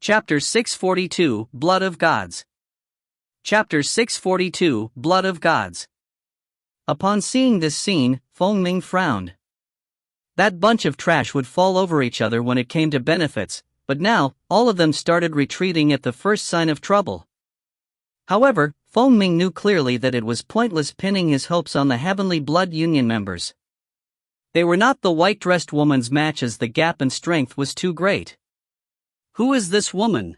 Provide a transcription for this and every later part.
Chapter 642, Blood of Gods. Chapter 642, Blood of Gods. Upon seeing this scene, Feng Ming frowned. That bunch of trash would fall over each other when it came to benefits, but now, all of them started retreating at the first sign of trouble. However, Feng Ming knew clearly that it was pointless pinning his hopes on the Heavenly Blood Union members. They were not the white-dressed woman's match, as the gap in strength was too great. Who is this woman?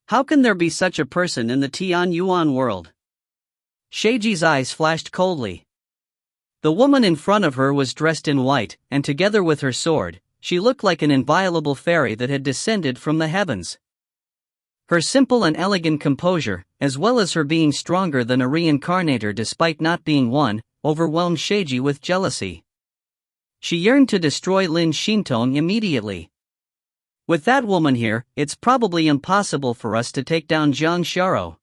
How can there be such a person in the Tian Yuan world? Sheiji's eyes flashed coldly. The woman in front of her was dressed in white, and together with her sword, she looked like an inviolable fairy that had descended from the heavens. Her simple and elegant composure, as well as her being stronger than a reincarnator despite not being one, overwhelmed Sheiji with jealousy. She yearned to destroy Lin Xintong immediately. With that woman here, it's probably impossible for us to take down Zhang Xiao.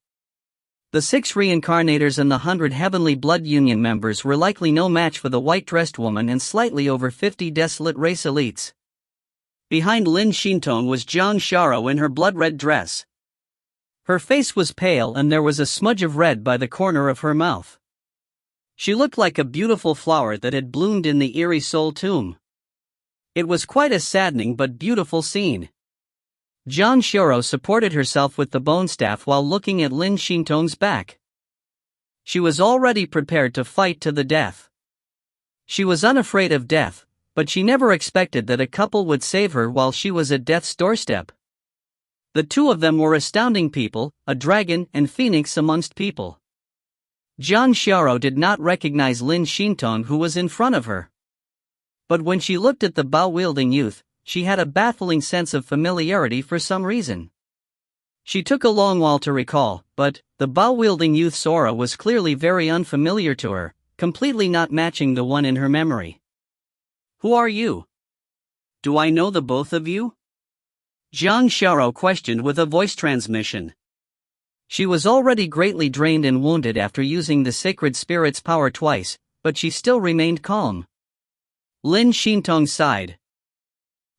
The 6 reincarnators and the 100 Heavenly Blood Union members were likely no match for the white-dressed woman and slightly over 50 desolate race elites. Behind Lin Xintong was Zhang Xiao in her blood-red dress. Her face was pale and there was a smudge of red by the corner of her mouth. She looked like a beautiful flower that had bloomed in the eerie soul tomb. It was quite a saddening but beautiful scene. Zhang Xiao supported herself with the bone staff while looking at Lin Xintong's back. She was already prepared to fight to the death. She was unafraid of death, but she never expected that a couple would save her while she was at death's doorstep. The two of them were astounding people, a dragon and phoenix amongst people. Zhang Xiao did not recognize Lin Xintong, who was in front of her. But when she looked at the bow-wielding youth, she had a baffling sense of familiarity for some reason. She took a long while to recall, but the bow-wielding youth's aura was clearly very unfamiliar to her, completely not matching the one in her memory. Who are you? Do I know the both of you? Zhang Xiao questioned with a voice transmission. She was already greatly drained and wounded after using the sacred spirit's power twice, but she still remained calm. Lin Xintong sighed.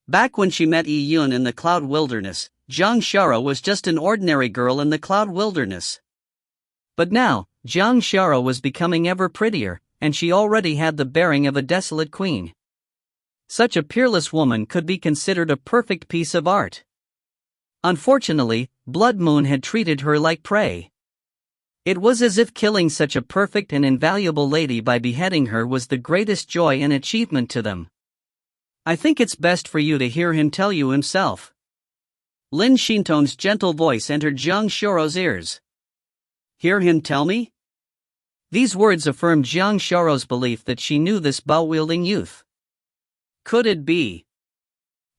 Back when she met Yi Yun in the Cloud Wilderness, Zhang Xiao was just an ordinary girl in the Cloud Wilderness. But now, Zhang Xiao was becoming ever prettier, and she already had the bearing of a desolate queen. Such a peerless woman could be considered a perfect piece of art. Unfortunately, Blood Moon had treated her like prey. It was as if killing such a perfect and invaluable lady by beheading her was the greatest joy and achievement to them. I think it's best for you to hear him tell you himself. Lin Xintong's gentle voice entered Zhang Xiao's ears. Hear him tell me? These words affirmed Zhang Xiao's belief that she knew this bow-wielding youth. Could it be?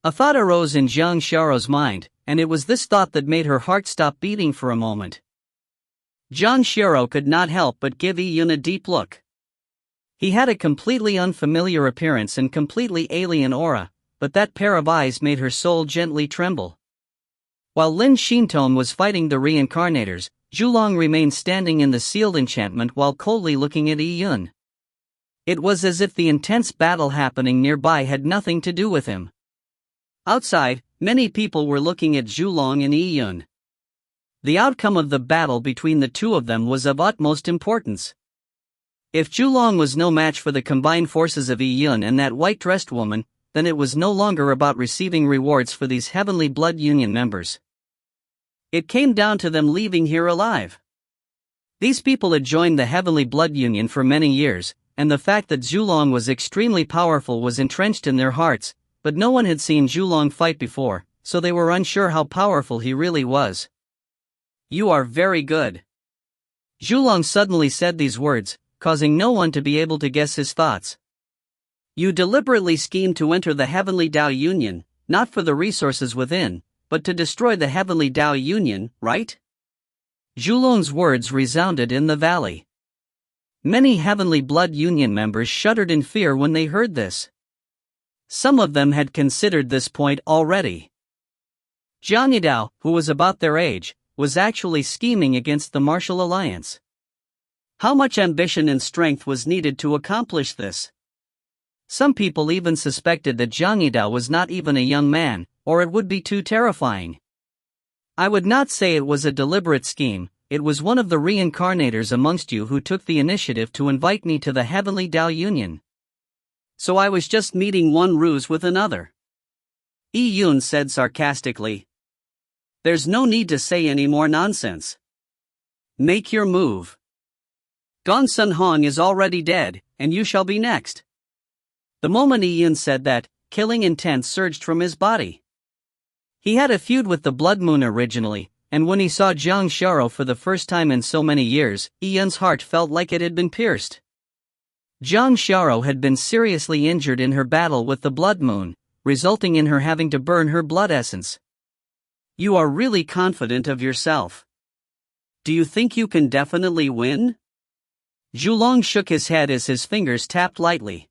A thought arose in Zhang Xiao's mind, and it was this thought that made her heart stop beating for a moment. Zhang Xiao could not help but give Yi Yun a deep look. He had a completely unfamiliar appearance and completely alien aura, but that pair of eyes made her soul gently tremble. While Lin Xintong was fighting the reincarnators, Zhulong remained standing in the sealed enchantment while coldly looking at Yi Yun. It was as if the intense battle happening nearby had nothing to do with him. Outside, many people were looking at Zhulong and Yi Yun. The outcome of the battle between the two of them was of utmost importance. If Zhulong was no match for the combined forces of Yi Yun and that white-dressed woman, then it was no longer about receiving rewards for these Heavenly Blood Union members. It came down to them leaving here alive. These people had joined the Heavenly Blood Union for many years, and the fact that Zhulong was extremely powerful was entrenched in their hearts, but no one had seen Zhulong fight before, so they were unsure how powerful he really was. You are very good. Zhulong suddenly said these words, causing no one to be able to guess his thoughts. You deliberately schemed to enter the Heavenly Dao Union, not for the resources within, but to destroy the Heavenly Dao Union, right? Zhulong's words resounded in the valley. Many Heavenly Blood Union members shuddered in fear when they heard this. Some of them had considered this point already. Zhang Yidao, who was about their age, was actually scheming against the martial alliance. How much ambition and strength was needed to accomplish this? Some people even suspected that Zhang Yidao was not even a young man, or it would be too terrifying. I would not say it was a deliberate scheme, it was one of the reincarnators amongst you who took the initiative to invite me to the Heavenly Tao Union. So I was just meeting one ruse with another. Yun said sarcastically. There's no need to say any more nonsense. Make your move. Gong Sun Hong is already dead, and you shall be next. The moment Yun said that, killing intent surged from his body. He had a feud with the Blood Moon originally, and when he saw Jiang Xiao for the first time in so many years, Yun's heart felt like it had been pierced. Jiang Xiao had been seriously injured in her battle with the Blood Moon, resulting in her having to burn her blood essence. You are really confident of yourself. Do you think you can definitely win? Zhulong shook his head as his fingers tapped lightly.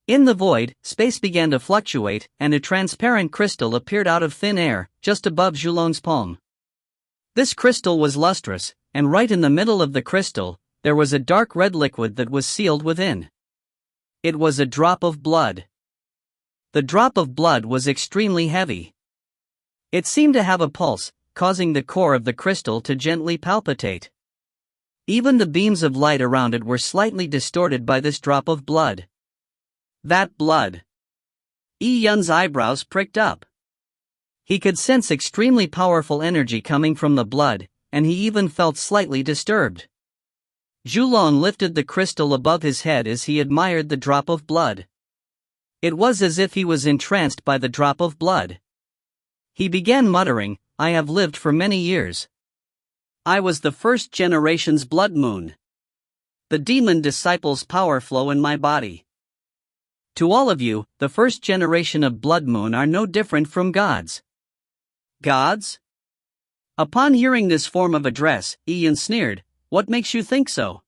In the void, space began to fluctuate, and a transparent crystal appeared out of thin air, just above Zhulong's palm. This crystal was lustrous, and right in the middle of the crystal, there was a dark red liquid that was sealed within. It was a drop of blood. The drop of blood was extremely heavy. It seemed to have a pulse, causing the core of the crystal to gently palpitate. Even the beams of light around it were slightly distorted by this drop of blood. That blood. Yun's eyebrows pricked up. He could sense extremely powerful energy coming from the blood, and he even felt slightly disturbed. Zhulong lifted the crystal above his head as he admired the drop of blood. It was as if he was entranced by the drop of blood. He began muttering, I have lived for many years. I was the first generation's Blood Moon. The demon disciples' power flow in my body. To all of you, the first generation of Blood Moon are no different from gods. Gods? Upon hearing this form of address, Yun sneered, what makes you think so?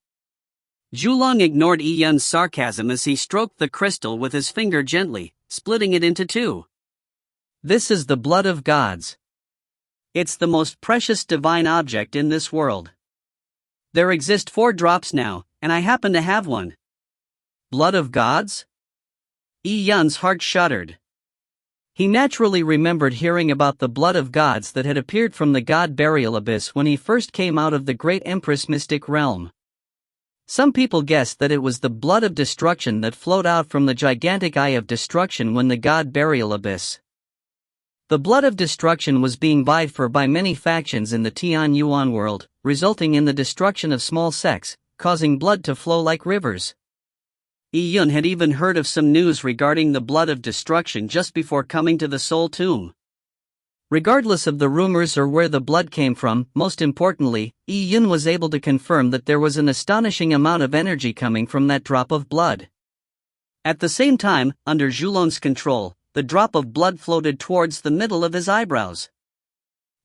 Zhulong ignored Yun's sarcasm as he stroked the crystal with his finger gently, splitting it into two. This is the blood of gods. It's the most precious divine object in this world. There exist 4 drops now, and I happen to have one. Blood of gods? Yun's heart shuddered. He naturally remembered hearing about the blood of gods that had appeared from the god burial abyss when he first came out of the great Empress mystic realm. Some people guessed that it was the blood of destruction that flowed out from the gigantic eye of destruction when the god burial abyss. The blood of destruction was being vied for by many factions in the Tian Yuan world, resulting in the destruction of small sects, causing blood to flow like rivers. Yun had even heard of some news regarding the blood of destruction just before coming to the Soul Tomb. Regardless of the rumors or where the blood came from, most importantly, Yun was able to confirm that there was an astonishing amount of energy coming from that drop of blood. At the same time, under Zhulong's control, the drop of blood floated towards the middle of his eyebrows.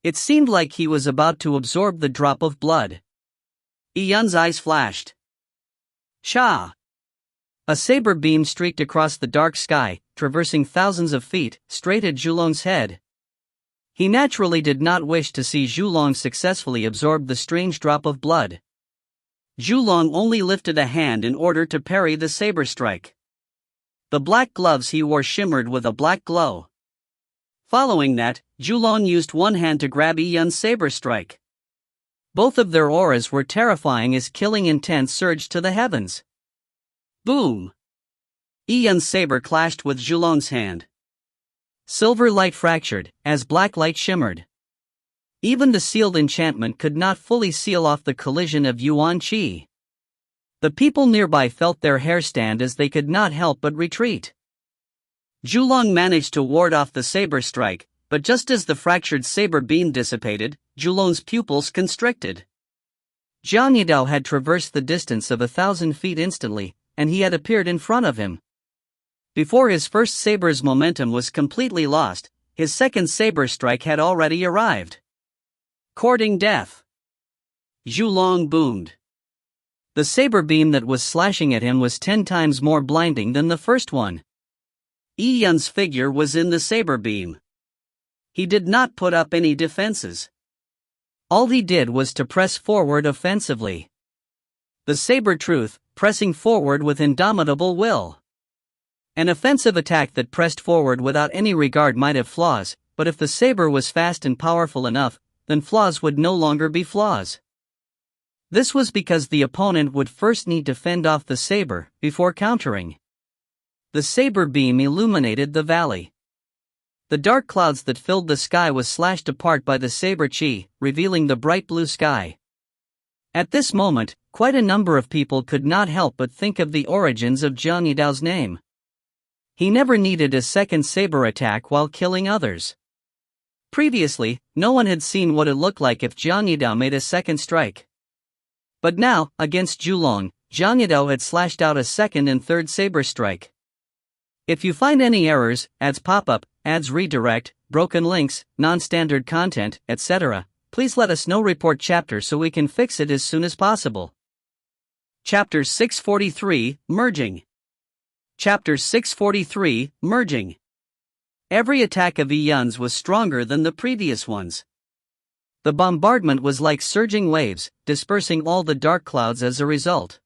It seemed like he was about to absorb the drop of blood. Yun's eyes flashed. Cha! A saber beam streaked across the dark sky, traversing thousands of feet, straight at Zhulong's head. He naturally did not wish to see Zhulong successfully absorb the strange drop of blood. Zhulong only lifted a hand in order to parry the saber strike. The black gloves he wore shimmered with a black glow. Following that, Zhulong used one hand to grab Yun's saber strike. Both of their auras were terrifying as killing intent surged to the heavens. Boom! Yun's saber clashed with Zhulong's hand. Silver light fractured, as black light shimmered. Even the sealed enchantment could not fully seal off the collision of Yuan Qi. The people nearby felt their hair stand as they could not help but retreat. Zhulong managed to ward off the saber strike, but just as the fractured saber beam dissipated, Zhulong's pupils constricted. Jiang Yidao had traversed the distance of 1,000 feet instantly, and he had appeared in front of him. Before his first saber's momentum was completely lost, his second saber strike had already arrived. Courting death. Zhulong boomed. The saber beam that was slashing at him was 10 times more blinding than the first one. Yun's figure was in the saber beam. He did not put up any defenses. All he did was to press forward offensively. The saber truth, pressing forward with indomitable will. An offensive attack that pressed forward without any regard might have flaws, but if the saber was fast and powerful enough, then flaws would no longer be flaws. This was because the opponent would first need to fend off the saber before countering. The saber beam illuminated the valley. The dark clouds that filled the sky was slashed apart by the saber chi, revealing the bright blue sky. At this moment, quite a number of people could not help but think of the origins of Jiang Yidao's name. He never needed a second saber attack while killing others. Previously, no one had seen what it looked like if Jiang Yidao made a second strike. But now, against Zhulong, Jiang Yidao had slashed out a second and third saber strike. If you find any errors, ads pop up, ads redirect, broken links, non-standard content, etc., please let us know. Report chapter so we can fix it as soon as possible. Chapter 643, Merging. Chapter 643, Merging. Every attack of Yi Yun's was stronger than the previous ones. The bombardment was like surging waves, dispersing all the dark clouds as a result.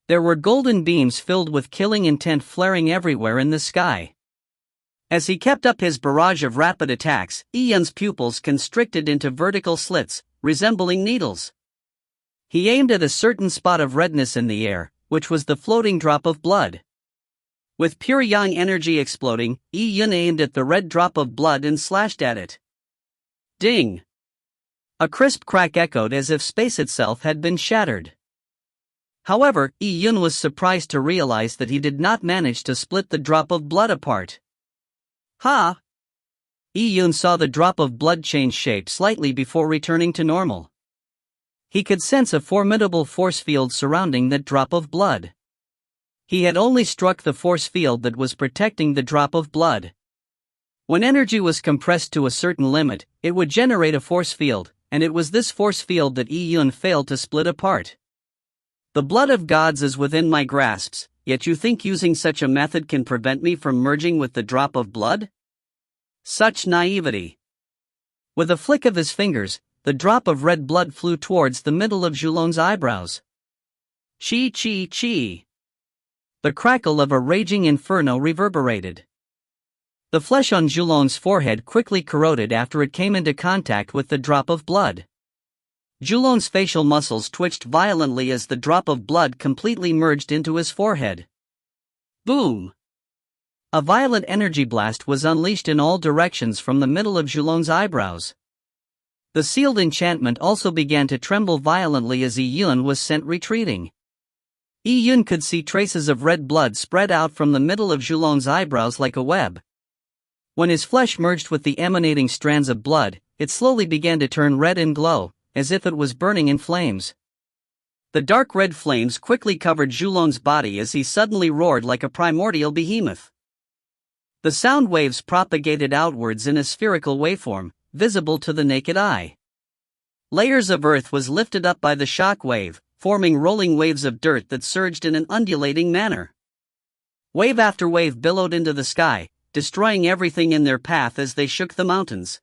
There were golden beams filled with killing intent flaring everywhere in the sky. As he kept up his barrage of rapid attacks, Yi Yun's pupils constricted into vertical slits, resembling needles. He aimed at a certain spot of redness in the air, which was the floating drop of blood. With pure yang energy exploding, Yi Yun aimed at the red drop of blood and slashed at it. Ding! A crisp crack echoed as if space itself had been shattered. However, Yi Yun was surprised to realize that he did not manage to split the drop of blood apart. Ha! Yi Yun saw the drop of blood change shape slightly before returning to normal. He could sense a formidable force field surrounding that drop of blood. He had only struck the force field that was protecting the drop of blood. When energy was compressed to a certain limit, it would generate a force field, and it was this force field that Yi Yun failed to split apart. The blood of gods is within my grasps, yet you think using such a method can prevent me from merging with the drop of blood? Such naivety. With a flick of his fingers, the drop of red blood flew towards the middle of Zhulong's eyebrows. Chi chi chi. The crackle of a raging inferno reverberated. The flesh on Zhulong's forehead quickly corroded after it came into contact with the drop of blood. Zhulong's facial muscles twitched violently as the drop of blood completely merged into his forehead. Boom! A violent energy blast was unleashed in all directions from the middle of Zhulong's eyebrows. The sealed enchantment also began to tremble violently as Yi Yun was sent retreating. Yi Yun could see traces of red blood spread out from the middle of Zhulong's eyebrows like a web. When his flesh merged with the emanating strands of blood, it slowly began to turn red and glow, as if it was burning in flames. The dark red flames quickly covered Zhulong's body as he suddenly roared like a primordial behemoth. The sound waves propagated outwards in a spherical waveform, visible to the naked eye. Layers of earth was lifted up by the shock wave, forming rolling waves of dirt that surged in an undulating manner. Wave after wave billowed into the sky, destroying everything in their path as they shook the mountains.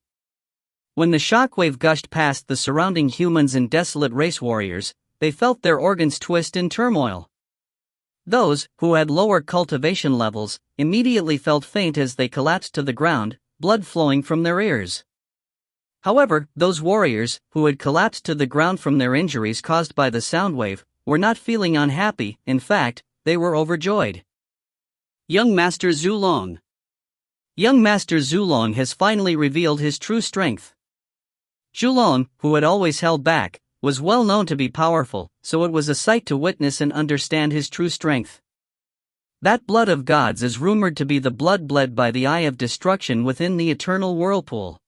When the shockwave gushed past the surrounding humans and desolate race warriors, they felt their organs twist in turmoil. Those who had lower cultivation levels immediately felt faint as they collapsed to the ground, blood flowing from their ears. However, those warriors who had collapsed to the ground from their injuries caused by the sound wave were not feeling unhappy. In fact, they were overjoyed. Young Master Zhulong. Young Master Zhulong has finally revealed his true strength. Zhulong, who had always held back, was well known to be powerful, so it was a sight to witness and understand his true strength. That blood of gods is rumored to be the blood bled by the Eye of Destruction within the eternal whirlpool.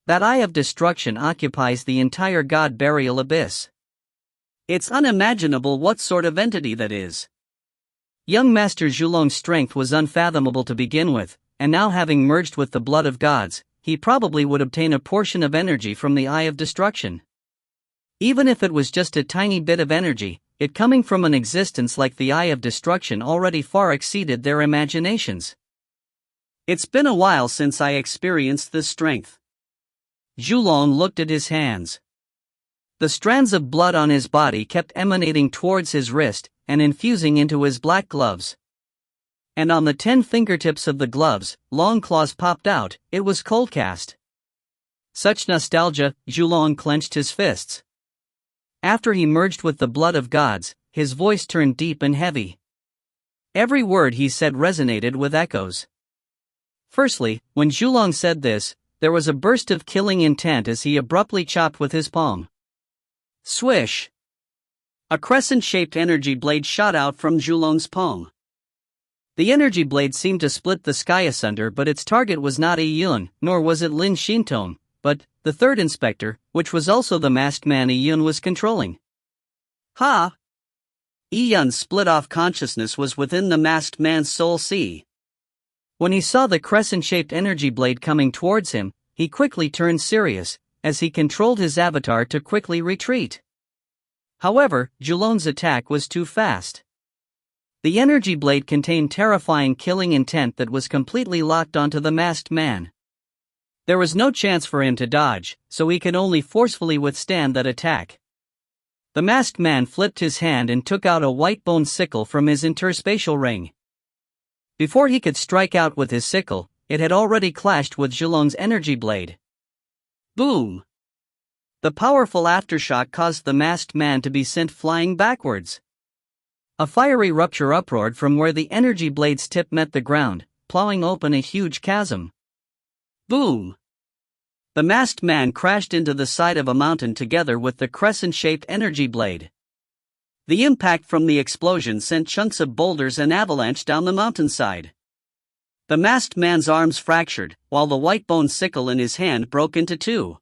That Eye of Destruction occupies the entire god burial abyss. It's unimaginable what sort of entity that is. Young Master Zhulong's strength was unfathomable to begin with, and now having merged with the blood of gods, he probably would obtain a portion of energy from the Eye of Destruction. Even if it was just a tiny bit of energy, it coming from an existence like the Eye of Destruction already far exceeded their imaginations. It's been a while since I experienced this strength. Zhulong looked at his hands. The strands of blood on his body kept emanating towards his wrist and infusing into his black gloves. And on the 10 fingertips of the gloves, long claws popped out. It was Coldcast. Such nostalgia, Zhulong clenched his fists. After he merged with the blood of gods, his voice turned deep and heavy. Every word he said resonated with echoes. Firstly, when Zhulong said this, there was a burst of killing intent as he abruptly chopped with his palm. Swish! A crescent-shaped energy blade shot out from Zhulong's palm. The energy blade seemed to split the sky asunder, but its target was not Yun, nor was it Lin Xintong, but the third inspector, which was also the masked man Yun was controlling. Ha! Yun's split-off consciousness was within the masked man's soul sea. When he saw the crescent-shaped energy blade coming towards him, he quickly turned serious, as he controlled his avatar to quickly retreat. However, Zhulong's attack was too fast. The energy blade contained terrifying killing intent that was completely locked onto the masked man. There was no chance for him to dodge, so he could only forcefully withstand that attack. The masked man flipped his hand and took out a white bone sickle from his interspatial ring. Before he could strike out with his sickle, it had already clashed with Zhulong's energy blade. Boom! The powerful aftershock caused the masked man to be sent flying backwards. A fiery rupture uproared from where the energy blade's tip met the ground, plowing open a huge chasm. Boom! The masked man crashed into the side of a mountain together with the crescent-shaped energy blade. The impact from the explosion sent chunks of boulders and avalanche down the mountainside. The masked man's arms fractured, while the white bone sickle in his hand broke into two.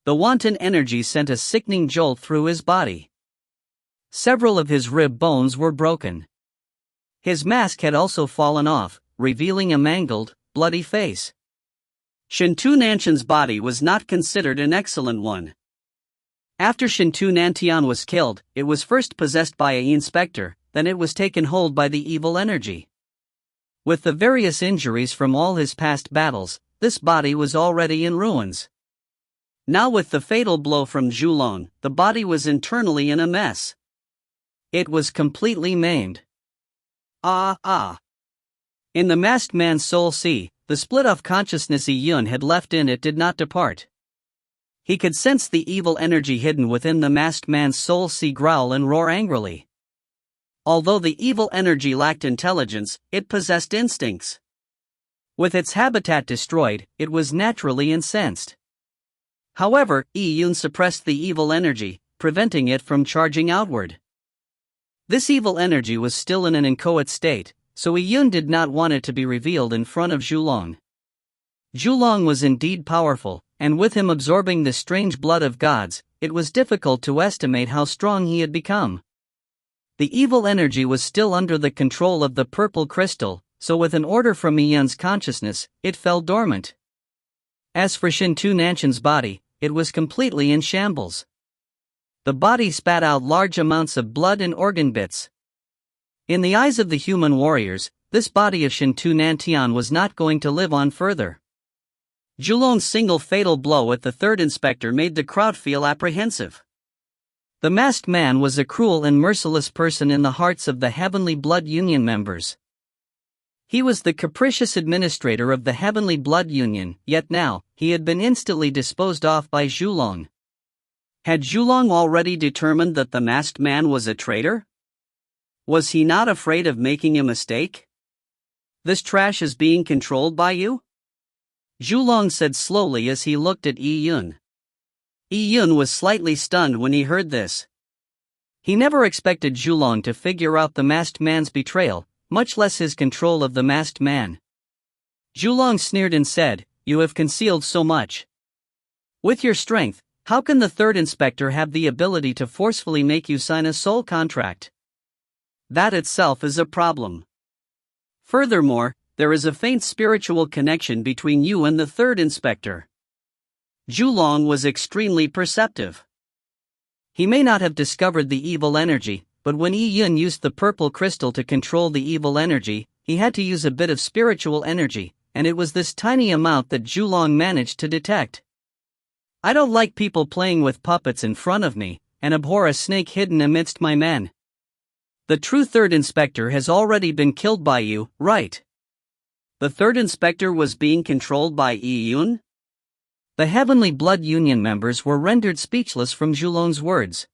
The wanton energy sent a sickening jolt through his body. Several of his rib bones were broken. His mask had also fallen off, revealing a mangled, bloody face. Shintu Nanshan's body was not considered an excellent one. After Shintu Nantian was killed, it was first possessed by a inspector, then it was taken hold by the evil energy. With the various injuries from all his past battles, this body was already in ruins. Now with the fatal blow from Zhulong, the body was internally in a mess. It was completely maimed. In the masked man's soul sea, the split-off consciousness Yun had left in it did not depart. He could sense the evil energy hidden within the masked man's soul sea growl and roar angrily. Although the evil energy lacked intelligence, it possessed instincts. With its habitat destroyed, it was naturally incensed. However, Yun suppressed the evil energy, preventing it from charging outward. This evil energy was still in an inchoate state, so Yun did not want it to be revealed in front of Zhulong. Zhulong was indeed powerful, and with him absorbing the strange blood of gods, it was difficult to estimate how strong he had become. The evil energy was still under the control of the purple crystal, so with an order from Yun's consciousness, it fell dormant. As for Shintu Nanshan's body, it was completely in shambles. The body spat out large amounts of blood and organ bits. In the eyes of the human warriors, this body of Shintu Nantian was not going to live on further. Zhulong's single fatal blow at the third inspector made the crowd feel apprehensive. The masked man was a cruel and merciless person in the hearts of the Heavenly Blood Union members. He was the capricious administrator of the Heavenly Blood Union, yet now, he had been instantly disposed of by Zhulong. Had Zhulong already determined that the masked man was a traitor? Was he not afraid of making a mistake? This trash is being controlled by you? Zhulong said slowly as he looked at Yun. Yun was slightly stunned when he heard this. He never expected Zhulong to figure out the masked man's betrayal, much less his control of the masked man. Zhulong sneered and said, "You have concealed so much. With your strength, how can the third inspector have the ability to forcefully make you sign a soul contract? That itself is a problem. Furthermore, there is a faint spiritual connection between you and the third inspector." Zhulong was extremely perceptive. He may not have discovered the evil energy, but when Yun used the purple crystal to control the evil energy, he had to use a bit of spiritual energy, and it was this tiny amount that Zhulong managed to detect. "I don't like people playing with puppets in front of me, and abhor a snake hidden amidst my men." The true third inspector has already been killed by you, right? The third inspector was being controlled by Yun? The Heavenly Blood Union members were rendered speechless from Zhulong's words.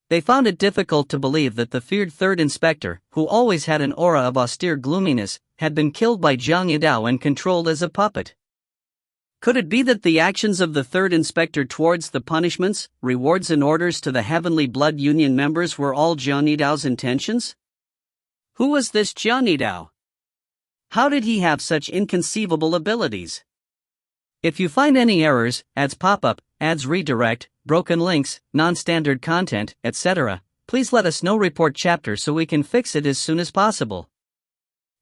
They found it difficult to believe that the feared third inspector, who always had an aura of austere gloominess, had been killed by Jiang Yidao and controlled as a puppet. Could it be that the actions of the third inspector towards the punishments, rewards and orders to the Heavenly Blood Union members were all Jiang Yidao's intentions? Who was this Jiang Yidao? How did he have such inconceivable abilities? If you find any errors, ads pop-up, ads redirect, broken links, non-standard content, etc., please let us know. Report chapter so we can fix it as soon as possible.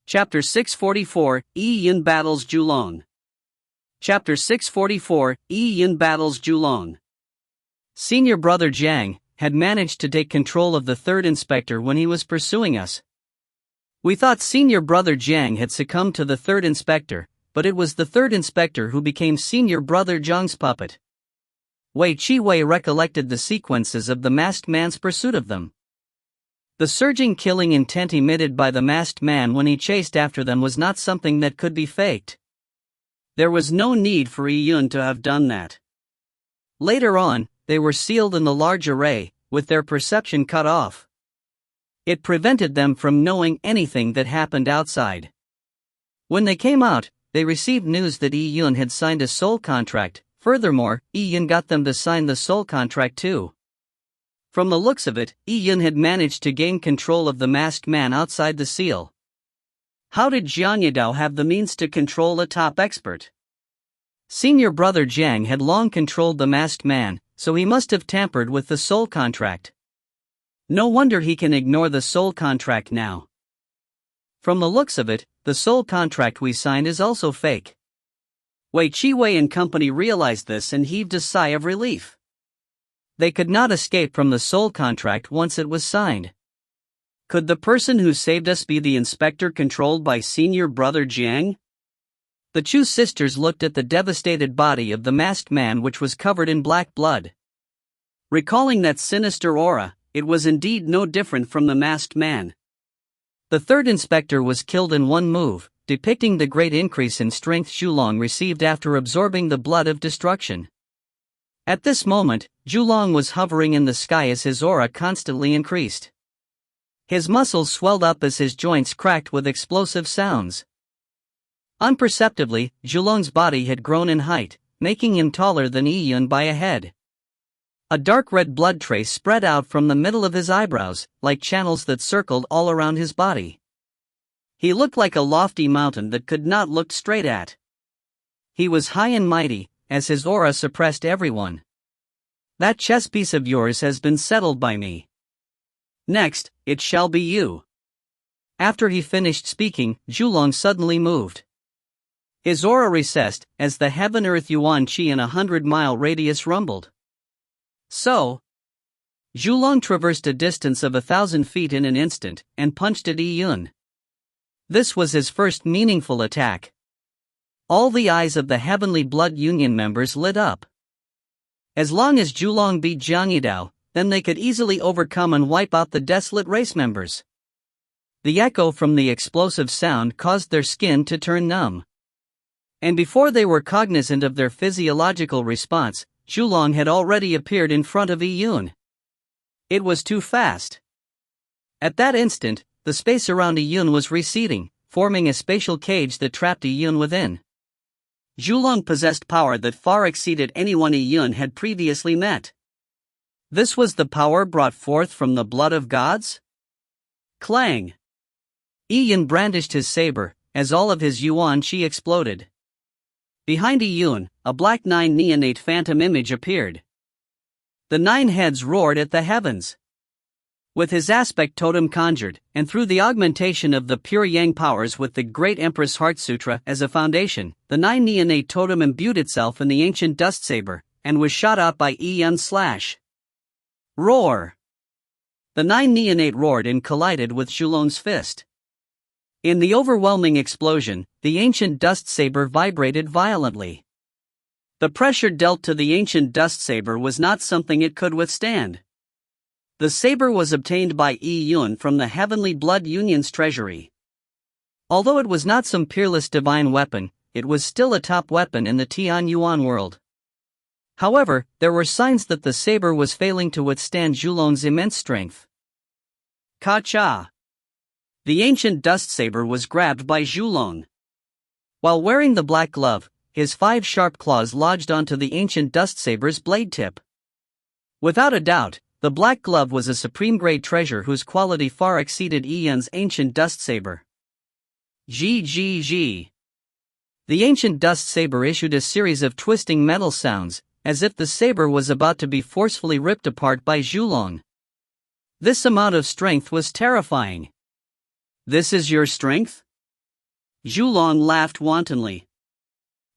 Chapter 644, Yun battles Zhulong. Chapter 644, Yun battles Zhulong. Senior brother Jiang had managed to take control of the third inspector when he was pursuing us. We thought senior brother Jiang had succumbed to the third inspector, but it was the third inspector who became senior brother Jiang's puppet. Wei Chi-Wei recollected the sequences of the masked man's pursuit of them. The surging killing intent emitted by the masked man when he chased after them was not something that could be faked. There was no need for Yun to have done that. Later on, they were sealed in the large array, with their perception cut off. It prevented them from knowing anything that happened outside. When they came out, they received news that Yun had signed a soul contract. Furthermore, Yun got them to sign the soul contract too. From the looks of it, Yun had managed to gain control of the masked man outside the seal. How did Jiang Yidao have the means to control a top expert? Senior brother Jiang had long controlled the masked man, so he must have tampered with the soul contract. No wonder he can ignore the soul contract now. From the looks of it, the soul contract we signed is also fake. Wei Chi-Wei and company realized this and heaved a sigh of relief. They could not escape from the soul contract once it was signed. Could the person who saved us be the inspector controlled by senior brother Jiang? The Chu sisters looked at the devastated body of the masked man, which was covered in black blood. Recalling that sinister aura, it was indeed no different from the masked man. The third inspector was killed in one move, depicting the great increase in strength Zhulong received after absorbing the blood of destruction. At this moment, Zhulong was hovering in the sky as his aura constantly increased. His muscles swelled up as his joints cracked with explosive sounds. Unperceptibly, Zhulong's body had grown in height, making him taller than Yun by a head. A dark red blood trace spread out from the middle of his eyebrows, like channels that circled all around his body. He looked like a lofty mountain that could not look straight at. He was high and mighty, as his aura suppressed everyone. That chess piece of yours has been settled by me. Next, it shall be you. After he finished speaking, Zhulong suddenly moved. His aura recessed, as the heaven-earth yuan qi in 100-mile radius rumbled. So, Zhulong traversed a distance of 1,000 feet in an instant, and punched at Yun. This was his first meaningful attack. All the eyes of the Heavenly Blood Union members lit up. As long as Zhulong beat Jiang Yidao, then they could easily overcome and wipe out the desolate race members. The echo from the explosive sound caused their skin to turn numb. And before they were cognizant of their physiological response, Zhulong had already appeared in front of Yun. It was too fast. At that instant, the space around Yun was receding, forming a spatial cage that trapped Yun within. Zhulong possessed power that far exceeded anyone Yun had previously met. This was the power brought forth from the blood of gods? Clang! Yun brandished his saber, as all of his yuan qi exploded. Behind Yun, a black 9 neonate phantom image appeared. The 9 heads roared at the heavens. With his aspect totem conjured, and through the augmentation of the pure yang powers with the great Empress Heart Sutra as a foundation, the 9 neonate totem imbued itself in the ancient dust saber, and was shot out by Yun/. Roar! The 9 neonate roared and collided with Zhulong's fist. In the overwhelming explosion, the ancient dust saber vibrated violently. The pressure dealt to the ancient dust saber was not something it could withstand. The saber was obtained by Yi Yun from the Heavenly Blood Union's treasury. Although it was not some peerless divine weapon, it was still a top weapon in the Tian Yuan world. However, there were signs that the saber was failing to withstand Zhulong's immense strength. Ka-cha! The ancient dust saber was grabbed by Zhulong. While wearing the black glove, his 5 sharp claws lodged onto the ancient dust saber's blade tip. Without a doubt, the black glove was a supreme-grade treasure whose quality far exceeded Yi Yun's ancient dust saber. G. The ancient dust saber issued a series of twisting metal sounds, as if the saber was about to be forcefully ripped apart by Zhulong. This amount of strength was terrifying. "This is your strength?" Zhulong laughed wantonly.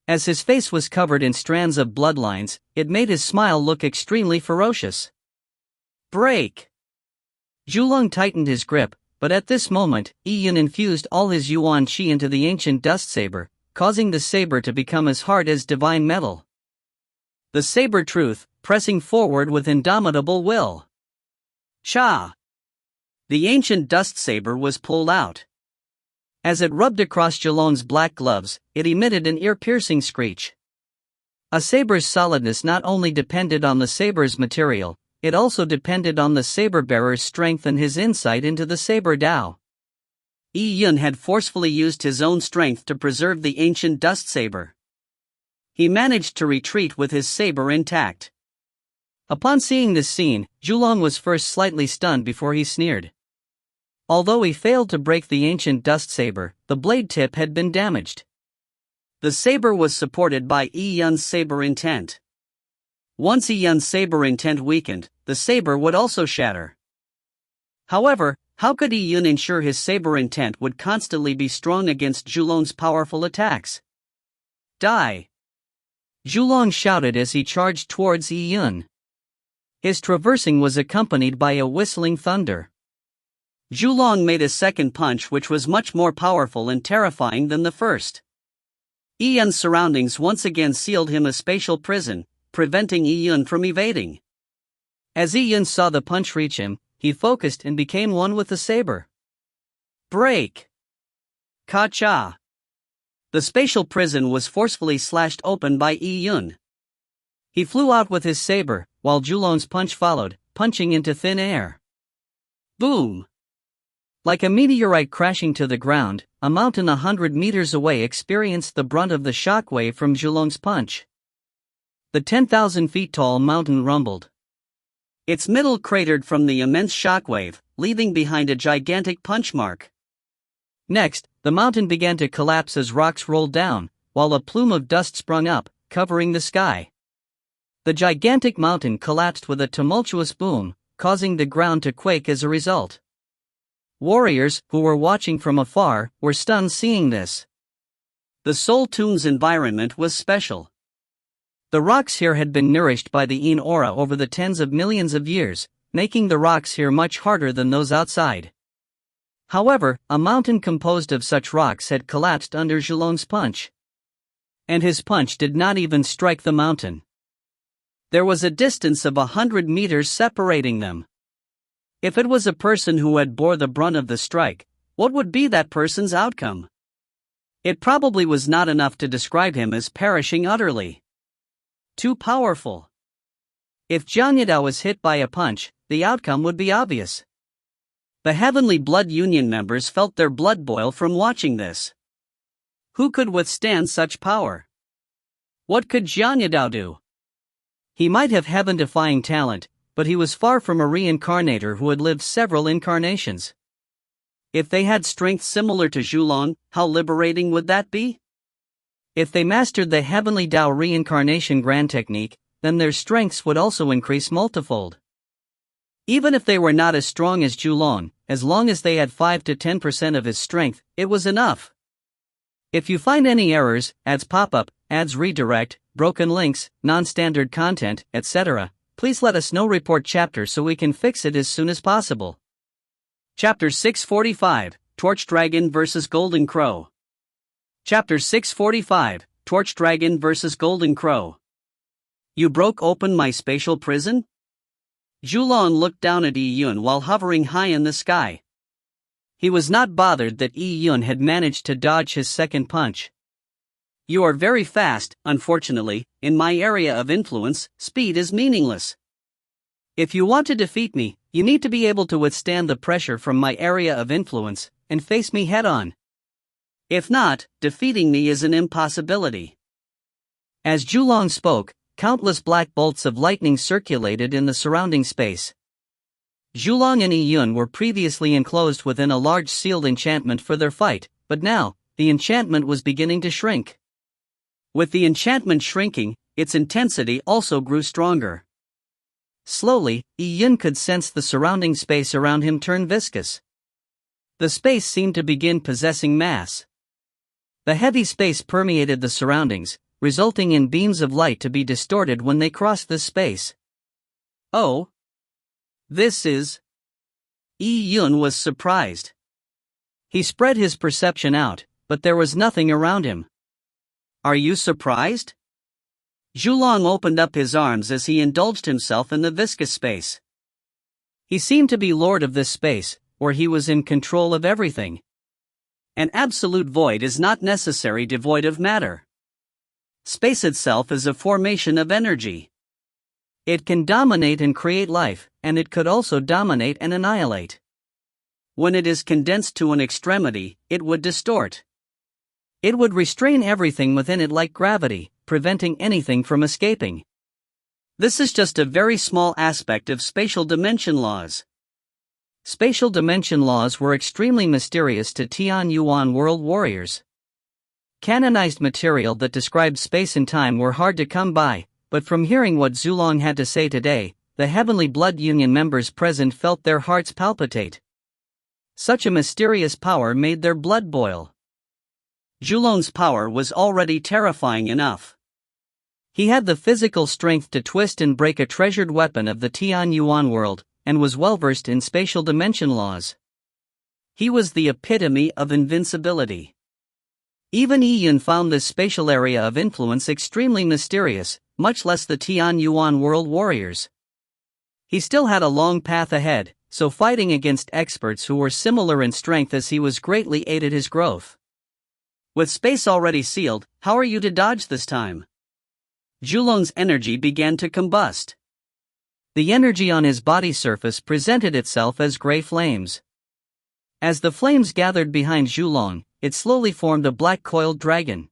As his face was covered in strands of bloodlines, it made his smile look extremely ferocious. "Break!" Zhulong tightened his grip, but at this moment, Yi Yun infused all his Yuan Qi into the ancient dust saber, causing the saber to become as hard as divine metal. The saber truth, pressing forward with indomitable will. Cha! The ancient dust saber was pulled out. As it rubbed across Zhulong's black gloves, it emitted an ear-piercing screech. A saber's solidness not only depended on the saber's material, it also depended on the saber-bearer's strength and his insight into the saber Tao. Yi Yun had forcefully used his own strength to preserve the ancient dust saber. He managed to retreat with his saber intact. Upon seeing this scene, Zhulong was first slightly stunned before he sneered. Although he failed to break the ancient dust saber, the blade tip had been damaged. The saber was supported by Yi Yun's saber intent. Once Yi Yun's saber intent weakened, the saber would also shatter. However, how could Yi Yun ensure his saber intent would constantly be strong against Zhulong's powerful attacks? Die! Zhulong shouted as he charged towards Yi Yun. His traversing was accompanied by a whistling thunder. Zhulong made a second punch which was much more powerful and terrifying than the first. Yi Yun's surroundings once again sealed him a spatial prison, preventing Yi Yun from evading. As Yi Yun saw the punch reach him, he focused and became one with the saber. Break! Ka-cha! The spatial prison was forcefully slashed open by Yi Yun. He flew out with his saber, while Zhulong's punch followed, punching into thin air. Boom! Like a meteorite crashing to the ground, a mountain 100 meters away experienced the brunt of the shockwave from Zhulong's punch. The 10,000 feet tall mountain rumbled. Its middle cratered from the immense shockwave, leaving behind a gigantic punch mark. Next, the mountain began to collapse as rocks rolled down, while a plume of dust sprung up, covering the sky. The gigantic mountain collapsed with a tumultuous boom, causing the ground to quake as a result. Warriors, who were watching from afar, were stunned seeing this. The Soul Tomb's environment was special. The rocks here had been nourished by the Yin aura over the tens of millions of years, making the rocks here much harder than those outside. However, a mountain composed of such rocks had collapsed under Zhulong's punch. And his punch did not even strike the mountain. There was a distance of 100 meters separating them. If it was a person who had bore the brunt of the strike, what would be that person's outcome? It probably was not enough to describe him as perishing utterly. Too powerful. If Jian Yidao was hit by a punch, the outcome would be obvious. The Heavenly Blood Union members felt their blood boil from watching this. Who could withstand such power? What could Jian Yidao do? He might have heaven-defying talent, but he was far from a reincarnator who had lived several incarnations. If they had strength similar to Zhulong, how liberating would that be? If they mastered the Heavenly Dao reincarnation grand technique, then their strengths would also increase multifold. Even if they were not as strong as Zhulong, as long as they had 5 to 10% of his strength, it was enough. If you find any errors, ads pop up, ads redirect, broken links, non-standard content, etc., please let us know. Report chapter so we can fix it as soon as possible. Chapter 645, Torch Dragon vs. Golden Crow. Chapter 645, Torch Dragon vs. Golden Crow. You broke open my spatial prison? Zhulong looked down at Yi Yun while hovering high in the sky. He was not bothered that Yi Yun had managed to dodge his second punch. You are very fast, unfortunately, in my area of influence, speed is meaningless. If you want to defeat me, you need to be able to withstand the pressure from my area of influence, and face me head-on. If not, defeating me is an impossibility. As Zhulong spoke, countless black bolts of lightning circulated in the surrounding space. Zhulong and Yi Yun were previously enclosed within a large sealed enchantment for their fight, but now, the enchantment was beginning to shrink. With the enchantment shrinking, its intensity also grew stronger. Slowly, Yi Yun could sense the surrounding space around him turn viscous. The space seemed to begin possessing mass. The heavy space permeated the surroundings, resulting in beams of light to be distorted when they crossed this space. Oh! This is... Yi Yun was surprised. He spread his perception out, but there was nothing around him. Are you surprised? Zhulong opened up his arms as he indulged himself in the viscous space. He seemed to be lord of this space, where he was in control of everything. An absolute void is not necessarily devoid of matter. Space itself is a formation of energy. It can dominate and create life, and it could also dominate and annihilate. When it is condensed to an extremity, it would distort. It would restrain everything within it like gravity, preventing anything from escaping. This is just a very small aspect of spatial dimension laws. Spatial dimension laws were extremely mysterious to Tian Yuan world warriors. Canonized material that described space and time were hard to come by, but from hearing what Zhulong had to say today, the Heavenly Blood Union members present felt their hearts palpitate. Such a mysterious power made their blood boil. Zhulong's power was already terrifying enough. He had the physical strength to twist and break a treasured weapon of the Tian Yuan world, and was well-versed in spatial dimension laws. He was the epitome of invincibility. Even Yi Yun found this spatial area of influence extremely mysterious, much less the Tian Yuan world warriors. He still had a long path ahead, so fighting against experts who were similar in strength as he was greatly aided his growth. With space already sealed, how are you to dodge this time? Zhulong's energy began to combust. The energy on his body surface presented itself as gray flames. As the flames gathered behind Zhulong, it slowly formed a black coiled dragon.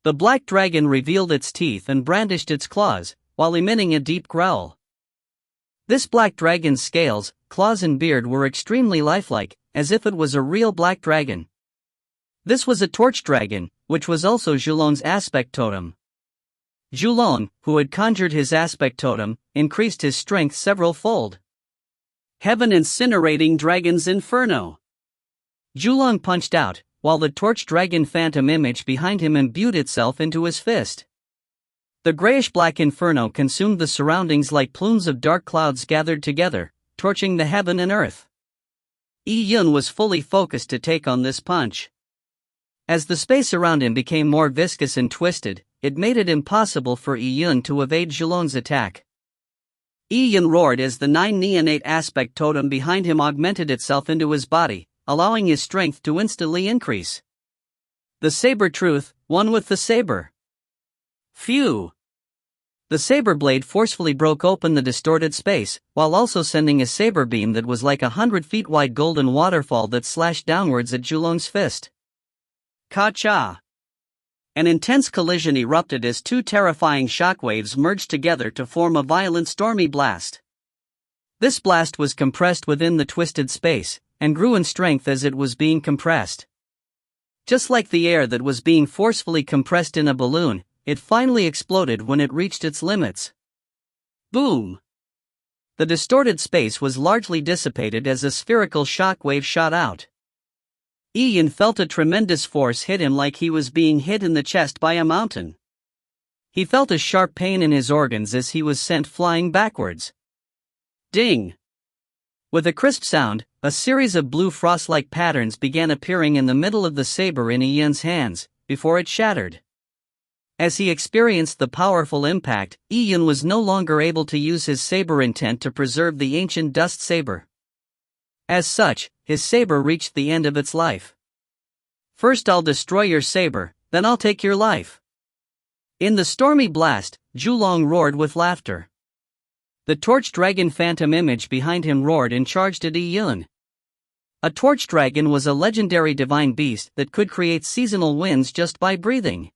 The black dragon revealed its teeth and brandished its claws, while emitting a deep growl. This black dragon's scales, claws and beard were extremely lifelike, as if it was a real black dragon. This was a torch dragon, which was also Zhulong's aspect totem. Zhulong, who had conjured his aspect totem, increased his strength several-fold. Heaven incinerating dragon's inferno. Zhulong punched out, while the torch dragon phantom image behind him imbued itself into his fist. The grayish-black inferno consumed the surroundings like plumes of dark clouds gathered together, torching the heaven and earth. Yi Yun was fully focused to take on this punch. As the space around him became more viscous and twisted, it made it impossible for Yi Yun to evade Zhulong's attack. Yi Yun roared as the 9 neonate aspect totem behind him augmented itself into his body, allowing his strength to instantly increase. The saber truth, one with the saber. Phew! The saber blade forcefully broke open the distorted space, while also sending a saber beam that was like 100 feet wide golden waterfall that slashed downwards at Zhulong's fist. Ka-cha! An intense collision erupted as two terrifying shockwaves merged together to form a violent stormy blast. This blast was compressed within the twisted space, and grew in strength as it was being compressed. Just like the air that was being forcefully compressed in a balloon, it finally exploded when it reached its limits. Boom! The distorted space was largely dissipated as a spherical shockwave shot out. Yi Yun felt a tremendous force hit him like he was being hit in the chest by a mountain. He felt a sharp pain in his organs as he was sent flying backwards. Ding! With a crisp sound, a series of blue frost-like patterns began appearing in the middle of the saber in Yi Yun's hands, before it shattered. As he experienced the powerful impact, Yun was no longer able to use his saber intent to preserve the ancient dust saber. As such, his saber reached the end of its life. "First I'll destroy your saber, then I'll take your life." In the stormy blast, Zhulong roared with laughter. The torch dragon phantom image behind him roared and charged at Yun. A torch dragon was a legendary divine beast that could create seasonal winds just by breathing.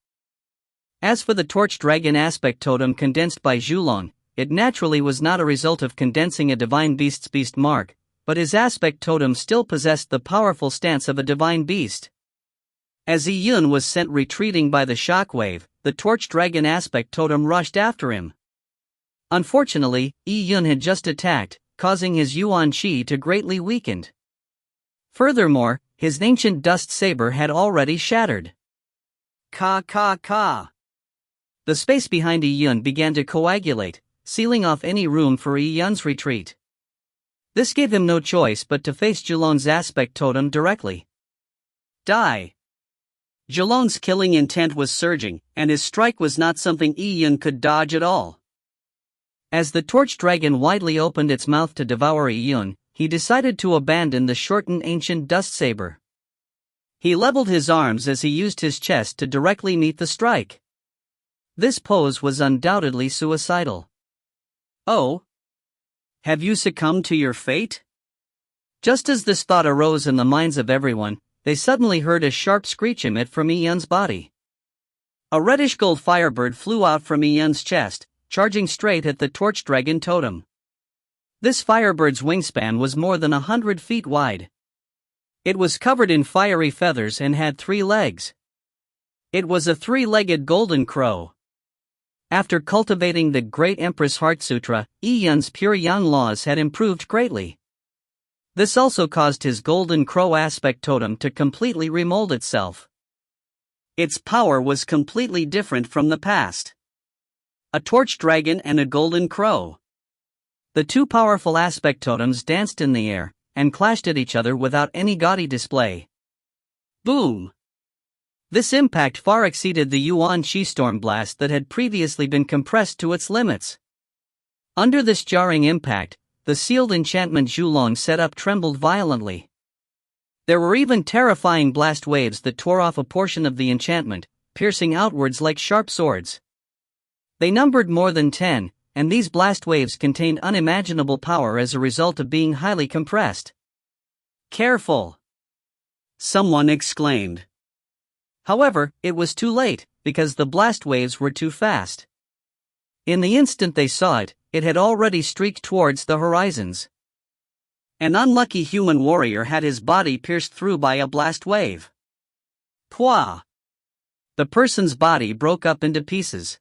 As for the torch dragon aspect totem condensed by Zhulong, it naturally was not a result of condensing a divine beast's beast mark, but his aspect totem still possessed the powerful stance of a divine beast. As Yun was sent retreating by the shockwave, the torch dragon aspect totem rushed after him. Unfortunately, Yun had just attacked, causing his Yuan Qi to greatly weaken. Furthermore, his ancient dust saber had already shattered. Ka. The space behind Yun began to coagulate, sealing off any room for Yun's retreat. This gave him no choice but to face Zhulong's aspect totem directly. Die! Zhulong's killing intent was surging, and his strike was not something Yun could dodge at all. As the torch dragon widely opened its mouth to devour Yun, he decided to abandon the shortened ancient dust saber. He leveled his arms as he used his chest to directly meet the strike. This pose was undoubtedly suicidal. "Oh? Have you succumbed to your fate?" Just as this thought arose in the minds of everyone, they suddenly heard a sharp screech emit from Yun's body. A reddish gold firebird flew out from Yun's chest, charging straight at the torch dragon totem. This firebird's wingspan was more than 100 feet wide. It was covered in fiery feathers and had 3 legs. It was a 3-legged golden crow. After cultivating the Great Empress Heart Sutra, Yun's pure yang laws had improved greatly. This also caused his golden crow aspect totem to completely remold itself. Its power was completely different from the past. A torch dragon and a golden crow. The two powerful aspect totems danced in the air, and clashed at each other without any gaudy display. Boom! This impact far exceeded the Yuan Qi storm blast that had previously been compressed to its limits. Under this jarring impact, the sealed enchantment Zhulong set up trembled violently. There were even terrifying blast waves that tore off a portion of the enchantment, piercing outwards like sharp swords. They numbered more than 10, and these blast waves contained unimaginable power as a result of being highly compressed. "Careful!" someone exclaimed. However, it was too late, because the blast waves were too fast. In the instant they saw it, it had already streaked towards the horizons. An unlucky human warrior had his body pierced through by a blast wave. Pwah! The person's body broke up into pieces.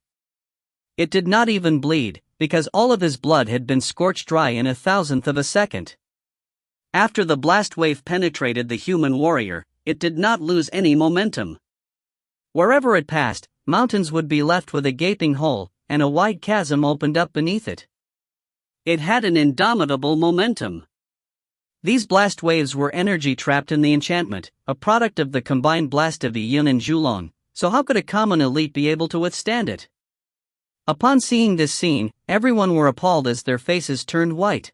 It did not even bleed, because all of his blood had been scorched dry in 1,000th of a second. After the blast wave penetrated the human warrior, it did not lose any momentum. Wherever it passed, mountains would be left with a gaping hole, and a wide chasm opened up beneath it. It had an indomitable momentum. These blast waves were energy trapped in the enchantment, a product of the combined blast of Yun and Zhulong, so how could a common elite be able to withstand it? Upon seeing this scene, everyone were appalled as their faces turned white.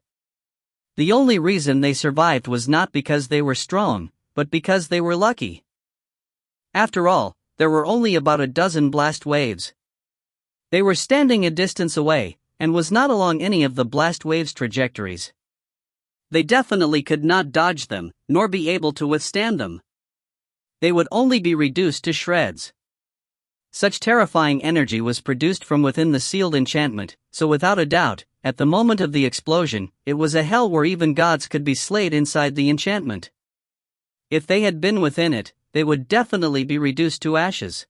The only reason they survived was not because they were strong, but because they were lucky. After all, there were only about a dozen blast waves. They were standing a distance away, and was not along any of the blast waves' trajectories. They definitely could not dodge them, nor be able to withstand them. They would only be reduced to shreds. Such terrifying energy was produced from within the sealed enchantment, so without a doubt, at the moment of the explosion, it was a hell where even gods could be slayed inside the enchantment. If they had been within it, they would definitely be reduced to ashes.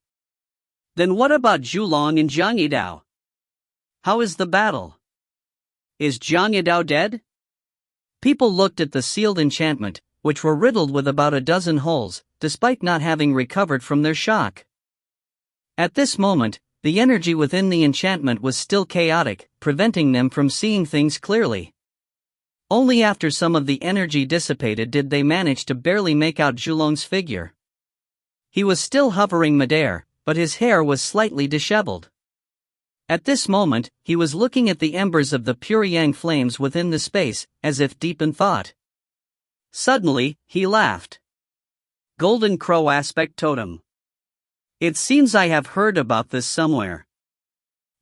Then what about Zhulong and Zhang Yidao? How is the battle? Is Zhang Yidao dead? People looked at the sealed enchantment, which were riddled with about a dozen holes, despite not having recovered from their shock. At this moment, the energy within the enchantment was still chaotic, preventing them from seeing things clearly. Only after some of the energy dissipated did they manage to barely make out Zhulong's figure. He was still hovering midair, but his hair was slightly disheveled. At this moment, he was looking at the embers of the pure yang flames within the space, as if deep in thought. Suddenly, he laughed. Golden Crow Aspect Totem. It seems I have heard about this somewhere.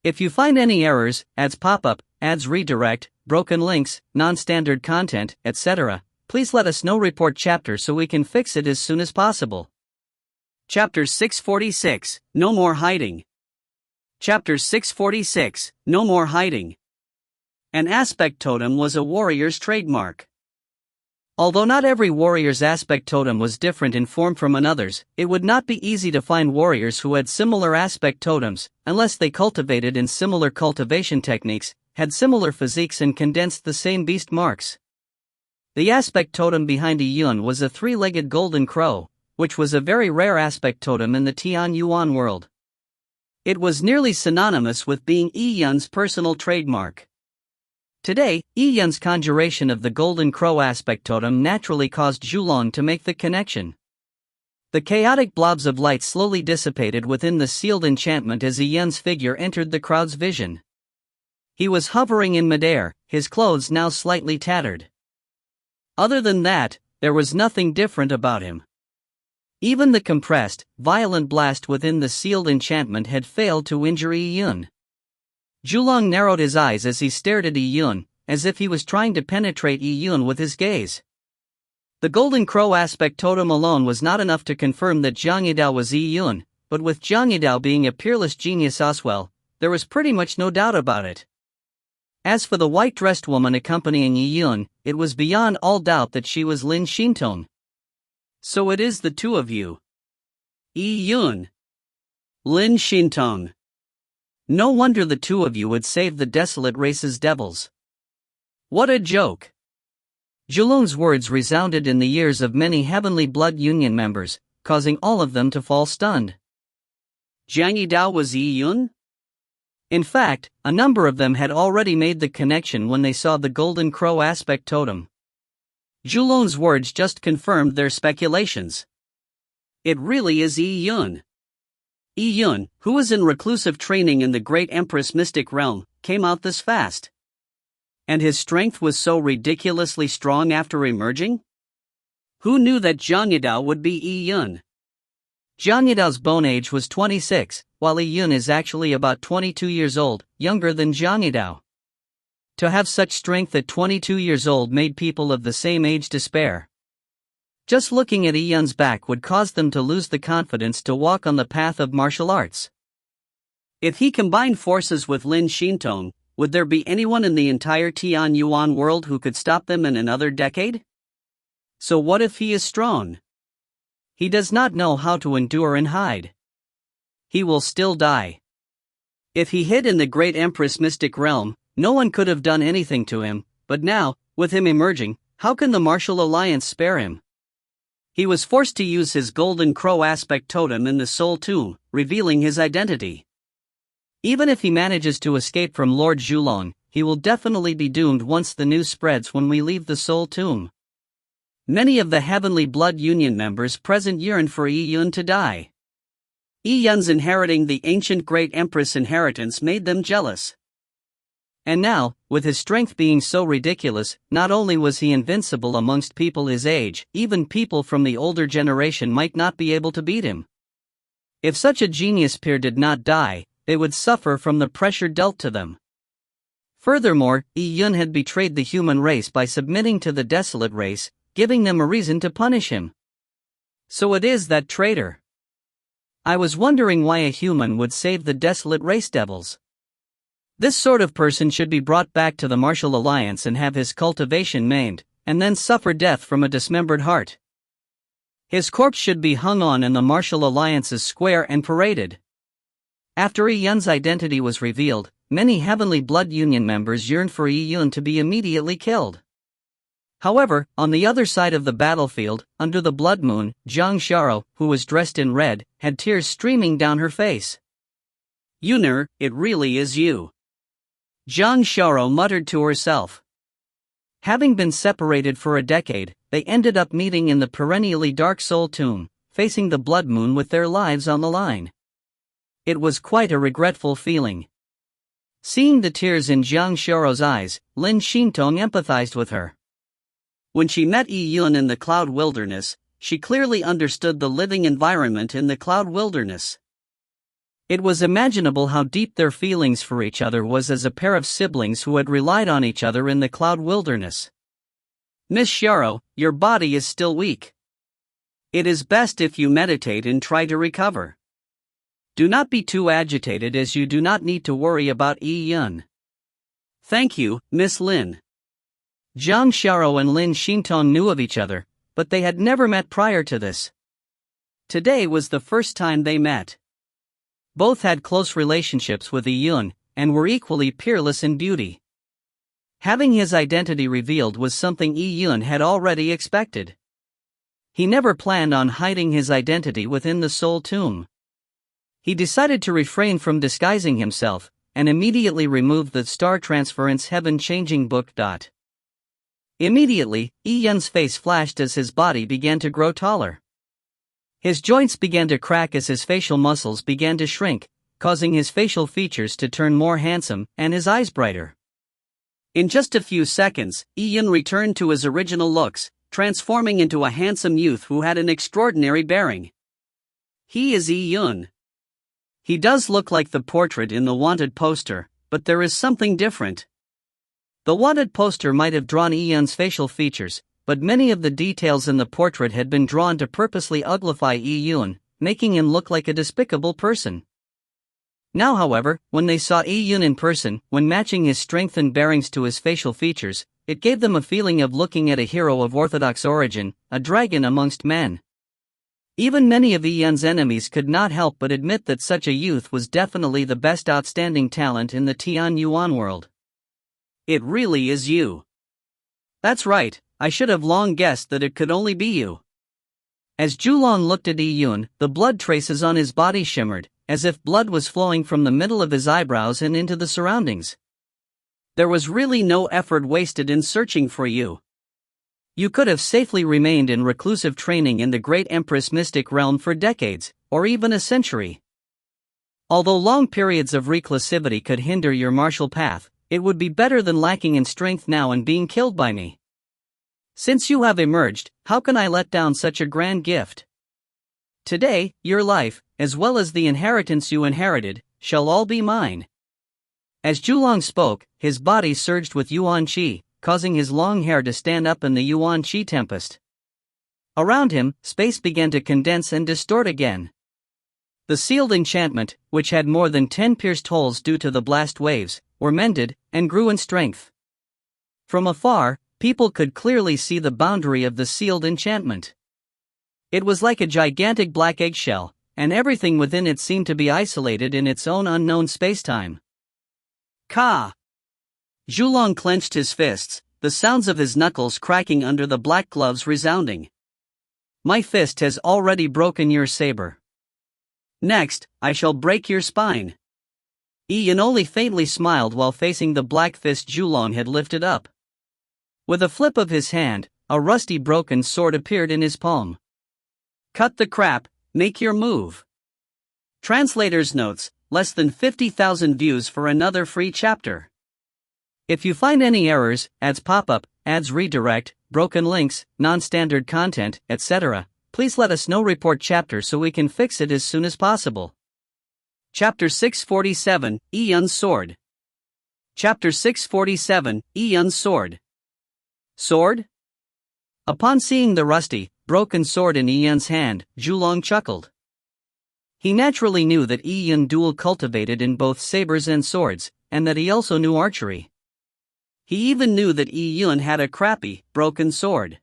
If you find any errors, ads pop up, ads redirect, broken links, non-standard content, etc., please let us know. Report chapter so we can fix it as soon as possible. Chapter 646, No More Hiding. Chapter 646, No More Hiding. An aspect totem was a warrior's trademark. Although not every warrior's aspect totem was different in form from another's, it would not be easy to find warriors who had similar aspect totems, unless they cultivated in similar cultivation techniques, had similar physiques and condensed the same beast marks. The aspect totem behind Yi Yun was a three-legged golden crow, which was a very rare aspect totem in the Tian Yuan world. It was nearly synonymous with being Yi Yun's personal trademark. Today, Yi Yun's conjuration of the golden crow aspect totem naturally caused Zhulong to make the connection. The chaotic blobs of light slowly dissipated within the sealed enchantment as Yi Yun's figure entered the crowd's vision. He was hovering in midair, his clothes now slightly tattered. Other than that, there was nothing different about him. Even the compressed, violent blast within the sealed enchantment had failed to injure Yi Yun. Zhulong narrowed his eyes as he stared at Yi Yun, as if he was trying to penetrate Yi Yun with his gaze. The golden crow aspect totem alone was not enough to confirm that Zhang Yidao was Yi Yun, but with Zhang Yidao being a peerless genius as well, there was pretty much no doubt about it. As for the white-dressed woman accompanying Yi Yun, it was beyond all doubt that she was Lin Xintong. So it is the two of you. Yi Yun. Lin Xintong. No wonder the two of you would save the desolate race's devils. What a joke. Zhulong's words resounded in the ears of many Heavenly Blood Union members, causing all of them to fall stunned. Zhang Yidao was Yi Yun? In fact, a number of them had already made the connection when they saw the golden crow aspect totem. Zhulong's words just confirmed their speculations. It really is Yi Yun. Yi Yun, who was in reclusive training in the Great Empress Mystic Realm, came out this fast. And his strength was so ridiculously strong after emerging? Who knew that Zhang Yidao would be Yi Yun? Zhang Yidao's bone age was 26, while Yi Yun is actually about 22 years old, younger than Zhang Yidao. To have such strength at 22 years old made people of the same age despair. Just looking at Yi Yun's back would cause them to lose the confidence to walk on the path of martial arts. If he combined forces with Lin Xintong, would there be anyone in the entire Tian Yuan world who could stop them in another decade? So what if he is strong? He does not know how to endure and hide. He will still die. If he hid in the Great Empress Mystic Realm, no one could have done anything to him, but now, with him emerging, how can the Martial Alliance spare him? He was forced to use his golden crow aspect totem in the Soul Tomb, revealing his identity. Even if he manages to escape from Lord Zhulong, he will definitely be doomed once the news spreads when we leave the Soul Tomb. Many of the Heavenly Blood Union members present yearn for Yi Yun to die. Yi Yun's inheriting the ancient Great Empress inheritance made them jealous. And now, with his strength being so ridiculous, not only was he invincible amongst people his age, even people from the older generation might not be able to beat him. If such a genius peer did not die, they would suffer from the pressure dealt to them. Furthermore, Yi Yun had betrayed the human race by submitting to the desolate race, giving them a reason to punish him. So it is that traitor. I was wondering why a human would save the desolate race devils. This sort of person should be brought back to the Martial Alliance and have his cultivation maimed, and then suffer death from a dismembered heart. His corpse should be hung on in the Martial Alliance's square and paraded. After Yi Yun's identity was revealed, many Heavenly Blood Union members yearned for Yi Yun to be immediately killed. However, on the other side of the battlefield, under the blood moon, Zhang Xiao, who was dressed in red, had tears streaming down her face. Yuner, it really is you. Zhang Xiao muttered to herself. Having been separated for a decade, they ended up meeting in the perennially dark Soul Tomb, facing the blood moon with their lives on the line. it was quite a regretful feeling. Seeing the tears in Jiang Xiaoro's eyes, Lin Xintong empathized with her. When she met Yi Yun in the cloud wilderness, she clearly understood the living environment in the cloud wilderness. It was imaginable how deep their feelings for each other was as a pair of siblings who had relied on each other in the cloud wilderness. Miss Xiaoro, your body is still weak. It is best if you meditate and try to recover. Do not be too agitated, as you do not need to worry about Yi Yun. Thank you, Miss Lin. Jiang Xiaoro and Lin Xintong knew of each other, but they had never met prior to this. Today was the first time they met. Both had close relationships with Yi Yun, and were equally peerless in beauty. Having his identity revealed was something Yi Yun had already expected. He never planned on hiding his identity within the soul tomb. He decided to refrain from disguising himself, and immediately removed the star transference heaven-changing book. Immediately, Yi Yun's face flashed as his body began to grow taller. His joints began to crack as his facial muscles began to shrink, causing his facial features to turn more handsome and his eyes brighter. In just a few seconds, Yi Yun returned to his original looks, transforming into a handsome youth who had an extraordinary bearing. He is Yi Yun. He does look like the portrait in the wanted poster, but there is something different. The wanted poster might have drawn Yi Yun's facial features, but many of the details in the portrait had been drawn to purposely uglify Yi Yun, making him look like a despicable person. Now, however, when they saw Yi Yun in person, when matching his strength and bearings to his facial features, it gave them a feeling of looking at a hero of orthodox origin, a dragon amongst men. Even many of Yi Yun's enemies could not help but admit that such a youth was definitely the best outstanding talent in the Tian Yuan world. It really is you. That's right, I should have long guessed that it could only be you. As Zhulong looked at Yi Yun, the blood traces on his body shimmered, as if blood was flowing from the middle of his eyebrows and into the surroundings. There was really no effort wasted in searching for you. You could have safely remained in reclusive training in the great Empress mystic realm for decades, or even a century. Although long periods of reclusivity could hinder your martial path, it would be better than lacking in strength now and being killed by me. Since you have emerged, how can I let down such a grand gift? Today, your life, as well as the inheritance you inherited, shall all be mine. As Zhulong spoke, his body surged with Yuan Qi, causing his long hair to stand up in the Yuan Qi tempest. Around him, space began to condense and distort again. The sealed enchantment, which had more than 10 pierced holes due to the blast waves, were mended and grew in strength. From afar, people could clearly see the boundary of the sealed enchantment. It was like a gigantic black eggshell, and everything within it seemed to be isolated in its own unknown spacetime. Ka! Zhulong clenched his fists, the sounds of his knuckles cracking under the black gloves resounding. My fist has already broken your saber. Next, I shall break your spine. Yi Yun only faintly smiled while facing the black fist Zhulong had lifted up. With a flip of his hand, a rusty broken sword appeared in his palm. Cut the crap, make your move. Translator's notes, less than 50,000 views for another free chapter. If you find any errors, ads pop-up, ads redirect, broken links, non-standard content, etc., please let us know. Report chapter so we can fix it as soon as possible. Chapter 647, Yi Yun's Sword. Chapter 647, Yi Yun's Sword. Sword? Upon seeing the rusty, broken sword in Yi Yun's hand, Zhulong chuckled. He naturally knew that Yi Yun dual cultivated in both sabers and swords, and that he also knew archery. He even knew that Yi Yun had a crappy, broken sword.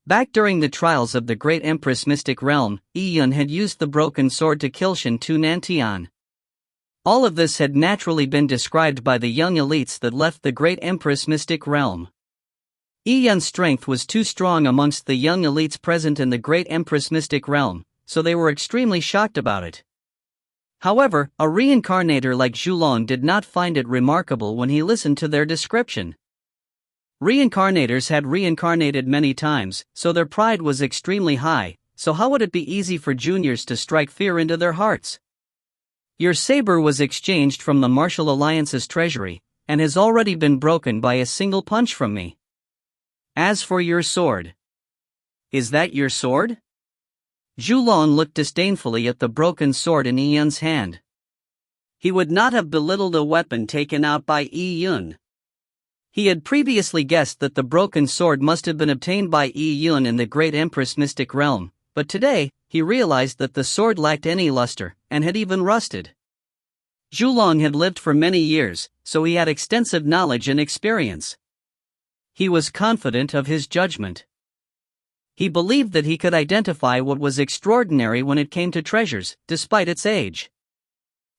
Back during the trials of the great Empress mystic realm, Yi Yun had used the broken sword to kill Shen Tu Nantian. All of this had naturally been described by the young elites that left the great Empress mystic realm. Yi Yun's strength was too strong amongst the young elites present in the great Empress mystic realm, so they were extremely shocked about it. However, a reincarnator like Zhulong did not find it remarkable when he listened to their description. Reincarnators had reincarnated many times, so their pride was extremely high, so how would it be easy for juniors to strike fear into their hearts? Your saber was exchanged from the Martial Alliance's treasury, and has already been broken by a single punch from me. As for your sword. Is that your sword? Zhulong looked disdainfully at the broken sword in Yi Yun's hand. He would not have belittled a weapon taken out by Yi Yun. He had previously guessed that the broken sword must have been obtained by Yi Yun in the Great Empress Mystic Realm, but today, he realized that the sword lacked any luster, and had even rusted. Zhulong had lived for many years, so he had extensive knowledge and experience. He was confident of his judgment. He believed that he could identify what was extraordinary when it came to treasures, despite its age.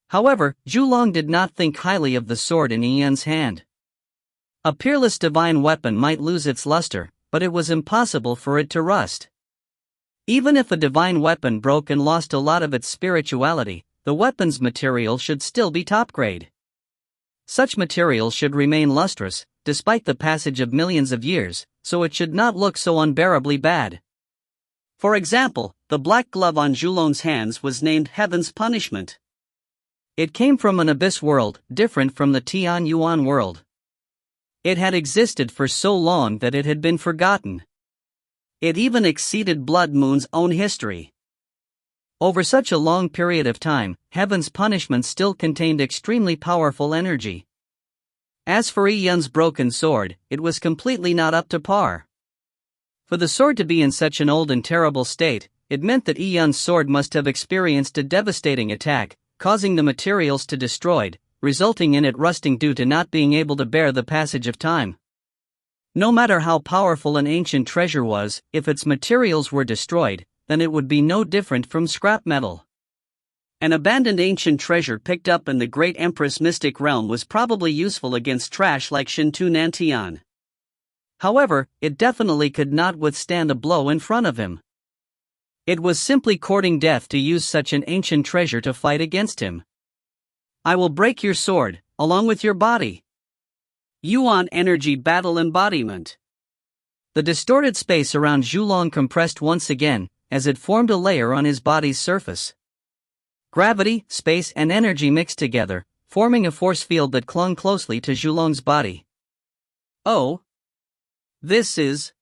However, Zhulong did not think highly of the sword in Yi Yun's hand. A peerless divine weapon might lose its luster, but it was impossible for it to rust. Even if a divine weapon broke and lost a lot of its spirituality, the weapon's material should still be top grade. Such material should remain lustrous, despite the passage of millions of years, so it should not look so unbearably bad. For example, the black glove on Zhulong's hands was named Heaven's Punishment. It came from an abyss world, different from the Tian Yuan world. It had existed for so long that it had been forgotten. It even exceeded Blood Moon's own history. Over such a long period of time, Heaven's Punishment still contained extremely powerful energy. As for Yi Yun's broken sword, it was completely not up to par. For the sword to be in such an old and terrible state, it meant that Yi Yun's sword must have experienced a devastating attack, causing the materials to destroyed, resulting in it rusting due to not being able to bear the passage of time. No matter how powerful an ancient treasure was, if its materials were destroyed, then it would be no different from scrap metal. An abandoned ancient treasure picked up in the Great Empress Mystic Realm was probably useful against trash like Shintu Nantian. However, it definitely could not withstand a blow in front of him. It was simply courting death to use such an ancient treasure to fight against him. I will break your sword, along with your body. Yuan Energy Battle Embodiment. The distorted space around Zhulong compressed once again, as it formed a layer on his body's surface. Gravity, space and energy mixed together, forming a force field that clung closely to Zhulong's body. Oh! This is...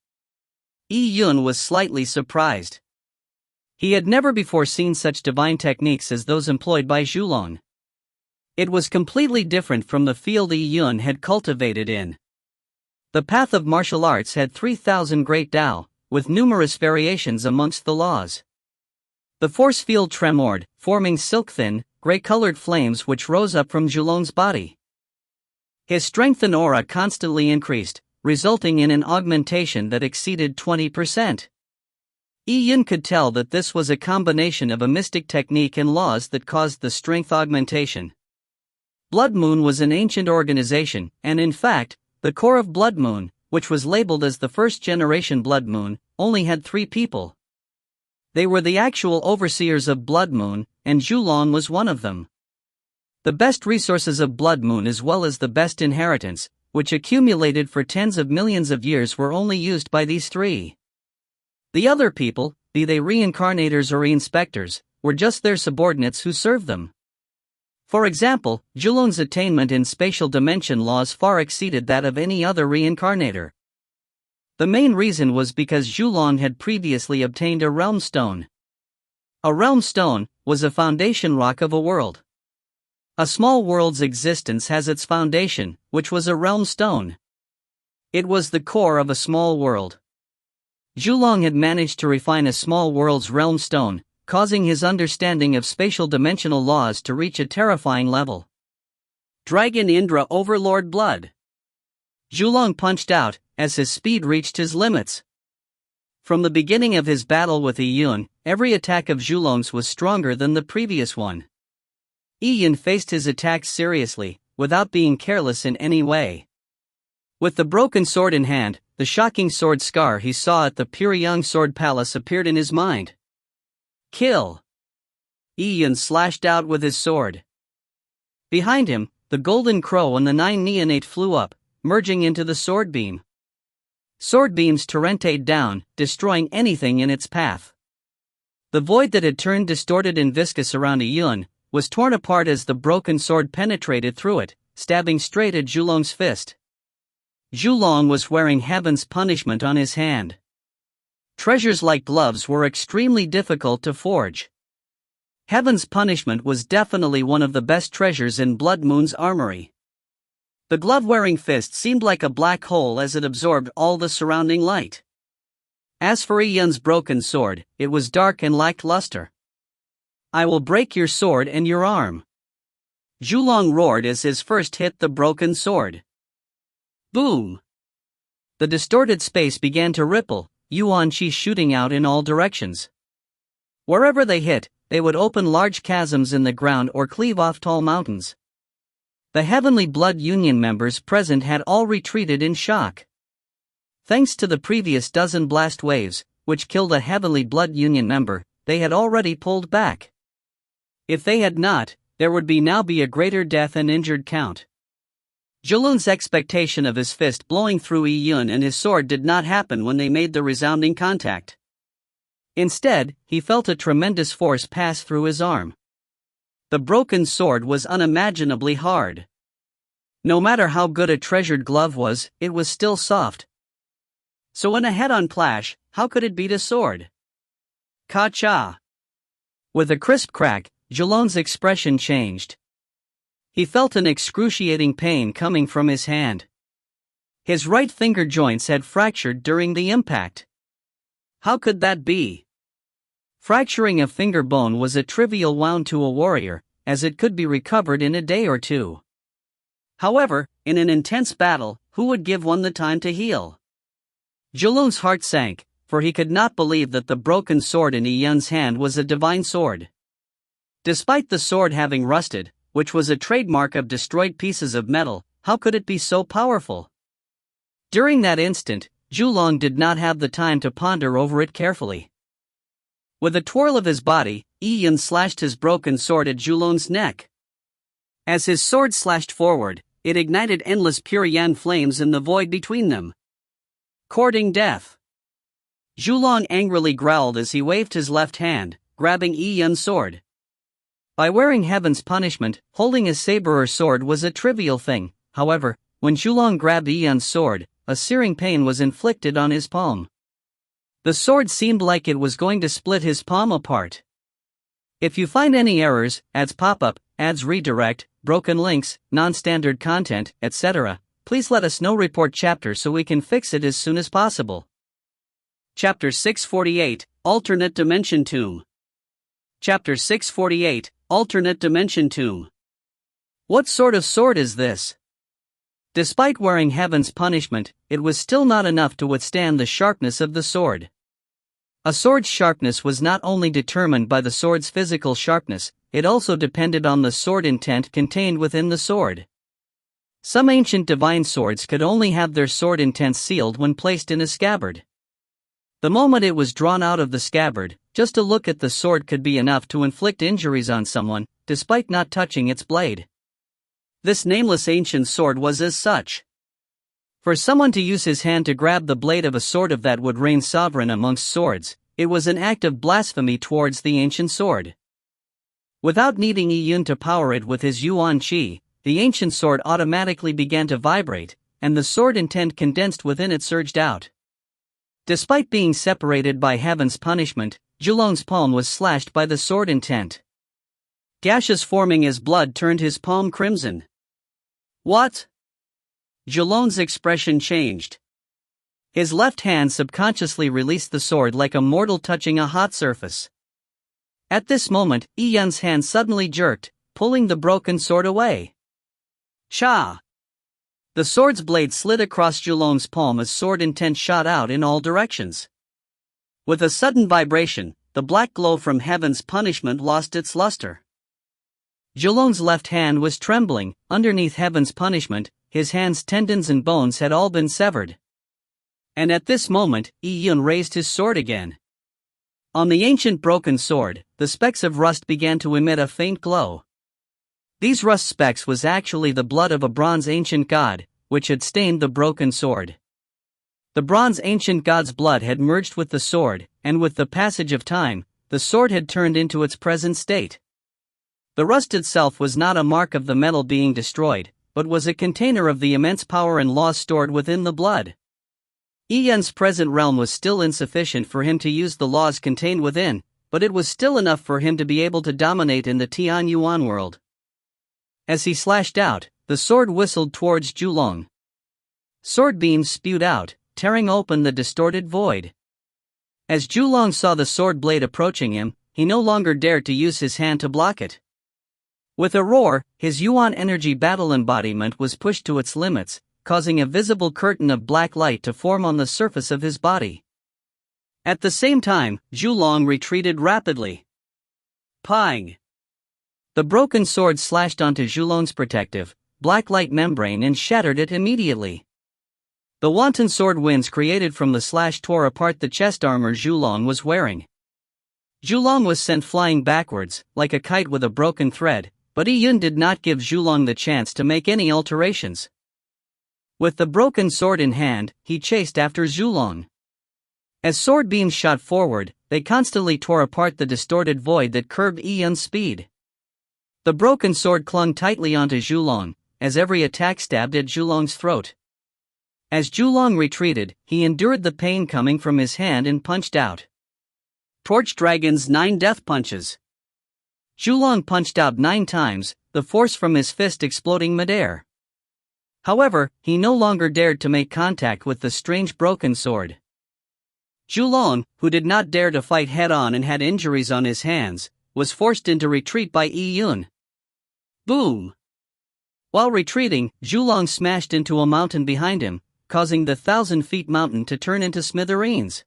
Yi Yun was slightly surprised. He had never before seen such divine techniques as those employed by Zhulong. It was completely different from the field Yi Yun had cultivated in. The path of martial arts had 3,000 great Tao, with numerous variations amongst the laws. The force field tremored, forming silk-thin, gray-colored flames which rose up from Zhulong's body. His strength and aura constantly increased, resulting in an augmentation that exceeded 20%. Yi Yun could tell that this was a combination of a mystic technique and laws that caused the strength augmentation. Blood Moon was an ancient organization, and in fact, the core of Blood Moon, which was labeled as the first-generation Blood Moon, only had 3 people. They were the actual overseers of Blood Moon, and Zhulong was one of them. The best resources of Blood Moon as well as the best inheritance, which accumulated for tens of millions of years, were only used by these 3. The other people, be they reincarnators or inspectors, were just their subordinates who served them. For example, Zhulong's attainment in spatial dimension laws far exceeded that of any other reincarnator. The main reason was because Zhulong had previously obtained a realm stone. A realm stone was a foundation rock of a world. A small world's existence has its foundation, which was a realm stone. It was the core of a small world. Zhulong had managed to refine a small world's realm stone, causing his understanding of spatial dimensional laws to reach a terrifying level. Dragon Indra Overlord Blood. Zhulong punched out, as his speed reached his limits. From the beginning of his battle with Yi Yun, every attack of Zhulong's was stronger than the previous one. Yi Yun faced his attacks seriously, without being careless in any way. With the broken sword in hand, the shocking sword scar he saw at the Pyryang Sword Palace appeared in his mind. Kill! Yi Yun slashed out with his sword. Behind him, the golden crow and the 9 neonate flew up, merging into the sword beam. Sword beams torrented down, destroying anything in its path. The void that had turned distorted and viscous around Yi Yun was torn apart as the broken sword penetrated through it, stabbing straight at Zhulong's fist. Zhulong was wearing heaven's punishment on his hand. Treasures like gloves were extremely difficult to forge. Heaven's punishment was definitely one of the best treasures in Blood Moon's armory. The glove-wearing fist seemed like a black hole as it absorbed all the surrounding light. As for Yun's broken sword, it was dark and lacked luster. "I will break your sword and your arm," Zhulong roared as his first hit the broken sword. Boom! The distorted space began to ripple, yuan qi shooting out in all directions. Wherever they hit, they would open large chasms in the ground or cleave off tall mountains. The Heavenly Blood Union members present had all retreated in shock. Thanks to the previous dozen blast waves, which killed a Heavenly Blood Union member, they had already pulled back. If they had not, there would now be a greater death and injured count. Zhulong's expectation of his fist blowing through Yun and his sword did not happen when they made the resounding contact. Instead, he felt a tremendous force pass through his arm. The broken sword was unimaginably hard. No matter how good a treasured glove was, it was still soft. So in a head-on clash, how could it beat a sword? Ka-cha! With a crisp crack, Zhulong's expression changed. He felt an excruciating pain coming from his hand. His right finger joints had fractured during the impact. How could that be? Fracturing a finger bone was a trivial wound to a warrior, as it could be recovered in a day or two. However, in an intense battle, who would give one the time to heal? Zhulong's heart sank, for he could not believe that the broken sword in Yun's hand was a divine sword. Despite the sword having rusted, which was a trademark of destroyed pieces of metal, how could it be so powerful? During that instant, Zhulong did not have the time to ponder over it carefully. With a twirl of his body, Yun slashed his broken sword at Zhulong's neck. As his sword slashed forward, it ignited endless pure yan flames in the void between them. Courting death. Zhulong angrily growled as he waved his left hand, grabbing Yun's sword. By wearing heaven's punishment, holding a saber or sword was a trivial thing. However, when Zhulong grabbed Yun's sword, a searing pain was inflicted on his palm. The sword seemed like it was going to split his palm apart. If you find any errors, ads pop up, ads redirect, broken links, non-standard content, etc., please let us know. Report chapter so we can fix it as soon as possible. Chapter 648, Alternate Dimension Tomb. Chapter 648, Alternate Dimension Tomb. What sort of sword is this? Despite wearing heaven's punishment, it was still not enough to withstand the sharpness of the sword. A sword's sharpness was not only determined by the sword's physical sharpness, it also depended on the sword intent contained within the sword. Some ancient divine swords could only have their sword intent sealed when placed in a scabbard. The moment it was drawn out of the scabbard, just a look at the sword could be enough to inflict injuries on someone, despite not touching its blade. This nameless ancient sword was as such. For someone to use his hand to grab the blade of a sword of that would reign sovereign amongst swords, it was an act of blasphemy towards the ancient sword. Without needing Yun to power it with his yuan qi, the ancient sword automatically began to vibrate, and the sword intent condensed within it surged out. Despite being separated by heaven's punishment, Zhulong's palm was slashed by the sword intent. Gashes forming as blood turned his palm crimson. What? Zhulong's expression changed. His left hand subconsciously released the sword like a mortal touching a hot surface. At this moment, Yun's hand suddenly jerked, pulling the broken sword away. Cha! The sword's blade slid across Zhulong's palm as sword intent shot out in all directions. With a sudden vibration, the black glow from heaven's punishment lost its luster. Zhulong's left hand was trembling. Underneath heaven's punishment, his hand's tendons and bones had all been severed. And at this moment, Yun raised his sword again. On the ancient broken sword, the specks of rust began to emit a faint glow. These rust specks was actually the blood of a bronze ancient god, which had stained the broken sword. The bronze ancient god's blood had merged with the sword, and with the passage of time, the sword had turned into its present state. The rust itself was not a mark of the metal being destroyed, but was a container of the immense power and laws stored within the blood. Yun's present realm was still insufficient for him to use the laws contained within, but it was still enough for him to be able to dominate in the Tian Yuan world. As he slashed out, the sword whistled towards Zhulong. Sword beams spewed out, tearing open the distorted void. As Zhulong saw the sword blade approaching him, he no longer dared to use his hand to block it. With a roar, his Yuan energy battle embodiment was pushed to its limits, causing a visible curtain of black light to form on the surface of his body. At the same time, Zhulong retreated rapidly. Pang! The broken sword slashed onto Zhulong's protective, black light membrane and shattered it immediately. The wanton sword winds created from the slash tore apart the chest armor Zhulong was wearing. Zhulong was sent flying backwards, like a kite with a broken thread, but Yun did not give Zhulong the chance to make any alterations. With the broken sword in hand, he chased after Zhulong. As sword beams shot forward, they constantly tore apart the distorted void that curbed Yun's speed. The broken sword clung tightly onto Zhulong, as every attack stabbed at Zhulong's throat. As Zhulong retreated, he endured the pain coming from his hand and punched out. Torch Dragon's 9 Death Punches. Zhulong punched out 9 times, the force from his fist exploding midair. However, he no longer dared to make contact with the strange broken sword. Zhulong, who did not dare to fight head-on and had injuries on his hands, was forced into retreat by Yun. Boom! While retreating, Zhulong smashed into a mountain behind him, causing the 1,000-feet mountain to turn into smithereens.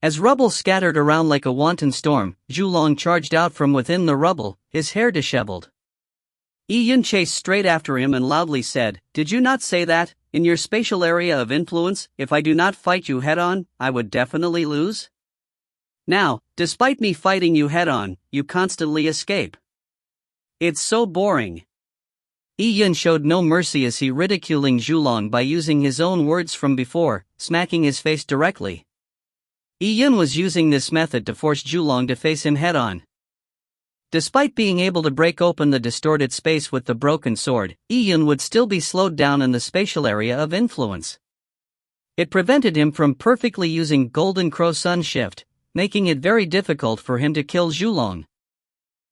As rubble scattered around like a wanton storm, Zhulong charged out from within the rubble, his hair disheveled. Yun chased straight after him and loudly said, "Did you not say that, in your spatial area of influence, if I do not fight you head-on, I would definitely lose? Now, despite me fighting you head-on, you constantly escape. It's so boring." Yun showed no mercy as he ridiculing Zhulong by using his own words from before, smacking his face directly. Yun was using this method to force Zhulong to face him head-on. Despite being able to break open the distorted space with the broken sword, Yun would still be slowed down in the spatial area of influence. It prevented him from perfectly using Golden Crow Sun Shift, making it very difficult for him to kill Zhulong.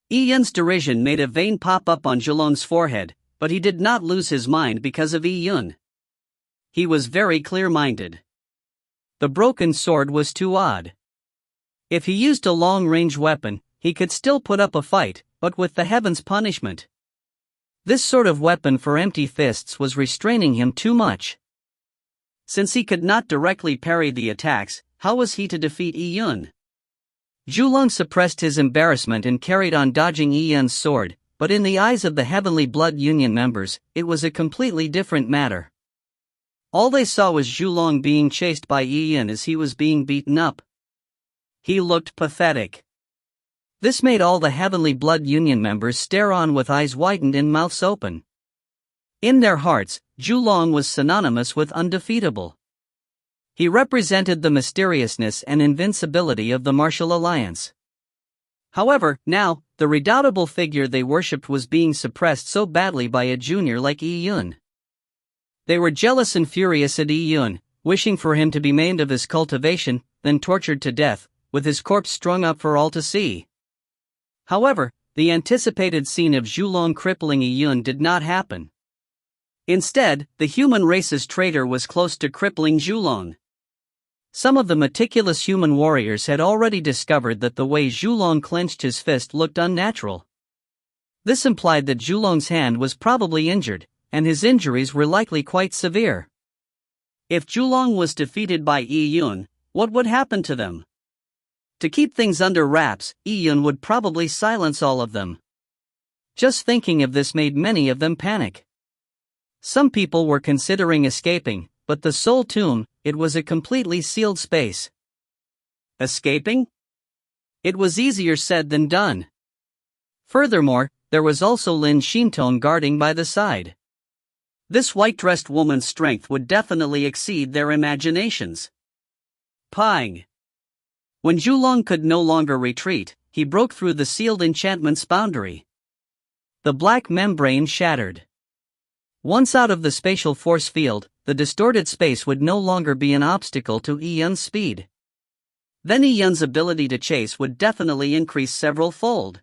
Yun's derision made a vein pop up on Zhulong's forehead, but he did not lose his mind because of Yun. He was very clear-minded. The broken sword was too odd. If he used a long-range weapon, he could still put up a fight, but with the heaven's punishment. This sort of weapon for empty fists was restraining him too much. Since he could not directly parry the attacks, how was he to defeat Yun? Zhulong suppressed his embarrassment and carried on dodging Yun's sword, but in the eyes of the Heavenly Blood Union members, it was a completely different matter. All they saw was Zhulong being chased by Yun as he was being beaten up. He looked pathetic. This made all the Heavenly Blood Union members stare on with eyes widened and mouths open. In their hearts, Zhulong was synonymous with undefeatable. He represented the mysteriousness and invincibility of the Martial Alliance. However, now, the redoubtable figure they worshipped was being suppressed so badly by a junior like Yun. They were jealous and furious at Yun, wishing for him to be maimed of his cultivation, then tortured to death, with his corpse strung up for all to see. However, the anticipated scene of Zhulong crippling Yun did not happen. Instead, the human race's traitor was close to crippling Zhulong. Some of the meticulous human warriors had already discovered that the way Zhulong clenched his fist looked unnatural. This implied that Zhulong's hand was probably injured, and his injuries were likely quite severe. If Zhulong was defeated by Yun, what would happen to them? To keep things under wraps, Yun would probably silence all of them. Just thinking of this made many of them panic. Some people were considering escaping, but the Soul Tomb, it was a completely sealed space. Escaping? It was easier said than done. Furthermore, there was also Lin Shintong guarding by the side. This white-dressed woman's strength would definitely exceed their imaginations. Pang! When Zhulong could no longer retreat, he broke through the sealed enchantment's boundary. The black membrane shattered. Once out of the spatial force field, the distorted space would no longer be an obstacle to Yun's speed. Then Yun's ability to chase would definitely increase several-fold.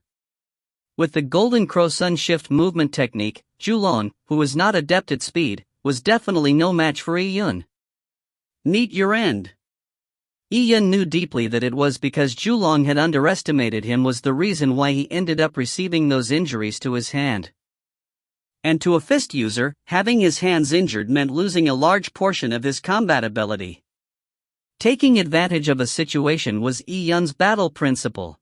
With the Golden Crow Sun Shift movement technique, Zhulong, who was not adept at speed, was definitely no match for Yun. Neat your end. Yun knew deeply that it was because Zhulong had underestimated him was the reason why he ended up receiving those injuries to his hand. And to a fist user, having his hands injured meant losing a large portion of his combat ability. Taking advantage of a situation was Yun's battle principle.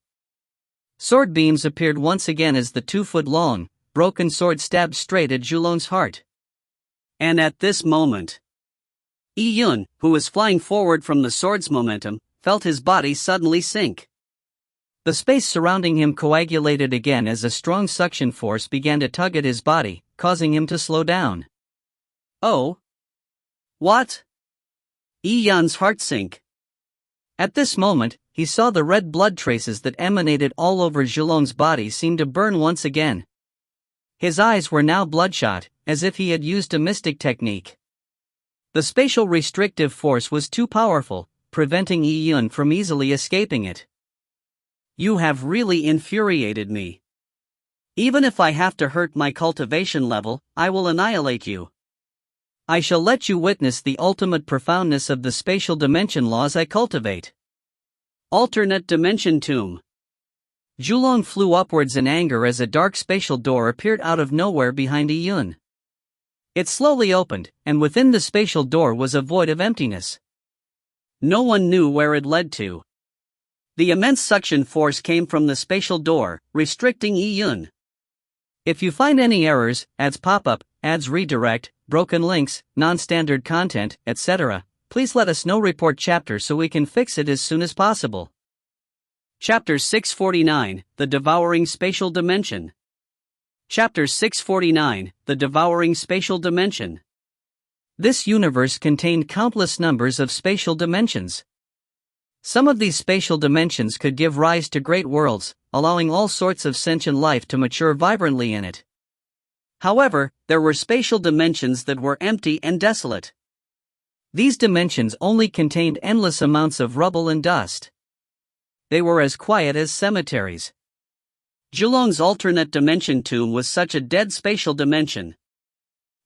Sword beams appeared once again as the 2-foot-long, broken sword stabbed straight at Zhulong's heart. And at this moment, Yun, who was flying forward from the sword's momentum, felt his body suddenly sink. The space surrounding him coagulated again as a strong suction force began to tug at his body, causing him to slow down. Oh? What? Yun's heart sank. At this moment, he saw the red blood traces that emanated all over Zhulong's body seem to burn once again. His eyes were now bloodshot, as if he had used a mystic technique. The spatial restrictive force was too powerful, preventing Yun from easily escaping it. You have really infuriated me. Even if I have to hurt my cultivation level, I will annihilate you. I shall let you witness the ultimate profoundness of the spatial dimension laws I cultivate. Alternate Dimension Tomb. Zhulong flew upwards in anger as a dark spatial door appeared out of nowhere behind Yun. It slowly opened, and within the spatial door was a void of emptiness. No one knew where it led to. The immense suction force came from the spatial door, restricting Yun. If you find any errors, ads pop up, ads redirect, broken links, non-standard content, etc., please let us know. Report chapter so we can fix it as soon as possible. Chapter 649, The Devouring Spatial Dimension. Chapter 649, The Devouring Spatial Dimension. This universe contained countless numbers of spatial dimensions. Some of these spatial dimensions could give rise to great worlds, allowing all sorts of sentient life to mature vibrantly in it. However, there were spatial dimensions that were empty and desolate. These dimensions only contained endless amounts of rubble and dust. They were as quiet as cemeteries. Zhulong's alternate dimension tomb was such a dead spatial dimension.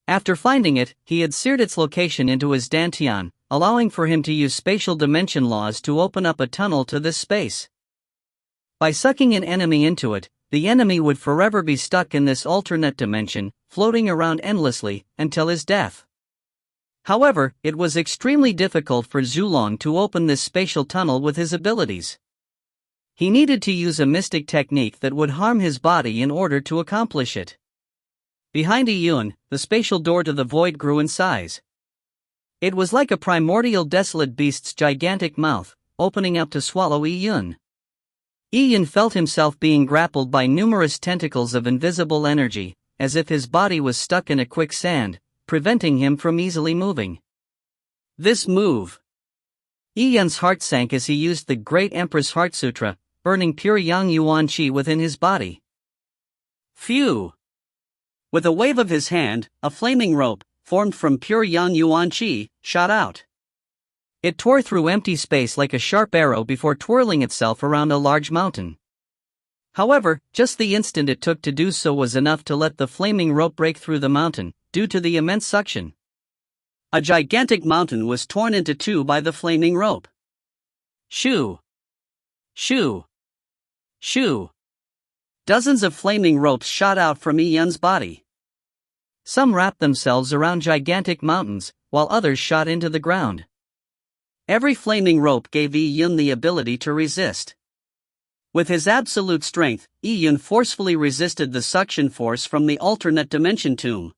After finding it, he had seared its location into his dantian, allowing for him to use spatial dimension laws to open up a tunnel to this space. By sucking an enemy into it, the enemy would forever be stuck in this alternate dimension, floating around endlessly, until his death. However, it was extremely difficult for Zhulong to open this spatial tunnel with his abilities. He needed to use a mystic technique that would harm his body in order to accomplish it. Behind Yun, the spatial door to the void grew in size. It was like a primordial desolate beast's gigantic mouth, opening up to swallow Yun. Yun felt himself being grappled by numerous tentacles of invisible energy, as if his body was stuck in a quicksand, preventing him from easily moving. This move. Yun's heart sank as he used the Great Empress Heart Sutra, burning pure Yang Yuan Qi within his body. Phew! With a wave of his hand, a flaming rope, formed from pure Yang Yuan Qi, shot out. It tore through empty space like a sharp arrow before twirling itself around a large mountain. However, just the instant it took to do so was enough to let the flaming rope break through the mountain, due to the immense suction. A gigantic mountain was torn into two by the flaming rope. Shoo! Shoo! Shoo! Dozens of flaming ropes shot out from Yun's body. Some wrapped themselves around gigantic mountains, while others shot into the ground. Every flaming rope gave Yun the ability to resist. With his absolute strength, Yun forcefully resisted the suction force from the alternate dimension tomb.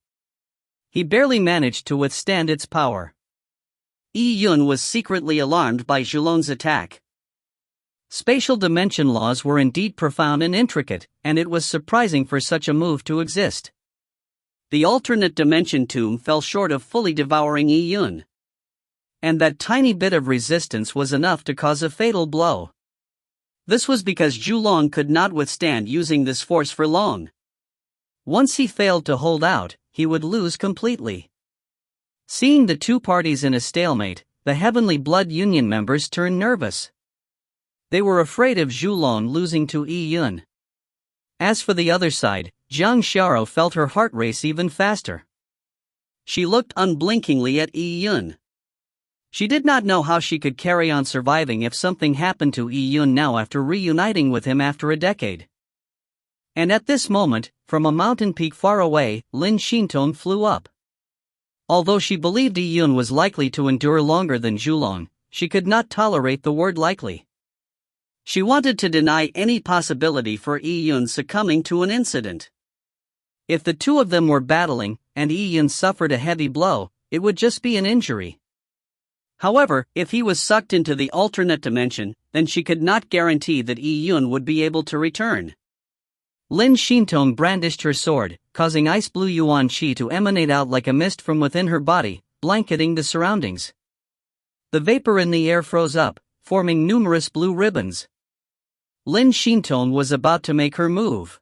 He barely managed to withstand its power. Yun was secretly alarmed by Zhulong's attack. Spatial dimension laws were indeed profound and intricate, and it was surprising for such a move to exist. The alternate dimension tomb fell short of fully devouring Yun. And that tiny bit of resistance was enough to cause a fatal blow. This was because Zhulong could not withstand using this force for long. Once he failed to hold out, he would lose completely. Seeing the two parties in a stalemate, the Heavenly Blood Union members turned nervous. They were afraid of Zhulong losing to Yi Yun. As for the other side, Jiang Xiao felt her heart race even faster. She looked unblinkingly at Yi Yun. She did not know how she could carry on surviving if something happened to Yi Yun now after reuniting with him after a decade. And at this moment, from a mountain peak far away, Lin Xintong flew up. Although she believed Yi Yun was likely to endure longer than Zhulong, she could not tolerate the word likely. She wanted to deny any possibility for Yi Yun succumbing to an incident. If the two of them were battling, and Yi Yun suffered a heavy blow, it would just be an injury. However, if he was sucked into the alternate dimension, then she could not guarantee that Yi Yun would be able to return. Lin Xintong brandished her sword, causing ice blue yuan qi to emanate out like a mist from within her body, blanketing the surroundings. The vapor in the air froze up, forming numerous blue ribbons. Lin Xintong was about to make her move.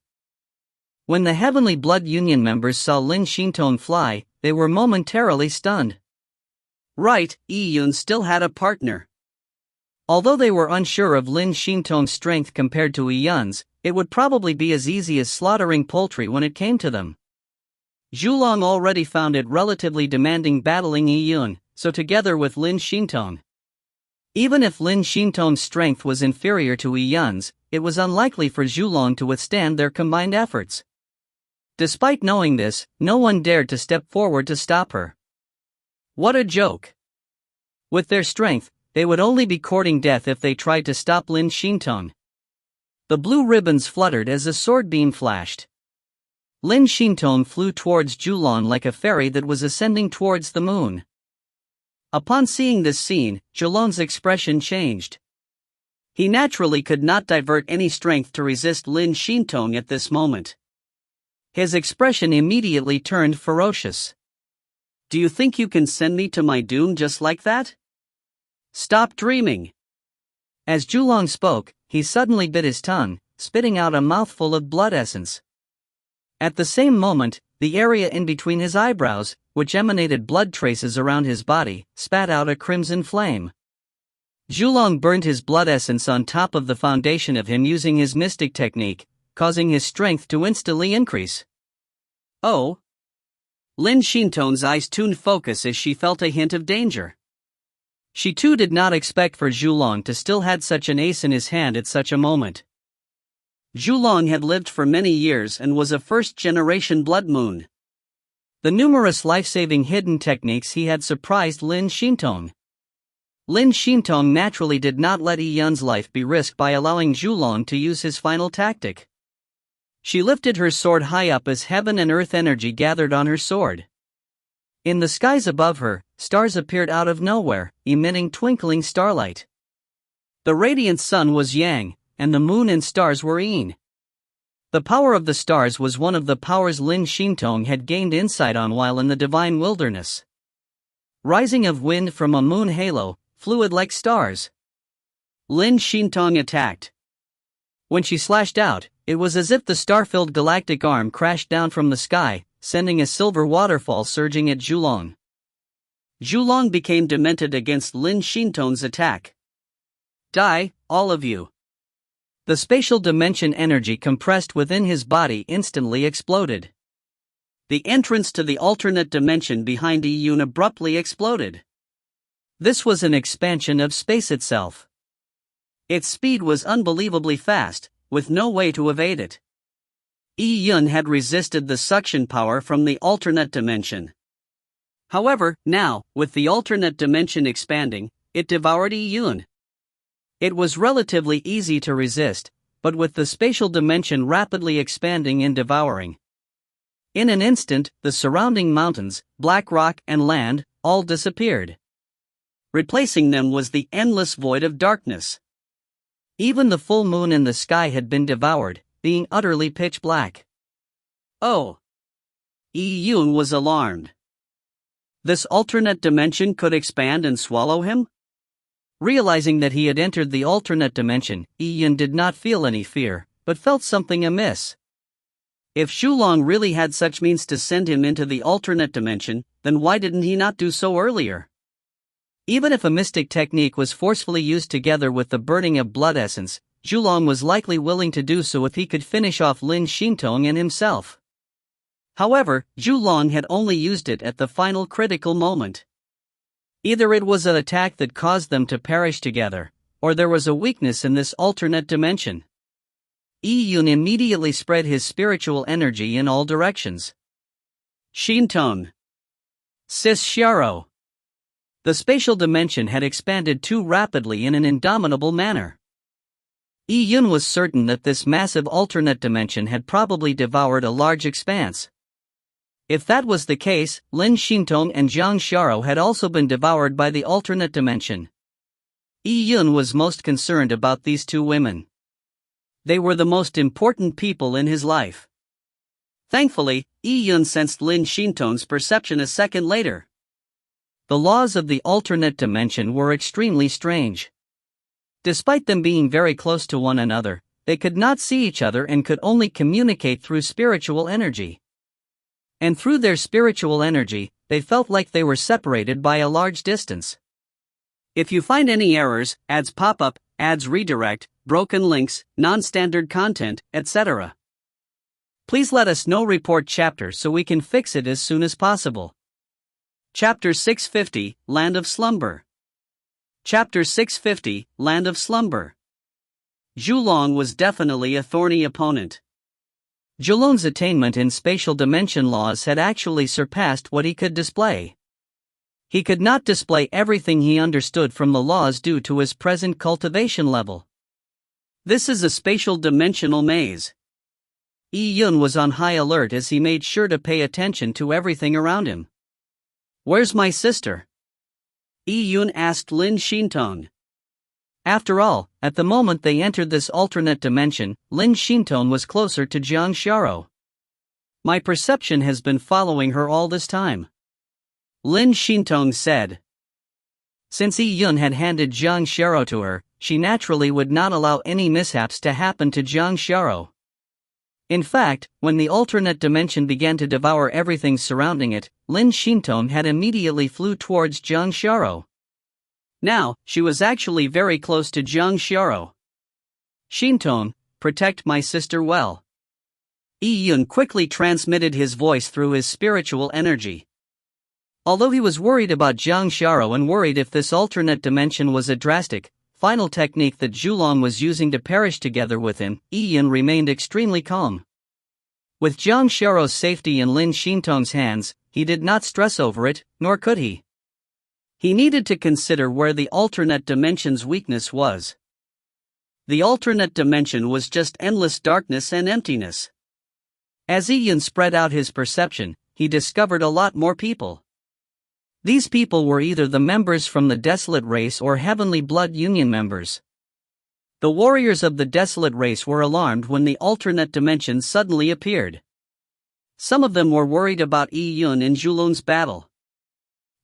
When the Heavenly Blood Union members saw Lin Xintong fly, they were momentarily stunned. Right, Yi Yun still had a partner. Although they were unsure of Lin Xintong's strength compared to Yi Yun's, it would probably be as easy as slaughtering poultry when it came to them. Zhulong already found it relatively demanding battling Yi Yun, so together with Lin Xintong. Even if Lin Xintong's strength was inferior to Yi Yun's, it was unlikely for Zhulong to withstand their combined efforts. Despite knowing this, no one dared to step forward to stop her. What a joke! With their strength, they would only be courting death if they tried to stop Lin Xintong. The blue ribbons fluttered as a sword beam flashed. Lin Xintong flew towards Zhulong like a fairy that was ascending towards the moon. Upon seeing this scene, Zhulong's expression changed. He naturally could not divert any strength to resist Lin Xintong at this moment. His expression immediately turned ferocious. Do you think you can send me to my doom just like that? Stop dreaming. As Zhulong spoke, he suddenly bit his tongue, spitting out a mouthful of blood essence. At the same moment, the area in between his eyebrows, which emanated blood traces around his body, spat out a crimson flame. Zhulong burned his blood essence on top of the foundation of him using his mystic technique, causing his strength to instantly increase. Oh! Lin Xintong's eyes tuned focus as she felt a hint of danger. She too did not expect for Zhulong to still had such an ace in his hand at such a moment. Zhulong had lived for many years and was a first-generation blood moon. The numerous life-saving hidden techniques he had surprised Lin Xintong. Lin Xintong naturally did not let Yi Yun's life be risked by allowing Zhulong to use his final tactic. She lifted her sword high up as heaven and earth energy gathered on her sword. In the skies above her, stars appeared out of nowhere, emitting twinkling starlight. The radiant sun was Yang, and the moon and stars were Yin. The power of the stars was one of the powers Lin Xintong had gained insight on while in the divine wilderness. Rising of wind from a moon halo, fluid like stars. Lin Xintong attacked. When she slashed out, it was as if the star-filled galactic arm crashed down from the sky, sending a silver waterfall surging at Zhulong. Zhulong became demented against Lin Xintong's attack. Die, all of you. The spatial dimension energy compressed within his body instantly exploded. The entrance to the alternate dimension behind Yi Yun abruptly exploded. This was an expansion of space itself. Its speed was unbelievably fast, with no way to evade it. Yi Yun had resisted the suction power from the alternate dimension. However, now, with the alternate dimension expanding, it devoured Yi Yun. It was relatively easy to resist, but with the spatial dimension rapidly expanding and devouring. In an instant, the surrounding mountains, black rock and land, all disappeared. Replacing them was the endless void of darkness. Even the full moon in the sky had been devoured, being utterly pitch black. Oh! Yi Yun was alarmed. This alternate dimension could expand and swallow him? Realizing that he had entered the alternate dimension, Yi Yun did not feel any fear, but felt something amiss. If Xulong really had such means to send him into the alternate dimension, then why didn't he not do so earlier? Even if a mystic technique was forcefully used together with the burning of blood essence, Xulong was likely willing to do so if he could finish off Lin Xintong and himself. However, Xulong had only used it at the final critical moment. Either it was an attack that caused them to perish together, or there was a weakness in this alternate dimension. Yi Yun immediately spread his spiritual energy in all directions. Xintong. Sis Xiaro. The spatial dimension had expanded too rapidly in an indomitable manner. Yi Yun was certain that this massive alternate dimension had probably devoured a large expanse. If that was the case, Lin Xintong and Zhang Xiaro had also been devoured by the alternate dimension. Yi Yun was most concerned about these two women. They were the most important people in his life. Thankfully, Yi Yun sensed Lin Xintong's perception a second later. The laws of the alternate dimension were extremely strange. Despite them being very close to one another, they could not see each other and could only communicate through spiritual energy. And through their spiritual energy, they felt like they were separated by a large distance. If you find any errors, ads pop up, ads redirect, broken links, non-standard content, etc., please let us know. Report chapter so we can fix it as soon as possible. Chapter 650, Land of Slumber. Chapter 650, Land of Slumber. Xulong was definitely a thorny opponent. Xulong's attainment in spatial dimension laws had actually surpassed what he could display. He could not display everything he understood from the laws due to his present cultivation level. This is a spatial dimensional maze. Yi Yun was on high alert as he made sure to pay attention to everything around him. "Where's my sister?" Yi Yun asked Lin Xintong. After all, at the moment they entered this alternate dimension, Lin Xintong was closer to Zhang Xiaro. "My perception has been following her all this time," Lin Xintong said. Since Yi Yun had handed Zhang Xiaro to her, she naturally would not allow any mishaps to happen to Zhang Xiaro. In fact, when the alternate dimension began to devour everything surrounding it, Lin Xintong had immediately flew towards Zhang Xiaro. Now, she was actually very close to Zhang Xiaro. "Xintong, protect my sister well." Yi Yun quickly transmitted his voice through his spiritual energy. Although he was worried about Zhang Xiaro and worried if this alternate dimension was a drastic, final technique that Xulong was using to perish together with him, Yi Yun remained extremely calm. With Zhang Xiao's safety in Lin Xintong's hands, he did not stress over it, nor could he. He needed to consider where the alternate dimension's weakness was. The alternate dimension was just endless darkness and emptiness. As Yi Yun spread out his perception, he discovered a lot more people. These people were either the members from the Desolate race or Heavenly Blood Union members. The warriors of the Desolate race were alarmed when the alternate dimension suddenly appeared. Some of them were worried about Yi Yun and Xulong's battle.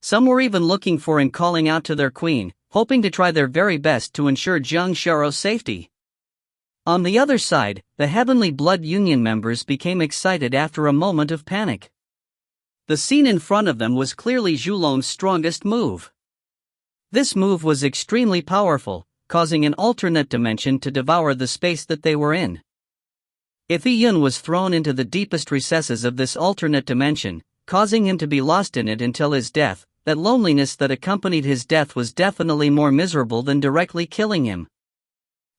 Some were even looking for and calling out to their queen, hoping to try their very best to ensure Zhang Xiao's safety. On the other side, the Heavenly Blood Union members became excited after a moment of panic. The scene in front of them was clearly Xulong's strongest move. This move was extremely powerful, causing an alternate dimension to devour the space that they were in. If Yi Yun was thrown into the deepest recesses of this alternate dimension, causing him to be lost in it until his death, that loneliness that accompanied his death was definitely more miserable than directly killing him.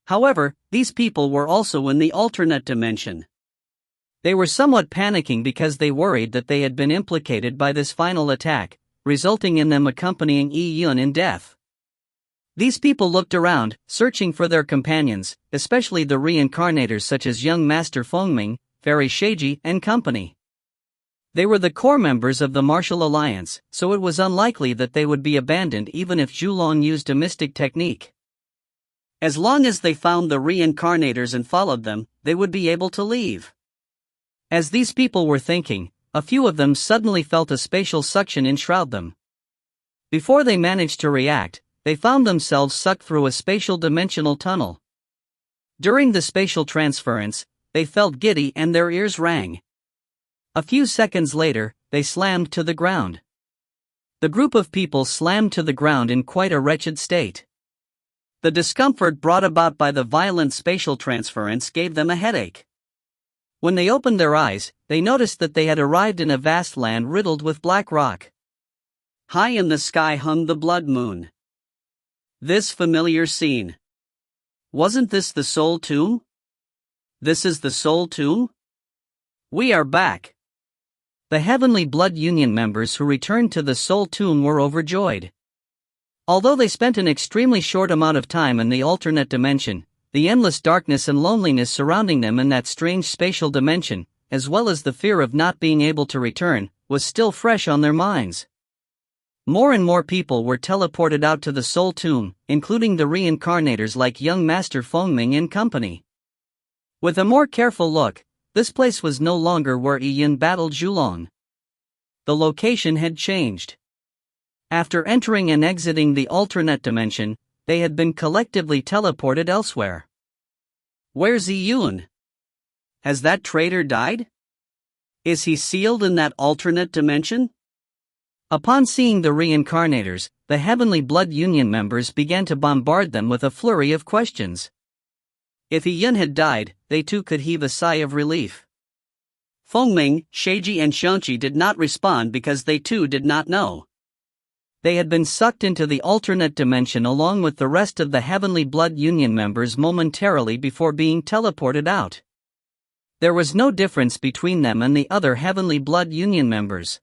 However, these people were also in the alternate dimension. They were somewhat panicking because they worried that they had been implicated by this final attack, resulting in them accompanying Yi Yun in death. These people looked around, searching for their companions, especially the reincarnators such as young Master Fengming, Fairy Sheiji, and company. They were the core members of the Martial Alliance, so it was unlikely that they would be abandoned even if Xulong used a mystic technique. As long as they found the reincarnators and followed them, they would be able to leave. As these people were thinking, a few of them suddenly felt a spatial suction enshroud them. Before they managed to react, they found themselves sucked through a spatial dimensional tunnel. During the spatial transference, they felt giddy and their ears rang. A few seconds later, they slammed to the ground. The group of people slammed to the ground in quite a wretched state. The discomfort brought about by the violent spatial transference gave them a headache. When they opened their eyes, they noticed that they had arrived in a vast land riddled with black rock. High in the sky hung the blood moon. This familiar scene. Wasn't this the Soul Tomb? This is the Soul Tomb? We are back. The Heavenly Blood Union members who returned to the Soul Tomb were overjoyed. Although they spent an extremely short amount of time in the alternate dimension, the endless darkness and loneliness surrounding them in that strange spatial dimension, as well as the fear of not being able to return, was still fresh on their minds. More and more people were teleported out to the Soul Tomb, including the reincarnators like young Master Fengming and company. With a more careful look, this place was no longer where Yi battled Zhulong. The location had changed. After entering and exiting the alternate dimension, they had been collectively teleported elsewhere. Where's Yi? Has that traitor died? Is he sealed in that alternate dimension? Upon seeing the reincarnators, the Heavenly Blood Union members began to bombard them with a flurry of questions. If Yi had died, they too could heave a sigh of relief. Fengming, Sheiji and Xiangqi did not respond because they too did not know. They had been sucked into the alternate dimension along with the rest of the Heavenly Blood Union members momentarily before being teleported out. There was no difference between them and the other Heavenly Blood Union members.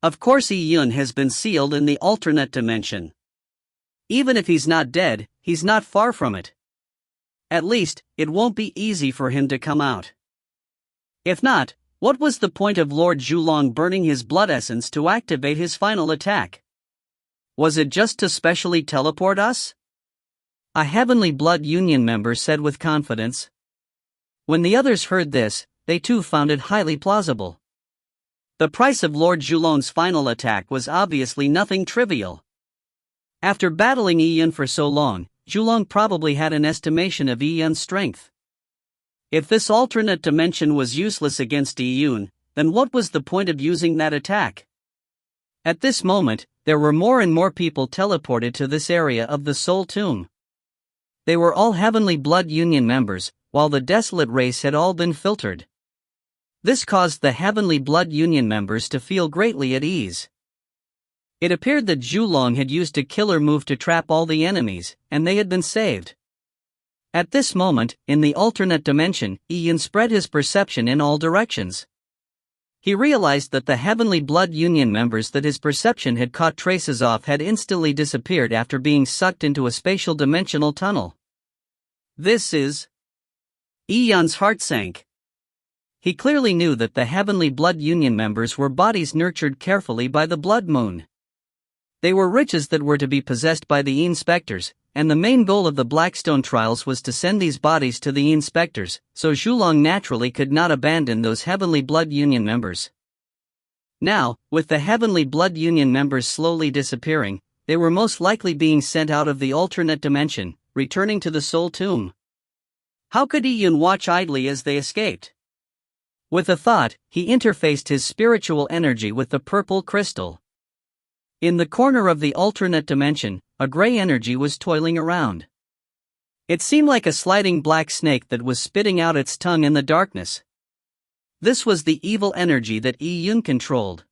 Of course Yi has been sealed in the alternate dimension. Even if he's not dead, he's not far from it. At least, it won't be easy for him to come out. If not, what was the point of Lord Zhulong burning his blood essence to activate his final attack? Was it just to specially teleport us? A Heavenly Blood Union member said with confidence. When the others heard this, they too found it highly plausible. The price of Lord Zhulong's final attack was obviously nothing trivial. After battling Yi for so long, Zhulong probably had an estimation of Yi's strength. If this alternate dimension was useless against Yi, then what was the point of using that attack? At this moment, there were more and more people teleported to this area of the Soul Tomb. They were all Heavenly Blood Union members, while the desolate race had all been filtered. This caused the Heavenly Blood Union members to feel greatly at ease. It appeared that Zhulong had used a killer move to trap all the enemies, and they had been saved. At this moment, in the alternate dimension, Yi spread his perception in all directions. He realized that the Heavenly Blood Union members that his perception had caught traces of had instantly disappeared after being sucked into a spatial dimensional tunnel. This is... Yi's heart sank. He clearly knew that the Heavenly Blood Union members were bodies nurtured carefully by the Blood Moon. They were riches that were to be possessed by the inspectors, and the main goal of the Blackstone trials was to send these bodies to the inspectors, so Zhulong naturally could not abandon those Heavenly Blood Union members. Now, with the Heavenly Blood Union members slowly disappearing, they were most likely being sent out of the alternate dimension, returning to the Soul Tomb. How could Yi watch idly as they escaped? With a thought, he interfaced his spiritual energy with the purple crystal. In the corner of the alternate dimension, a gray energy was toiling around. It seemed like a sliding black snake that was spitting out its tongue in the darkness. This was the evil energy that Yi controlled.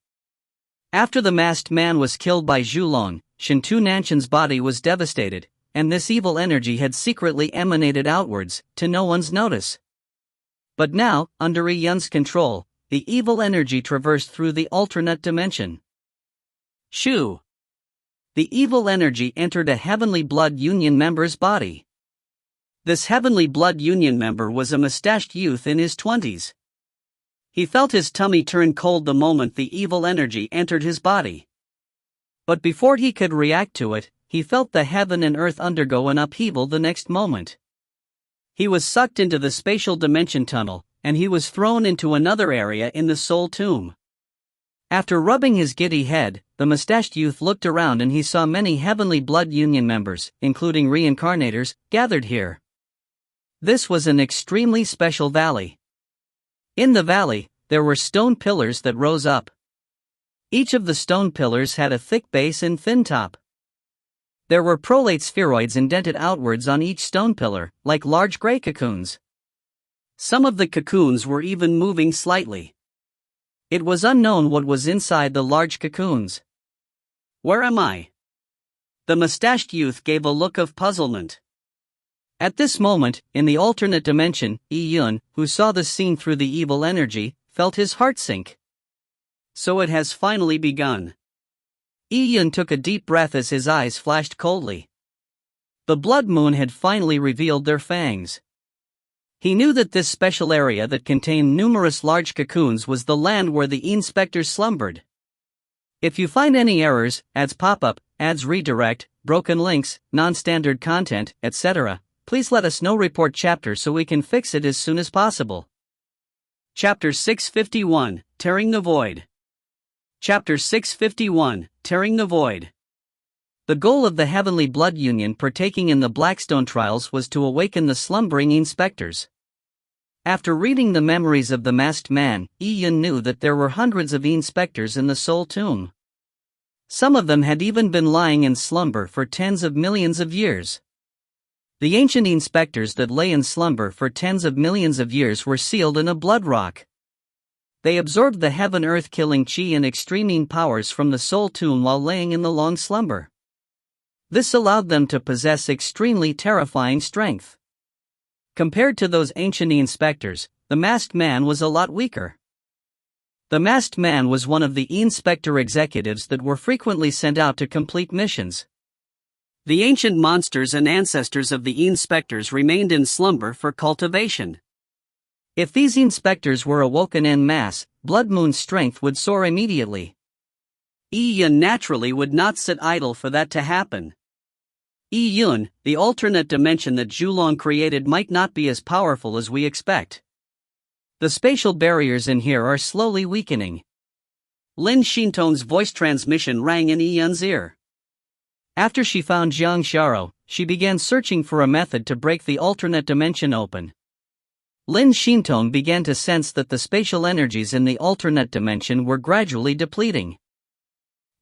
After the masked man was killed by Zhulong, Shintu Nanshan's body was devastated, and this evil energy had secretly emanated outwards, to no one's notice. But now, under Yi's control, the evil energy traversed through the alternate dimension. Shoo! The evil energy entered a Heavenly Blood Union member's body. This Heavenly Blood Union member was a mustached youth in his 20s. He felt his tummy turn cold the moment the evil energy entered his body. But before he could react to it, he felt the heaven and earth undergo an upheaval the next moment. He was sucked into the spatial dimension tunnel, and he was thrown into another area in the Soul Tomb. After rubbing his giddy head, the mustached youth looked around and he saw many Heavenly Blood Union members, including reincarnators, gathered here. This was an extremely special valley. In the valley, there were stone pillars that rose up. Each of the stone pillars had a thick base and thin top. There were prolate spheroids indented outwards on each stone pillar, like large gray cocoons. Some of the cocoons were even moving slightly. It was unknown what was inside the large cocoons. Where am I? The mustached youth gave a look of puzzlement. At this moment, in the alternate dimension, Yi-Yun, who saw the scene through the evil energy, felt his heart sink. So it has finally begun. Yi-Yun took a deep breath as his eyes flashed coldly. The blood moon had finally revealed their fangs. He knew that this special area that contained numerous large cocoons was the land where the inspectors slumbered. If you find any errors, ads pop up, ads redirect, broken links, non-standard content, etc., please let us know. Report chapter so we can fix it as soon as possible. Chapter 651, Tearing the Void. Chapter 651, Tearing the Void. The goal of the Heavenly Blood Union partaking in the Blackstone trials was to awaken the slumbering inspectors. After reading the memories of the masked man, Yi-Yun knew that there were hundreds of inspectors in the Soul Tomb. Some of them had even been lying in slumber for tens of millions of years. The ancient inspectors that lay in slumber for tens of millions of years were sealed in a blood rock. They absorbed the heaven-earth killing chi and extreme powers from the Soul Tomb while laying in the long slumber. This allowed them to possess extremely terrifying strength. Compared to those ancient inspectors, the masked man was a lot weaker. The masked man was one of the inspector executives that were frequently sent out to complete missions. The ancient monsters and ancestors of the inspectors remained in slumber for cultivation. If these inspectors were awoken en masse, Blood Moon's strength would soar immediately. Yi-Yun naturally would not sit idle for that to happen. Yi-Yun, the alternate dimension that Zhulong created, might not be as powerful as we expect. The spatial barriers in here are slowly weakening. Lin Xintong's voice transmission rang in Yi-Yun's ear. After she found Jiang Xiao, she began searching for a method to break the alternate dimension open. Lin Xintong began to sense that the spatial energies in the alternate dimension were gradually depleting.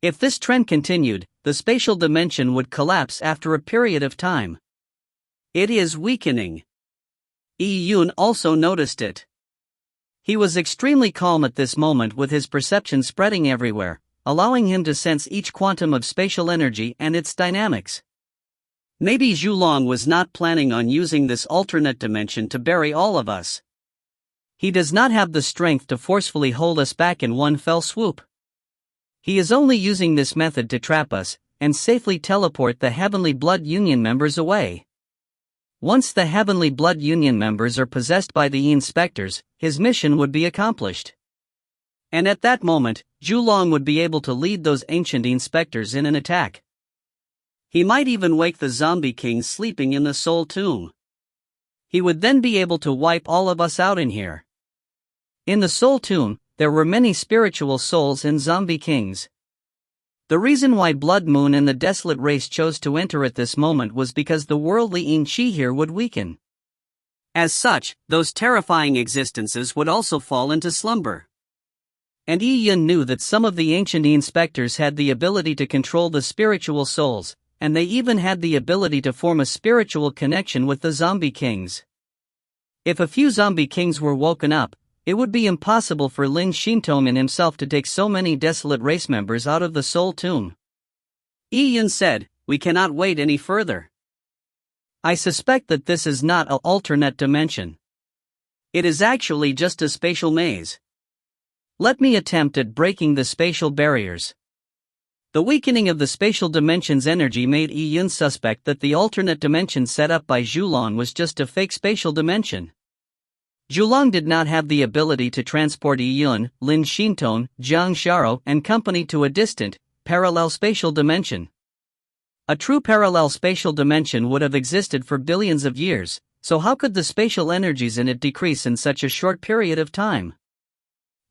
If this trend continued, the spatial dimension would collapse after a period of time. It is weakening. Yi-Yun also noticed it. He was extremely calm at this moment, with his perception spreading everywhere, allowing him to sense each quantum of spatial energy and its dynamics. Maybe Zhulong was not planning on using this alternate dimension to bury all of us. He does not have the strength to forcefully hold us back in one fell swoop. He is only using this method to trap us and safely teleport the Heavenly Blood Union members away. Once the Heavenly Blood Union members are possessed by the inspectors, his mission would be accomplished. And at that moment, Zhulong would be able to lead those ancient inspectors in an attack. He might even wake the zombie king sleeping in the Soul Tomb. He would then be able to wipe all of us out in here. In the Soul Tomb, there were many spiritual souls and zombie kings. The reason why Blood Moon and the Desolate Race chose to enter at this moment was because the worldly chi here would weaken. As such, those terrifying existences would also fall into slumber. And Yi-Yun knew that some of the ancient inspectors had the ability to control the spiritual souls, and they even had the ability to form a spiritual connection with the zombie kings. If a few zombie kings were woken up, it would be impossible for Lin Xintong and himself to take so many Desolate Race members out of the Soul Tomb. Yi-Yun said, "We cannot wait any further. I suspect that this is not an alternate dimension. It is actually just a spatial maze. Let me attempt at breaking the spatial barriers." The weakening of the spatial dimension's energy made Yi-Yun suspect that the alternate dimension set up by Zhulong was just a fake spatial dimension. Zhulong did not have the ability to transport Yi-Yun, Lin Xintong, Jiang Xiao, and company to a distant, parallel spatial dimension. A true parallel spatial dimension would have existed for billions of years, so how could the spatial energies in it decrease in such a short period of time?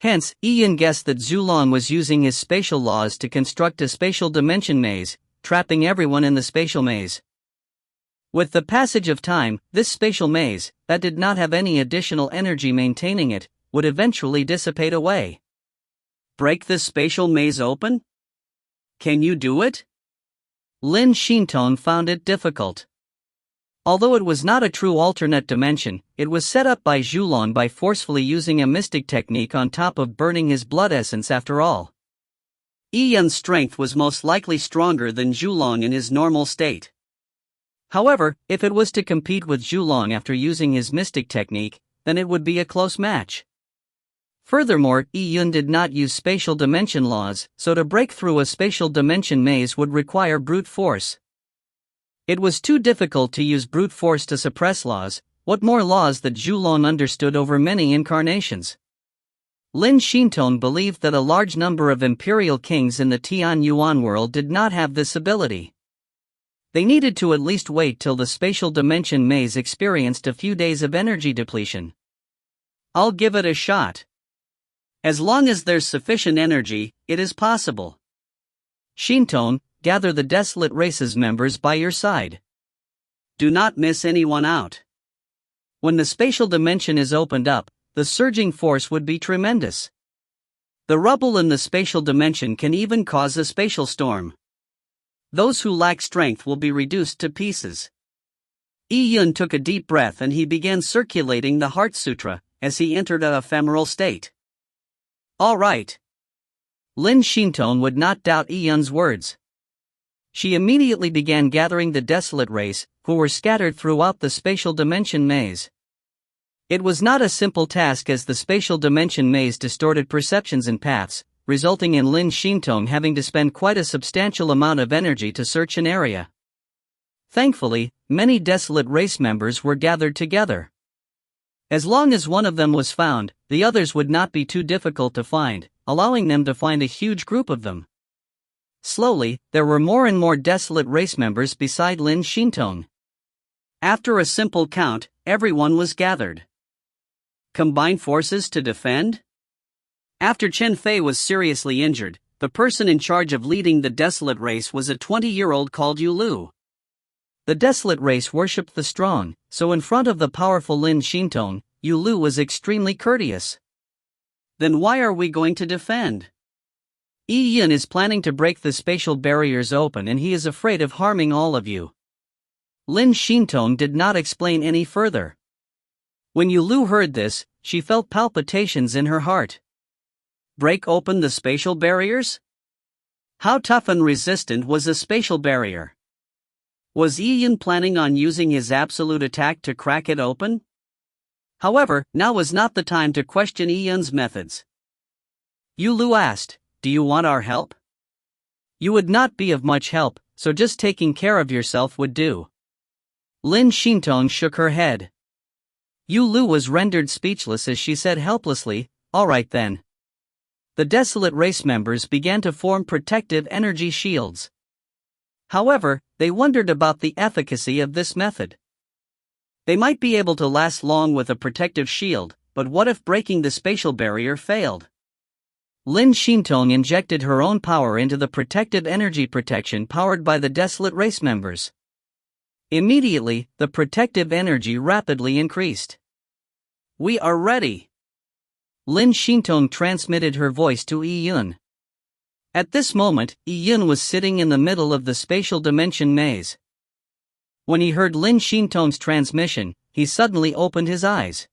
Hence, Yi-Yun guessed that Zhulong was using his spatial laws to construct a spatial dimension maze, trapping everyone in the spatial maze. With the passage of time, this spatial maze, that did not have any additional energy maintaining it, would eventually dissipate away. Break the spatial maze open? Can you do it? Lin Shintong found it difficult. Although it was not a true alternate dimension, it was set up by Zhulong by forcefully using a mystic technique on top of burning his blood essence after all. Yi Yun's strength was most likely stronger than Zhulong in his normal state. However, if it was to compete with Zhulong after using his mystic technique, then it would be a close match. Furthermore, Yi Yun did not use spatial dimension laws, so to break through a spatial dimension maze would require brute force. It was too difficult to use brute force to suppress laws, what more laws that Zhulong understood over many incarnations. Lin Shintong believed that a large number of imperial kings in the Tian Yuan world did not have this ability. They needed to at least wait till the spatial dimension maze experienced a few days of energy depletion. I'll give it a shot. As long as there's sufficient energy, it is possible. Shintong, gather the Desolate Race's members by your side. Do not miss anyone out. When the spatial dimension is opened up, the surging force would be tremendous. The rubble in the spatial dimension can even cause a spatial storm. Those who lack strength will be reduced to pieces. Yi Yun took a deep breath and he began circulating the Heart Sutra, as he entered an ephemeral state. All right. Lin Shintong would not doubt Yi Yun's words. She immediately began gathering the Desolate Race, who were scattered throughout the spatial dimension maze. It was not a simple task as the spatial dimension maze distorted perceptions and paths, resulting in Lin Shintong having to spend quite a substantial amount of energy to search an area. Thankfully, many Desolate Race members were gathered together. As long as one of them was found, the others would not be too difficult to find, allowing them to find a huge group of them. Slowly, there were more and more Desolate Race members beside Lin Shintong. After a simple count, everyone was gathered. Combine forces to defend? After Chen Fei was seriously injured, the person in charge of leading the Desolate Race was a 20-year-old called Yu Lu. The Desolate Race worshipped the strong, so in front of the powerful Lin Shintong, Yu Lu was extremely courteous. Then why are we going to defend? Yi Yun is planning to break the spatial barriers open and he is afraid of harming all of you. Lin Shintong did not explain any further. When Yu Lu heard this, she felt palpitations in her heart. Break open the spatial barriers? How tough and resistant was the spatial barrier? Was Yi Yun planning on using his absolute attack to crack it open? However, now was not the time to question Yi Yun's methods. Yu Lu asked, "Do you want our help?" "You would not be of much help, so just taking care of yourself would do." Lin Shintong shook her head. Yu Lu was rendered speechless as she said helplessly, "All right then." The Desolate Race members began to form protective energy shields. However, they wondered about the efficacy of this method. They might be able to last long with a protective shield, but what if breaking the spatial barrier failed? Lin Shintong injected her own power into the protective energy protection powered by the Desolate Race members. Immediately, the protective energy rapidly increased. "We are ready." Lin Shintong transmitted her voice to Yi Yun. At this moment, Yi Yun was sitting in the middle of the spatial dimension maze. When he heard Lin Shintong's transmission, he suddenly opened his eyes.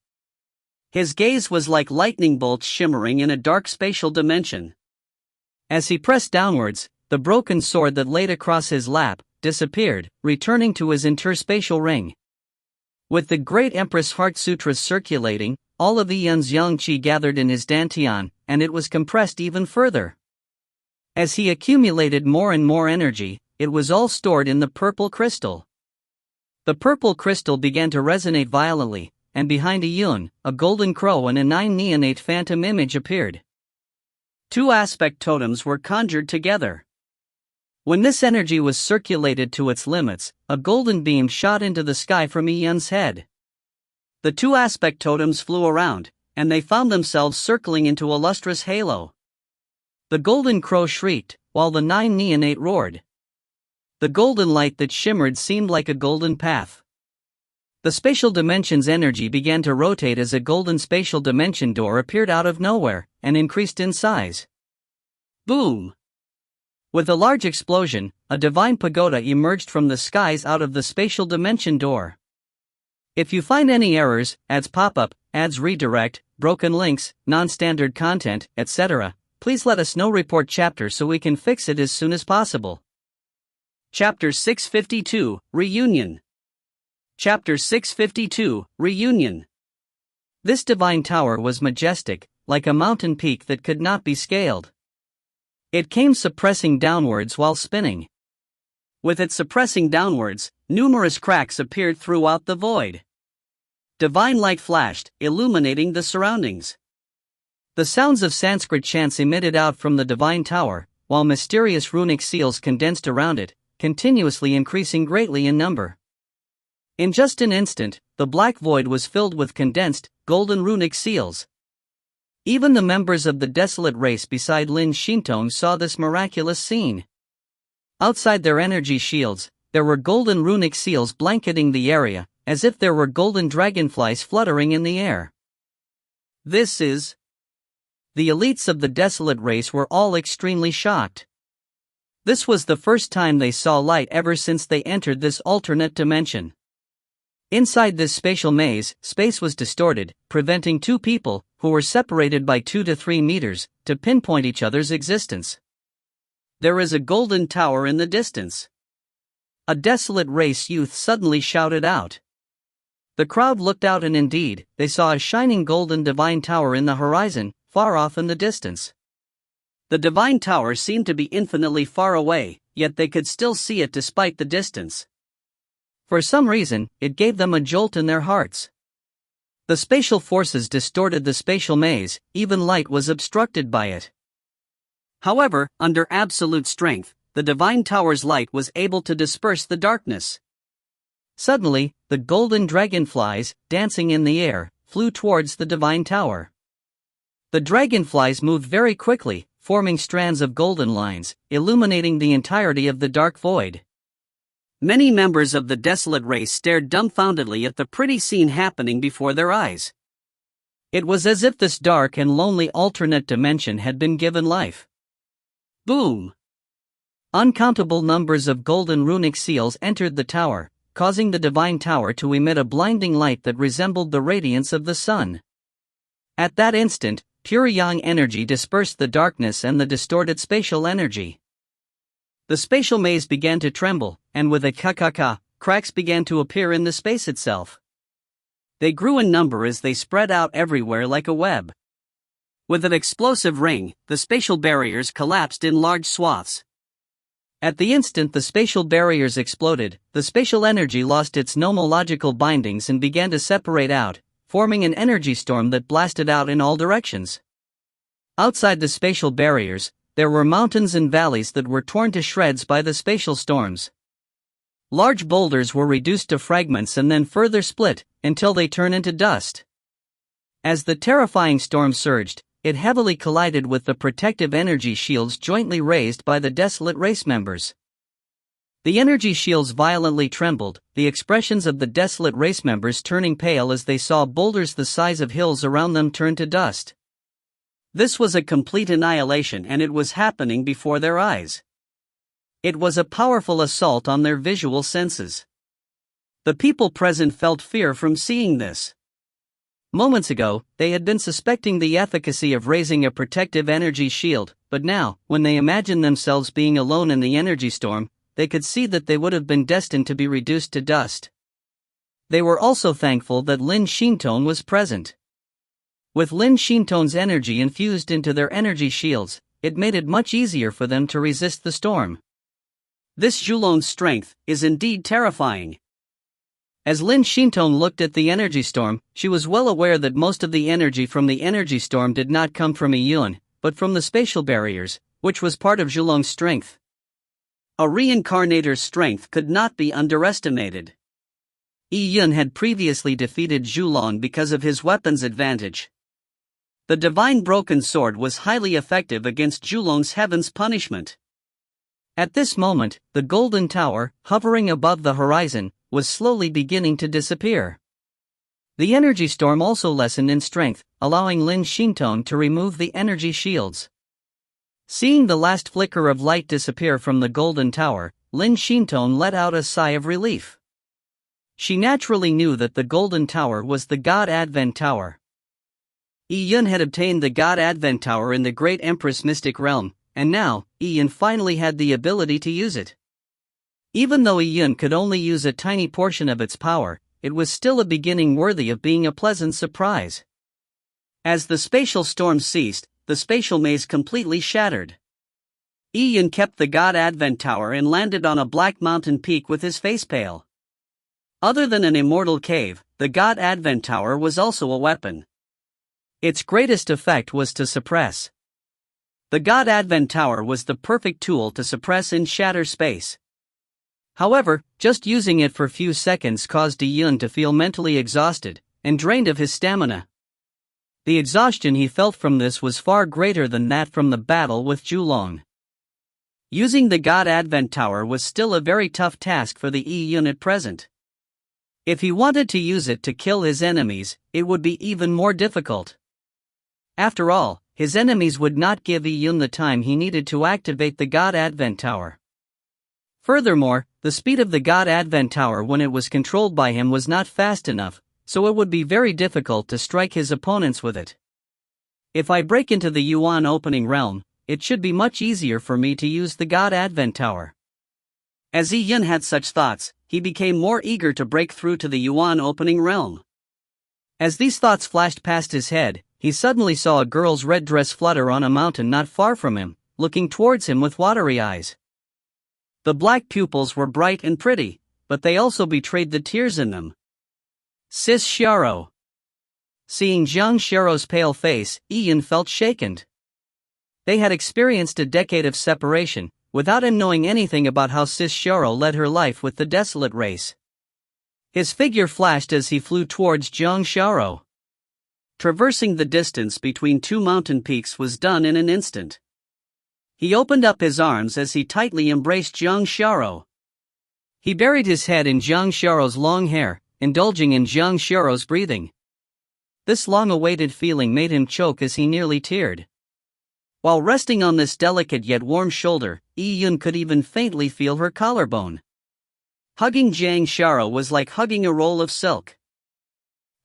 His gaze was like lightning bolts shimmering in a dark spatial dimension. As he pressed downwards, the broken sword that laid across his lap disappeared, returning to his interspatial ring. With the great Empress Heart Sutras circulating, all of Yi Yun's yang qi gathered in his dantian, and it was compressed even further. As he accumulated more and more energy, it was all stored in the purple crystal. The purple crystal began to resonate violently, and behind Yi Yun, a golden crow and a 9 neonate phantom image appeared. Two aspect totems were conjured together. When this energy was circulated to its limits, a golden beam shot into the sky from Yi Yun's head. The two aspect totems flew around, and they found themselves circling into a lustrous halo. The golden crow shrieked, while the 9 neonate roared. The golden light that shimmered seemed like a golden path. The spatial dimension's energy began to rotate as a golden spatial dimension door appeared out of nowhere and increased in size. Boom! With a large explosion, a divine pagoda emerged from the skies out of the spatial dimension door. If you find any errors, ads pop up, ads redirect, broken links, non-standard content, etc., please let us know. Report chapter so we can fix it as soon as possible. Chapter 652, Reunion. Chapter 652, Reunion. This divine tower was majestic, like a mountain peak that could not be scaled. It came suppressing downwards while spinning. With it suppressing downwards, numerous cracks appeared throughout the void. Divine light flashed, illuminating the surroundings. The sounds of Sanskrit chants emitted out from the divine tower, while mysterious runic seals condensed around it, continuously increasing greatly in number. In just an instant, the black void was filled with condensed, golden runic seals. Even the members of the desolate race beside Lin Shintong saw this miraculous scene. Outside their energy shields, there were golden runic seals blanketing the area, as if there were golden dragonflies fluttering in the air. The elites of the desolate race were all extremely shocked. This was the first time they saw light ever since they entered this alternate dimension. Inside this spatial maze, space was distorted, preventing two people, who were separated by 2 to 3 meters, to pinpoint each other's existence. There is a golden tower in the distance. A desolate race youth suddenly shouted out. The crowd looked out and indeed, they saw a shining golden divine tower in the horizon, far off in the distance. The divine tower seemed to be infinitely far away, yet they could still see it despite the distance. For some reason, it gave them a jolt in their hearts. The spatial forces distorted the spatial maze, even light was obstructed by it. However, under absolute strength, the divine tower's light was able to disperse the darkness. Suddenly, the golden dragonflies, dancing in the air, flew towards the divine tower. The dragonflies moved very quickly, forming strands of golden lines, illuminating the entirety of the dark void. Many members of the desolate race stared dumbfoundedly at the pretty scene happening before their eyes. It was as if this dark and lonely alternate dimension had been given life. Boom! Uncountable numbers of golden runic seals entered the tower, causing the divine tower to emit a blinding light that resembled the radiance of the sun. At that instant, pure yang energy dispersed the darkness and the distorted spatial energy. The spatial maze began to tremble, and with a ka-ka-ka, cracks began to appear in the space itself. They grew in number as they spread out everywhere like a web. With an explosive ring, the spatial barriers collapsed in large swaths. At the instant the spatial barriers exploded, the spatial energy lost its nomological bindings and began to separate out, forming an energy storm that blasted out in all directions. Outside the spatial barriers, there were mountains and valleys that were torn to shreds by the spatial storms. Large boulders were reduced to fragments and then further split, until they turned into dust. As the terrifying storm surged, it heavily collided with the protective energy shields jointly raised by the desolate race members. The energy shields violently trembled, the expressions of the desolate race members turning pale as they saw boulders the size of hills around them turn to dust. This was a complete annihilation and it was happening before their eyes. It was a powerful assault on their visual senses. The people present felt fear from seeing this. Moments ago, they had been suspecting the efficacy of raising a protective energy shield, but now, when they imagined themselves being alone in the energy storm, they could see that they would have been destined to be reduced to dust. They were also thankful that Lin Shintong was present. With Lin Shintong's energy infused into their energy shields, it made it much easier for them to resist the storm. This Zhulong's strength is indeed terrifying. As Lin Shintong looked at the energy storm, she was well aware that most of the energy from the energy storm did not come from Yun, but from the spatial barriers, which was part of Zhulong's strength. A reincarnator's strength could not be underestimated. Yun had previously defeated Zhulong because of his weapon's advantage. The divine broken sword was highly effective against Zhulong's heaven's punishment. At this moment, the golden tower, hovering above the horizon, was slowly beginning to disappear. The energy storm also lessened in strength, allowing Lin Xintong to remove the energy shields. Seeing the last flicker of light disappear from the golden tower, Lin Xintong let out a sigh of relief. She naturally knew that the golden tower was the God Advent Tower. Yi Yun had obtained the God Advent Tower in the Great Empress Mystic Realm, and now, Yi Yun finally had the ability to use it. Even though Yi Yun could only use a tiny portion of its power, it was still a beginning worthy of being a pleasant surprise. As the spatial storm ceased, the spatial maze completely shattered. Yi Yun kept the God Advent Tower and landed on a black mountain peak with his face pale. Other than an immortal cave, the God Advent Tower was also a weapon. Its greatest effect was to suppress. The God Advent Tower was the perfect tool to suppress and shatter space. However, just using it for a few seconds caused Yi Yun to feel mentally exhausted and drained of his stamina. The exhaustion he felt from this was far greater than that from the battle with Julong. Using the God Advent Tower was still a very tough task for the Yi Yun at present. If he wanted to use it to kill his enemies, it would be even more difficult. After all, his enemies would not give Yi Yun the time he needed to activate the God Advent Tower. Furthermore, the speed of the God Advent Tower when it was controlled by him was not fast enough, so it would be very difficult to strike his opponents with it. If I break into the Yuan opening realm, it should be much easier for me to use the God Advent Tower. As Yi Yun had such thoughts, he became more eager to break through to the Yuan opening realm. As these thoughts flashed past his head, he suddenly saw a girl's red dress flutter on a mountain not far from him, looking towards him with watery eyes. The black pupils were bright and pretty, but they also betrayed the tears in them. Sis Xiaro. Seeing Zhang Xiao's pale face, Yi Yun felt shaken. They had experienced a decade of separation, without him knowing anything about how Sis Xiaro led her life with the desolate race. His figure flashed as he flew towards Zhang Xiao. Traversing the distance between two mountain peaks was done in an instant. He opened up his arms as he tightly embraced Zhang Xiao. He buried his head in Zhang Xiao's long hair, indulging in Zhang Xiao's breathing. This long-awaited feeling made him choke as he nearly teared. While resting on this delicate yet warm shoulder, Yi Yun could even faintly feel her collarbone. Hugging Zhang Xiao was like hugging a roll of silk.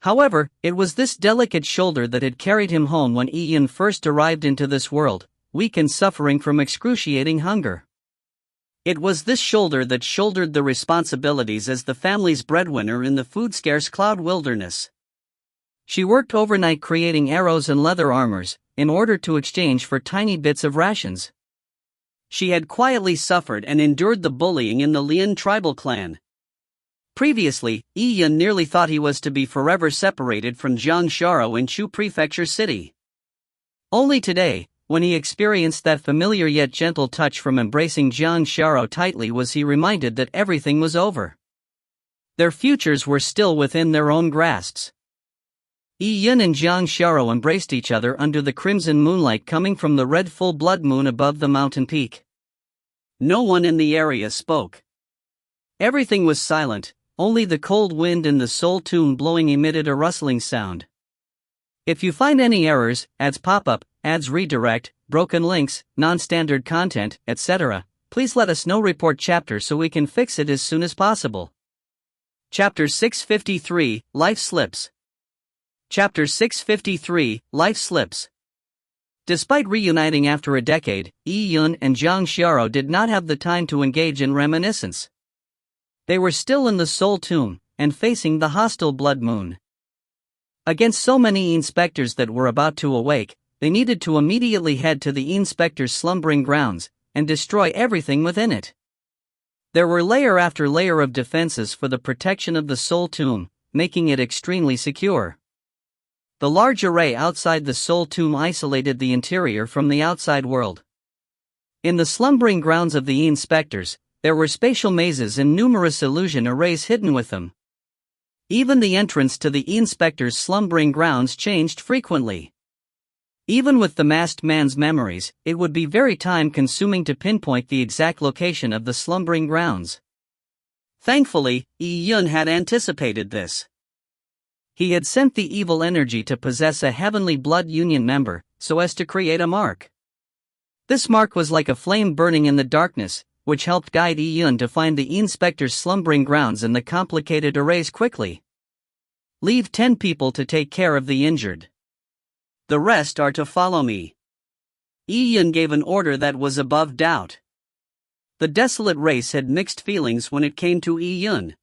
However, it was this delicate shoulder that had carried him home when Yi Yun first arrived into this world, weak and suffering from excruciating hunger. It was this shoulder that shouldered the responsibilities as the family's breadwinner in the food-scarce Cloud Wilderness. She worked overnight creating arrows and leather armors, in order to exchange for tiny bits of rations. She had quietly suffered and endured the bullying in the Lian tribal clan. Previously, Yi Yun nearly thought he was to be forever separated from Zhang Xiao in Chu Prefecture City. Only today, when he experienced that familiar yet gentle touch from embracing Zhang Xiao tightly, was he reminded that everything was over. Their futures were still within their own grasps. Yi Yun and Zhang Xiao embraced each other under the crimson moonlight coming from the red full blood moon above the mountain peak. No one in the area spoke. Everything was silent, only the cold wind in the Soul Tomb blowing emitted a rustling sound. If you find any errors, ads pop-up, ads redirect, broken links, non-standard content, etc., please let us know. Report chapter so we can fix it as soon as possible. Chapter 653, Life Slips. Chapter 653, Life Slips. Despite reuniting after a decade, Yi Yun and Zhang Xiao did not have the time to engage in reminiscence. They were still in the Soul Tomb, and facing the hostile Blood Moon. Against so many inspectors that were about to awake, they needed to immediately head to the inspector's slumbering grounds, and destroy everything within it. There were layer after layer of defenses for the protection of the Soul Tomb, making it extremely secure. The large array outside the Soul Tomb isolated the interior from the outside world. In the slumbering grounds of the inspectors, there were spatial mazes and numerous illusion arrays hidden with them. Even the entrance to the inspector's slumbering grounds changed frequently. Even with the masked man's memories, it would be very time-consuming to pinpoint the exact location of the slumbering grounds. Thankfully, Yi-Yun had anticipated this. He had sent the evil energy to possess a heavenly blood union member, so as to create a mark. This mark was like a flame burning in the darkness, which helped guide Yi-Yun to find the inspector's slumbering grounds and the complicated arrays quickly. Leave 10 people to take care of the injured. The rest are to follow me. Yi-Yun gave an order that was above doubt. The desolate race had mixed feelings when it came to Yi-Yun.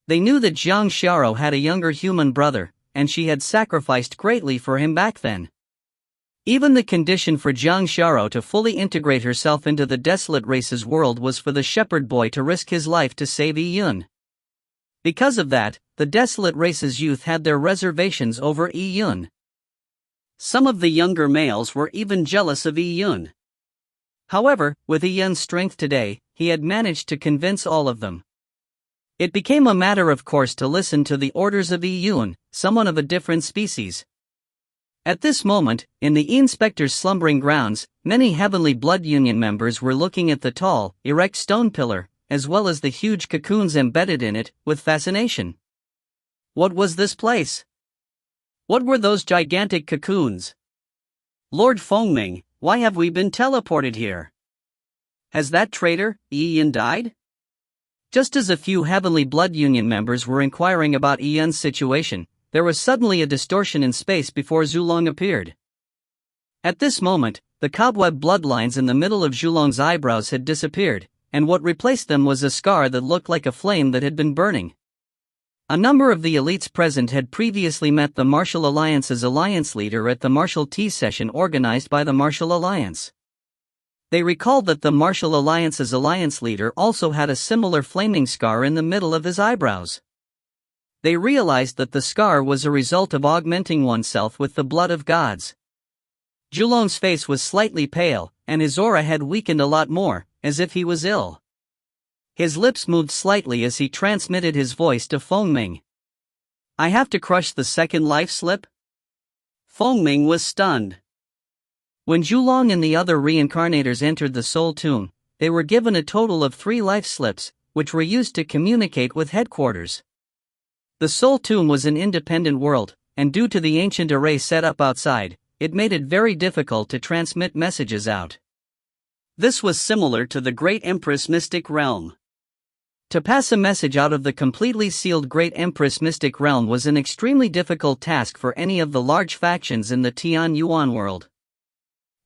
They knew that Zhang Xiao had a younger human brother, and she had sacrificed greatly for him back then. Even the condition for Zhang Xiao to fully integrate herself into the desolate race's world was for the shepherd boy to risk his life to save Yi-Yun. Because of that, the desolate race's youth had their reservations over Yi-Yun. Some of the younger males were even jealous of Yi-Yun. However, with Yi-Yun's strength today, he had managed to convince all of them. It became a matter of course to listen to the orders of Yi-Yun, someone of a different species. At this moment, in the inspector's slumbering grounds, many heavenly blood union members were looking at the tall, erect stone pillar, as well as the huge cocoons embedded in it, with fascination. What was this place? What were those gigantic cocoons? Lord Fengming, why have we been teleported here? Has that traitor, Yi-Yun, died? Just as a few heavenly blood union members were inquiring about Yi-Yun's situation, there was suddenly a distortion in space before Zhulong appeared. At this moment, the cobweb bloodlines in the middle of Zhulong's eyebrows had disappeared, and what replaced them was a scar that looked like a flame that had been burning. A number of the elites present had previously met the Martial Alliance's alliance leader at the Martial Tea session organized by the Martial Alliance. They recalled that the Martial Alliance's alliance leader also had a similar flaming scar in the middle of his eyebrows. They realized that the scar was a result of augmenting oneself with the blood of gods. Zhulong's face was slightly pale, and his aura had weakened a lot more, as if he was ill. His lips moved slightly as he transmitted his voice to Fengming. I have to crush the second life slip? Fengming was stunned. When Zhulong and the other reincarnators entered the Soul Tomb, they were given a total of 3 life slips, which were used to communicate with headquarters. The Soul Tomb was an independent world, and due to the ancient array set up outside, it made it very difficult to transmit messages out. This was similar to the Great Empress Mystic Realm. To pass a message out of the completely sealed Great Empress Mystic Realm was an extremely difficult task for any of the large factions in the Tian Yuan world.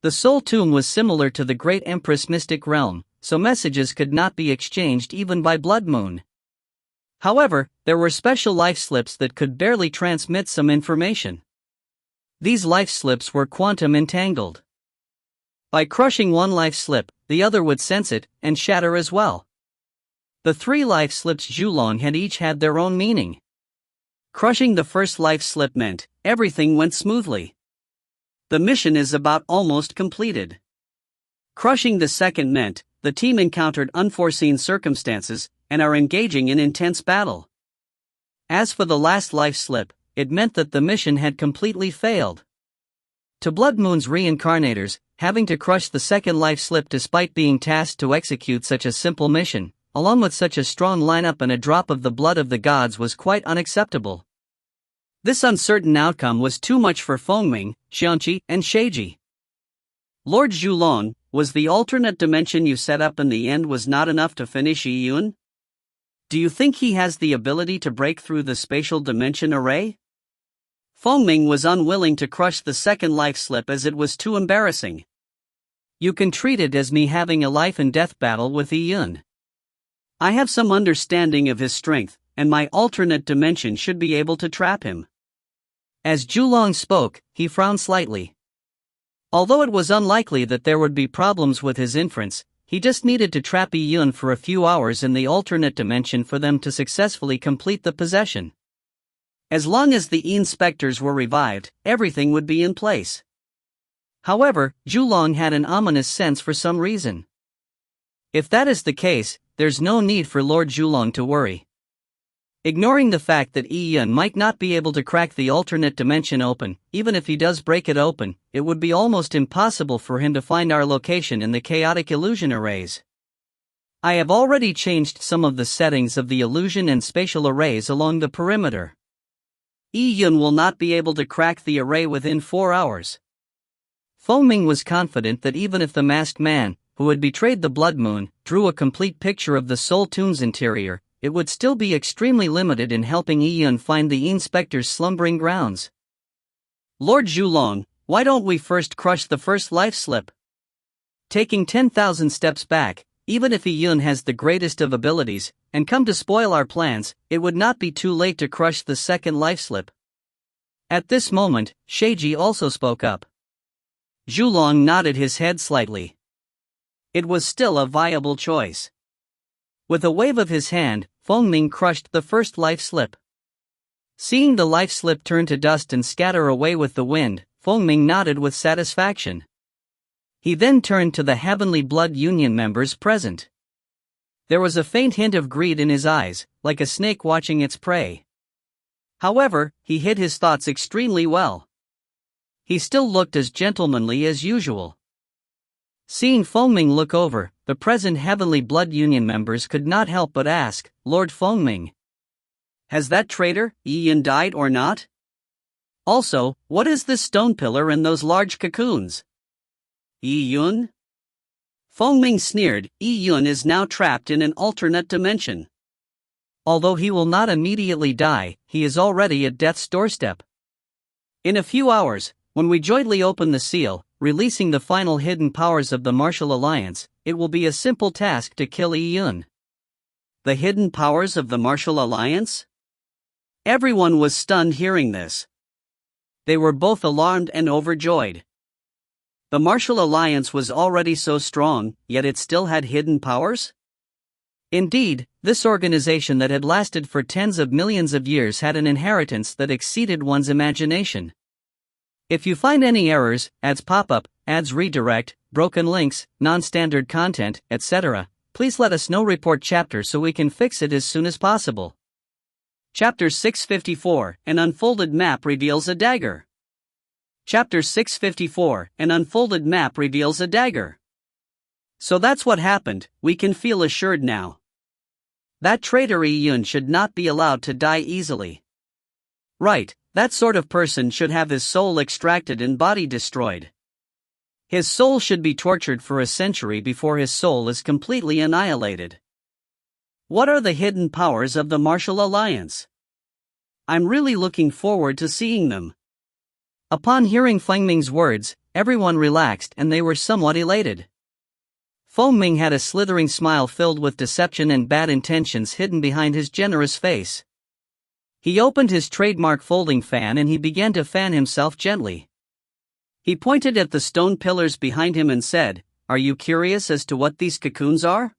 The Soul Tomb was similar to the Great Empress Mystic Realm, so messages could not be exchanged even by Blood Moon. However, there were special life slips that could barely transmit some information. These life slips were quantum entangled. By crushing one life slip, the other would sense it and shatter as well. The 3 life slips Zhulong had each had their own meaning. Crushing the first life slip meant everything went smoothly. The mission is about almost completed. Crushing the second meant the team encountered unforeseen circumstances and are engaging in intense battle. As for the last life slip, it meant that the mission had completely failed. To Blood Moon's reincarnators, having to crush the second life slip despite being tasked to execute such a simple mission, along with such a strong lineup and a drop of the blood of the gods, was quite unacceptable. This uncertain outcome was too much for Fengming, Xianqi, and Sheiji. Lord Zhulong, was the alternate dimension you set up in the end was not enough to finish Yi-Yun? Do you think he has the ability to break through the spatial dimension array? Fengming was unwilling to crush the second life slip as it was too embarrassing. You can treat it as me having a life and death battle with Yi-Yun. I have some understanding of his strength, and my alternate dimension should be able to trap him. As Zhulong spoke, he frowned slightly. Although it was unlikely that there would be problems with his inference, he just needed to trap Yi-Yun for a few hours in the alternate dimension for them to successfully complete the possession. As long as the inspectors were revived, everything would be in place. However, Zhulong had an ominous sense for some reason. If that is the case, there's no need for Lord Zhulong to worry. Ignoring the fact that Yun might not be able to crack the alternate dimension open, even if he does break it open, it would be almost impossible for him to find our location in the chaotic illusion arrays. I have already changed some of the settings of the illusion and spatial arrays along the perimeter. Yun will not be able to crack the array within 4 hours. Feng Ming was confident that even if the masked man, who had betrayed the Blood Moon, drew a complete picture of the Soul Tomb's interior, it would still be extremely limited in helping Yun find the Inspector's slumbering grounds. Lord Zhulong, why don't we first crush the first life slip? Taking 10,000 steps back, even if Yun has the greatest of abilities, and come to spoil our plans, it would not be too late to crush the second life slip. At this moment, Sheiji also spoke up. Zhulong nodded his head slightly. It was still a viable choice. With a wave of his hand, Feng Ming crushed the first life slip. Seeing the life slip turn to dust and scatter away with the wind, Feng Ming nodded with satisfaction. He then turned to the Heavenly Blood Union members present. There was a faint hint of greed in his eyes, like a snake watching its prey. However, he hid his thoughts extremely well. He still looked as gentlemanly as usual. Seeing Feng Ming look over, the present Heavenly Blood Union members could not help but ask, Lord Feng Ming, has that traitor, Yun, died or not? Also, what is this stone pillar and those large cocoons? Yun? Feng Ming sneered, Yun is now trapped in an alternate dimension. Although he will not immediately die, he is already at death's doorstep. In a few hours, when we jointly open the seal, releasing the final hidden powers of the Martial Alliance, it will be a simple task to kill Yun. The hidden powers of the Martial Alliance? Everyone was stunned hearing this. They were both alarmed and overjoyed. The Martial Alliance was already so strong, yet it still had hidden powers? Indeed, this organization that had lasted for tens of millions of years had an inheritance that exceeded one's imagination. If you find any errors, ads pop up, ads redirect, broken links, non-standard content, etc., please let us know. Report chapter so we can fix it as soon as possible. Chapter 654, An Unfolded Map Reveals a Dagger. Chapter 654, An Unfolded Map Reveals a Dagger. So that's what happened, we can feel assured now. That traitor Yun should not be allowed to die easily. Right, that sort of person should have his soul extracted and body destroyed. His soul should be tortured for a century before his soul is completely annihilated. What are the hidden powers of the Martial Alliance? I'm really looking forward to seeing them. Upon hearing Feng Ming's words, everyone relaxed and they were somewhat elated. Feng Ming had a slithering smile filled with deception and bad intentions hidden behind his generous face. He opened his trademark folding fan and he began to fan himself gently. He pointed at the stone pillars behind him and said, Are you curious as to what these cocoons are?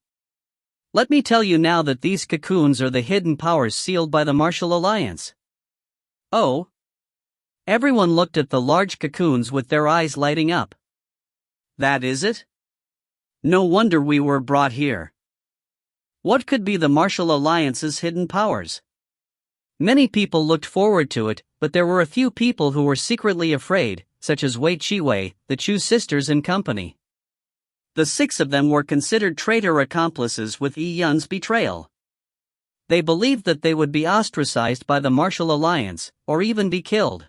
Let me tell you now that these cocoons are the hidden powers sealed by the Martial Alliance. Oh? Everyone looked at the large cocoons with their eyes lighting up. That is it? No wonder we were brought here. What could be the Martial Alliance's hidden powers? Many people looked forward to it, but there were a few people who were secretly afraid, such as Wei Chiwei, the Chu sisters and company. The 6 of them were considered traitor accomplices with Yun's betrayal. They believed that they would be ostracized by the Martial Alliance, or even be killed.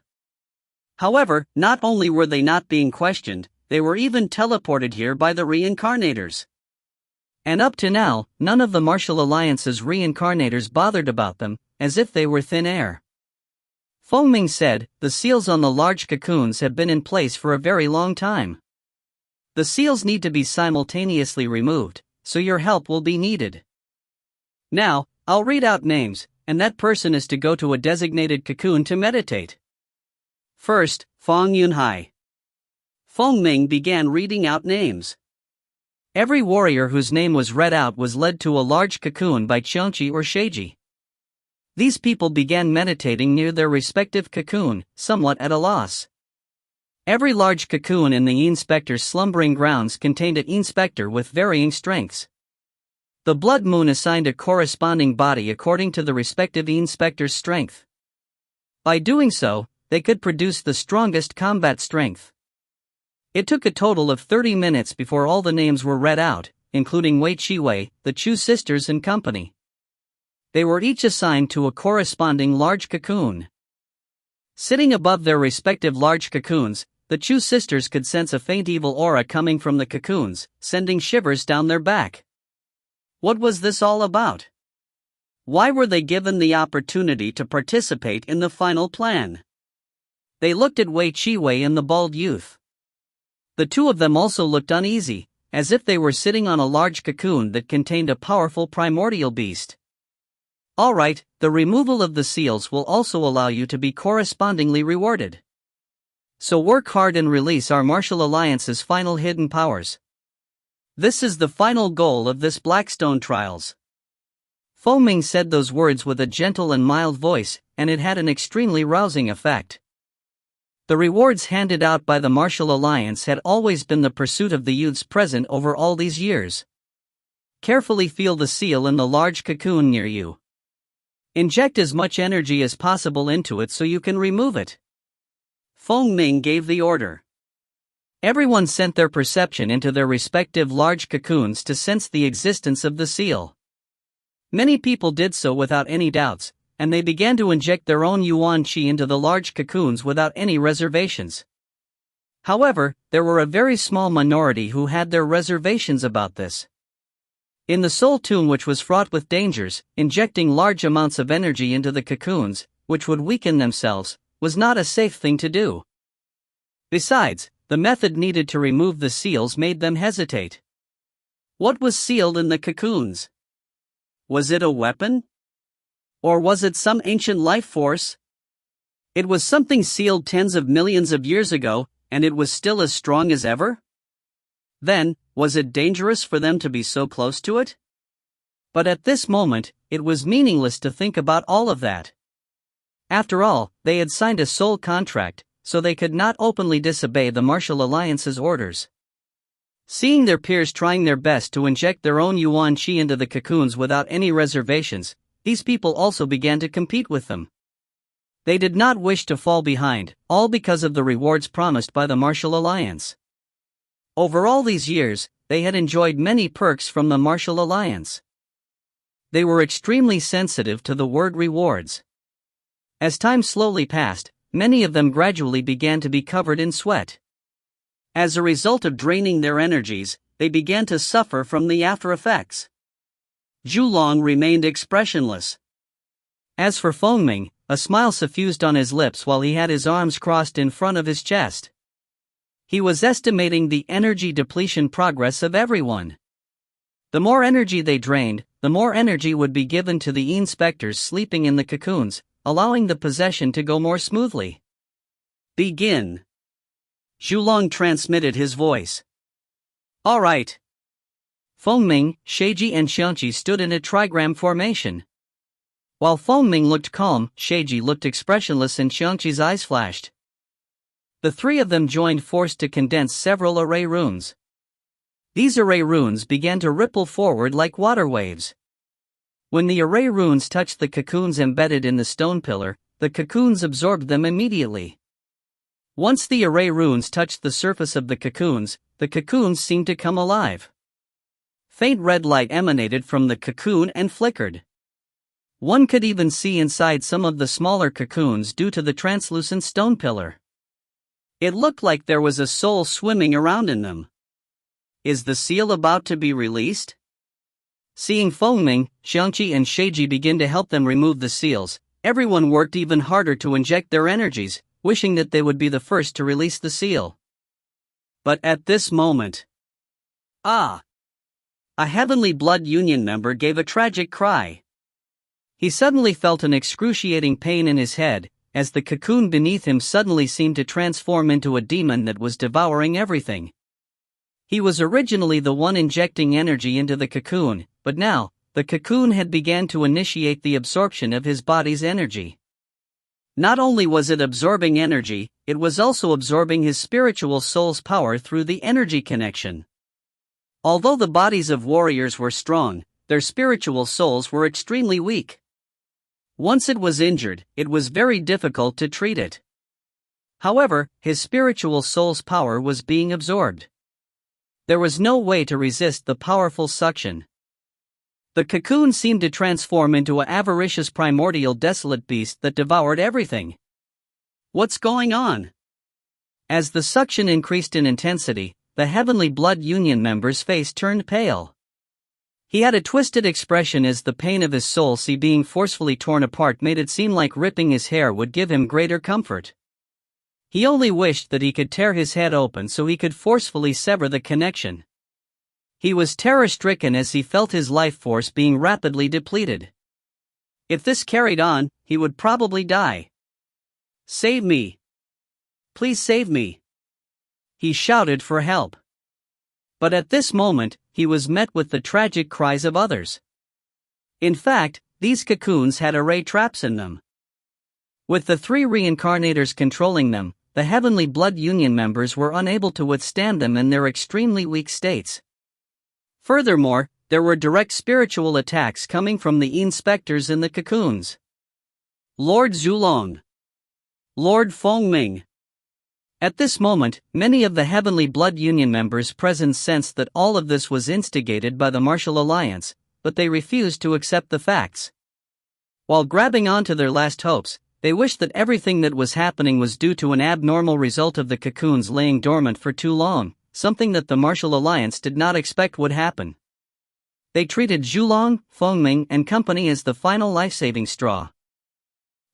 However, not only were they not being questioned, they were even teleported here by the reincarnators. And up to now, none of the Martial Alliance's reincarnators bothered about them, as if they were thin air. Feng Ming said, the seals on the large cocoons have been in place for a very long time. The seals need to be simultaneously removed, so your help will be needed. Now, I'll read out names, and that person is to go to a designated cocoon to meditate. First, Feng Yunhai. Feng Ming began reading out names. Every warrior whose name was read out was led to a large cocoon by Qiangqi or Sheiji. These people began meditating near their respective cocoon, somewhat at a loss. Every large cocoon in the inspector's slumbering grounds contained an inspector with varying strengths. The blood moon assigned a corresponding body according to the respective inspector's strength. By doing so, they could produce the strongest combat strength. It took a total of 30 minutes before all the names were read out, including Wei Chiwei, the Chu sisters and company. They were each assigned to a corresponding large cocoon. Sitting above their respective large cocoons, the Chu sisters could sense a faint evil aura coming from the cocoons, sending shivers down their back. What was this all about? Why were they given the opportunity to participate in the final plan? They looked at Wei Chiwei and the bald youth. The two of them also looked uneasy, as if they were sitting on a large cocoon that contained a powerful primordial beast. Alright, the removal of the seals will also allow you to be correspondingly rewarded. So work hard and release our Martial Alliance's final hidden powers. This is the final goal of this Blackstone Trials. Fengming said those words with a gentle and mild voice, and it had an extremely rousing effect. The rewards handed out by the Martial Alliance had always been the pursuit of the youths present over all these years. Carefully feel the seal in the large cocoon near you. Inject as much energy as possible into it so you can remove it. Fengming gave the order. Everyone sent their perception into their respective large cocoons to sense the existence of the seal. Many people did so without any doubts, and they began to inject their own yuan qi into the large cocoons without any reservations. However, there were a very small minority who had their reservations about this. In the soul tomb, which was fraught with dangers, injecting large amounts of energy into the cocoons, which would weaken themselves, was not a safe thing to do. Besides, the method needed to remove the seals made them hesitate. What was sealed in the cocoons? Was it a weapon? Or was it some ancient life force? It was something sealed tens of millions of years ago, and it was still as strong as ever? Then, was it dangerous for them to be so close to it? But at this moment, it was meaningless to think about all of that. After all, they had signed a soul contract, so they could not openly disobey the Martial Alliance's orders. Seeing their peers trying their best to inject their own yuan qi into the cocoons without any reservations, these people also began to compete with them. They did not wish to fall behind, all because of the rewards promised by the Martial Alliance. Over all these years, they had enjoyed many perks from the Martial Alliance. They were extremely sensitive to the word rewards. As time slowly passed, many of them gradually began to be covered in sweat. As a result of draining their energies, they began to suffer from the after effects. Zhulong remained expressionless. As for Fengming, a smile suffused on his lips while he had his arms crossed in front of his chest. He was estimating the energy depletion progress of everyone. The more energy they drained, the more energy would be given to the inspectors sleeping in the cocoons, allowing the possession to go more smoothly. Begin. Zhulong transmitted his voice. All right. Fengming, Sheiji and Xiangqi stood in a trigram formation. While Fengming looked calm, Sheiji looked expressionless and Xiangqi's eyes flashed. The three of them joined force to condense several array runes. These array runes began to ripple forward like water waves. When the array runes touched the cocoons embedded in the stone pillar, the cocoons absorbed them immediately. Once the array runes touched the surface of the cocoons seemed to come alive. Faint red light emanated from the cocoon and flickered. One could even see inside some of the smaller cocoons due to the translucent stone pillar. It looked like there was a soul swimming around in them. Is the seal about to be released? Seeing Fengming, Xiangqi and Sheiji begin to help them remove the seals, everyone worked even harder to inject their energies, wishing that they would be the first to release the seal. But at this moment... A Heavenly Blood Union member gave a tragic cry. He suddenly felt an excruciating pain in his head, as the cocoon beneath him suddenly seemed to transform into a demon that was devouring everything. He was originally the one injecting energy into the cocoon, but now, the cocoon had begun to initiate the absorption of his body's energy. Not only was it absorbing energy, it was also absorbing his spiritual soul's power through the energy connection. Although the bodies of warriors were strong, their spiritual souls were extremely weak. Once it was injured, it was very difficult to treat it. However, his spiritual soul's power was being absorbed. There was no way to resist the powerful suction. The cocoon seemed to transform into an avaricious primordial desolate beast that devoured everything. What's going on? As the suction increased in intensity, the Heavenly Blood Union member's face turned pale. He had a twisted expression as the pain of his soul being forcefully torn apart made it seem like ripping his hair would give him greater comfort. He only wished that he could tear his head open so he could forcefully sever the connection. He was terror-stricken as he felt his life force being rapidly depleted. If this carried on, he would probably die. "Save me! Please save me!" He shouted for help. But at this moment, he was met with the tragic cries of others. In fact, these cocoons had array traps in them. With the 3 reincarnators controlling them, the Heavenly Blood Union members were unable to withstand them in their extremely weak states. Furthermore, there were direct spiritual attacks coming from the inspectors in the cocoons. Lord Zhulong. Lord Fengming. At this moment, many of the Heavenly Blood Union members present sensed that all of this was instigated by the Martial Alliance, but they refused to accept the facts. While grabbing onto their last hopes, they wished that everything that was happening was due to an abnormal result of the cocoons laying dormant for too long, something that the Martial Alliance did not expect would happen. They treated Zhulong, Fengming, and company as the final life-saving straw.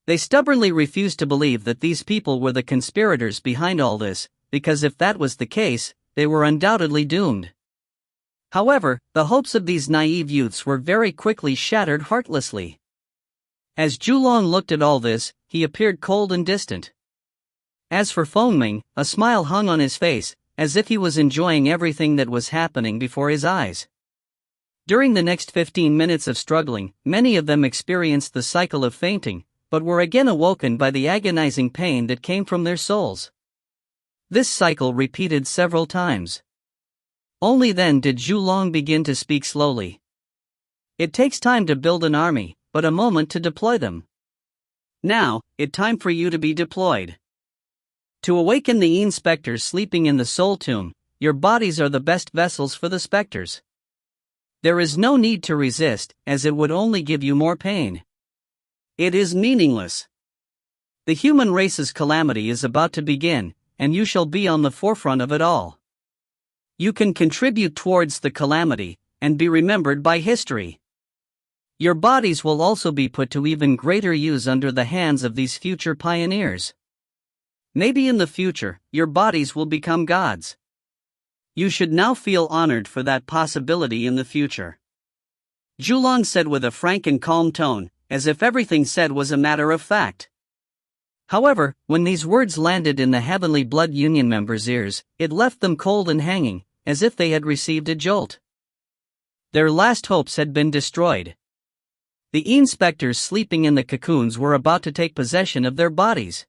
They stubbornly refused to believe that these people were the conspirators behind all this, because if that was the case, they were undoubtedly doomed. However, the hopes of these naive youths were very quickly shattered heartlessly. As Zhulong looked at all this, he appeared cold and distant. As for Fengming, a smile hung on his face, as if he was enjoying everything that was happening before his eyes. During the next 15 minutes of struggling, many of them experienced the cycle of fainting, but were again awoken by the agonizing pain that came from their souls. This cycle repeated several times. Only then did Zhulong begin to speak slowly. "It takes time to build an army, but a moment to deploy them. Now, it's time for you to be deployed. To awaken the inspectors sleeping in the soul tomb, your bodies are the best vessels for the specters. There is no need to resist, as it would only give you more pain. It is meaningless. The human race's calamity is about to begin, and you shall be on the forefront of it all. You can contribute towards the calamity, and be remembered by history. Your bodies will also be put to even greater use under the hands of these future pioneers. Maybe in the future, your bodies will become gods. You should now feel honored for that possibility in the future." Zhulong said with a frank and calm tone, as if everything said was a matter of fact. However, when these words landed in the Heavenly Blood Union members' ears, it left them cold and hanging, as if they had received a jolt. Their last hopes had been destroyed. The inspectors sleeping in the cocoons were about to take possession of their bodies.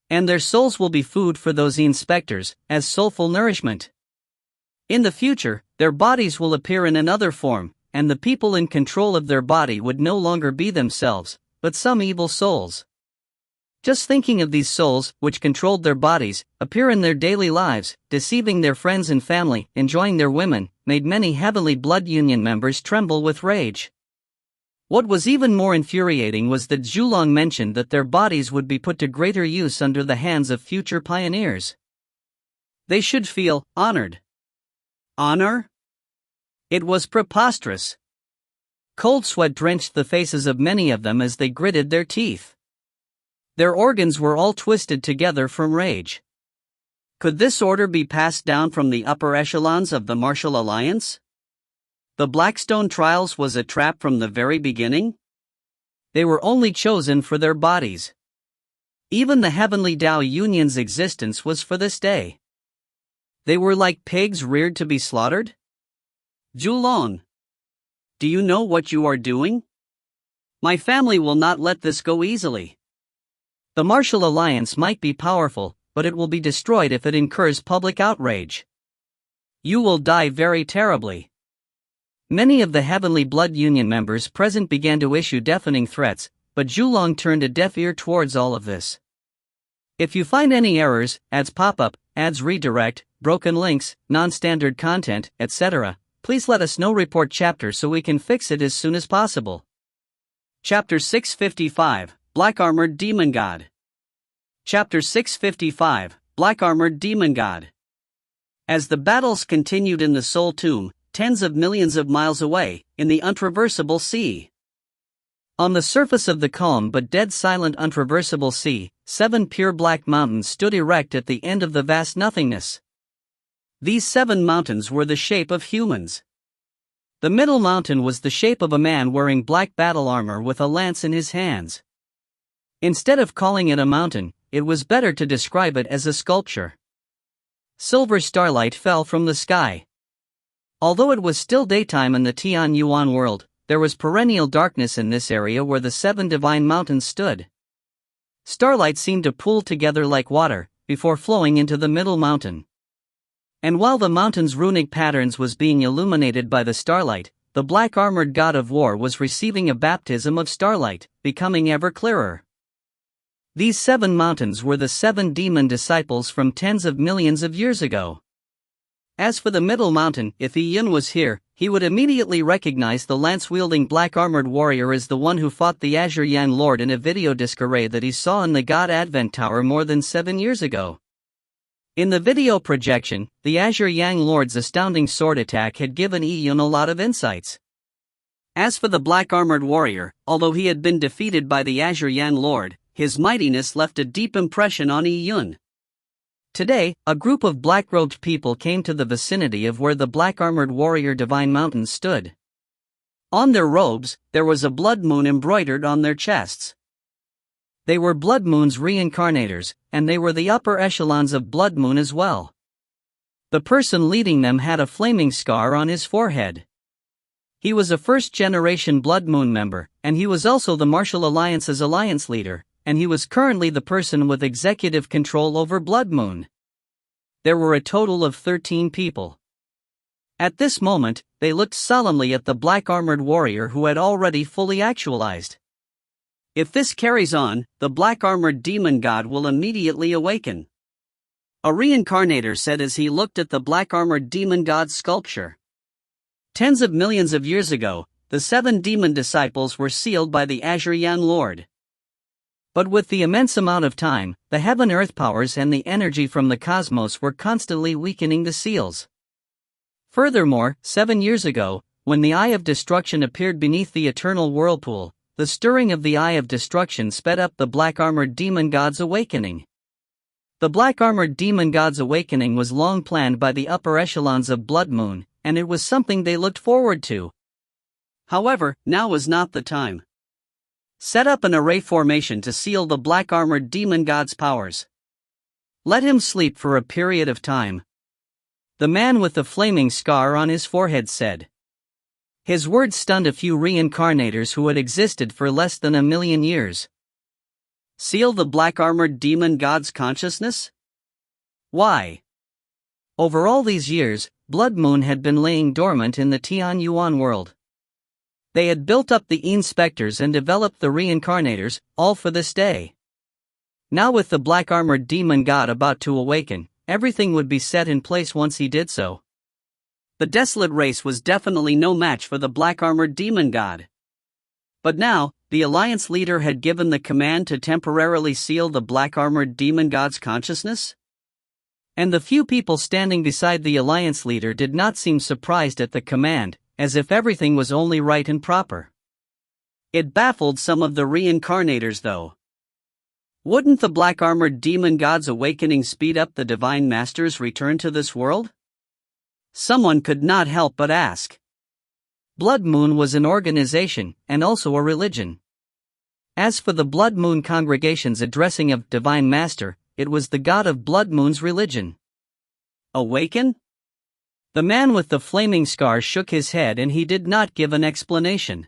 And their souls will be food for those inspectors, as soulful nourishment. In the future, their bodies will appear in another form, and the people in control of their body would no longer be themselves, but some evil souls. Just thinking of these souls, which controlled their bodies, appear in their daily lives, deceiving their friends and family, enjoying their women, made many Heavenly Blood Union members tremble with rage. What was even more infuriating was that Zhulong mentioned that their bodies would be put to greater use under the hands of future pioneers. They should feel honored. Honor? It was preposterous. Cold sweat drenched the faces of many of them as they gritted their teeth. Their organs were all twisted together from rage. Could this order be passed down from the upper echelons of the Martial Alliance? The Blackstone trials was a trap from the very beginning? They were only chosen for their bodies. Even the Heavenly Tao Union's existence was for this day. They were like pigs reared to be slaughtered? Zhulong, do you know what you are doing? My family will not let this go easily. The Martial Alliance might be powerful, but it will be destroyed if it incurs public outrage. You will die very terribly. Many of the Heavenly Blood Union members present began to issue deafening threats, but Zhulong turned a deaf ear towards all of this. If you find any errors, ads pop up, ads redirect, broken links, non-standard content, etc., please let us know. Report chapter so we can fix it as soon as possible. Chapter 655, Black Armored Demon God. Chapter 655, Black Armored Demon God. As the battles continued in the Soul Tomb, tens of millions of miles away, in the untraversable sea. On the surface of the calm but dead silent untraversable sea, 7 pure black mountains stood erect at the end of the vast nothingness. These 7 mountains were the shape of humans. The middle mountain was the shape of a man wearing black battle armor with a lance in his hands. Instead of calling it a mountain, it was better to describe it as a sculpture. Silver starlight fell from the sky. Although it was still daytime in the Tian Yuan world, there was perennial darkness in this area where the 7 divine mountains stood. Starlight seemed to pool together like water, before flowing into the middle mountain. And while the mountain's runic patterns was being illuminated by the starlight, the black armored god of war was receiving a baptism of starlight, becoming ever clearer. These 7 mountains were the 7 demon disciples from tens of millions of years ago. As for the middle mountain, if Yun was here, he would immediately recognize the lance-wielding black-armored warrior as the one who fought the Azure Yang Lord in a video disc array that he saw in the God Advent Tower more than 7 years ago. In the video projection, the Azure Yang Lord's astounding sword attack had given Yun a lot of insights. As for the black-armored warrior, although he had been defeated by the Azure Yang Lord, his mightiness left a deep impression on Yun. Today, a group of black-robed people came to the vicinity of where the black-armored warrior divine mountains stood. On their robes, there was a blood moon embroidered on their chests. They were Blood Moon's reincarnators, and they were the upper echelons of Blood Moon as well. The person leading them had a flaming scar on his forehead. He was a first-generation Blood Moon member, and he was also the Martial Alliance's alliance leader, and he was currently the person with executive control over Blood Moon. There were a total of 13 people. At this moment, they looked solemnly at the black-armored warrior who had already fully actualized. If this carries on, the black-armored demon god will immediately awaken. A reincarnator said as he looked at the black-armored demon god's sculpture. Tens of millions of years ago, the 7 demon disciples were sealed by the Azure Yang Lord. But with the immense amount of time, the heaven-earth powers and the energy from the cosmos were constantly weakening the seals. Furthermore, 7 years ago, when the Eye of Destruction appeared beneath the eternal whirlpool, the stirring of the Eye of Destruction sped up the black-armored demon god's awakening. The black-armored demon god's awakening was long planned by the upper echelons of Blood Moon, and it was something they looked forward to. However, now was not the time. Set up an array formation to seal the black-armored demon god's powers. Let him sleep for a period of time. The man with the flaming scar on his forehead said. His words stunned a few reincarnators who had existed for less than 1 million years. Seal the black-armored demon god's consciousness? Why? Over all these years, Blood Moon had been laying dormant in the Tian Yuan world. They had built up the inspectors and developed the reincarnators, all for this day. Now with the black-armored demon god about to awaken, everything would be set in place once he did so. The desolate race was definitely no match for the black-armored demon god. But now, the alliance leader had given the command to temporarily seal the black-armored demon god's consciousness? And the few people standing beside the alliance leader did not seem surprised at the command, as if everything was only right and proper. It baffled some of the reincarnators though. Wouldn't the black-armored demon god's awakening speed up the Divine Master's return to this world? Someone could not help but ask. Blood Moon was an organization, and also a religion. As for the Blood Moon congregation's addressing of Divine Master, it was the god of Blood Moon's religion. Awaken? The man with the flaming scar shook his head and he did not give an explanation.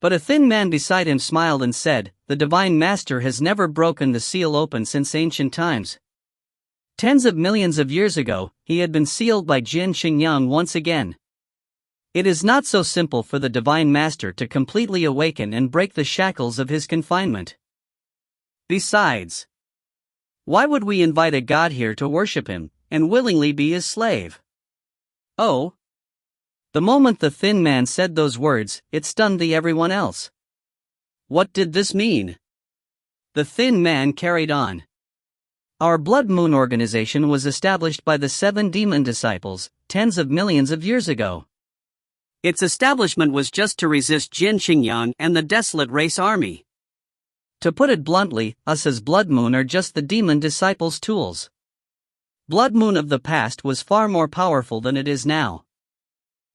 But a thin man beside him smiled and said, the Divine Master has never broken the seal open since ancient times. Tens of millions of years ago, he had been sealed by Jin Xingyang once again. It is not so simple for the Divine Master to completely awaken and break the shackles of his confinement. Besides, why would we invite a god here to worship him, and willingly be his slave? Oh! The moment the thin man said those words, it stunned everyone else. What did this mean? The thin man carried on. Our Blood Moon organization was established by the 7 demon disciples, tens of millions of years ago. Its establishment was just to resist Jin Xingyang and the Desolate Race Army. To put it bluntly, us as Blood Moon are just the demon disciples' tools. Blood Moon of the past was far more powerful than it is now.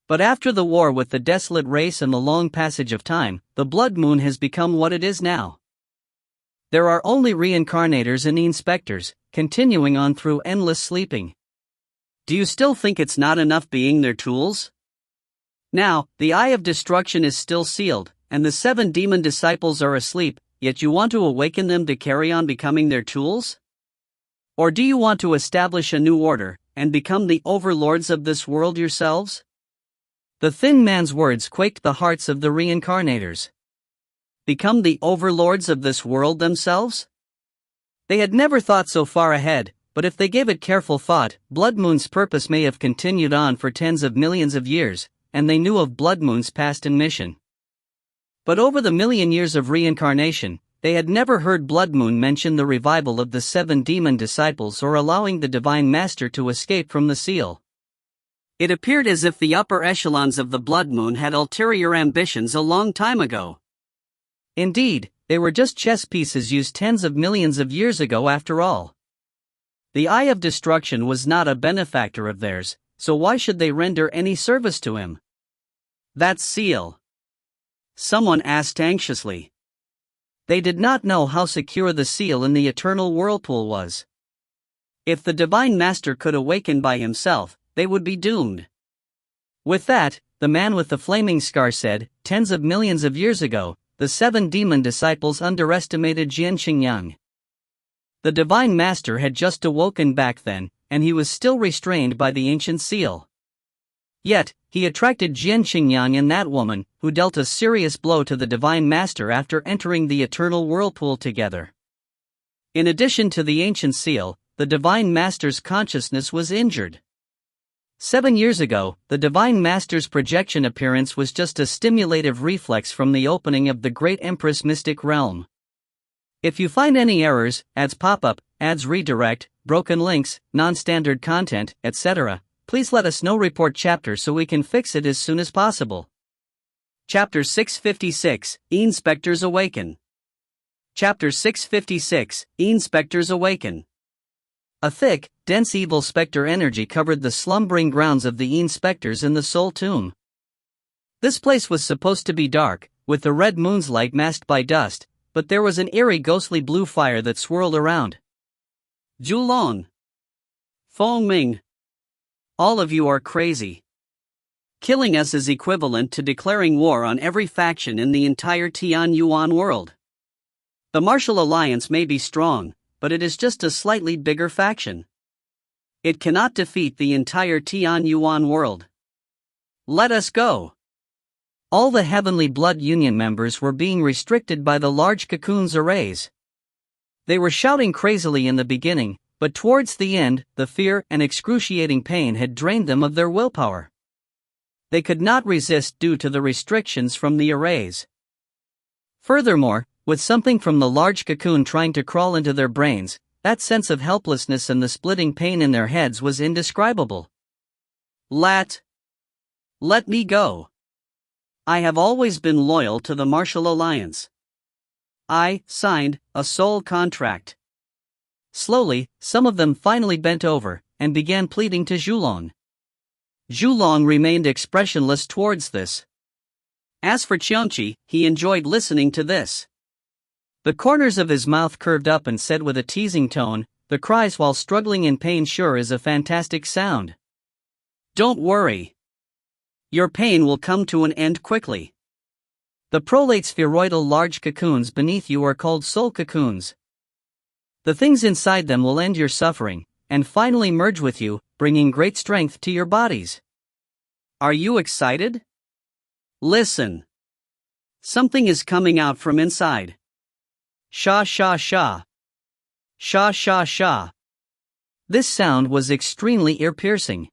But after the war with the Desolate Race and the long passage of time, the Blood Moon has become what it is now. There are only reincarnators and inspectors, continuing on through endless sleeping. Do you still think it's not enough being their tools? Now, the Eye of Destruction is still sealed, and the 7 demon disciples are asleep, yet you want to awaken them to carry on becoming their tools? Or do you want to establish a new order, and become the overlords of this world yourselves? The thin man's words quaked the hearts of the reincarnators. Become the overlords of this world themselves? They had never thought so far ahead, but if they gave it careful thought, Blood Moon's purpose may have continued on for tens of millions of years, and they knew of Blood Moon's past and mission. But over the million years of reincarnation, they had never heard Blood Moon mention the revival of the 7 demon disciples or allowing the Divine Master to escape from the seal. It appeared as if the upper echelons of the Blood Moon had ulterior ambitions a long time ago. Indeed, they were just chess pieces used tens of millions of years ago after all. The Eye of Destruction was not a benefactor of theirs, so why should they render any service to him? That seal? Someone asked anxiously. They did not know how secure the seal in the eternal whirlpool was. If the Divine Master could awaken by himself, they would be doomed. With that, the man with the flaming scar said, tens of millions of years ago, the 7 demon disciples underestimated Jin Xingyang. The Divine Master had just awoken back then, and he was still restrained by the ancient seal. Yet, he attracted Jin Xingyang and that woman, who dealt a serious blow to the Divine Master after entering the eternal whirlpool together. In addition to the ancient seal, the Divine Master's consciousness was injured. 7 years ago, the Divine Master's projection appearance was just a stimulative reflex from the opening of the Great Empress Mystic Realm. If you find any errors, ads pop up, ads redirect, broken links, non-standard content, etc., please let us know. Report chapter so we can fix it as soon as possible. Chapter 656, E-Inspectors Awaken. Chapter 656, E-Inspectors Awaken. A thick, dense evil specter energy covered the slumbering grounds of the E-Inspectors in the Soul Tomb. This place was supposed to be dark, with the red moon's light masked by dust, but there was an eerie ghostly blue fire that swirled around. Julon. Feng Ming. All of you are crazy. Killing us is equivalent to declaring war on every faction in the entire Tian Yuan world. The Martial Alliance may be strong, but it is just a slightly bigger faction. It cannot defeat the entire Tian Yuan world. Let us go. All the Heavenly Blood Union members were being restricted by the large cocoon's arrays. They were shouting crazily in the beginning, but towards the end, the fear and excruciating pain had drained them of their willpower. They could not resist due to the restrictions from the arrays. Furthermore, with something from the large cocoon trying to crawl into their brains, that sense of helplessness and the splitting pain in their heads was indescribable. Let me go. I have always been loyal to the Martial Alliance. I signed a soul contract. Slowly, some of them finally bent over and began pleading to Julong. Julong remained expressionless towards this. As for Qianqi, he enjoyed listening to this. The corners of his mouth curved up and said with a teasing tone, "The cries while struggling in pain sure is a fantastic sound. Don't worry. Your pain will come to an end quickly. The prolate spheroidal large cocoons beneath you are called soul cocoons. The things inside them will end your suffering, and finally merge with you, bringing great strength to your bodies. Are you excited?" Listen. Something is coming out from inside. Sha sha sha. Sha sha sha. This sound was extremely ear-piercing.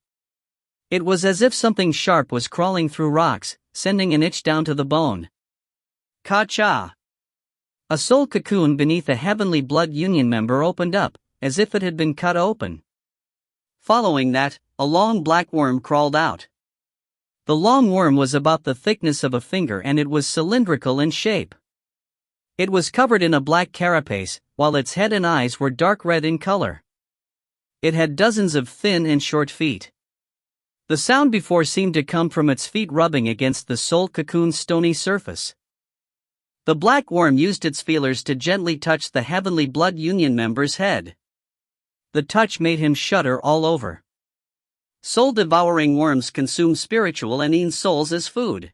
It was as if something sharp was crawling through rocks, sending an itch down to the bone. Ka-cha. A soul cocoon beneath a heavenly blood union member opened up, as if it had been cut open. Following that, a long black worm crawled out. The long worm was about the thickness of a finger and it was cylindrical in shape. It was covered in a black carapace, while its head and eyes were dark red in color. It had dozens of thin and short feet. The sound before seemed to come from its feet rubbing against the soul cocoon's stony surface. The black worm used its feelers to gently touch the heavenly blood union member's head. The touch made him shudder all over. Soul-devouring worms consume spiritual and Een souls as food.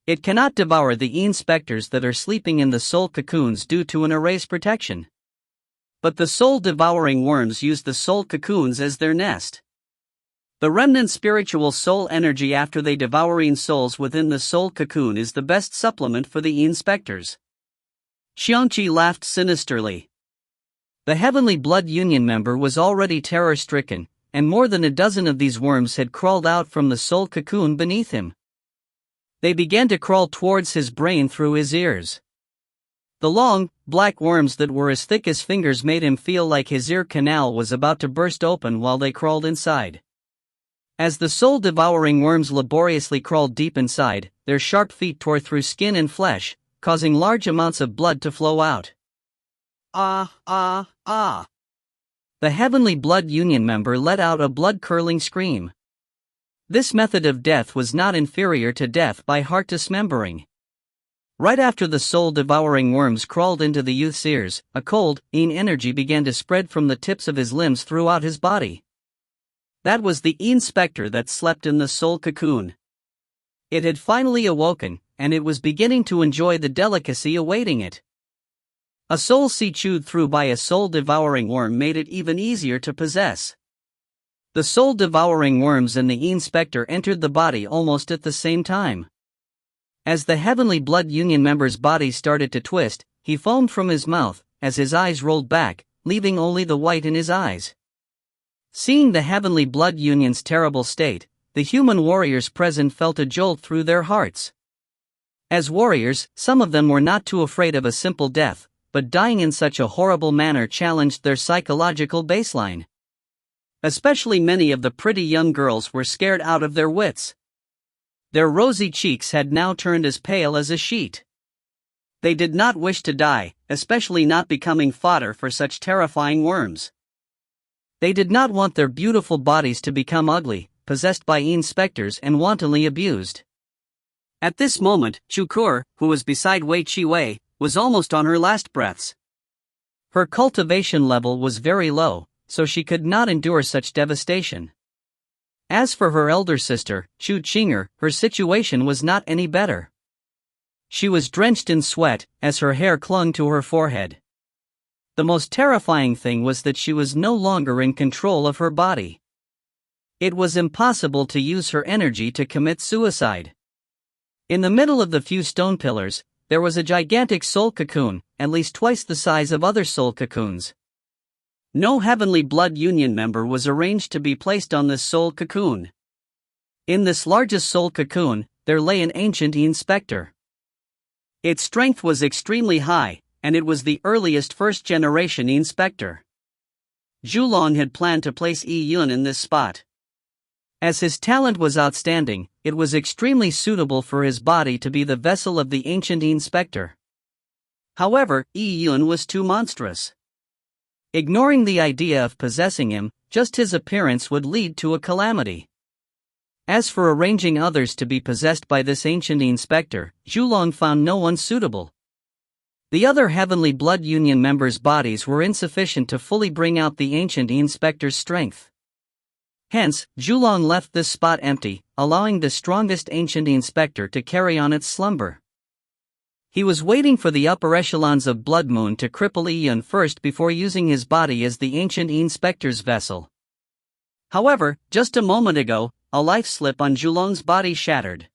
It cannot devour the Een specters that are sleeping in the soul cocoons due to an array's protection. But the soul-devouring worms use the soul cocoons as their nest. The remnant spiritual soul energy after they devour Een souls within the soul cocoon is the best supplement for the Een specters. Xiangqi laughed sinisterly. The heavenly blood union member was already terror-stricken, and more than a dozen of these worms had crawled out from the soul cocoon beneath him. They began to crawl towards his brain through his ears. The long, black worms that were as thick as fingers made him feel like his ear canal was about to burst open while they crawled inside. As the soul-devouring worms laboriously crawled deep inside, their sharp feet tore through skin and flesh, causing large amounts of blood to flow out. Ah, ah, ah. The heavenly blood union member let out a blood-curdling scream. This method of death was not inferior to death by heart dismembering. Right after the soul-devouring worms crawled into the youth's ears, a cold, Een energy began to spread from the tips of his limbs throughout his body. That was the Een specter that slept in the soul cocoon. It had finally awoken, and it was beginning to enjoy the delicacy awaiting it. A soul seed chewed through by a soul-devouring worm made it even easier to possess. The soul-devouring worms and the Een specter entered the body almost at the same time. As the heavenly blood union member's body started to twist, he foamed from his mouth, as his eyes rolled back, leaving only the white in his eyes. Seeing the heavenly blood union's terrible state, the human warriors present felt a jolt through their hearts. As warriors, some of them were not too afraid of a simple death, but dying in such a horrible manner challenged their psychological baseline. Especially many of the pretty young girls were scared out of their wits. Their rosy cheeks had now turned as pale as a sheet. They did not wish to die, especially not becoming fodder for such terrifying worms. They did not want their beautiful bodies to become ugly, possessed by Een specters and wantonly abused. At this moment, Chukur, who was beside Wei Chi Wei, was almost on her last breaths. Her cultivation level was very low, so she could not endure such devastation. As for her elder sister, Chu Qinger, her situation was not any better. She was drenched in sweat, as her hair clung to her forehead. The most terrifying thing was that she was no longer in control of her body. It was impossible to use her energy to commit suicide. In the middle of the few stone pillars, there was a gigantic soul cocoon, at least twice the size of other soul cocoons. No heavenly blood union member was arranged to be placed on this soul cocoon. In this largest soul cocoon, there lay an ancient Een specter. Its strength was extremely high, and it was the earliest first-generation Een specter. Zhulong had planned to place Yi Yun in this spot. As his talent was outstanding, it was extremely suitable for his body to be the vessel of the ancient Een specter. However, Yi Yun was too monstrous. Ignoring the idea of possessing him, just his appearance would lead to a calamity. As for arranging others to be possessed by this ancient Een specter, Zhulong found no one suitable. The other heavenly blood union members' bodies were insufficient to fully bring out the ancient Een specter's strength. Hence, Zhulong left this spot empty, allowing the strongest ancient Een specter to carry on its slumber. He was waiting for the upper echelons of Blood Moon to cripple Yi Yun first before using his body as the ancient Een specter's vessel. However, just a moment ago, a life slip on Zhulong's body shattered.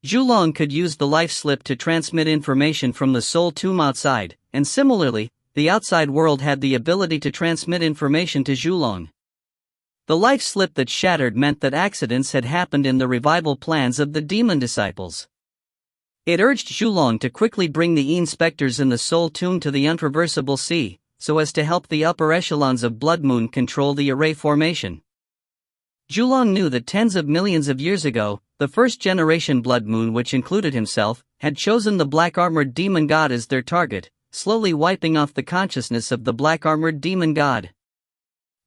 Zhulong could use the life slip to transmit information from the soul tomb outside, and similarly, the outside world had the ability to transmit information to Zhulong. The life slip that shattered meant that accidents had happened in the revival plans of the demon disciples. It urged Zhulong to quickly bring the inspectors in the soul tomb to the untraversable sea, so as to help the upper echelons of Blood Moon control the array formation. Zhulong knew that tens of millions of years ago, the first-generation Blood Moon, which included himself, had chosen the black-armored demon god as their target, slowly wiping off the consciousness of the black-armored demon god.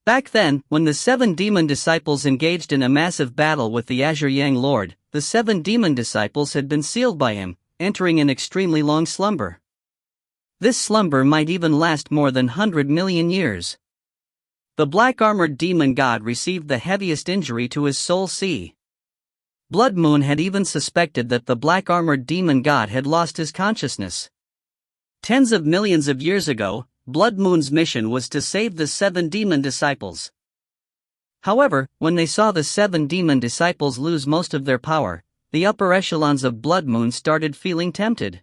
Back then, when the 7 demon disciples engaged in a massive battle with the Azure Yang Lord, the 7 demon disciples had been sealed by him, entering an extremely long slumber. This slumber might even last more than 100 million years. The black-armored demon god received the heaviest injury to his soul sea. Blood Moon had even suspected that the black-armored demon god had lost his consciousness. Tens of millions of years ago, Blood Moon's mission was to save the 7 demon disciples. However, when they saw the 7 demon disciples lose most of their power, the upper echelons of Blood Moon started feeling tempted.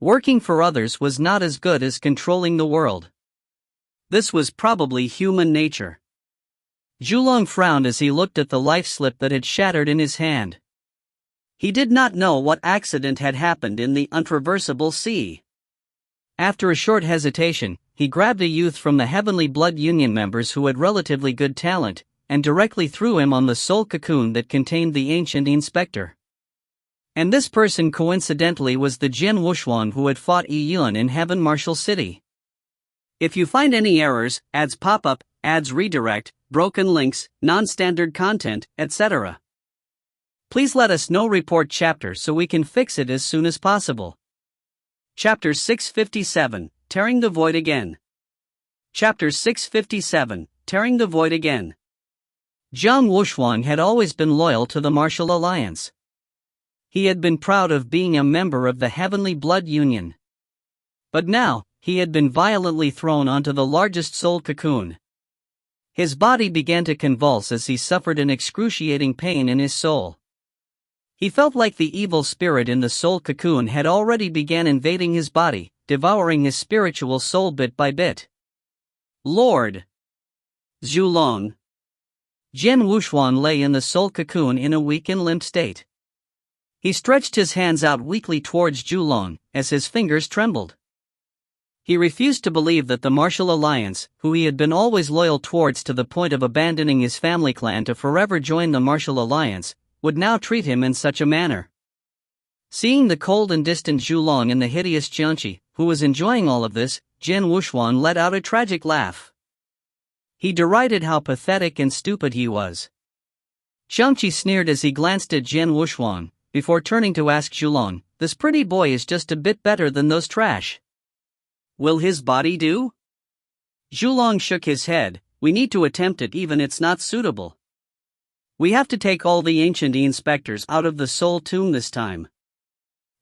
Working for others was not as good as controlling the world. This was probably human nature. Zhulong frowned as he looked at the life slip that had shattered in his hand. He did not know what accident had happened in the untraversable sea. After a short hesitation, he grabbed a youth from the Heavenly Blood Union members who had relatively good talent, and directly threw him on the soul cocoon that contained the ancient inspector. And this person coincidentally was the Jin Wushuan who had fought Yi Yun in Heaven Martial City. If you find any errors, ads pop up, ads redirect, broken links, non-standard content, etc., please let us know. Report chapter so we can fix it as soon as possible. Chapter 657, Tearing the Void Again. Chapter 657, Tearing the Void Again. Jiang Wushuan had always been loyal to the Martial Alliance. He had been proud of being a member of the Heavenly Blood Union. But now, he had been violently thrown onto the largest soul cocoon. His body began to convulse as he suffered an excruciating pain in his soul. He felt like the evil spirit in the soul cocoon had already began invading his body, devouring his spiritual soul bit by bit. Lord Zhulong. Jin Wushuan lay in the soul cocoon in a weak and limp state. He stretched his hands out weakly towards Zhulong, as his fingers trembled. He refused to believe that the Martial Alliance, who he had been always loyal towards to the point of abandoning his family clan to forever join the Martial Alliance, would now treat him in such a manner. Seeing the cold and distant Zhulong and the hideous Jiangqi, who was enjoying all of this, Jin Wushuan let out a tragic laugh. He derided how pathetic and stupid he was. Jiangqi sneered as he glanced at Jin Wushuan, before turning to ask Zhulong, "This pretty boy is just a bit better than those trash. Will his body do?" Zhulong shook his head. "We need to attempt it even it's not suitable. We have to take all the ancient inspectors out of the soul tomb this time."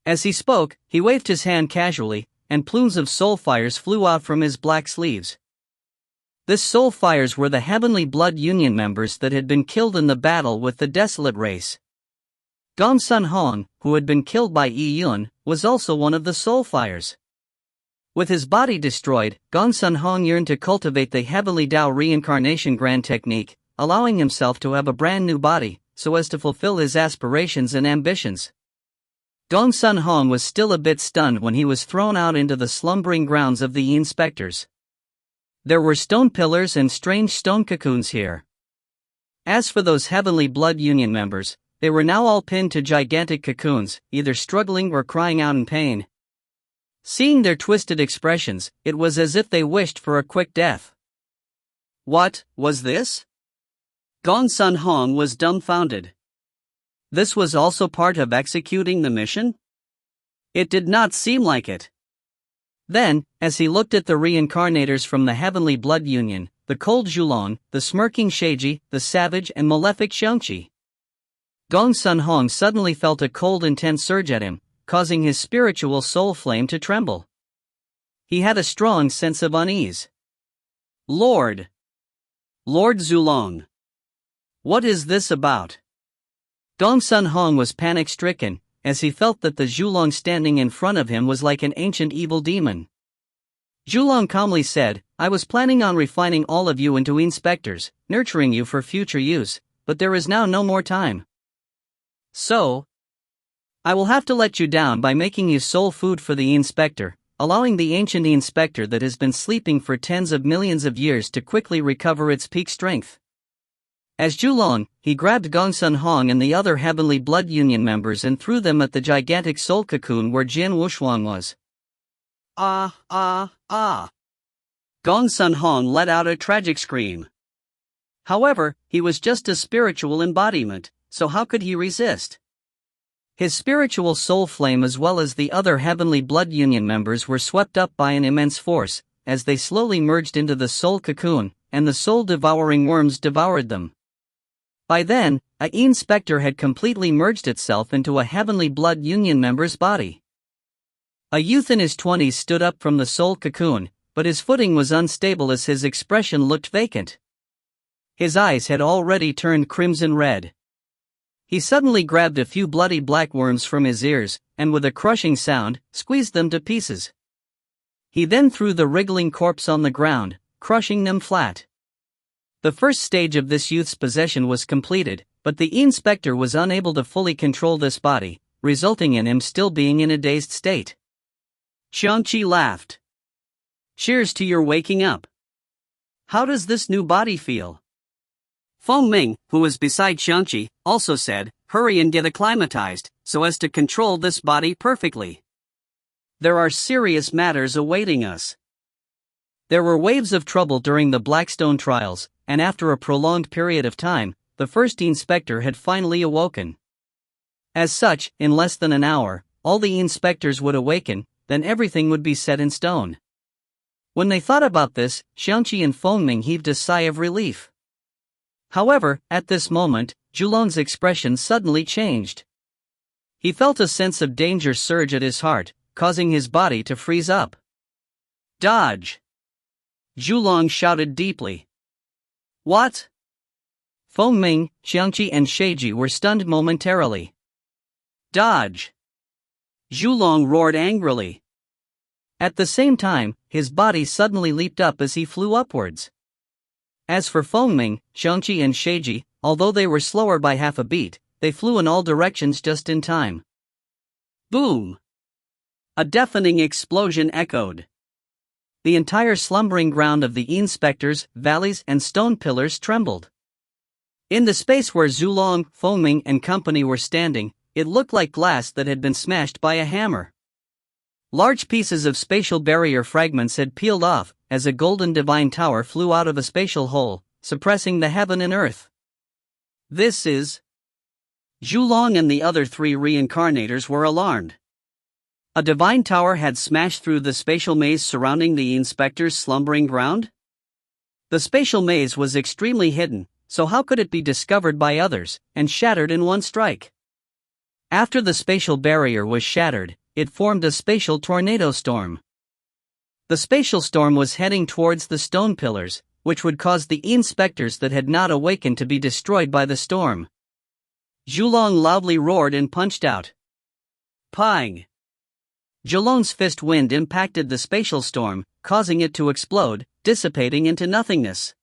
As he spoke, he waved his hand casually, and plumes of soul fires flew out from his black sleeves. This soul fires were the Heavenly Blood Union members that had been killed in the battle with the Desolate race. Gong Sun Hong, who had been killed by Yi Yun, was also one of the soul fires. With his body destroyed, Gong Sun Hong yearned to cultivate the Heavenly Tao reincarnation grand technique, allowing himself to have a brand new body, so as to fulfill his aspirations and ambitions. Gong Sun Hong was still a bit stunned when he was thrown out into the slumbering grounds of the inspectors. There were stone pillars and strange stone cocoons here. As for those Heavenly Blood Union members, they were now all pinned to gigantic cocoons, either struggling or crying out in pain. Seeing their twisted expressions, it was as if they wished for a quick death. What was this? Gong Sun Hong was dumbfounded. This was also part of executing the mission? It did not seem like it. Then, as he looked at the reincarnators from the Heavenly Blood Union, the cold Zhulong, the smirking Sheiji, the savage and malefic Xiangqi, Gong Sun Hong suddenly felt a cold intense surge at him, causing his spiritual soul flame to tremble. He had a strong sense of unease. Lord Zhulong. What is this about? Gongsun Hong was panic-stricken, as he felt that the Zhulong standing in front of him was like an ancient evil demon. Zhulong calmly said, "I was planning on refining all of you into inspectors, nurturing you for future use, but there is now no more time. So, I will have to let you down by making you soul food for the inspector, allowing the ancient inspector that has been sleeping for tens of millions of years to quickly recover its peak strength." As Zhulong, he grabbed Gongsun Hong and the other Heavenly Blood Union members and threw them at the gigantic soul cocoon where Jin Wushuang was. Ah, ah, ah. Gongsun Hong let out a tragic scream. However, he was just a spiritual embodiment, so how could he resist? His spiritual soul flame as well as the other Heavenly Blood Union members were swept up by an immense force, as they slowly merged into the soul cocoon, and the soul-devouring worms devoured them. By then, a inspector had completely merged itself into a Heavenly Blood Union member's body. A youth in his 20s stood up from the soul cocoon, but his footing was unstable as his expression looked vacant. His eyes had already turned crimson red. He suddenly grabbed a few bloody black worms from his ears, and with a crushing sound, squeezed them to pieces. He then threw the wriggling corpse on the ground, crushing them flat. The first stage of this youth's possession was completed, but the inspector was unable to fully control this body, resulting in him still being in a dazed state. Xiangqi laughed. "Cheers to your waking up. How does this new body feel?" Feng Ming, who was beside Xiangqi, also said, "Hurry and get acclimatized, so as to control this body perfectly. There are serious matters awaiting us." There were waves of trouble during the Blackstone trials, and after a prolonged period of time, the first inspector had finally awoken. As such, in less than an hour, all the inspectors would awaken, then everything would be set in stone. When they thought about this, Xiangqi and Feng Ming heaved a sigh of relief. However, at this moment, Zhulong's expression suddenly changed. He felt a sense of danger surge at his heart, causing his body to freeze up. "Dodge!" Zhulong shouted deeply. "What?" Feng Ming, Xiangqi and Sheiji were stunned momentarily. "Dodge!" Zhulong roared angrily. At the same time, his body suddenly leaped up as he flew upwards. As for Feng Ming, Xiangqi and Sheiji, although they were slower by half a beat, they flew in all directions just in time. Boom! A deafening explosion echoed. The entire slumbering ground of the inspectors, valleys and stone pillars trembled. In the space where Zhulong, Feng Ming and company were standing, it looked like glass that had been smashed by a hammer. Large pieces of spatial barrier fragments had peeled off, as a golden divine tower flew out of a spatial hole, suppressing the heaven and earth. This is... Zhulong and the other three reincarnators were alarmed. A divine tower had smashed through the spatial maze surrounding the inspector's slumbering ground? The spatial maze was extremely hidden, so how could it be discovered by others, and shattered in one strike? After the spatial barrier was shattered, it formed a spatial tornado storm. The spatial storm was heading towards the stone pillars, which would cause the inspectors that had not awakened to be destroyed by the storm. Zhulong loudly roared and punched out. Pang! Zhulong's fist wind impacted the spatial storm, causing it to explode, dissipating into nothingness.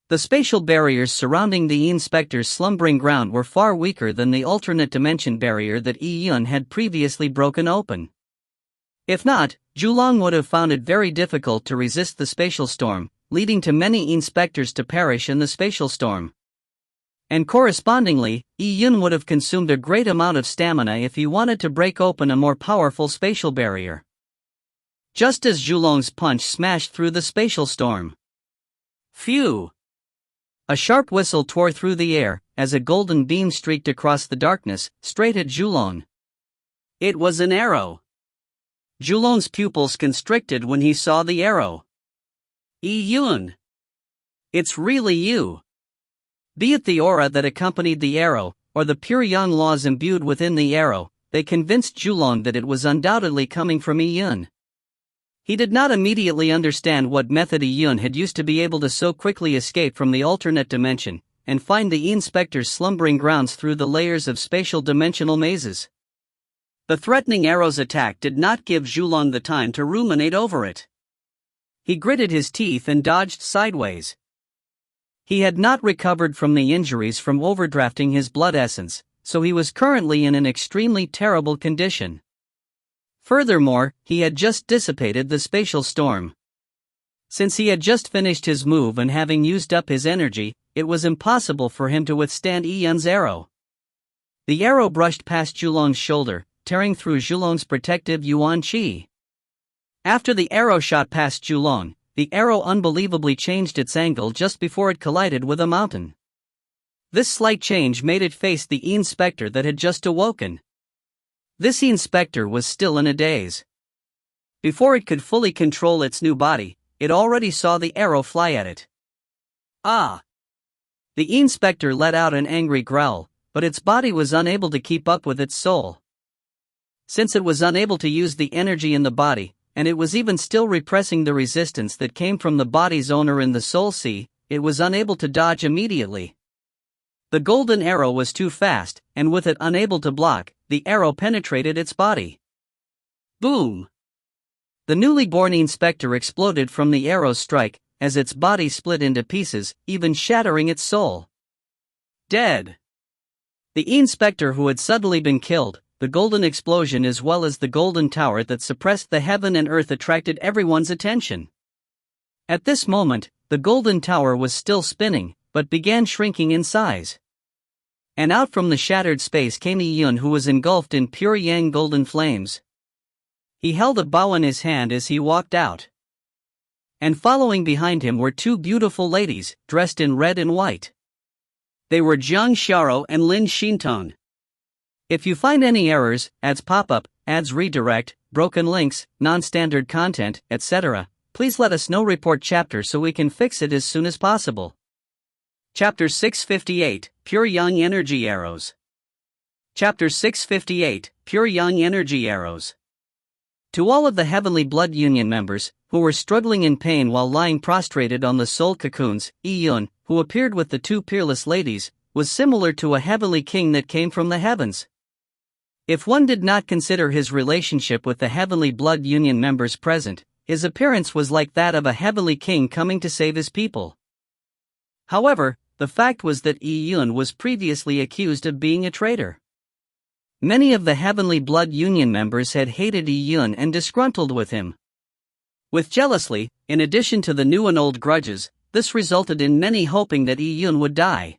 The spatial barriers surrounding the inspector's slumbering ground were far weaker than the alternate dimension barrier that Yi Yun had previously broken open. If not, Zhulong would have found it very difficult to resist the spatial storm, leading to many inspectors to perish in the spatial storm. And correspondingly, Yi Yun would have consumed a great amount of stamina if he wanted to break open a more powerful spatial barrier. Just as Zhulong's punch smashed through the spatial storm. Phew! A sharp whistle tore through the air, as a golden beam streaked across the darkness, straight at Zhulong. It was an arrow. Zhulong's pupils constricted when he saw the arrow. Yi Yun! It's really you! Be it the aura that accompanied the arrow, or the pure yang laws imbued within the arrow, they convinced Zhulong that it was undoubtedly coming from Yi Yun. He did not immediately understand what method Yi Yun had used to be able to so quickly escape from the alternate dimension, and find the inspector's slumbering grounds through the layers of spatial dimensional mazes. The threatening arrow's attack did not give Zhulong the time to ruminate over it. He gritted his teeth and dodged sideways. He had not recovered from the injuries from overdrafting his blood essence, so he was currently in an extremely terrible condition. Furthermore, he had just dissipated the spatial storm. Since he had just finished his move and having used up his energy, it was impossible for him to withstand Yi Yun's arrow. The arrow brushed past Zhulong's shoulder, tearing through Zhulong's protective Yuan Qi. After the arrow shot past Zhulong, the arrow unbelievably changed its angle just before it collided with a mountain. This slight change made it face the inspector that had just awoken. This inspector was still in a daze. Before it could fully control its new body, it already saw the arrow fly at it. Ah! The inspector let out an angry growl, but its body was unable to keep up with its soul. Since it was unable to use the energy in the body, and it was even still repressing the resistance that came from the body's owner in the Soul Sea, it was unable to dodge immediately. The golden arrow was too fast, and with it unable to block, the arrow penetrated its body. Boom! The newly born inspector exploded from the arrow's strike, as its body split into pieces, even shattering its soul. Dead! The inspector who had suddenly been killed, the golden explosion as well as the golden tower that suppressed the heaven and earth attracted everyone's attention. At this moment, the golden tower was still spinning, but began shrinking in size. And out from the shattered space came Yi Yun, who was engulfed in pure yang golden flames. He held a bow in his hand as he walked out. And following behind him were two beautiful ladies, dressed in red and white. They were Jiang Xiaoro and Lin Xintong. If you find any errors, ads pop-up, ads redirect, broken links, non-standard content, etc., please let us know. Report chapter so we can fix it as soon as possible. Chapter 658, Pure Yang Energy Arrows. Chapter 658, Pure Yang Energy Arrows. To all of the Heavenly Blood Union members, who were struggling in pain while lying prostrated on the soul cocoons, Yi Yun, who appeared with the two peerless ladies, was similar to a heavenly king that came from the heavens. If one did not consider his relationship with the Heavenly Blood Union members present, his appearance was like that of a heavenly king coming to save his people. However, the fact was that Yi Yun was previously accused of being a traitor. Many of the Heavenly Blood Union members had hated Yi Yun and disgruntled with him. With jealousy, in addition to the new and old grudges, this resulted in many hoping that Yi Yun would die.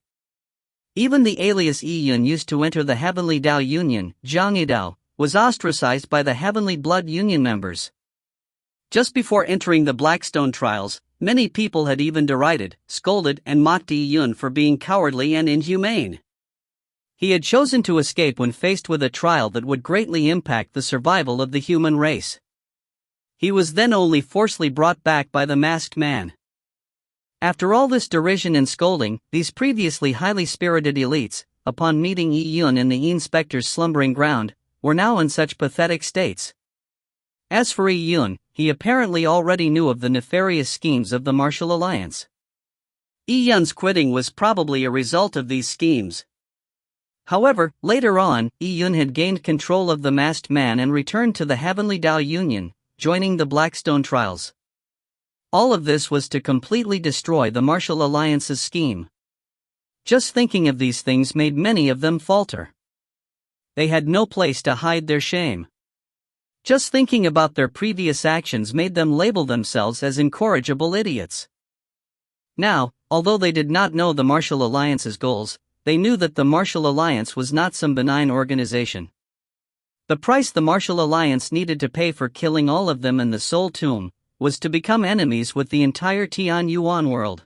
Even the alias Yi Yun used to enter the Heavenly Dao Union, Zhang Yidao, was ostracized by the Heavenly Blood Union members. Just before entering the Blackstone trials, many people had even derided, scolded, and mocked Yi Yun for being cowardly and inhumane. He had chosen to escape when faced with a trial that would greatly impact the survival of the human race. He was then only forcibly brought back by the masked man. After all this derision and scolding, these previously highly spirited elites, upon meeting Yi Yun in the inspector's slumbering ground, were now in such pathetic states. As for Yi Yun, he apparently already knew of the nefarious schemes of the Martial Alliance. Yi Yun's quitting was probably a result of these schemes. However, later on, Yi Yun had gained control of the masked man and returned to the Heavenly Dao Union, joining the Blackstone trials. All of this was to completely destroy the Martial Alliance's scheme. Just thinking of these things made many of them falter. They had no place to hide their shame. Just thinking about their previous actions made them label themselves as incorrigible idiots. Now, although they did not know the Martial Alliance's goals, they knew that the Martial Alliance was not some benign organization. The price the Martial Alliance needed to pay for killing all of them in the Soul Tomb was to become enemies with the entire Tian Yuan world.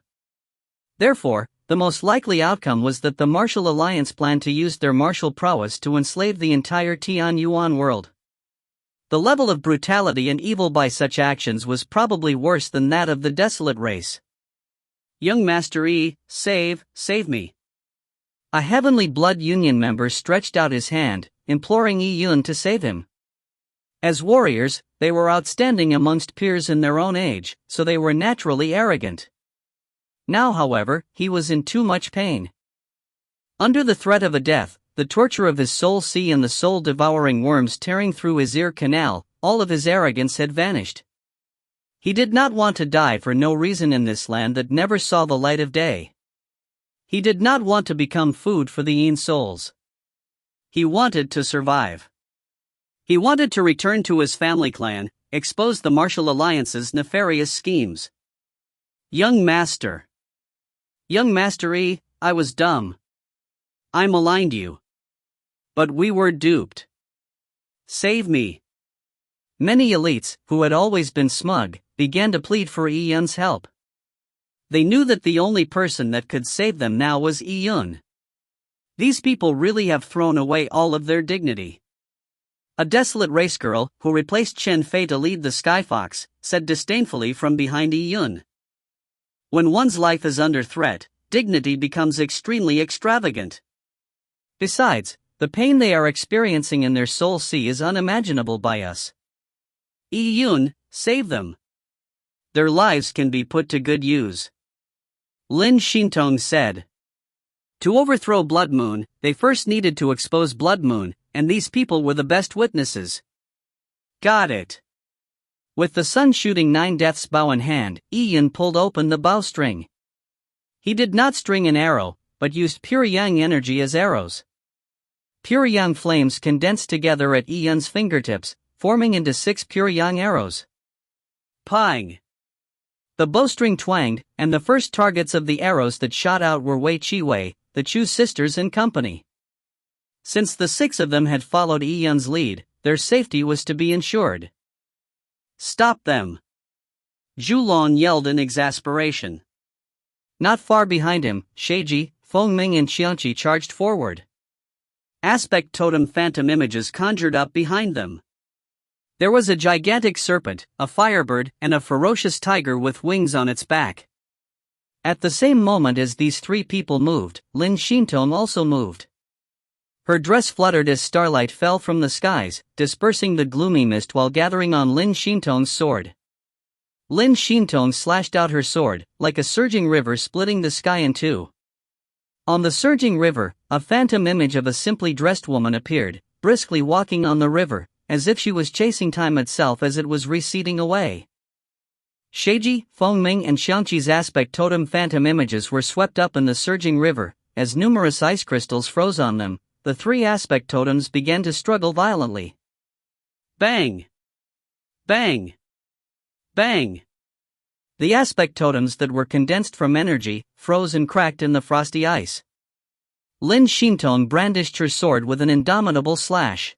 Therefore, the most likely outcome was that the Martial Alliance planned to use their martial prowess to enslave the entire Tian Yuan world. The level of brutality and evil by such actions was probably worse than that of the Desolate race. Young Master Yi, save me. A Heavenly Blood Union member stretched out his hand, imploring Yi Yun to save him. As warriors, they were outstanding amongst peers in their own age, so they were naturally arrogant. Now, however, he was in too much pain. Under the threat of a death, the torture of his soul sea and the soul-devouring worms tearing through his ear canal, all of his arrogance had vanished. He did not want to die for no reason in this land that never saw the light of day. He did not want to become food for the Yin souls. He wanted to survive. He wanted to return to his family clan, expose the Martial Alliance's nefarious schemes. Young Master. Young Master E, I was dumb. I maligned you. But we were duped. Save me. Many elites, who had always been smug, began to plead for Yi Yun's help. They knew that the only person that could save them now was Yi Yun. These people really have thrown away all of their dignity. A desolate race girl, who replaced Chen Fei to lead the Skyfox, said disdainfully from behind Yi Yun. When one's life is under threat, dignity becomes extremely extravagant. Besides, the pain they are experiencing in their soul sea is unimaginable by us. Yi Yun, save them. Their lives can be put to good use. Lin Xintong said. To overthrow Blood Moon, they first needed to expose Blood Moon, and these people were the best witnesses. Got it. With the sun shooting 9 death's bow in hand, Yi Yun pulled open the bowstring. He did not string an arrow, but used pure yang energy as arrows. Pure yang flames condensed together at Yi Yun's fingertips, forming into 6 pure yang arrows. Pang! The bowstring twanged, and the first targets of the arrows that shot out were Wei Chi-Wei, the Chu sisters and company. Since the 6 of them had followed Yi Yun's lead, their safety was to be ensured. Stop them! Zhu Lon yelled in exasperation. Not far behind him, Sheiji, Fengming and Xiangqi charged forward. Aspect totem phantom images conjured up behind them. There was a gigantic serpent, a firebird, and a ferocious tiger with wings on its back. At the same moment as these 3 people moved, Lin Xintong also moved. Her dress fluttered as starlight fell from the skies, dispersing the gloomy mist while gathering on Lin Xintong's sword. Lin Xintong slashed out her sword, like a surging river splitting the sky in two. On the surging river, a phantom image of a simply dressed woman appeared, briskly walking on the river, as if she was chasing time itself as it was receding away. Sheiji, Fengming and Xiangqi's aspect totem phantom images were swept up in the surging river. As numerous ice crystals froze on them, the 3 aspect totems began to struggle violently. Bang! Bang! Bang! The aspect totems that were condensed from energy froze and cracked in the frosty ice. Lin Xintong brandished her sword with an indomitable slash.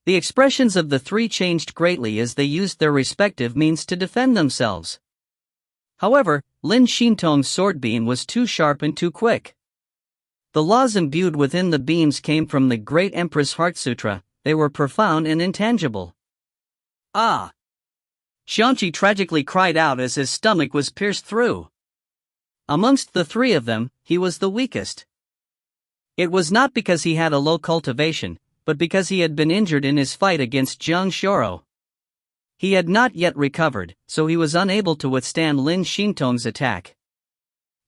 The expressions of the 3 changed greatly as they used their respective means to defend themselves. However, Lin Xintong's sword beam was too sharp and too quick. The laws imbued within the beams came from the great Empress Heart Sutra. They were profound and intangible. Ah! Xiangqi tragically cried out as his stomach was pierced through. Amongst the 3 of them, he was the weakest. It was not because he had a low cultivation, but because he had been injured in his fight against Jiang Shoro. He had not yet recovered, so he was unable to withstand Lin Xintong's attack.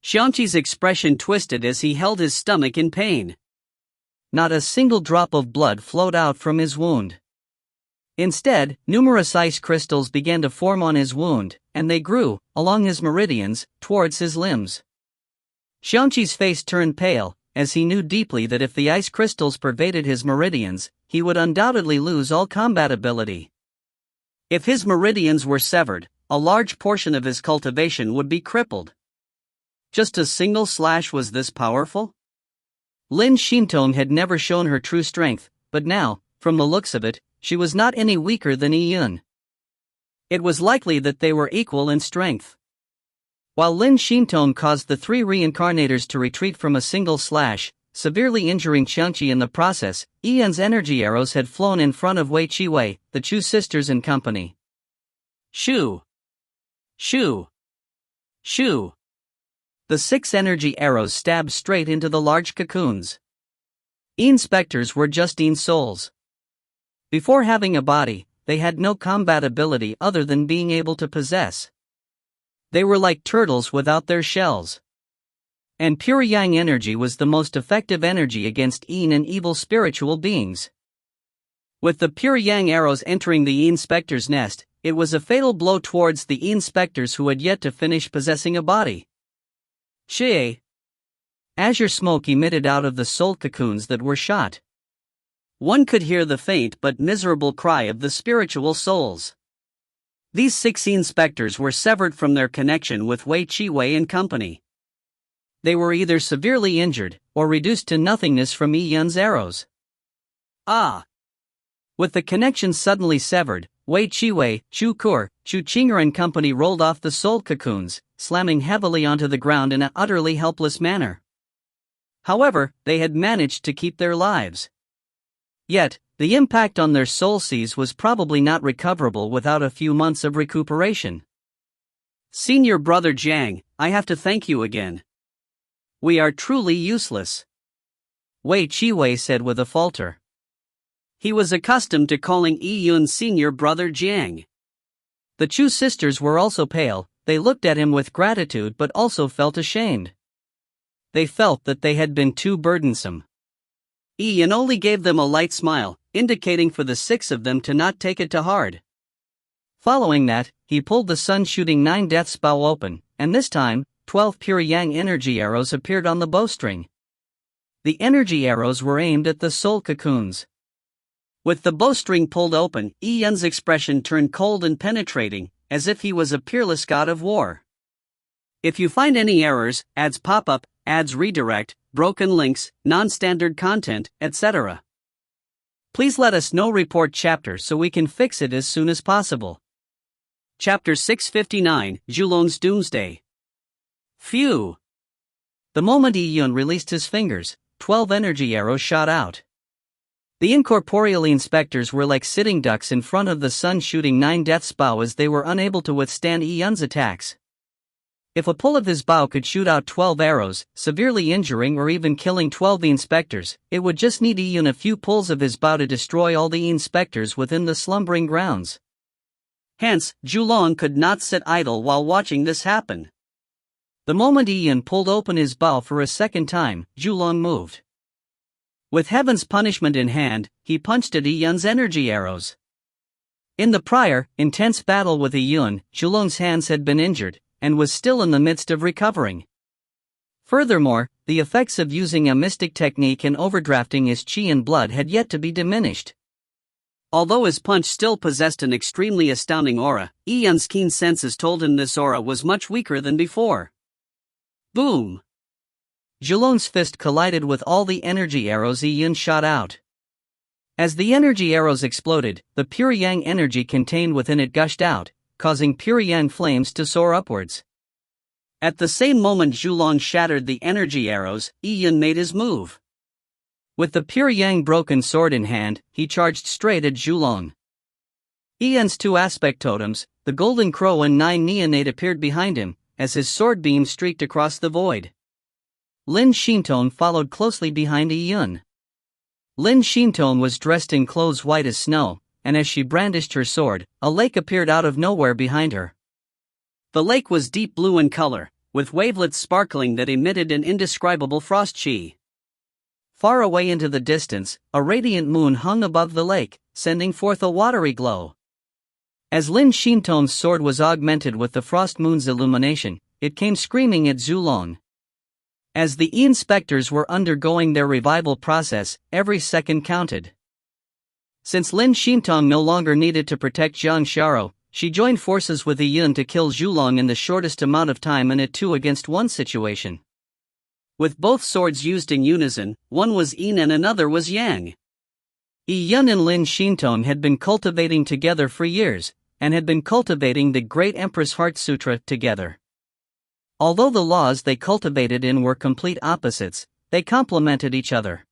Xiangqi's expression twisted as he held his stomach in pain. Not a single drop of blood flowed out from his wound. Instead, numerous ice crystals began to form on his wound, and they grew, along his meridians, towards his limbs. Xiangqi's face turned pale, as he knew deeply that if the ice crystals pervaded his meridians, he would undoubtedly lose all combat ability. If his meridians were severed, a large portion of his cultivation would be crippled. Just a single slash was this powerful? Lin Xintong had never shown her true strength, but now, from the looks of it, she was not any weaker than Yi Yun. It was likely that they were equal in strength. While Lin Xintong caused the 3 reincarnators to retreat from a single slash, severely injuring Xiangqi in the process, Yi Yun's energy arrows had flown in front of Wei Chi-Wei, the Chu sisters and company. Shoo! Shoo! Shoo! The 6 energy arrows stabbed straight into the large cocoons. Yin specters were just Yin souls. Before having a body, they had no combat ability other than being able to possess. They were like turtles without their shells. And pure yang energy was the most effective energy against Yin and evil spiritual beings. With the pure yang arrows entering the Yin specter's nest, it was a fatal blow towards the Yin specters who had yet to finish possessing a body. Shie. Azure smoke emitted out of the soul cocoons that were shot. One could hear the faint but miserable cry of the spiritual souls. These 16 specters were severed from their connection with Wei Chi-Wei and company. They were either severely injured, or reduced to nothingness from Yi Yun's arrows. Ah! With the connection suddenly severed, Wei Chi-Wei, Chu Kur, Chu Qinger and company rolled off the soul cocoons, slamming heavily onto the ground in an utterly helpless manner. However, they had managed to keep their lives. Yet, the impact on their soul seas was probably not recoverable without a few months of recuperation. Senior Brother Jiang, I have to thank you again. We are truly useless, Wei Chi-Wei said with a falter. He was accustomed to calling Yi Yun Senior Brother Jiang. The Chu sisters were also pale. They looked at him with gratitude but also felt ashamed. They felt that they had been too burdensome. Yi Yun only gave them a light smile, indicating for the 6 of them to not take it to heart. Following that, he pulled the sun-shooting 9 death's bow open, and this time, 12 pure yang energy arrows appeared on the bowstring. The energy arrows were aimed at the soul cocoons. With the bowstring pulled open, Yi Yun's expression turned cold and penetrating, as if he was a peerless god of war. If you find any errors, ads pop up, ads redirect, broken links, non-standard content, etc., please let us know. Report chapter so we can fix it as soon as possible. Chapter 659, Zhulong's Doomsday. Phew! The moment Yi Yun released his fingers, 12 energy arrows shot out. The incorporeal inspectors were like sitting ducks in front of the sun shooting 9 death's bow as they were unable to withstand Yi Yun's attacks. If a pull of his bow could shoot out 12 arrows, severely injuring or even killing 12 inspectors, it would just need Yi Yun a few pulls of his bow to destroy all the inspectors within the slumbering grounds. Hence, Zhulong could not sit idle while watching this happen. The moment Yi Yun pulled open his bow for a second time, Zhulong moved. With heaven's punishment in hand, he punched at Yi Yun's energy arrows. In the prior, intense battle with Yi Yun, Zhulong's hands had been injured, and was still in the midst of recovering. Furthermore, the effects of using a mystic technique and overdrafting his qi and blood had yet to be diminished. Although his punch still possessed an extremely astounding aura, Yi Yun's keen senses told him this aura was much weaker than before. Boom! Zhulong's fist collided with all the energy arrows Yi Yun shot out. As the energy arrows exploded, the pure yang energy contained within it gushed out, causing pure yang flames to soar upwards. At the same moment Zhulong shattered the energy arrows, Yi Yun made his move. With the pure yang broken sword in hand, he charged straight at Zhulong. Yi Yun's 2 aspect totems, the golden crow and 9 neonate appeared behind him, as his sword beam streaked across the void. Lin Shintong followed closely behind Yi Yun. Lin Shintong was dressed in clothes white as snow, and as she brandished her sword, a lake appeared out of nowhere behind her. The lake was deep blue in color, with wavelets sparkling that emitted an indescribable frost chi. Far away into the distance, a radiant moon hung above the lake, sending forth a watery glow. As Lin Shintong's sword was augmented with the frost moon's illumination, it came screaming at Zhulong. As the inspectors were undergoing their revival process, every second counted. Since Lin Shintong no longer needed to protect Zhang Xiao, she joined forces with Yi Yun to kill Zhulong in the shortest amount of time in a 2-against-1 situation. With both swords used in unison, one was yin and another was yang. Yi Yun and Lin Shintong had been cultivating together for years, and had been cultivating the Great Empress Heart Sutra together. Although the laws they cultivated in were complete opposites, they complemented each other.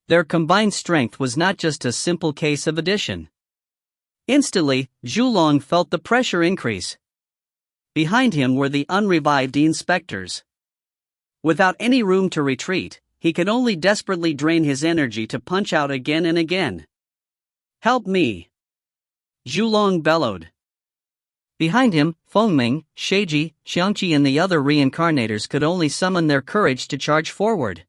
Their combined strength was not just a simple case of addition. Instantly, Zhulong felt the pressure increase. Behind him were the unrevived inspectors. Without any room to retreat, he could only desperately drain his energy to punch out again and again. "Help me!" Zhulong bellowed. Behind him, Fengming, Sheiji, Xiangqi and the other reincarnators could only summon their courage to charge forward.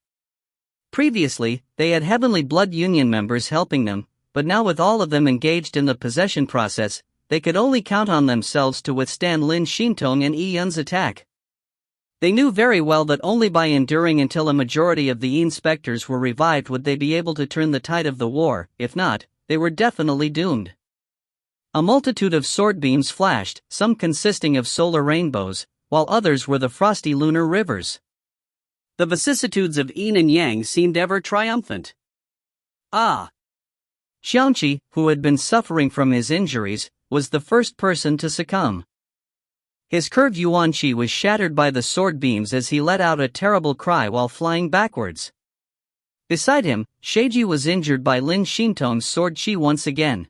Previously, they had Heavenly Blood Union members helping them, but now with all of them engaged in the possession process, they could only count on themselves to withstand Lin Xintong and Yi Yun's attack. They knew very well that only by enduring until a majority of the Yi inspectors were revived would they be able to turn the tide of the war. If not, they were definitely doomed. A multitude of sword beams flashed, some consisting of solar rainbows, while others were the frosty lunar rivers. The vicissitudes of yin and yang seemed ever triumphant. Ah! Xiangqi, who had been suffering from his injuries, was the first person to succumb. His curved yuan qi was shattered by the sword beams as he let out a terrible cry while flying backwards. Beside him, Sheiji was injured by Lin Xintong's sword qi once again.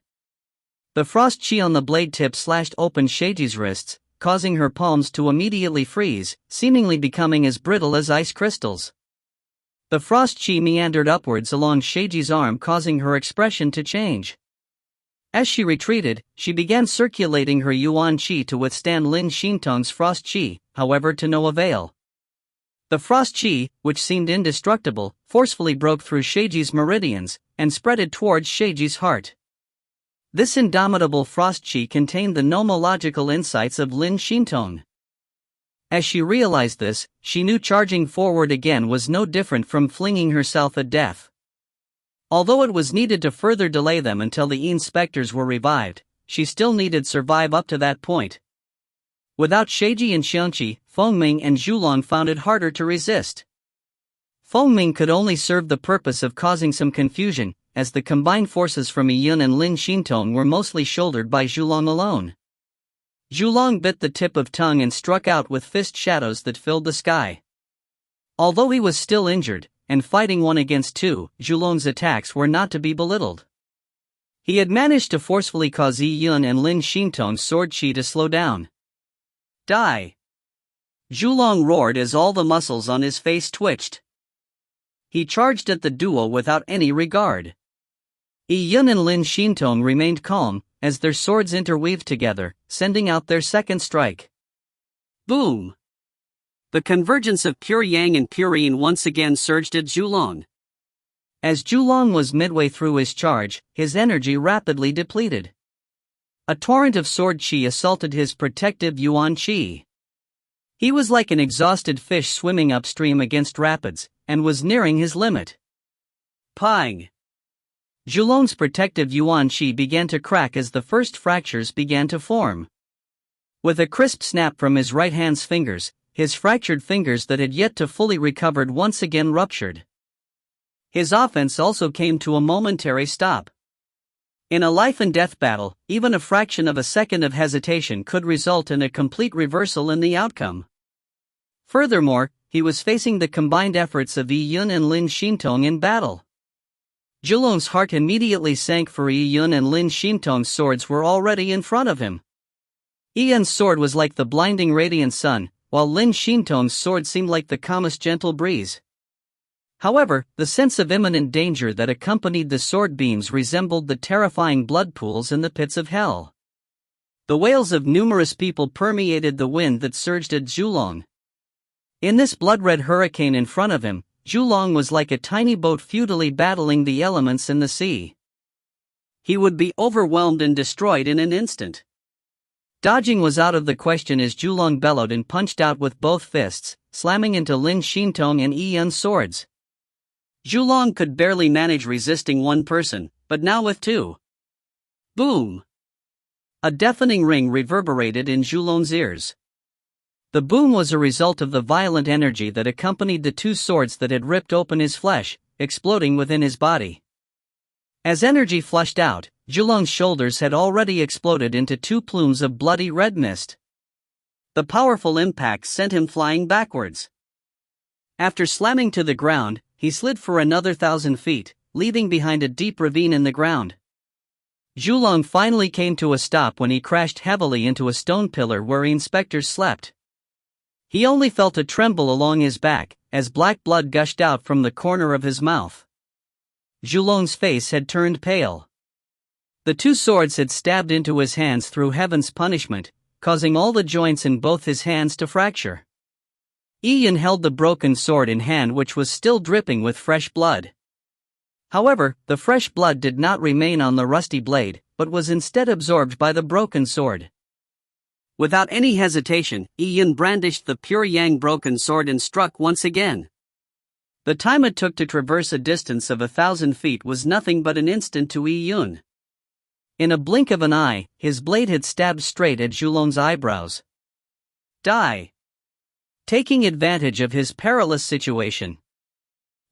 The frost qi on the blade tip slashed open Sheiji's wrists, causing her palms to immediately freeze, seemingly becoming as brittle as ice crystals. The frost qi meandered upwards along Sheiji's arm, causing her expression to change. As she retreated, she began circulating her yuan qi to withstand Lin Xintong's frost qi, however to no avail. The frost qi, which seemed indestructible, forcefully broke through Sheiji's meridians, and spreaded towards Sheiji's heart. This indomitable frost qi contained the nomological insights of Lin Xintong. As she realized this, she knew charging forward again was no different from flinging herself at death. Although it was needed to further delay them until the inspectors were revived, she still needed survive up to that point. Without Sheiji and Xiangqi, Fengming and Zhulong found it harder to resist. Fengming could only serve the purpose of causing some confusion, as the combined forces from Yi Yun and Lin Xintong were mostly shouldered by Zhulong alone. Zhulong bit the tip of tongue and struck out with fist shadows that filled the sky. Although he was still injured, and fighting 1 against 2, Zhulong's attacks were not to be belittled. He had managed to forcefully cause Yi Yun and Lin Xintong's sword qi to slow down. Die! Zhulong roared as all the muscles on his face twitched. He charged at the duo without any regard. Yi Yun and Lin Xintong remained calm, as their swords interweaved together, sending out their second strike. Boom! The convergence of pure yang and pure yin once again surged at Zhulong. As Zhulong was midway through his charge, his energy rapidly depleted. A torrent of sword qi assaulted his protective yuan qi. He was like an exhausted fish swimming upstream against rapids, and was nearing his limit. Pang! Zhulong's protective yuan qi began to crack as the first fractures began to form. With a crisp snap from his right hand's fingers, his fractured fingers that had yet to fully recovered once again ruptured. His offense also came to a momentary stop. In a life-and-death battle, even a fraction of a second of hesitation could result in a complete reversal in the outcome. Furthermore, he was facing the combined efforts of Yi Yun and Lin Xintong in battle. Zhulong's heart immediately sank, for Yi Yun and Lin Xintong's swords were already in front of him. Yi Yun's sword was like the blinding radiant sun, while Lin Xintong's sword seemed like the calmest gentle breeze. However, the sense of imminent danger that accompanied the sword beams resembled the terrifying blood pools in the pits of hell. The wails of numerous people permeated the wind that surged at Zhulong. In this blood-red hurricane in front of him, Zhulong was like a tiny boat futilely battling the elements in the sea. He would be overwhelmed and destroyed in an instant. Dodging was out of the question as Zhulong bellowed and punched out with both fists, slamming into Lin Xintong and Yi Yun's swords. Zhulong could barely manage resisting one person, but now with two. Boom! A deafening ring reverberated in Zhulong's ears. The boom was a result of the violent energy that accompanied the two swords that had ripped open his flesh, exploding within his body. As energy flushed out, Zhulong's shoulders had already exploded into two plumes of bloody red mist. The powerful impact sent him flying backwards. After slamming to the ground, he slid for another 1,000 feet, leaving behind a deep ravine in the ground. Zhulong finally came to a stop when he crashed heavily into a stone pillar where inspectors slept. He only felt a tremble along his back, as black blood gushed out from the corner of his mouth. Zhulong's face had turned pale. The two swords had stabbed into his hands through heaven's punishment, causing all the joints in both his hands to fracture. Yi-Yun held the broken sword in hand, which was still dripping with fresh blood. However, the fresh blood did not remain on the rusty blade, but was instead absorbed by the broken sword. Without any hesitation, Yi-Yun brandished the pure yang broken sword and struck once again. The time it took to traverse a distance of 1,000 feet was nothing but an instant to Yi-Yun. In a blink of an eye, his blade had stabbed straight at Zhulong's eyebrows. Die! Taking advantage of his perilous situation,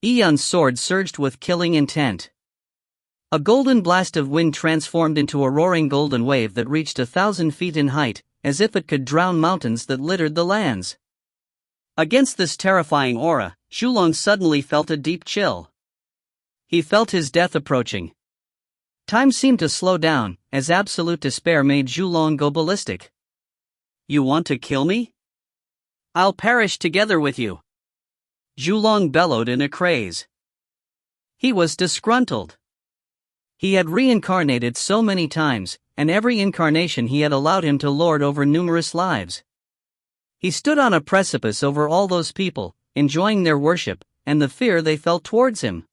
Yi-Yun's sword surged with killing intent. A golden blast of wind transformed into a roaring golden wave that reached 1,000 feet in height, as if it could drown mountains that littered the lands. Against this terrifying aura, Zhulong suddenly felt a deep chill. He felt his death approaching. Time seemed to slow down, as absolute despair made Zhulong go ballistic. You want to kill me? I'll perish together with you. Zhulong bellowed in a craze. He was disgruntled. He had reincarnated so many times, and every incarnation he had allowed him to lord over numerous lives. He stood on a precipice over all those people, enjoying their worship, and the fear they felt towards him.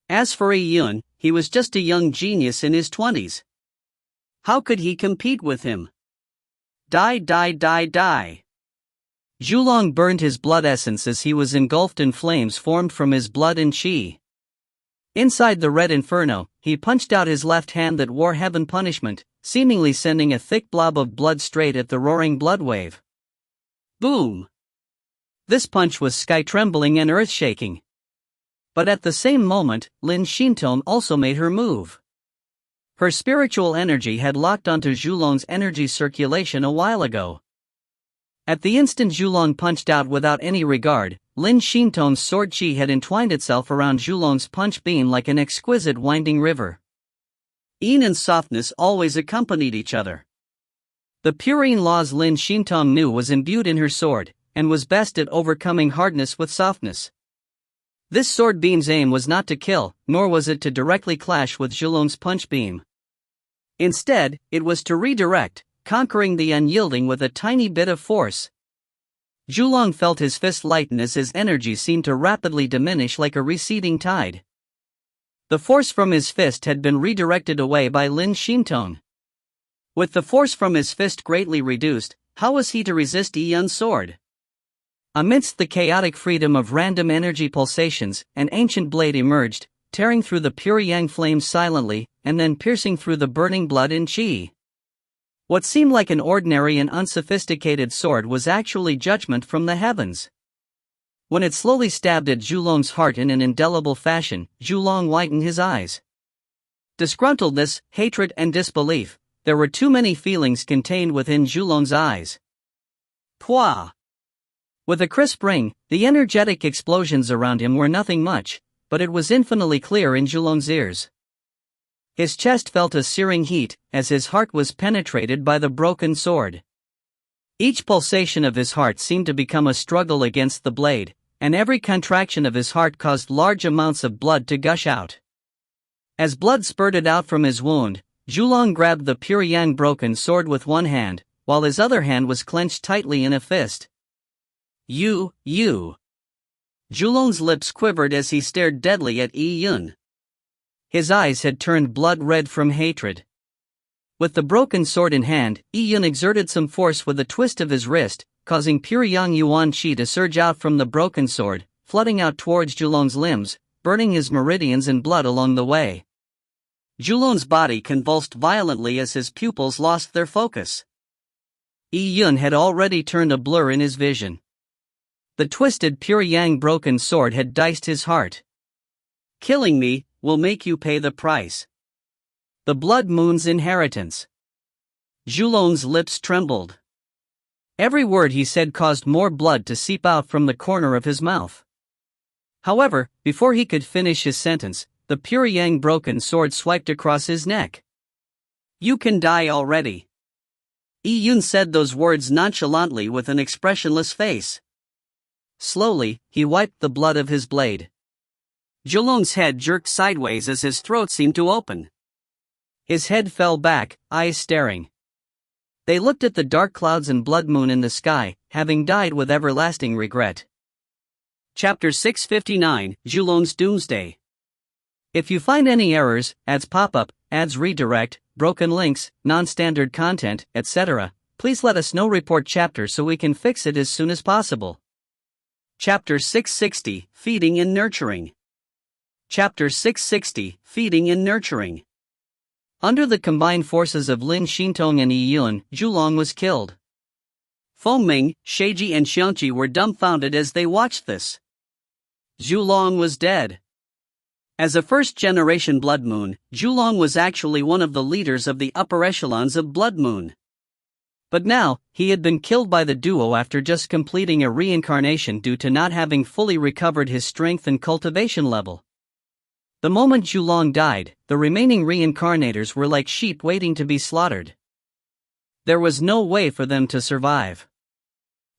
As for Yi-Yun, he was just a young genius in his 20s. How could he compete with him? Die, die, die, die. Zhulong burned his blood essence as he was engulfed in flames formed from his blood and qi. Inside the red inferno, he punched out his left hand that wore heaven punishment, seemingly sending a thick blob of blood straight at the roaring blood wave. Boom! This punch was sky-trembling and earth-shaking. But at the same moment, Lin Xintong also made her move. Her spiritual energy had locked onto Zhulong's energy circulation a while ago. At the instant Zhulong punched out without any regard, Lin Xintong's sword qi had entwined itself around Zhulong's punch beam like an exquisite winding river. Yin and softness always accompanied each other. The purine laws Lin Xintong knew was imbued in her sword, and was best at overcoming hardness with softness. This sword beam's aim was not to kill, nor was it to directly clash with Zhulong's punch beam. Instead, it was to redirect, conquering the unyielding with a tiny bit of force. Zhulong felt his fist lighten as his energy seemed to rapidly diminish like a receding tide. The force from his fist had been redirected away by Lin Xintong. With the force from his fist greatly reduced, how was he to resist Yi-Yun's sword? Amidst the chaotic freedom of random energy pulsations, an ancient blade emerged, tearing through the pure yang flames silently, and then piercing through the burning blood and qi. What seemed like an ordinary and unsophisticated sword was actually judgment from the heavens. When it slowly stabbed at Zhulong's heart in an indelible fashion, Zhulong widened his eyes. Disgruntledness, hatred, and disbelief, there were too many feelings contained within Zhulong's eyes. Pwah! With a crisp ring, the energetic explosions around him were nothing much, but it was infinitely clear in Zhulong's ears. His chest felt a searing heat, as his heart was penetrated by the broken sword. Each pulsation of his heart seemed to become a struggle against the blade, and every contraction of his heart caused large amounts of blood to gush out. As blood spurted out from his wound, Zhulong grabbed the pure yang broken sword with one hand, while his other hand was clenched tightly in a fist. You. Zhulong's lips quivered as he stared deadly at Yi-Yun. His eyes had turned blood red from hatred. With the broken sword in hand, Yi-Yun exerted some force with a twist of his wrist, causing pure yang yuan qi to surge out from the broken sword, flooding out towards Zhulong's limbs, burning his meridians in blood along the way. Zhulong's body convulsed violently as his pupils lost their focus. Yi-Yun had already turned a blur in his vision. The twisted pure yang broken sword had diced his heart. Killing me will make you pay the price. The Blood Moon's inheritance. Zhulong's lips trembled. Every word he said caused more blood to seep out from the corner of his mouth. However, before he could finish his sentence, the pure yang broken sword swiped across his neck. You can die already. Yi-Yun said those words nonchalantly with an expressionless face. Slowly, he wiped the blood of his blade. Zhulong's head jerked sideways as his throat seemed to open. His head fell back, eyes staring. They looked at the dark clouds and blood moon in the sky, having died with everlasting regret. Chapter 659, Zhulong's Doomsday. If you find any errors, ads pop up, ads redirect, broken links, non-standard content, etc., please let us know. Report chapter so we can fix it as soon as possible. Chapter 660, Feeding and Nurturing. Chapter 660, Feeding and Nurturing. Under the combined forces of Lin Xintong and Yi Yun, Zhulong was killed. Fengming, Sheiji and Xiangqi were dumbfounded as they watched this. Zhulong was dead. As a first-generation Blood Moon, Zhulong was actually one of the leaders of the upper echelons of Blood Moon. But now, he had been killed by the duo after just completing a reincarnation due to not having fully recovered his strength and cultivation level. The moment Zhulong died, the remaining reincarnators were like sheep waiting to be slaughtered. There was no way for them to survive.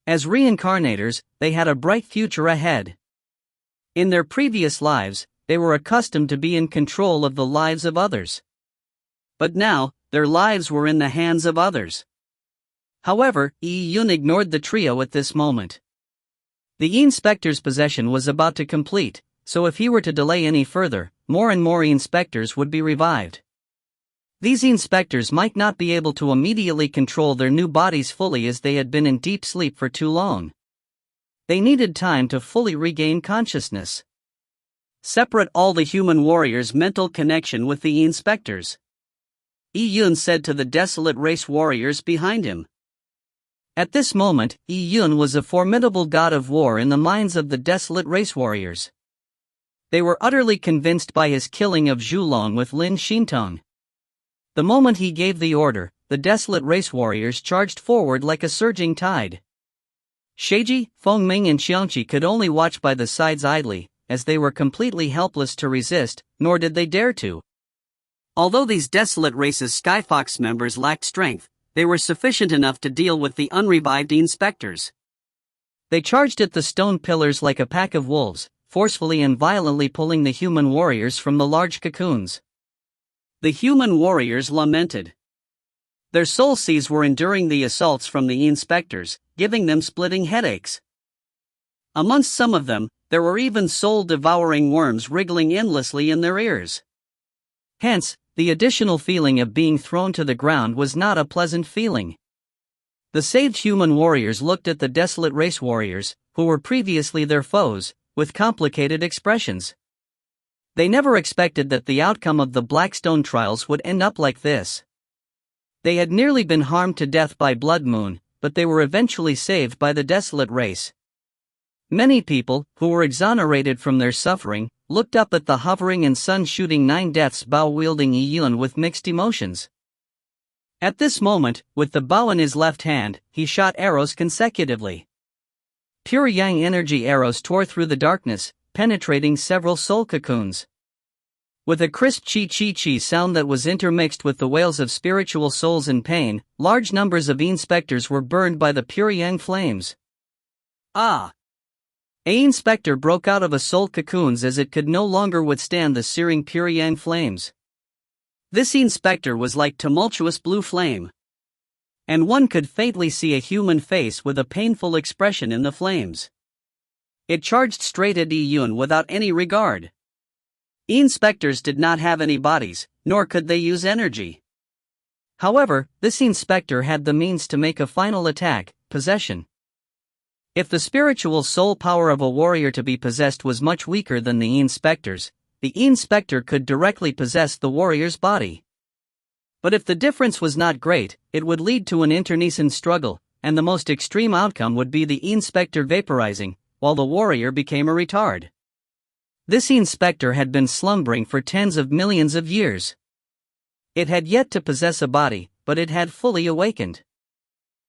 As reincarnators, they had a bright future ahead. In their previous lives, they were accustomed to be in control of the lives of others. But now, their lives were in the hands of others. However, Yi Yun ignored the trio at this moment. The inspector's possession was about to complete, so if he were to delay any further, more and more inspectors would be revived. These inspectors might not be able to immediately control their new bodies fully as they had been in deep sleep for too long. They needed time to fully regain consciousness. Separate all the human warriors' mental connection with the inspectors, Yi Yun said to the desolate race warriors behind him. At this moment, Yi Yun was a formidable god of war in the minds of the desolate race warriors. They were utterly convinced by his killing of Zhulong with Lin Xintong. The moment he gave the order, the desolate race warriors charged forward like a surging tide. Sheiji, Fengming and Xiangqi could only watch by the sides idly, as they were completely helpless to resist, nor did they dare to. Although these desolate race's Skyfox members lacked strength, they were sufficient enough to deal with the unrevived inspectors. They charged at the stone pillars like a pack of wolves, forcefully and violently pulling the human warriors from the large cocoons. The human warriors lamented. Their soul seas were enduring the assaults from the inspectors, giving them splitting headaches. Amongst some of them, there were even soul-devouring worms wriggling endlessly in their ears. Hence, the additional feeling of being thrown to the ground was not a pleasant feeling. The saved human warriors looked at the desolate race warriors, who were previously their foes, with complicated expressions. They never expected that the outcome of the Blackstone trials would end up like this. They had nearly been harmed to death by Blood Moon, but they were eventually saved by the desolate race. Many people, who were exonerated from their suffering, looked up at the hovering and sun-shooting Nine Deaths bow-wielding Yi Yun with mixed emotions. At this moment, with the bow in his left hand, he shot arrows consecutively. Pure yang energy arrows tore through the darkness, penetrating several soul cocoons. With a crisp chi-chi-chi sound that was intermixed with the wails of spiritual souls in pain, large numbers of inspectors were burned by the pure yang flames. Ah! A inspector broke out of a soul cocoons as it could no longer withstand the searing pure yang flames. This inspector was like tumultuous blue flame. And one could faintly see a human face with a painful expression in the flames. It charged straight at Yi Yun without any regard. Inspectors did not have any bodies, nor could they use energy. However, this inspector had the means to make a final attack, possession. If the spiritual soul power of a warrior to be possessed was much weaker than the inspector's, the inspector could directly possess the warrior's body. But if the difference was not great, it would lead to an internecine struggle, and the most extreme outcome would be the inspector vaporizing, while the warrior became a retard. This inspector had been slumbering for tens of millions of years. It had yet to possess a body, but it had fully awakened.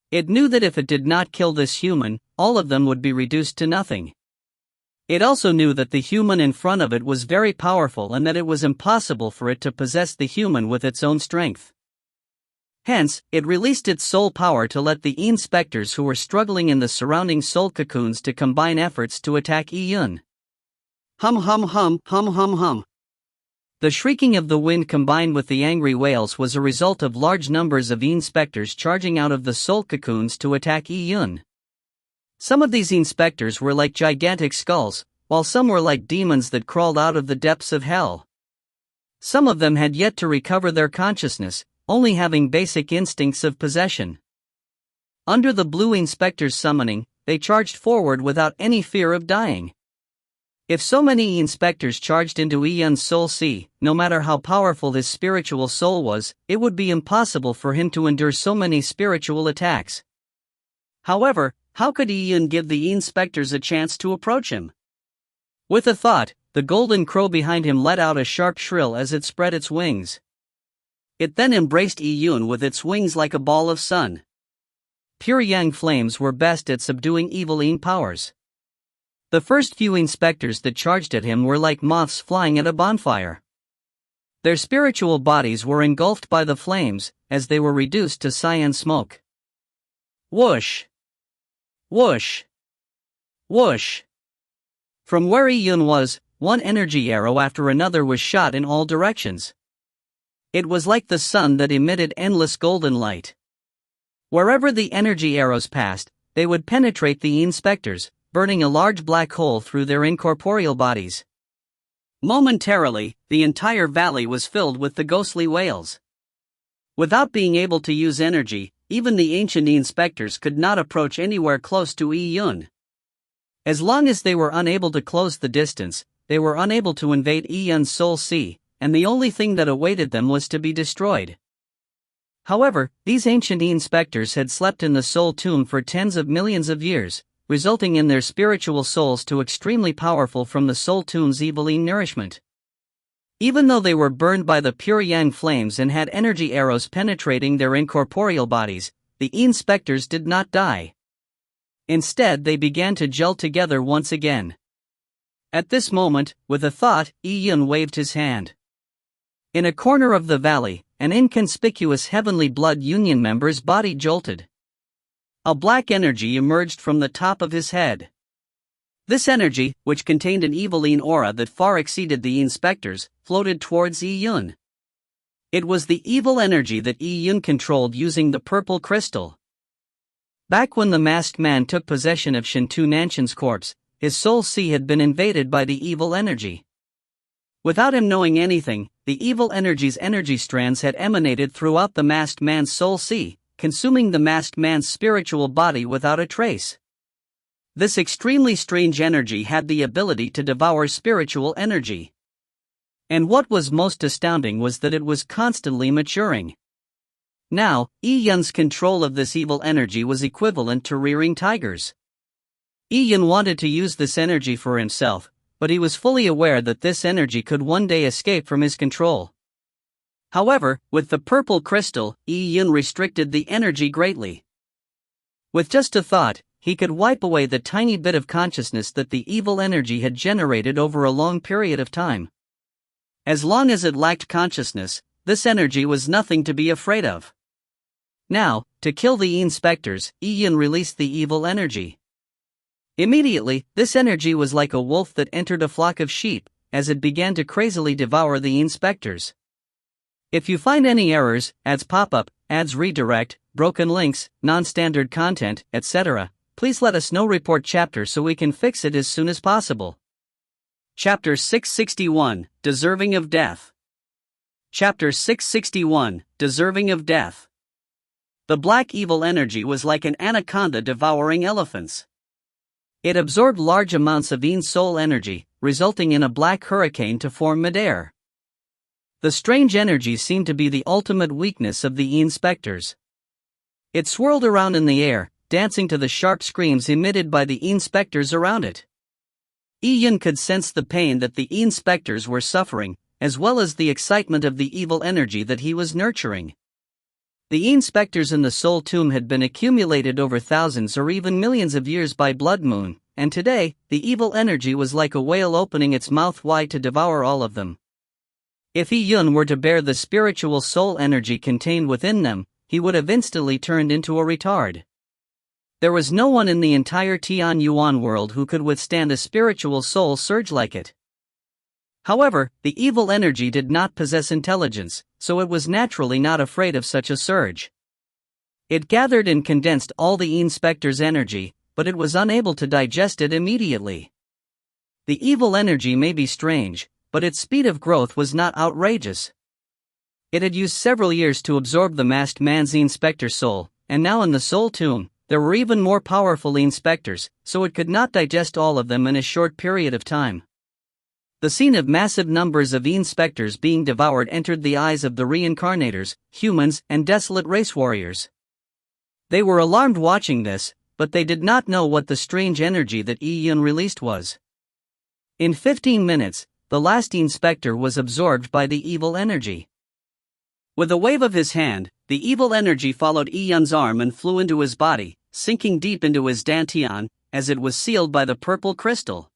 It knew that if it did not kill this human, all of them would be reduced to nothing. It also knew that the human in front of it was very powerful and that it was impossible for it to possess the human with its own strength. Hence, it released its soul power to let the inspectors who were struggling in the surrounding soul cocoons to combine efforts to attack Yi Yun. Hum hum hum hum hum hum. The shrieking of the wind combined with the angry wails was a result of large numbers of inspectors charging out of the soul cocoons to attack Yun. Some of these inspectors were like gigantic skulls, while some were like demons that crawled out of the depths of hell. Some of them had yet to recover their consciousness, only having basic instincts of possession. Under the blue inspector's summoning, they charged forward without any fear of dying. If so many inspectors charged into Yun's soul sea, no matter how powerful his spiritual soul was, it would be impossible for him to endure so many spiritual attacks. However, how could Yun give the inspectors a chance to approach him? With a thought, the golden crow behind him let out a sharp shrill as it spread its wings. It then embraced Yun with its wings like a ball of sun. Pure yang flames were best at subduing evil yin powers. The first few inspectors that charged at him were like moths flying at a bonfire. Their spiritual bodies were engulfed by the flames, as they were reduced to cyan smoke. Whoosh! Whoosh! Whoosh! From where Yun was, one energy arrow after another was shot in all directions. It was like the sun that emitted endless golden light. Wherever the energy arrows passed, they would penetrate the inspectors, burning a large black hole through their incorporeal bodies. Momentarily, the entire valley was filled with the ghostly wails. Without being able to use energy, even the ancient inspectors could not approach anywhere close to Yun. As long as they were unable to close the distance, they were unable to invade Yun's soul sea, and the only thing that awaited them was to be destroyed. However, these ancient inspectors had slept in the soul tomb for tens of millions of years, resulting in their spiritual souls too extremely powerful from the soul tomb's evil nourishment. Even though they were burned by the pure yang flames and had energy arrows penetrating their incorporeal bodies, the inspectors did not die. Instead, they began to gel together once again. At this moment, with a thought, Yun waved his hand. In a corner of the valley, an inconspicuous heavenly blood union member's body jolted. A black energy emerged from the top of his head. This energy, which contained an eviline aura that far exceeded the inspectors, floated towards Yun. It was the evil energy that Yun controlled using the purple crystal. Back when the masked man took possession of Shintu Nanshan's corpse, his soul sea had been invaded by the evil energy. Without him knowing anything, the evil energy's energy strands had emanated throughout the masked man's soul sea, consuming the masked man's spiritual body without a trace. This extremely strange energy had the ability to devour spiritual energy. And what was most astounding was that it was constantly maturing. Now, Yun's control of this evil energy was equivalent to rearing tigers. Yun wanted to use this energy for himself, but he was fully aware that this energy could one day escape from his control. However, with the purple crystal, Yun restricted the energy greatly. With just a thought, he could wipe away the tiny bit of consciousness that the evil energy had generated over a long period of time. As long as it lacked consciousness, this energy was nothing to be afraid of. Now, to kill the inspectors, Yun released the evil energy. Immediately, this energy was like a wolf that entered a flock of sheep, as it began to crazily devour the inspectors. If you find any errors, ads pop up, ads redirect, broken links, non-standard content, etc., please let us know. Report chapter so we can fix it as soon as possible. Chapter 661, Deserving of Death. Chapter 661, Deserving of Death. The black evil energy was like an anaconda devouring elephants. It absorbed large amounts of Yun's soul energy, resulting in a black hurricane to form midair. The strange energy seemed to be the ultimate weakness of the inspectors. It swirled around in the air, dancing to the sharp screams emitted by the inspectors around it. Yun could sense the pain that the inspectors were suffering, as well as the excitement of the evil energy that he was nurturing. The inspectors in the soul tomb had been accumulated over thousands or even millions of years by blood moon, and today, the evil energy was like a whale opening its mouth wide to devour all of them. If Yun were to bear the spiritual soul energy contained within them, he would have instantly turned into a retard. There was no one in the entire Tianyuan world who could withstand a spiritual soul surge like it. However, the evil energy did not possess intelligence, so it was naturally not afraid of such a surge. It gathered and condensed all the inspector's energy, but it was unable to digest it immediately. The evil energy may be strange, but its speed of growth was not outrageous. It had used several years to absorb the masked man's inspector soul, and now in the soul tomb, there were even more powerful inspectors, so it could not digest all of them in a short period of time. The scene of massive numbers of inspectors being devoured entered the eyes of the reincarnators, humans, and desolate race warriors. They were alarmed watching this, but they did not know what the strange energy that Yun released was. In 15 minutes, the last inspector was absorbed by the evil energy. With a wave of his hand, the evil energy followed Yun's arm and flew into his body, sinking deep into his dantian, as it was sealed by the purple crystal.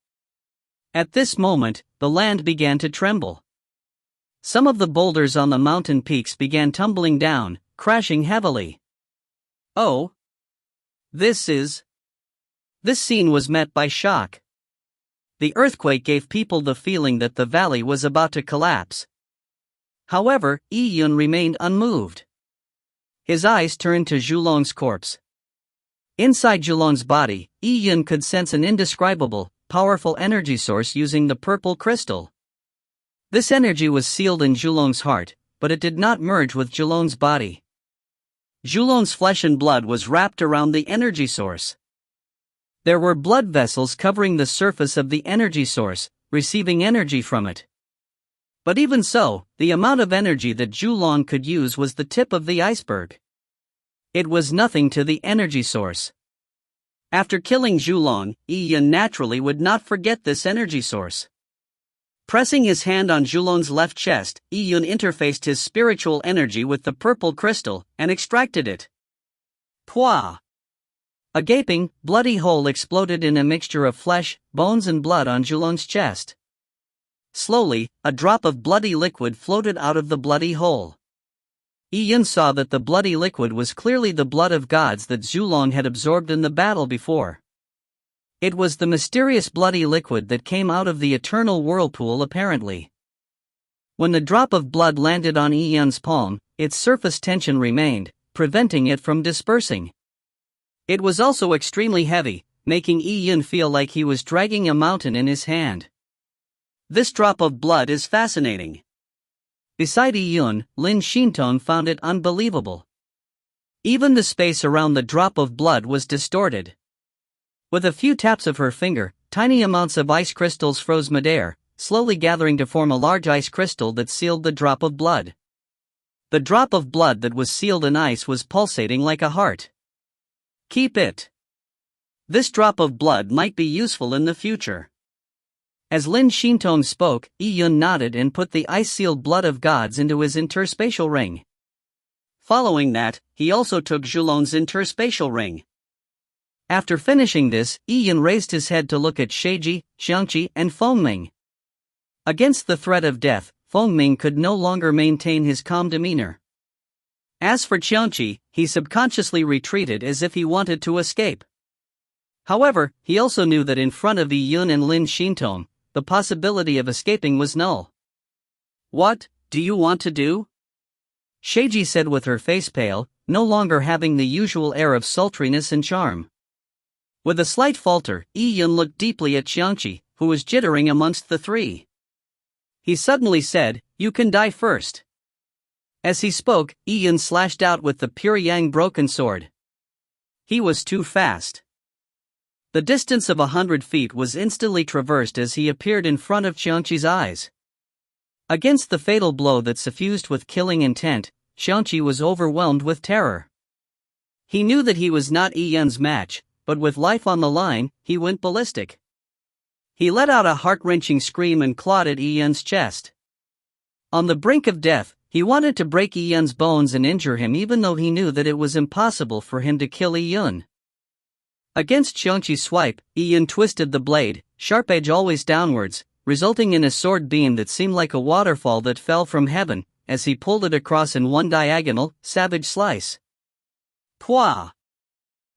At this moment, the land began to tremble. Some of the boulders on the mountain peaks began tumbling down, crashing heavily. Oh! This scene was met by shock. The earthquake gave people the feeling that the valley was about to collapse. However, Yun remained unmoved. His eyes turned to Zhulong's corpse. Inside Zhulong's body, Yun could sense an indescribable, powerful energy source using the purple crystal. This energy was sealed in Zhulong's heart, but it did not merge with Zhulong's body. Zhulong's flesh and blood was wrapped around the energy source. There were blood vessels covering the surface of the energy source, receiving energy from it. But even so, the amount of energy that Zhulong could use was the tip of the iceberg. It was nothing to the energy source. After killing Zhulong, Yun naturally would not forget this energy source. Pressing his hand on Zhulong's left chest, Yun interfaced his spiritual energy with the purple crystal and extracted it. Pwah! A gaping, bloody hole exploded in a mixture of flesh, bones and blood on Zhulong's chest. Slowly, a drop of bloody liquid floated out of the bloody hole. Yun saw that the bloody liquid was clearly the blood of gods that Zhulong had absorbed in the battle before. It was the mysterious bloody liquid that came out of the eternal whirlpool apparently. When the drop of blood landed on Yun's palm, its surface tension remained, preventing it from dispersing. It was also extremely heavy, making Yun feel like he was dragging a mountain in his hand. This drop of blood is fascinating. Beside Yun, Lin Xintong found it unbelievable. Even the space around the drop of blood was distorted. With a few taps of her finger, tiny amounts of ice crystals froze midair, slowly gathering to form a large ice crystal that sealed the drop of blood. The drop of blood that was sealed in ice was pulsating like a heart. Keep it. This drop of blood might be useful in the future. As Lin Xintong spoke, Yun nodded and put the ice-sealed blood of gods into his interspatial ring. Following that, he also took Zhulong's interspatial ring. After finishing this, Yun raised his head to look at Sheiji, Xiangqi, and Fengming. Against the threat of death, Fengming could no longer maintain his calm demeanor. As for Xiangqi, he subconsciously retreated as if he wanted to escape. However, he also knew that in front of Yun and Lin Xintong, the possibility of escaping was null. "What do you want to do?" Sheiji said with her face pale, no longer having the usual air of sultriness and charm. With a slight falter, Yun looked deeply at Xiangqi, who was jittering amongst the three. He suddenly said, "You can die first." As he spoke, Yun slashed out with the pure yang broken sword. He was too fast. The distance of 100 feet was instantly traversed as he appeared in front of Xiangqi's eyes. Against the fatal blow that suffused with killing intent, Xiangqi was overwhelmed with terror. He knew that he was not Yun's match, but with life on the line, he went ballistic. He let out a heart-wrenching scream and clawed at Yun's chest. On the brink of death, he wanted to break Yun's bones and injure him even though he knew that it was impossible for him to kill Yun. Against Xiangqi's swipe, Yun twisted the blade, sharp edge always downwards, resulting in a sword beam that seemed like a waterfall that fell from heaven, as he pulled it across in one diagonal, savage slice. Pwah!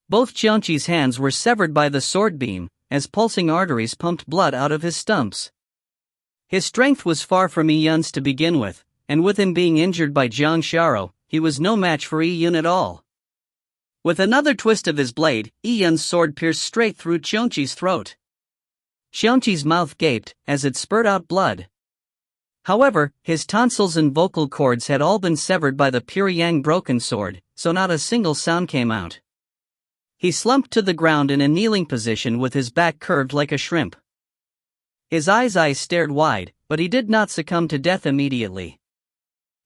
Both Xiangqi's hands were severed by the sword beam, as pulsing arteries pumped blood out of his stumps. His strength was far from Yi Yun's to begin with, and with him being injured by Jiang Xiao, he was no match for Yi Yun at all. With another twist of his blade, Yi Yun's sword pierced straight through Qiongqi's throat. Qiongqi's mouth gaped as it spurted out blood. However, his tonsils and vocal cords had all been severed by the pure yang broken sword, so not a single sound came out. He slumped to the ground in a kneeling position with his back curved like a shrimp. His eyes stared wide, but he did not succumb to death immediately.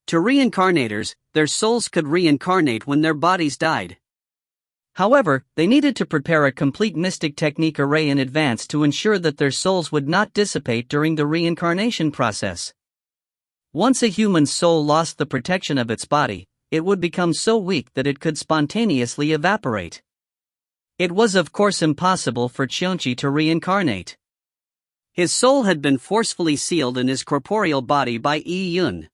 To reincarnators, their souls could reincarnate when their bodies died. However, they needed to prepare a complete mystic technique array in advance to ensure that their souls would not dissipate during the reincarnation process. Once a human's soul lost the protection of its body, it would become so weak that it could spontaneously evaporate. It was of course impossible for Qiongqi to reincarnate. His soul had been forcefully sealed in his corporeal body by Yi Yun.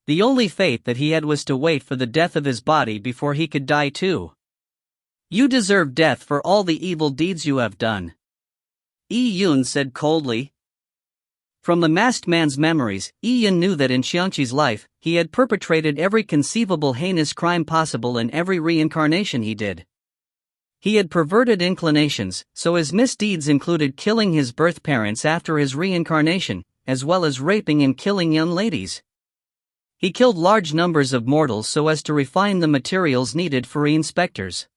The only fate that he had was to wait for the death of his body before he could die too. You deserve death for all the evil deeds you have done, Yi Yun said coldly. From the masked man's memories, Yi Yun knew that in Qiongqi's life, he had perpetrated every conceivable heinous crime possible in every reincarnation he did. He had perverted inclinations, so his misdeeds included killing his birth parents after his reincarnation, as well as raping and killing young ladies. He killed large numbers of mortals so as to refine the materials needed for re-inspectors.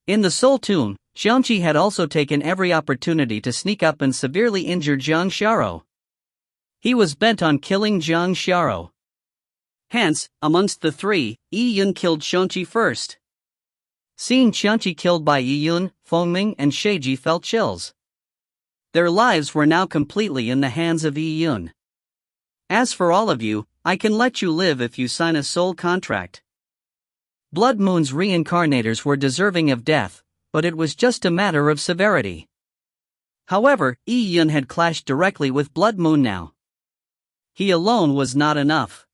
In the Soul Tomb, Qiongqi had also taken every opportunity to sneak up and severely injure Jiang Xiao. He was bent on killing Jiang Xiao. Hence, amongst the three, Yi Yun killed Qiongqi first. Seeing Qiongqi killed by Yi Yun, Fengming and Sheiji felt chills. Their lives were now completely in the hands of Yi Yun. As for all of you, I can let you live if you sign a soul contract. Blood Moon's reincarnators were deserving of death, but it was just a matter of severity. However, Yi Yun had clashed directly with Blood Moon now. He alone was not enough.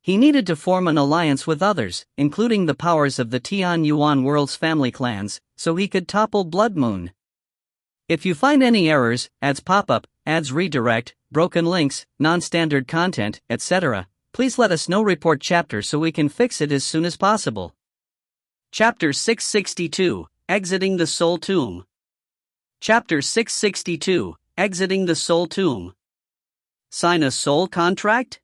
He needed to form an alliance with others, including the powers of the Tian Yuan world's family clans, so he could topple Blood Moon. If you find any errors, ads pop up, ads redirect, broken links, non-standard content, etc., please let us know. Report chapter so we can fix it as soon as possible. Chapter 662, Exiting the Soul Tomb. Chapter 662, Exiting the Soul Tomb. Sign a soul contract?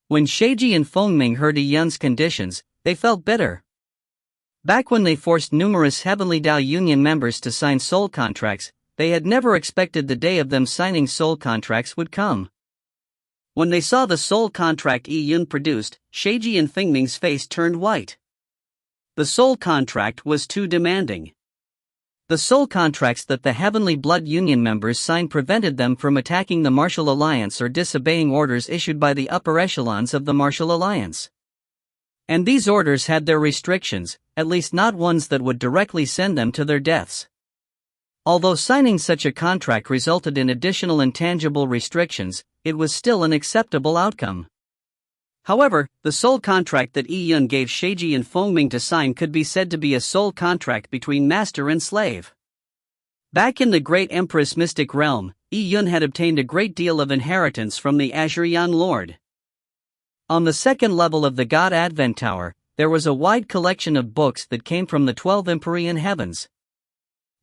When Sheiji and Fengming heard Yi Yun's conditions, they felt bitter. Back when they forced numerous Heavenly Dao Union members to sign soul contracts, they had never expected the day of them signing soul contracts would come. When they saw the soul contract Yi Yun produced, Sheiji and Fengming's face turned white. The soul contract was too demanding. The soul contracts that the Heavenly Blood Union members signed prevented them from attacking the Martial Alliance or disobeying orders issued by the upper echelons of the Martial Alliance. And these orders had their restrictions, at least not ones that would directly send them to their deaths. Although signing such a contract resulted in additional intangible restrictions, it was still an acceptable outcome. However, the soul contract that Yi Yun gave Sheiji and Fengming to sign could be said to be a soul contract between master and slave. Back in the Great Empress Mystic Realm, Yi Yun had obtained a great deal of inheritance from the Azure Young Lord. On the second level of the God Advent Tower, there was a wide collection of books that came from the 12 Empyrean heavens.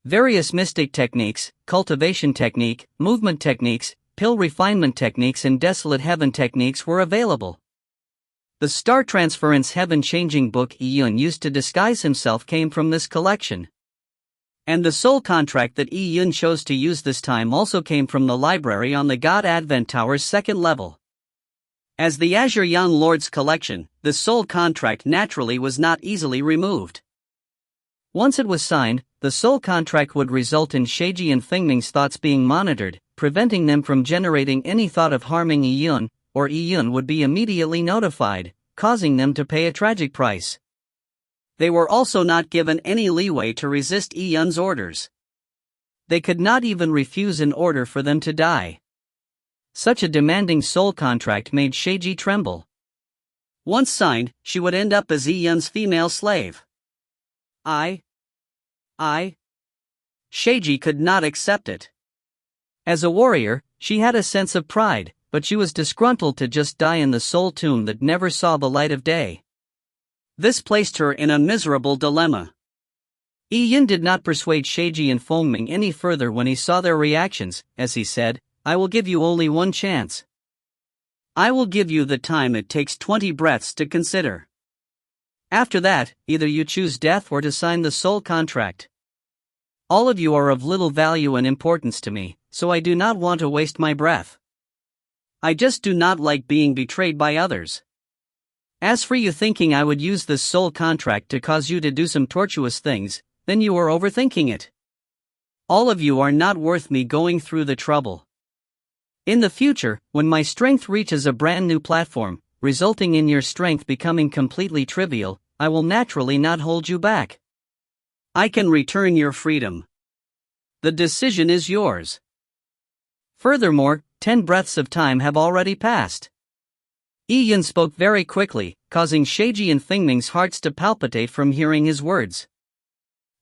Various mystic techniques, cultivation technique, movement techniques, pill refinement techniques and desolate heaven techniques were available. The Star Transference Heaven Changing book Yi Yun used to disguise himself came from this collection. And the soul contract that Yi Yun chose to use this time also came from the library on the God Advent Tower's second level. As the Azure Young Lord's collection, the soul contract naturally was not easily removed. Once it was signed, the soul contract would result in Sheiji and Fengming's thoughts being monitored, preventing them from generating any thought of harming Yi Yun, or Yi Yun would be immediately notified, causing them to pay a tragic price. They were also not given any leeway to resist Yi Yun's orders. They could not even refuse an order for them to die. Such a demanding soul contract made Sheiji tremble. Once signed, she would end up as Yi Yun's female slave. Sheiji could not accept it. As a warrior, she had a sense of pride, but she was disgruntled to just die in the soul tomb that never saw the light of day. This placed her in a miserable dilemma. Yi Yin did not persuade Sheiji and Fengming any further when he saw their reactions, as he said, "I will give you only one chance. I will give you the time it takes 20 breaths to consider. After that, either you choose death or to sign the soul contract. All of you are of little value and importance to me, so I do not want to waste my breath. I just do not like being betrayed by others. As for you thinking I would use this soul contract to cause you to do some tortuous things, then you are overthinking it. All of you are not worth me going through the trouble. In the future, when my strength reaches a brand new platform, resulting in your strength becoming completely trivial, I will naturally not hold you back. I can return your freedom. The decision is yours." Furthermore, 10 breaths of time have already passed. Yi Yin spoke very quickly, causing Sheiji and Fengming's hearts to palpitate from hearing his words.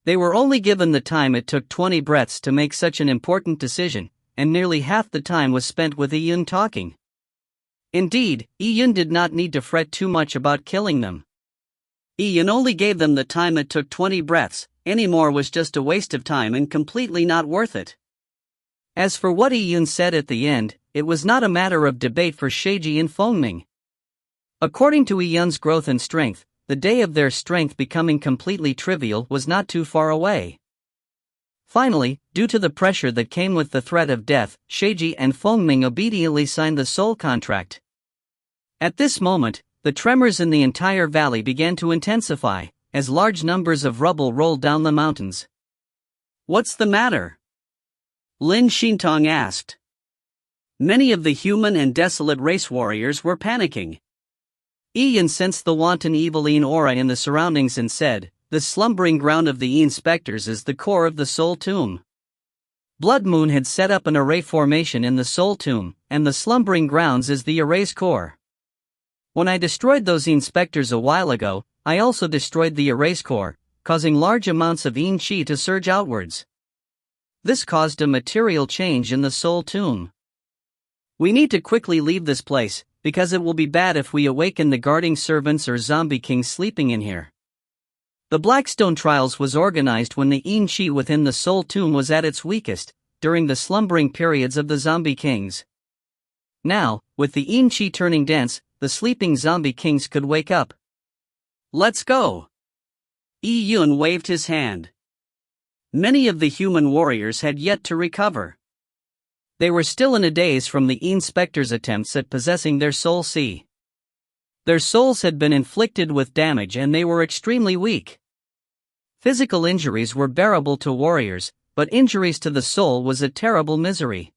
They were only given the time it took 20 breaths to make such an important decision, and nearly half the time was spent with Yi Yin talking. Indeed, Yi Yin did not need to fret too much about killing them. Yi Yin only gave them the time it took 20 breaths, any more was just a waste of time and completely not worth it. As for what Yi Yin said at the end, it was not a matter of debate for Sheiji and Fengming. According to Yi Yin's growth and strength, the day of their strength becoming completely trivial was not too far away. Finally, due to the pressure that came with the threat of death, Sheiji and Fengming obediently signed the soul contract. At this moment, the tremors in the entire valley began to intensify, as large numbers of rubble rolled down the mountains. "What's the matter?" Lin Xintong asked. Many of the human and desolate race warriors were panicking. Yi Yin sensed the wanton eviline aura in the surroundings and said, "The slumbering ground of the inspectors is the core of the soul tomb. Blood Moon had set up an array formation in the soul tomb, and the slumbering grounds is the array's core. When I destroyed those inspectors a while ago, I also destroyed the array's core, causing large amounts of yin qi to surge outwards. This caused a material change in the soul tomb. We need to quickly leave this place, because it will be bad if we awaken the guarding servants or zombie kings sleeping in here." The Blackstone Trials was organized when the yin qi within the soul tomb was at its weakest, during the slumbering periods of the zombie kings. Now, with the yin qi turning dense, the sleeping zombie kings could wake up. "Let's go!" Yi Yun waved his hand. Many of the human warriors had yet to recover. They were still in a daze from the inspectors' attempts at possessing their soul sea. Their souls had been inflicted with damage and they were extremely weak. Physical injuries were bearable to warriors, but injuries to the soul was a terrible misery.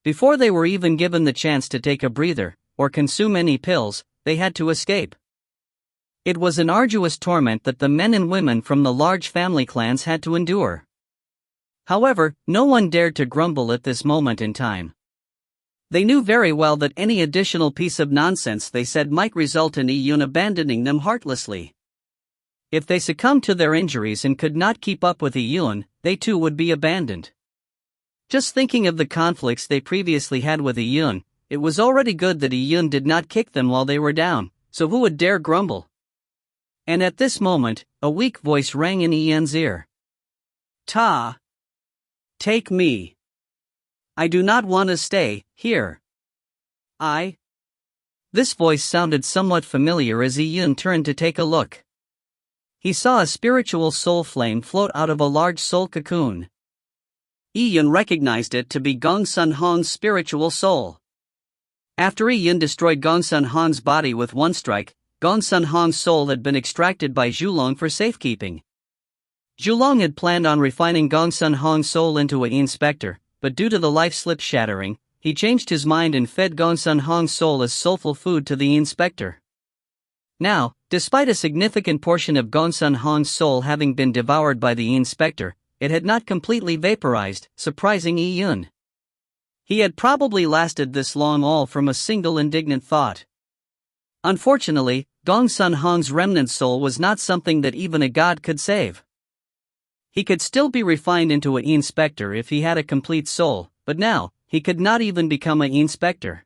Before they were even given the chance to take a breather, or consume any pills, they had to escape. It was an arduous torment that the men and women from the large family clans had to endure. However, no one dared to grumble at this moment in time. They knew very well that any additional piece of nonsense they said might result in Yi Yun abandoning them heartlessly. If they succumbed to their injuries and could not keep up with Yi Yun, they too would be abandoned. Just thinking of the conflicts they previously had with Yi Yun, it was already good that Yi Yun did not kick them while they were down, so who would dare grumble? And at this moment, a weak voice rang in Yi Yun's ear. "Ta! Take me. I do not want to stay here. This voice sounded somewhat familiar as Yi Yun turned to take a look. He saw a spiritual soul flame float out of a large soul cocoon. Yi Yun recognized it to be Gongsun Han's spiritual soul. After Yi Yun destroyed Gongsun Han's body with one strike, Gongsun Han's soul had been extracted by Zhulong for safekeeping. Zhulong had planned on refining Gongsun Han's soul into an inspector, but due to the life slip shattering, he changed his mind and fed Gongsun Han's soul as soulful food to the inspector. Now, despite a significant portion of Gongsun Han's soul having been devoured by the inspector, it had not completely vaporized, surprising Yi Yun. He had probably lasted this long all from a single indignant thought. Unfortunately, Gongsun Han's remnant soul was not something that even a god could save. He could still be refined into an inspector if he had a complete soul, but now, he could not even become an inspector.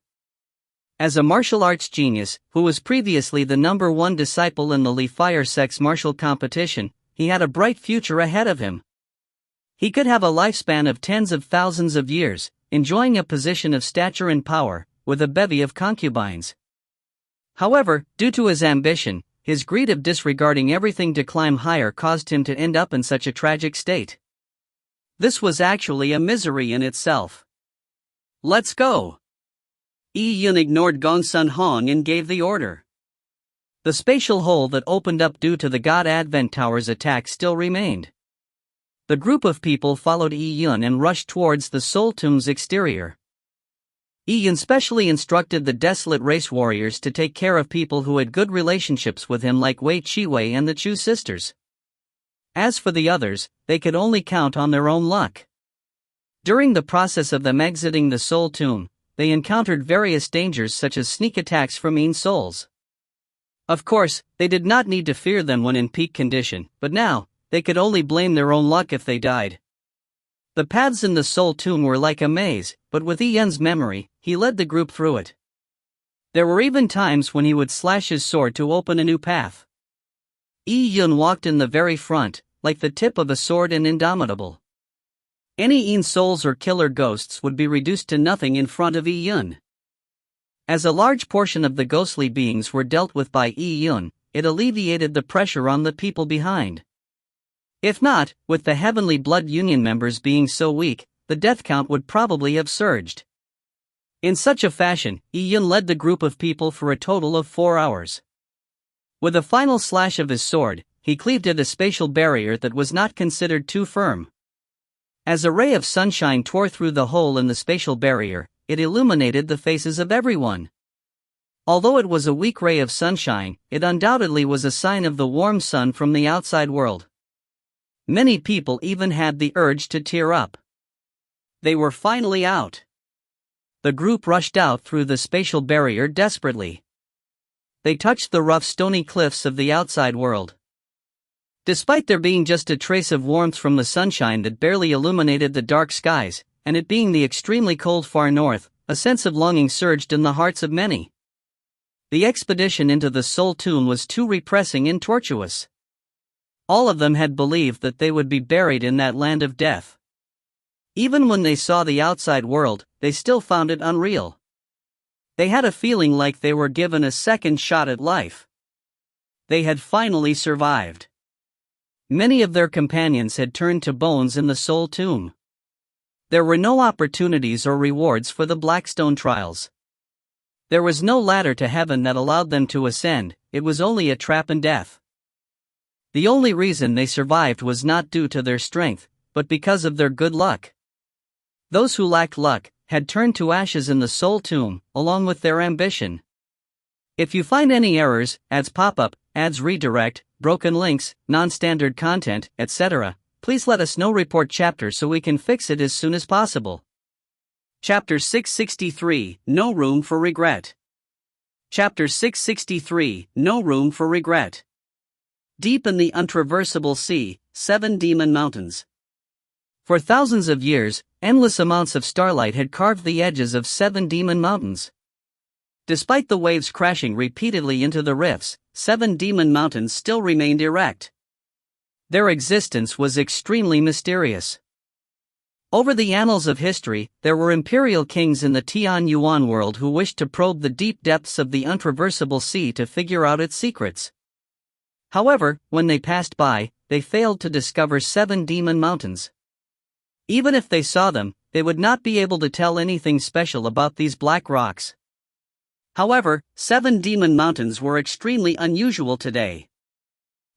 As a martial arts genius, who was previously the #1 disciple in the Li Fire Sex martial competition, he had a bright future ahead of him. He could have a lifespan of tens of thousands of years, enjoying a position of stature and power, with a bevy of concubines. However, due to his ambition, his greed of disregarding everything to climb higher caused him to end up in such a tragic state. This was actually a misery in itself. Let's go! Yi Yun ignored Gong Sun Hong and gave the order. The spatial hole that opened up due to the God Advent Tower's attack still remained. The group of people followed Yi Yun and rushed towards the Soul Tomb's exterior. Yi Yun specially instructed the desolate race warriors to take care of people who had good relationships with him like Wei Chiwei and the Chu sisters. As for the others, they could only count on their own luck. During the process of them exiting the Soul Tomb, they encountered various dangers such as sneak attacks from mean souls. Of course, they did not need to fear them when in peak condition, but now, they could only blame their own luck if they died. The paths in the Soul Tomb were like a maze, but with Yi Yun's memory, he led the group through it. There were even times when he would slash his sword to open a new path. Yi Yun walked in the very front, like the tip of a sword and indomitable. Any Yin souls or killer ghosts would be reduced to nothing in front of Yi Yun. As a large portion of the ghostly beings were dealt with by Yi Yun, it alleviated the pressure on the people behind. If not, with the Heavenly Blood Union members being so weak, the death count would probably have surged. In such a fashion, Yi Yun led the group of people for a total of 4 hours. With a final slash of his sword, he cleaved at a spatial barrier that was not considered too firm. As a ray of sunshine tore through the hole in the spatial barrier, it illuminated the faces of everyone. Although it was a weak ray of sunshine, it undoubtedly was a sign of the warm sun from the outside world. Many people even had the urge to tear up. They were finally out. The group rushed out through the spatial barrier desperately. They touched the rough stony cliffs of the outside world. Despite there being just a trace of warmth from the sunshine that barely illuminated the dark skies, and it being the extremely cold far north, a sense of longing surged in the hearts of many. The expedition into the Soul Tomb was too repressing and tortuous. All of them had believed that they would be buried in that land of death. Even when they saw the outside world, they still found it unreal. They had a feeling like they were given a second shot at life. They had finally survived. Many of their companions had turned to bones in the Soul Tomb. There were no opportunities or rewards for the Blackstone trials. There was no ladder to heaven that allowed them to ascend, it was only a trap and death. The only reason they survived was not due to their strength, but because of their good luck. Those who lacked luck had turned to ashes in the Soul Tomb, along with their ambition. If you find any errors, ads pop up, ads redirect, broken links, non-standard content, etc., please let us know. Report chapter so we can fix it as soon as possible. Chapter 663, No Room for Regret. Chapter 663, No Room for Regret. Deep in the untraversable sea, 7 demon mountains. For thousands of years, endless amounts of starlight had carved the edges of 7 demon mountains. Despite the waves crashing repeatedly into the rifts, 7 demon mountains still remained erect. Their existence was extremely mysterious. Over the annals of history, there were imperial kings in the Tian Yuan world who wished to probe the deep depths of the untraversable sea to figure out its secrets. However, when they passed by, they failed to discover 7 demon mountains. Even if they saw them, they would not be able to tell anything special about these black rocks. However, 7 demon mountains were extremely unusual today.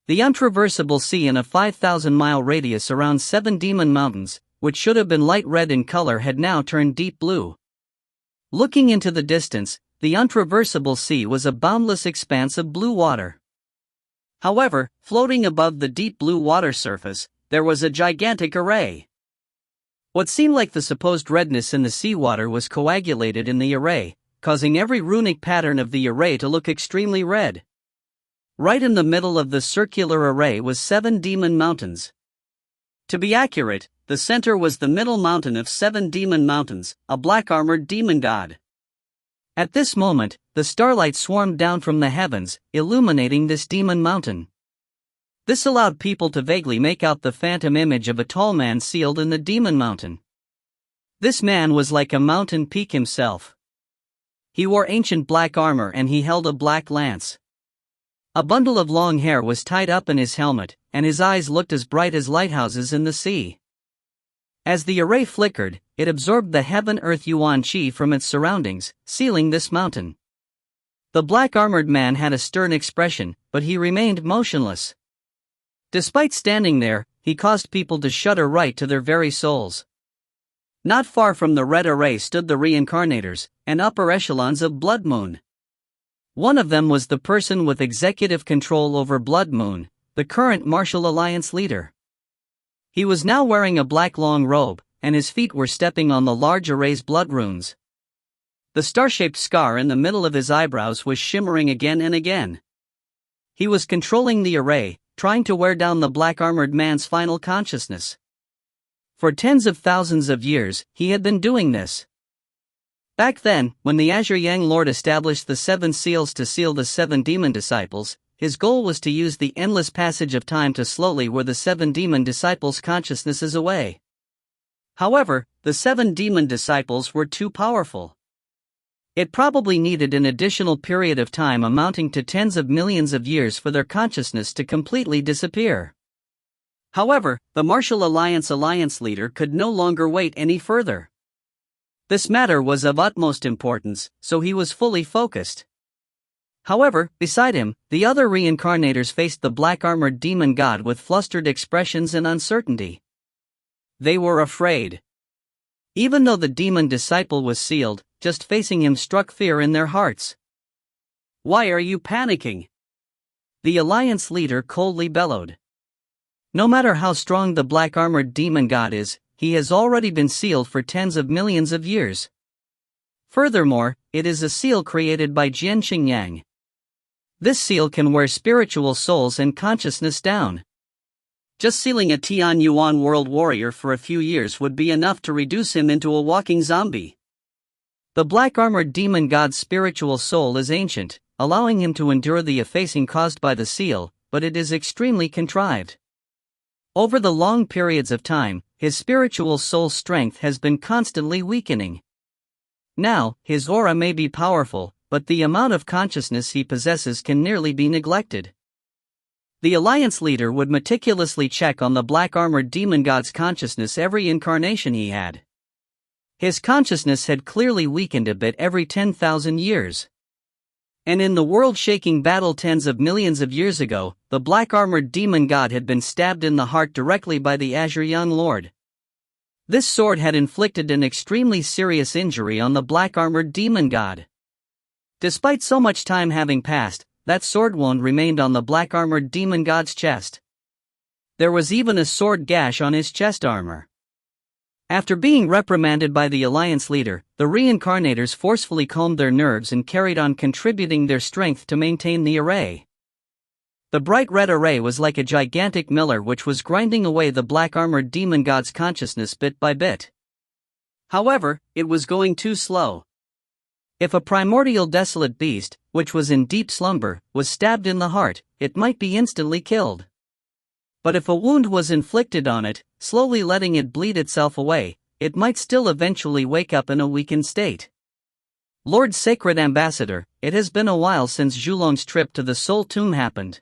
The untraversable sea in a 5,000-mile radius around 7 demon mountains, which should have been light red in color, had now turned deep blue. Looking into the distance, the untraversable sea was a boundless expanse of blue water. However, floating above the deep blue water surface, there was a gigantic array. What seemed like the supposed redness in the seawater was coagulated in the array, causing every runic pattern of the array to look extremely red. Right in the middle of the circular array was 7 demon mountains. To be accurate, the center was the middle mountain of 7 demon mountains, a black-armored demon god. At this moment, the starlight swarmed down from the heavens, illuminating this demon mountain. This allowed people to vaguely make out the phantom image of a tall man sealed in the demon mountain. This man was like a mountain peak himself. He wore ancient black armor and he held a black lance. A bundle of long hair was tied up in his helmet, and his eyes looked as bright as lighthouses in the sea. As the array flickered, it absorbed the heaven-earth yuan qi from its surroundings, sealing this mountain. The black-armored man had a stern expression, but he remained motionless. Despite standing there, he caused people to shudder right to their very souls. Not far from the red array stood the reincarnators, and upper echelons of Blood Moon. One of them was the person with executive control over Blood Moon, the current Martial Alliance leader. He was now wearing a black long robe, and his feet were stepping on the large array's blood runes. The star-shaped scar in the middle of his eyebrows was shimmering again and again. He was controlling the array, trying to wear down the black-armored man's final consciousness. For tens of thousands of years, he had been doing this. Back then, when the Azure Yang Lord established the 7 seals to seal the 7 demon disciples, his goal was to use the endless passage of time to slowly wear the 7 demon disciples' consciousnesses away. However, the 7 demon disciples were too powerful. It probably needed an additional period of time amounting to tens of millions of years for their consciousness to completely disappear. However, the Martial Alliance leader could no longer wait any further. This matter was of utmost importance, so he was fully focused. However, beside him, the other reincarnators faced the black-armored demon god with flustered expressions and uncertainty. They were afraid. Even though the demon disciple was sealed, just facing him struck fear in their hearts. "Why are you panicking?" the Alliance leader coldly bellowed. No matter how strong the black-armored demon god is, he has already been sealed for tens of millions of years. Furthermore, it is a seal created by Jian Xingyang. This seal can wear spiritual souls and consciousness down. Just sealing a Tian Yuan world warrior for a few years would be enough to reduce him into a walking zombie. The black-armored demon god's spiritual soul is ancient, allowing him to endure the effacing caused by the seal, but it is extremely contrived. Over the long periods of time, his spiritual soul strength has been constantly weakening. Now, his aura may be powerful, but the amount of consciousness he possesses can nearly be neglected. The Alliance leader would meticulously check on the black-armored demon god's consciousness every incarnation he had. His consciousness had clearly weakened a bit every 10,000 years. And in the world-shaking battle tens of millions of years ago, the black-armored demon god had been stabbed in the heart directly by the Azure Yang Lord. This sword had inflicted an extremely serious injury on the black-armored demon god. Despite so much time having passed, that sword wound remained on the black-armored demon god's chest. There was even a sword gash on his chest armor. After being reprimanded by the Alliance leader, the reincarnators forcefully calmed their nerves and carried on contributing their strength to maintain the array. The bright red array was like a gigantic miller which was grinding away the black-armored demon god's consciousness bit by bit. However, it was going too slow. If a primordial desolate beast, which was in deep slumber, was stabbed in the heart, it might be instantly killed. But if a wound was inflicted on it, slowly letting it bleed itself away, it might still eventually wake up in a weakened state. Lord Sacred Ambassador, it has been a while since Zhulong's trip to the Soul Tomb happened.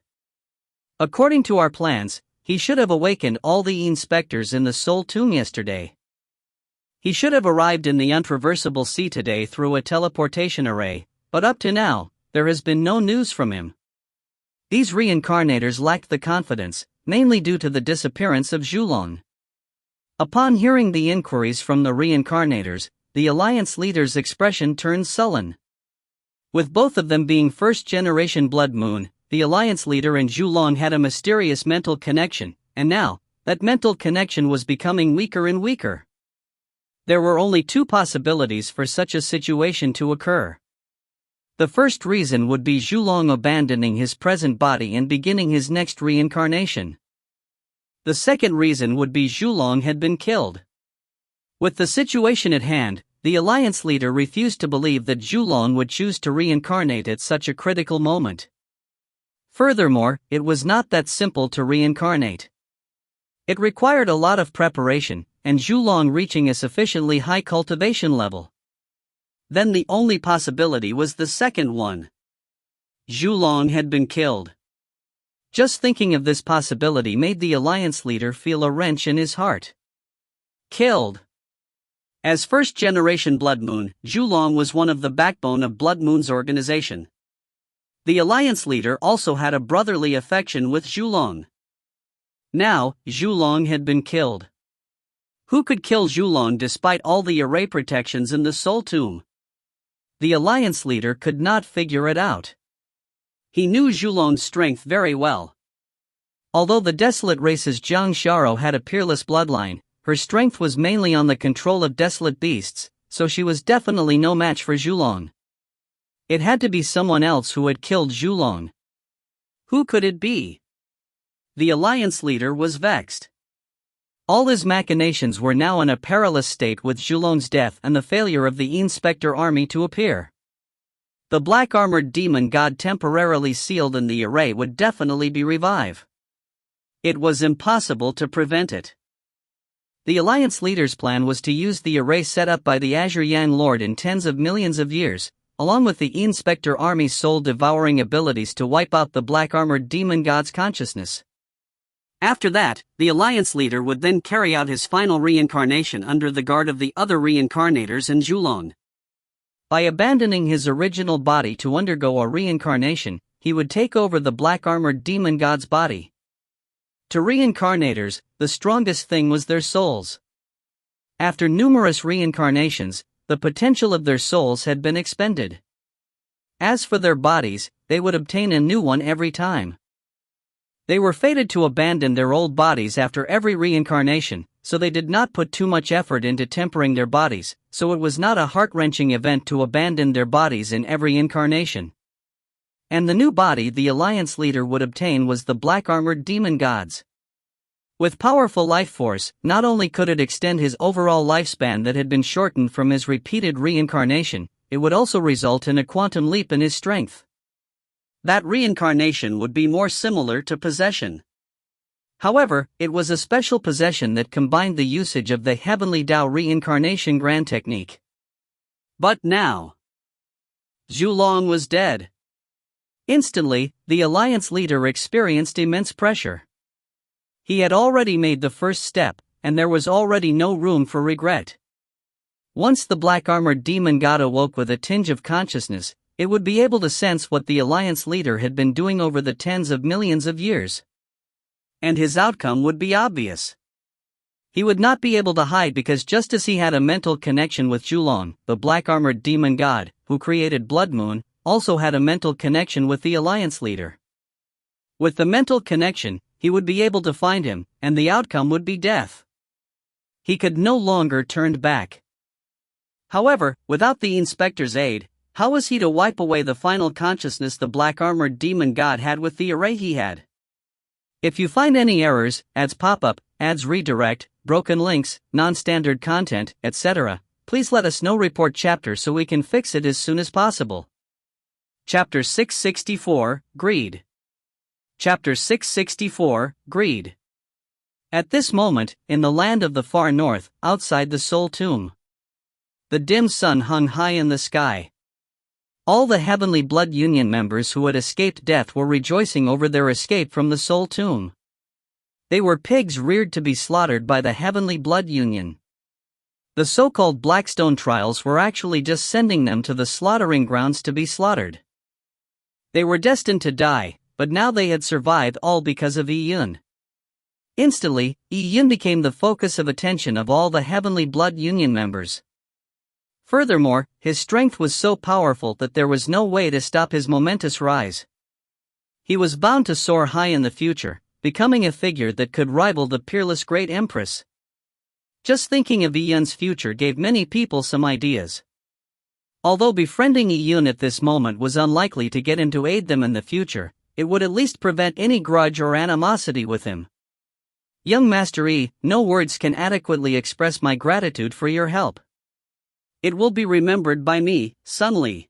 According to our plans, he should have awakened all the inspectors in the Soul Tomb yesterday. He should have arrived in the untraversable sea today through a teleportation array, but up to now, there has been no news from him. These reincarnators lacked the confidence, mainly due to the disappearance of Zhulong. Upon hearing the inquiries from the reincarnators, the Alliance leader's expression turned sullen. With both of them being first-generation Blood Moon, the Alliance leader and Zhulong had a mysterious mental connection, and now, that mental connection was becoming weaker and weaker. There were only 2 possibilities for such a situation to occur. The first reason would be Zhulong abandoning his present body and beginning his next reincarnation. The second reason would be Zhulong had been killed. With the situation at hand, the Alliance leader refused to believe that Zhulong would choose to reincarnate at such a critical moment. Furthermore, it was not that simple to reincarnate. It required a lot of preparation, and Zhulong reaching a sufficiently high cultivation level. Then the only possibility was the second one. Zhulong had been killed. Just thinking of this possibility made the Alliance leader feel a wrench in his heart. Killed. As first-generation Blood Moon, Zhulong was one of the backbone of Blood Moon's organization. The Alliance leader also had a brotherly affection with Zhulong. Now, Zhulong had been killed. Who could kill Zhulong despite all the array protections in the Soul Tomb? The Alliance leader could not figure it out. He knew Zhulong's strength very well. Although the desolate race's Jiang Xiaro had a peerless bloodline, her strength was mainly on the control of desolate beasts, so she was definitely no match for Zhulong. It had to be someone else who had killed Zhulong. Who could it be? The Alliance leader was vexed. All his machinations were now in a perilous state with Zhulong's death and the failure of the Inspector army to appear. The black-armored demon god temporarily sealed in the array would definitely be revived. It was impossible to prevent it. The Alliance leader's plan was to use the array set up by the Azure Yang Lord in tens of millions of years, along with the Inspector army's soul-devouring abilities to wipe out the black-armored demon god's consciousness. After that, the Alliance leader would then carry out his final reincarnation under the guard of the other reincarnators and Zhulong. By abandoning his original body to undergo a reincarnation, he would take over the black-armored demon god's body. To reincarnators, the strongest thing was their souls. After numerous reincarnations, the potential of their souls had been expended. As for their bodies, they would obtain a new one every time. They were fated to abandon their old bodies after every reincarnation, so they did not put too much effort into tempering their bodies, so it was not a heart-wrenching event to abandon their bodies in every incarnation. And the new body the Alliance leader would obtain was the black-armored demon god's. With powerful life force, not only could it extend his overall lifespan that had been shortened from his repeated reincarnation, it would also result in a quantum leap in his strength. That reincarnation would be more similar to possession. However, it was a special possession that combined the usage of the Heavenly Tao reincarnation grand technique. But now, Zhulong was dead. Instantly, the Alliance leader experienced immense pressure. He had already made the first step, and there was already no room for regret. Once the black-armored demon god awoke with a tinge of consciousness, it would be able to sense what the Alliance leader had been doing over the tens of millions of years. And his outcome would be obvious. He would not be able to hide because just as he had a mental connection with Zhulong, the black-armored demon god, who created Blood Moon, also had a mental connection with the Alliance leader. With the mental connection, he would be able to find him, and the outcome would be death. He could no longer turn back. However, without the Inspector's aid, how was he to wipe away the final consciousness the black-armored demon god had with the array he had? If you find any errors, ads pop-up, ads redirect, broken links, non-standard content, etc., please let us know. Report chapter so we can fix it as soon as possible. Chapter 664, Greed. Chapter 664, Greed. At this moment, in the land of the far north, outside the Soul Tomb, the dim sun hung high in the sky. All the Heavenly Blood Union members who had escaped death were rejoicing over their escape from the Soul Tomb. They were pigs reared to be slaughtered by the Heavenly Blood Union. The so-called Blackstone trials were actually just sending them to the slaughtering grounds to be slaughtered. They were destined to die, but now they had survived all because of Yi-Yun. Instantly, Yi-Yun became the focus of attention of all the Heavenly Blood Union members. Furthermore, his strength was so powerful that there was no way to stop his momentous rise. He was bound to soar high in the future, becoming a figure that could rival the peerless Great Empress. Just thinking of Yi-Yun's future gave many people some ideas. Although befriending Yi-Yun at this moment was unlikely to get him to aid them in the future, it would at least prevent any grudge or animosity with him. Young Master E, no words can adequately express my gratitude for your help. It will be remembered by me, Sun Li.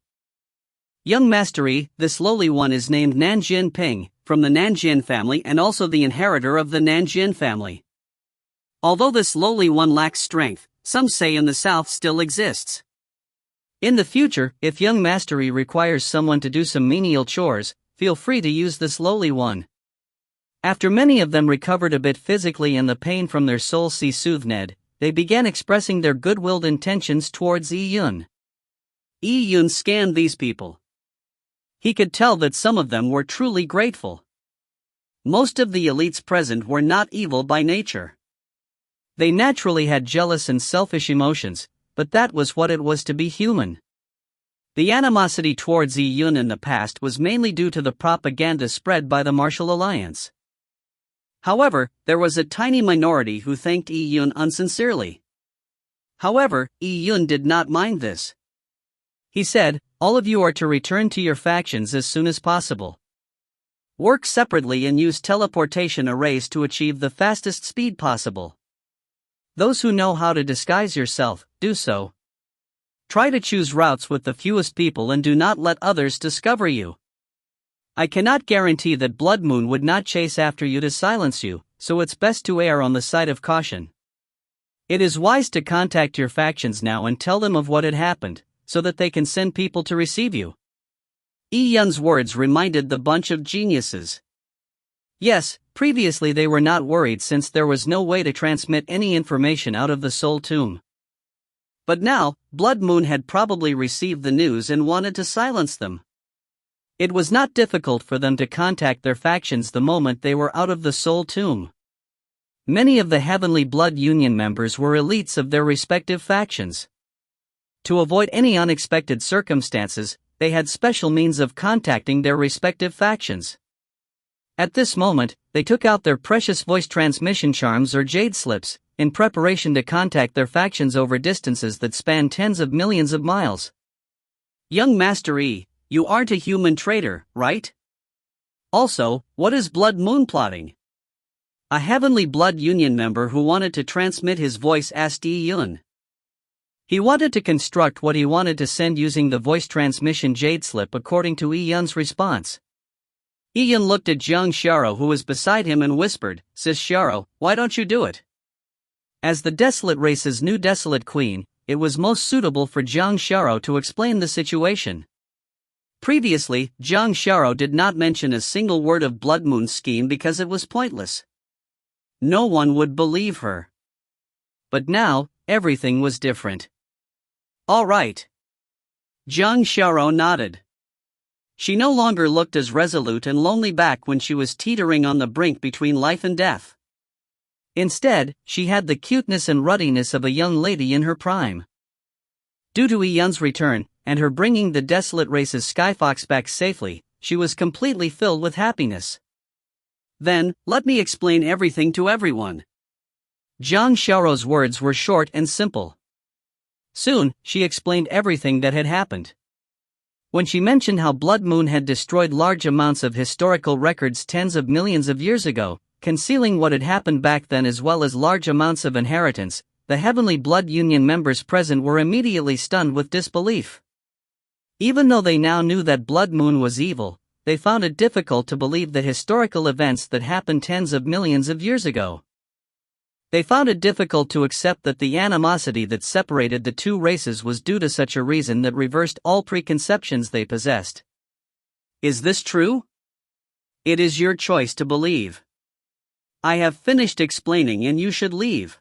Young Master E, this lowly one is named Nanjin Ping, from the Nanjin family and also the inheritor of the Nanjin family. Although this lowly one lacks strength, some say in the south still exists. In the future, if young Master E requires someone to do some menial chores, feel free to use this lowly one. After many of them recovered a bit physically and the pain from their soul soothed, they began expressing their good-willed intentions towards Yi Yun. Yi Yun scanned these people. He could tell that some of them were truly grateful. Most of the elites present were not evil by nature. They naturally had jealous and selfish emotions, but that was what it was to be human. The animosity towards Yi Yun in the past was mainly due to the propaganda spread by the Martial Alliance. However, there was a tiny minority who thanked Yi Yun unsincerely. However, Yi Yun did not mind this. He said, all of you are to return to your factions as soon as possible. Work separately and use teleportation arrays to achieve the fastest speed possible. Those who know how to disguise yourself, do so. Try to choose routes with the fewest people and do not let others discover you. I cannot guarantee that Blood Moon would not chase after you to silence you, so it's best to err on the side of caution. It is wise to contact your factions now and tell them of what had happened, so that they can send people to receive you. Yi Yun's words reminded the bunch of geniuses. Yes, previously they were not worried since there was no way to transmit any information out of the Soul Tomb. But now, Blood Moon had probably received the news and wanted to silence them. It was not difficult for them to contact their factions the moment they were out of the Soul Tomb. Many of the Heavenly Blood Union members were elites of their respective factions. To avoid any unexpected circumstances, they had special means of contacting their respective factions. At this moment, they took out their precious voice transmission charms or jade slips, in preparation to contact their factions over distances that span tens of millions of miles. Young Master E, you aren't a human traitor, right? Also, what is Blood Moon plotting? A Heavenly Blood Union member who wanted to transmit his voice asked Yi Yun. He wanted to construct what he wanted to send using the voice transmission jade slip according to Yi Yun's response. Yi Yun looked at Jiang Xiaro who was beside him and whispered, Sis Xiaro, why don't you do it? As the Desolate race's new Desolate Queen, it was most suitable for Jiang Xiaro to explain the situation. Previously, Jiang Xiaro did not mention a single word of Blood Moon's scheme because it was pointless. No one would believe her. But now, everything was different. All right. Jiang Xiaro nodded. She no longer looked as resolute and lonely back when she was teetering on the brink between life and death. Instead, she had the cuteness and ruddiness of a young lady in her prime. Due to Yi Yun's return, and her bringing the Desolate race's Skyfox back safely, she was completely filled with happiness. Then, let me explain everything to everyone. Jiang Xiao's words were short and simple. Soon, she explained everything that had happened. When she mentioned how Blood Moon had destroyed large amounts of historical records tens of millions of years ago, concealing what had happened back then as well as large amounts of inheritance, the Heavenly Blood Union members present were immediately stunned with disbelief. Even though they now knew that Blood Moon was evil, they found it difficult to believe the historical events that happened tens of millions of years ago. They found it difficult to accept that the animosity that separated the two races was due to such a reason that reversed all preconceptions they possessed. Is this true? It is your choice to believe. I have finished explaining and you should leave.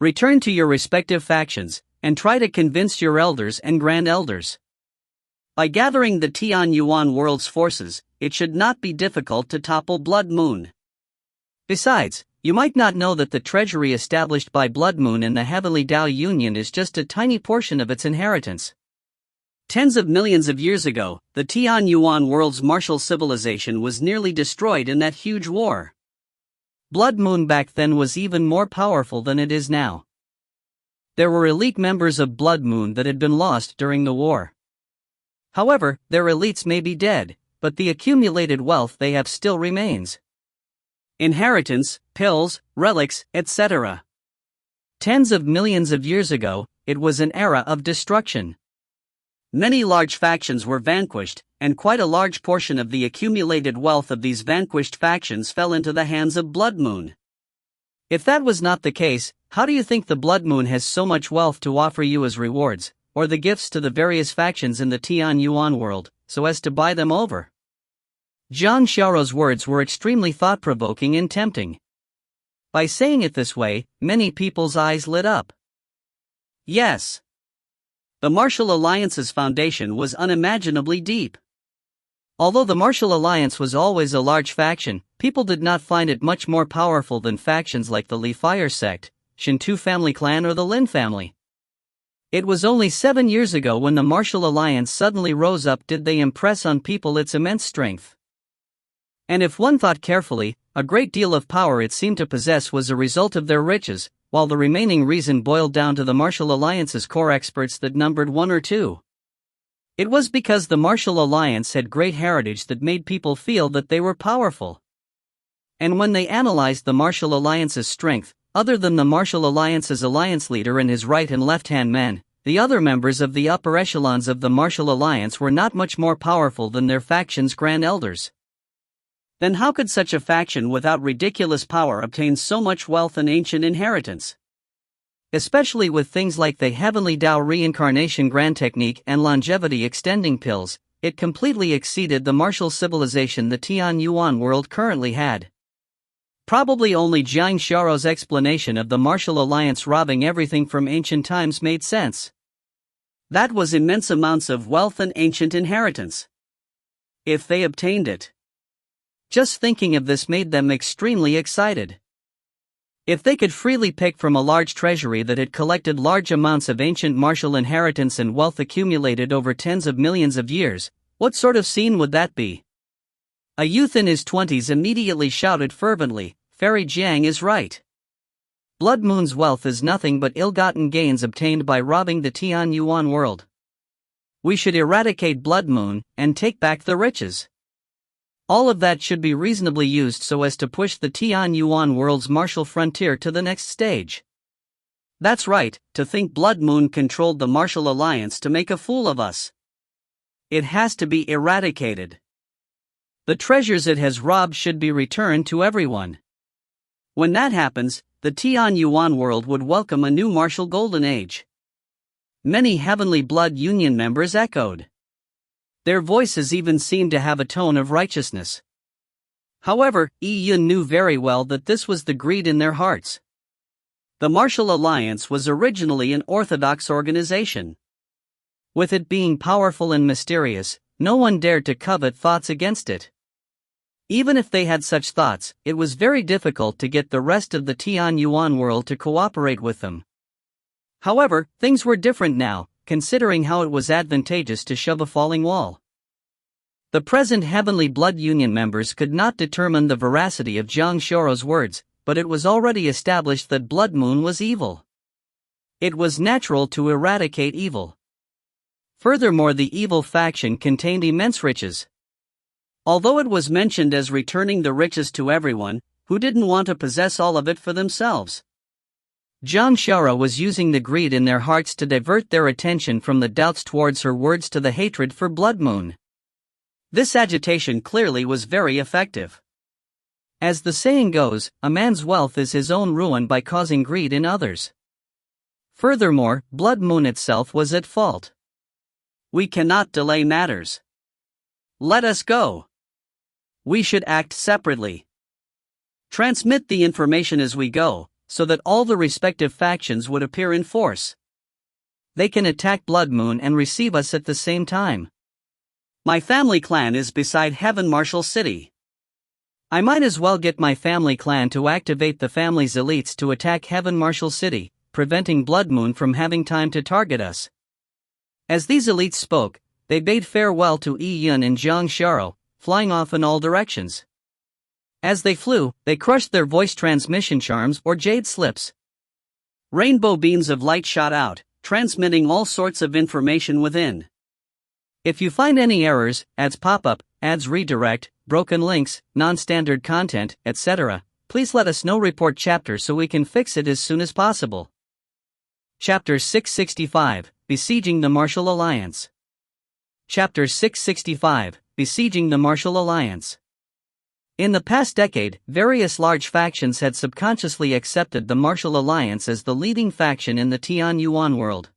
Return to your respective factions, and try to convince your elders and grand elders. By gathering the Tian Yuan world's forces, it should not be difficult to topple Blood Moon. Besides, you might not know that the treasury established by Blood Moon in the Heavenly Dao Union is just a tiny portion of its inheritance. Tens of millions of years ago, the Tian Yuan world's martial civilization was nearly destroyed in that huge war. Blood Moon back then was even more powerful than it is now. There were elite members of Blood Moon that had been lost during the war. However, their elites may be dead, but the accumulated wealth they have still remains. inheritance, pills, relics, etc. Tens of millions of years ago, it was an era of destruction. Many large factions were vanquished, and quite a large portion of the accumulated wealth of these vanquished factions fell into the hands of Blood Moon. If that was not the case, how do you think the Blood Moon has so much wealth to offer you as rewards, or the gifts to the various factions in the Tian Yuan world, so as to buy them over? Zhang Xiaorou's words were extremely thought-provoking and tempting. By saying it this way, many people's eyes lit up. Yes. The Martial Alliance's foundation was unimaginably deep. Although the Martial Alliance was always a large faction, people did not find it much more powerful than factions like the Li Fire sect, Shintu family clan or the Lin family. It was only 7 years ago when the Martial Alliance suddenly rose up did they impress on people its immense strength. And if one thought carefully, a great deal of power it seemed to possess was a result of their riches, while the remaining reason boiled down to the Martial Alliance's core experts that numbered 1 or 2. It was because the Martial Alliance had great heritage that made people feel that they were powerful. And when they analyzed the Martial Alliance's strength, other than the Martial Alliance's alliance leader and his right and left-hand men, the other members of the upper echelons of the Martial Alliance were not much more powerful than their faction's grand elders. Then how could such a faction without ridiculous power obtain so much wealth and ancient inheritance? Especially with things like the Heavenly Tao Reincarnation Grand Technique and Longevity Extending Pills, it completely exceeded the martial civilization the Tian Yuan world currently had. Probably only Zhang Xiaorou's explanation of the Martial Alliance robbing everything from ancient times made sense. That was immense amounts of wealth and ancient inheritance. If they obtained it. Just thinking of this made them extremely excited. If they could freely pick from a large treasury that had collected large amounts of ancient martial inheritance and wealth accumulated over tens of millions of years, what sort of scene would that be? A youth in his 20s immediately shouted fervently, "Fairy Jiang is right. Blood Moon's wealth is nothing but ill-gotten gains obtained by robbing the Tian Yuan world. We should eradicate Blood Moon and take back the riches. All of that should be reasonably used so as to push the Tian Yuan world's martial frontier to the next stage." That's right, to think Blood Moon controlled the Martial Alliance to make a fool of us. It has to be eradicated. The treasures it has robbed should be returned to everyone. When that happens, the Tian Yuan world would welcome a new martial golden age. Many Heavenly Blood Union members echoed. Their voices even seemed to have a tone of righteousness. However, Yi Yun knew very well that this was the greed in their hearts. The Martial Alliance was originally an orthodox organization. With it being powerful and mysterious, no one dared to covet thoughts against it. Even if they had such thoughts, it was very difficult to get the rest of the Tian Yuan world to cooperate with them. However, things were different now, considering how it was advantageous to shove a falling wall. The present Heavenly Blood Union members could not determine the veracity of Zhang Xiaorou's words, but it was already established that Blood Moon was evil. It was natural to eradicate evil. Furthermore, the evil faction contained immense riches. Although it was mentioned as returning the riches to everyone, who didn't want to possess all of it for themselves? Zhang Xiaorou was using the greed in their hearts to divert their attention from the doubts towards her words to the hatred for Blood Moon. This agitation clearly was very effective. As the saying goes, a man's wealth is his own ruin by causing greed in others. Furthermore, Blood Moon itself was at fault. We cannot delay matters. Let us go. We should act separately. Transmit the information as we go, so that all the respective factions would appear in force. They can attack Blood Moon and receive us at the same time. My family clan is beside Heaven Martial City. I might as well get my family clan to activate the family's elites to attack Heaven Martial City, preventing Blood Moon from having time to target us. As these elites spoke, they bade farewell to Yi Yun and Zhang Xiaorou, flying off in all directions. As they flew, they crushed their voice transmission charms or jade slips. Rainbow beams of light shot out, transmitting all sorts of information within. If you find any errors, ads pop up, ads redirect, broken links, non-standard content, etc., please let us know report chapter so we can fix it as soon as possible. Chapter 665, Besieging the Martial Alliance. Chapter 665, Besieging the Martial Alliance. In the past decade, various large factions had subconsciously accepted the Martial Alliance as the leading faction in the Tianyuan world.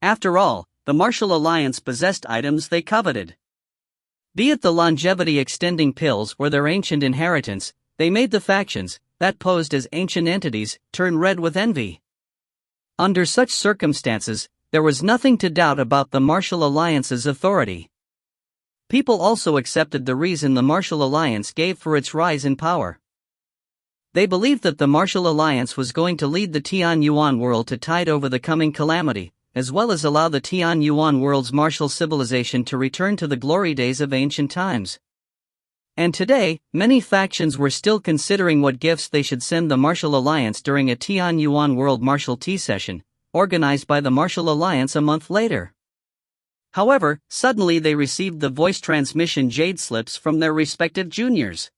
After all, the Martial Alliance possessed items they coveted. Be it the longevity-extending pills or their ancient inheritance, they made the factions, that posed as ancient entities, turn red with envy. Under such circumstances, there was nothing to doubt about the Martial Alliance's authority. People also accepted the reason the Martial Alliance gave for its rise in power. They believed that the Martial Alliance was going to lead the Tianyuan world to tide over the coming calamity, as well as allow the Tianyuan world's martial civilization to return to the glory days of ancient times. And today, many factions were still considering what gifts they should send the Martial Alliance during a Tianyuan World Martial Tea session, organized by the Martial Alliance a month later. However, suddenly they received the voice transmission jade slips from their respective juniors.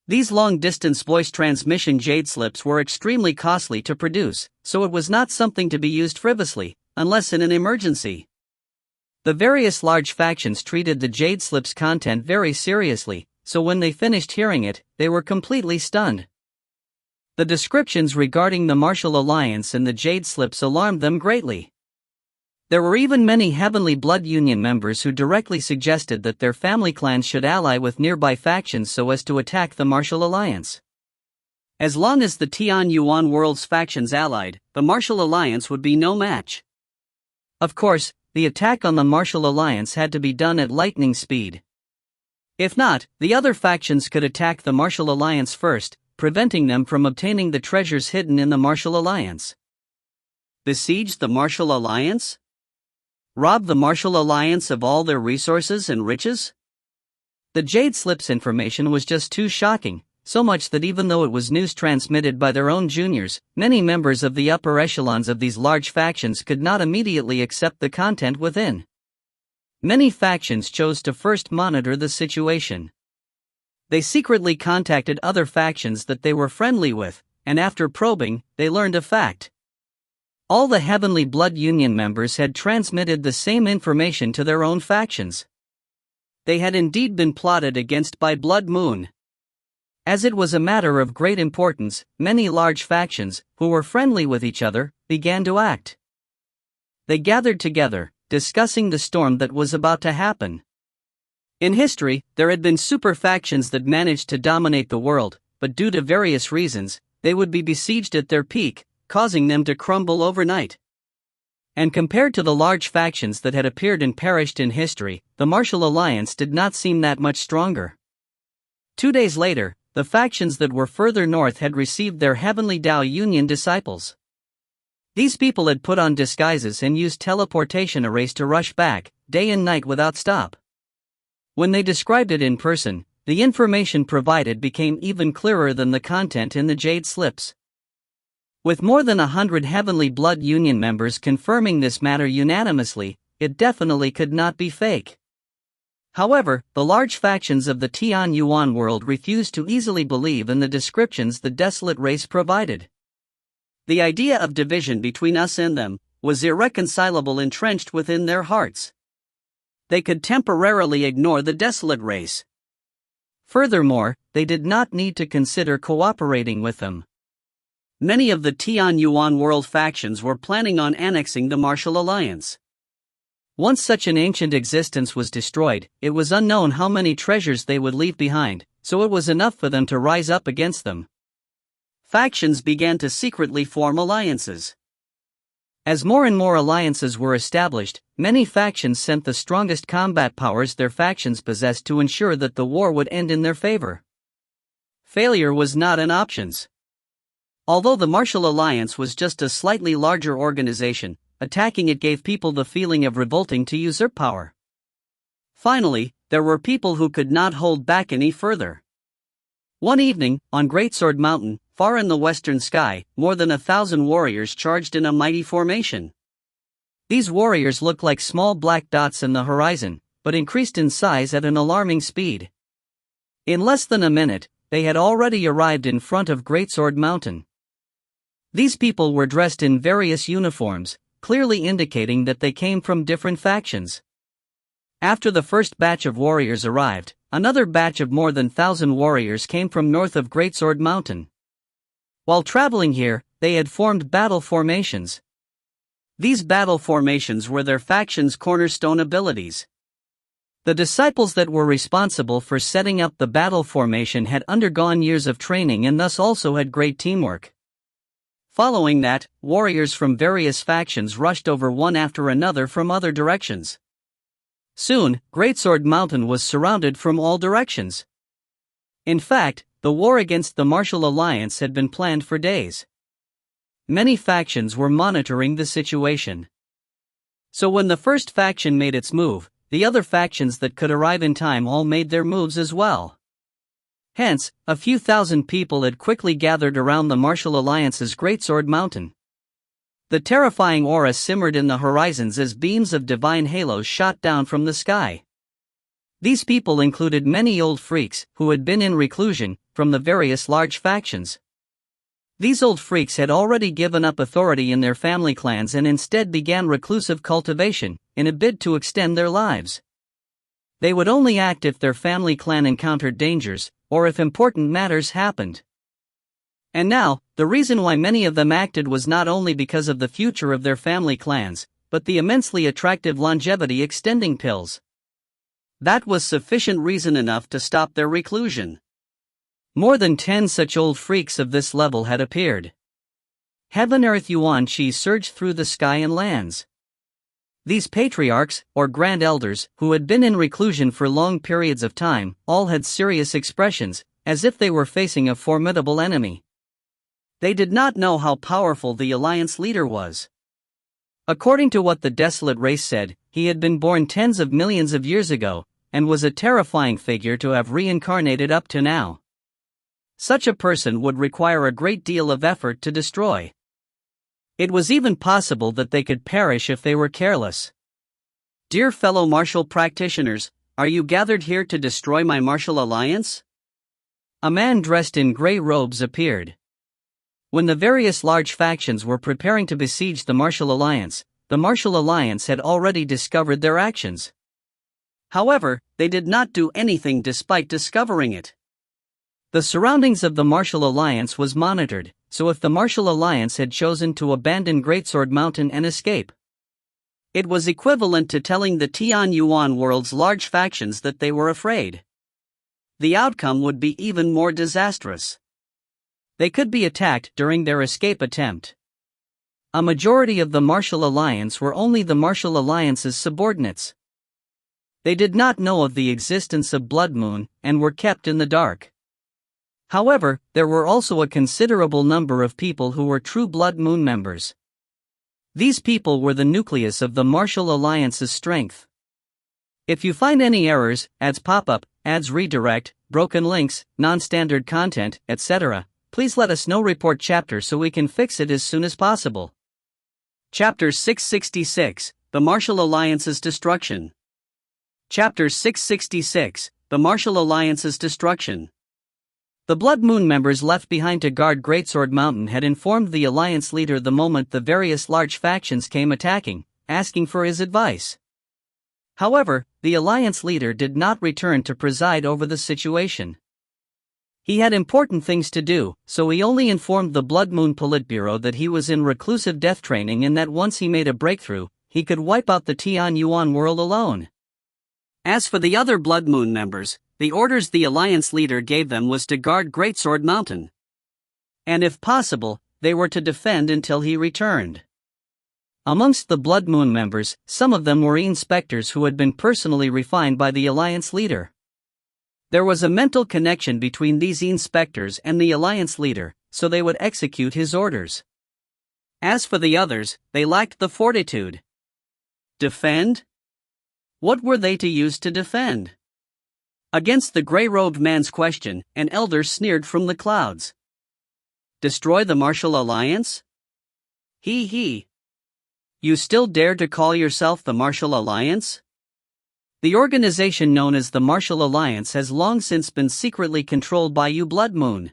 These long-distance voice transmission jade slips were extremely costly to produce, so it was not something to be used frivolously, unless in an emergency. The various large factions treated the jade slips' content very seriously, so when they finished hearing it, they were completely stunned. The descriptions regarding the Martial Alliance and the jade slips alarmed them greatly. There were even many Heavenly Blood Union members who directly suggested that their family clans should ally with nearby factions so as to attack the Martial Alliance. As long as the Tianyuan world's factions allied, the Martial Alliance would be no match. Of course, the attack on the Martial Alliance had to be done at lightning speed. If not, the other factions could attack the Martial Alliance first, preventing them from obtaining the treasures hidden in the Martial Alliance. Besiege the Martial Alliance? Rob the Martial Alliance of all their resources and riches? The Jade Slips information was just too shocking, so much that even though it was news transmitted by their own juniors, many members of the upper echelons of these large factions could not immediately accept the content within. Many factions chose to first monitor the situation. They secretly contacted other factions that they were friendly with, and after probing, they learned a fact. All the Heavenly Blood Union members had transmitted the same information to their own factions. They had indeed been plotted against by Blood Moon. As it was a matter of great importance, many large factions, who were friendly with each other, began to act. They gathered together, discussing the storm that was about to happen. In history, there had been super factions that managed to dominate the world, but due to various reasons, they would be besieged at their peak, causing them to crumble overnight. And compared to the large factions that had appeared and perished in history, the Martial Alliance did not seem that much stronger. 2 days later, the factions that were further north had received their Heavenly Tao Union disciples. These people had put on disguises and used teleportation arrays to rush back, day and night without stop. When they described it in person, the information provided became even clearer than the content in the Jade Slips. With more than 100 Heavenly Blood Union members confirming this matter unanimously, it definitely could not be fake. However, the large factions of the Tianyuan world refused to easily believe in the descriptions the desolate race provided. The idea of division between us and them was irreconcilable, entrenched within their hearts. They could temporarily ignore the desolate race. Furthermore, they did not need to consider cooperating with them. Many of the Tianyuan world factions were planning on annexing the Martial Alliance. Once such an ancient existence was destroyed, it was unknown how many treasures they would leave behind, so it was enough for them to rise up against them. Factions began to secretly form alliances. As more and more alliances were established, many factions sent the strongest combat powers their factions possessed to ensure that the war would end in their favor. Failure was not an option. Although the Martial Alliance was just a slightly larger organization, attacking it gave people the feeling of revolting to usurp power. Finally, there were people who could not hold back any further. One evening, on Greatsword Mountain, far in the western sky, more than 1,000 warriors charged in a mighty formation. These warriors looked like small black dots in the horizon, but increased in size at an alarming speed. In less than a minute, they had already arrived in front of Greatsword Mountain. These people were dressed in various uniforms, clearly indicating that they came from different factions. After the first batch of warriors arrived, another batch of more than 1,000 warriors came from north of Greatsword Mountain. While traveling here, they had formed battle formations. These battle formations were their faction's cornerstone abilities. The disciples that were responsible for setting up the battle formation had undergone years of training and thus also had great teamwork. Following that, warriors from various factions rushed over one after another from other directions. Soon, Greatsword Mountain was surrounded from all directions. In fact, the war against the Martial Alliance had been planned for days. Many factions were monitoring the situation. So when the first faction made its move, the other factions that could arrive in time all made their moves as well. Hence, a few thousand people had quickly gathered around the Martial Alliance's Greatsword Mountain. The terrifying aura simmered in the horizons as beams of divine halos shot down from the sky. These people included many old freaks who had been in reclusion from the various large factions. These old freaks had already given up authority in their family clans and instead began reclusive cultivation in a bid to extend their lives. They would only act if their family clan encountered dangers or if important matters happened. And now, the reason why many of them acted was not only because of the future of their family clans, but the immensely attractive longevity extending pills. That was sufficient reason enough to stop their reclusion. More than 10 such old freaks of this level had appeared. Heaven Earth Yuan Chi surged through the sky and lands. These patriarchs, or grand elders, who had been in reclusion for long periods of time, all had serious expressions, as if they were facing a formidable enemy. They did not know how powerful the Alliance leader was. According to what the desolate race said, he had been born tens of millions of years ago, and was a terrifying figure to have reincarnated up to now. Such a person would require a great deal of effort to destroy. It was even possible that they could perish if they were careless. Dear fellow martial practitioners, are you gathered here to destroy my martial alliance? A man dressed in gray robes appeared. When the various large factions were preparing to besiege the Martial Alliance had already discovered their actions. However, they did not do anything despite discovering it. The surroundings of the Martial Alliance was monitored, so if the Martial Alliance had chosen to abandon Greatsword Mountain and escape, it was equivalent to telling the Tian Yuan world's large factions that they were afraid. The outcome would be even more disastrous. They could be attacked during their escape attempt. A majority of the Martial Alliance were only the Martial Alliance's subordinates. They did not know of the existence of Blood Moon and were kept in the dark. However, there were also a considerable number of people who were true Blood Moon members. These people were the nucleus of the Martial Alliance's strength. If you find any errors, ads pop up, ads redirect, broken links, non-standard content, etc., please let us know. Report chapter so we can fix it as soon as possible. Chapter 666, The Martial Alliance's Destruction. Chapter 666, The Martial Alliance's Destruction. The Blood Moon members left behind to guard Greatsword Mountain had informed the Alliance leader the moment the various large factions came attacking, asking for his advice. However, the Alliance leader did not return to preside over the situation. He had important things to do, so he only informed the Blood Moon Politburo that he was in reclusive death training and that once he made a breakthrough, he could wipe out the Tian Yuan world alone. As for the other Blood Moon members, the orders the Alliance leader gave them was to guard Greatsword Mountain. And if possible, they were to defend until he returned. Amongst the Blood Moon members, some of them were inspectors who had been personally refined by the Alliance leader. There was a mental connection between these inspectors and the Alliance leader, so they would execute his orders. As for the others, they lacked the fortitude. Defend? What were they to use to defend? Against the gray-robed man's question, an elder sneered from the clouds. Destroy the Martial Alliance? He. You still dare to call yourself the Martial Alliance? The organization known as the Martial Alliance has long since been secretly controlled by you, Blood Moon.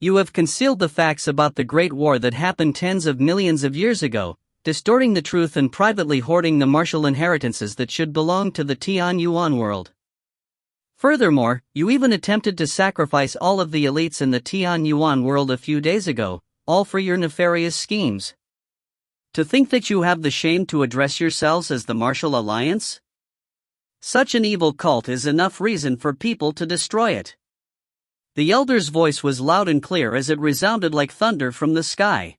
You have concealed the facts about the Great War that happened tens of millions of years ago, distorting the truth and privately hoarding the martial inheritances that should belong to the Tian Yuan world. Furthermore, you even attempted to sacrifice all of the elites in the Tian Yuan world a few days ago, all for your nefarious schemes. To think that you have the shame to address yourselves as the Martial Alliance? Such an evil cult is enough reason for people to destroy it. The elder's voice was loud and clear as it resounded like thunder from the sky.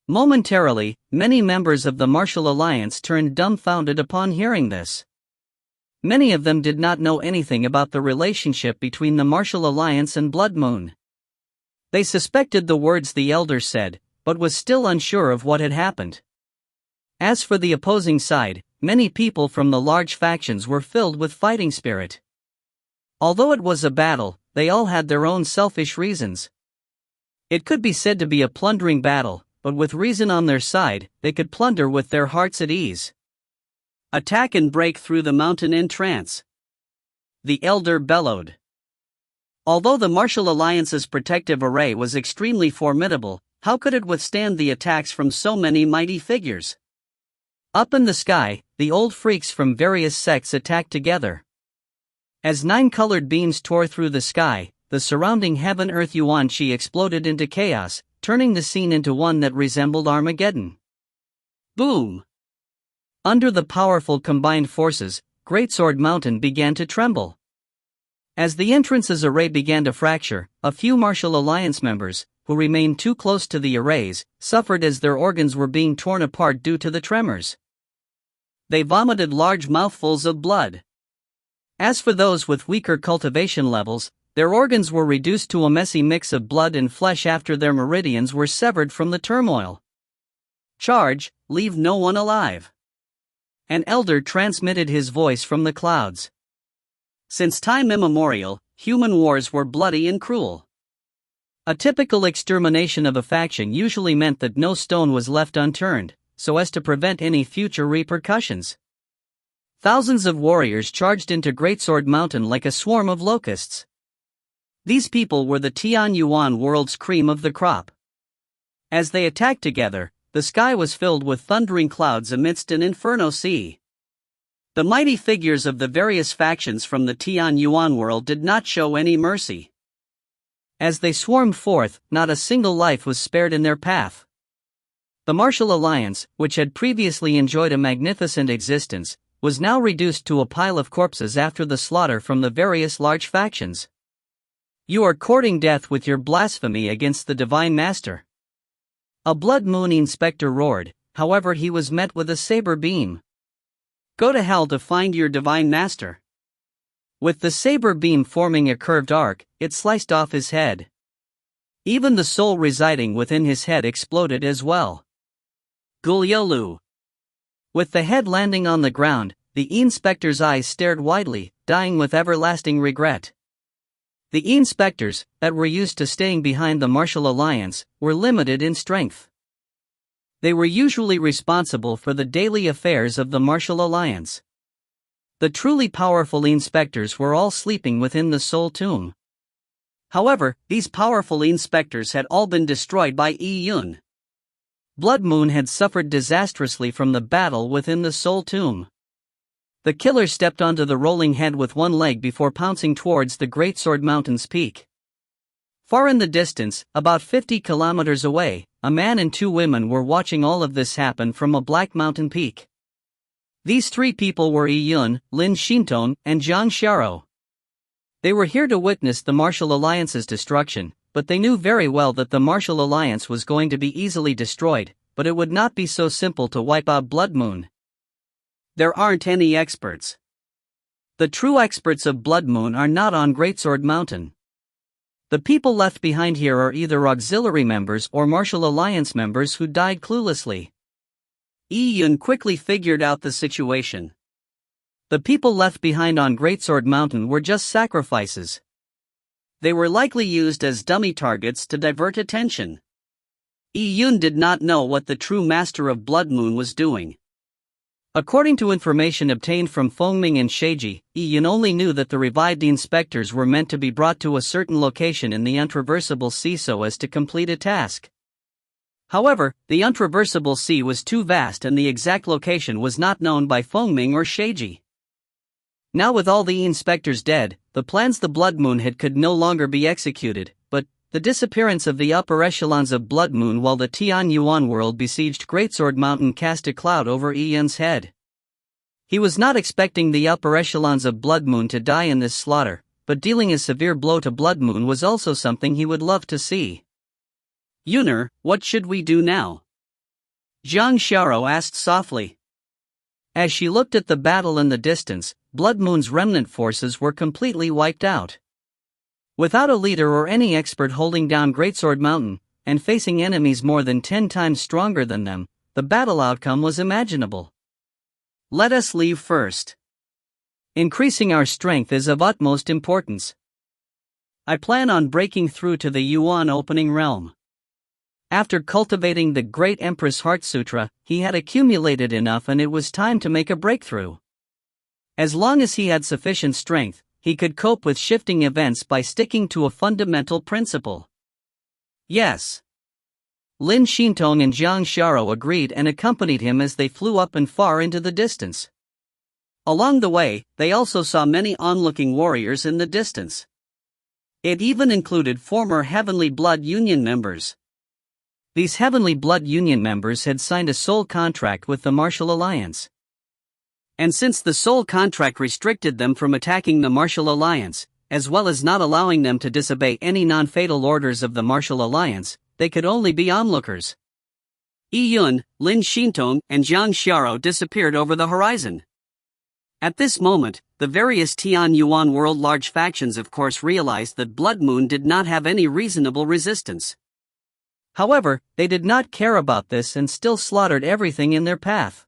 Momentarily, many members of the Martial Alliance turned dumbfounded upon hearing this. Many of them did not know anything about the relationship between the Martial Alliance and Blood Moon. They suspected the words the elder said, but was still unsure of what had happened. As for the opposing side, many people from the large factions were filled with fighting spirit. Although it was a battle, they all had their own selfish reasons. It could be said to be a plundering battle, but with reason on their side, they could plunder with their hearts at ease. Attack and break through the mountain in trance. The elder bellowed. Although the Martial Alliance's protective array was extremely formidable, how could it withstand the attacks from so many mighty figures? Up in the sky, the old freaks from various sects attacked together. As 9 colored beams tore through the sky, the surrounding heaven-earth yuan chi exploded into chaos, turning the scene into one that resembled Armageddon. Boom! Under the powerful combined forces, Greatsword Mountain began to tremble. As the entrance's array began to fracture, a few Martial Alliance members, who remained too close to the arrays, suffered as their organs were being torn apart due to the tremors. They vomited large mouthfuls of blood. As for those with weaker cultivation levels, their organs were reduced to a messy mix of blood and flesh after their meridians were severed from the turmoil. Charge, leave no one alive. An elder transmitted his voice from the clouds. Since time immemorial, human wars were bloody and cruel. A typical extermination of a faction usually meant that no stone was left unturned, so as to prevent any future repercussions. Thousands of warriors charged into Greatsword Mountain like a swarm of locusts. These people were the Tian Yuan world's cream of the crop. As they attacked together, the sky was filled with thundering clouds amidst an inferno sea. The mighty figures of the various factions from the Tian Yuan world did not show any mercy. As they swarmed forth, not a single life was spared in their path. The Martial Alliance, which had previously enjoyed a magnificent existence, was now reduced to a pile of corpses after the slaughter from the various large factions. You are courting death with your blasphemy against the Divine Master. A Blood Moon inspector roared, however he was met with a saber beam. Go to hell to find your Divine Master. With the saber beam forming a curved arc, it sliced off his head. Even the soul residing within his head exploded as well. Guliolu. With the head landing on the ground, the inspector's eyes stared widely, dying with everlasting regret. The inspectors, that were used to staying behind the Martial Alliance, were limited in strength. They were usually responsible for the daily affairs of the Martial Alliance. The truly powerful inspectors were all sleeping within the Soul Tomb. However, these powerful inspectors had all been destroyed by Yi Yun. Blood Moon had suffered disastrously from the battle within the Soul Tomb. The killer stepped onto the rolling head with one leg before pouncing towards the Greatsword Mountain's peak. Far in the distance, about 50 kilometers away, a man and 2 women were watching all of this happen from a black mountain peak. These 3 people were Yi Yun, Lin Shinton, and Jiang Xiaro. They were here to witness the Martial Alliance's destruction, but they knew very well that the Martial Alliance was going to be easily destroyed, but it would not be so simple to wipe out Blood Moon. There aren't any experts. The true experts of Blood Moon are not on Greatsword Mountain. The people left behind here are either auxiliary members or Martial Alliance members who died cluelessly. Yi Yun quickly figured out the situation. The people left behind on Greatsword Mountain were just sacrifices. They were likely used as dummy targets to divert attention. Yi Yun did not know what the true master of Blood Moon was doing. According to information obtained from Fengming and Sheiji, Yun only knew that the revived inspectors were meant to be brought to a certain location in the untraversable sea so as to complete a task. However, the untraversable sea was too vast and the exact location was not known by Fengming or Sheiji. Now with all the inspectors dead, the plans the Blood Moon had could no longer be executed, but the disappearance of the upper echelons of Blood Moon while the Tian Yuan world besieged Greatsword Mountain cast a cloud over Yun's head. He was not expecting the upper echelons of Blood Moon to die in this slaughter, but dealing a severe blow to Blood Moon was also something he would love to see. Yuner, what should we do now? Zhang Xiao asked softly. As she looked at the battle in the distance, Blood Moon's remnant forces were completely wiped out. Without a leader or any expert holding down Greatsword Mountain, and facing enemies more than 10 times stronger than them, the battle outcome was imaginable. Let us leave first. Increasing our strength is of utmost importance. I plan on breaking through to the Yuan opening realm. After cultivating the Great Empress Heart Sutra, he had accumulated enough and it was time to make a breakthrough. As long as he had sufficient strength, he could cope with shifting events by sticking to a fundamental principle. Yes. Lin Xintong and Zhang Xiao agreed and accompanied him as they flew up and far into the distance. Along the way, they also saw many onlooking warriors in the distance. It even included former Heavenly Blood Union members. These Heavenly Blood Union members had signed a soul contract with the Martial Alliance. And since the soul contract restricted them from attacking the Martial Alliance, as well as not allowing them to disobey any non-fatal orders of the Martial Alliance, they could only be onlookers. Yun, Lin Xintong, and Zhang Xiao disappeared over the horizon. At this moment, the various Tian Yuan world large factions of course realized that Blood Moon did not have any reasonable resistance. However, they did not care about this and still slaughtered everything in their path.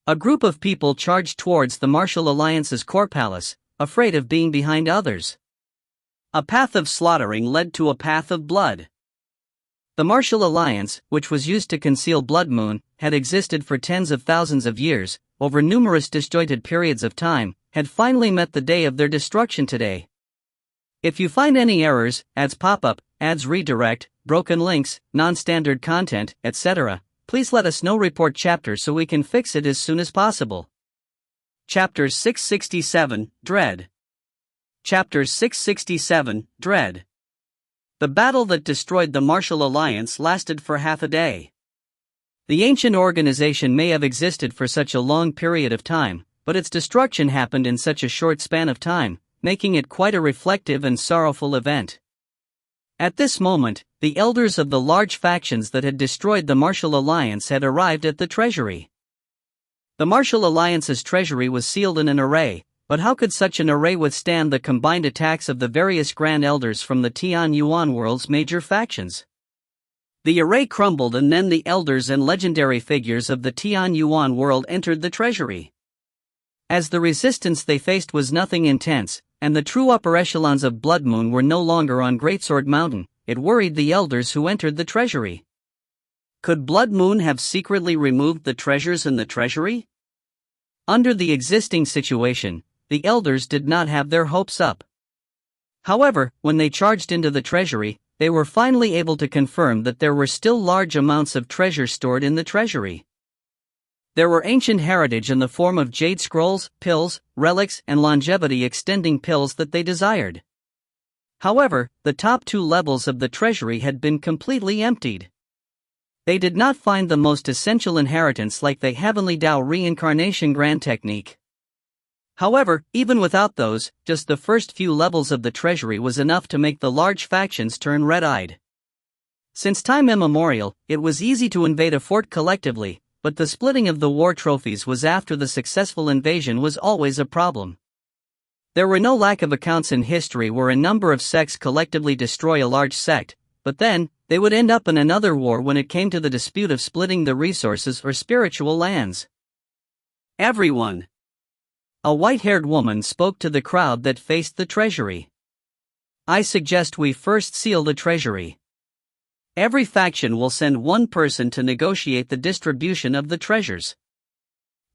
A group of people charged towards the Martial Alliance's core palace, afraid of being behind others. A path of slaughtering led to a path of blood. The Martial Alliance, which was used to conceal Blood Moon, had existed for tens of thousands of years, over numerous disjointed periods of time, had finally met the day of their destruction today. If you find any errors, ads pop up, ads redirect, broken links, non-standard content, etc., please let us know. Report chapter so we can fix it as soon as possible. Chapter 667, Dread. Chapter 667, Dread. The battle that destroyed the Martial Alliance lasted for half a day. The ancient organization may have existed for such a long period of time, but its destruction happened in such a short span of time, making it quite a reflective and sorrowful event. At this moment, the elders of the large factions that had destroyed the Martial Alliance had arrived at the treasury. The Martial Alliance's treasury was sealed in an array, but how could such an array withstand the combined attacks of the various Grand Elders from the Tian Yuan world's major factions? The array crumbled and then the elders and legendary figures of the Tian Yuan world entered the treasury. As the resistance they faced was nothing intense, and the true upper echelons of Blood Moon were no longer on Greatsword Mountain, it worried the elders who entered the treasury. Could Blood Moon have secretly removed the treasures in the treasury? Under the existing situation, the elders did not have their hopes up. However, when they charged into the treasury, they were finally able to confirm that there were still large amounts of treasure stored in the treasury. There were ancient heritage in the form of jade scrolls, pills, relics, and longevity-extending pills that they desired. However, the top 2 levels of the treasury had been completely emptied. They did not find the most essential inheritance like the Heavenly Tao Reincarnation Grand Technique. However, even without those, just the first few levels of the treasury was enough to make the large factions turn red-eyed. Since time immemorial, it was easy to invade a fort collectively, but the splitting of the war trophies was after the successful invasion was always a problem. There were no lack of accounts in history where a number of sects collectively destroy a large sect, but then, they would end up in another war when it came to the dispute of splitting the resources or spiritual lands. Everyone. A white-haired woman spoke to the crowd that faced the treasury. I suggest we first seal the treasury. Every faction will send one person to negotiate the distribution of the treasures.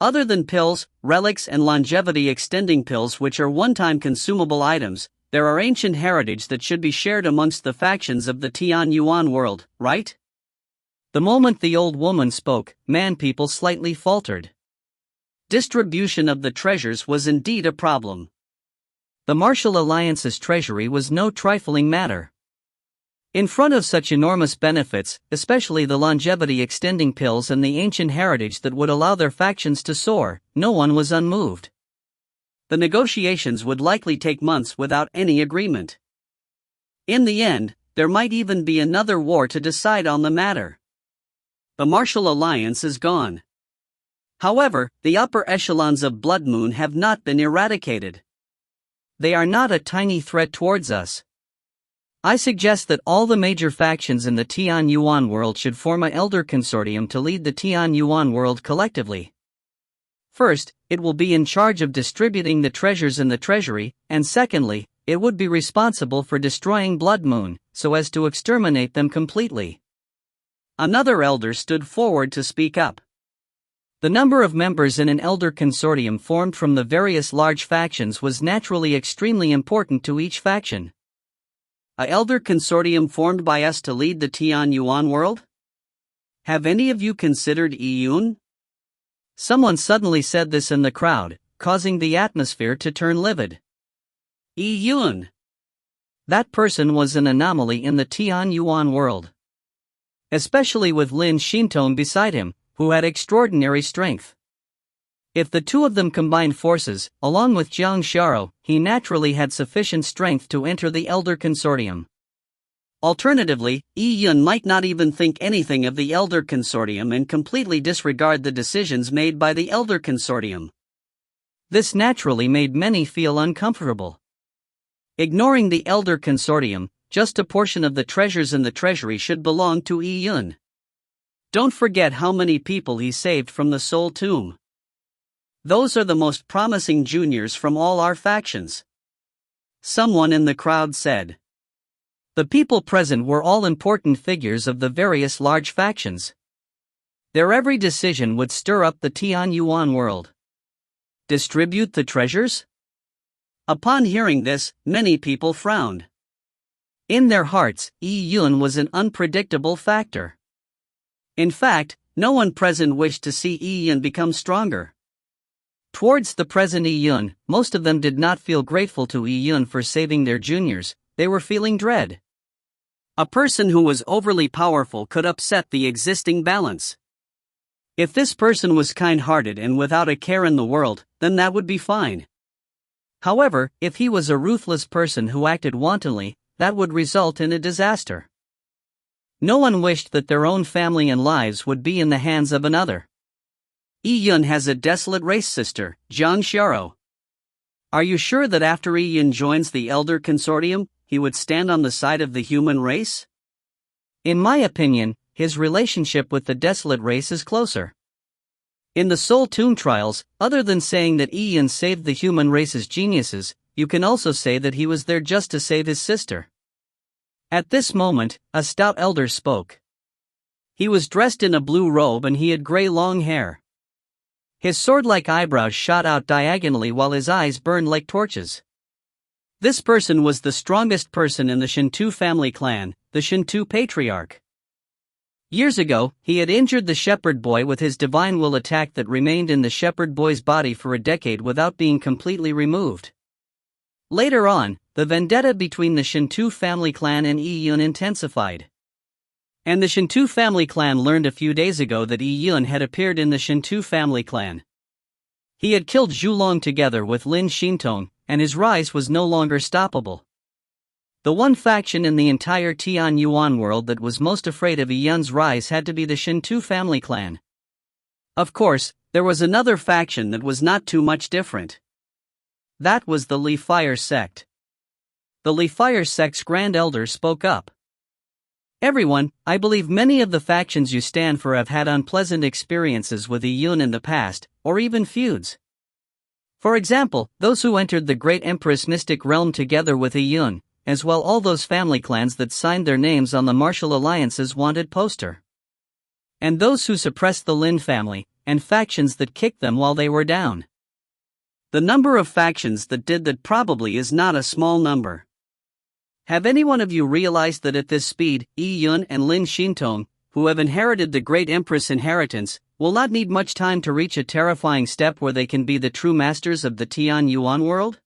Other than pills, relics and longevity-extending pills which are one-time consumable items, there are ancient heritage that should be shared amongst the factions of the Tian Yuan world, right? The moment the old woman spoke, man-people slightly faltered. Distribution of the treasures was indeed a problem. The Martial Alliance's treasury was no trifling matter. In front of such enormous benefits, especially the longevity-extending pills and the ancient heritage that would allow their factions to soar, no one was unmoved. The negotiations would likely take months without any agreement. In the end, there might even be another war to decide on the matter. The Martial Alliance is gone. However, the upper echelons of Blood Moon have not been eradicated. They are not a tiny threat towards us. I suggest that all the major factions in the Tian Yuan world should form an elder consortium to lead the Tian Yuan world collectively. First, it will be in charge of distributing the treasures in the treasury, and secondly, it would be responsible for destroying Blood Moon, so as to exterminate them completely. Another elder stood forward to speak up. The number of members in an elder consortium formed from the various large factions was naturally extremely important to each faction. An elder consortium formed by us to lead the Tian Yuan world? Have any of you considered Yun? Someone suddenly said this in the crowd, causing the atmosphere to turn livid. Yun. That person was an anomaly in the Tian Yuan world. Especially with Lin Xintong beside him, who had extraordinary strength. If the two of them combined forces, along with Jiang Xiao, he naturally had sufficient strength to enter the Elder Consortium. Alternatively, Yun might not even think anything of the Elder Consortium and completely disregard the decisions made by the Elder Consortium. This naturally made many feel uncomfortable. Ignoring the Elder Consortium, just a portion of the treasures in the treasury should belong to Yun. Don't forget how many people he saved from the Soul Tomb. Those are the most promising juniors from all our factions. Someone in the crowd said. The people present were all important figures of the various large factions. Their every decision would stir up the Tian Yuan world. Distribute the treasures? Upon hearing this, many people frowned. In their hearts, Yun was an unpredictable factor. In fact, no one present wished to see Yun become stronger. Towards the present Yun, most of them did not feel grateful to Yun for saving their juniors, they were feeling dread. A person who was overly powerful could upset the existing balance. If this person was kind-hearted and without a care in the world, then that would be fine. However, if he was a ruthless person who acted wantonly, that would result in a disaster. No one wished that their own family and lives would be in the hands of another. Yun has a desolate race sister, Jiang Xiao. Are you sure that after Yun joins the Elder Consortium, he would stand on the side of the human race? In my opinion, his relationship with the desolate race is closer. In the Soul Tomb trials, other than saying that Yun saved the human race's geniuses, you can also say that he was there just to save his sister. At this moment, a stout elder spoke. He was dressed in a blue robe and he had gray long hair. His sword-like eyebrows shot out diagonally while his eyes burned like torches. This person was the strongest person in the Shintu family clan, the Shintu Patriarch. Years ago, he had injured the shepherd boy with his divine will attack that remained in the shepherd boy's body for a decade without being completely removed. Later on, the vendetta between the Shintu family clan and Yun intensified. And the Shintu family clan learned a few days ago that Yun had appeared in the Shintu family clan. He had killed Zhulong together with Lin Xintong, and his rise was no longer stoppable. The one faction in the entire Tian Yuan world that was most afraid of Yun's rise had to be the Shintu family clan. Of course, there was another faction that was not too much different. That was the Li Fire sect. The Li Fire sect's Grand Elder spoke up. Everyone, I believe many of the factions you stand for have had unpleasant experiences with Yun in the past, or even feuds. For example, those who entered the Great Empress Mystic Realm together with Yun, as well all those family clans that signed their names on the Martial Alliance's wanted poster. And those who suppressed the Lin family, and factions that kicked them while they were down. The number of factions that did that probably is not a small number. Have any one of you realized that at this speed, Yi Yun and Lin Xintong, who have inherited the Great Empress inheritance, will not need much time to reach a terrifying step where they can be the true masters of the Tian Yuan world?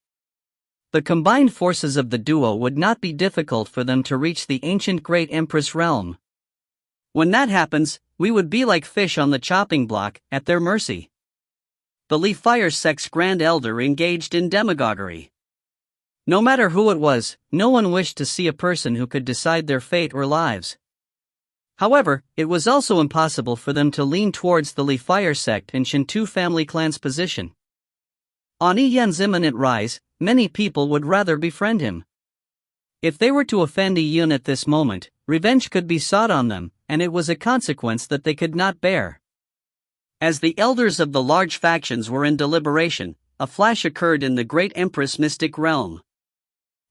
The combined forces of the duo would not be difficult for them to reach the ancient Great Empress realm. When that happens, we would be like fish on the chopping block, at their mercy. The Li Fire sect's Grand Elder engaged in demagoguery. No matter who it was, no one wished to see a person who could decide their fate or lives. However, it was also impossible for them to lean towards the Li Fire sect and Shintu family clan's position. On Yi Yun's imminent rise, many people would rather befriend him. If they were to offend Yi Yun at this moment, revenge could be sought on them, and it was a consequence that they could not bear. As the elders of the large factions were in deliberation, a flash occurred in the Great Empress mystic realm.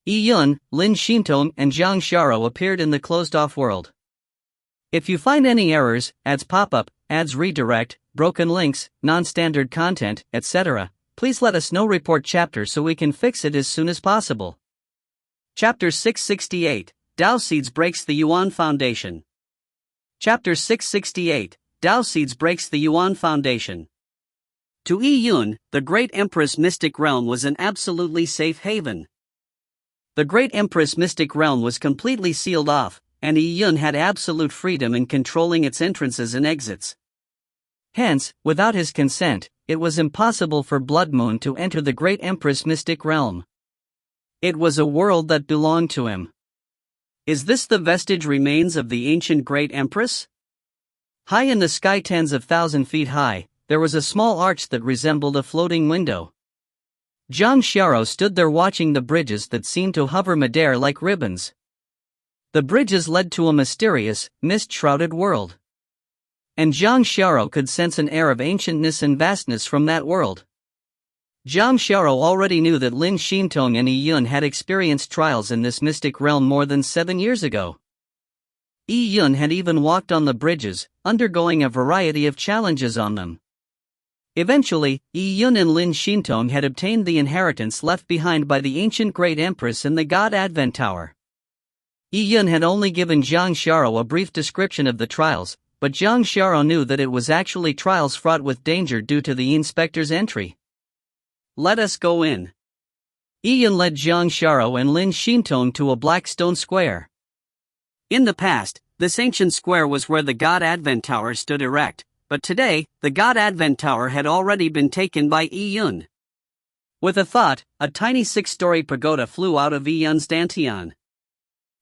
Yi Yun, Lin Xintong and Zhang Xiaro appeared in the closed-off world. If you find any errors, ads pop-up, ads redirect, broken links, non-standard content, etc., please let us know. Report chapter so we can fix it as soon as possible. Chapter 668, Dao Seeds breaks the Yuan Foundation. Chapter 668, Dao Seeds breaks the Yuan Foundation. To Yi Yun, the Great Empress Mystic Realm was an absolutely safe haven. The Great Empress Mystic Realm was completely sealed off, and Yi Yun had absolute freedom in controlling its entrances and exits. Hence, without his consent, it was impossible for Blood Moon to enter the Great Empress Mystic Realm. It was a world that belonged to him. Is this the vestige remains of the ancient Great Empress? High in the sky, tens of thousand feet high, there was a small arch that resembled a floating window. Zhang Xiaro stood there watching the bridges that seemed to hover midair like ribbons. The bridges led to a mysterious, mist-shrouded world. And Zhang Xiaro could sense an air of ancientness and vastness from that world. Zhang Xiaro already knew that Lin Xintong and Yi Yun had experienced trials in this mystic realm more than 7 years ago. Yi Yun had even walked on the bridges, undergoing a variety of challenges on them. Eventually, Yi Yun and Lin Xintong had obtained the inheritance left behind by the ancient Great Empress in the God Advent Tower. Yi Yun had only given Zhang Xiaro a brief description of the trials, but Zhang Xiaro knew that it was actually trials fraught with danger due to the inspector's entry. Let us go in. Yi Yun led Zhang Xiaro and Lin Xintong to a black stone square. In the past, this ancient square was where the God Advent Tower stood erect, but today, the God Advent Tower had already been taken by Yi Yun. With a thought, a tiny 6-story pagoda flew out of Yi Yun's dantian.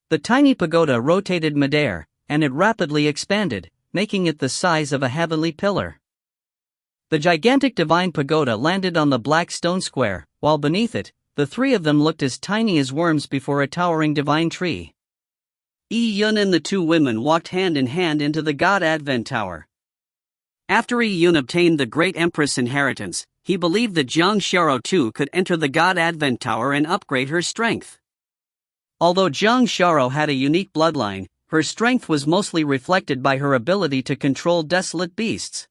The tiny pagoda rotated midair, and it rapidly expanded, making it the size of a heavenly pillar. The gigantic divine pagoda landed on the black stone square, while beneath it, the three of them looked as tiny as worms before a towering divine tree. Yi Yun and the two women walked hand in hand into the God Advent Tower. After Yi Yun obtained the Great Empress inheritance, he believed that Zhang Xiaro too could enter the God Advent Tower and upgrade her strength. Although Zhang Xiaro had a unique bloodline, her strength was mostly reflected by her ability to control desolate beasts.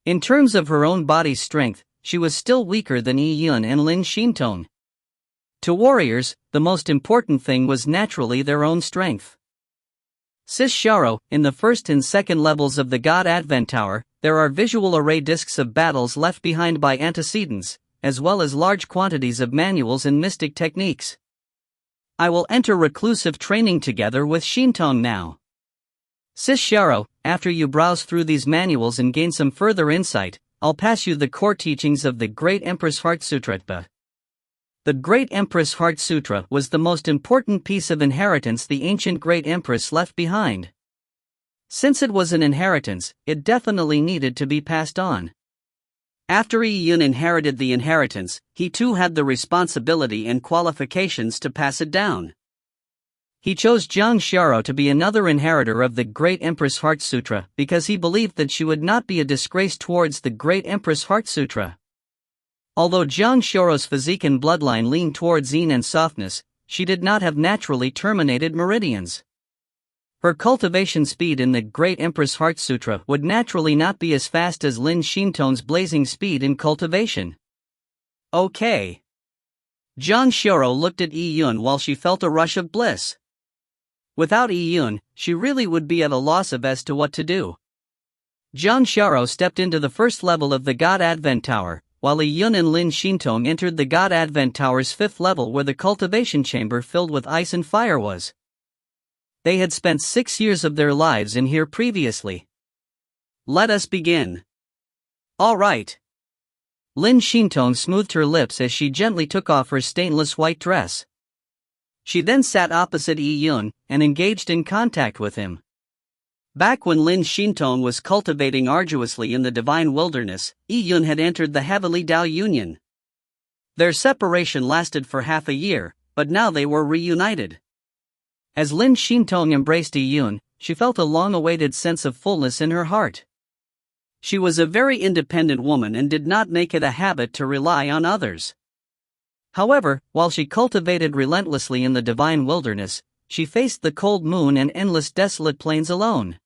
In terms of her own body's strength, she was still weaker than Yi Yun and Lin Xintong. To warriors, the most important thing was naturally their own strength. Sis Xiaro, in the first and second levels of the God Advent Tower, there are visual array discs of battles left behind by antecedents, as well as large quantities of manuals and mystic techniques. I will enter reclusive training together with Xintong now. Sis Xiaro, after you browse through these manuals and gain some further insight, I'll pass you the core teachings of the Great Empress Heart Sutra. The Great Empress Heart Sutra was the most important piece of inheritance the ancient Great Empress left behind. Since it was an inheritance, it definitely needed to be passed on. After Yi Yun inherited the inheritance, he too had the responsibility and qualifications to pass it down. He chose Zhang Xiaro to be another inheritor of the Great Empress Heart Sutra because he believed that she would not be a disgrace towards the Great Empress Heart Sutra. Although Zhang Xiaoro's physique and bloodline leaned towards yin and softness, she did not have naturally terminated meridians. Her cultivation speed in the Great Empress Heart Sutra would naturally not be as fast as Lin Shinton's blazing speed in cultivation. Okay. Jiang Xioro looked at Yi Yun while she felt a rush of bliss. Without Yi Yun, she really would be at a loss as to what to do. Jiang Xioro stepped into the first level of the God Advent Tower, while Yi Yun and Lin Shintong entered the God Advent Tower's fifth level where the cultivation chamber filled with ice and fire was. They had spent 6 years of their lives in here previously. Let us begin. All right. Lin Shintong smoothed her lips as she gently took off her stainless white dress. She then sat opposite Yi Yun and engaged in contact with him. Back when Lin Shintong was cultivating arduously in the divine wilderness, Yi Yun had entered the Heavenly Tao Union. Their separation lasted for half a year, but now they were reunited. As Lin Shintong embraced Yi Yun, she felt a long-awaited sense of fullness in her heart. She was a very independent woman and did not make it a habit to rely on others. However, while she cultivated relentlessly in the divine wilderness, she faced the cold moon and endless desolate plains alone.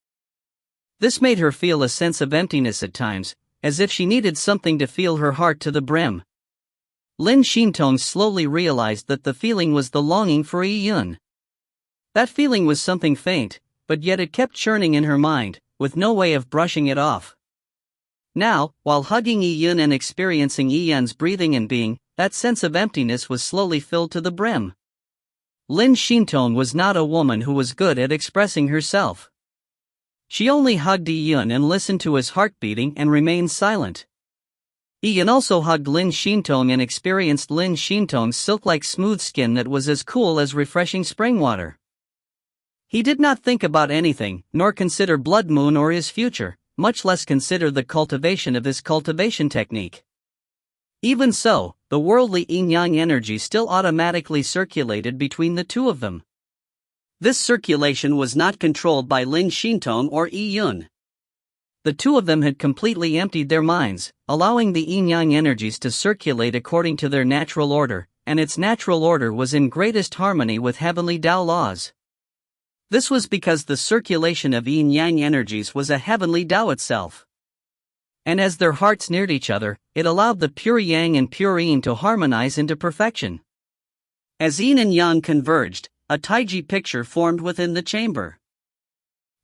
This made her feel a sense of emptiness at times, as if she needed something to fill her heart to the brim. Lin Shintong slowly realized that the feeling was the longing for Yi Yun. That feeling was something faint, but yet it kept churning in her mind, with no way of brushing it off. Now, while hugging Yi Yun and experiencing Yi Yun's breathing and being, that sense of emptiness was slowly filled to the brim. Lin Shintong was not a woman who was good at expressing herself. She only hugged Yi Yun and listened to his heart beating and remained silent. Yi Yun also hugged Lin Shintong and experienced Lin Shintong's silk-like smooth skin that was as cool as refreshing spring water. He did not think about anything, nor consider Blood Moon or his future, much less consider the cultivation of his cultivation technique. Even so, the worldly yin-yang energy still automatically circulated between the two of them. This circulation was not controlled by Lin Shintong or Yi Yun. The two of them had completely emptied their minds, allowing the yin-yang energies to circulate according to their natural order, and its natural order was in greatest harmony with heavenly Tao laws. This was because the circulation of yin-yang energies was a heavenly Tao itself. And as their hearts neared each other, it allowed the pure yang and pure yin to harmonize into perfection. As yin and yang converged, a taiji picture formed within the chamber.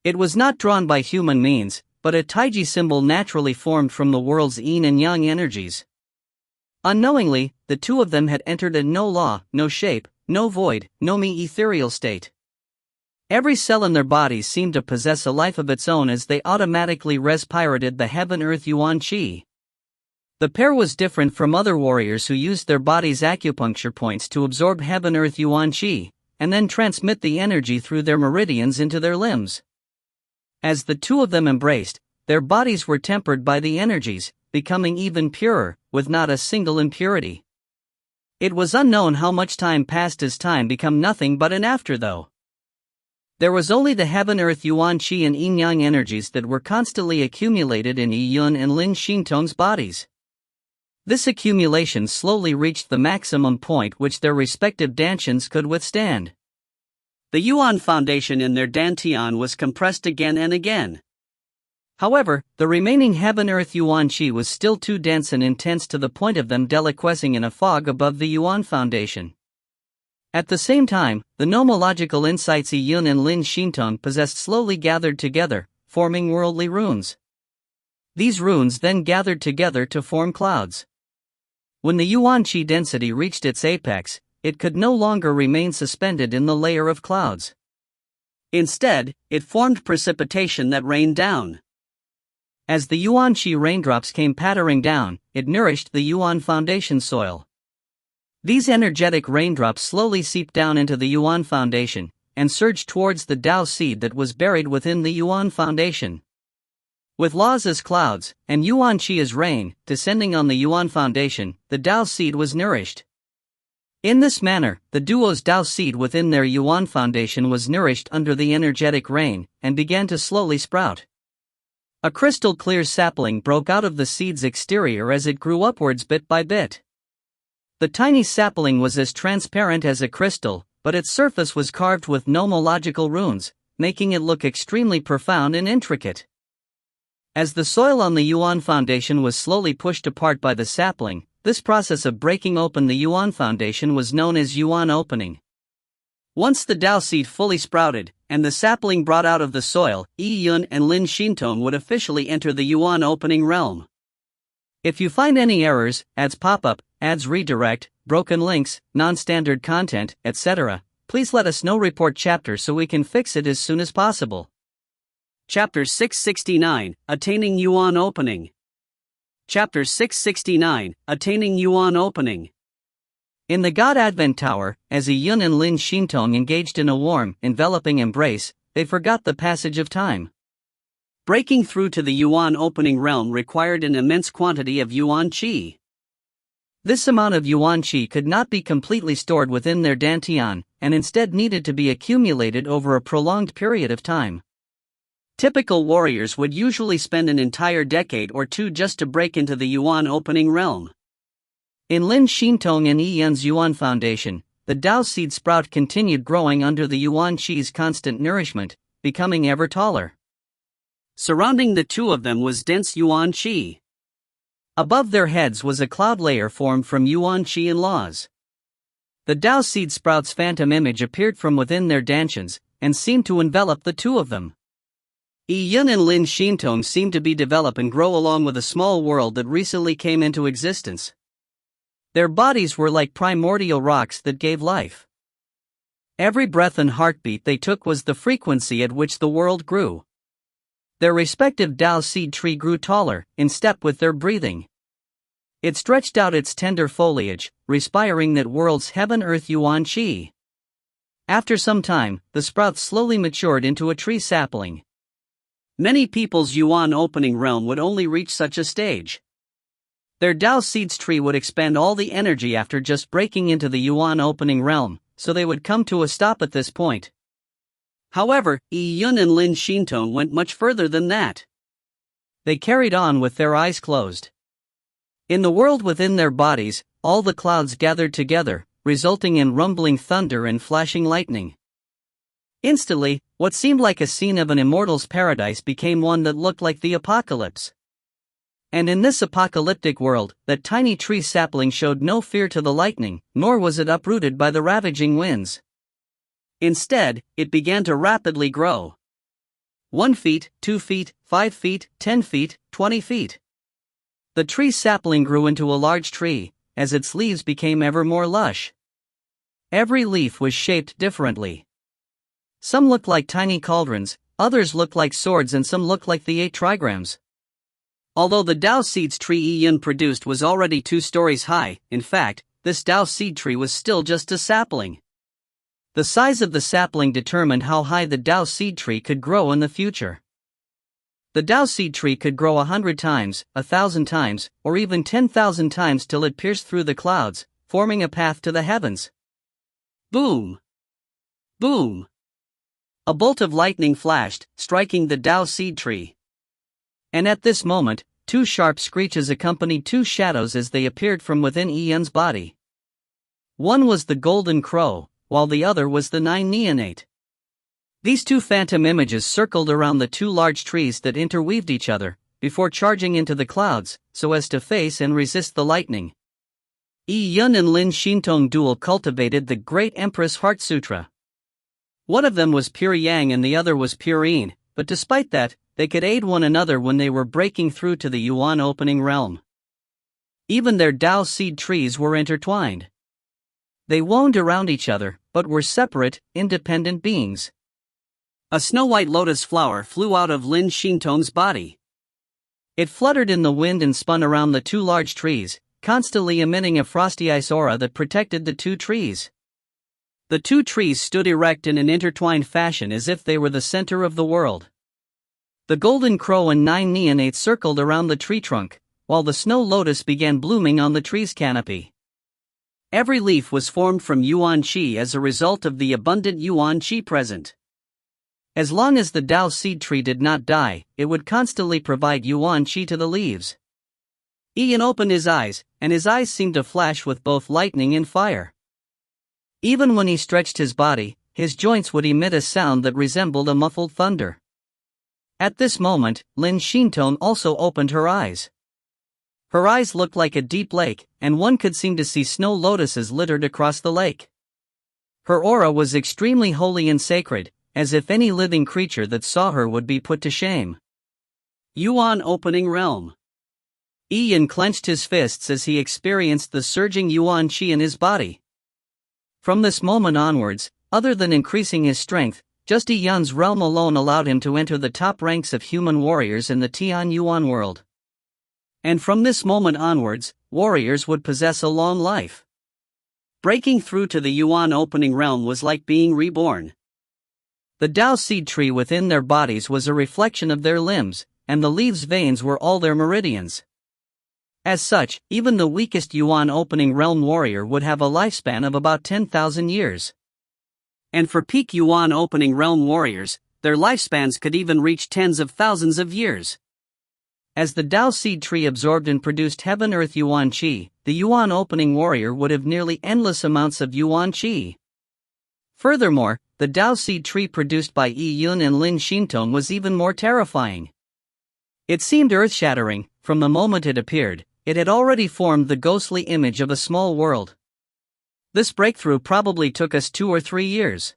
It was not drawn by human means, but a taiji symbol naturally formed from the world's yin and yang energies. Unknowingly, the two of them had entered a no law, no shape, no void, no me ethereal state. Every cell in their bodies seemed to possess a life of its own as they automatically respirated the heaven-earth yuan qi. The pair was different from other warriors who used their body's acupuncture points to absorb heaven-earth yuan qi, and then transmit the energy through their meridians into their limbs. As the two of them embraced, their bodies were tempered by the energies, becoming even purer, with not a single impurity. It was unknown how much time passed as time became nothing but an afterthought. There was only the heaven-earth yuan qi and yin-yang energies that were constantly accumulated in Yi Yun and Lin Shintong's bodies. This accumulation slowly reached the maximum point which their respective dantians could withstand. The Yuan foundation in their dantian was compressed again and again. However, the remaining heaven-earth yuan qi was still too dense and intense to the point of them deliquescing in a fog above the Yuan foundation. At the same time, the nomological insights Yi Yun and Lin Shintong possessed slowly gathered together, forming worldly runes. These runes then gathered together to form clouds. When the yuan qi density reached its apex, it could no longer remain suspended in the layer of clouds. Instead, it formed precipitation that rained down. As the yuan qi raindrops came pattering down, it nourished the yuan foundation soil. These energetic raindrops slowly seeped down into the Yuan foundation, and surged towards the Tao seed that was buried within the Yuan foundation. With laws as clouds, and Yuan Qi as rain, descending on the Yuan foundation, the Tao seed was nourished. In this manner, the duo's Tao seed within their Yuan foundation was nourished under the energetic rain, and began to slowly sprout. A crystal clear sapling broke out of the seed's exterior as it grew upwards bit by bit. The tiny sapling was as transparent as a crystal, but its surface was carved with nomological runes, making it look extremely profound and intricate. As the soil on the yuan foundation was slowly pushed apart by the sapling, this process of breaking open the yuan foundation was known as yuan opening. Once the Dao seed fully sprouted, and the sapling brought out of the soil, Yi Yun and Lin Xintong would officially enter the yuan opening realm. If you find any errors, ads pop up, ads redirect, broken links, non-standard content, etc., please let us know. Report chapter so we can fix it as soon as possible. Chapter 669, Attaining Yuan Opening. Chapter 669, Attaining Yuan Opening. In the God Advent Tower, as Yi Yun and Lin Xintong engaged in a warm, enveloping embrace, they forgot the passage of time. Breaking through to the yuan opening realm required an immense quantity of yuan qi. This amount of yuan qi could not be completely stored within their dantian, and instead needed to be accumulated over a prolonged period of time. Typical warriors would usually spend an entire decade or two just to break into the yuan opening realm. In Lin Xintong and Yi Yun's yuan foundation, the Dao seed sprout continued growing under the yuan qi's constant nourishment, becoming ever taller. Surrounding the two of them was dense yuan qi. Above their heads was a cloud layer formed from yuan qi and laws. The Dao seed sprout's phantom image appeared from within their dantians, and seemed to envelop the two of them. Yi Yun and Lin Xintong seemed to be develop and grow along with a small world that recently came into existence. Their bodies were like primordial rocks that gave life. Every breath and heartbeat they took was the frequency at which the world grew. Their respective Dao seed tree grew taller, in step with their breathing. It stretched out its tender foliage, respiring that world's heaven-earth yuan qi. After some time, the sprout slowly matured into a tree sapling. Many people's yuan opening realm would only reach such a stage. Their Dao seed's tree would expend all the energy after just breaking into the yuan opening realm, so they would come to a stop at this point. However, Yi Yun and Lin Xintong went much further than that. They carried on with their eyes closed. In the world within their bodies, all the clouds gathered together, resulting in rumbling thunder and flashing lightning. Instantly, what seemed like a scene of an immortal's paradise became one that looked like the apocalypse. And in this apocalyptic world, that tiny tree sapling showed no fear to the lightning, nor was it uprooted by the ravaging winds. Instead, it began to rapidly grow. 1 feet, 2 feet, 5 feet, 10 feet, 20 feet. The tree sapling grew into a large tree, as its leaves became ever more lush. Every leaf was shaped differently. Some looked like tiny cauldrons, others looked like swords, and some looked like the 8 trigrams. Although the Dao seed's tree Yi Yun produced was already 2 stories high, in fact, this Dao seed tree was still just a sapling. The size of the sapling determined how high the Dao seed tree could grow in the future. The Dao seed tree could grow 100 times, 1,000 times, or even 10,000 times till it pierced through the clouds, forming a path to the heavens. Boom! Boom! A bolt of lightning flashed, striking the Dao seed tree. And at this moment, 2 sharp screeches accompanied 2 shadows as they appeared from within Yi Yun's body. One was the golden crow, while the other was the 9 neonate. These 2 phantom images circled around the 2 large trees that interweaved each other, before charging into the clouds, so as to face and resist the lightning. Yi Yun and Lin Xintong dual cultivated the Great Empress Heart Sutra. One of them was pure yang and the other was pure yin, but despite that, they could aid one another when they were breaking through to the yuan opening realm. Even their Dao seed trees were intertwined. They wound around each other, but were separate, independent beings. A snow-white lotus flower flew out of Lin Xintong's body. It fluttered in the wind and spun around the 2 large trees, constantly emitting a frosty ice aura that protected the 2 trees. The 2 trees stood erect in an intertwined fashion as if they were the center of the world. The golden crow and 9 neonates circled around the tree trunk, while the snow lotus began blooming on the tree's canopy. Every leaf was formed from yuan qi as a result of the abundant yuan qi present. As long as the Dao seed tree did not die, it would constantly provide yuan qi to the leaves. Yi Yun opened his eyes, and his eyes seemed to flash with both lightning and fire. Even when he stretched his body, his joints would emit a sound that resembled a muffled thunder. At this moment, Lin Shintong also opened her eyes. Her eyes looked like a deep lake, and one could seem to see snow lotuses littered across the lake. Her aura was extremely holy and sacred, as if any living creature that saw her would be put to shame. Yuan Opening Realm. Ian clenched his fists as he experienced the surging Yuan Qi in his body. From this moment onwards, other than increasing his strength, just Ian's realm alone allowed him to enter the top ranks of human warriors in the Tian Yuan world. And from this moment onwards, warriors would possess a long life. Breaking through to the Yuan Opening Realm was like being reborn. The Dao seed tree within their bodies was a reflection of their limbs, and the leaves' veins were all their meridians. As such, even the weakest Yuan Opening Realm warrior would have a lifespan of about 10,000 years. And for peak Yuan Opening Realm warriors, their lifespans could even reach tens of thousands of years. As the Dao seed tree absorbed and produced Heaven-Earth Yuan Qi, the Yuan Opening warrior would have nearly endless amounts of Yuan Qi. Furthermore, the Dao seed tree produced by Yi Yun and Lin Shintong was even more terrifying. It seemed earth-shattering. From the moment it appeared, it had already formed the ghostly image of a small world. This breakthrough probably took us 2 or 3 years.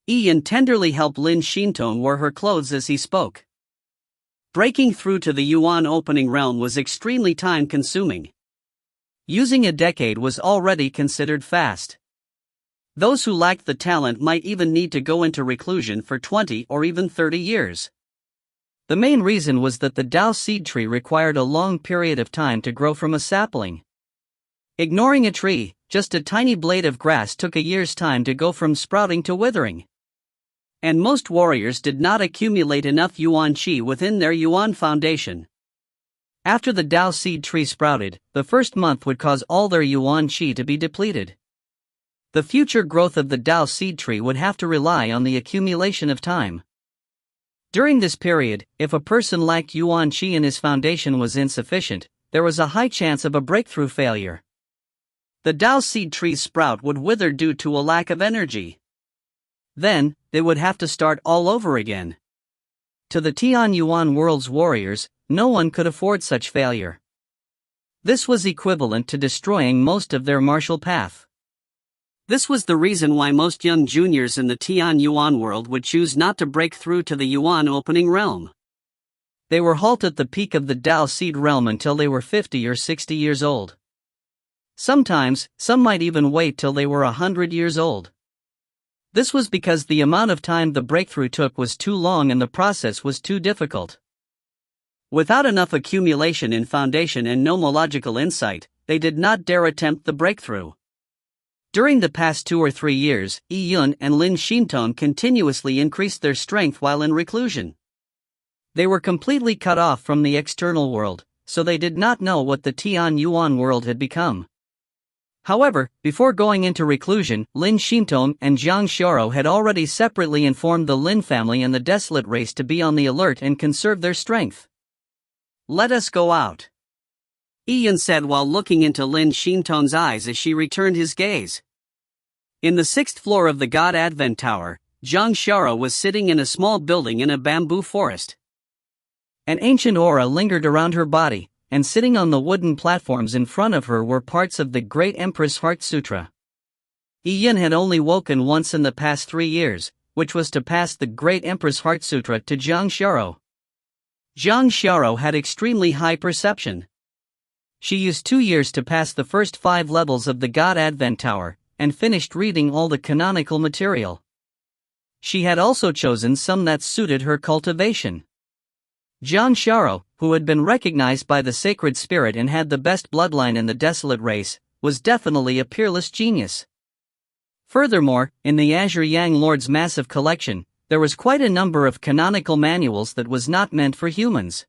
Ian tenderly helped Lin Shintong wear her clothes as he spoke. Breaking through to the Yuan Opening Realm was extremely time-consuming. Using a decade was already considered fast. Those who lacked the talent might even need to go into reclusion for 20 or even 30 years. The main reason was that the Dao seed tree required a long period of time to grow from a sapling. Ignoring a tree, just a tiny blade of grass took a year's time to go from sprouting to withering. And most warriors did not accumulate enough Yuan Qi within their Yuan foundation. After the Dao seed tree sprouted, the first month would cause all their Yuan Qi to be depleted. The future growth of the Dao seed tree would have to rely on the accumulation of time. During this period, if a person lacked Yuan Qi and his foundation was insufficient, there was a high chance of a breakthrough failure. The Dao seed tree's sprout would wither due to a lack of energy. Then, they would have to start all over again. To the Tian Yuan world's warriors, no one could afford such failure. This was equivalent to destroying most of their martial path. This was the reason why most young juniors in the Tian Yuan world would choose not to break through to the Yuan Opening Realm. They were halted at the peak of the Dao seed realm until they were 50 or 60 years old. Sometimes, some might even wait till they were 100 years old. This was because the amount of time the breakthrough took was too long and the process was too difficult. Without enough accumulation in foundation and nomological insight, they did not dare attempt the breakthrough. During the past 2 or 3 years, Yi Yun and Lin Shintong continuously increased their strength while in reclusion. They were completely cut off from the external world, so they did not know what the Tian Yuan world had become. However, before going into reclusion, Lin Shintong and Zhang Xiaoro had already separately informed the Lin family and the Desolate race to be on the alert and conserve their strength. "Let us go out," Ian said while looking into Lin Shintong's eyes as she returned his gaze. In the 6th floor of the God Advent Tower, Zhang Xiaoro was sitting in a small building in a bamboo forest. An ancient aura lingered around her body, and sitting on the wooden platforms in front of her were parts of the Great Empress Heart Sutra. Ian had only woken once in the past 3 years, which was to pass the Great Empress Heart Sutra to Zhang Xiaoro. Zhang Xiaoro had extremely high perception. She used 2 years to pass the first 5 levels of the God Advent Tower, and finished reading all the canonical material. She had also chosen some that suited her cultivation. Zhang Xiaoro, who had been recognized by the sacred spirit and had the best bloodline in the Desolate race, was definitely a peerless genius. Furthermore, in the Azure Yang Lord's massive collection, there was quite a number of canonical manuals that was not meant for humans.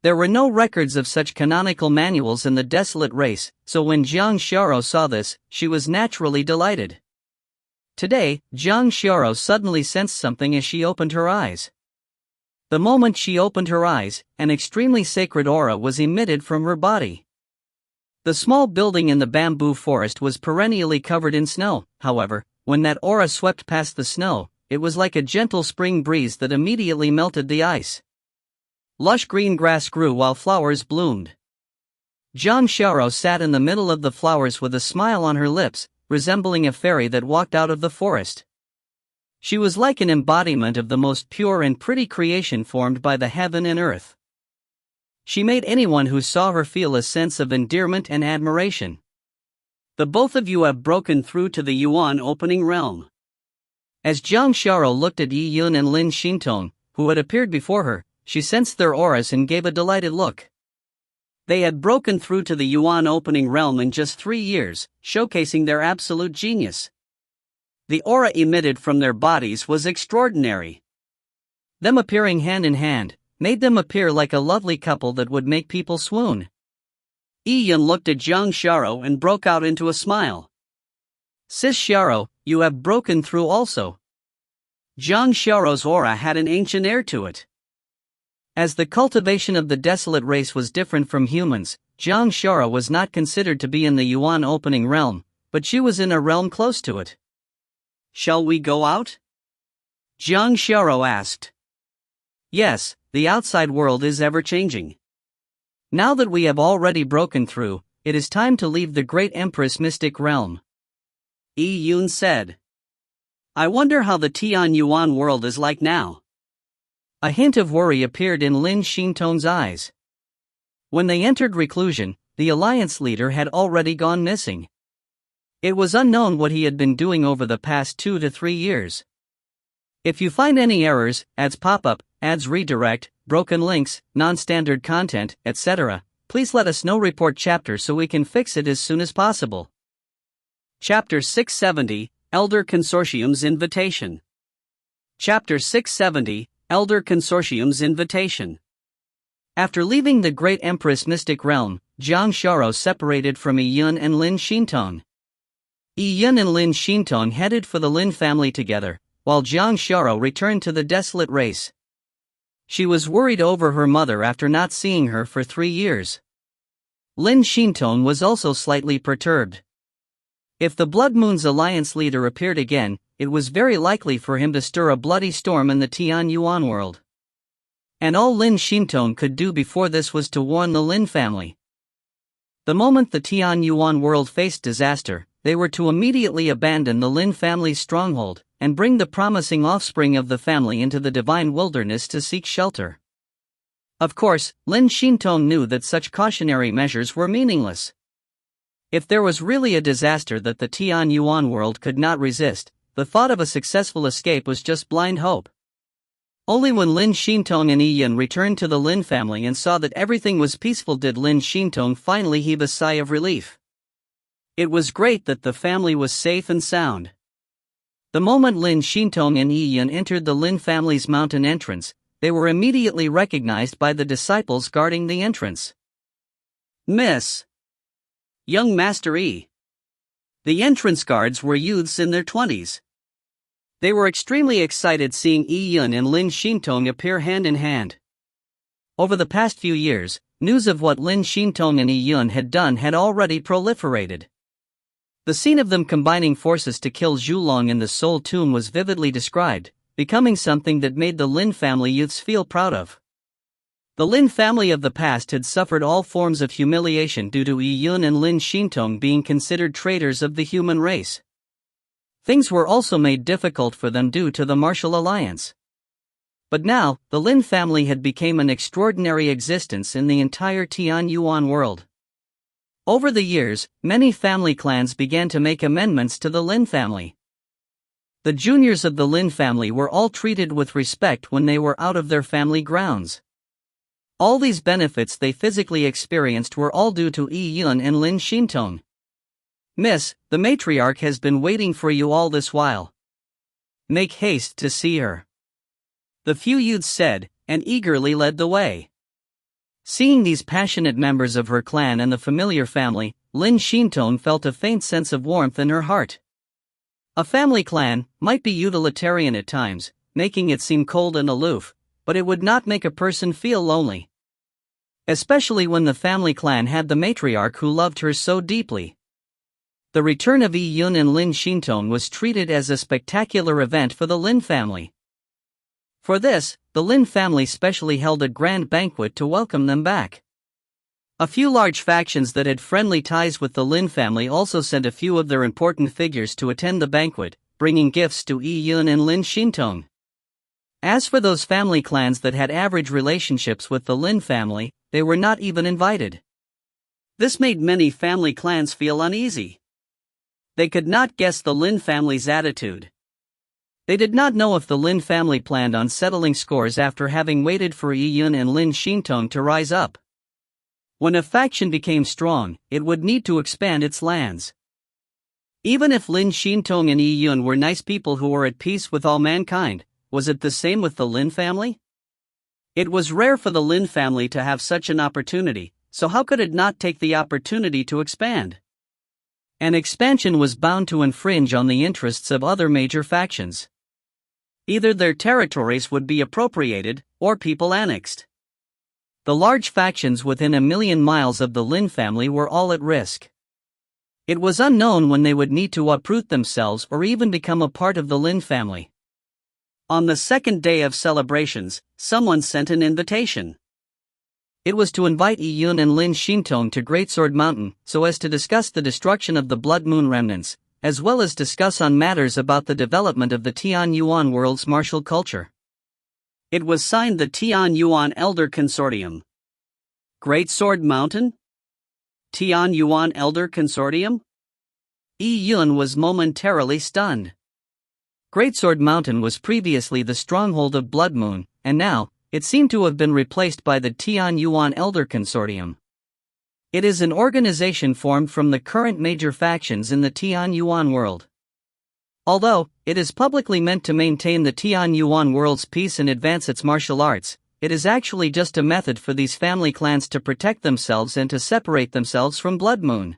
There were no records of such canonical manuals in the Desolate race, so when Zhang Xiaoro saw this, she was naturally delighted. Today, Zhang Xiaoro suddenly sensed something as she opened her eyes. The moment she opened her eyes, an extremely sacred aura was emitted from her body. The small building in the bamboo forest was perennially covered in snow, however, When that aura swept past the snow, it was like a gentle spring breeze that immediately melted the ice. Lush green grass grew while flowers bloomed. Jiang Xiaoro sat in the middle of the flowers with a smile on her lips, resembling a fairy that walked out of the forest. She was like an embodiment of the most pure and pretty creation formed by the heaven and earth. She made anyone who saw her feel a sense of endearment and admiration. The both of you have broken through to the Yuan opening realm. As Jiang Xiaoro looked at Yi Yun and Lin Xintong, who had appeared before her, she sensed their auras and gave a delighted look. They had broken through to the Yuan opening realm in just 3 years, showcasing their absolute genius. The aura emitted from their bodies was extraordinary. Them appearing hand in hand made them appear like a lovely couple that would make people swoon. Yi Yun looked at Jiang Xiaoro and broke out into a smile. Sis Xiaoro, you have broken through also. Jiang Xiaoro's aura had an ancient air to it. As the cultivation of the desolate race was different from humans, Jiang Xiaoro was not considered to be in the Yuan opening realm, but she was in a realm close to it. Shall we go out? Jiang Xiaoro asked. Yes, the outside world is ever-changing. Now that we have already broken through, it is time to leave the great Empress mystic realm. Yi Yun said. I wonder how the Tian Yuan world is like now. A hint of worry appeared in Lin Xintong's eyes. When they entered reclusion, the alliance leader had already gone missing. It was unknown what he had been doing over the past 2 to 3 years. If you find any errors, ads pop up, ads redirect, broken links, non-standard content, etc., please let us know. Report chapter so we can fix it as soon as possible. Chapter 670, Elder Consortium's Invitation. Chapter 670, Elder Consortium's Invitation. After leaving the Great Empress Mystic Realm, Jiang Xiaoro separated from Yi Yun and Lin Xintong. Yi Yun and Lin Xintong headed for the Lin family together, while Jiang Xiaoro returned to the desolate race. She was worried over her mother after not seeing her for 3 years. Lin Xintong was also slightly perturbed. If the Blood Moon's alliance leader appeared again, it was very likely for him to stir a bloody storm in the Tian Yuan world. And all Lin Xintong could do before this was to warn the Lin family. The moment the Tian Yuan world faced disaster, they were to immediately abandon the Lin family's stronghold, and bring the promising offspring of the family into the divine wilderness to seek shelter. Of course, Lin Xintong knew that such cautionary measures were meaningless. If there was really a disaster that the Tian Yuan world could not resist, the thought of a successful escape was just blind hope. Only when Lin Xintong and Yi Yun returned to the Lin family and saw that everything was peaceful did Lin Xintong finally heave a sigh of relief. It was great that the family was safe and sound. The moment Lin Xintong and Yi Yun entered the Lin family's mountain entrance, they were immediately recognized by the disciples guarding the entrance. Miss. Young Master Yi. The entrance guards were youths in their 20s. They were extremely excited seeing Yi Yun and Lin Xintong appear hand in hand. Over the past few years, news of what Lin Xintong and Yi Yun had done had already proliferated. The scene of them combining forces to kill Zhulong in the Soul Tomb was vividly described, becoming something that made the Lin family youths feel proud of. The Lin family of the past had suffered all forms of humiliation due to Yi Yun and Lin Xintong being considered traitors of the human race. Things were also made difficult for them due to the martial alliance. But now, the Lin family had become an extraordinary existence in the entire Tian Yuan world. Over the years, many family clans began to make amendments to the Lin family. The juniors of the Lin family were all treated with respect when they were out of their family grounds. All these benefits they physically experienced were all due to Yi Yun and Lin Xintong. Miss, the matriarch has been waiting for you all this while. Make haste to see her. The few youths said, and eagerly led the way. Seeing these passionate members of her clan and the familiar family, Lin Xintong felt a faint sense of warmth in her heart. A family clan might be utilitarian at times, making it seem cold and aloof, but it would not make a person feel lonely. Especially when the family clan had the matriarch who loved her so deeply. The return of Yi Yun and Lin Xintong was treated as a spectacular event for the Lin family. For this, the Lin family specially held a grand banquet to welcome them back. A few large factions that had friendly ties with the Lin family also sent a few of their important figures to attend the banquet, bringing gifts to Yi Yun and Lin Xintong. As for those family clans that had average relationships with the Lin family, they were not even invited. This made many family clans feel uneasy. They could not guess the Lin family's attitude. They did not know if the Lin family planned on settling scores after having waited for Yi Yun and Lin Xintong to rise up. When a faction became strong, it would need to expand its lands. Even if Lin Xintong and Yi Yun were nice people who were at peace with all mankind, was it the same with the Lin family? It was rare for the Lin family to have such an opportunity, so how could it not take the opportunity to expand? An expansion was bound to infringe on the interests of other major factions. Either their territories would be appropriated, or people annexed. The large factions within 1,000,000 miles of the Lin family were all at risk. It was unknown when they would need to uproot themselves or even become a part of the Lin family. On the second day of celebrations, someone sent an invitation. It was to invite Yi Yun and Lin Xintong to Greatsword Mountain so as to discuss the destruction of the Blood Moon remnants, as well as discuss on matters about the development of the Tian Yuan world's martial culture. It was signed the Tian Yuan Elder Consortium. Greatsword Mountain? Tian Yuan Elder Consortium? Yi Yun was momentarily stunned. Greatsword Mountain was previously the stronghold of Blood Moon, and now, it seemed to have been replaced by the Tian Yuan Elder Consortium. It is an organization formed from the current major factions in the Tian Yuan world. Although it is publicly meant to maintain the Tian Yuan world's peace and advance its martial arts, it is actually just a method for these family clans to protect themselves and to separate themselves from Blood Moon.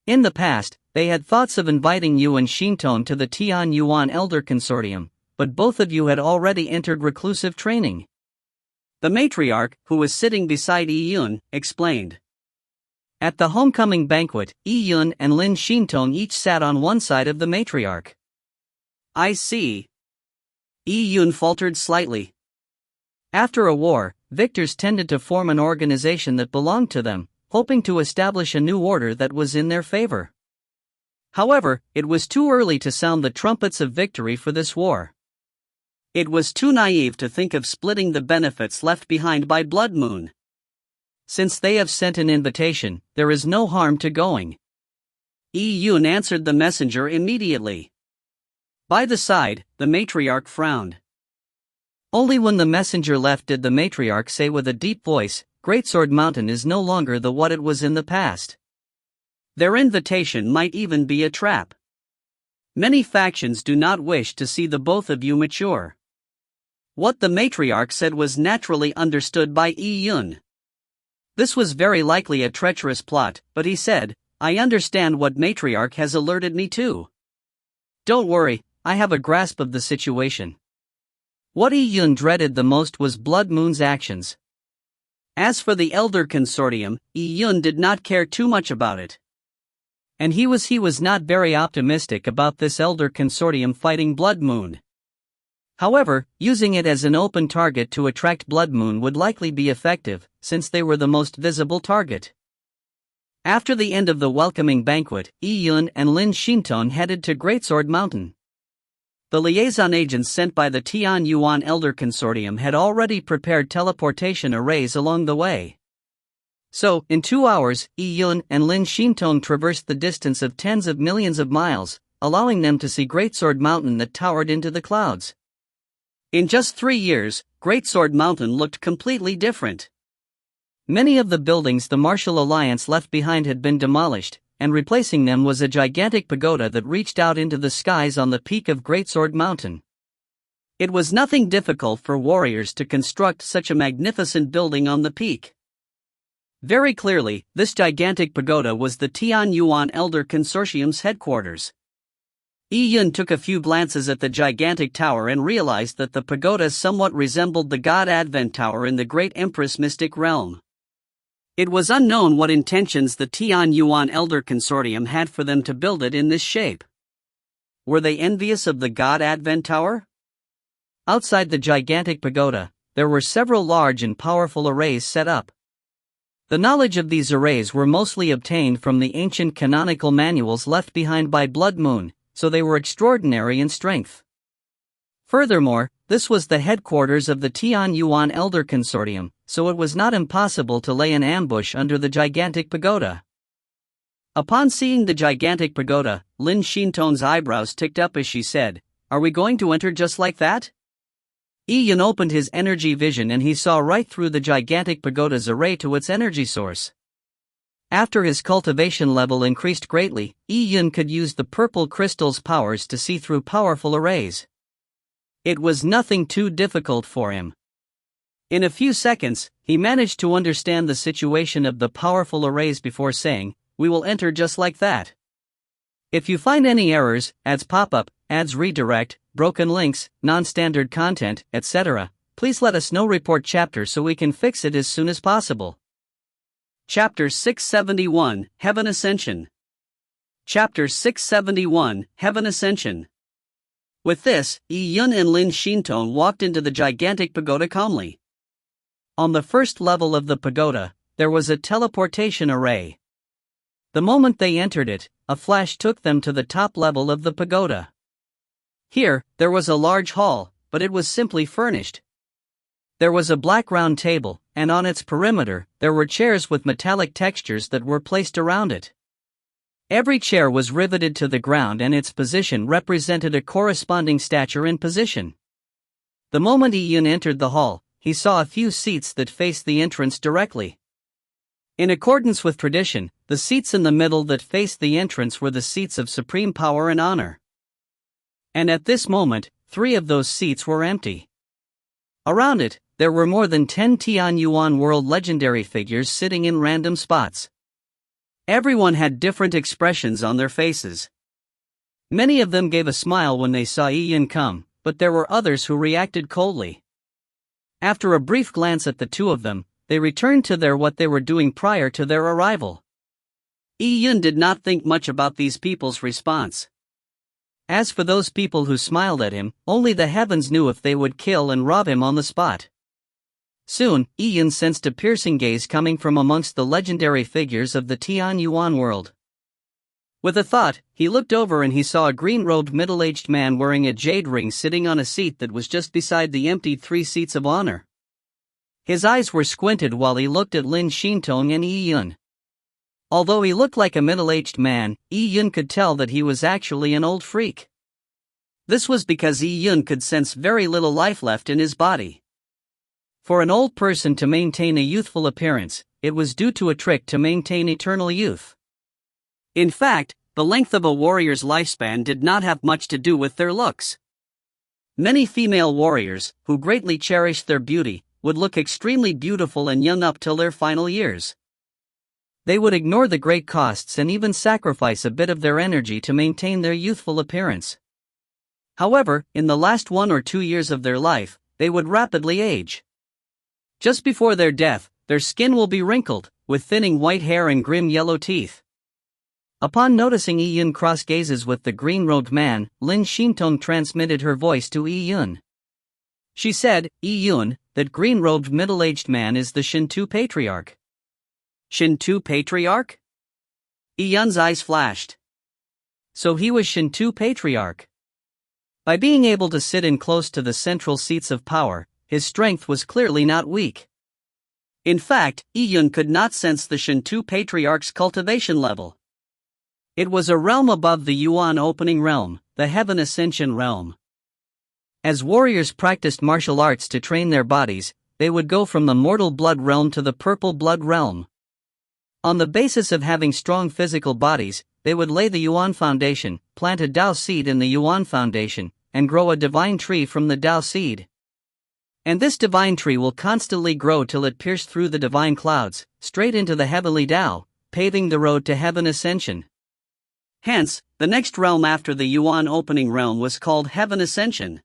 In the past, they had thoughts of inviting you and Xintong to the Tian Yuan Elder Consortium, but both of you had already entered reclusive training. The matriarch, who was sitting beside Yi Yun, explained. At the homecoming banquet, Yi Yun and Lin Xintong each sat on one side of the matriarch. I see. Yi Yun faltered slightly. After a war, victors tended to form an organization that belonged to them, hoping to establish a new order that was in their favor. However, it was too early to sound the trumpets of victory for this war. It was too naive to think of splitting the benefits left behind by Blood Moon. Since they have sent an invitation, there is no harm to going. Yi Yun answered the messenger immediately. By the side, the matriarch frowned. Only when the messenger left did the matriarch say with a deep voice, Greatsword Mountain is no longer the what it was in the past. Their invitation might even be a trap. Many factions do not wish to see the both of you mature. What the matriarch said was naturally understood by Yi Yun. This was very likely a treacherous plot, but he said, I understand what matriarch has alerted me to. Don't worry, I have a grasp of the situation. What Yi Yun dreaded the most was Blood Moon's actions. As for the Elder Consortium, Yi Yun did not care too much about it. And he was not very optimistic about this Elder Consortium fighting Blood Moon. However, using it as an open target to attract Blood Moon would likely be effective, since they were the most visible target. After the end of the welcoming banquet, Yi Yun and Lin Xintong headed to Greatsword Mountain. The liaison agents sent by the Tian Yuan Elder Consortium had already prepared teleportation arrays along the way. So, in 2 hours, Yi Yun and Lin Xintong traversed the distance of tens of millions of miles, allowing them to see Greatsword Mountain that towered into the clouds. In just 3 years, Greatsword Mountain looked completely different. Many of the buildings the Martial Alliance left behind had been demolished, and replacing them was a gigantic pagoda that reached out into the skies on the peak of Greatsword Mountain. It was nothing difficult for warriors to construct such a magnificent building on the peak. Very clearly, this gigantic pagoda was the Tian Yuan Elder Consortium's headquarters. Yi Yun took a few glances at the gigantic tower and realized that the pagoda somewhat resembled the God Advent Tower in the Great Empress Mystic Realm. It was unknown what intentions the Tian Yuan Elder Consortium had for them to build it in this shape. Were they envious of the God Advent Tower? Outside the gigantic pagoda, there were several large and powerful arrays set up. The knowledge of these arrays were mostly obtained from the ancient canonical manuals left behind by Blood Moon, so they were extraordinary in strength. Furthermore, this was the headquarters of the Tian Yuan Elder Consortium, so it was not impossible to lay an ambush under the gigantic pagoda. Upon seeing the gigantic pagoda, Lin Xinton's eyebrows ticked up as she said, "Are we going to enter just like that?" Yi Yun opened his energy vision and he saw right through the gigantic pagoda's array to its energy source. After his cultivation level increased greatly, Yi Yun could use the purple crystal's powers to see through powerful arrays. It was nothing too difficult for him. In a few seconds, he managed to understand the situation of the powerful arrays before saying, "We will enter just like that. If you find any errors, ads pop up, ads redirect, broken links, non-standard content, etc., please let us know. Report chapter so we can fix it as soon as possible." Chapter 671, Heaven Ascension. Chapter 671, Heaven Ascension. With this, Yi Yun and Lin Xinton walked into the gigantic pagoda calmly. On the first level of the pagoda, there was a teleportation array. The moment they entered it, a flash took them to the top level of the pagoda. Here, there was a large hall, but it was simply furnished. There was a black round table, and on its perimeter, there were chairs with metallic textures that were placed around it. Every chair was riveted to the ground and its position represented a corresponding stature and position. The moment Yi Yun entered the hall, he saw a few seats that faced the entrance directly. In accordance with tradition, the seats in the middle that faced the entrance were the seats of supreme power and honor. And at this moment, 3 of those seats were empty. Around it, there were more than 10 Tian Yuan world legendary figures sitting in random spots. Everyone had different expressions on their faces. Many of them gave a smile when they saw Yi Yun come, but there were others who reacted coldly. After a brief glance at the 2 of them, they returned to what they were doing prior to their arrival. Yi Yun did not think much about these people's response. As for those people who smiled at him, only the heavens knew if they would kill and rob him on the spot. Soon, Yi Yun sensed a piercing gaze coming from amongst the legendary figures of the Tian Yuan world. With a thought, he looked over and he saw a green-robed middle-aged man wearing a jade ring sitting on a seat that was just beside the emptied 3 seats of honor. His eyes were squinted while he looked at Lin Xinton and Yi Yun. Although he looked like a middle-aged man, Yi Yun could tell that he was actually an old freak. This was because Yi Yun could sense very little life left in his body. For an old person to maintain a youthful appearance, it was due to a trick to maintain eternal youth. In fact, the length of a warrior's lifespan did not have much to do with their looks. Many female warriors, who greatly cherished their beauty, would look extremely beautiful and young up till their final years. They would ignore the great costs and even sacrifice a bit of their energy to maintain their youthful appearance. However, in the last 1 or 2 years of their life, they would rapidly age. Just before their death, their skin will be wrinkled, with thinning white hair and grim yellow teeth. Upon noticing Yi Yun cross gazes with the green-robed man, Lin Xinton transmitted her voice to Yi Yun. She said, "Yi Yun, that green-robed middle-aged man is the Shinto Patriarch." Shinto Patriarch? Yi Yun's eyes flashed. So he was Shinto Patriarch. By being able to sit in close to the central seats of power, his strength was clearly not weak. In fact, Yi Yun could not sense the Shinto Patriarch's cultivation level. It was a realm above the Yuan opening realm, the Heaven Ascension realm. As warriors practiced martial arts to train their bodies, they would go from the mortal blood realm to the purple blood realm. On the basis of having strong physical bodies, they would lay the Yuan foundation, plant a Tao seed in the Yuan foundation, and grow a divine tree from the Tao seed. And this divine tree will constantly grow till it pierced through the divine clouds, straight into the heavenly Tao, paving the road to Heaven Ascension. Hence, the next realm after the Yuan opening realm was called Heaven Ascension.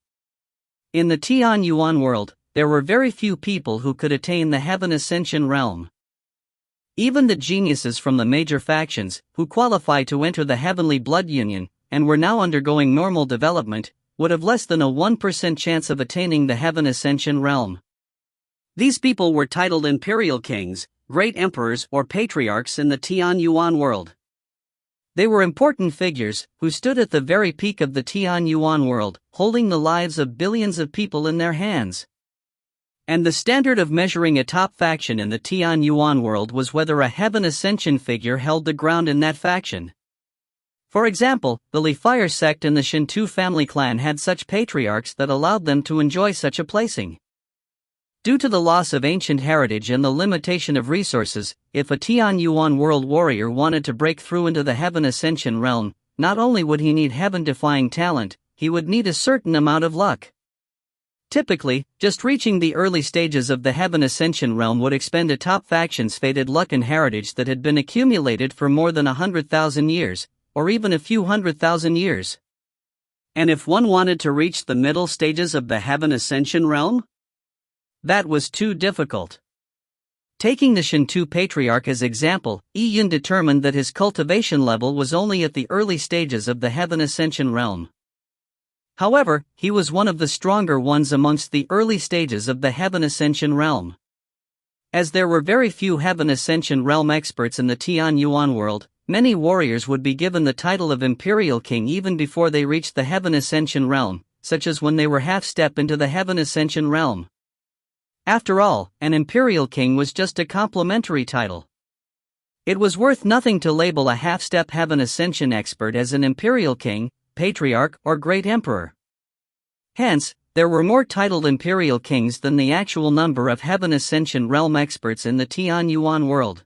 In the Tian Yuan world, there were very few people who could attain the Heaven Ascension realm. Even the geniuses from the major factions, who qualify to enter the Heavenly Blood Union, and were now undergoing normal development, would have less than a 1% chance of attaining the Heaven Ascension realm. These people were titled Imperial Kings, Great Emperors or Patriarchs in the Tian Yuan world. They were important figures, who stood at the very peak of the Tian Yuan world, holding the lives of billions of people in their hands. And the standard of measuring a top faction in the Tian Yuan world was whether a Heaven Ascension figure held the ground in that faction. For example, the Li Fire sect and the Shintu family clan had such patriarchs that allowed them to enjoy such a placing. Due to the loss of ancient heritage and the limitation of resources, if a Tian Yuan world warrior wanted to break through into the Heaven Ascension realm, not only would he need heaven-defying talent, he would need a certain amount of luck. Typically, just reaching the early stages of the Heaven Ascension realm would expend a top faction's fated luck and heritage that had been accumulated for more than 100,000 years, or even a few 100,000 years. And if one wanted to reach the middle stages of the Heaven Ascension realm? That was too difficult. Taking the Shintu Patriarch as example, Yi Yun determined that his cultivation level was only at the early stages of the Heaven Ascension realm. However, he was one of the stronger ones amongst the early stages of the Heaven Ascension realm. As there were very few Heaven Ascension realm experts in the Tian Yuan world, many warriors would be given the title of Imperial King even before they reached the Heaven Ascension realm, such as when they were half-step into the Heaven Ascension realm. After all, an Imperial King was just a complimentary title. It was worth nothing to label a half-step Heaven Ascension expert as an Imperial King, Patriarch, or Great Emperor. Hence, there were more titled Imperial Kings than the actual number of Heaven Ascension realm experts in the Tian Yuan world.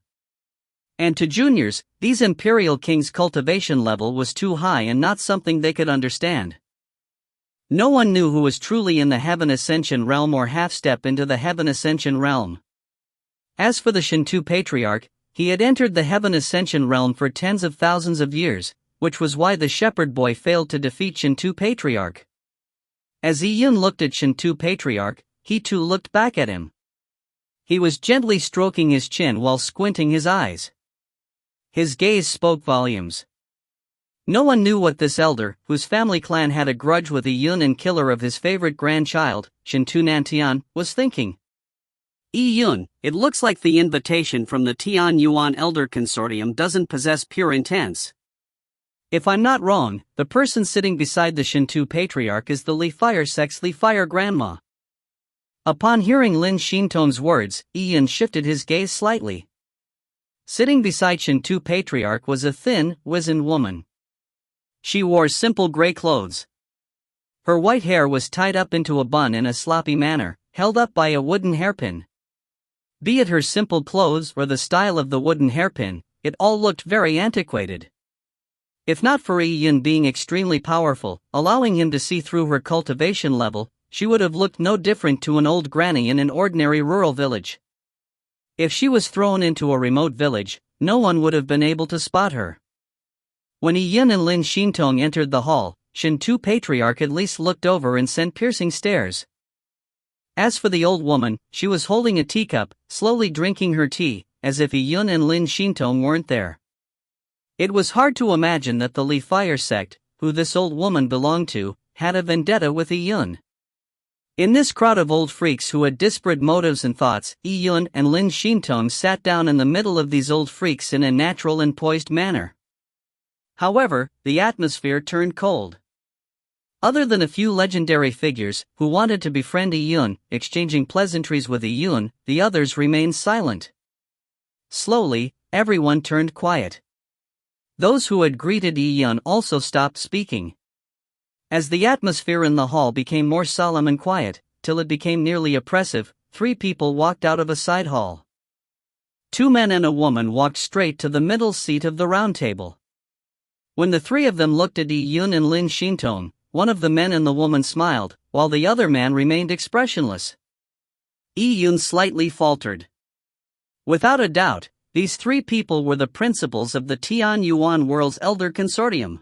And to juniors, these Imperial Kings' cultivation level was too high and not something they could understand. No one knew who was truly in the Heaven Ascension realm or half-step into the Heaven Ascension realm. As for the Shintu Patriarch, he had entered the Heaven Ascension realm for tens of thousands of years, which was why the shepherd boy failed to defeat Shintu Patriarch. As Yi Yun looked at Shintu Patriarch, he too looked back at him. He was gently stroking his chin while squinting his eyes. His gaze spoke volumes. No one knew what this elder, whose family clan had a grudge with Yi Yun and killer of his favorite grandchild, Shintu Nantian, was thinking. Yi Yun, it looks like the invitation from the Tian Yuan Elder Consortium doesn't possess pure intents. If I'm not wrong, the person sitting beside the Shintu Patriarch is the Li Fire sect's Li Fire grandma. Upon hearing Lin Shintong's words, Yi Yun shifted his gaze slightly. Sitting beside Shintu Patriarch was a thin, wizened woman. She wore simple gray clothes. Her white hair was tied up into a bun in a sloppy manner, held up by a wooden hairpin. Be it her simple clothes or the style of the wooden hairpin, it all looked very antiquated. If not for Yi Yun being extremely powerful, allowing him to see through her cultivation level, she would have looked no different to an old granny in an ordinary rural village. If she was thrown into a remote village, no one would have been able to spot her. When Yi Yun and Lin Shintong entered the hall, Shintu Patriarch at least looked over and sent piercing stares. As for the old woman, she was holding a teacup, slowly drinking her tea, as if Yi Yun and Lin Shintong weren't there. It was hard to imagine that the Li Fire sect, who this old woman belonged to, had a vendetta with Yi Yun. In this crowd of old freaks who had disparate motives and thoughts, Yi Yun and Lin Shintong sat down in the middle of these old freaks in a natural and poised manner. However, the atmosphere turned cold. Other than a few legendary figures, who wanted to befriend Yi Yun, exchanging pleasantries with Yi Yun, the others remained silent. Slowly, everyone turned quiet. Those who had greeted Yi Yun also stopped speaking. As the atmosphere in the hall became more solemn and quiet, till it became nearly oppressive, 3 people walked out of a side hall. 2 men and a woman walked straight to the middle seat of the round table. When the 3 of them looked at Yi Yun and Lin Shintong, one of the men and the woman smiled, while the other man remained expressionless. Yi Yun slightly faltered. Without a doubt, these 3 people were the principals of the Tian Yuan World's Elder Consortium.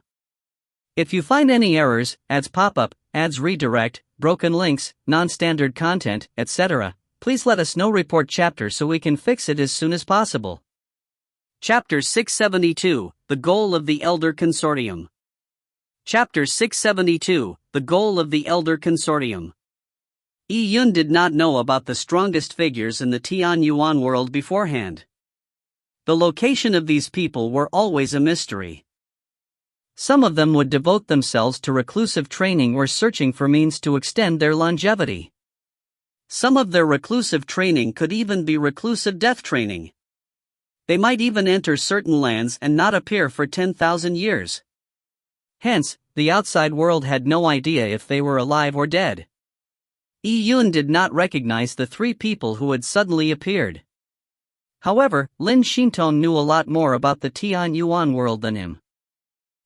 If you find any errors, ads pop up, ads redirect, broken links, non-standard content, etc., please let us know. Report chapter so we can fix it as soon as possible. Chapter 672, The Goal of the Elder Consortium. Chapter 672, The Goal of the Elder Consortium. Yi-Yun did not know about the strongest figures in the Tianyuan world beforehand. The location of these people were always a mystery. Some of them would devote themselves to reclusive training or searching for means to extend their longevity. Some of their reclusive training could even be reclusive death training. They might even enter certain lands and not appear for 10,000 years. Hence, the outside world had no idea if they were alive or dead. Yi-Yun did not recognize the three people who had suddenly appeared. However, Lin Xintong knew a lot more about the Tianyuan world than him.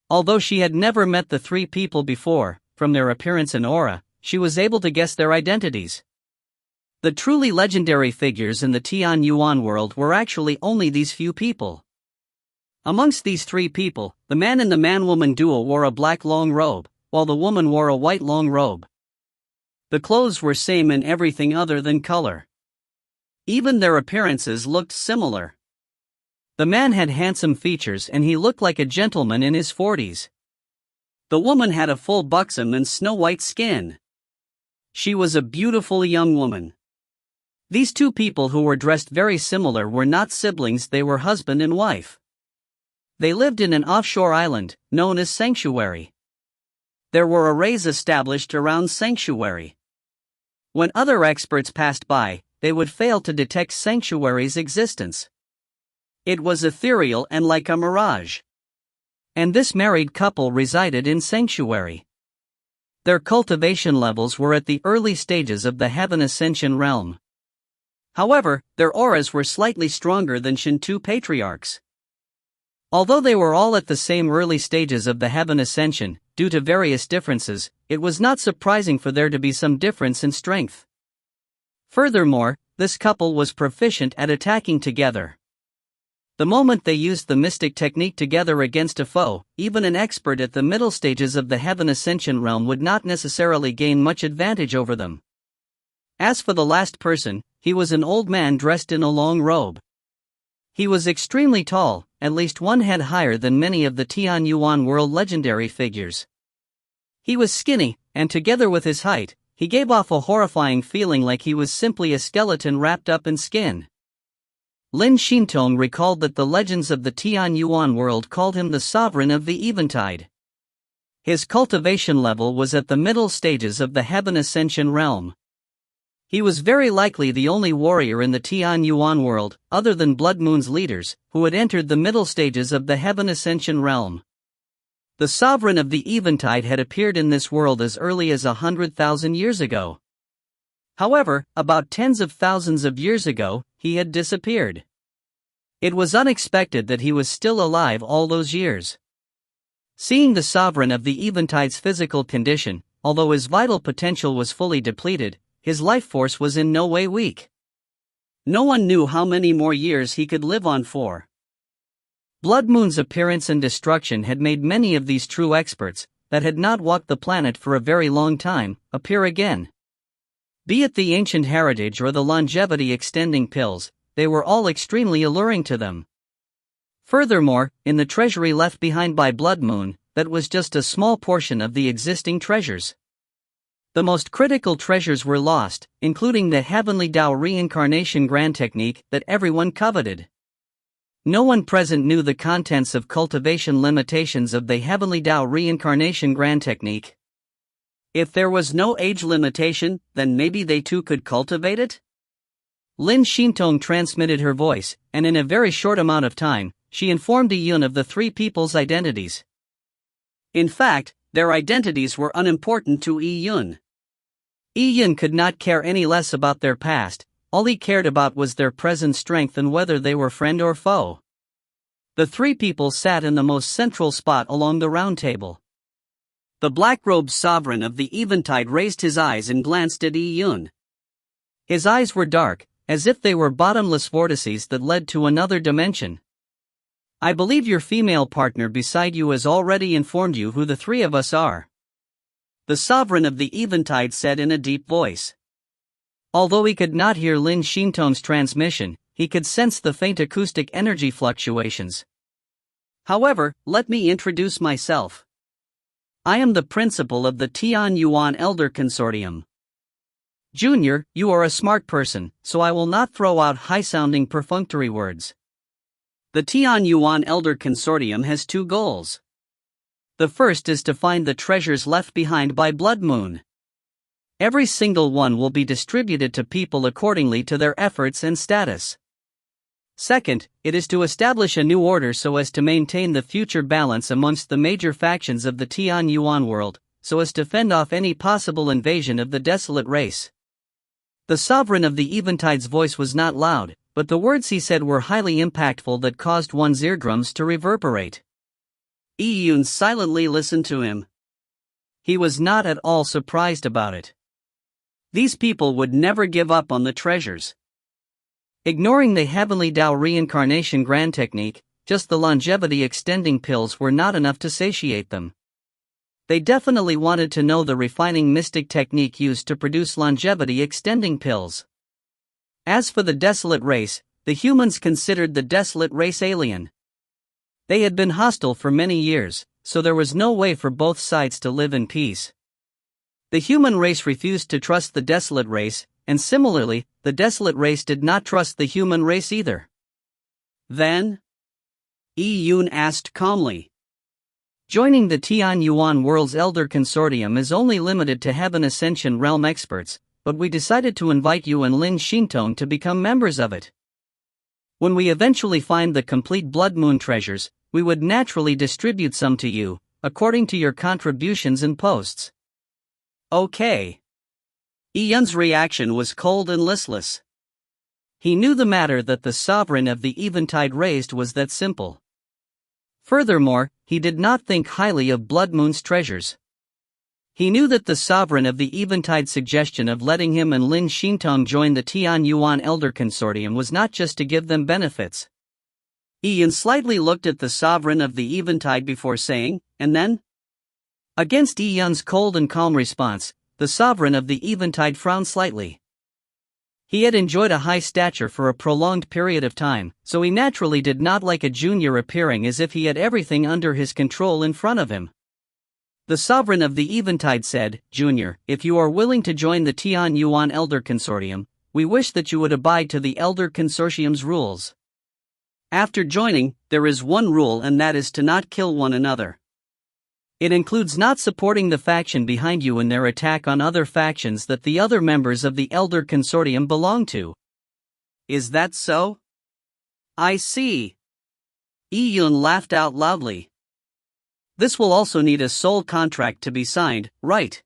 Although she had never met the three people before, from their appearance and aura, she was able to guess their identities. The truly legendary figures in the Tianyuan world were actually only these few people. Amongst these three people, the man and the man-woman duo wore a black long robe, while the woman wore a white long robe. The clothes were same in everything other than color. Even their appearances looked similar. The man had handsome features and he looked like a gentleman in his 40s. The woman had a full buxom and snow-white skin. She was a beautiful young woman. These two people who were dressed very similar were not siblings, they were husband and wife. They lived in an offshore island, known as Sanctuary. There were arrays established around Sanctuary. When other experts passed by, they would fail to detect Sanctuary's existence. It was ethereal and like a mirage. And this married couple resided in Sanctuary. Their cultivation levels were at the early stages of the Heaven Ascension realm. However, their auras were slightly stronger than Shinto patriarchs. Although they were all at the same early stages of the Heaven Ascension, due to various differences, it was not surprising for there to be some difference in strength. Furthermore, this couple was proficient at attacking together. The moment they used the mystic technique together against a foe, even an expert at the middle stages of the Heaven Ascension realm would not necessarily gain much advantage over them. As for the last person, he was an old man dressed in a long robe. He was extremely tall, at least one head higher than many of the Tianyuan world legendary figures. He was skinny, and together with his height, he gave off a horrifying feeling like he was simply a skeleton wrapped up in skin. Lin Xintong recalled that the legends of the Tianyuan world called him the sovereign of the Eventide. His cultivation level was at the middle stages of the Heaven Ascension realm. He was very likely the only warrior in the Tianyuan world, other than Blood Moon's leaders, who had entered the middle stages of the Heaven Ascension realm. The sovereign of the Eventide had appeared in this world as early as 100,000 years ago. However, about tens of thousands of years ago, he had disappeared. It was unexpected that he was still alive all those years. Seeing the sovereign of the Eventide's physical condition, although his vital potential was fully depleted, his life force was in no way weak. No one knew how many more years he could live on for. Blood Moon's appearance and destruction had made many of these true experts, that had not walked the planet for a very long time, appear again. Be it the ancient heritage or the longevity-extending pills, they were all extremely alluring to them. Furthermore, in the treasury left behind by Blood Moon, that was just a small portion of the existing treasures. The most critical treasures were lost, including the Heavenly Tao Reincarnation Grand Technique that everyone coveted. No one present knew the contents of cultivation limitations of the Heavenly Tao Reincarnation Grand Technique. If there was no age limitation, then maybe they too could cultivate it? Lin Xintong transmitted her voice, and in a very short amount of time, she informed Yi-Yun of the three people's identities. In fact, their identities were unimportant to Yi-Yun. Yi-Yun could not care any less about their past, all he cared about was their present strength and whether they were friend or foe. The three people sat in the most central spot along the round table. The black-robed sovereign of the Eventide raised his eyes and glanced at Yi-Yun. His eyes were dark, as if they were bottomless vortices that led to another dimension. I believe your female partner beside you has already informed you who the three of us are. The sovereign of the Eventide said in a deep voice. Although he could not hear Lin Xintong's transmission, he could sense the faint acoustic energy fluctuations. However, let me introduce myself. I am the principal of the Tian Yuan Elder Consortium. Junior, you are a smart person, so I will not throw out high-sounding perfunctory words. The Tian Yuan Elder Consortium has two goals. The first is to find the treasures left behind by Blood Moon. Every single one will be distributed to people accordingly to their efforts and status. Second, it is to establish a new order so as to maintain the future balance amongst the major factions of the Tian Yuan world, so as to fend off any possible invasion of the desolate race. The sovereign of the Eventide's voice was not loud, but the words he said were highly impactful that caused one's eardrums to reverberate. Yun silently listened to him. He was not at all surprised about it. These people would never give up on the treasures. Ignoring the Heavenly Tao reincarnation grand technique, just the longevity extending pills were not enough to satiate them. They definitely wanted to know the refining mystic technique used to produce longevity extending pills. As for the desolate race, the humans considered the desolate race alien. They had been hostile for many years, so there was no way for both sides to live in peace. The human race refused to trust the desolate race, and similarly, the desolate race did not trust the human race either. Then? Yun asked calmly. Joining the Tian Yuan World's Elder Consortium is only limited to Heaven Ascension realm experts, but we decided to invite you and Lin Xintong to become members of it. When we eventually find the complete Blood Moon treasures, we would naturally distribute some to you, according to your contributions and posts. Okay. Yun's reaction was cold and listless. He knew the matter that the sovereign of the Eventide raised was that simple. Furthermore, he did not think highly of Blood Moon's treasures. He knew that the sovereign of the Eventide suggestion of letting him and Lin Xintong join the Tian Yuan Elder Consortium was not just to give them benefits. Yun slightly looked at the sovereign of the Eventide before saying, and then? Against Yun's cold and calm response, the sovereign of the Eventide frowned slightly. He had enjoyed a high stature for a prolonged period of time, so he naturally did not like a junior appearing as if he had everything under his control in front of him. The sovereign of the Eventide said, Junior, if you are willing to join the Tian Yuan Elder Consortium, we wish that you would abide to the Elder Consortium's rules. After joining, there is one rule, and that is to not kill one another. It includes not supporting the faction behind you in their attack on other factions that the other members of the Elder Consortium belong to. Is that so? I see. Yun laughed out loudly. This will also need a soul contract to be signed, right?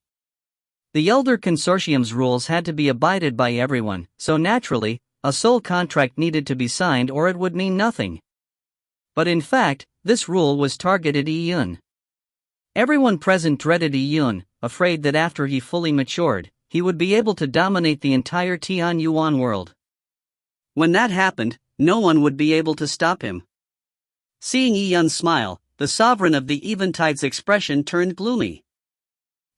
The Elder Consortium's rules had to be abided by everyone, so naturally, a soul contract needed to be signed or it would mean nothing. But in fact, this rule was targeted at Yun. Everyone present dreaded Yun, afraid that after he fully matured, he would be able to dominate the entire Tian Yuan world. When that happened, no one would be able to stop him. Seeing Yun smile, the sovereign of the Eventide's expression turned gloomy.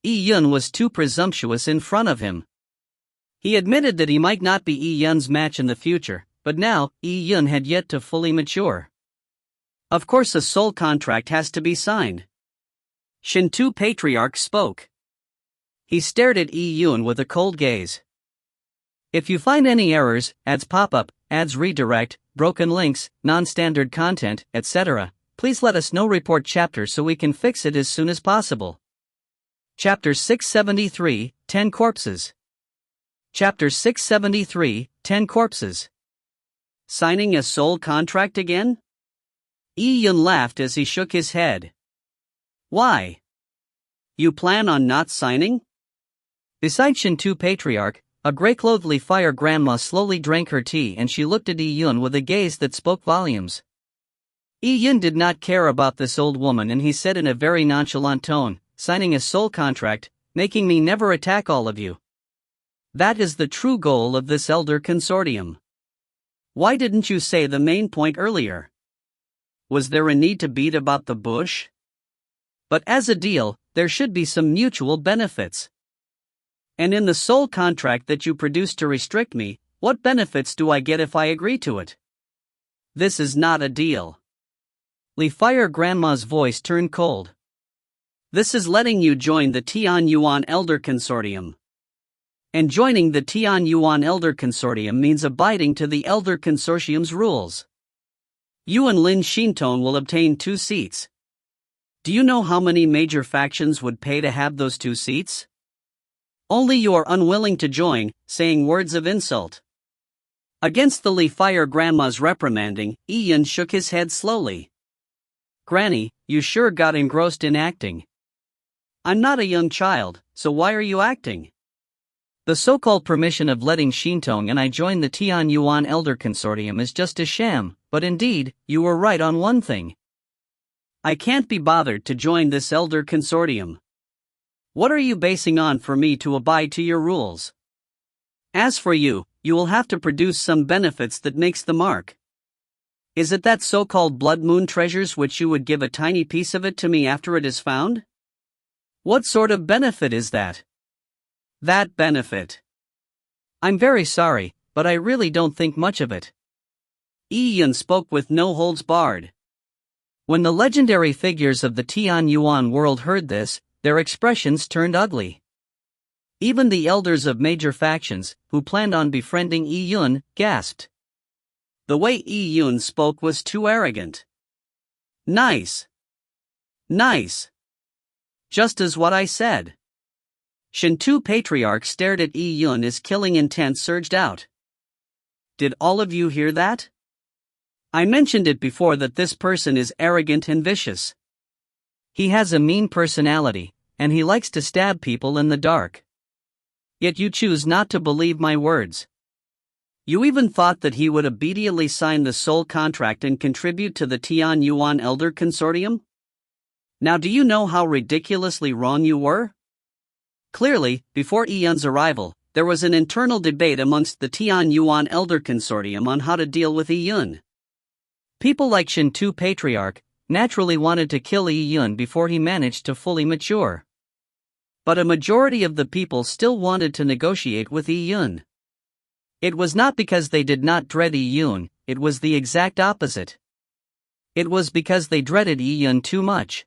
Yun was too presumptuous in front of him. He admitted that he might not be Yun's match in the future, but now, Yun had yet to fully mature. Of course a soul contract has to be signed. Shintu Patriarch spoke. He stared at Yun with a cold gaze. If you find any errors, ads pop up, ads redirect, broken links, non-standard content, etc., please let us know. Report chapter so we can fix it as soon as possible. Chapter 673, 10 Corpses. Chapter 673, 10 Corpses. Signing a soul contract again? Yun laughed as he shook his head. Why? You plan on not signing? Beside Shintu Patriarch, a grey-clothedly fire grandma slowly drank her tea and she looked at Yun with a gaze that spoke volumes. Yun did not care about this old woman and he said in a very nonchalant tone, signing a soul contract, making me never attack all of you. That is the true goal of this Elder Consortium. Why didn't you say the main point earlier? Was there a need to beat about the bush? But as a deal, there should be some mutual benefits. And in the soul contract that you produced to restrict me, What benefits do I get if I agree to it? This is not a deal. Li Fire Grandma's voice turned cold. This is letting you join the Tian Yuan Elder Consortium. And joining the Tian Yuan Elder Consortium means abiding to the Elder Consortium's rules. You and Lin Xintong will obtain 2 seats. Do you know how many major factions would pay to have those 2 seats? Only you are unwilling to join, saying words of insult. Against the Li Fire Grandma's reprimanding, Ian shook his head slowly. Granny, you sure got engrossed in acting. I'm not a young child, so why are you acting? The so-called permission of letting Xintong and I join the Tian Yuan Elder Consortium is just a sham, but indeed, you were right on one thing. I can't be bothered to join this Elder Consortium. What are you basing on for me to abide to your rules? As for you, you will have to produce some benefits that makes the mark. Is it that so-called blood moon treasures which you would give a tiny piece of it to me after it is found? What sort of benefit is that? That benefit. I'm very sorry, but I really don't think much of it. Ian spoke with no holds barred. When the legendary figures of the Tian Yuan world heard this, their expressions turned ugly. Even the elders of major factions, who planned on befriending Yun, gasped. The way Yun spoke was too arrogant. Nice. Nice. Just as what I said. Shintu Patriarch stared at Yun as killing intent surged out. Did all of you hear that? I mentioned it before that this person is arrogant and vicious. He has a mean personality, and he likes to stab people in the dark. Yet you choose not to believe my words. You even thought that he would obediently sign the soul contract and contribute to the Tian Yuan Elder Consortium? Now do you know how ridiculously wrong you were? Clearly, before Yun's arrival, there was an internal debate amongst the Tian Yuan Elder Consortium on how to deal with Yun. People like Shintu Patriarch naturally wanted to kill Yun before he managed to fully mature. But a majority of the people still wanted to negotiate with Yun. It was not because they did not dread Yun, it was the exact opposite. It was because they dreaded Yun too much.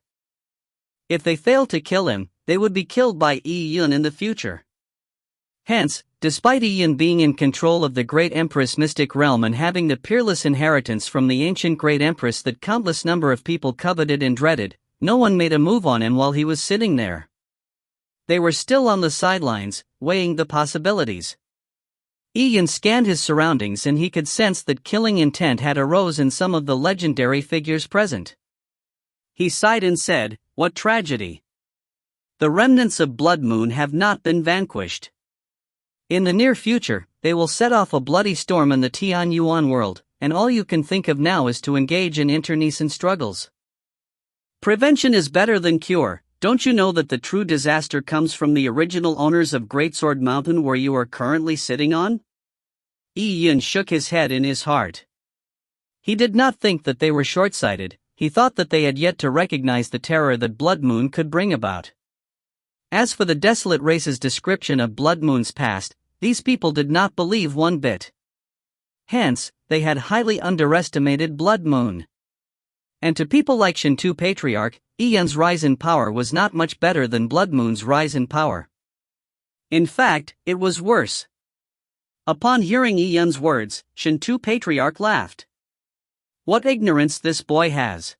If they failed to kill him, they would be killed by Yun in the future. Hence, despite Yun being in control of the Great Empress Mystic Realm and having the peerless inheritance from the ancient Great Empress that countless number of people coveted and dreaded, no one made a move on him while he was sitting there. They were still on the sidelines, weighing the possibilities. Yun scanned his surroundings and he could sense that killing intent had arose in some of the legendary figures present. He sighed and said, "What tragedy! The remnants of Blood Moon have not been vanquished. In the near future, they will set off a bloody storm in the Tian Yuan world, and all you can think of now is to engage in internecine struggles. Prevention is better than cure. Don't you know that the true disaster comes from the original owners of Greatsword Mountain where you are currently sitting on?" Yun shook his head in his heart. He did not think that they were short-sighted, he thought that they had yet to recognize the terror that Blood Moon could bring about. As for the desolate race's description of Blood Moon's past, these people did not believe one bit. Hence, they had highly underestimated Blood Moon. And to people like Shintu Patriarch, Yun's rise in power was not much better than Blood Moon's rise in power. In fact, it was worse. Upon hearing Yun's words, Shintu Patriarch laughed. What ignorance this boy has!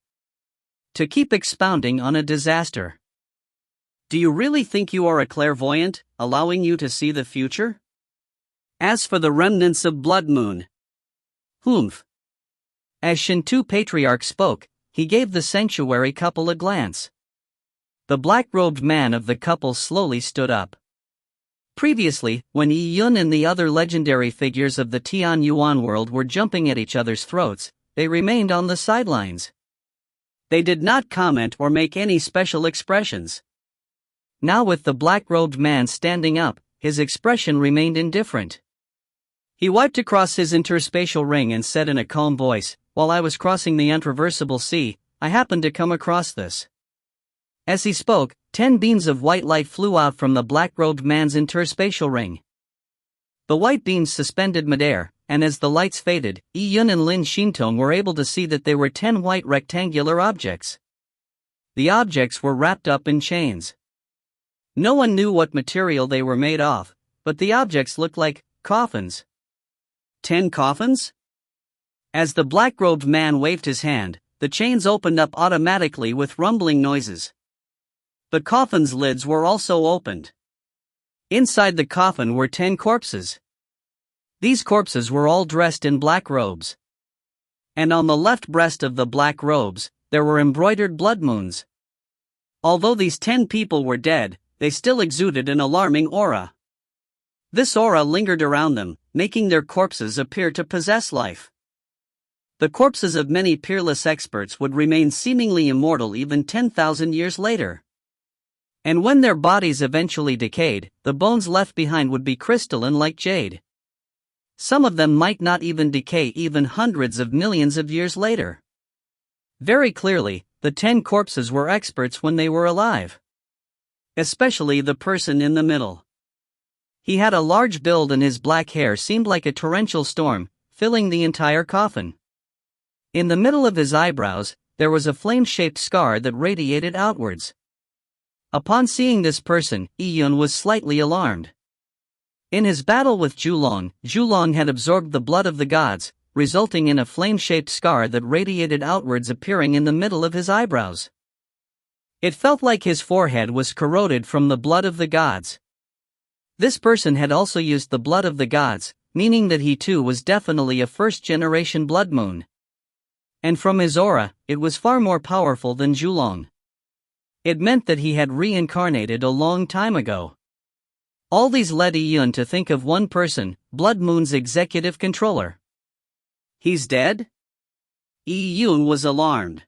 To keep expounding on a disaster. Do you really think you are a clairvoyant, allowing you to see the future? As for the remnants of Blood Moon. Humph. As Shintu Patriarch spoke, he gave the sanctuary couple a glance. The black-robed man of the couple slowly stood up. Previously, when Yun and the other legendary figures of the Tian Yuan world were jumping at each other's throats, they remained on the sidelines. They did not comment or make any special expressions. Now with the black-robed man standing up, his expression remained indifferent. He wiped across his interspatial ring and said in a calm voice, "While I was crossing the untraversable sea, I happened to come across this." As he spoke, 10 beams of white light flew out from the black-robed man's interspatial ring. The white beams suspended midair, and as the lights faded, Yi-Yun and Lin Xintong were able to see that they were 10 white rectangular objects. The objects were wrapped up in chains. No one knew what material they were made of, but the objects looked like coffins. 10 coffins? As the black-robed man waved his hand, the chains opened up automatically with rumbling noises. The coffin's lids were also opened. Inside the coffin were 10 corpses. These corpses were all dressed in black robes. And on the left breast of the black robes, there were embroidered blood moons. Although these 10 people were dead, they still exuded an alarming aura. This aura lingered around them, making their corpses appear to possess life. The corpses of many peerless experts would remain seemingly immortal even 10,000 years later. And when their bodies eventually decayed, the bones left behind would be crystalline like jade. Some of them might not even decay even hundreds of millions of years later. Very clearly, the 10 corpses were experts when they were alive. Especially the person in the middle. He had a large build and his black hair seemed like a torrential storm, filling the entire coffin. In the middle of his eyebrows, there was a flame-shaped scar that radiated outwards. Upon seeing this person, Yi-Yun was slightly alarmed. In his battle with Zhulong had absorbed the blood of the gods, resulting in a flame-shaped scar that radiated outwards appearing in the middle of his eyebrows. It felt like his forehead was corroded from the blood of the gods. This person had also used the blood of the gods, meaning that he too was definitely a first-generation blood moon. And from his aura, it was far more powerful than Zhulong. It meant that he had reincarnated a long time ago. All these led Yi-Yun to think of one person, Blood Moon's executive controller. He's dead? Yi-Yun was alarmed.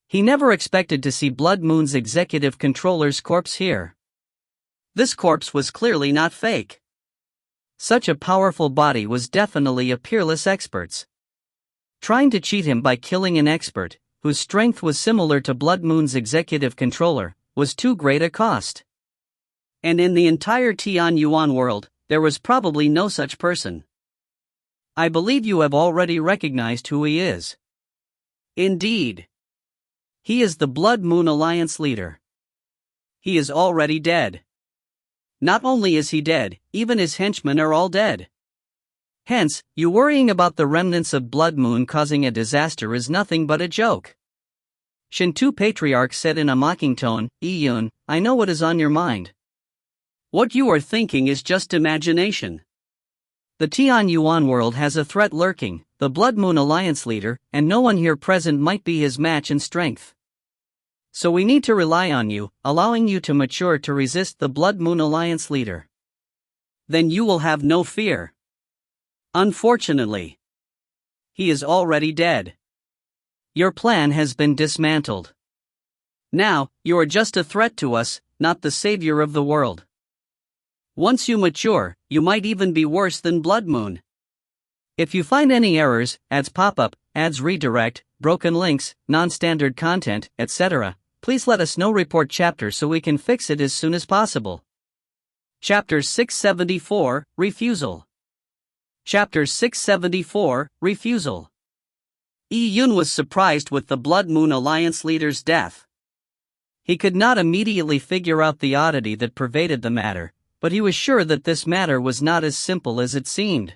He never expected to see Blood Moon's executive controller's corpse here. This corpse was clearly not fake. Such a powerful body was definitely a peerless expert's. Trying to cheat him by killing an expert, whose strength was similar to Blood Moon's executive controller, was too great a cost. And in the entire Tian Yuan world, there was probably no such person. I believe you have already recognized who he is. Indeed. He is the Blood Moon Alliance leader. He is already dead. Not only is he dead, even his henchmen are all dead. Hence, you worrying about the remnants of Blood Moon causing a disaster is nothing but a joke. Shintu Patriarch said in a mocking tone, Yi-Yun, I know what is on your mind. What you are thinking is just imagination. The Tian Yuan world has a threat lurking, the Blood Moon Alliance leader, and no one here present might be his match in strength. So we need to rely on you, allowing you to mature to resist the Blood Moon Alliance leader. Then you will have no fear. Unfortunately, he is already dead. Your plan has been dismantled. Now, you are just a threat to us, not the savior of the world. Once you mature, you might even be worse than Blood Moon. If you find any errors, ads pop up, ads redirect, broken links, non-standard content, etc., please let us know. Report chapter so we can fix it as soon as possible. Chapter 674, Refusal. Chapter 674, Refusal. Yi-Yun was surprised with the Blood Moon Alliance leader's death. He could not immediately figure out the oddity that pervaded the matter, but he was sure that this matter was not as simple as it seemed.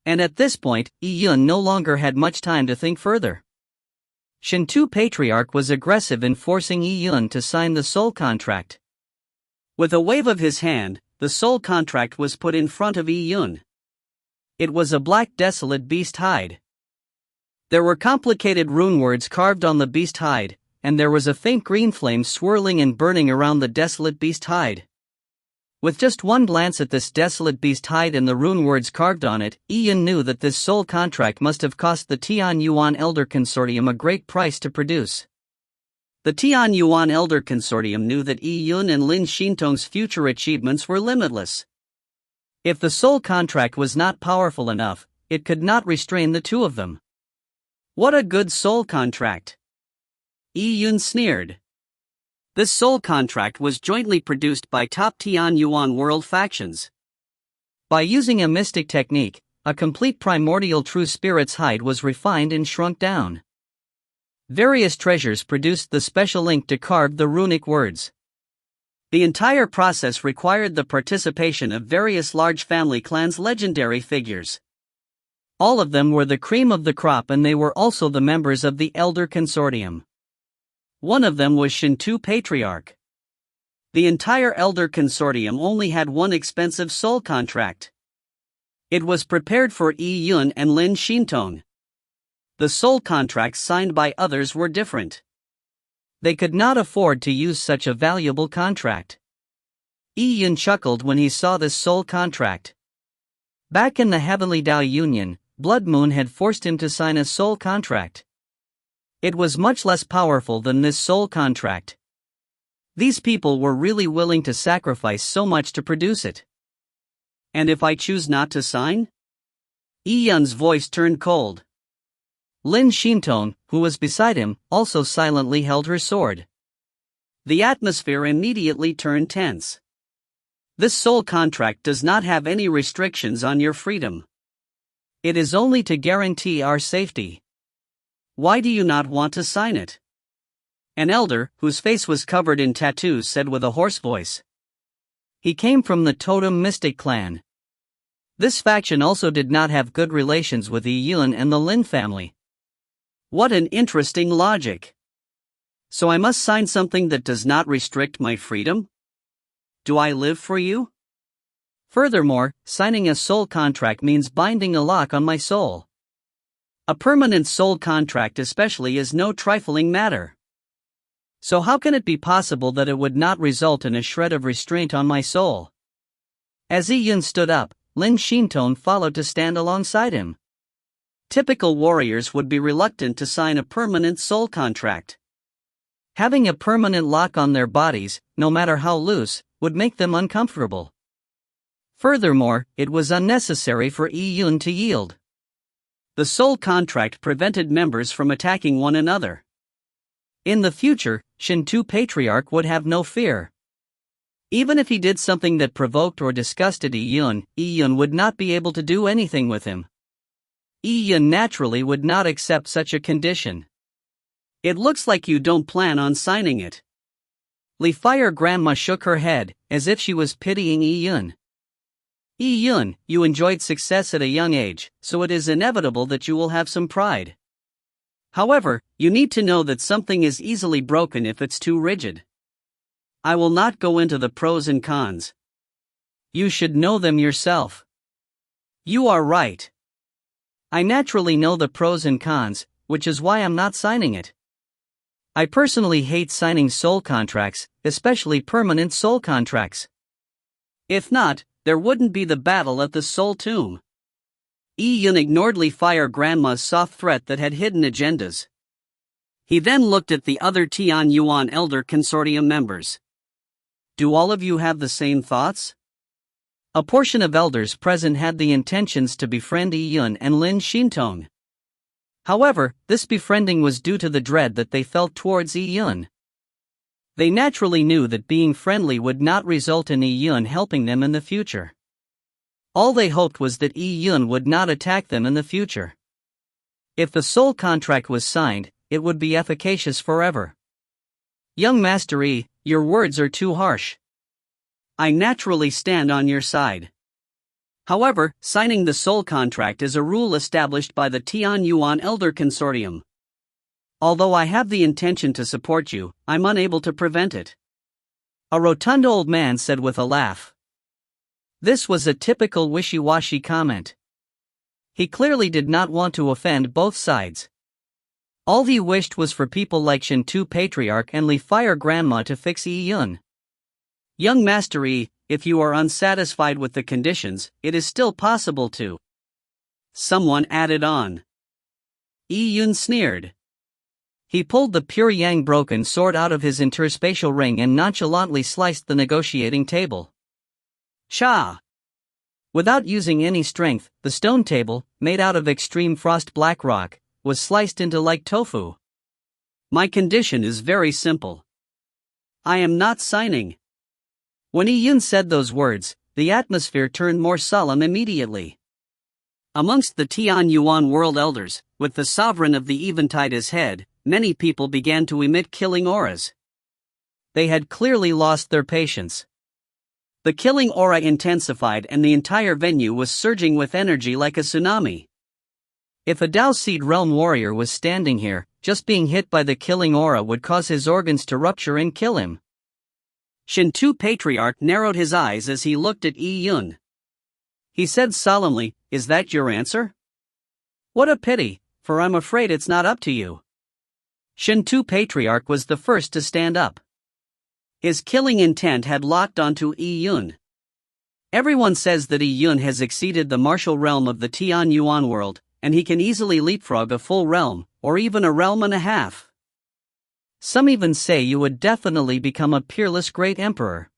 And at this point, Yi-Yun no longer had much time to think further. Shintu Patriarch was aggressive in forcing Yi-Yun to sign the soul contract. With a wave of his hand, the soul contract was put in front of Yi-Yun. It was a black desolate beast hide. There were complicated rune words carved on the beast hide, and there was a faint green flame swirling and burning around the desolate beast hide. With just one glance at this desolate beast hide and the rune words carved on it, Yi-Yun knew that this soul contract must have cost the Tian Yuan Elder Consortium a great price to produce. The Tian Yuan Elder Consortium knew that Yi-Yun and Lin Xintong's future achievements were limitless. If the soul contract was not powerful enough, it could not restrain the two of them. What a good soul contract! Yi-Yun sneered. This soul contract was jointly produced by top Tian Yuan world factions. By using a mystic technique, a complete primordial true spirit's hide was refined and shrunk down. Various treasures produced the special ink to carve the runic words. The entire process required the participation of various large family clans' legendary figures. All of them were the cream of the crop, and they were also the members of the Elder Consortium. One of them was Shinto Patriarch. The entire Elder Consortium only had one expensive soul contract. It was prepared for Yi Yun and Lin Shintong. The soul contracts signed by others were different. They could not afford to use such a valuable contract. Yi Yun chuckled when he saw this soul contract. Back in the Heavenly Dao Union, Blood Moon had forced him to sign a soul contract. It was much less powerful than this soul contract. These people were really willing to sacrifice so much to produce it. And if I choose not to sign? Yi Yun's voice turned cold. Lin Shintong, who was beside him, also silently held her sword. The atmosphere immediately turned tense. This soul contract does not have any restrictions on your freedom. It is only to guarantee our safety. Why do you not want to sign it? An elder, whose face was covered in tattoos, said with a hoarse voice. He came from the Totem Mystic clan. This faction also did not have good relations with Yi Yun and the Lin family. What an interesting logic. So I must sign something that does not restrict my freedom? Do I live for you? Furthermore, signing a soul contract means binding a lock on my soul. A permanent soul contract especially is no trifling matter. So how can it be possible that it would not result in a shred of restraint on my soul? As Yi Yun stood up, Lin Shintong followed to stand alongside him. Typical warriors would be reluctant to sign a permanent soul contract. Having a permanent lock on their bodies, no matter how loose, would make them uncomfortable. Furthermore, it was unnecessary for Yi Yun to yield. The soul contract prevented members from attacking one another. In the future, Shinto Patriarch would have no fear. Even if he did something that provoked or disgusted Yi Yun would not be able to do anything with him. Yi Yun naturally would not accept such a condition. It looks like you don't plan on signing it. Li Fire Grandma shook her head, as if she was pitying Yi Yun. Yi Yun, you enjoyed success at a young age, so it is inevitable that you will have some pride. However, you need to know that something is easily broken if it's too rigid. I will not go into the pros and cons. You should know them yourself. You are right. I naturally know the pros and cons, which is why I'm not signing it. I personally hate signing soul contracts, especially permanent soul contracts. If not, there wouldn't be the battle at the Soul Tomb. Yi Yun ignored Li Fire Grandma's soft threat that had hidden agendas. He then looked at the other Tian Yuan Elder Consortium members. Do all of you have the same thoughts? A portion of elders present had the intentions to befriend Yi Yun and Lin Shintong. However, this befriending was due to the dread that they felt towards Yi Yun. They naturally knew that being friendly would not result in Yi Yun helping them in the future. All they hoped was that Yi Yun would not attack them in the future. If the soul contract was signed, it would be efficacious forever. Young Master Yi, your words are too harsh. I naturally stand on your side. However, signing the soul contract is a rule established by the Tian Yuan Elder Consortium. Although I have the intention to support you, I'm unable to prevent it. A rotund old man said with a laugh. This was a typical wishy-washy comment. He clearly did not want to offend both sides. All he wished was for people like Shinto Patriarch and Li Fire Grandma to fix Yi Yun. Young Master Yi, if you are unsatisfied with the conditions, it is still possible to. Someone added on. Yi Yun sneered. He pulled the pure yang broken sword out of his interspatial ring and nonchalantly sliced the negotiating table. Cha! Without using any strength, the stone table, made out of extreme frost black rock, was sliced into like tofu. My condition is very simple. I am not signing. When Yi Yun said those words, the atmosphere turned more solemn immediately. Amongst the Tian Yuan world elders, with the sovereign of the Eventide as head, many people began to emit killing auras. They had clearly lost their patience. The killing aura intensified and the entire venue was surging with energy like a tsunami. If a Dao Seed Realm warrior was standing here, just being hit by the killing aura would cause his organs to rupture and kill him. Shintu Patriarch narrowed his eyes as he looked at Yi Yun. He said solemnly, "Is that your answer? What a pity, for I'm afraid it's not up to you." Shintu Patriarch was the first to stand up. His killing intent had locked onto Yi Yun. Everyone says that Yi Yun has exceeded the martial realm of the Tian Yuan world, and he can easily leapfrog a full realm, or even a realm and a half. Some even say you would definitely become a peerless great emperor.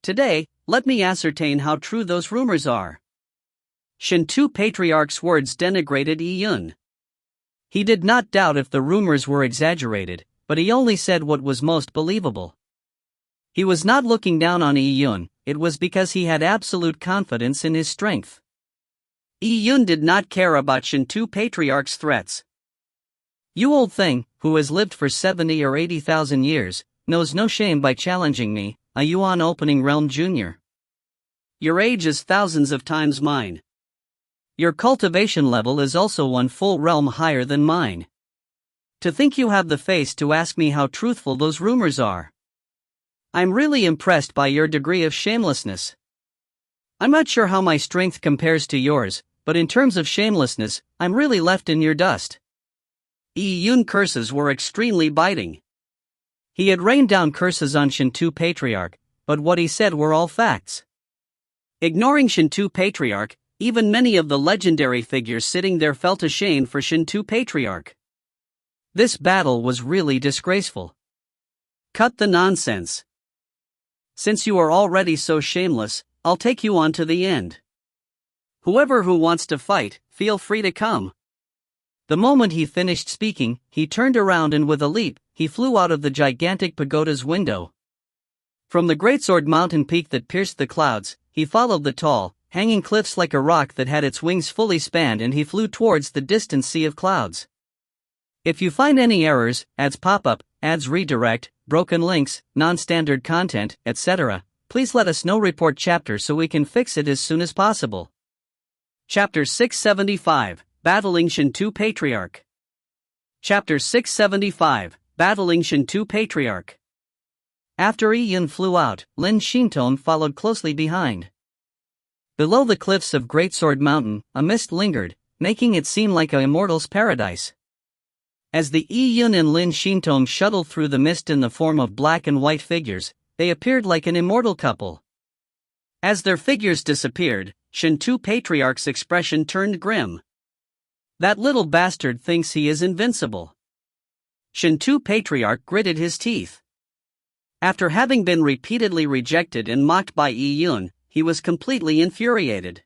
Today, let me ascertain how true those rumors are. Shintu Patriarch's words denigrated Yi Yun. He did not doubt if the rumors were exaggerated, but he only said what was most believable. He was not looking down on Yi Yun, it was because he had absolute confidence in his strength. Yi Yun did not care about Shintu Patriarch's threats. "You old thing, who has lived for 70 or 80,000 years, knows no shame by challenging me, a Yuan opening realm junior. Your age is thousands of times mine. Your cultivation level is also one full realm higher than mine. To think you have the face to ask me how truthful those rumors are. I'm really impressed by your degree of shamelessness. I'm not sure how my strength compares to yours, but in terms of shamelessness, I'm really left in your dust." Yi Yun's curses were extremely biting. He had rained down curses on Shintu Patriarch, but what he said were all facts. Ignoring Shintu Patriarch, even many of the legendary figures sitting there felt ashamed for Shintu Patriarch. This battle was really disgraceful. Cut the nonsense. Since you are already so shameless, I'll take you on to the end. Whoever who wants to fight, feel free to come. The moment he finished speaking, he turned around and with a leap, he flew out of the gigantic pagoda's window. From the greatsword mountain peak that pierced the clouds, he followed the tall, hanging cliffs like a rock that had its wings fully spanned, and he flew towards the distant sea of clouds. If you find any errors, ads pop up, ads redirect, broken links, non-standard content, etc., please let us know. Report chapter so we can fix it as soon as possible. Chapter 675, Battling Shintu Patriarch. Chapter 675, Battling Shintu Patriarch. After Yi Yun flew out, Lin Shintong followed closely behind. Below the cliffs of Greatsword Mountain, a mist lingered, making it seem like an immortal's paradise. As the Yi Yun and Lin Shintong shuttled through the mist in the form of black and white figures, they appeared like an immortal couple. As their figures disappeared, Shintu Patriarch's expression turned grim. That little bastard thinks he is invincible. Shintu Patriarch gritted his teeth. After having been repeatedly rejected and mocked by Yi Yun, he was completely infuriated.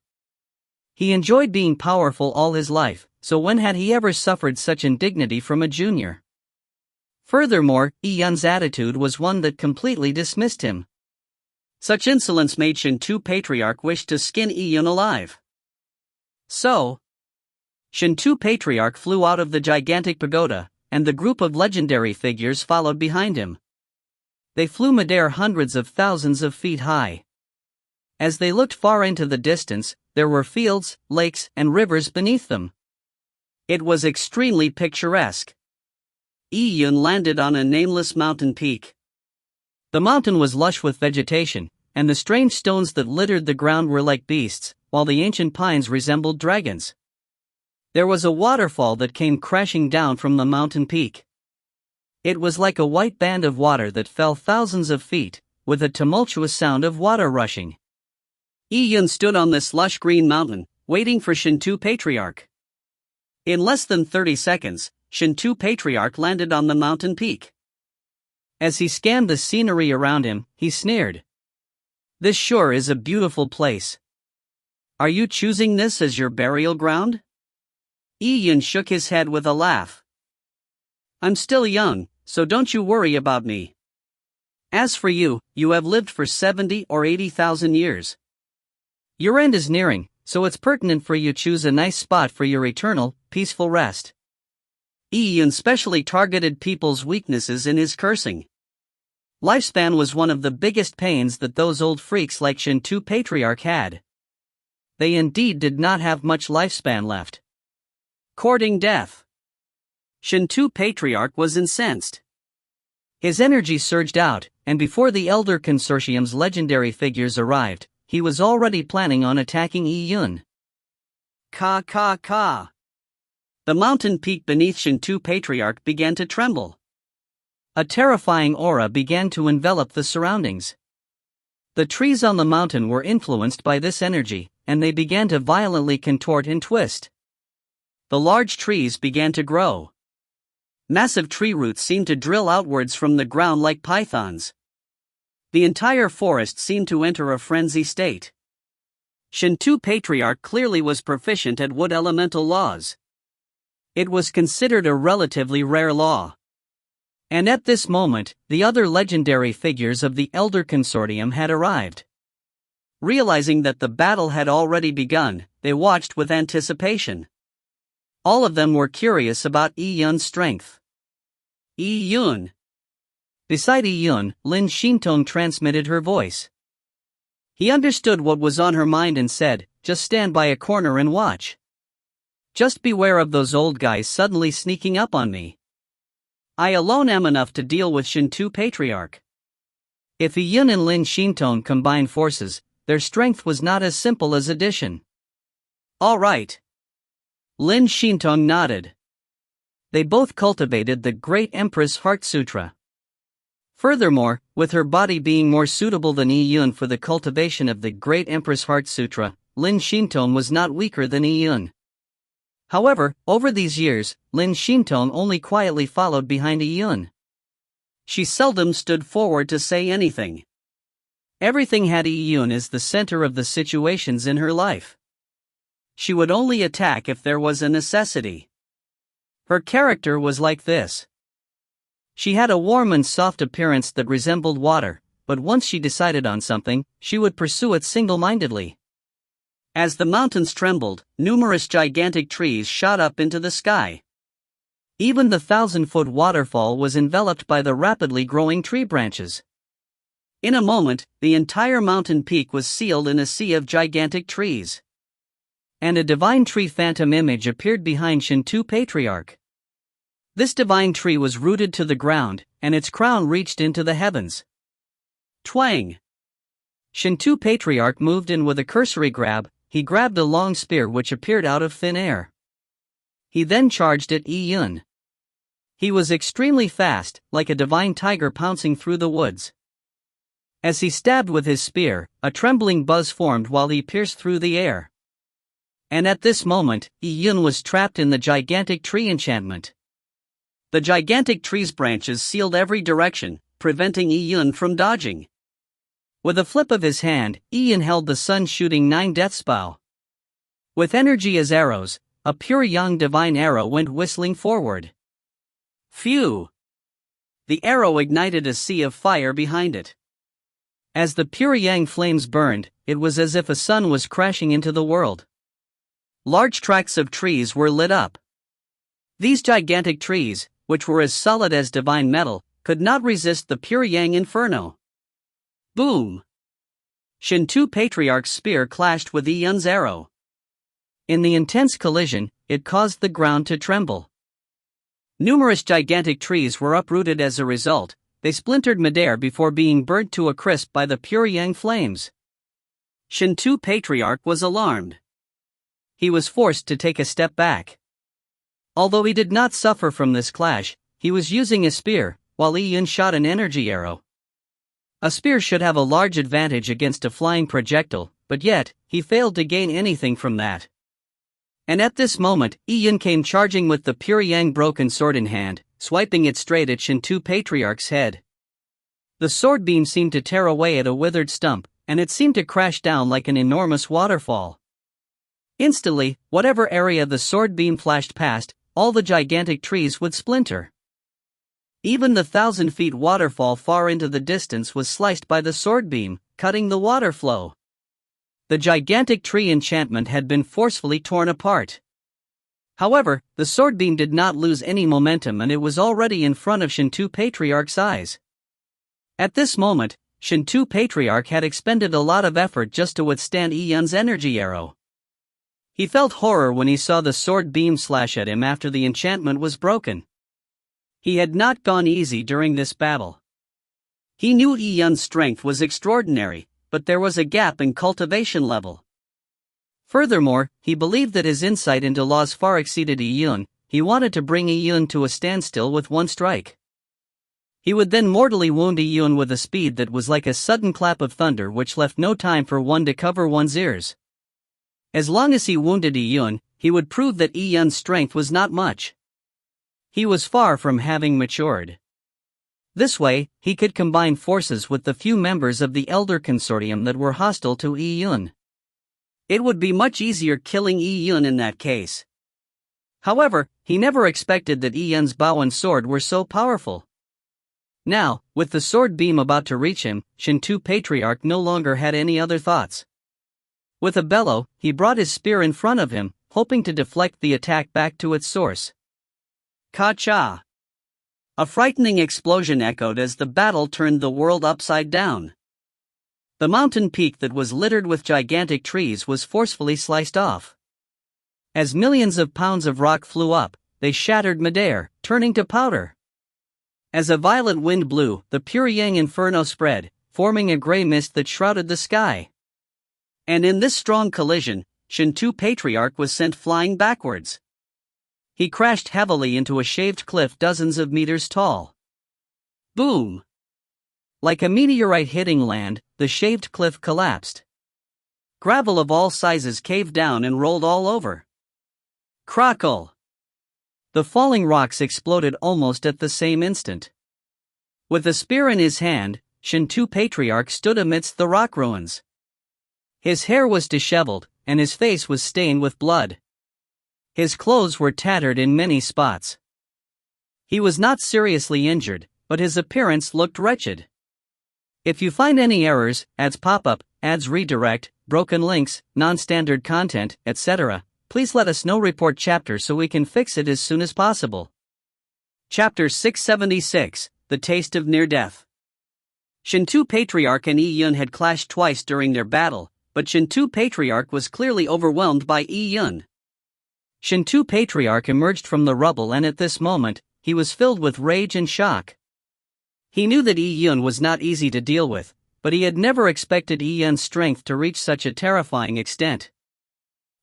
He enjoyed being powerful all his life, so when had he ever suffered such indignity from a junior? Furthermore, Yi Yun's attitude was one that completely dismissed him. Such insolence made Shintu Patriarch wish to skin Yi Yun alive. So, Shintu Patriarch flew out of the gigantic pagoda, and the group of legendary figures followed behind him. They flew midair hundreds of thousands of feet high. As they looked far into the distance, there were fields, lakes, and rivers beneath them. It was extremely picturesque. Yi Yun landed on a nameless mountain peak. The mountain was lush with vegetation, and the strange stones that littered the ground were like beasts, while the ancient pines resembled dragons. There was a waterfall that came crashing down from the mountain peak. It was like a white band of water that fell thousands of feet, with a tumultuous sound of water rushing. Yi Yun stood on this lush green mountain, waiting for Shintu Patriarch. In less than 30 seconds, Shintu Patriarch landed on the mountain peak. As he scanned the scenery around him, he sneered. "This sure is a beautiful place. Are you choosing this as your burial ground?" Yi Yun shook his head with a laugh. "I'm still young, so don't you worry about me. As for you, you have lived for 70 or 80,000 years. Your end is nearing, so it's pertinent for you choose a nice spot for your eternal, peaceful rest. Yun specially targeted people's weaknesses in his cursing. Lifespan was one of the biggest pains that those old freaks like Shinto Patriarch had. They indeed did not have much lifespan left. Courting death. Shinto Patriarch was incensed. His energy surged out, and before the Elder Consortium's legendary figures arrived, he was already planning on attacking Yun. Ka. The mountain peak beneath Shinto Patriarch began to tremble. A terrifying aura began to envelop the surroundings. The trees on the mountain were influenced by this energy, and they began to violently contort and twist. The large trees began to grow. Massive tree roots seemed to drill outwards from the ground like pythons. The entire forest seemed to enter a frenzy state. Shinto Patriarch clearly was proficient at wood elemental laws. It was considered a relatively rare law. And at this moment, the other legendary figures of the Elder Consortium had arrived. Realizing that the battle had already begun, they watched with anticipation. All of them were curious about Yun's strength. Yun. Beside Yun, Lin Shintong transmitted her voice. He understood what was on her mind and said, "Just stand by a corner and watch. Just beware of those old guys suddenly sneaking up on me. I alone am enough to deal with Shinto Patriarch." If Yun and Lin Shintong combined forces, their strength was not as simple as addition. All right. Lin Shintong nodded. They both cultivated the Great Empress Heart Sutra. Furthermore, with her body being more suitable than Yun for the cultivation of the Great Empress Heart Sutra, Lin Shintong was not weaker than Yun. However, over these years, Lin Shintong only quietly followed behind Yun. She seldom stood forward to say anything. Everything had Yun as the center of the situations in her life. She would only attack if there was a necessity. Her character was like this. She had a warm and soft appearance that resembled water, but once she decided on something, she would pursue it single-mindedly. As the mountains trembled, numerous gigantic trees shot up into the sky. Even the 1,000-foot waterfall was enveloped by the rapidly growing tree branches. In a moment, the entire mountain peak was sealed in a sea of gigantic trees. And a divine tree phantom image appeared behind Shinto Patriarch. This divine tree was rooted to the ground, and its crown reached into the heavens. Twang! Shinto Patriarch moved in with a cursory grab. He grabbed a long spear which appeared out of thin air. He then charged at Yun. He was extremely fast, like a divine tiger pouncing through the woods. As he stabbed with his spear, a trembling buzz formed while he pierced through the air. And at this moment, Yun was trapped in the gigantic tree enchantment. The gigantic tree's branches sealed every direction, preventing Yun from dodging. With a flip of his hand, Yun held the sun-shooting 9 death's bow. With energy as arrows, a pure yang divine arrow went whistling forward. Phew! The arrow ignited a sea of fire behind it. As the pure yang flames burned, it was as if a sun was crashing into the world. Large tracts of trees were lit up. These gigantic trees, which were as solid as divine metal, could not resist the pure yang inferno. Boom! Shinto Patriarch's spear clashed with Yun's arrow. In the intense collision, it caused the ground to tremble. Numerous gigantic trees were uprooted as a result. They splintered midair before being burnt to a crisp by the pure yang flames. Shinto Patriarch was alarmed. He was forced to take a step back. Although he did not suffer from this clash, he was using a spear, while Yun shot an energy arrow. A spear should have a large advantage against a flying projectile, but yet, he failed to gain anything from that. And at this moment, Yun came charging with the pure yang broken sword in hand, swiping it straight at Shinto Patriarch's head. The sword beam seemed to tear away at a withered stump, and it seemed to crash down like an enormous waterfall. Instantly, whatever area the sword beam flashed past, all the gigantic trees would splinter. Even the 1,000-foot waterfall far into the distance was sliced by the sword beam, cutting the water flow. The gigantic tree enchantment had been forcefully torn apart. However, the sword beam did not lose any momentum and it was already in front of Shinto Patriarch's eyes. At this moment, Shinto Patriarch had expended a lot of effort just to withstand Yun's energy arrow. He felt horror when he saw the sword beam slash at him after the enchantment was broken. He had not gone easy during this battle. He knew Yun's strength was extraordinary, but there was a gap in cultivation level. Furthermore, he believed that his insight into laws far exceeded Yun. He wanted to bring Yun to a standstill with one strike. He would then mortally wound Yun with a speed that was like a sudden clap of thunder which left no time for one to cover one's ears. As long as he wounded Yun, he would prove that Yun's strength was not much. He was far from having matured. This way, he could combine forces with the few members of the Elder Consortium that were hostile to Yun. It would be much easier killing Yun in that case. However, he never expected that Yun's bow and sword were so powerful. Now, with the sword beam about to reach him, Shinto Patriarch no longer had any other thoughts. With a bellow, he brought his spear in front of him, hoping to deflect the attack back to its source. Ka-cha! A frightening explosion echoed as the battle turned the world upside down. The mountain peak that was littered with gigantic trees was forcefully sliced off. As millions of pounds of rock flew up, they shattered midair, turning to powder. As a violent wind blew, the pure yang inferno spread, forming a gray mist that shrouded the sky. And in this strong collision, Shinto Patriarch was sent flying backwards. He crashed heavily into a shaved cliff dozens of meters tall. Boom! Like a meteorite hitting land, the shaved cliff collapsed. Gravel of all sizes caved down and rolled all over. Crackle! The falling rocks exploded almost at the same instant. With a spear in his hand, Shinto Patriarch stood amidst the rock ruins. His hair was disheveled, and his face was stained with blood. His clothes were tattered in many spots. He was not seriously injured, but his appearance looked wretched. If you find any errors, ads pop up, ads redirect, broken links, non-standard content, etc., please let us know. Report chapter so we can fix it as soon as possible. Chapter 676, The Taste of Near Death. Shinto Patriarch and Yun had clashed twice during their battle, but Shinto Patriarch was clearly overwhelmed by Yun. Shinto Patriarch emerged from the rubble and at this moment, he was filled with rage and shock. He knew that Yun was not easy to deal with, but he had never expected Yun's strength to reach such a terrifying extent.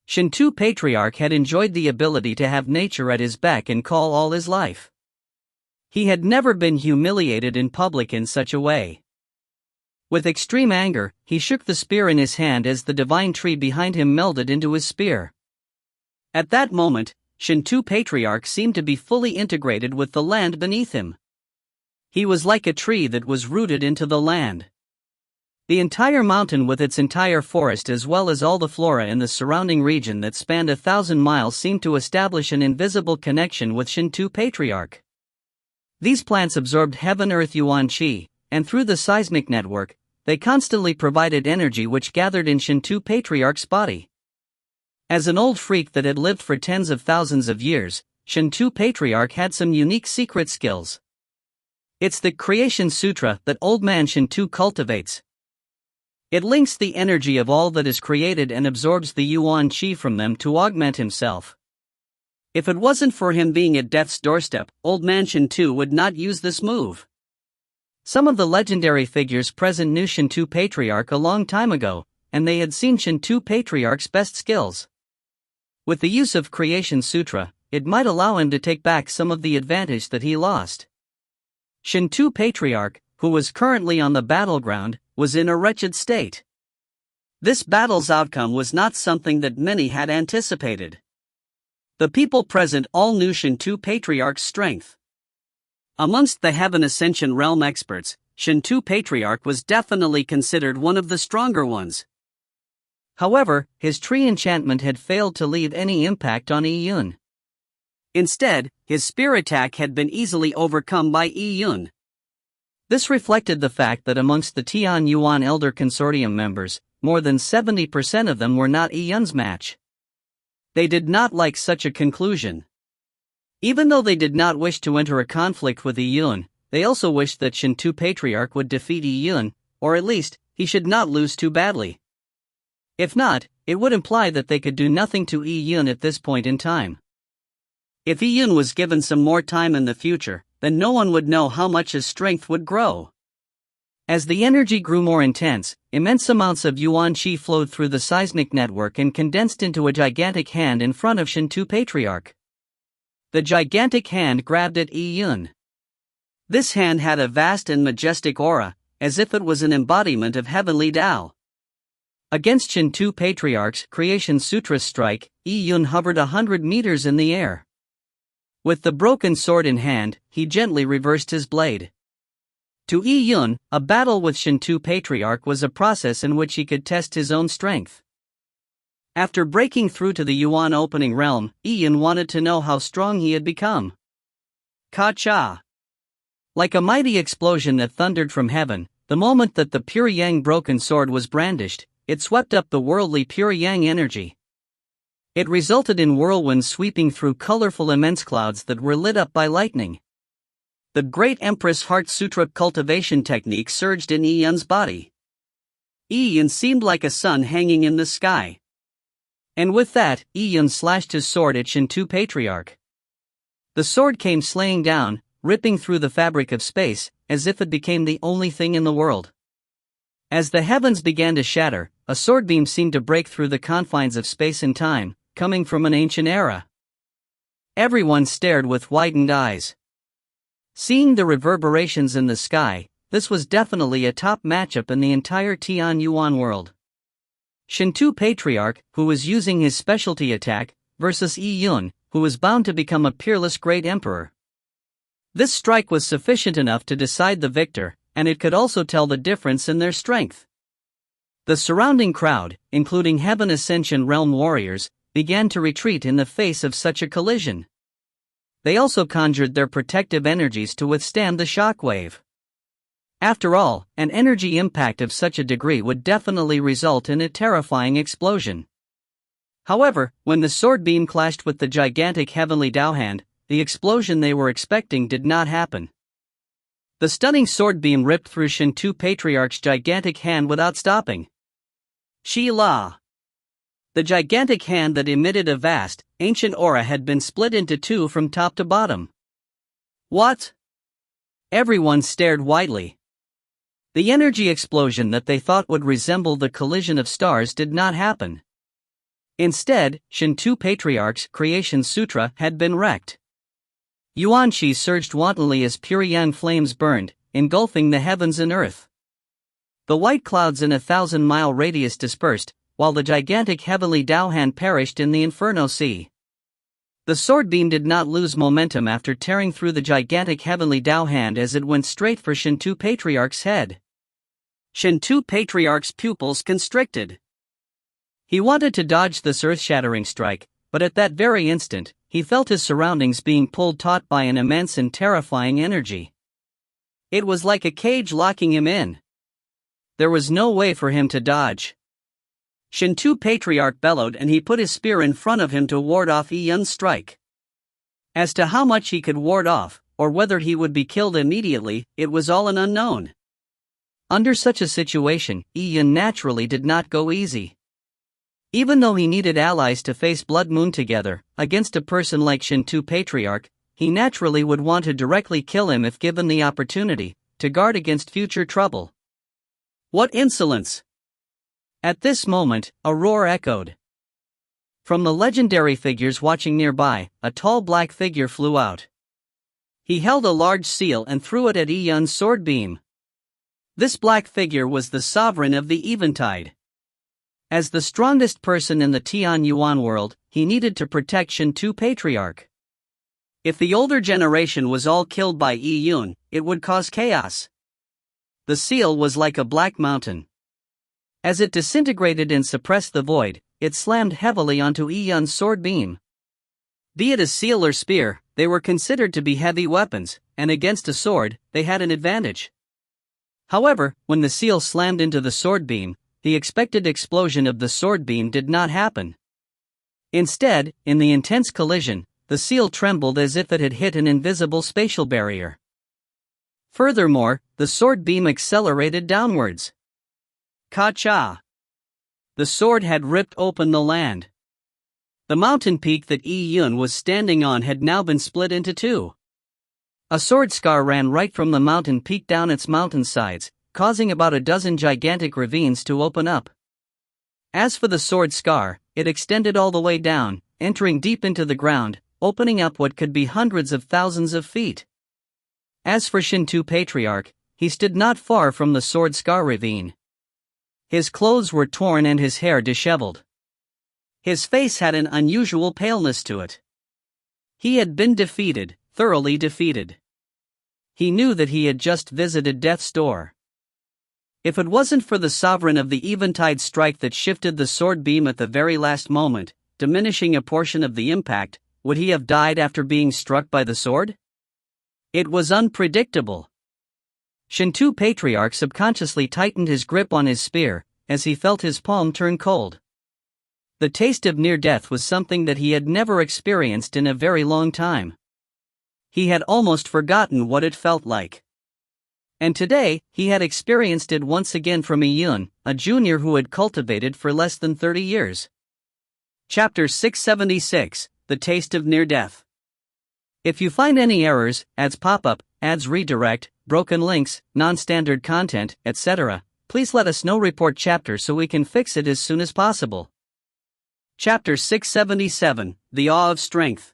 Shinto Patriarch had enjoyed the ability to have nature at his beck and call all his life. He had never been humiliated in public in such a way. With extreme anger, he shook the spear in his hand as the divine tree behind him melded into his spear. At that moment, Shinto Patriarch seemed to be fully integrated with the land beneath him. He was like a tree that was rooted into the land. The entire mountain with its entire forest as well as all the flora in the surrounding region that spanned 1,000 miles seemed to establish an invisible connection with Shinto Patriarch. These plants absorbed heaven-earth yuan qi, and through the seismic network, they constantly provided energy which gathered in Shinto Patriarch's body. As an old freak that had lived for tens of thousands of years, Shinto Patriarch had some unique secret skills. It's the Creation Sutra that Old Man Shinto cultivates. It links the energy of all that is created and absorbs the yuan qi from them to augment himself. If it wasn't for him being at death's doorstep, Old Man Shinto would not use this move. Some of the legendary figures present knew Shinto Patriarch a long time ago, and they had seen Shinto Patriarch's best skills. With the use of Creation Sutra, it might allow him to take back some of the advantage that he lost. Shinto Patriarch, who was currently on the battleground, was in a wretched state. This battle's outcome was not something that many had anticipated. The people present all knew Shinto Patriarch's strength. Amongst the Heaven Ascension realm experts, Shinto Patriarch was definitely considered one of the stronger ones. However, his tree enchantment had failed to leave any impact on Yun. Instead, his spear attack had been easily overcome by Yun. This reflected the fact that amongst the Tian Yuan Elder Consortium members, more than 70% of them were not Yi Yun's match. They did not like such a conclusion. Even though they did not wish to enter a conflict with Yi Yun, they also wished that Shinto Patriarch would defeat Yi Yun, or at least, he should not lose too badly. If not, it would imply that they could do nothing to Yi Yun at this point in time. If Yi Yun was given some more time in the future, then no one would know how much his strength would grow. As the energy grew more intense, immense amounts of yuan qi flowed through the seismic network and condensed into a gigantic hand in front of Shinto Patriarch. The gigantic hand grabbed at Yi Yun. This hand had a vast and majestic aura, as if it was an embodiment of heavenly Tao. Against Shinto Patriarch's Creation Sutra strike, Yi Yun hovered 100 meters in the air. With the broken sword in hand, he gently reversed his blade. To Yi Yun, a battle with Shinto Patriarch was a process in which he could test his own strength. After breaking through to the Yuan opening realm, Yi Yun wanted to know how strong he had become. Ka-cha! Like a mighty explosion that thundered from heaven, the moment that the pure yang broken sword was brandished, it swept up the worldly pure yang energy. It resulted in whirlwinds sweeping through colorful immense clouds that were lit up by lightning. The great Empress Heart Sutra cultivation technique surged in Yi Yun's body. Yi Yun seemed like a sun hanging in the sky. And with that, Yi Yun slashed his sword at Shinto Patriarch. The sword came slaying down, ripping through the fabric of space, as if it became the only thing in the world. As the heavens began to shatter, a sword beam seemed to break through the confines of space and time, coming from an ancient era. Everyone stared with widened eyes. Seeing the reverberations in the sky, this was definitely a top matchup in the entire Tian Yuan world. Shinto Patriarch, who was using his specialty attack, versus Yi Yun, who was bound to become a peerless great emperor. This strike was sufficient enough to decide the victor, and it could also tell the difference in their strength. The surrounding crowd, including Heaven Ascension realm warriors, began to retreat in the face of such a collision. They also conjured their protective energies to withstand the shockwave. After all, an energy impact of such a degree would definitely result in a terrifying explosion. However, when the sword beam clashed with the gigantic heavenly Tao hand, the explosion they were expecting did not happen. The stunning sword beam ripped through Shinto Patriarch's gigantic hand without stopping. Shi-la! The gigantic hand that emitted a vast, ancient aura had been split into two from top to bottom. What? Everyone stared widely. The energy explosion that they thought would resemble the collision of stars did not happen. Instead, Shinto Patriarch's Creation Sutra had been wrecked. Yuan qi surged wantonly as pure yang flames burned, engulfing the heavens and earth. The white clouds in a 1,000-mile radius dispersed, while the gigantic heavenly Tao hand perished in the Inferno Sea. The sword beam did not lose momentum after tearing through the gigantic heavenly Tao hand as it went straight for Shinto Patriarch's head. Shinto Patriarch's pupils constricted. He wanted to dodge this earth-shattering strike, but at that very instant, he felt his surroundings being pulled taut by an immense and terrifying energy. It was like a cage locking him in. There was no way for him to dodge. Shinto Patriarch bellowed and he put his spear in front of him to ward off Yi Yun's strike. As to how much he could ward off, or whether he would be killed immediately, it was all an unknown. Under such a situation, Yi Yun naturally did not go easy. Even though he needed allies to face Blood Moon together, against a person like Shinto Patriarch, he naturally would want to directly kill him if given the opportunity, to guard against future trouble. What insolence! At this moment, a roar echoed. From the legendary figures watching nearby, a tall black figure flew out. He held a large seal and threw it at Yi Yun's sword beam. This black figure was the sovereign of the Eventide. As the strongest person in the Tian Yuan world, he needed to protect Shinto Patriarch. If the older generation was all killed by Yi Yun, it would cause chaos. The seal was like a black mountain. As it disintegrated and suppressed the void, it slammed heavily onto Yi Yun's sword beam. Be it a seal or spear, they were considered to be heavy weapons, and against a sword, they had an advantage. However, when the seal slammed into the sword beam, the expected explosion of the sword beam did not happen. Instead, in the intense collision, the seal trembled as if it had hit an invisible spatial barrier. Furthermore, the sword beam accelerated downwards. Ka-cha! The sword had ripped open the land. The mountain peak that Yi Yun was standing on had now been split into two. A sword scar ran right from the mountain peak down its mountain sides, causing about a dozen gigantic ravines to open up. As for the sword scar, it extended all the way down, entering deep into the ground, opening up what could be hundreds of thousands of feet. As for Shinto Patriarch, he stood not far from the sword scar ravine. His clothes were torn and his hair disheveled. His face had an unusual paleness to it. He had been defeated, thoroughly defeated. He knew that he had just visited death's door. If it wasn't for the sovereign of the eventide strike that shifted the sword beam at the very last moment, diminishing a portion of the impact, would he have died after being struck by the sword? It was unpredictable. Shinto Patriarch subconsciously tightened his grip on his spear, as he felt his palm turn cold. The taste of near death was something that he had never experienced in a very long time. He had almost forgotten what it felt like. And today, he had experienced it once again from Yi Yun, a junior who had cultivated for less than 30 years. Chapter 676, The Taste of Near Death. If you find any errors, ads pop up, ads redirect, broken links, non-standard content, etc., please let us know. Report chapter so we can fix it as soon as possible. Chapter 677, The Awe of Strength.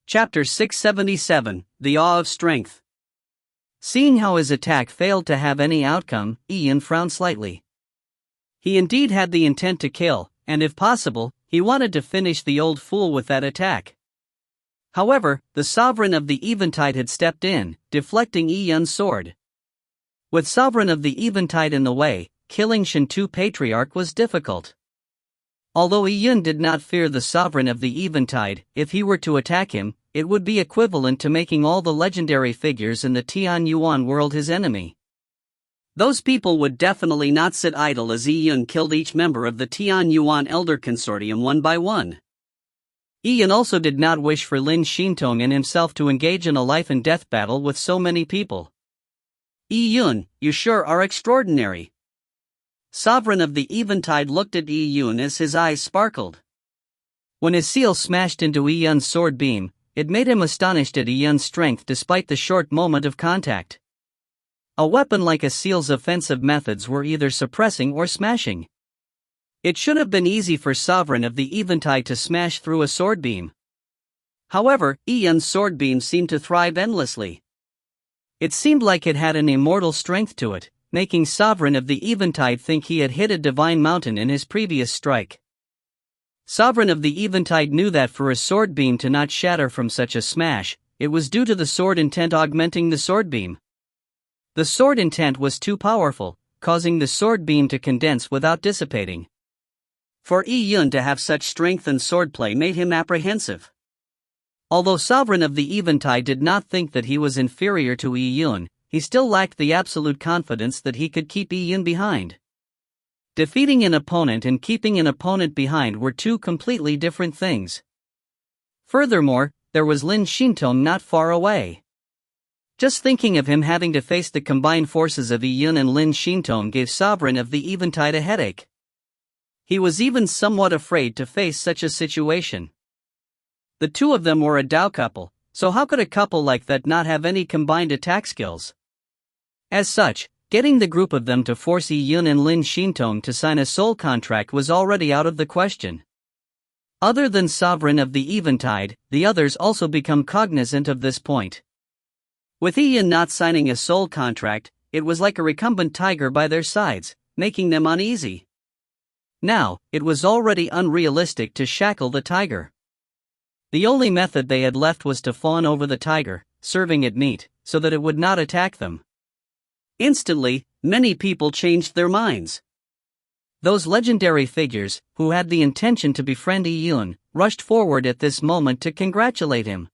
Chapter 677, The Awe of Strength. Seeing how his attack failed to have any outcome, Yi Yun frowned slightly. He indeed had the intent to kill, and if possible, he wanted to finish the old fool with that attack. However, the sovereign of the eventide had stepped in, deflecting Yi Yun's sword. With sovereign of the eventide in the way, killing Shinto Patriarch was difficult. Although Yi Yun did not fear the sovereign of the eventide, if he were to attack him, it would be equivalent to making all the legendary figures in the Tian Yuan world his enemy. Those people would definitely not sit idle as Yi Yun killed each member of the Tian Yuan Elder Consortium one by one. Yi Yun also did not wish for Lin Shintong and himself to engage in a life-and-death battle with so many people. Yi Yun, you sure are extraordinary. Sovereign of the eventide looked at Yi Yun as his eyes sparkled. When his seal smashed into Yi Yun's sword beam, it made him astonished at Yi Yun's strength despite the short moment of contact. A weapon like a seal's offensive methods were either suppressing or smashing. It should have been easy for Sovereign of the eventide to smash through a sword beam. However, Yi Yun's sword beam seemed to thrive endlessly. It seemed like it had an immortal strength to it, making Sovereign of the eventide think he had hit a divine mountain in his previous strike. Sovereign of the eventide knew that for a sword beam to not shatter from such a smash, it was due to the sword intent augmenting the sword beam. The sword intent was too powerful, causing the sword beam to condense without dissipating. For Yi Yun to have such strength and swordplay made him apprehensive. Although Sovereign of the eventide did not think that he was inferior to Yi Yun, he still lacked the absolute confidence that he could keep Yi Yun behind. Defeating an opponent and keeping an opponent behind were two completely different things. Furthermore, there was Lin Shintong not far away. Just thinking of him having to face the combined forces of Yi Yun and Lin Shintong gave Sovereign of the eventide a headache. He was even somewhat afraid to face such a situation. The two of them were a Dao couple, so how could a couple like that not have any combined attack skills? As such, getting the group of them to force Yi Yun and Lin Shintong to sign a soul contract was already out of the question. Other than Sovereign of the eventide, the others also become cognizant of this point. With Yi Yun not signing a soul contract, it was like a recumbent tiger by their sides, making them uneasy. Now, it was already unrealistic to shackle the tiger. The only method they had left was to fawn over the tiger, serving it meat, so that it would not attack them. Instantly, many people changed their minds. Those legendary figures, who had the intention to befriend Yi Yun, rushed forward at this moment to congratulate him.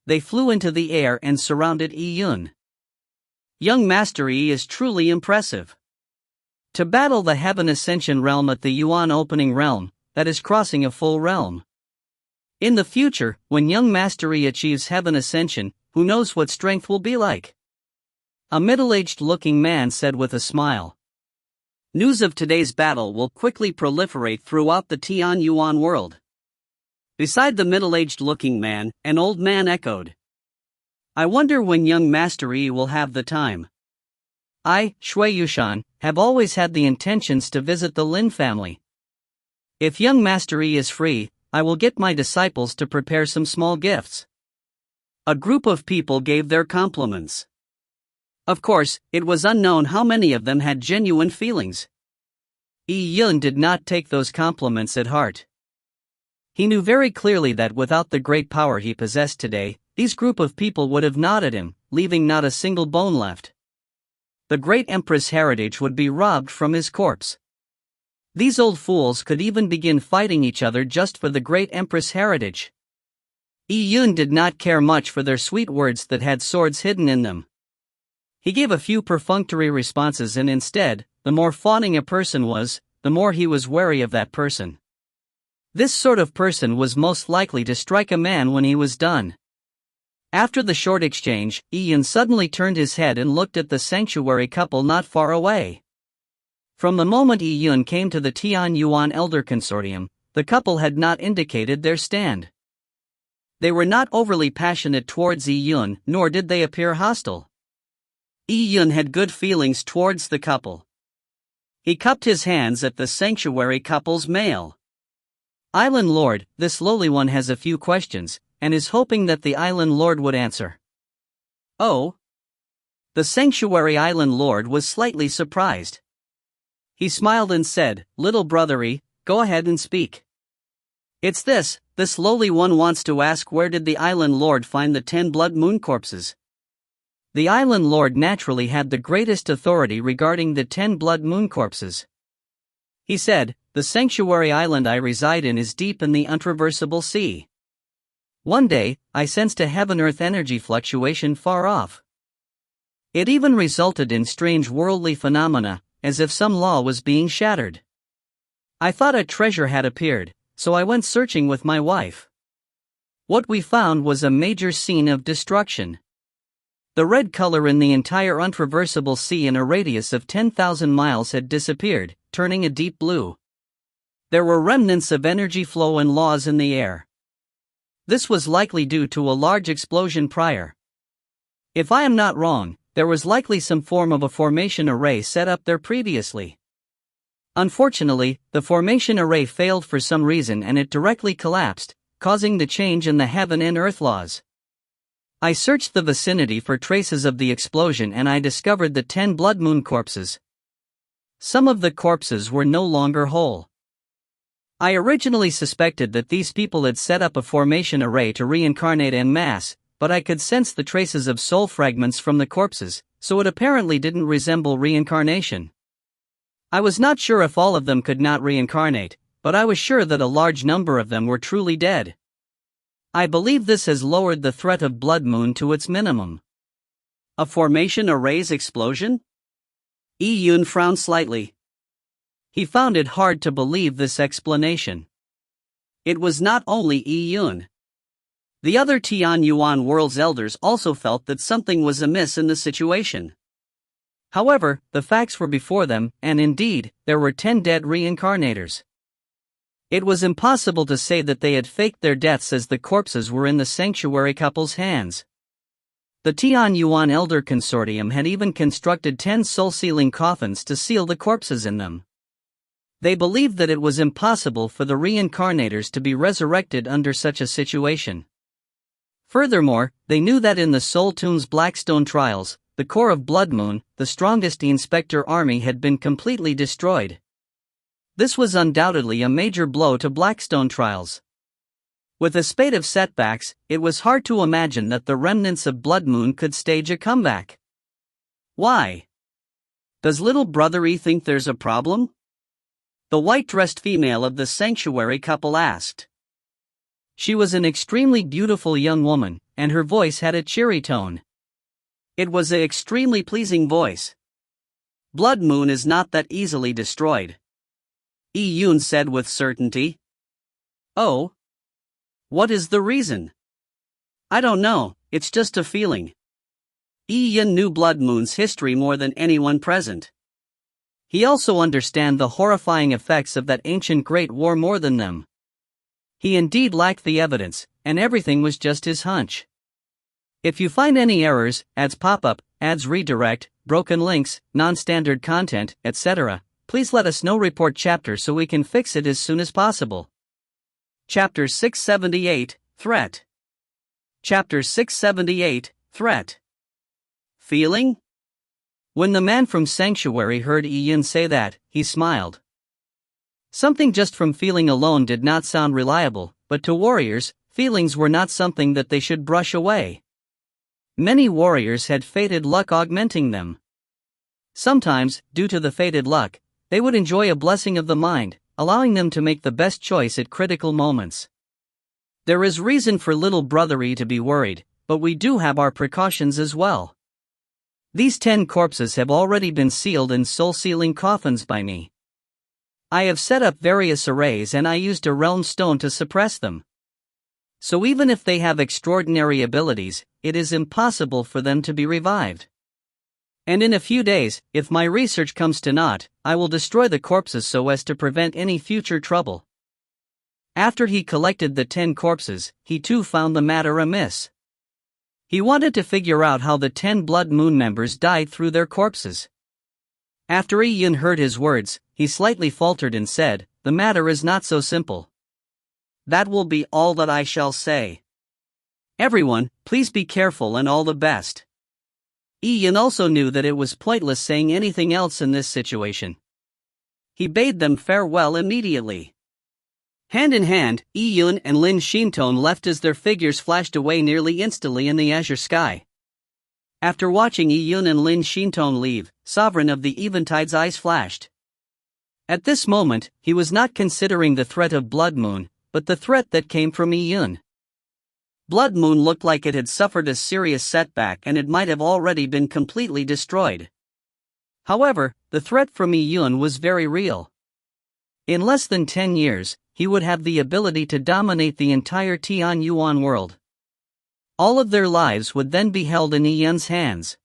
They flew into the air and surrounded Yi Yun. Young Master Yi is truly impressive. To battle the Heaven Ascension realm at the Yuan opening realm, that is crossing a full realm. In the future, when young Mastery achieves Heaven Ascension, who knows what strength will be like? A middle-aged looking man said with a smile. News of today's battle will quickly proliferate throughout the Tian Yuan world. Beside the middle-aged looking man, an old man echoed. I wonder when young Mastery will have the time. I, Shui Yushan, have always had the intentions to visit the Lin family. If young Mastery is free, I will get my disciples to prepare some small gifts. A group of people gave their compliments. Of course, it was unknown how many of them had genuine feelings. Yi Yun did not take those compliments at heart. He knew very clearly that without the great power he possessed today, these group of people would have gnawed at him, leaving not a single bone left. The great Empress' heritage would be robbed from his corpse. These old fools could even begin fighting each other just for the great Empress' heritage. Yi Yun did not care much for their sweet words that had swords hidden in them. He gave a few perfunctory responses, and instead, the more fawning a person was, the more he was wary of that person. This sort of person was most likely to strike a man when he was done. After the short exchange, Yi Yun suddenly turned his head and looked at the sanctuary couple not far away. From the moment Yi Yun came to the Tian Yuan Elder Consortium, the couple had not indicated their stand. They were not overly passionate towards Yi Yun, nor did they appear hostile. Yi Yun had good feelings towards the couple. He cupped his hands at the sanctuary couple's male. Island Lord, this lowly one has a few questions, and is hoping that the Island Lord would answer. Oh? The Sanctuary Island Lord was slightly surprised. He smiled and said, Little brothery, go ahead and speak. It's this lowly one wants to ask, where did the Island Lord find the 10 blood moon corpses? The Island Lord naturally had the greatest authority regarding the 10 blood moon corpses. He said, the sanctuary island I reside in is deep in the untraversable sea. One day, I sensed a heaven-earth energy fluctuation far off. It even resulted in strange worldly phenomena, as if some law was being shattered. I thought a treasure had appeared, so I went searching with my wife. What we found was a major scene of destruction. The red color in the entire untraversable sea in a radius of 10,000 miles had disappeared, turning a deep blue. There were remnants of energy flow and laws in the air. This was likely due to a large explosion prior. If I am not wrong, there was likely some form of a formation array set up there previously. Unfortunately, the formation array failed for some reason and it directly collapsed, causing the change in the heaven and earth laws. I searched the vicinity for traces of the explosion and I discovered the 10 blood moon corpses. Some of the corpses were no longer whole. I originally suspected that these people had set up a formation array to reincarnate en masse, but I could sense the traces of soul fragments from the corpses, so it apparently didn't resemble reincarnation. I was not sure if all of them could not reincarnate, but I was sure that a large number of them were truly dead. I believe this has lowered the threat of blood moon to its minimum. A formation array's explosion? Yi Yun frowned slightly. He found it hard to believe this explanation. It was not only Yi Yun. The other Tian Yuan world's elders also felt that something was amiss in the situation. However, the facts were before them, and indeed, there were 10 dead reincarnators. It was impossible to say that they had faked their deaths as the corpses were in the sanctuary couple's hands. The Tian Yuan Elder Consortium had even constructed 10 soul-sealing coffins to seal the corpses in them. They believed that it was impossible for the reincarnators to be resurrected under such a situation. Furthermore, they knew that in the Soul Tomb's Blackstone trials, the core of Blood Moon, the strongest Inspector army, had been completely destroyed. This was undoubtedly a major blow to Blackstone trials. With a spate of setbacks, it was hard to imagine that the remnants of Blood Moon could stage a comeback. Why? Does little brothery think there's a problem? The white-dressed female of the sanctuary couple asked. She was an extremely beautiful young woman, and her voice had a cheery tone. It was an extremely pleasing voice. Blood Moon is not that easily destroyed," Yi-Yun said with certainty. "Oh? What is the reason?" "I don't know, it's just a feeling." Yi-Yun knew Blood Moon's history more than anyone present. He also understood the horrifying effects of that ancient Great War more than them. He indeed lacked the evidence, and everything was just his hunch. If you find any errors, ads pop up, ads redirect, broken links, non-standard content, etc., please let us know. Report chapter so we can fix it as soon as possible. Chapter 678, Threat. Chapter 678, Threat. Feeling? When the man from Sanctuary heard Yi-Yun say that, he smiled. Something just from feeling alone did not sound reliable, but to warriors, feelings were not something that they should brush away. Many warriors had fated luck augmenting them. Sometimes, due to the fated luck, they would enjoy a blessing of the mind, allowing them to make the best choice at critical moments. There is reason for little brothery to be worried, but we do have our precautions as well. These 10 corpses have already been sealed in soul-sealing coffins by me. I have set up various arrays and I used a realm stone to suppress them. So even if they have extraordinary abilities, it is impossible for them to be revived. And in a few days, if my research comes to naught, I will destroy the corpses so as to prevent any future trouble. After he collected the 10 corpses, he too found the matter amiss. He wanted to figure out how the 10 Blood Moon members died through their corpses. After Yi-Yun heard his words, he slightly faltered and said, "The matter is not so simple. That will be all that I shall say. Everyone, please be careful and all the best." Yi-Yun also knew that it was pointless saying anything else in this situation. He bade them farewell immediately. Hand in hand, Yi-Yun and Lin Shintone left as their figures flashed away nearly instantly in the azure sky. After watching Yi-Yun and Lin Shintone leave, Sovereign of the Eventide's eyes flashed. At this moment, he was not considering the threat of Blood Moon, but the threat that came from Yi-Yun. Blood Moon looked like it had suffered a serious setback and it might have already been completely destroyed. However, the threat from Yi-Yun was very real. In less than 10 years, he would have the ability to dominate the entire Tian Yuan world. All of their lives would then be held in Yi-Yun's hands.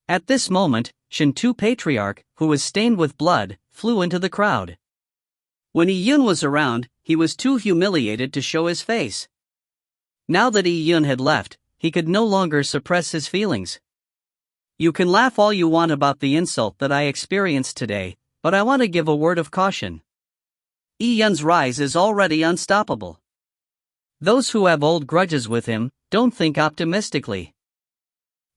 At this moment, Shintu Patriarch, who was stained with blood, flew into the crowd. When Yi-Yun was around, he was too humiliated to show his face. Now that Yi-Yun had left, he could no longer suppress his feelings. "You can laugh all you want about the insult that I experienced today, but I want to give a word of caution. Yi-Yun's rise is already unstoppable. Those who have old grudges with him, don't think optimistically.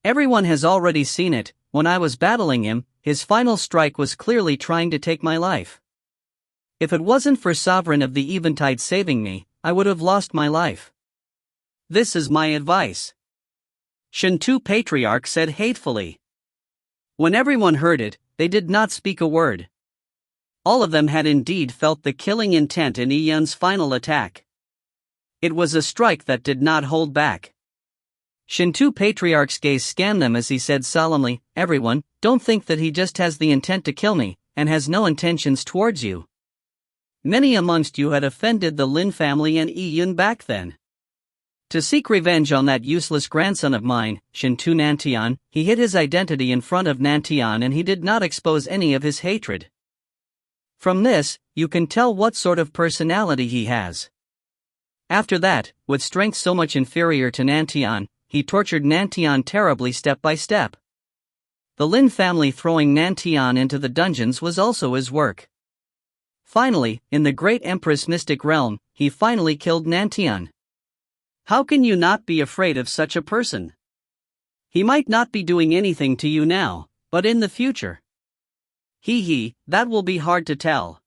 Everyone has already seen it. When I was battling him, his final strike was clearly trying to take my life. If it wasn't for Sovereign of the Eventide saving me, I would have lost my life. This is my advice," Shintu Patriarch said hatefully. When everyone heard it, they did not speak a word. All of them had indeed felt the killing intent in Yi-Yun's final attack. It was a strike that did not hold back. Shintu Patriarch's gaze scanned them as he said solemnly, "Everyone, don't think that he just has the intent to kill me, and has no intentions towards you. Many amongst you had offended the Lin family and Yi-Yun back then. To seek revenge on that useless grandson of mine, Shintu Nantian, he hid his identity in front of Nantian and he did not expose any of his hatred. From this, you can tell what sort of personality he has. After that, with strength so much inferior to Nantian, he tortured Nantian terribly step by step. The Lin family throwing Nantian into the dungeons was also his work. Finally, in the great Empress Mystic Realm, he finally killed Nantian. How can you not be afraid of such a person? He might not be doing anything to you now, but in the future. That will be hard to tell."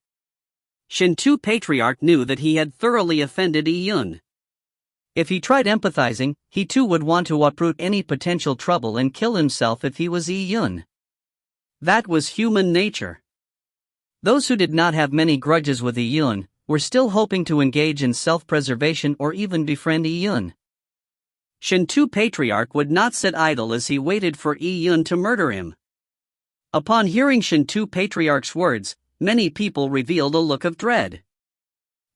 Shintu Patriarch knew that he had thoroughly offended Yi-Yun. If he tried empathizing, he too would want to uproot any potential trouble and kill himself if he was Yi-Yun. That was human nature. Those who did not have many grudges with Yi-Yun were still hoping to engage in self-preservation or even befriend Yi-Yun. Shintu Patriarch would not sit idle as he waited for Yi-Yun to murder him. Upon hearing Shinto Patriarch's words, many people revealed a look of dread.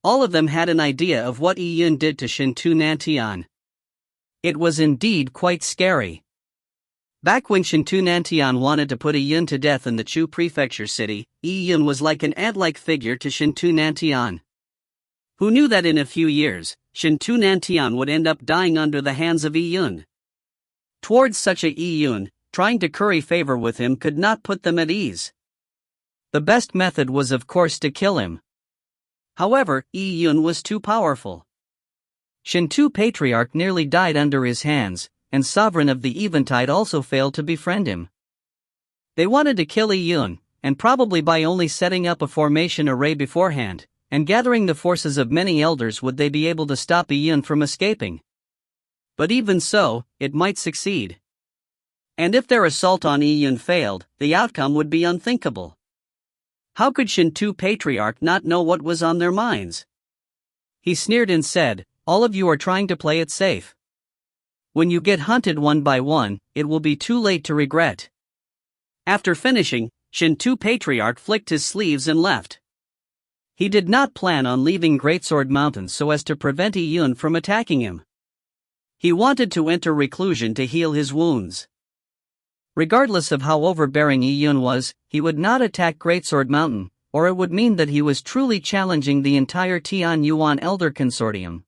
All of them had an idea of what Yun did to Shinto Nantian. It was indeed quite scary. Back when Shinto Nantian wanted to put Yun to death in the Chu Prefecture city, Yun was like an ant-like figure to Shinto Nantian. Who knew that in a few years, Shinto Nantian would end up dying under the hands of Yun? Towards such a Yun, trying to curry favor with him could not put them at ease. The best method was of course to kill him. However, Yun was too powerful. Shinto Patriarch nearly died under his hands, and Sovereign of the Eventide also failed to befriend him. They wanted to kill Yun, and probably by only setting up a formation array beforehand, and gathering the forces of many elders would they be able to stop Yun from escaping. But even so, it might succeed. And if their assault on Yun failed, the outcome would be unthinkable. How could Shinto Patriarch not know what was on their minds? He sneered and said, "All of you are trying to play it safe. When you get hunted one by one, it will be too late to regret." After finishing, Shinto Patriarch flicked his sleeves and left. He did not plan on leaving Greatsword Mountain so as to prevent Yun from attacking him. He wanted to enter reclusion to heal his wounds. Regardless of how overbearing Yun was, he would not attack Greatsword Mountain, or it would mean that he was truly challenging the entire Tian Yuan Elder Consortium.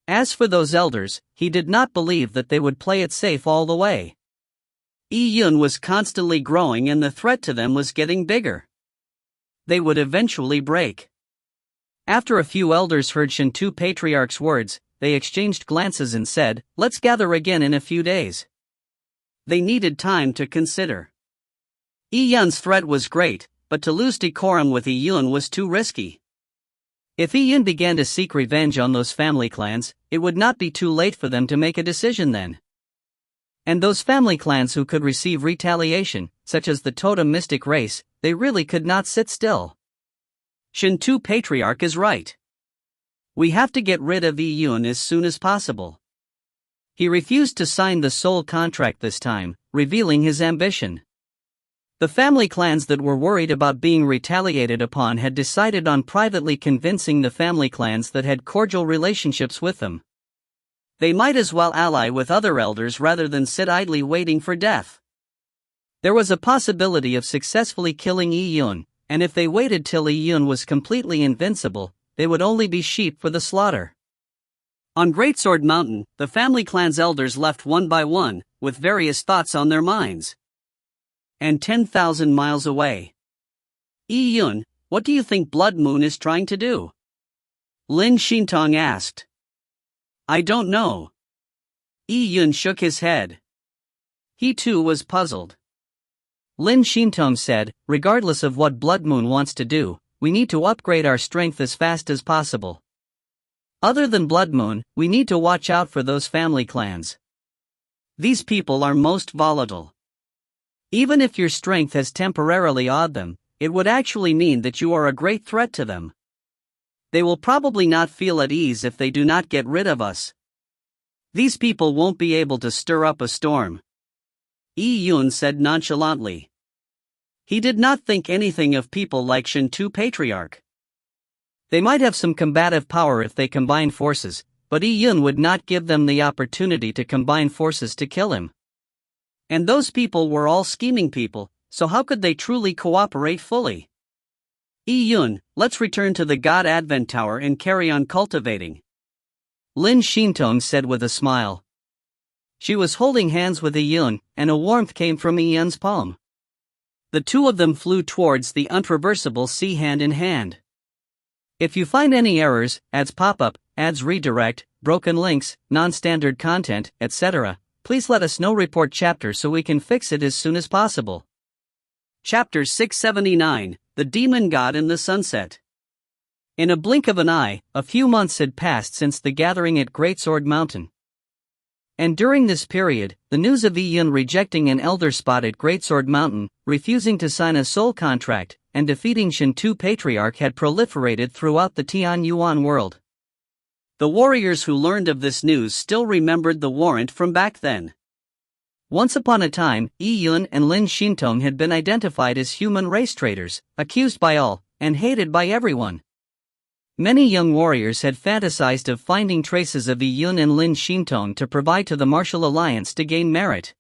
As for those elders, he did not believe that they would play it safe all the way. Yun was constantly growing and the threat to them was getting bigger. They would eventually break. After a few elders heard Shinto Patriarch's words, they exchanged glances and said, "Let's gather again in a few days." They needed time to consider. Yun's threat was great, but to lose decorum with Yun was too risky. If Yun began to seek revenge on those family clans, it would not be too late for them to make a decision then. And those family clans who could receive retaliation, such as the Totem Mystic race, they really could not sit still. Shinto Patriarch is right. We have to get rid of Yun as soon as possible. He refused to sign the soul contract this time, revealing his ambition. The family clans that were worried about being retaliated upon had decided on privately convincing the family clans that had cordial relationships with them. They might as well ally with other elders rather than sit idly waiting for death. There was a possibility of successfully killing Yun, and if they waited till Yun was completely invincible, they would only be sheep for the slaughter. On Greatsword Mountain, the family clan's elders left one by one, with various thoughts on their minds. And 10,000 miles away. Yun, what do you think Blood Moon is trying to do? Lin Shintong asked. I don't know. Yun shook his head. He too was puzzled. Lin Shintong said, regardless of what Blood Moon wants to do, we need to upgrade our strength as fast as possible. Other than Blood Moon, we need to watch out for those family clans. These people are most volatile. Even if your strength has temporarily awed them, it would actually mean that you are a great threat to them. They will probably not feel at ease if they do not get rid of us. These people won't be able to stir up a storm. Yun said nonchalantly. He did not think anything of people like Shinto Patriarch. They might have some combative power if they combine forces, but Yun would not give them the opportunity to combine forces to kill him. And those people were all scheming people, so how could they truly cooperate fully? Yun, let's return to the God Advent Tower and carry on cultivating. Lin Shintong said with a smile. She was holding hands with Yun, and a warmth came from Yun's palm. The two of them flew towards the untraversable sea hand in hand. If you find any errors, ads pop-up, ads redirect, broken links, non-standard content, etc., please let us know. Report chapter so we can fix it as soon as possible. Chapter 679, The Demon God in the Sunset. In a blink of an eye, a few months had passed since the gathering at Greatsword Mountain. And during this period, the news of Yun rejecting an elder spot at Greatsword Mountain, refusing to sign a soul contract, and defeating Shinto Patriarch had proliferated throughout the Tian Yuan world. The warriors who learned of this news still remembered the warrant from back then. Once upon a time, Yi Yun and Lin Xintong had been identified as human race traitors, accused by all, and hated by everyone. Many young warriors had fantasized of finding traces of Yi Yun and Lin Xintong to provide to the martial alliance to gain merit.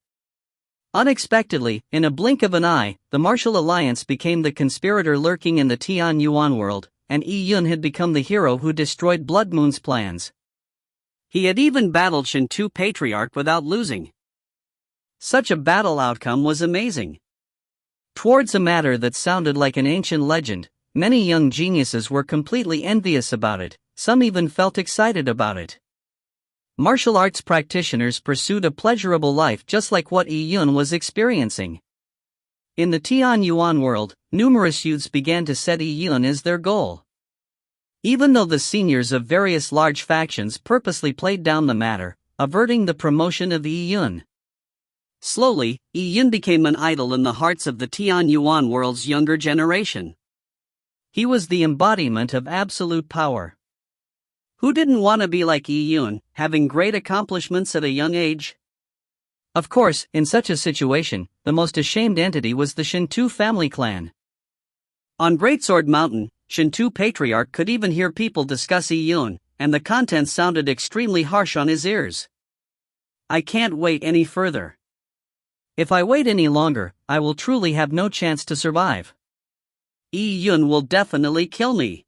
Unexpectedly, in a blink of an eye, the martial alliance became the conspirator lurking in the Tian Yuan world, and Yi Yun had become the hero who destroyed Blood Moon's plans. He had even battled Shintu Patriarch without losing. Such a battle outcome was amazing. Towards a matter that sounded like an ancient legend, many young geniuses were completely envious about it, some even felt excited about it. Martial arts practitioners pursued a pleasurable life just like what Yi Yun was experiencing. In the Tian Yuan world, numerous youths began to set Yi Yun as their goal. Even though the seniors of various large factions purposely played down the matter, averting the promotion of Yi Yun. Slowly, Yi Yun became an idol in the hearts of the Tian Yuan world's younger generation. He was the embodiment of absolute power. Who didn't want to be like Yi Yun, having great accomplishments at a young age? Of course, in such a situation, the most ashamed entity was the Shintu family clan. On Greatsword Mountain, Shintu Patriarch could even hear people discuss Yi Yun, and the contents sounded extremely harsh on his ears. I can't wait any further. If I wait any longer, I will truly have no chance to survive. Yi Yun will definitely kill me.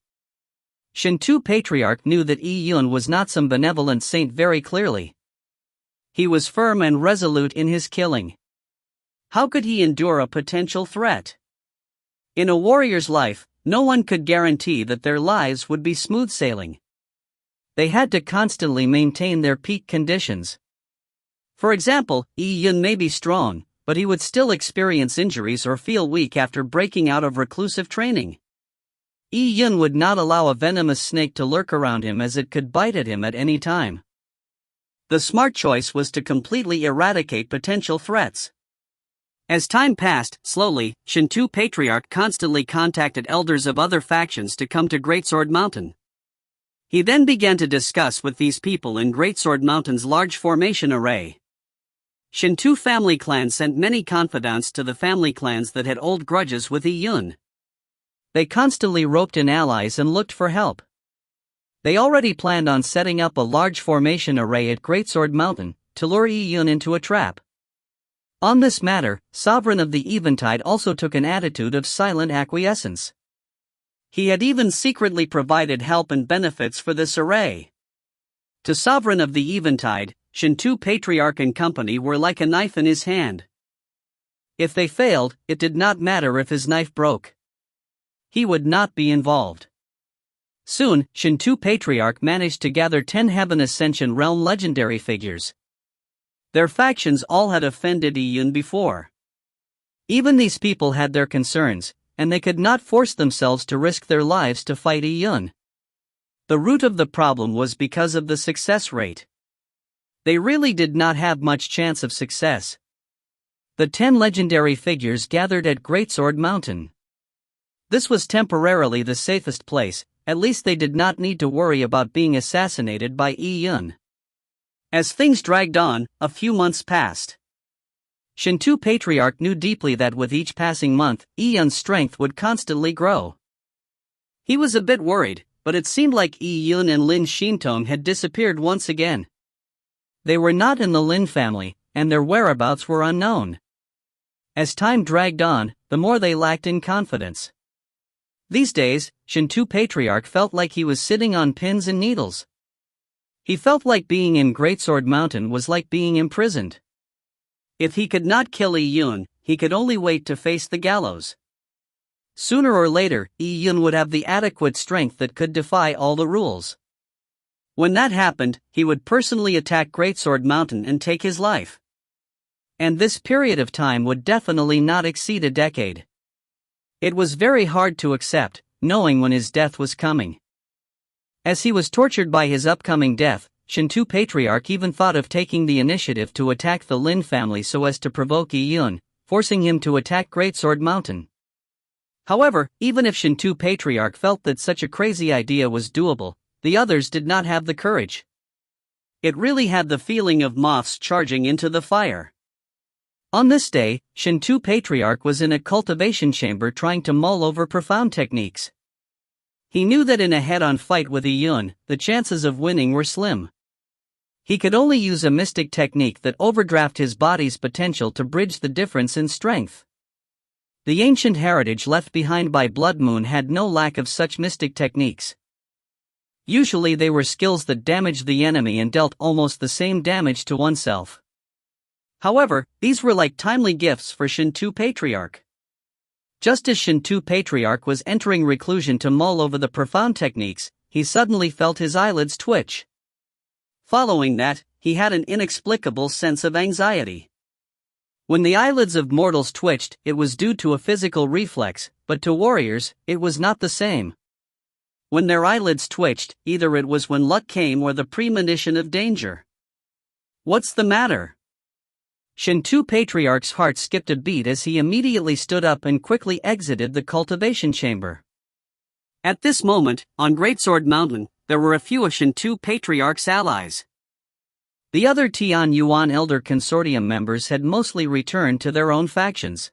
Shintu Patriarch knew that Yi Yun was not some benevolent saint very clearly. He was firm and resolute in his killing. How could he endure a potential threat? In a warrior's life, no one could guarantee that their lives would be smooth sailing. They had to constantly maintain their peak conditions. For example, Yi Yun may be strong, but he would still experience injuries or feel weak after breaking out of reclusive training. Yi Yun would not allow a venomous snake to lurk around him as it could bite at him at any time. The smart choice was to completely eradicate potential threats. As time passed, slowly, Shintu Patriarch constantly contacted elders of other factions to come to Greatsword Mountain. He then began to discuss with these people in Greatsword Mountain's large formation array. Shintu family clans sent many confidants to the family clans that had old grudges with Yi Yun. They constantly roped in allies and looked for help. They already planned on setting up a large formation array at Greatsword Mountain to lure Yi Yun into a trap. On this matter, Sovereign of the Eventide also took an attitude of silent acquiescence. He had even secretly provided help and benefits for this array. To Sovereign of the Eventide, Shintu Patriarch and company were like a knife in his hand. If they failed, it did not matter if his knife broke. He would not be involved. Soon, Shintu Patriarch managed to gather 10 Heaven Ascension realm legendary figures. Their factions all had offended Yi Yun before. Even these people had their concerns, and they could not force themselves to risk their lives to fight Yi Yun. The root of the problem was because of the success rate. They really did not have much chance of success. The 10 legendary figures gathered at Greatsword Mountain. This was temporarily the safest place, at least they did not need to worry about being assassinated by Yi Yun. As things dragged on, a few months passed. Shintu Patriarch knew deeply that with each passing month, Yi Yun's strength would constantly grow. He was a bit worried, but it seemed like Yi Yun and Lin Xintong had disappeared once again. They were not in the Lin family, and their whereabouts were unknown. As time dragged on, the more they lacked in confidence. These days, Shintu Patriarch felt like he was sitting on pins and needles. He felt like being in Greatsword Mountain was like being imprisoned. If he could not kill Yi Yun, he could only wait to face the gallows. Sooner or later, Yi Yun would have the adequate strength that could defy all the rules. When that happened, he would personally attack Greatsword Mountain and take his life. And this period of time would definitely not exceed a decade. It was very hard to accept, knowing when his death was coming. As he was tortured by his upcoming death, Shintu Patriarch even thought of taking the initiative to attack the Lin family so as to provoke Yi Yun, forcing him to attack Greatsword Mountain. However, even if Shintu Patriarch felt that such a crazy idea was doable, the others did not have the courage. It really had the feeling of moths charging into the fire. On this day, Shinto Patriarch was in a cultivation chamber trying to mull over profound techniques. He knew that in a head-on fight with Iyun, the chances of winning were slim. He could only use a mystic technique that overdraft his body's potential to bridge the difference in strength. The ancient heritage left behind by Blood Moon had no lack of such mystic techniques. Usually they were skills that damaged the enemy and dealt almost the same damage to oneself. However, these were like timely gifts for Shinto Patriarch. Just as Shinto Patriarch was entering reclusion to mull over the profound techniques, he suddenly felt his eyelids twitch. Following that, he had an inexplicable sense of anxiety. When the eyelids of mortals twitched, it was due to a physical reflex, but to warriors, it was not the same. When their eyelids twitched, either it was when luck came or the premonition of danger. What's the matter? Shinto Patriarch's heart skipped a beat as he immediately stood up and quickly exited the cultivation chamber. At this moment, on Greatsword Mountain, there were a few of Shinto Patriarch's allies. The other Tian Yuan Elder Consortium members had mostly returned to their own factions.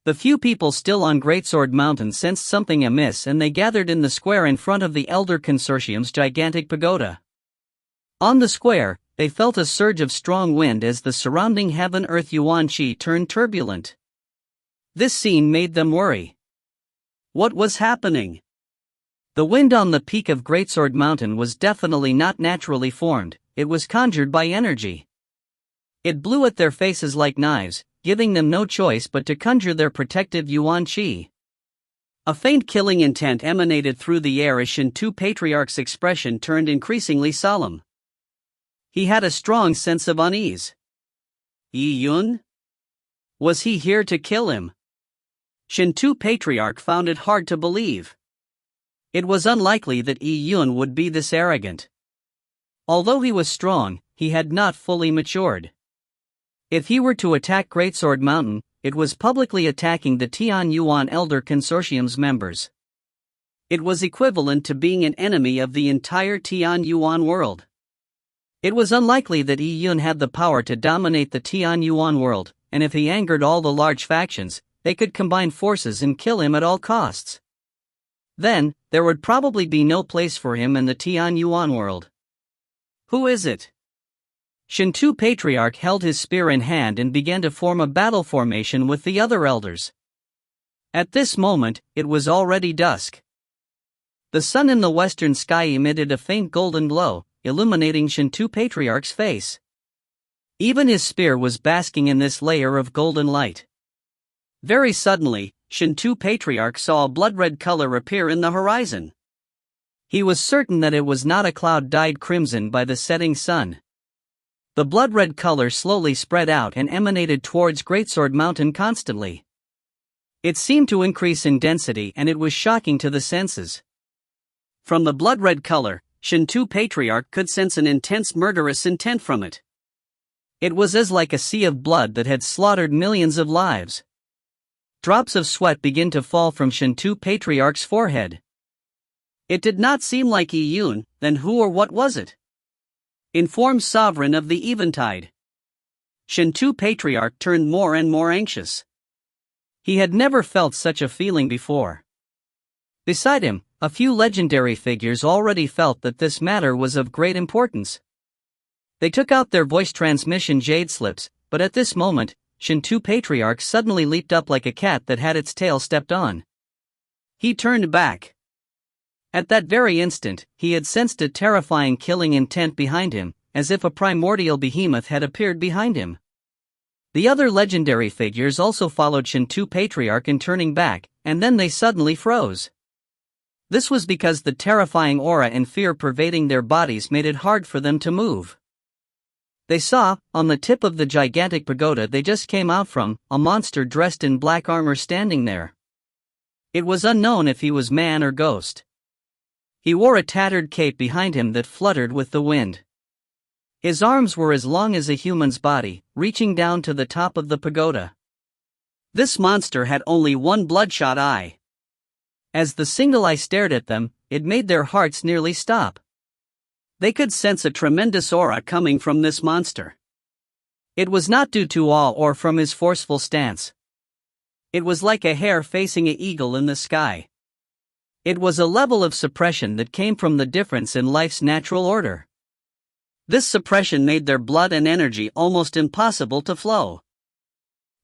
The few people still on Greatsword Mountain sensed something amiss and they gathered in the square in front of the Elder Consortium's gigantic pagoda. On the square, they felt a surge of strong wind as the surrounding heaven-earth Yuan Qi turned turbulent. This scene made them worry. What was happening? The wind on the peak of Greatsword Mountain was definitely not naturally formed, it was conjured by energy. It blew at their faces like knives, giving them no choice but to conjure their protective Yuan Qi. A faint killing intent emanated through the air as Shinto Patriarch's expression turned increasingly solemn. He had a strong sense of unease. Iyun? Was he here to kill him? Shinto Patriarch found it hard to believe. It was unlikely that Iyun would be this arrogant. Although he was strong, he had not fully matured. If he were to attack Greatsword Mountain, it was publicly attacking the Tian Yuan Elder Consortium's members. It was equivalent to being an enemy of the entire Tian Yuan world. It was unlikely that Iyun had the power to dominate the Tian Yuan world, and if he angered all the large factions, they could combine forces and kill him at all costs. Then, there would probably be no place for him in the Tian Yuan world. Who is it? Shinto Patriarch held his spear in hand and began to form a battle formation with the other elders. At this moment, it was already dusk. The sun in the western sky emitted a faint golden glow, illuminating Shinto Patriarch's face. Even his spear was basking in this layer of golden light. Very suddenly, Shinto Patriarch saw a blood-red color appear in the horizon. He was certain that it was not a cloud dyed crimson by the setting sun. The blood-red color slowly spread out and emanated towards Greatsword Mountain constantly. It seemed to increase in density and it was shocking to the senses. From the blood-red color, Shinto Patriarch could sense an intense murderous intent from it. It was as like a sea of blood that had slaughtered millions of lives. Drops of sweat began to fall from Shinto Patriarch's forehead. It did not seem like Iyun, then who or what was it? Informed sovereign of the Eventide. Shinto Patriarch turned more and more anxious. He had never felt such a feeling before. Beside him, a few legendary figures already felt that this matter was of great importance. They took out their voice transmission jade slips, but at this moment, Shinto Patriarch suddenly leaped up like a cat that had its tail stepped on. He turned back. At that very instant, he had sensed a terrifying killing intent behind him, as if a primordial behemoth had appeared behind him. The other legendary figures also followed Shinto Patriarch in turning back, and then they suddenly froze. This was because the terrifying aura and fear pervading their bodies made it hard for them to move. They saw, on the tip of the gigantic pagoda they just came out from, a monster dressed in black armor standing there. It was unknown if he was man or ghost. He wore a tattered cape behind him that fluttered with the wind. His arms were as long as a human's body, reaching down to the top of the pagoda. This monster had only one bloodshot eye. As the single eye stared at them, it made their hearts nearly stop. They could sense a tremendous aura coming from this monster. It was not due to awe or from his forceful stance. It was like a hare facing an eagle in the sky. It was a level of suppression that came from the difference in life's natural order. This suppression made their blood and energy almost impossible to flow.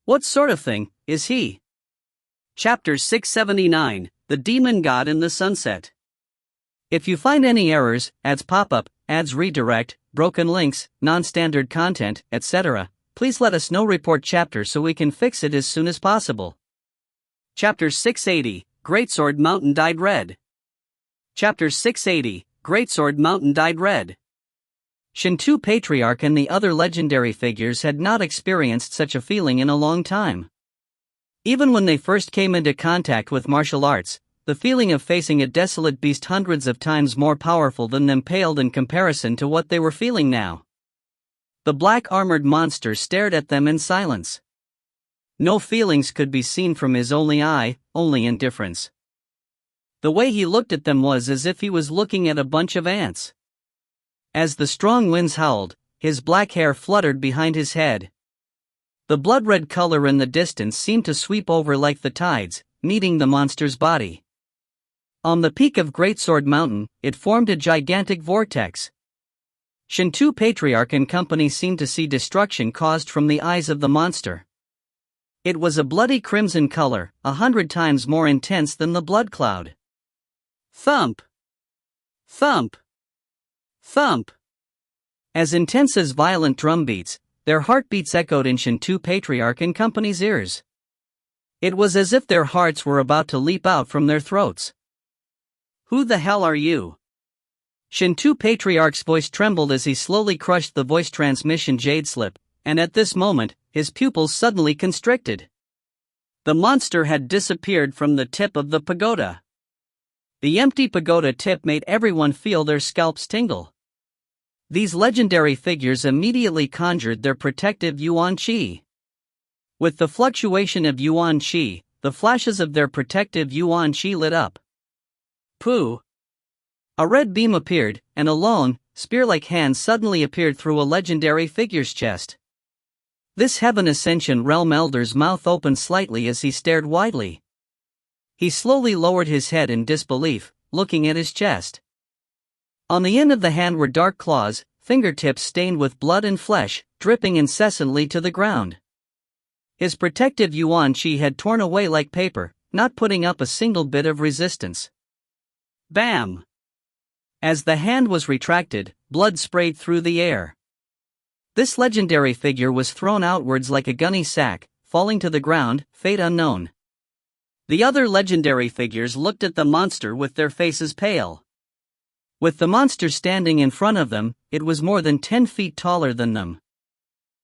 What sort of thing is he? Chapter 679, The Demon God in the Sunset. If you find any errors, ads pop up, ads redirect, broken links, non-standard content, etc., please let us know. Report chapter so we can fix it as soon as possible. Chapter 680, Greatsword Mountain Dyed Red. Chapter 680, Greatsword Mountain Dyed Red. Shinto Patriarch and the other legendary figures had not experienced such a feeling in a long time. Even when they first came into contact with martial arts, the feeling of facing a desolate beast hundreds of times more powerful than them paled in comparison to what they were feeling now. The black armored monster stared at them in silence. No feelings could be seen from his only eye, only indifference. The way he looked at them was as if he was looking at a bunch of ants. As the strong winds howled, his black hair fluttered behind his head. The blood-red color in the distance seemed to sweep over like the tides, meeting the monster's body. On the peak of Greatsword Mountain, it formed a gigantic vortex. Shinto Patriarch and company seemed to see destruction caused from the eyes of the monster. It was a bloody crimson color, 100 times more intense than the blood cloud. Thump! Thump! Thump! As intense as violent drum beats, their heartbeats echoed in Shinto Patriarch and company's ears. It was as if their hearts were about to leap out from their throats. Who the hell are you? Shinto Patriarch's voice trembled as he slowly crushed the voice transmission jade slip, and at this moment, his pupils suddenly constricted. The monster had disappeared from the tip of the pagoda. The empty pagoda tip made everyone feel their scalps tingle. These legendary figures immediately conjured their protective Yuan Qi. With the fluctuation of Yuan Qi, the flashes of their protective Yuan Qi lit up. Pooh! A red beam appeared, and a long, spear-like hand suddenly appeared through a legendary figure's chest. This Heaven Ascension Realm Elder's mouth opened slightly as he stared widely. He slowly lowered his head in disbelief, looking at his chest. On the end of the hand were dark claws, fingertips stained with blood and flesh, dripping incessantly to the ground. His protective Yuan Qi had torn away like paper, not putting up a single bit of resistance. Bam! As the hand was retracted, blood sprayed through the air. This legendary figure was thrown outwards like a gunny sack, falling to the ground, fate unknown. The other legendary figures looked at the monster with their faces pale. With the monster standing in front of them, it was more than 10 feet taller than them.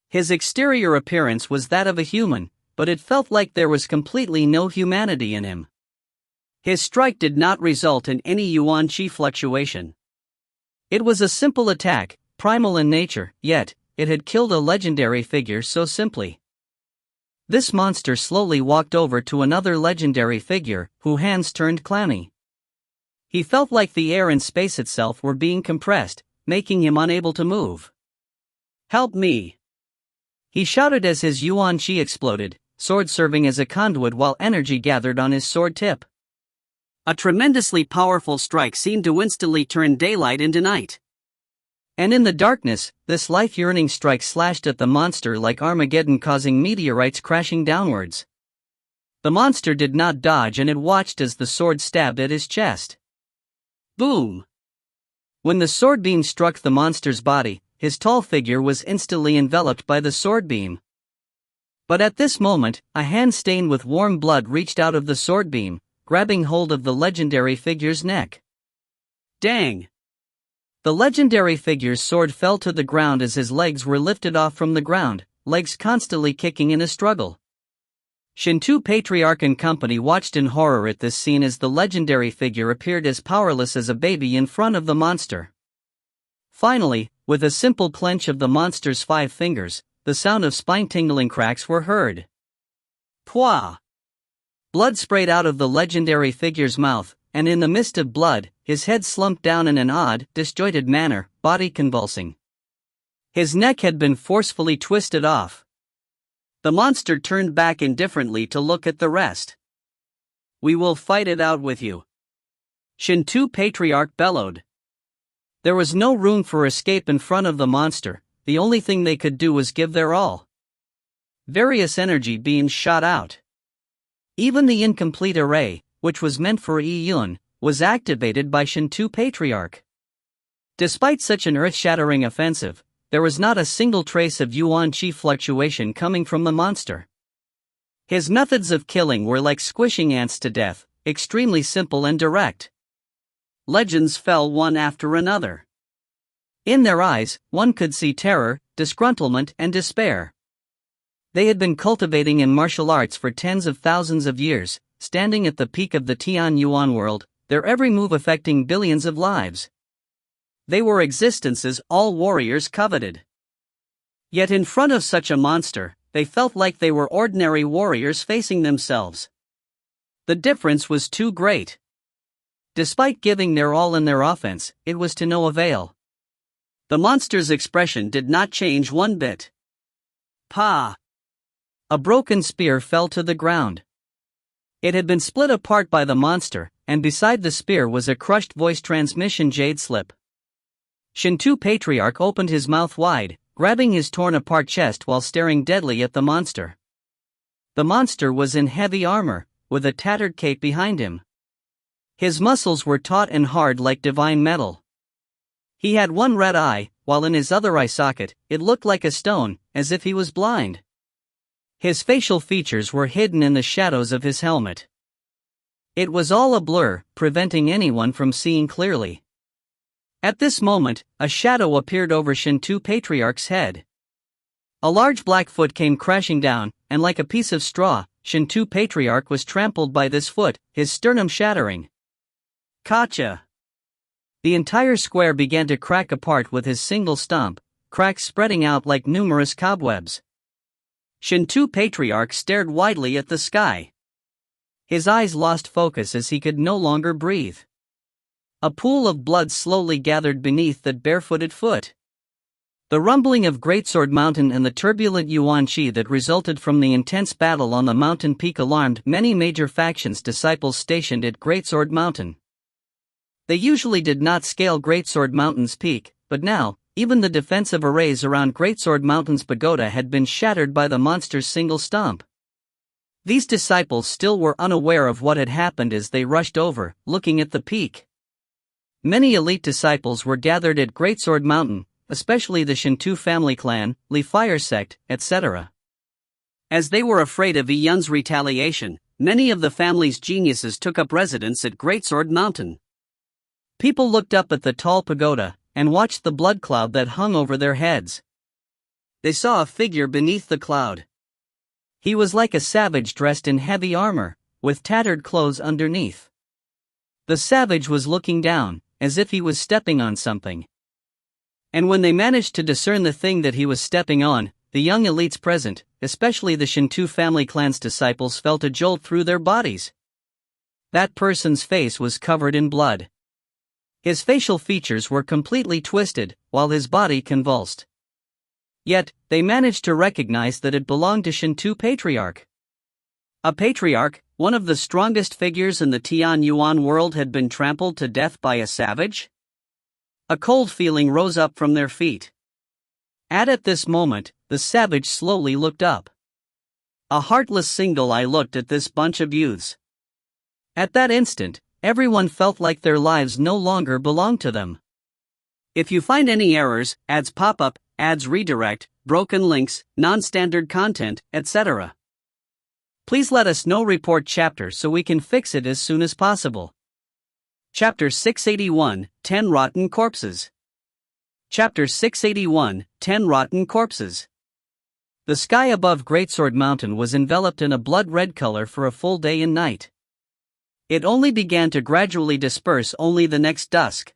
His exterior appearance was that of a human, but it felt like there was completely no humanity in him. His strike did not result in any Yuan Qi fluctuation. It was a simple attack, primal in nature, yet, it had killed a legendary figure so simply. This monster slowly walked over to another legendary figure, whose hands turned clammy. He felt like the air and space itself were being compressed, making him unable to move. Help me! He shouted as his Yuan Qi exploded, sword serving as a conduit while energy gathered on his sword tip. A tremendously powerful strike seemed to instantly turn daylight into night. And in the darkness, this life-yearning strike slashed at the monster like Armageddon, causing meteorites crashing downwards. The monster did not dodge, and it watched as the sword stabbed at his chest. Boom! When the sword beam struck the monster's body, his tall figure was instantly enveloped by the sword beam. But at this moment, a hand stained with warm blood reached out of the sword beam, grabbing hold of the legendary figure's neck. Dang! The legendary figure's sword fell to the ground as his legs were lifted off from the ground, legs constantly kicking in a struggle. Shinto Patriarch and company watched in horror at this scene as the legendary figure appeared as powerless as a baby in front of the monster. Finally, with a simple clench of the monster's 5 fingers, the sound of spine-tingling cracks were heard. Pwah! Blood sprayed out of the legendary figure's mouth, and in the mist of blood, his head slumped down in an odd, disjointed manner, body convulsing. His neck had been forcefully twisted off. The monster turned back indifferently to look at the rest. "We will fight it out with you," Shinto Patriarch bellowed. There was no room for escape in front of the monster. The only thing they could do was give their all. Various energy beams shot out. Even the incomplete array, which was meant for Yun, was activated by Shinto Patriarch. Despite such an earth-shattering offensive, there was not a single trace of Yuan Qi fluctuation coming from the monster. His methods of killing were like squishing ants to death, extremely simple and direct. Legends fell one after another. In their eyes, one could see terror, disgruntlement, and despair. They had been cultivating in martial arts for tens of thousands of years, standing at the peak of the Tian Yuan world, their every move affecting billions of lives. They were existences all warriors coveted. Yet in front of such a monster, they felt like they were ordinary warriors facing themselves. The difference was too great. Despite giving their all in their offense, it was to no avail. The monster's expression did not change one bit. "Pa!" A broken spear fell to the ground. It had been split apart by the monster, and beside the spear was a crushed voice transmission jade slip. Shinto Patriarch opened his mouth wide, grabbing his torn-apart chest while staring deadly at the monster. The monster was in heavy armor, with a tattered cape behind him. His muscles were taut and hard like divine metal. He had one red eye, while in his other eye socket, it looked like a stone, as if he was blind. His facial features were hidden in the shadows of his helmet. It was all a blur, preventing anyone from seeing clearly. At this moment, a shadow appeared over Shinto Patriarch's head. A large black foot came crashing down, and like a piece of straw, Shinto Patriarch was trampled by this foot, his sternum shattering. "Gotcha!" The entire square began to crack apart with his single stomp, cracks spreading out like numerous cobwebs. Shinto Patriarch stared widely at the sky. His eyes lost focus as he could no longer breathe. A pool of blood slowly gathered beneath that barefooted foot. The rumbling of Greatsword Mountain and the turbulent Yuan Qi that resulted from the intense battle on the mountain peak alarmed many major factions' disciples stationed at Greatsword Mountain. They usually did not scale Greatsword Mountain's peak, but now, even the defensive arrays around Greatsword Mountain's pagoda had been shattered by the monster's single stomp. These disciples still were unaware of what had happened as they rushed over, looking at the peak. Many elite disciples were gathered at Greatsword Mountain, especially the Shinto family clan, Li Fire sect, etc. As they were afraid of Yun's retaliation, many of the family's geniuses took up residence at Greatsword Mountain. People looked up at the tall pagoda, and watched the blood cloud that hung over their heads. They saw a figure beneath the cloud. He was like a savage dressed in heavy armor, with tattered clothes underneath. The savage was looking down, as if he was stepping on something. And when they managed to discern the thing that he was stepping on, the young elites present, especially the Shinto family clan's disciples, felt a jolt through their bodies. That person's face was covered in blood. His facial features were completely twisted, while his body convulsed. Yet, they managed to recognize that it belonged to Shinto Patriarch. A patriarch, one of the strongest figures in the Tian Yuan world, had been trampled to death by a savage? A cold feeling rose up from their feet. At this moment, the savage slowly looked up. A heartless single eye looked at this bunch of youths. At that instant, everyone felt like their lives no longer belonged to them. If you find any errors, ads pop up, ads redirect, broken links, non-standard content, etc., please let us know. Report chapter so we can fix it as soon as possible. Chapter 681, 10 Rotten Corpses. Chapter 681, 10 Rotten Corpses. The sky above Greatsword Mountain was enveloped in a blood-red color for a full day and night. It only began to gradually disperse only the next dusk.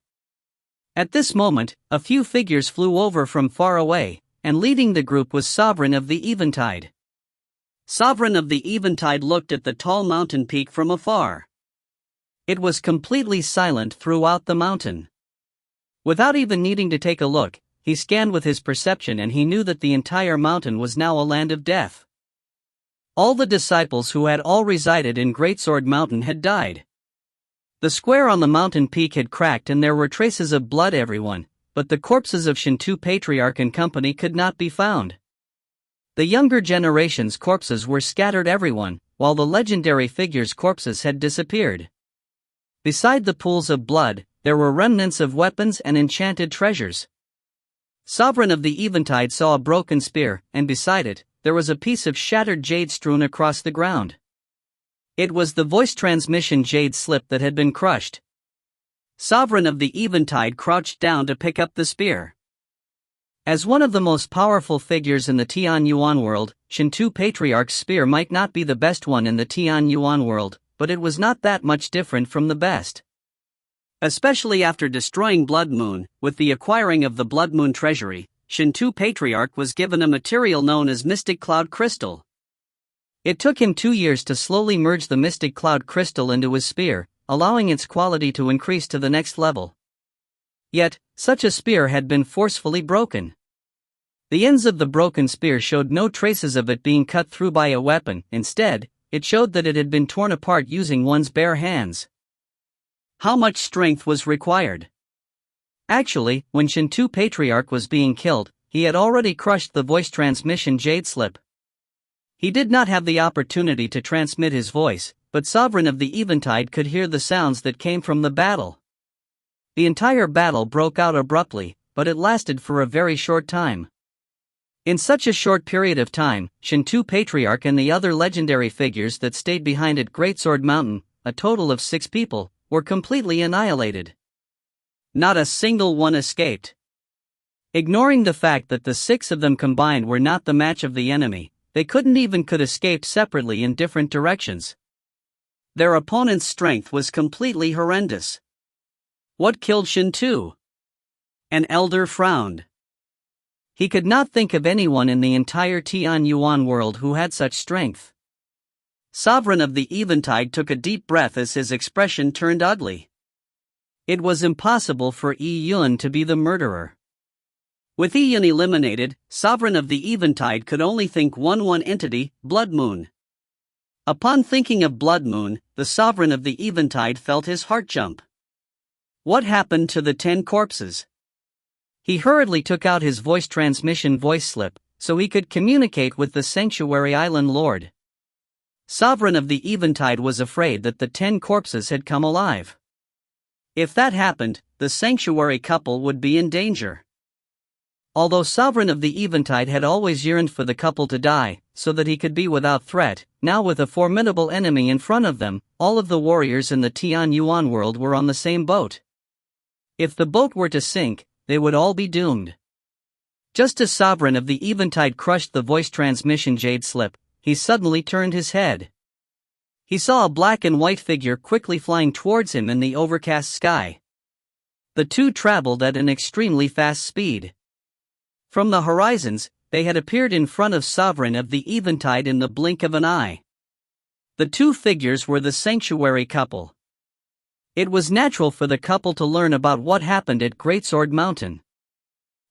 At this moment, a few figures flew over from far away, and leading the group was Sovereign of the Eventide. Sovereign of the Eventide looked at the tall mountain peak from afar. It was completely silent throughout the mountain. Without even needing to take a look, he scanned with his perception and he knew that the entire mountain was now a land of death. All the disciples who had all resided in Greatsword Mountain had died. The square on the mountain peak had cracked and there were traces of blood everywhere, but the corpses of Shinto Patriarch and company could not be found. The younger generation's corpses were scattered everywhere, while the legendary figures' corpses had disappeared. Beside the pools of blood, there were remnants of weapons and enchanted treasures. Sovereign of the Eventide saw a broken spear, and beside it, there was a piece of shattered jade strewn across the ground. It was the voice transmission jade slip that had been crushed. Sovereign of the Eventide crouched down to pick up the spear. As one of the most powerful figures in the Tian Yuan world, Shinto Patriarch's spear might not be the best one in the Tian Yuan world, but it was not that much different from the best. Especially after destroying Blood Moon, with the acquiring of the Blood Moon treasury, Shinto Patriarch was given a material known as Mystic Cloud Crystal. It took him 2 years to slowly merge the Mystic Cloud Crystal into his spear, allowing its quality to increase to the next level. Yet, such a spear had been forcefully broken. The ends of the broken spear showed no traces of it being cut through by a weapon. Instead, it showed that it had been torn apart using one's bare hands. How much strength was required? Actually, when Shinto Patriarch was being killed, he had already crushed the voice transmission jade slip. He did not have the opportunity to transmit his voice, but Sovereign of the Eventide could hear the sounds that came from the battle. The entire battle broke out abruptly, but it lasted for a very short time. In such a short period of time, Shinto Patriarch and the other legendary figures that stayed behind at Greatsword Mountain, a total of 6 people, were completely annihilated. Not a single one escaped. Ignoring the fact that the 6 of them combined were not the match of the enemy, they could escape separately in different directions. Their opponent's strength was completely horrendous. What killed Shinto? An elder frowned. He could not think of anyone in the entire Tian Yuan world who had such strength. Sovereign of the Eventide took a deep breath as his expression turned ugly. It was impossible for Yi Yun to be the murderer. With Yi Yun eliminated, Sovereign of the Eventide could only think one entity, Blood Moon. Upon thinking of Blood Moon, the Sovereign of the Eventide felt his heart jump. What happened to the 10 corpses? He hurriedly took out his voice transmission voice slip, so he could communicate with the Sanctuary Island Lord. Sovereign of the Eventide was afraid that the 10 corpses had come alive. If that happened, the Sanctuary couple would be in danger. Although Sovereign of the Eventide had always yearned for the couple to die, so that he could be without threat, now with a formidable enemy in front of them, all of the warriors in the Tian Yuan world were on the same boat. If the boat were to sink, they would all be doomed. Just as Sovereign of the Eventide crushed the voice transmission jade slip, he suddenly turned his head. He saw a black and white figure quickly flying towards him in the overcast sky. The two traveled at an extremely fast speed. From the horizons, they had appeared in front of Sovereign of the Eventide in the blink of an eye. The two figures were the Sanctuary couple. It was natural for the couple to learn about what happened at Greatsword Mountain.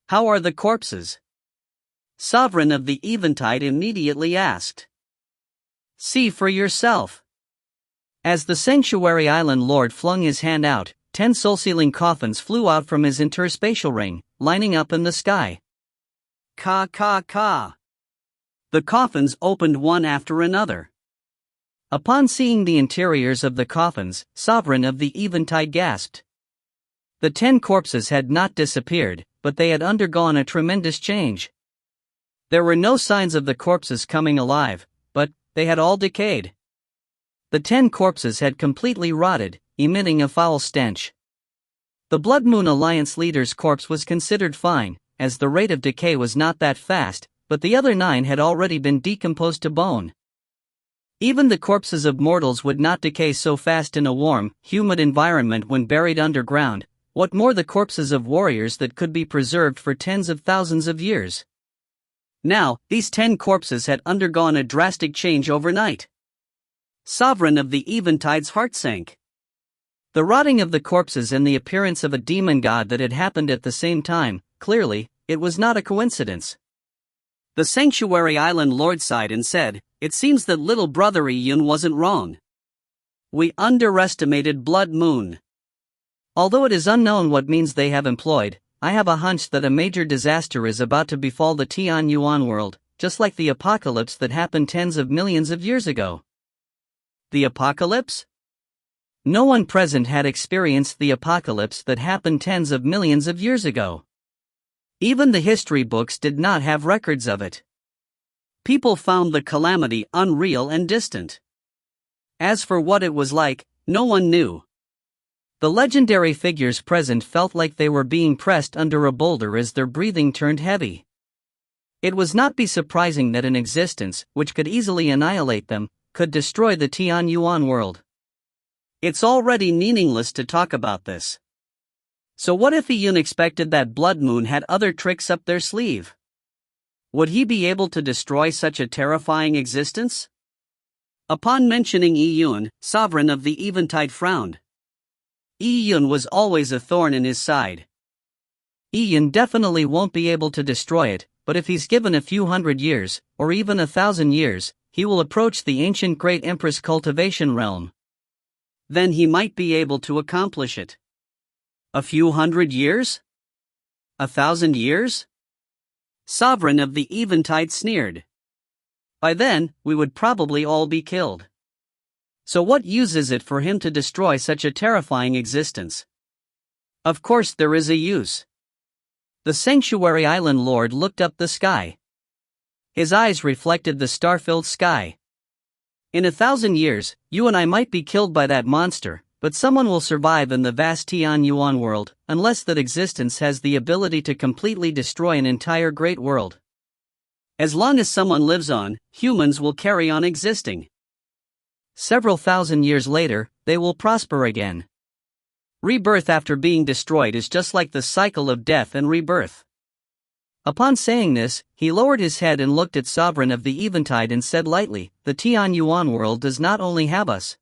How are the corpses? Sovereign of the Eventide immediately asked. See for yourself. As the Sanctuary Island Lord flung his hand out, 10 soul-sealing coffins flew out from his interspatial ring, lining up in the sky. Ka. The coffins opened one after another. Upon seeing the interiors of the coffins, Sovereign of the Eventide gasped. The 10 corpses had not disappeared, but they had undergone a tremendous change. There were no signs of the corpses coming alive, but they had all decayed. The 10 corpses had completely rotted, emitting a foul stench. The Blood Moon Alliance leader's corpse was considered fine, as the rate of decay was not that fast, but the other 9 had already been decomposed to bone. Even the corpses of mortals would not decay so fast in a warm, humid environment when buried underground, what more the corpses of warriors that could be preserved for tens of thousands of years. Now, these 10 corpses had undergone a drastic change overnight. Sovereign of the Eventide's heart sank. The rotting of the corpses and the appearance of a demon god that had happened at the same time, clearly, it was not a coincidence. The Sanctuary Island Lord sighed and said, "It seems that little brother Iyun wasn't wrong. We underestimated Blood Moon. Although it is unknown what means they have employed, I have a hunch that a major disaster is about to befall the Tian Yuan world, just like the apocalypse that happened tens of millions of years ago." The apocalypse? No one present had experienced the apocalypse that happened tens of millions of years ago. Even the history books did not have records of it. People found the calamity unreal and distant. As for what it was like, no one knew. The legendary figures present felt like they were being pressed under a boulder as their breathing turned heavy. It was not be surprising that an existence, which could easily annihilate them, could destroy the Tian Yuan world. It's already meaningless to talk about this. So what if Iyun expected that Blood Moon had other tricks up their sleeve? Would he be able to destroy such a terrifying existence? Upon mentioning Iyun, sovereign of the Eventide frowned. Iyun was always a thorn in his side. Iyun definitely won't be able to destroy it, but if he's given a few hundred years, or even 1,000 years, he will approach the ancient Great Empress cultivation realm. Then he might be able to accomplish it. A few hundred years? 1,000 years? Sovereign of the Eventide sneered. By then, we would probably all be killed. So what use is it for him to destroy such a terrifying existence? Of course there is a use. The Sanctuary Island Lord looked up the sky. His eyes reflected the star-filled sky. In 1,000 years, you and I might be killed by that monster, but someone will survive in the vast Tian Yuan world, unless that existence has the ability to completely destroy an entire great world. As long as someone lives on, humans will carry on existing. Several thousand years later, they will prosper again. Rebirth after being destroyed is just like the cycle of death and rebirth. Upon saying this, he lowered his head and looked at Sovereign of the Eventide and said lightly, "The Tian Yuan world does not only have us."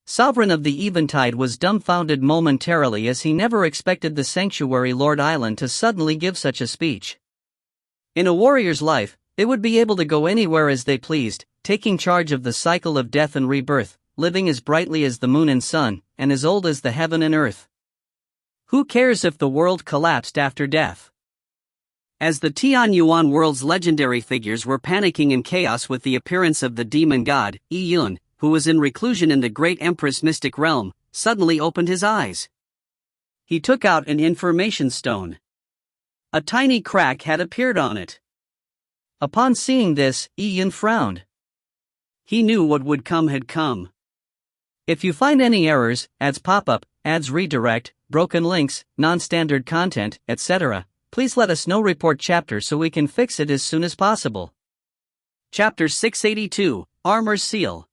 Sovereign of the Eventide was dumbfounded momentarily as he never expected the Sanctuary Lord Island to suddenly give such a speech. In a warrior's life, they would be able to go anywhere as they pleased, taking charge of the cycle of death and rebirth, living as brightly as the moon and sun, and as old as the heaven and earth. Who cares if the world collapsed after death? As the Tian Yuan world's legendary figures were panicking in chaos with the appearance of the demon god, Iyun, who was in reclusion in the Great Empress mystic realm, suddenly opened his eyes. He took out an information stone. A tiny crack had appeared on it. Upon seeing this, Iyun frowned. He knew what would come had come. If you find any errors, ads pop up, ads redirect, broken links, non-standard content, etc., please let us know. Report chapter so we can fix it as soon as possible. Chapter 682, Armor's Seal.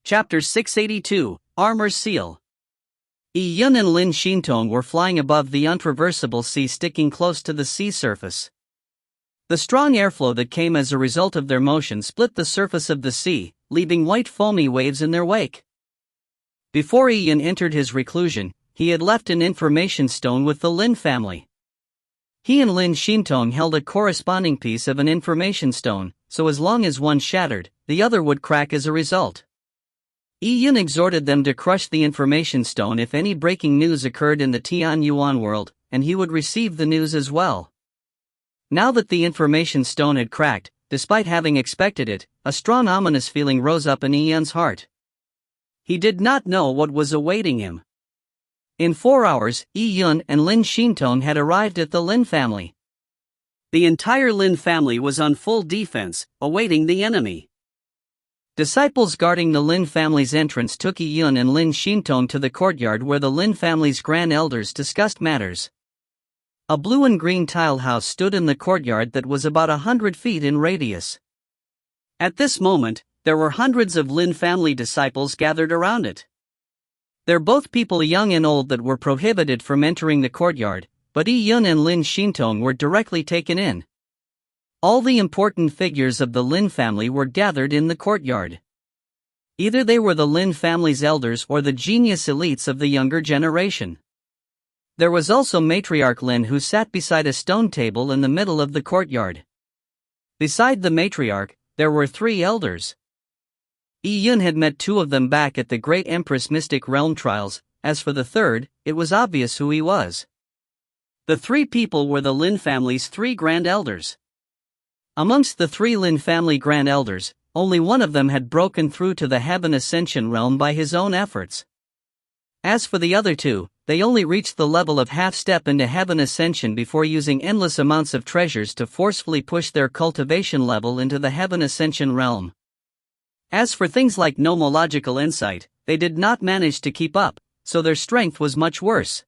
Chapter 682, Armor's Seal. Iyun and Lin Shintong were flying above the untraversable sea, sticking close to the sea surface. The strong airflow that came as a result of their motion split the surface of the sea, leaving white foamy waves in their wake. Before Iyun entered his reclusion, he had left an information stone with the Lin family. He and Lin Shintong held a corresponding piece of an information stone, so as long as one shattered, the other would crack as a result. Iyun exhorted them to crush the information stone if any breaking news occurred in the Tian Yuan world, and he would receive the news as well. Now that the information stone had cracked, despite having expected it, a strong ominous feeling rose up in Iyun's heart. He did not know what was awaiting him. In 4 hours, Iyun and Lin Shintong had arrived at the Lin family. The entire Lin family was on full defense, awaiting the enemy. Disciples guarding the Lin family's entrance took Iyun and Lin Shintong to the courtyard where the Lin family's grand elders discussed matters. A blue and green tile house stood in the courtyard that was about 100 feet in radius. At this moment, there were hundreds of Lin family disciples gathered around it. They're both people young and old that were prohibited from entering the courtyard, but Iyun and Lin Shintong were directly taken in. All the important figures of the Lin family were gathered in the courtyard. Either they were the Lin family's elders or the genius elites of the younger generation. There was also Matriarch Lin, who sat beside a stone table in the middle of the courtyard. Beside the matriarch, there were 3 elders. Yi Yun had met 2 of them back at the Great Empress Mystic Realm trials. As for the third, it was obvious who he was. The 3 people were the Lin family's 3 grand elders. Amongst the 3 Lin family grand elders, only one of them had broken through to the Heaven Ascension realm by his own efforts. As for the other 2, they only reached the level of half-step into Heaven Ascension before using endless amounts of treasures to forcefully push their cultivation level into the Heaven Ascension realm. As for things like nomological insight, they did not manage to keep up, so their strength was much worse.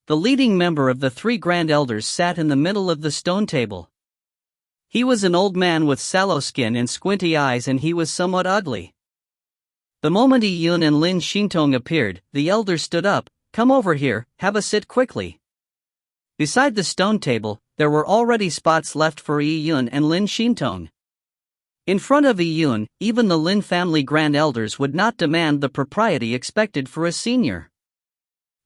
The leading member of the 3 grand elders sat in the middle of the stone table. He was an old man with sallow skin and squinty eyes, and he was somewhat ugly. The moment Yi Yun and Lin Xintong appeared, the elder stood up. "Come over here, have a sit quickly." Beside the stone table, there were already spots left for Yi Yun and Lin Xintong. In front of Yi Yun, even the Lin family grand elders would not demand the propriety expected for a senior.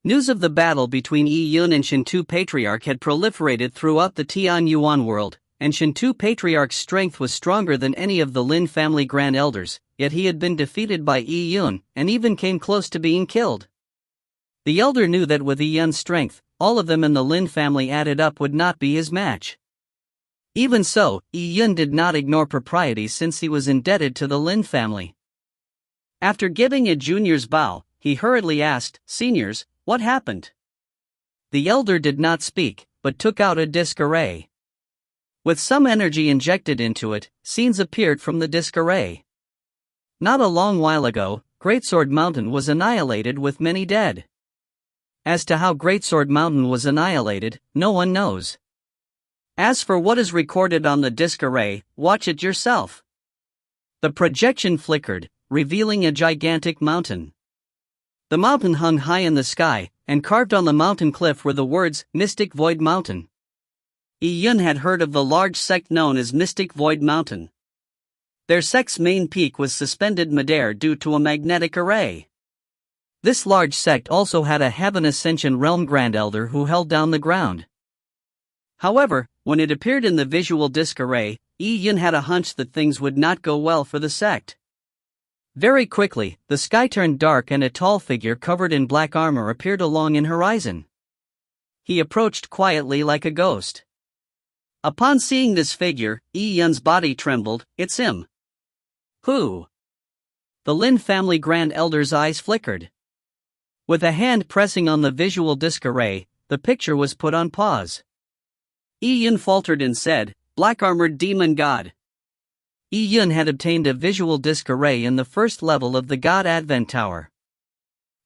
News of the battle between Yi Yun and Shintu Patriarch had proliferated throughout the Tian Yuan world, and Shintu Patriarch's strength was stronger than any of the Lin family grand elders, yet he had been defeated by Yi Yun, and even came close to being killed. The elder knew that with Yi Yun's strength, all of them in the Lin family added up would not be his match. Even so, Yi Yun did not ignore propriety since he was indebted to the Lin family. After giving a junior's bow, he hurriedly asked, "Seniors, what happened?" The elder did not speak, but took out a disc array. With some energy injected into it, scenes appeared from the disc array. Not a long while ago, Greatsword Mountain was annihilated with many dead. As to how Greatsword Mountain was annihilated, no one knows. As for what is recorded on the disc array, watch it yourself. The projection flickered, revealing a gigantic mountain. The mountain hung high in the sky, and carved on the mountain cliff were the words, "Mystic Void Mountain." Yi Yun had heard of the large sect known as Mystic Void Mountain. Their sect's main peak was suspended midair due to a magnetic array. This large sect also had a Heaven Ascension Realm Grand Elder who held down the ground. However, when it appeared in the visual disc array, Yi Yun had a hunch that things would not go well for the sect. Very quickly, the sky turned dark and a tall figure covered in black armor appeared along an horizon. He approached quietly like a ghost. Upon seeing this figure, Yi Yun's body trembled. "It's him." "Who?" The Lin family grand elder's eyes flickered. With a hand pressing on the visual disc array, the picture was put on pause. Yi Yun faltered and said, "Black-armored demon god." Yi Yun had obtained a visual disc array in the first level of the God Advent Tower.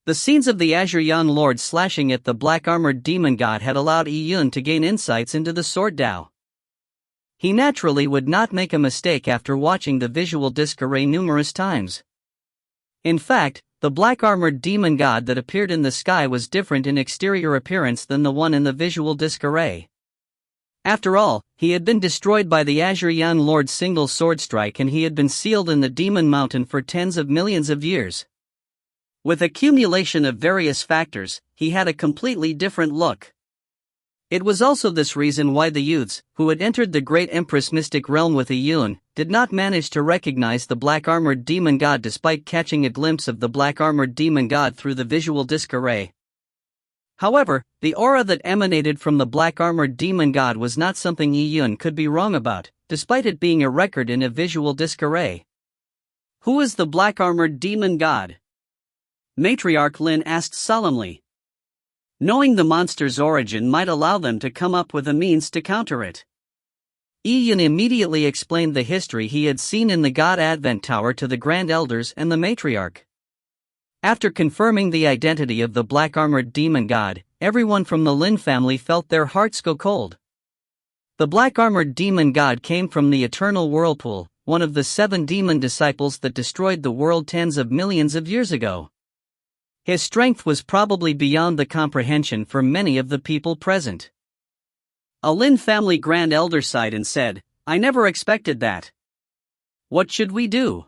The scenes of the Azure Young Lord slashing at the black-armored demon god had allowed Yi Yun to gain insights into the Sword Dao. He naturally would not make a mistake after watching the visual disc array numerous times. In fact, the black-armored demon god that appeared in the sky was different in exterior appearance than the one in the visual disc array. After all, he had been destroyed by the Azure Young Lord's single sword strike, and he had been sealed in the Demon Mountain for tens of millions of years. With accumulation of various factors, he had a completely different look. It was also this reason why the youths, who had entered the Great Empress Mystic Realm with Yi Yun, did not manage to recognize the black-armored demon god despite catching a glimpse of the black-armored demon god through the visual disc array. However, the aura that emanated from the black-armored demon god was not something Yi Yun could be wrong about, despite it being a record in a visual disc array. "Who is the black-armored demon god?" Matriarch Lin asked solemnly. Knowing the monster's origin might allow them to come up with a means to counter it. Yi Yun immediately explained the history he had seen in the God Advent Tower to the Grand Elders and the Matriarch. After confirming the identity of the black-armored demon god, everyone from the Lin family felt their hearts go cold. The black-armored demon god came from the Eternal Whirlpool, one of the 7 demon disciples that destroyed the world tens of millions of years ago. His strength was probably beyond the comprehension for many of the people present. A Lin family Grand Elder sighed and said, "I never expected that. What should we do?"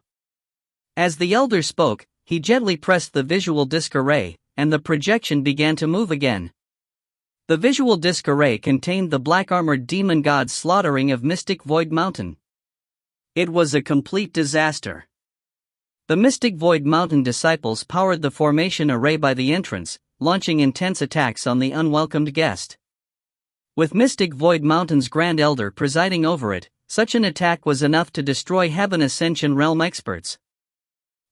As the elder spoke, he gently pressed the visual disc array, and the projection began to move again. The visual disc array contained the black-armored demon god's slaughtering of Mystic Void Mountain. It was a complete disaster. The Mystic Void Mountain disciples powered the formation array by the entrance, launching intense attacks on the unwelcomed guest. With Mystic Void Mountain's Grand Elder presiding over it, such an attack was enough to destroy Heaven Ascension realm experts.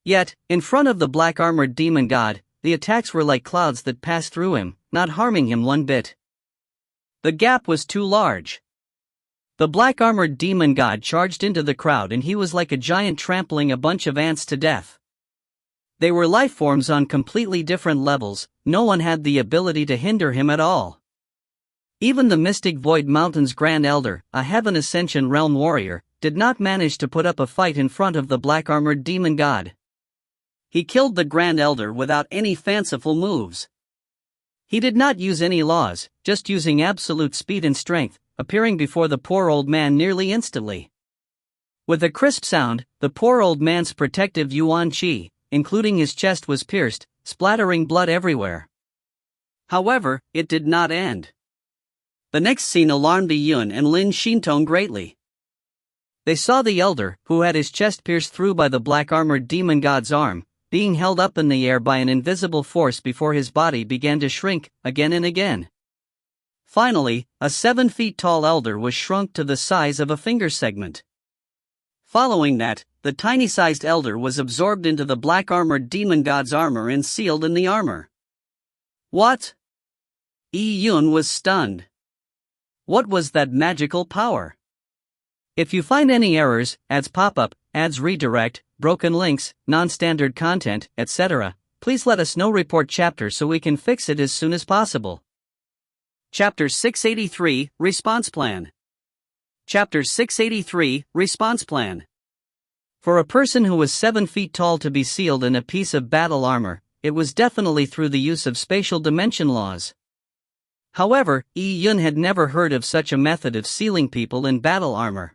Yet, in front of the black-armored demon god, the attacks were like clouds that passed through him, not harming him one bit. The gap was too large. The black-armored demon god charged into the crowd and he was like a giant trampling a bunch of ants to death. They were life forms on completely different levels, no one had the ability to hinder him at all. Even the Mystic Void Mountain's Grand Elder, a Heaven Ascension realm warrior, did not manage to put up a fight in front of the black-armored demon god. He killed the Grand Elder without any fanciful moves. He did not use any laws, just using absolute speed and strength, appearing before the poor old man nearly instantly. With a crisp sound, the poor old man's protective yuan qi, including his chest, was pierced, splattering blood everywhere. However, it did not end. The next scene alarmed Yi Yun and Lin Xintong greatly. They saw the elder, who had his chest pierced through by the black-armored demon god's arm, being held up in the air by an invisible force before his body began to shrink, again and again. Finally, a 7 feet tall elder was shrunk to the size of a finger segment. Following that, the tiny-sized elder was absorbed into the black-armored demon god's armor and sealed in the armor. What? Yi Yun was stunned. What was that magical power? If you find any errors, ads pop up, ads redirect, broken links, non-standard content, etc., please let us know. Report chapter so we can fix it as soon as possible. Chapter 683, Response Plan. Chapter 683, Response Plan. For a person who was 7 feet tall to be sealed in a piece of battle armor, it was definitely through the use of spatial dimension laws. However, Yi Yun had never heard of such a method of sealing people in battle armor.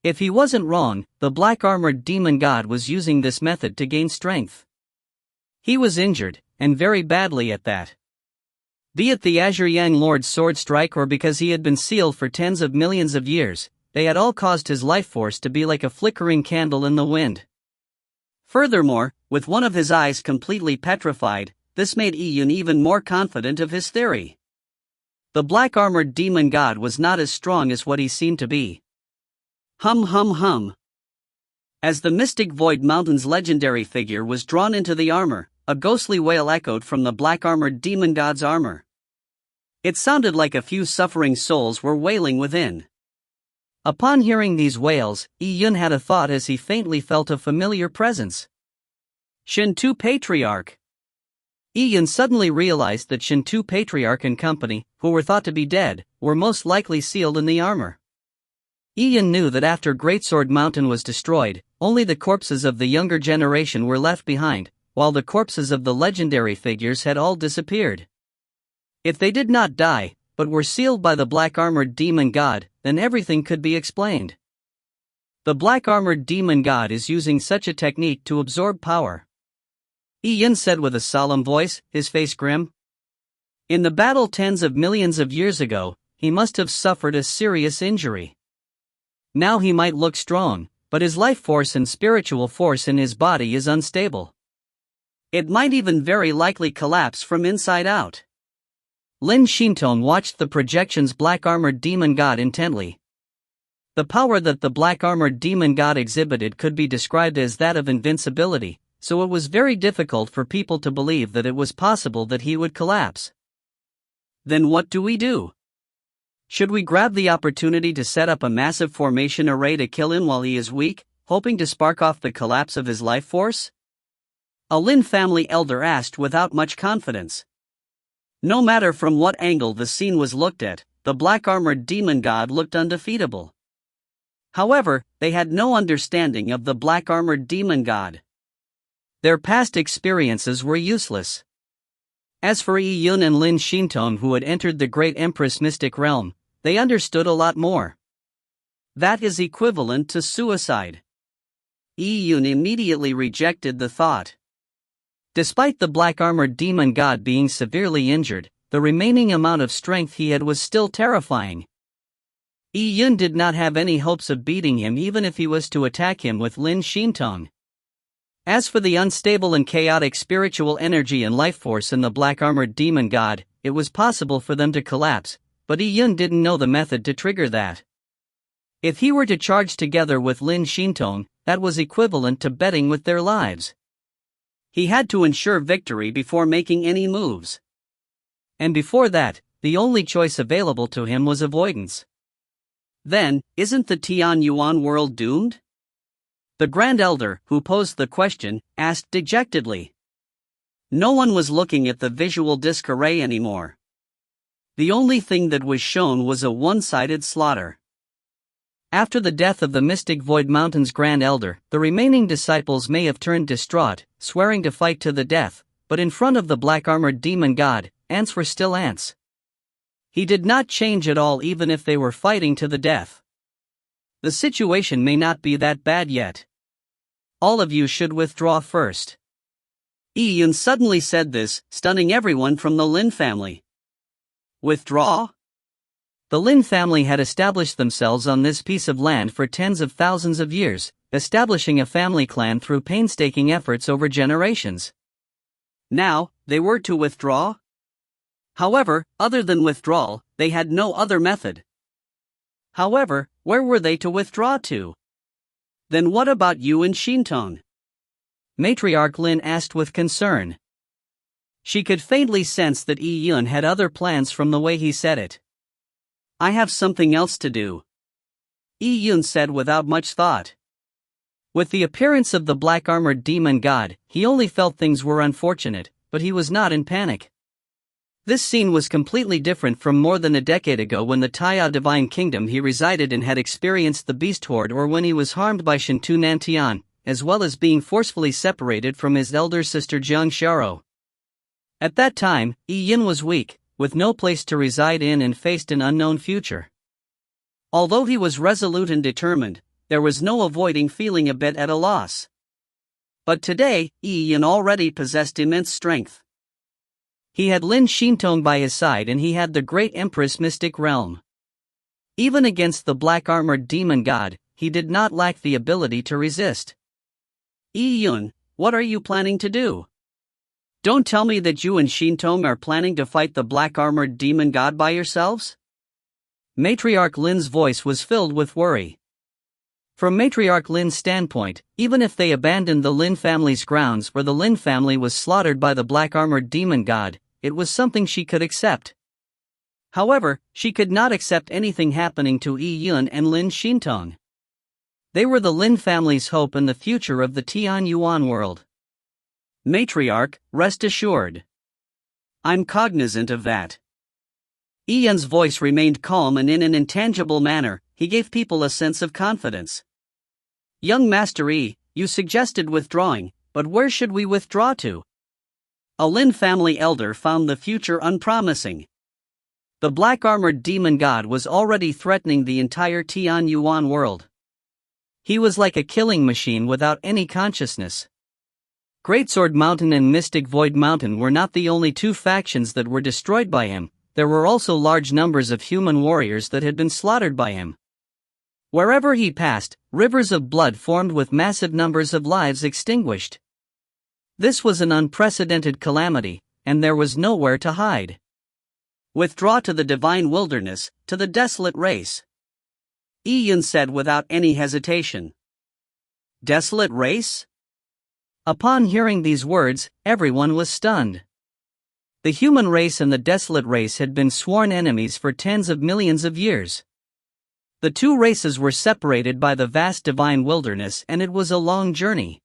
If he wasn't wrong, the black-armored demon god was using this method to gain strength. He was injured, and very badly at that. Be it the Azure Yang Lord's sword strike or because he had been sealed for tens of millions of years, they had all caused his life force to be like a flickering candle in the wind. Furthermore, with one of his eyes completely petrified, this made Yi Yun even more confident of his theory. The black-armored demon god was not as strong as what he seemed to be. Hum hum hum. As the Mystic Void Mountain's legendary figure was drawn into the armor, a ghostly wail echoed from the black-armored demon god's armor. It sounded like a few suffering souls were wailing within. Upon hearing these wails, Yi Yun had a thought as he faintly felt a familiar presence. Shintu Patriarch. Yi Yun suddenly realized that Shintu Patriarch and company, who were thought to be dead, were most likely sealed in the armor. Yi Yun knew that after Greatsword Mountain was destroyed, only the corpses of the younger generation were left behind, while the corpses of the legendary figures had all disappeared. If they did not die, but were sealed by the black-armored demon god, then everything could be explained. The black-armored demon god is using such a technique to absorb power. Yi Yun said with a solemn voice, his face grim. In the battle tens of millions of years ago, he must have suffered a serious injury. Now he might look strong, but his life force and spiritual force in his body is unstable. It might even very likely collapse from inside out. Lin Xintong watched the projection's black-armored demon god intently. The power that the black-armored demon god exhibited could be described as that of invincibility, so it was very difficult for people to believe that it was possible that he would collapse. Then what do we do? Should we grab the opportunity to set up a massive formation array to kill him while he is weak, hoping to spark off the collapse of his life force? A Lin family elder asked without much confidence. No matter from what angle the scene was looked at, the black-armored demon god looked undefeatable. However, they had no understanding of the black-armored demon god. Their past experiences were useless. As for Yi Yun and Lin Xintong, who had entered the Great Empress mystic realm, they understood a lot more. That is equivalent to suicide. Yi Yun immediately rejected the thought. Despite the black-armored demon god being severely injured, the remaining amount of strength he had was still terrifying. Yi Yun did not have any hopes of beating him even if he was to attack him with Lin Shintong. As for the unstable and chaotic spiritual energy and life force in the black-armored demon god, it was possible for them to collapse, but Yi Yun didn't know the method to trigger that. If he were to charge together with Lin Shintong, that was equivalent to betting with their lives. He had to ensure victory before making any moves. And before that, the only choice available to him was avoidance. Then, isn't the Tian Yuan world doomed? The Grand Elder, who posed the question, asked dejectedly. No one was looking at the visual disc array anymore. The only thing that was shown was a one-sided slaughter. After the death of the mystic Void Mountain's Grand Elder, the remaining disciples may have turned distraught, swearing to fight to the death, but in front of the black-armored demon god, ants were still ants. He did not change at all even if they were fighting to the death. The situation may not be that bad yet. All of you should withdraw first. Yi Yun suddenly said this, stunning everyone from the Lin family. Withdraw? The Lin family had established themselves on this piece of land for tens of thousands of years, establishing a family clan through painstaking efforts over generations. Now, they were to withdraw? However, other than withdrawal, they had no other method. However, where were they to withdraw to? Then what about you and Shintong? Matriarch Lin asked with concern. She could faintly sense that Yi Yun had other plans from the way he said it. I have something else to do, Yi Yun said without much thought. With the appearance of the black-armored demon god, he only felt things were unfortunate, but he was not in panic. This scene was completely different from more than a decade ago when the Taya Divine Kingdom he resided in had experienced the beast horde, or when he was harmed by Shintu Nantian, as well as being forcefully separated from his elder sister Jiang Xiao. At that time, Yi Yun was weak, with no place to reside in and faced an unknown future. Although he was resolute and determined, there was no avoiding feeling a bit at a loss. But today, Yi Yun already possessed immense strength. He had Lin Shintong by his side and he had the great Empress Mystic Realm. Even against the black-armored demon god, he did not lack the ability to resist. Yi Yun, what are you planning to do? Don't tell me that you and Shintong are planning to fight the black-armored demon god by yourselves? Matriarch Lin's voice was filled with worry. From Matriarch Lin's standpoint, even if they abandoned the Lin family's grounds or the Lin family was slaughtered by the black-armored demon god, it was something she could accept. However, she could not accept anything happening to Yi Yun and Lin Shintong. They were the Lin family's hope and the future of the Tian Yuan world. Matriarch, rest assured. I'm cognizant of that. Yi Yun's voice remained calm, and in an intangible manner, he gave people a sense of confidence. Young Master Yi, you suggested withdrawing, but where should we withdraw to? A Lin family elder found the future unpromising. The black-armored demon god was already threatening the entire Tian Yuan world. He was like a killing machine without any consciousness. Greatsword Mountain and Mystic Void Mountain were not the only two factions that were destroyed by him, there were also large numbers of human warriors that had been slaughtered by him. Wherever he passed, rivers of blood formed with massive numbers of lives extinguished. This was an unprecedented calamity, and there was nowhere to hide. Withdraw to the divine wilderness, to the desolate race, Yi Yun said without any hesitation. Desolate race? Upon hearing these words, everyone was stunned. The human race and the desolate race had been sworn enemies for tens of millions of years. The two races were separated by the vast divine wilderness, and it was a long journey.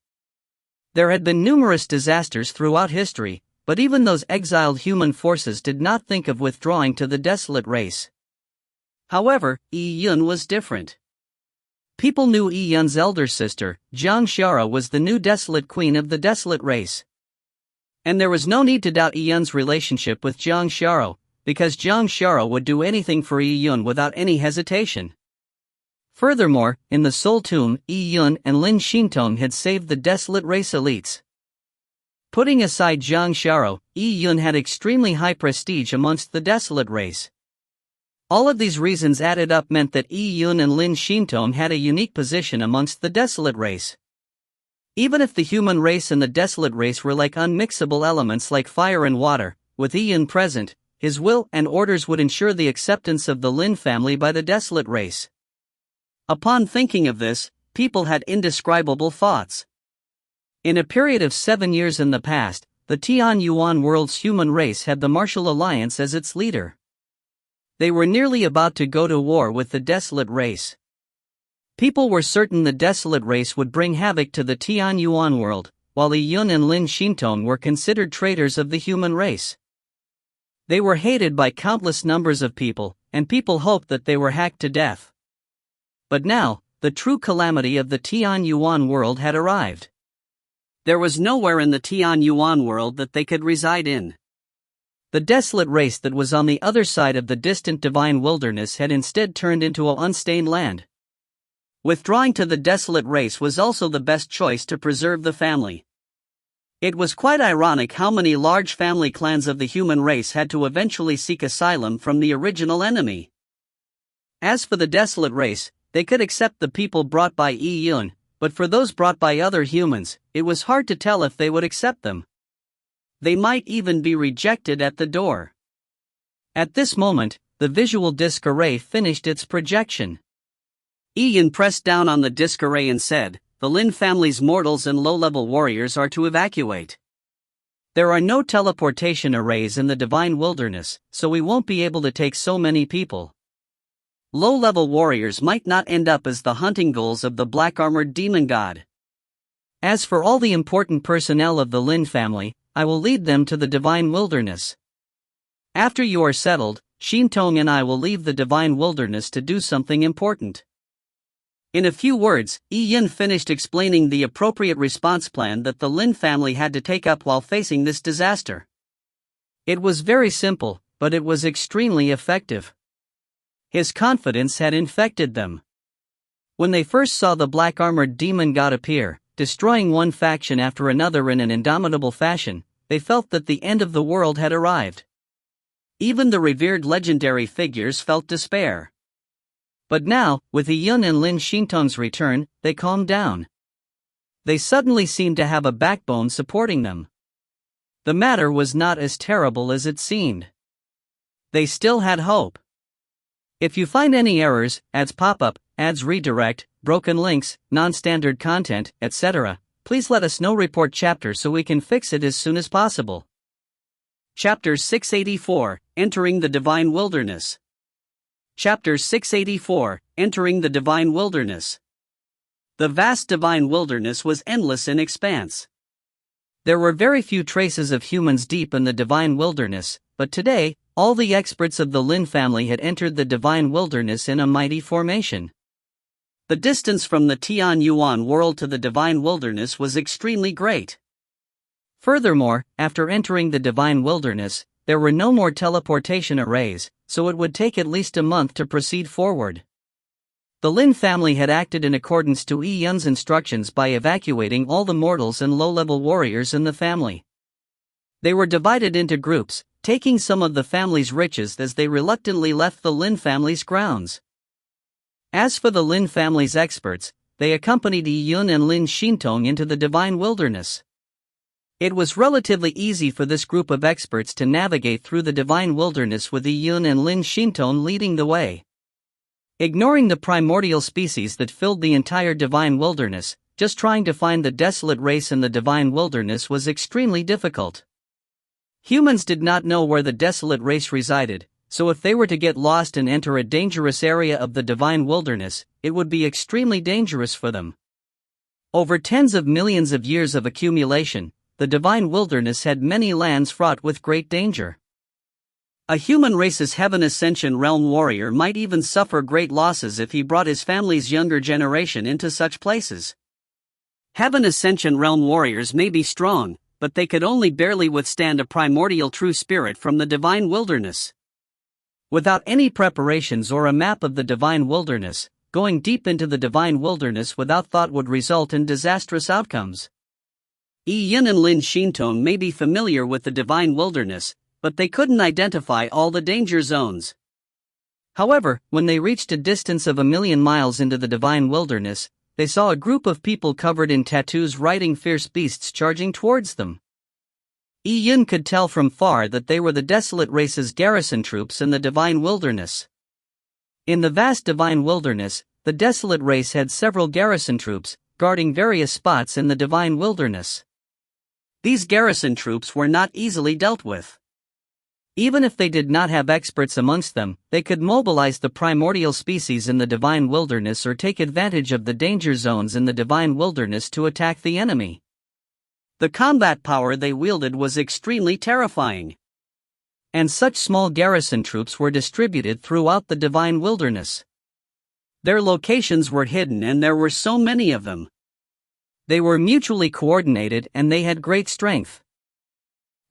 There had been numerous disasters throughout history, but even those exiled human forces did not think of withdrawing to the desolate race. However, Yi Yun was different. People knew Yi Yun's elder sister, Jiang Xiao, was the new desolate queen of the desolate race. And there was no need to doubt Yi Yun's relationship with Jiang Xiao, because Jiang Xiao would do anything for Yi Yun without any hesitation. Furthermore, in the Soul Tomb, Yi Yun and Lin Shintong had saved the desolate race elites. Putting aside Jiang Xiao, Yi Yun had extremely high prestige amongst the desolate race. All of these reasons added up meant that Yi Yun and Lin Xintong had a unique position amongst the desolate race. Even if the human race and the desolate race were like unmixable elements like fire and water, with Yi Yun present, his will and orders would ensure the acceptance of the Lin family by the desolate race. Upon thinking of this, people had indescribable thoughts. In a period of 7 years in the past, the Tian Yuan world's human race had the Martial Alliance as its leader. They were nearly about to go to war with the desolate race. People were certain the desolate race would bring havoc to the Tian Yuan world, while Yi Yun and Lin Xintong were considered traitors of the human race. They were hated by countless numbers of people, and people hoped that they were hacked to death. But now, the true calamity of the Tian Yuan world had arrived. There was nowhere in the Tian Yuan world that they could reside in. The desolate race that was on the other side of the distant divine wilderness had instead turned into an unstained land. Withdrawing to the desolate race was also the best choice to preserve the family. It was quite ironic how many large family clans of the human race had to eventually seek asylum from the original enemy. As for the desolate race, they could accept the people brought by Yi Yun, but for those brought by other humans, it was hard to tell if they would accept them. They might even be rejected at the door. At this moment, the visual disc array finished its projection. Yi Yun pressed down on the disc array and said, "The Lin family's mortals and low-level warriors are to evacuate. There are no teleportation arrays in the divine wilderness, so we won't be able to take so many people. Low-level warriors might not end up as the hunting goals of the black-armored demon god. As for all the important personnel of the Lin family, I will lead them to the divine wilderness. After you are settled, Xintong and I will leave the divine wilderness to do something important." In a few words, Yi Yun finished explaining the appropriate response plan that the Lin family had to take up while facing this disaster. It was very simple, but it was extremely effective. His confidence had infected them. When they first saw the black-armored demon god appear, destroying one faction after another in an indomitable fashion, they felt that the end of the world had arrived. Even the revered legendary figures felt despair. But now, with Yi Yun and Lin Xintong's return, they calmed down. They suddenly seemed to have a backbone supporting them. The matter was not as terrible as it seemed. They still had hope. If you find any errors, ads pop up, ads redirect, broken links, non-standard content, etc., please let us know. Report chapter so we can fix it as soon as possible. Chapter 684, Entering the Divine Wilderness. Chapter 684, Entering the Divine Wilderness. The vast divine wilderness was endless in expanse. There were very few traces of humans deep in the divine wilderness, but today, all the experts of the Lin family had entered the divine wilderness in a mighty formation. The distance from the Tian Yuan world to the divine wilderness was extremely great. Furthermore, after entering the divine wilderness, there were no more teleportation arrays, so it would take at least a month to proceed forward. The Lin family had acted in accordance to Yi Yun's instructions by evacuating all the mortals and low-level warriors in the family. They were divided into groups, taking some of the family's riches as they reluctantly left the Lin family's grounds. As for the Lin family's experts, they accompanied Yi Yun and Lin Xintong into the divine wilderness. It was relatively easy for this group of experts to navigate through the divine wilderness with Yi Yun and Lin Xintong leading the way. Ignoring the primordial species that filled the entire divine wilderness, just trying to find the desolate race in the divine wilderness was extremely difficult. Humans did not know where the desolate race resided, so if they were to get lost and enter a dangerous area of the divine wilderness, it would be extremely dangerous for them. Over tens of millions of years of accumulation, the divine wilderness had many lands fraught with great danger. A human race's Heaven Ascension realm warrior might even suffer great losses if he brought his family's younger generation into such places. Heaven Ascension realm warriors may be strong, but they could only barely withstand a primordial true spirit from the divine wilderness. Without any preparations or a map of the divine wilderness, going deep into the divine wilderness without thought would result in disastrous outcomes. Yi-Yun and Lin Shintong may be familiar with the divine wilderness, but they couldn't identify all the danger zones. However, when they reached a distance of 1,000,000 miles into the divine wilderness, they saw a group of people covered in tattoos riding fierce beasts charging towards them. Yi-Yun could tell from far that they were the Desolate Race's garrison troops in the divine wilderness. In the vast divine wilderness, the Desolate Race had several garrison troops, guarding various spots in the divine wilderness. These garrison troops were not easily dealt with. Even if they did not have experts amongst them, they could mobilize the primordial species in the divine wilderness or take advantage of the danger zones in the divine wilderness to attack the enemy. The combat power they wielded was extremely terrifying. And such small garrison troops were distributed throughout the divine wilderness. Their locations were hidden and there were so many of them. They were mutually coordinated and they had great strength.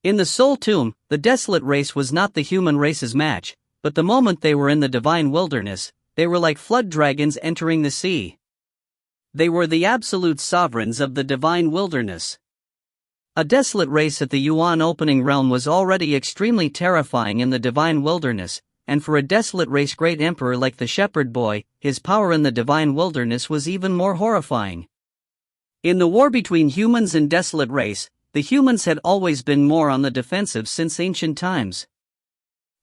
In the Soul Tomb, the Desolate Race was not the human race's match, but the moment they were in the divine wilderness, they were like flood dragons entering the sea. They were the absolute sovereigns of the divine wilderness. A Desolate Race at the Yuan opening realm was already extremely terrifying in the divine wilderness, and for a Desolate Race great emperor like the Shepherd Boy, his power in the divine wilderness was even more horrifying. In the war between humans and Desolate Race, the humans had always been more on the defensive since ancient times.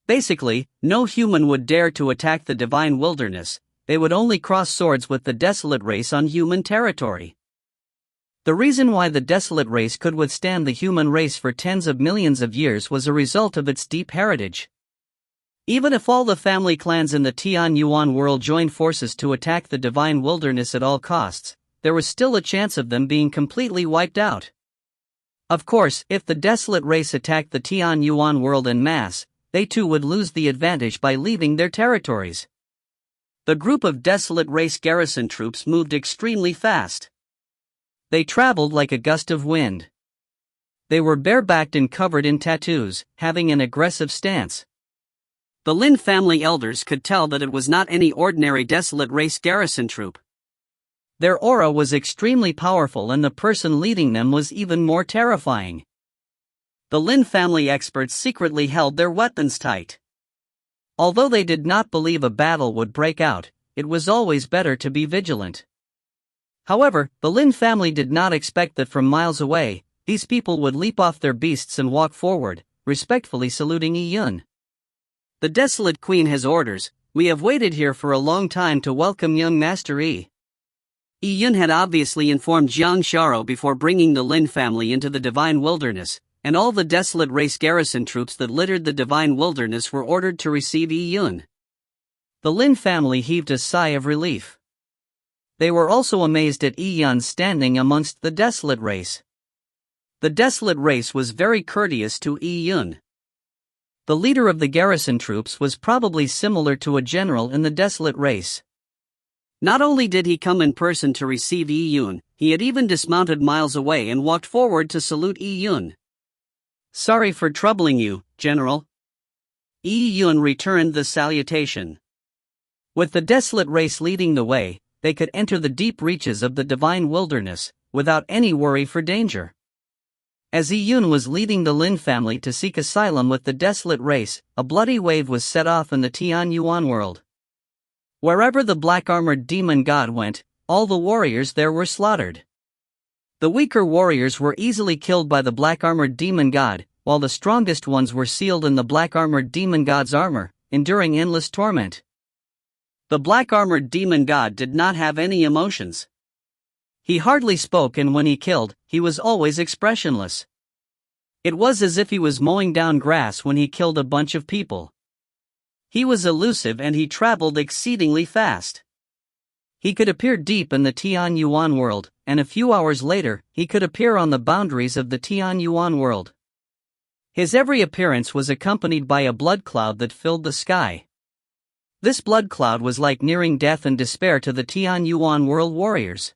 Basically, no human would dare to attack the divine wilderness, they would only cross swords with the Desolate Race on human territory. The reason why the Desolate Race could withstand the human race for tens of millions of years was a result of its deep heritage. Even if all the family clans in the Tian Yuan world joined forces to attack the divine wilderness at all costs, there was still a chance of them being completely wiped out. Of course, if the Desolate Race attacked the Tian Yuan world en masse, they too would lose the advantage by leaving their territories. The group of Desolate Race garrison troops moved extremely fast. They traveled like a gust of wind. They were barebacked and covered in tattoos, having an aggressive stance. The Lin family elders could tell that it was not any ordinary Desolate Race garrison troop. Their aura was extremely powerful and the person leading them was even more terrifying. The Lin family experts secretly held their weapons tight. Although they did not believe a battle would break out, it was always better to be vigilant. However, the Lin family did not expect that from miles away, these people would leap off their beasts and walk forward, respectfully saluting Yi-Yun. The Desolate Queen has orders, we have waited here for a long time to welcome young Master Yi. Yi-Yun had obviously informed Jiang Sharo before bringing the Lin family into the divine wilderness, and all the Desolate Race garrison troops that littered the divine wilderness were ordered to receive Yi-Yun. The Lin family heaved a sigh of relief. They were also amazed at Yi-Yun standing amongst the Desolate Race. The Desolate Race was very courteous to Yi-Yun. The leader of the garrison troops was probably similar to a general in the Desolate Race. Not only did he come in person to receive Yi-Yun, he had even dismounted miles away and walked forward to salute Yi-Yun. Sorry for troubling you, General. Yi-Yun returned the salutation. With the Desolate Race leading the way, they could enter the deep reaches of the divine wilderness, without any worry for danger. As Yi-Yun was leading the Lin family to seek asylum with the Desolate Race, a bloody wave was set off in the Tian Yuan world. Wherever the black-armored demon god went, all the warriors there were slaughtered. The weaker warriors were easily killed by the black-armored demon god, while the strongest ones were sealed in the black-armored demon god's armor, enduring endless torment. The black-armored demon god did not have any emotions. He hardly spoke, and when he killed, he was always expressionless. It was as if he was mowing down grass when he killed a bunch of people. He was elusive and he traveled exceedingly fast. He could appear deep in the Tian Yuan world, and a few hours later, he could appear on the boundaries of the Tian Yuan world. His every appearance was accompanied by a blood cloud that filled the sky. This blood cloud was like nearing death and despair to the Tian Yuan world warriors.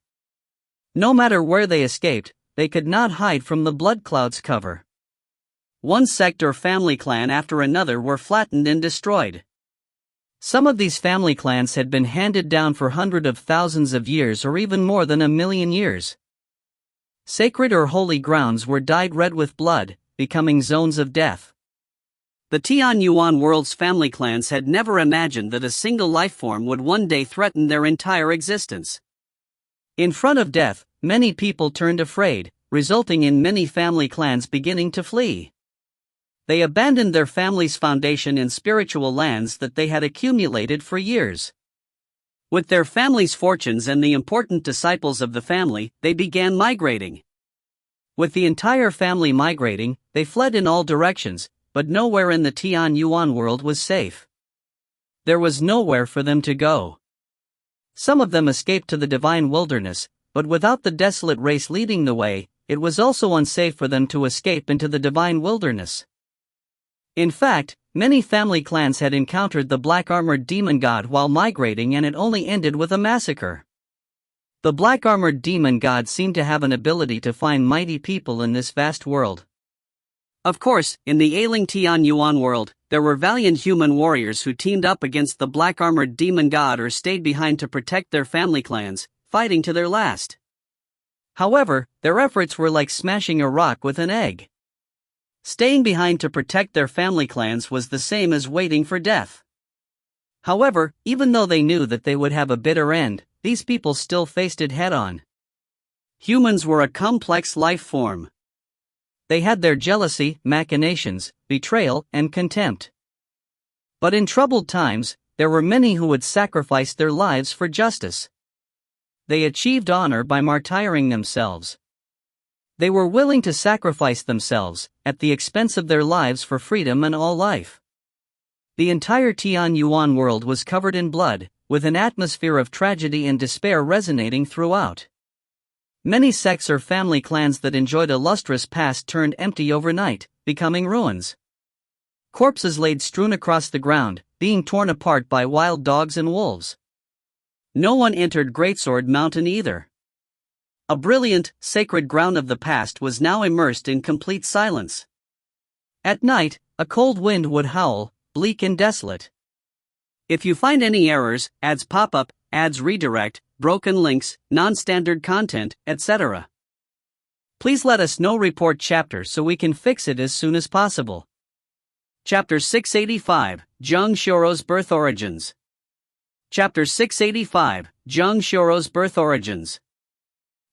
No matter where they escaped, they could not hide from the blood cloud's cover. One sect or family clan after another were flattened and destroyed. Some of these family clans had been handed down for hundreds of thousands of years or even more than 1,000,000 years. sacred or holy grounds were dyed red with blood, becoming zones of death. The Tian Yuan world's family clans had never imagined that a single life form would one day threaten their entire existence. In front of death, many people turned afraid, resulting in many family clans beginning to flee. They abandoned their family's foundation in spiritual lands that they had accumulated for years. With their family's fortunes and the important disciples of the family, they began migrating. With the entire family migrating, they fled in all directions, but nowhere in the Tian Yuan world was safe. There was nowhere for them to go. Some of them escaped to the divine wilderness, but without the desolate race leading the way, it was also unsafe for them to escape into the divine wilderness. In fact, many family clans had encountered the black-armored demon god while migrating, and it only ended with a massacre. The black-armored demon god seemed to have an ability to find mighty people in this vast world. Of course, in the ailing Tian Yuan world, there were valiant human warriors who teamed up against the black-armored demon god or stayed behind to protect their family clans, fighting to their last. However, their efforts were like smashing a rock with an egg. Staying behind to protect their family clans was the same as waiting for death. However, even though they knew that they would have a bitter end, these people still faced it head-on. Humans were a complex life form. They had their jealousy, machinations, betrayal, and contempt. But in troubled times, there were many who would sacrifice their lives for justice. They achieved honor by martyring themselves. They were willing to sacrifice themselves, at the expense of their lives for freedom and all life. The entire Tian Yuan world was covered in blood, with an atmosphere of tragedy and despair resonating throughout. Many sects or family clans that enjoyed a lustrous past turned empty overnight, becoming ruins. Corpses laid strewn across the ground, being torn apart by wild dogs and wolves. No one entered Greatsword Mountain either. A brilliant, sacred ground of the past was now immersed in complete silence. At night, a cold wind would howl, bleak and desolate. If you find any errors, ads pop up, ads redirect, broken links, non-standard content, etc., please let us know. Report chapter so we can fix it as soon as possible. Chapter 685, Zheng Xiurou's Birth Origins. Chapter 685, Zheng Xiurou's Birth Origins.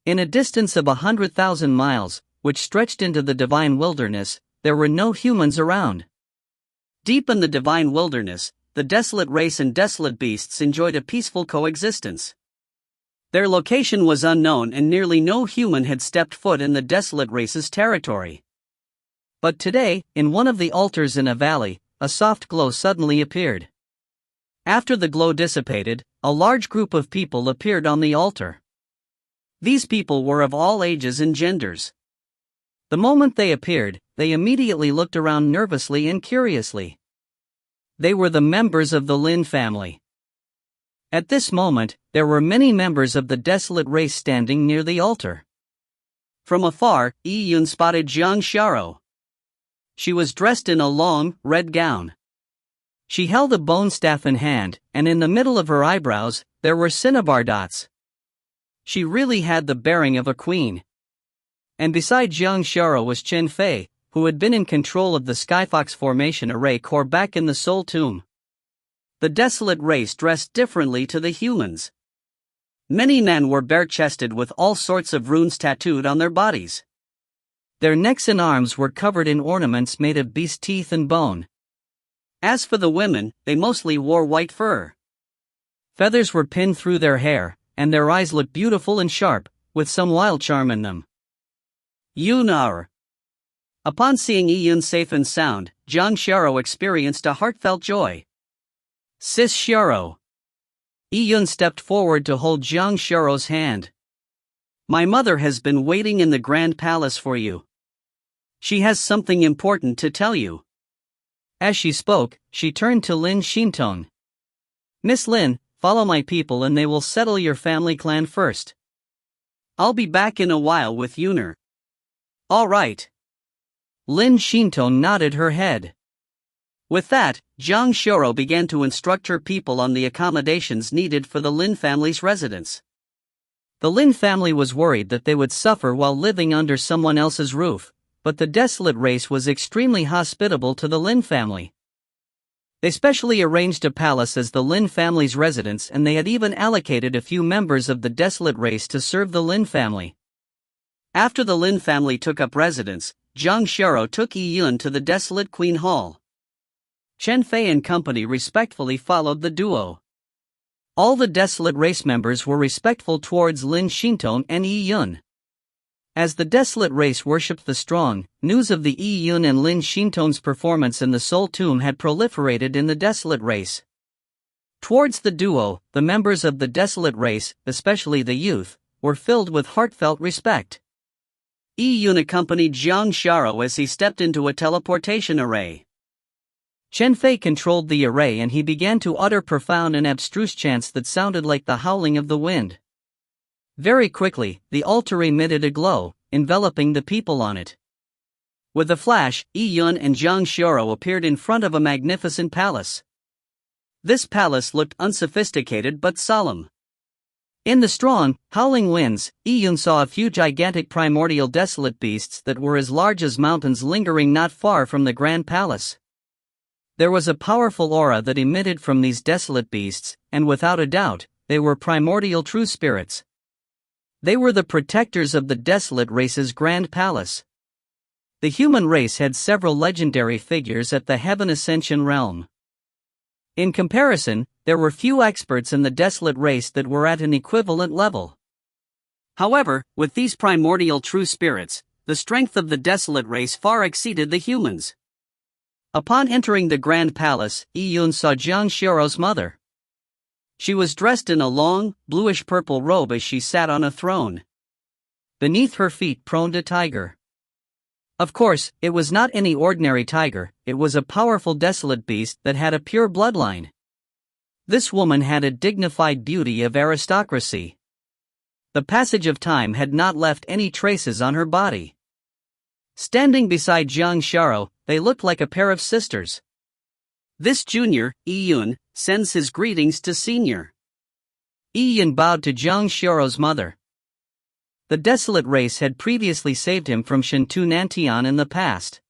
In a distance of 100,000 miles, which stretched into the divine wilderness, there were no humans around. Deep in the divine wilderness, the desolate race and desolate beasts enjoyed a peaceful coexistence. Their location was unknown and nearly no human had stepped foot in the desolate race's territory. But today, in one of the altars in a valley, a soft glow suddenly appeared. After the glow dissipated, a large group of people appeared on the altar. These people were of all ages and genders. The moment they appeared, they immediately looked around nervously and curiously. They were the members of the Lin family. At this moment, there were many members of the desolate race standing near the altar. From afar, Yi Yun spotted Zheng Xiaorou. She was dressed in a long, red gown. She held a bone staff in hand, and in the middle of her eyebrows, there were cinnabar dots. She really had the bearing of a queen. And beside Zheng Xiaorou was Chen Fei, who had been in control of the Skyfox Formation Array core back in the Soul Tomb. The desolate race dressed differently to the humans. Many men were bare-chested with all sorts of runes tattooed on their bodies. Their necks and arms were covered in ornaments made of beast teeth and bone. As for the women, they mostly wore white fur. Feathers were pinned through their hair, and their eyes looked beautiful and sharp, with some wild charm in them. Yunar. Upon seeing Yi Yun safe and sound, Zheng Xiaorou experienced a heartfelt joy. Sis Xiaorou. Yi Yun stepped forward to hold Zheng Xiaorou's hand. My mother has been waiting in the Grand Palace for you. She has something important to tell you. As she spoke, she turned to Lin Xintong. Miss Lin, follow my people and they will settle your family clan first. I'll be back in a while with Yunar. All right. Lin Xintong nodded her head. With that, Zheng Xiaorou began to instruct her people on the accommodations needed for the Lin family's residence. The Lin family was worried that they would suffer while living under someone else's roof, but the desolate race was extremely hospitable to the Lin family. They specially arranged a palace as the Lin family's residence, and they had even allocated a few members of the desolate race to serve the Lin family. After the Lin family took up residence, Zhang Xiaoro took Yi Yun to the desolate Queen Hall. Chen Fei and company respectfully followed the duo. All the desolate race members were respectful towards Lin Xintong and Yi Yun. As the desolate race worshipped the strong, news of the Yi Yun and Lin Xintong's performance in the Soul Tomb had proliferated in the desolate race. Towards the duo, the members of the desolate race, especially the youth, were filled with heartfelt respect. Yi Yun accompanied Zhang Xiaoro as he stepped into a teleportation array. Chen Fei controlled the array and he began to utter profound and abstruse chants that sounded like the howling of the wind. Very quickly, the altar emitted a glow, enveloping the people on it. With a flash, Yi Yun and Zhang Xiaoro appeared in front of a magnificent palace. This palace looked unsophisticated but solemn. In the strong, howling winds, Yi Yun saw a few gigantic primordial desolate beasts that were as large as mountains lingering not far from the grand palace. There was a powerful aura that emitted from these desolate beasts, and without a doubt, they were primordial true spirits. They were the protectors of the desolate race's grand palace. The human race had several legendary figures at the Heaven Ascension realm. In comparison, there were few experts in the desolate race that were at an equivalent level. However, with these primordial true spirits, the strength of the desolate race far exceeded the humans. Upon entering the grand palace, Yi Yun saw Zhang Xiaoro's mother. She was dressed in a long, bluish-purple robe as she sat on a throne. Beneath her feet proned a tiger. Of course, it was not any ordinary tiger, it was a powerful desolate beast that had a pure bloodline. This woman had a dignified beauty of aristocracy. The passage of time had not left any traces on her body. Standing beside Zhang Xiaoro, they looked like a pair of sisters. This junior, Yi Yun, sends his greetings to senior. Yi Yun bowed to Zhang Xiaoro's mother. The desolate race had previously saved him from Shintu Nantian in the past.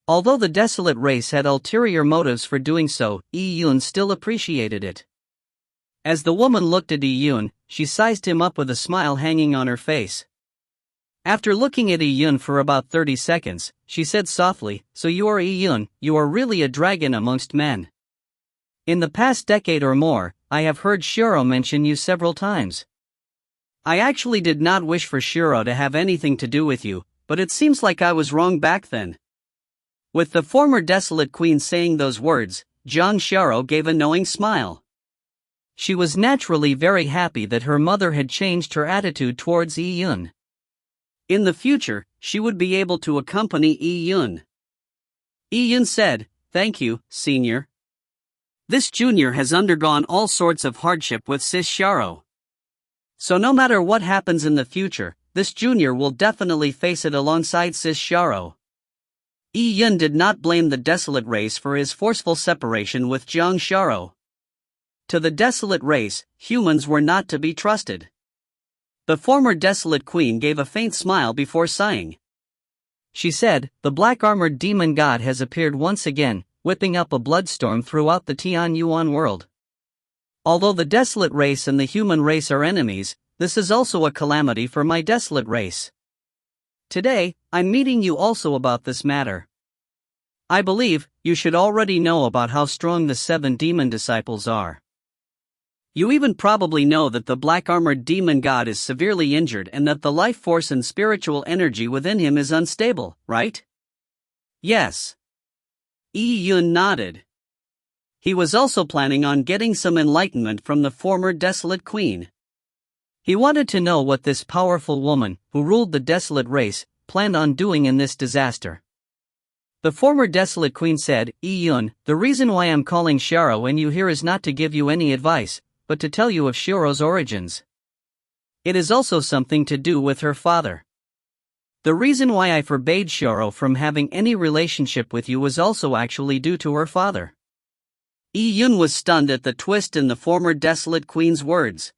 Although the desolate race had ulterior motives for doing so, Yi Yun still appreciated it. As the woman looked at Yi Yun, she sized him up with a smile hanging on her face. After looking at Yi Yun for about 30 seconds, she said softly, "So you are Yi Yun, you are really a dragon amongst men. In the past decade or more, I have heard Xiaoro mention you several times. I actually did not wish for Xiaoro to have anything to do with you, but it seems like I was wrong back then." With the former desolate queen saying those words, Zhang Xiaoro gave a knowing smile. She was naturally very happy that her mother had changed her attitude towards Yi Yun. In the future, she would be able to accompany Yi Yun. Yi Yun said, "Thank you, senior. This junior has undergone all sorts of hardship with Sis Xiaoro. So no matter what happens in the future, this junior will definitely face it alongside Sis Xiaoro." Yi Yun did not blame the desolate race for his forceful separation with Zhang Xiaoro. To the desolate race, humans were not to be trusted. The former desolate queen gave a faint smile before sighing. She said, "The black-armored demon god has appeared once again, whipping up a bloodstorm throughout the Tian Yuan world. Although the desolate race and the human race are enemies, this is also a calamity for my desolate race. Today, I'm meeting you also about this matter. I believe you should already know about how strong the 7 demon disciples are. You even probably know that the black-armored demon god is severely injured and that the life force and spiritual energy within him is unstable, right?" "Yes." Yi Yun nodded. He was also planning on getting some enlightenment from the former desolate queen. He wanted to know what this powerful woman, who ruled the desolate race, planned on doing in this disaster. The former desolate queen said, "Yi Yun, the reason why I'm calling Xiaoro and you here is not to give you any advice, but to tell you of Xiaoro's origins. It is also something to do with her father. The reason why I forbade Xiaoro from having any relationship with you was also actually due to her father." Yi Yun was stunned at the twist in the former desolate queen's words.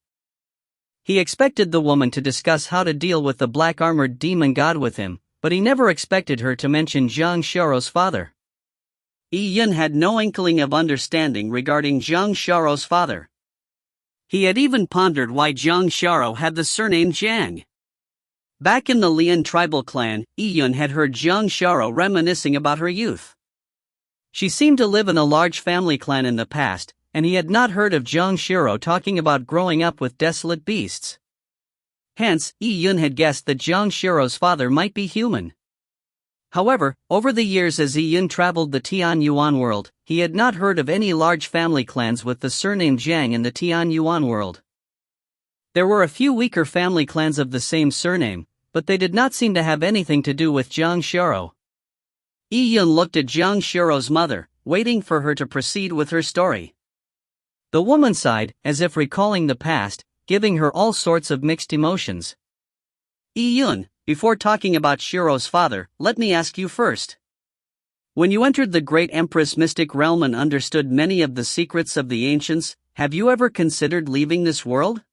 He expected the woman to discuss how to deal with the black-armored demon god with him, but he never expected her to mention Zhang Xiaoro's father. Yi Yun had no inkling of understanding regarding Zhang Xiaoro's father. He had even pondered why Zhang Xiaoro had the surname Zhang. Back in the Lian tribal clan, Yi Yun had heard Zhang Xiaoro reminiscing about her youth. She seemed to live in a large family clan in the past, and he had not heard of Zhang Xiaoro talking about growing up with desolate beasts. Hence, Yi Yun had guessed that Zhang Xiaoro's father might be human. However, over the years as Yi Yun traveled the Tian Yuan world, he had not heard of any large family clans with the surname Zhang in the Tian Yuan world. There were a few weaker family clans of the same surname, but they did not seem to have anything to do with Zhang Xiaoro. Yi Yun looked at Zhang Xiaoro's mother, waiting for her to proceed with her story. The woman sighed, as if recalling the past, giving her all sorts of mixed emotions. Yi Yun, before talking about Xiaoro's father, let me ask you first. When you entered the great Empress mystic realm and understood many of the secrets of the ancients, have you ever considered leaving this world?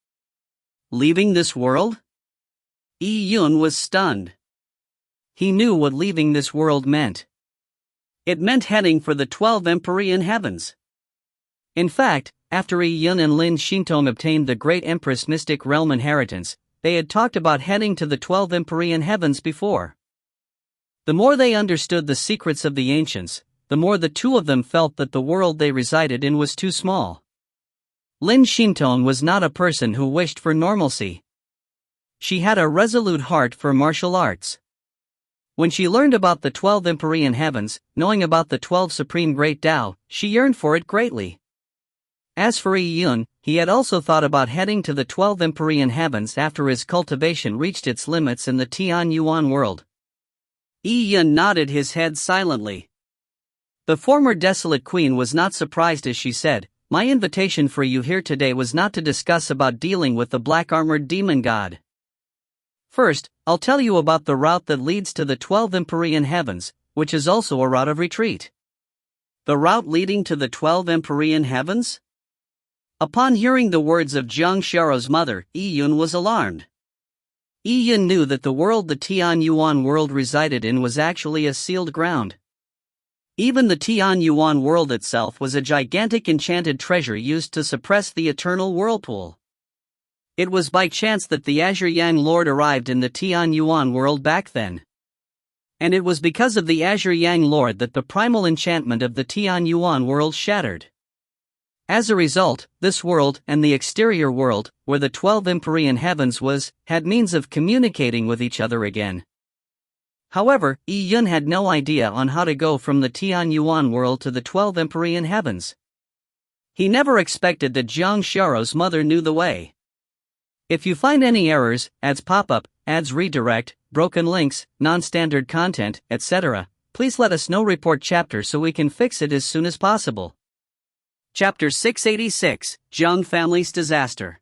Leaving this world? Yi Yun was stunned. He knew what leaving this world meant. It meant heading for the 12 Empyrean heavens. In fact, after Yi Yun and Lin Xintong obtained the great Empress mystic realm inheritance, they had talked about heading to the 12 Empyrean heavens before. The more they understood the secrets of the ancients, the more the two of them felt that the world they resided in was too small. Lin Xintong was not a person who wished for normalcy. She had a resolute heart for martial arts. When she learned about the 12 Empyrean heavens, knowing about the 12 supreme great Tao, she yearned for it greatly. As for Yi Yun, he had also thought about heading to the 12 Empyrean heavens after his cultivation reached its limits in the Tian Yuan world. Yi Yun nodded his head silently. The former desolate queen was not surprised as she said, "My invitation for you here today was not to discuss about dealing with the black-armored demon god. First, I'll tell you about the route that leads to the 12 Empyrean heavens, which is also a route of retreat." The route leading to the 12 Empyrean heavens? Upon hearing the words of Zhang Xiaoro's mother, Yi Yun was alarmed. Yi Yun knew that the world the Tian Yuan world resided in was actually a sealed ground. Even the Tian Yuan world itself was a gigantic enchanted treasure used to suppress the eternal whirlpool. It was by chance that the Azure Yang Lord arrived in the Tian Yuan world back then. And it was because of the Azure Yang Lord that the primal enchantment of the Tian Yuan world shattered. As a result, this world and the exterior world, where the 12 Empyrean heavens was, had means of communicating with each other again. However, Yi Yun had no idea on how to go from the Tian Yuan world to the 12 Empyrean heavens. He never expected that Zhang Xiaoro's mother knew the way. If you find any errors, ads pop up, ads redirect, broken links, non-standard content, etc., please let us know. Report chapter so we can fix it as soon as possible. Chapter 686, Zhang Family's Disaster.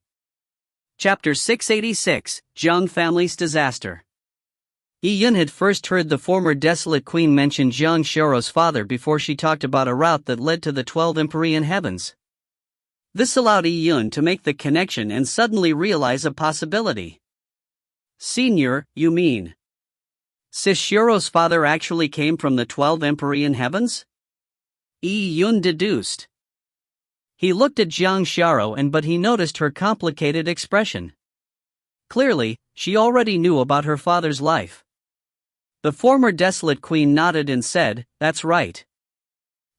Chapter 686, Zhang Family's Disaster. Yi Yun had first heard the former desolate queen mention Zhang Xiaoro's father before she talked about a route that led to the 12 Empyrean heavens. This allowed Yi Yun to make the connection and suddenly realize a possibility. Senior, you mean? Sis Xiaoro's father actually came from the 12 Empyrean heavens? Yi Yun deduced. He looked at Zhang Xiaoro but he noticed her complicated expression. Clearly, she already knew about her father's life. The former desolate queen nodded and said, "That's right.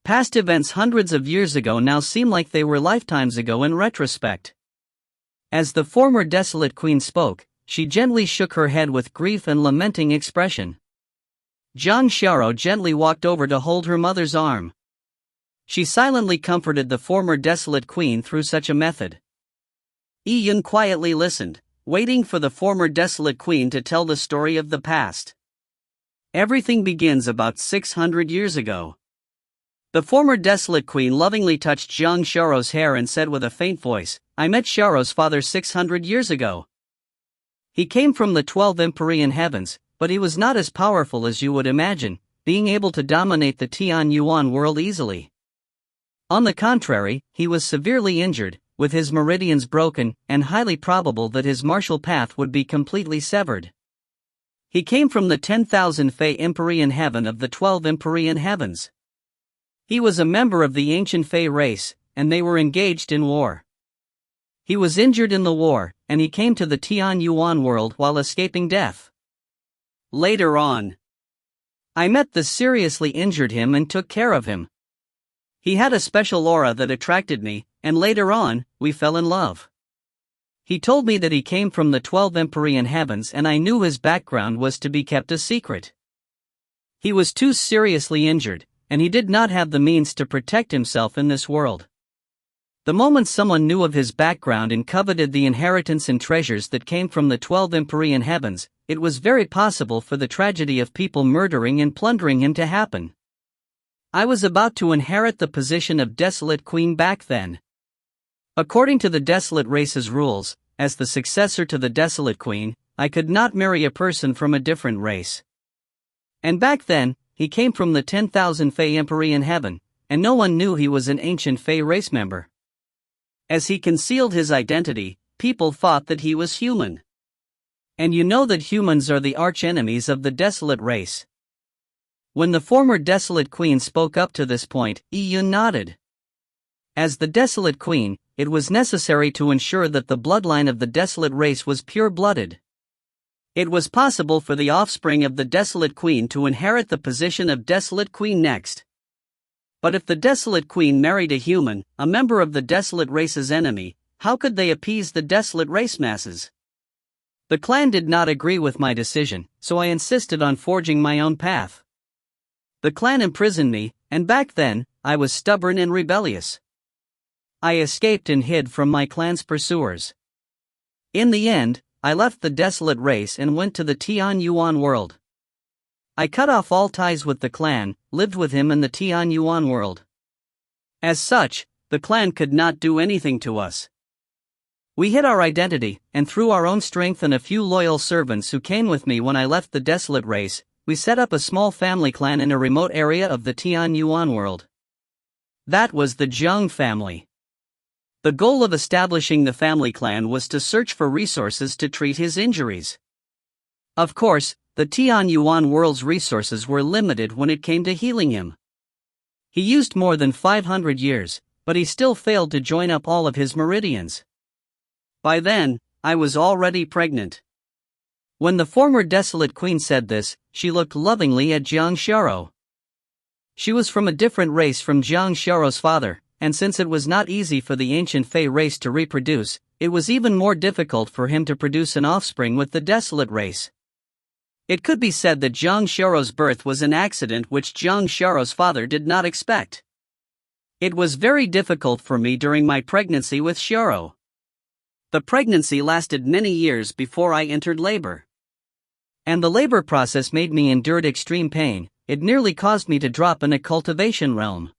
Past events hundreds of years ago now seem like they were lifetimes ago in retrospect." As the former desolate queen spoke, she gently shook her head with grief and lamenting expression. Zhang Xiaoro gently walked over to hold her mother's arm. She silently comforted the former desolate queen through such a method. Yi Yun quietly listened, waiting for the former desolate queen to tell the story of the past. Everything begins about 600 years ago. The former desolate queen lovingly touched Zhang Xiaoro's hair and said with a faint voice, "I met Xiaoro's father 600 years ago. He came from the 12 Empyrean heavens, but he was not as powerful as you would imagine, being able to dominate the Tian Yuan world easily. On the contrary, he was severely injured, with his meridians broken, and highly probable that his martial path would be completely severed. He came from the 10,000 Fey Empyrean heaven of the 12 Empyrean heavens. He was a member of the ancient Fey race, and they were engaged in war. He was injured in the war, and he came to the Tian Yuan world while escaping death. Later on, I met the seriously injured him and took care of him. He had a special aura that attracted me, and later on, we fell in love. He told me that he came from the 12 Empyrean heavens, and I knew his background was to be kept a secret. He was too seriously injured, and he did not have the means to protect himself in this world. The moment someone knew of his background and coveted the inheritance and treasures that came from the 12 Empyrean heavens, it was very possible for the tragedy of people murdering and plundering him to happen. I was about to inherit the position of Desolate Queen back then. According to the Desolate race's rules, as the successor to the Desolate Queen, I could not marry a person from a different race. And back then, he came from the 10,000 Fey Empyrean heaven, and no one knew he was an ancient Fey race member. As he concealed his identity, people thought that he was human. And you know that humans are the arch-enemies of the Desolate race. When the former Desolate Queen spoke up to this point, Yun nodded. As the Desolate Queen, it was necessary to ensure that the bloodline of the Desolate race was pure-blooded. It was possible for the offspring of the Desolate Queen to inherit the position of Desolate Queen next. But if the Desolate Queen married a human, a member of the Desolate race's enemy, how could they appease the Desolate race masses? The clan did not agree with my decision, so I insisted on forging my own path. The clan imprisoned me, and back then, I was stubborn and rebellious. I escaped and hid from my clan's pursuers. In the end, I left the Desolate race and went to the Tian Yuan world. I cut off all ties with the clan, lived with him in the Tian Yuan world. As such, the clan could not do anything to us. We hid our identity, and through our own strength and a few loyal servants who came with me when I left the Desolate race, we set up a small family clan in a remote area of the Tian Yuan world. That was the Zheng family. The goal of establishing the family clan was to search for resources to treat his injuries. Of course, the Tian Yuan world's resources were limited when it came to healing him. He used more than 500 years, but he still failed to join up all of his meridians. By then, I was already pregnant. When the former Desolate Queen said this, she looked lovingly at Jiang Xiao. She was from a different race from Jiang Xiao's father, and since it was not easy for the ancient Fey race to reproduce, it was even more difficult for him to produce an offspring with the Desolate race. It could be said that Jiang Xiao's birth was an accident which Jiang Xiao's father did not expect. It was very difficult for me during my pregnancy with Xiao. The pregnancy lasted many years before I entered labor. And the labor process made me endure extreme pain. It nearly caused me to drop in a cultivation realm.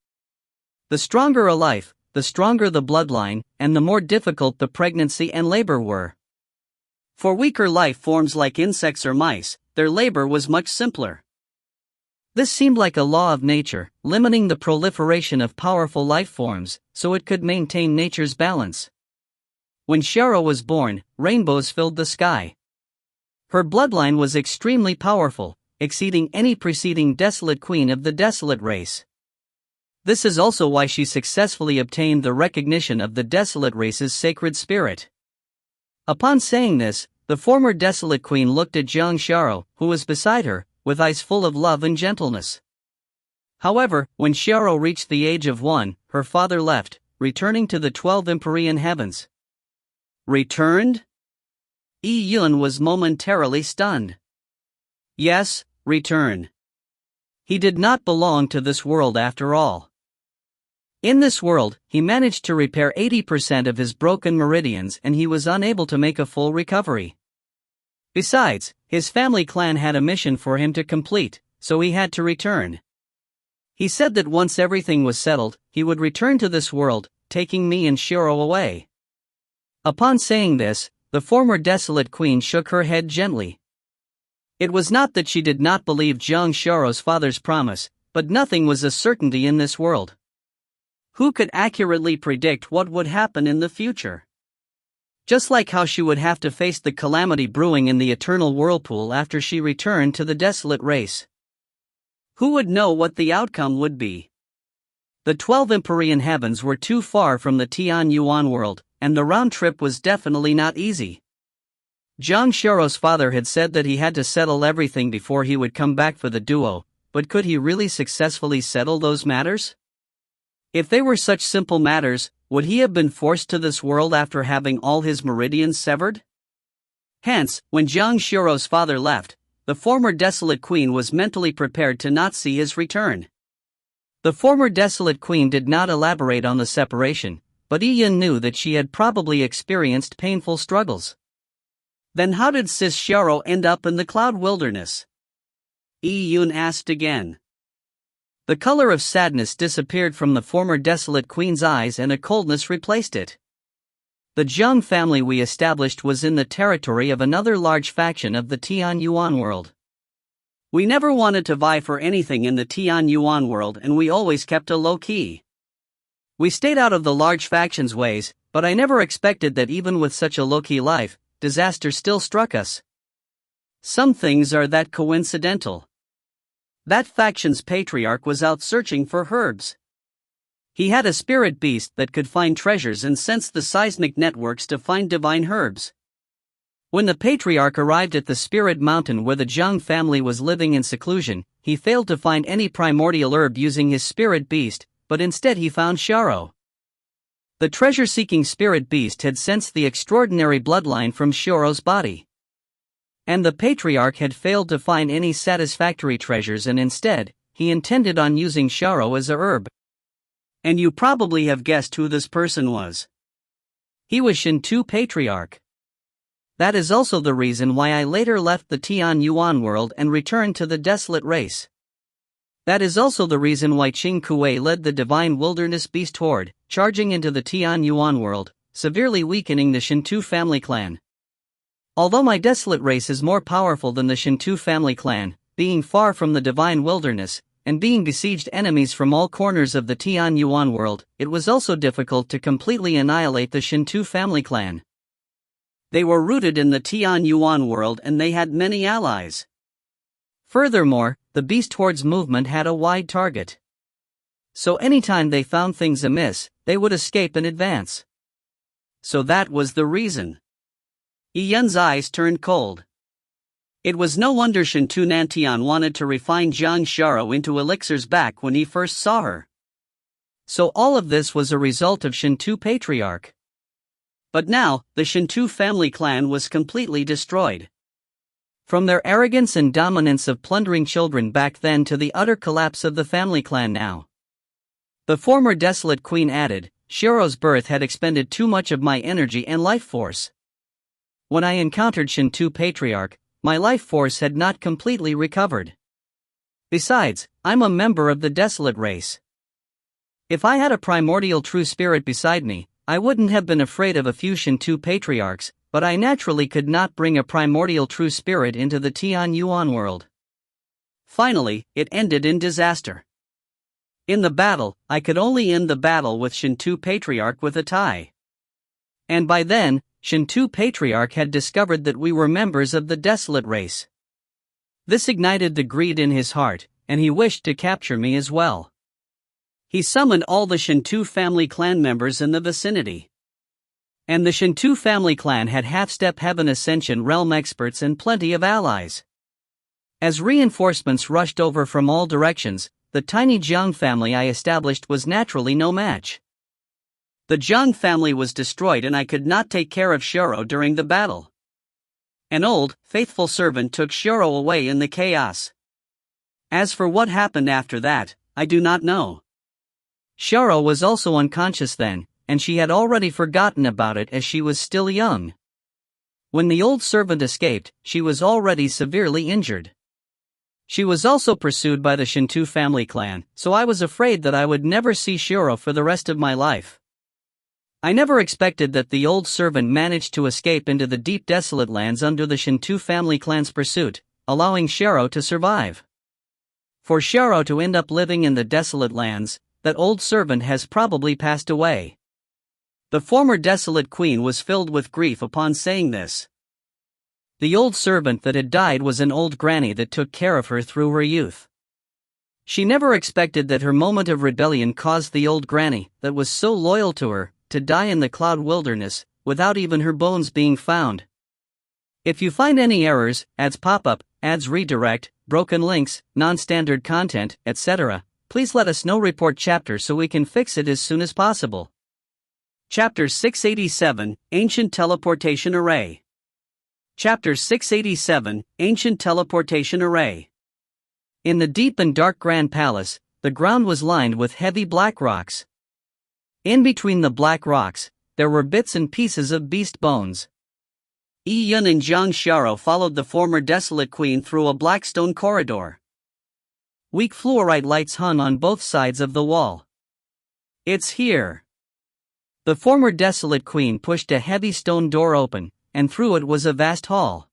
The stronger a life, the stronger the bloodline, and the more difficult the pregnancy and labor were. For weaker life forms like insects or mice, their labor was much simpler. This seemed like a law of nature, limiting the proliferation of powerful life forms, so it could maintain nature's balance. When Xiao was born, rainbows filled the sky. Her bloodline was extremely powerful, exceeding any preceding Desolate Queen of the Desolate race. This is also why she successfully obtained the recognition of the Desolate race's sacred spirit. Upon saying this, the former Desolate Queen looked at Jiang Xiao, who was beside her, with eyes full of love and gentleness. However, when Xiao reached the age of 1, her father left, returning to the 12 Empyrean heavens. Returned? Yun was momentarily stunned. Yes, return. He did not belong to this world after all. In this world, he managed to repair 80% of his broken meridians and he was unable to make a full recovery. Besides, his family clan had a mission for him to complete, so he had to return. He said that once everything was settled, he would return to this world, taking me and Shiro away. Upon saying this, the former Desolate Queen shook her head gently. It was not that she did not believe Jiang Xiao's father's promise, but nothing was a certainty in this world. Who could accurately predict what would happen in the future? Just like how she would have to face the calamity brewing in the eternal whirlpool after she returned to the desolate race. Who would know what the outcome would be? The 12 Empyrean heavens were too far from the Tian Yuan world, and the round trip was definitely not easy. Zhang Xiaorou's father had said that he had to settle everything before he would come back for the duo, but could he really successfully settle those matters? If they were such simple matters, would he have been forced to this world after having all his meridians severed? Hence, when Zhang Xiaorou's father left, the former desolate queen was mentally prepared to not see his return. The former desolate queen did not elaborate on the separation, but Yi Yun knew that she had probably experienced painful struggles. Then how did Sis Xiaorou end up in the cloud wilderness? Yi Yun asked again. The color of sadness disappeared from the former desolate queen's eyes and a coldness replaced it. The Zhang family we established was in the territory of another large faction of the Tian Yuan world. We never wanted to vie for anything in the Tian Yuan world, and we always kept a low key. We stayed out of the large faction's ways, but I never expected that even with such a low-key life, disaster still struck us. Some things are that coincidental. That faction's patriarch was out searching for herbs. He had a spirit beast that could find treasures and sense the seismic networks to find divine herbs. When the patriarch arrived at the spirit mountain where the Zhang family was living in seclusion, he failed to find any primordial herb using his spirit beast, but instead he found Xiaorou. The treasure-seeking spirit beast had sensed the extraordinary bloodline from Xiaorou's body. And the patriarch had failed to find any satisfactory treasures, and instead, he intended on using Xiaorou as a herb. And you probably have guessed who this person was. He was Shintu Patriarch. That is also the reason why I later left the Tian Yuan world and returned to the desolate race. That is also the reason why Qing Kuei led the divine wilderness beast horde, charging into the Tian Yuan world, severely weakening the Shintu family clan. Although my desolate race is more powerful than the Shintu family clan, being far from the divine wilderness, and being besieged enemies from all corners of the Tian Yuan world, it was also difficult to completely annihilate the Shintu family clan. They were rooted in the Tian Yuan world and they had many allies. Furthermore, the Beast Horde's movement had a wide target. So anytime they found things amiss, they would escape and advance. So that was the reason. Yi Yun's eyes turned cold. It was no wonder Shintu Nantian wanted to refine Zhang Xiaorou into elixirs back when he first saw her. So all of this was a result of Shintu Patriarch. But now, the Shintu family clan was completely destroyed. From their arrogance and dominance of plundering children back then to the utter collapse of the family clan now. The former desolate queen added, Xiaorou's birth had expended too much of my energy and life force. When I encountered Shintu Patriarch, my life force had not completely recovered. Besides, I'm a member of the desolate race. If I had a primordial true spirit beside me, I wouldn't have been afraid of a few Shintu patriarchs, but I naturally could not bring a primordial true spirit into the Tian Yuan world. Finally, it ended in disaster. In the battle, I could only end the battle with Shintu Patriarch with a tie. And by then, Shintu Patriarch had discovered that we were members of the desolate race. This ignited the greed in his heart, and he wished to capture me as well. He summoned all the Shintu family clan members in the vicinity. And the Shintu family clan had half-step heaven ascension realm experts and plenty of allies. As reinforcements rushed over from all directions, the tiny Zhang family I established was naturally no match. The Zhang family was destroyed and I could not take care of Xiaorou during the battle. An old, faithful servant took Xiaorou away in the chaos. As for what happened after that, I do not know. Xiaorou was also unconscious then, and she had already forgotten about it as she was still young. When the old servant escaped, she was already severely injured. She was also pursued by the Shintu family clan, so I was afraid that I would never see Xiaorou for the rest of my life. I never expected that the old servant managed to escape into the deep desolate lands under the Shintu family clan's pursuit, allowing Xiaorou to survive. For Xiaorou to end up living in the desolate lands, that old servant has probably passed away." The former desolate queen was filled with grief upon saying this. The old servant that had died was an old granny that took care of her through her youth. She never expected that her moment of rebellion caused the old granny, that was so loyal to her, to die in the cloud wilderness, without even her bones being found. If you find any errors, ads pop up, ads redirect, broken links, non-standard content, etc., please let us know. Report chapter so we can fix it as soon as possible. Chapter 687, Ancient Teleportation Array. Chapter 687, Ancient Teleportation Array. In the deep and dark Grand Palace, the ground was lined with heavy black rocks. In between the black rocks, there were bits and pieces of beast bones. Yi Yun and Jiang Xiao followed the former desolate queen through a black stone corridor. Weak fluorite lights hung on both sides of the wall. "It's here." The former desolate queen pushed a heavy stone door open, and through it was a vast hall.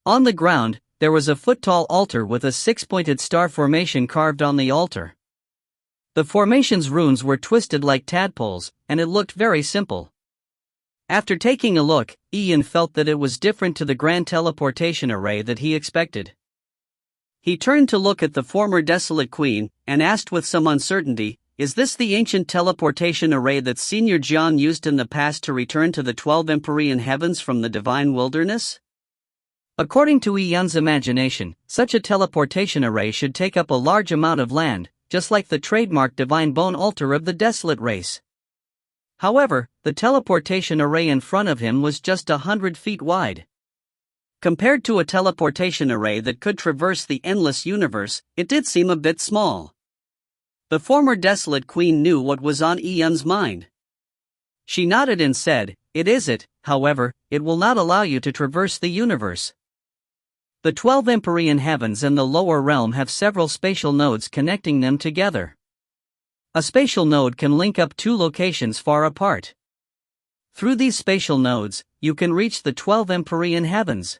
On the ground, there was a foot-tall altar with a six-pointed star formation carved on the altar. The formation's runes were twisted like tadpoles, and it looked very simple. After taking a look, Ian felt that it was different to the grand teleportation array that he expected. He turned to look at the former desolate queen, and asked with some uncertainty, "Is this the ancient teleportation array that Senior Jiang used in the past to return to the 12 Empyrean heavens from the divine wilderness?" According to Ian's imagination, such a teleportation array should take up a large amount of land, just like the trademark divine bone altar of the desolate race. However, the teleportation array in front of him was just 100 feet wide. Compared to a teleportation array that could traverse the endless universe, it did seem a bit small. The former desolate queen knew what was on Ian's mind. She nodded and said, "It is it, however, it will not allow you to traverse the universe. The 12 Empyrean heavens and the lower realm have several spatial nodes connecting them together. A spatial node can link up two locations far apart. Through these spatial nodes, you can reach the 12 Empyrean heavens."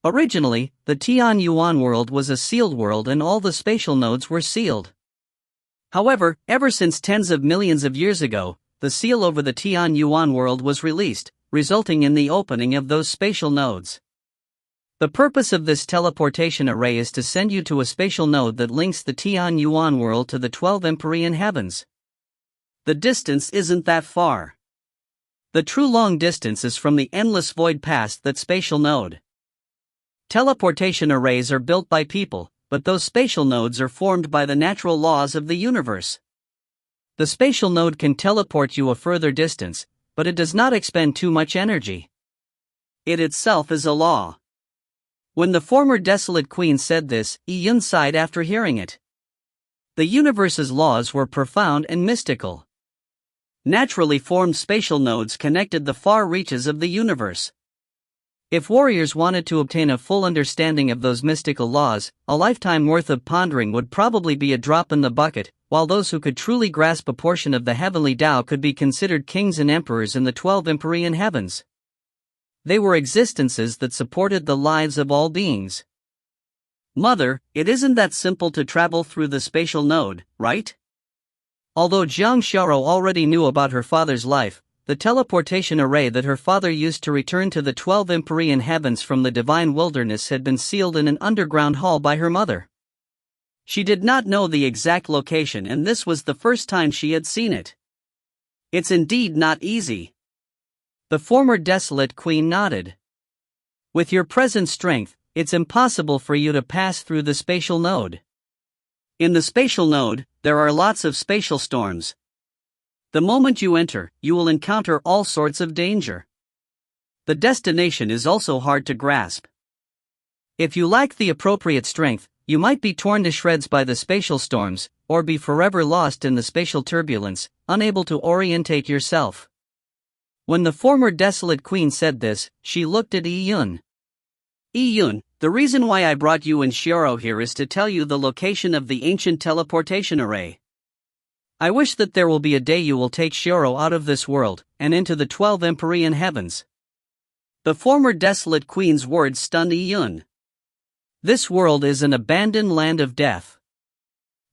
Originally, the Tian Yuan world was a sealed world and all the spatial nodes were sealed. However, ever since tens of millions of years ago, the seal over the Tian Yuan world was released, resulting in the opening of those spatial nodes. The purpose of this teleportation array is to send you to a spatial node that links the Tian Yuan world to the 12 Empyrean heavens. The distance isn't that far. The true long distance is from the endless void past that spatial node. Teleportation arrays are built by people, but those spatial nodes are formed by the natural laws of the universe. The spatial node can teleport you a further distance, but it does not expend too much energy. It itself is a law. When the former desolate queen said this, Yun sighed after hearing it. The universe's laws were profound and mystical. Naturally formed spatial nodes connected the far reaches of the universe. If warriors wanted to obtain a full understanding of those mystical laws, a lifetime worth of pondering would probably be a drop in the bucket, while those who could truly grasp a portion of the heavenly Tao could be considered kings and emperors in the 12 Empyrean heavens. They were existences that supported the lives of all beings. "Mother, it isn't that simple to travel through the spatial node, right?" Although Jiang Xiao already knew about her father's life, the teleportation array that her father used to return to the 12 Empyrean heavens from the divine wilderness had been sealed in an underground hall by her mother. She did not know the exact location, and this was the first time she had seen it. "It's indeed not easy." The former desolate queen nodded. "With your present strength, it's impossible for you to pass through the spatial node. In the spatial node, there are lots of spatial storms. The moment you enter, you will encounter all sorts of danger. The destination is also hard to grasp. If you lack the appropriate strength, you might be torn to shreds by the spatial storms, or be forever lost in the spatial turbulence, unable to orientate yourself." When the former desolate queen said this, she looked at Yi Yun. "Yi Yun, the reason why I brought you and Xiao here is to tell you the location of the ancient teleportation array. I wish that there will be a day you will take Xiao out of this world, and into the 12 Empyrean heavens." The former desolate queen's words stunned Yi Yun. This world is an abandoned land of death.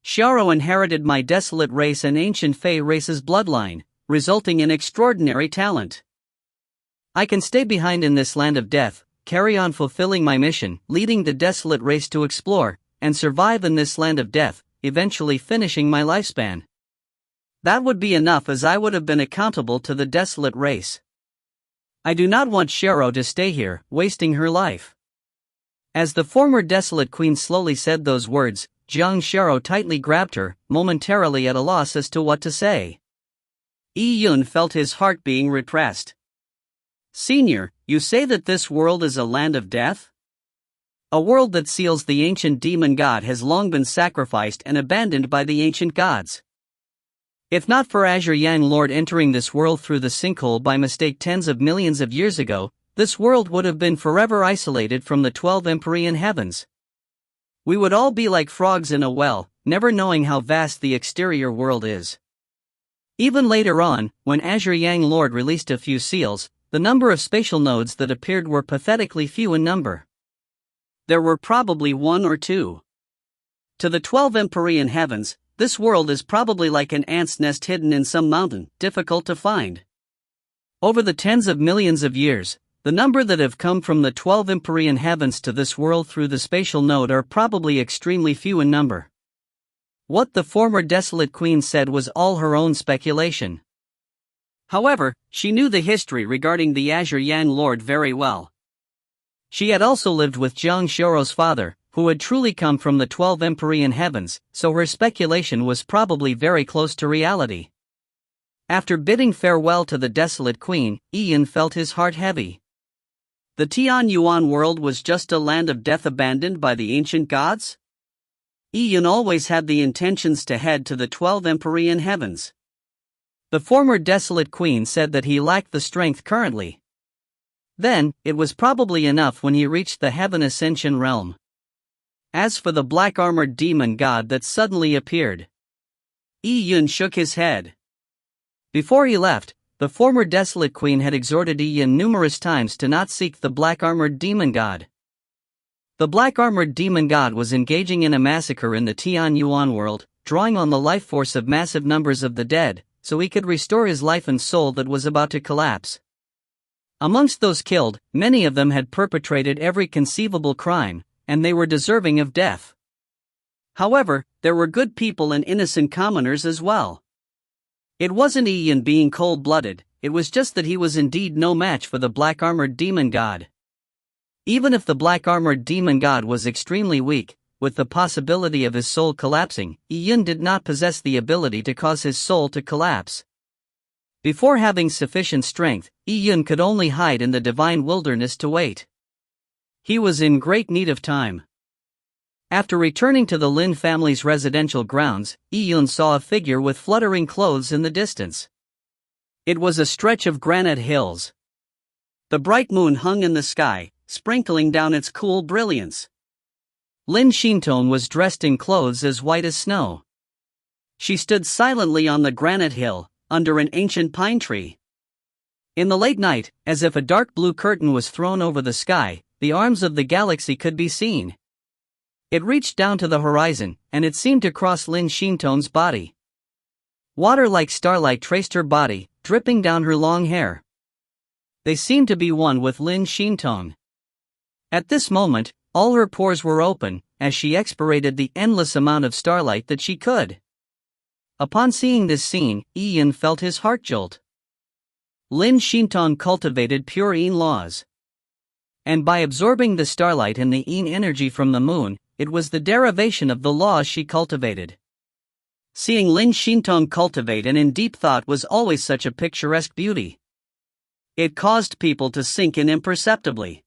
Xiao inherited my desolate race and ancient Fey race's bloodline, resulting in extraordinary talent. I can stay behind in this land of death, carry on fulfilling my mission, leading the desolate race to explore, and survive in this land of death, eventually finishing my lifespan. That would be enough, as I would have been accountable to the desolate race. I do not want Xiao to stay here, wasting her life. As the former desolate queen slowly said those words, Jiang Xiao tightly grabbed her, momentarily at a loss as to what to say. Yi Yun felt his heart being repressed. Senior, you say that this world is a land of death? A world that seals the ancient demon god has long been sacrificed and abandoned by the ancient gods. If not for Azure Yang Lord entering this world through the sinkhole by mistake tens of millions of years ago, this world would have been forever isolated from the 12 Empyrean heavens. We would all be like frogs in a well, never knowing how vast the exterior world is. Even later on, when Azure Yang Lord released a few seals, the number of spatial nodes that appeared were pathetically few in number. There were probably 1 or 2. To the 12 Empyrean heavens, this world is probably like an ant's nest hidden in some mountain, difficult to find. Over the tens of millions of years, the number that have come from the 12 Empyrean heavens to this world through the spatial node are probably extremely few in number. What the former desolate queen said was all her own speculation. However, she knew the history regarding the Azure Yang Lord very well. She had also lived with Jiang Xiao's father, who had truly come from the 12 Empyrean heavens, so her speculation was probably very close to reality. After bidding farewell to the desolate queen, Ian felt his heart heavy. The Tian Yuan world was just a land of death abandoned by the ancient gods? Ian always had the intentions to head to the 12 Empyrean heavens. The former desolate queen said that he lacked the strength currently. Then, it was probably enough when he reached the Heaven Ascension realm. As for the black-armored demon god that suddenly appeared, Yi Yun shook his head. Before he left, the former desolate queen had exhorted Yi Yun numerous times to not seek the black-armored demon god. The black-armored demon god was engaging in a massacre in the Tian Yuan world, drawing on the life force of massive numbers of the dead, so he could restore his life and soul that was about to collapse. Amongst those killed, many of them had perpetrated every conceivable crime, and they were deserving of death. However, there were good people and innocent commoners as well. It wasn't Ian being cold-blooded, it was just that he was indeed no match for the black-armored demon god. Even if the black-armored demon god was extremely weak, with the possibility of his soul collapsing, Ian did not possess the ability to cause his soul to collapse. Before having sufficient strength, Ian could only hide in the divine wilderness to wait. He was in great need of time. After returning to the Lin family's residential grounds, Ian saw a figure with fluttering clothes in the distance. It was a stretch of granite hills. The bright moon hung in the sky, sprinkling down its cool brilliance. Lin Shintong was dressed in clothes as white as snow. She stood silently on the granite hill, under an ancient pine tree. In the late night, as if a dark blue curtain was thrown over the sky, the arms of the galaxy could be seen. It reached down to the horizon, and it seemed to cross Lin Shintong's body. Water like starlight traced her body, dripping down her long hair. They seemed to be one with Lin Shintong. At this moment, all her pores were open, as she expirated the endless amount of starlight that she could. Upon seeing this scene, Ian felt his heart jolt. Lin Shintong cultivated pure Yin laws. And by absorbing the starlight and the Yin energy from the moon, it was the derivation of the laws she cultivated. Seeing Lin Shintong cultivate and in deep thought was always such a picturesque beauty. It caused people to sink in imperceptibly.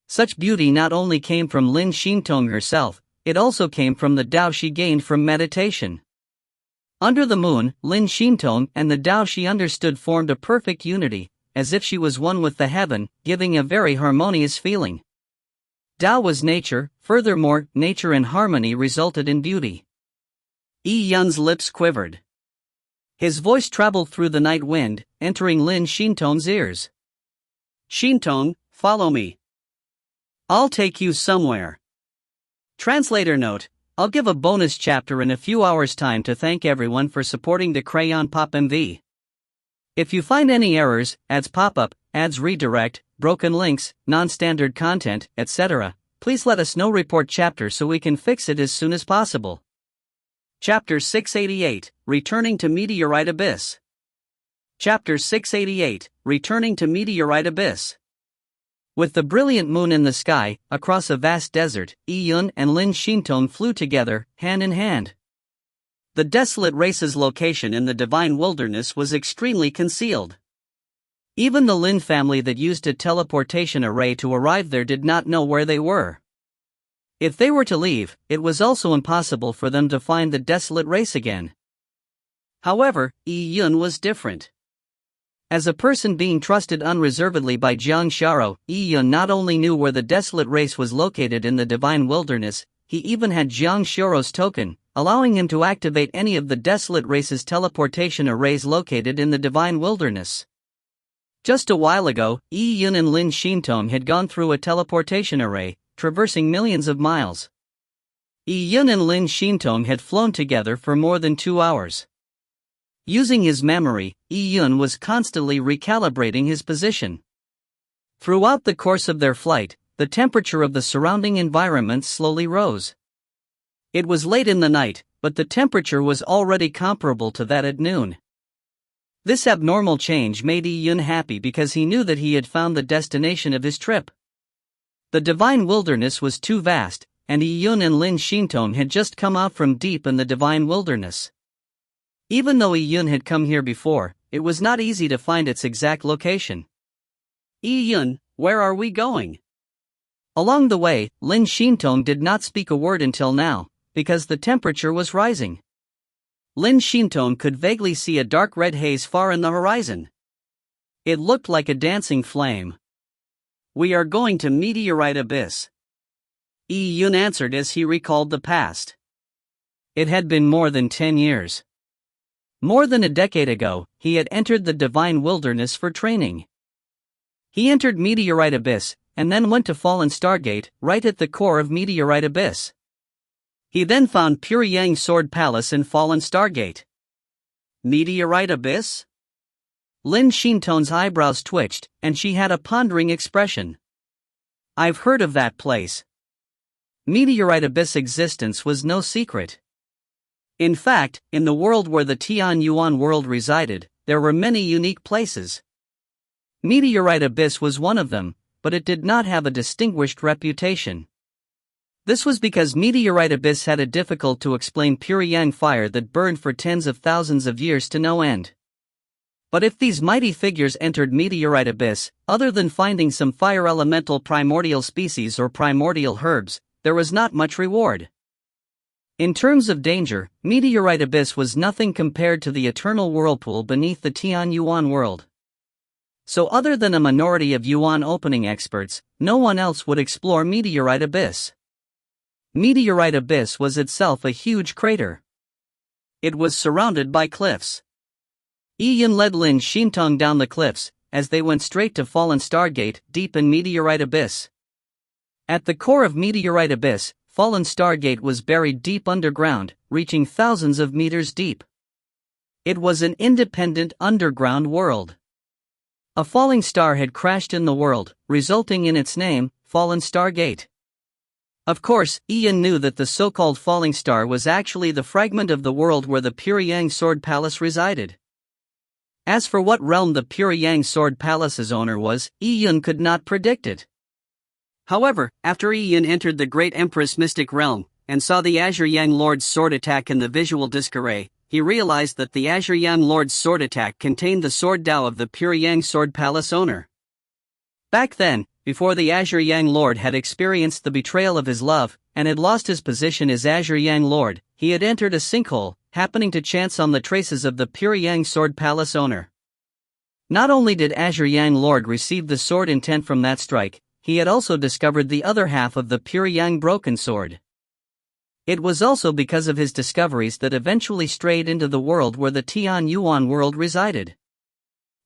Such beauty not only came from Lin Shintong herself, it also came from the Tao she gained from meditation. Under the moon, Lin Shintong and the Tao she understood formed a perfect unity, as if she was one with the heaven, giving a very harmonious feeling. Tao was nature, furthermore, nature and harmony resulted in beauty. Yi Yun's lips quivered. His voice traveled through the night wind, entering Lin Shintong's ears. Shintong, follow me. I'll take you somewhere. Translator note: I'll give a bonus chapter in a few hours' time to thank everyone for supporting the Crayon Pop MV. If you find any errors, ads pop up, ads redirect, broken links, non-standard content, etc., please let us know. Report chapter so we can fix it as soon as possible. Chapter 688, Returning to Meteorite Abyss. Chapter 688, Returning to Meteorite Abyss. With the brilliant moon in the sky, across a vast desert, Yi-Yun and Lin Shintong flew together, hand in hand. The desolate race's location in the divine wilderness was extremely concealed. Even the Lin family that used a teleportation array to arrive there did not know where they were. If they were to leave, it was also impossible for them to find the desolate race again. However, Yi-Yun was different. As a person being trusted unreservedly by Jiang Xiao, Yi-Yun not only knew where the desolate race was located in the divine wilderness, he even had Jiang Xiao's token, allowing him to activate any of the desolate race's teleportation arrays located in the divine wilderness. Just a while ago, Yi-Yun and Lin Shintong had gone through a teleportation array, traversing millions of miles. Yi-Yun and Lin Shintong had flown together for more than 2 hours. Using his memory, Yi-Yun was constantly recalibrating his position. Throughout the course of their flight, the temperature of the surrounding environment slowly rose. It was late in the night, but the temperature was already comparable to that at noon. This abnormal change made Yi-Yun happy because he knew that he had found the destination of his trip. The divine wilderness was too vast, and Yi-Yun and Lin Shintong had just come out from deep in the divine wilderness. Even though Yi-Yun had come here before, it was not easy to find its exact location. Yi-Yun, where are we going? Along the way, Lin Shintong did not speak a word until now, because the temperature was rising. Lin Shintong could vaguely see a dark red haze far in the horizon. It looked like a dancing flame. We are going to Meteorite Abyss. Yi-Yun answered as he recalled the past. It had been more than 10 years. More than a decade ago, he had entered the divine wilderness for training. He entered Meteorite Abyss, and then went to Fallen Stargate, right at the core of Meteorite Abyss. He then found Pure Yang Sword Palace in Fallen Stargate. Meteorite Abyss? Lin Shintong's eyebrows twitched, and she had a pondering expression. I've heard of that place. Meteorite Abyss' existence was no secret. In fact, in the world where the Tian Yuan world resided, there were many unique places. Meteorite Abyss was one of them, but it did not have a distinguished reputation. This was because Meteorite Abyss had a difficult-to-explain pure yang fire that burned for tens of thousands of years to no end. But if these mighty figures entered Meteorite Abyss, other than finding some fire elemental primordial species or primordial herbs, there was not much reward. In terms of danger, Meteorite Abyss was nothing compared to the eternal whirlpool beneath the Tian Yuan world. So other than a minority of Yuan opening experts, no one else would explore Meteorite Abyss. Meteorite Abyss was itself a huge crater. It was surrounded by cliffs. Yi-Yun led Lin Shintong down the cliffs, as they went straight to Fallen Stargate, deep in Meteorite Abyss. At the core of Meteorite Abyss, Fallen Stargate was buried deep underground, reaching thousands of meters deep. It was an independent underground world. A falling star had crashed in the world, resulting in its name, Fallen Stargate. Of course, Yi-Yun knew that the so-called falling star was actually the fragment of the world where the Pure Yang Sword Palace resided. As for what realm the Pure Yang Sword Palace's owner was, Yi-Yun could not predict it. However, after Yi-Yun entered the Great Empress Mystic Realm, and saw the Azure Yang Lord's sword attack in the visual disc array, he realized that the Azure Yang Lord's sword attack contained the sword Dao of the Pure Yang Sword Palace owner. Back then, before the Azure Yang Lord had experienced the betrayal of his love, and had lost his position as Azure Yang Lord, he had entered a sinkhole, happening to chance on the traces of the Pure Yang Sword Palace owner. Not only did Azure Yang Lord receive the sword intent from that strike, he had also discovered the other half of the Pure Yang broken sword. It was also because of his discoveries that eventually strayed into the world where the Tian Yuan world resided.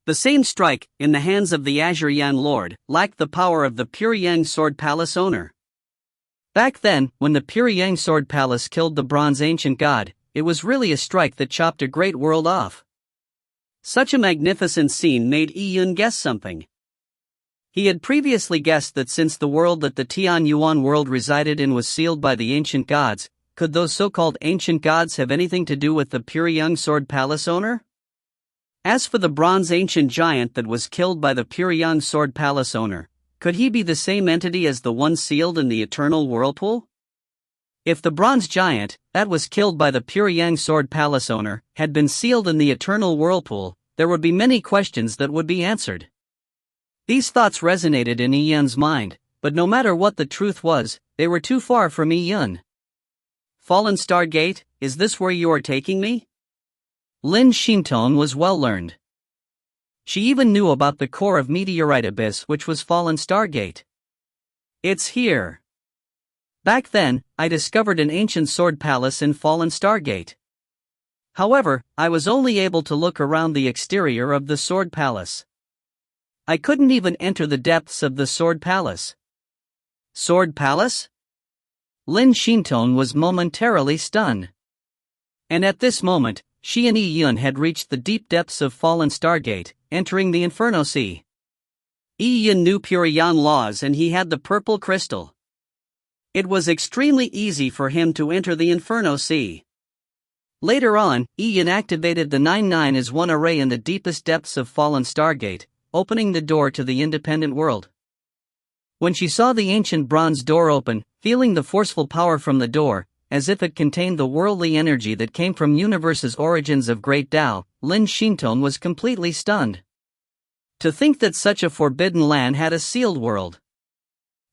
The same strike, in the hands of the Azure Yang Lord, lacked the power of the Pure Yang Sword Palace owner. Back then, when the Pyryang Sword Palace killed the bronze ancient god, it was really a strike that chopped a great world off. Such a magnificent scene made Yi-Yun guess something. He had previously guessed that since the world that the Tian Yuan world resided in was sealed by the ancient gods, could those so-called ancient gods have anything to do with the Pyryang Sword Palace owner? As for the bronze ancient giant that was killed by the Pyryang Sword Palace owner, could he be the same entity as the one sealed in the eternal whirlpool? If the bronze giant, that was killed by the Pyryang Sword Palace owner, had been sealed in the eternal whirlpool, there would be many questions that would be answered. These thoughts resonated in Yi-Yun's mind, but no matter what the truth was, they were too far from Yi-Yun. Fallen Star Gate, is this where you are taking me? Lin Shintong was well learned. She even knew about the core of Meteorite Abyss, which was Fallen Star Gate. It's here. Back then, I discovered an ancient sword palace in Fallen Star Gate. However, I was only able to look around the exterior of the sword palace. I couldn't even enter the depths of the sword palace. Sword palace? Lin Shintong was momentarily stunned. And at this moment, she and Yi-Yun had reached the deep depths of Fallen Star Gate, entering the Inferno Sea. Yi-Yun knew Pyryang laws and he had the purple crystal. It was extremely easy for him to enter the Inferno Sea. Later on, Yi-Yun activated the 9-9 as one array in the deepest depths of Fallen Star Gate, opening the door to the independent world. When she saw the ancient bronze door open, feeling the forceful power from the door, as if it contained the worldly energy that came from universe's origins of great Tao, Lin Shintong was completely stunned. To think that such a forbidden land had a sealed world.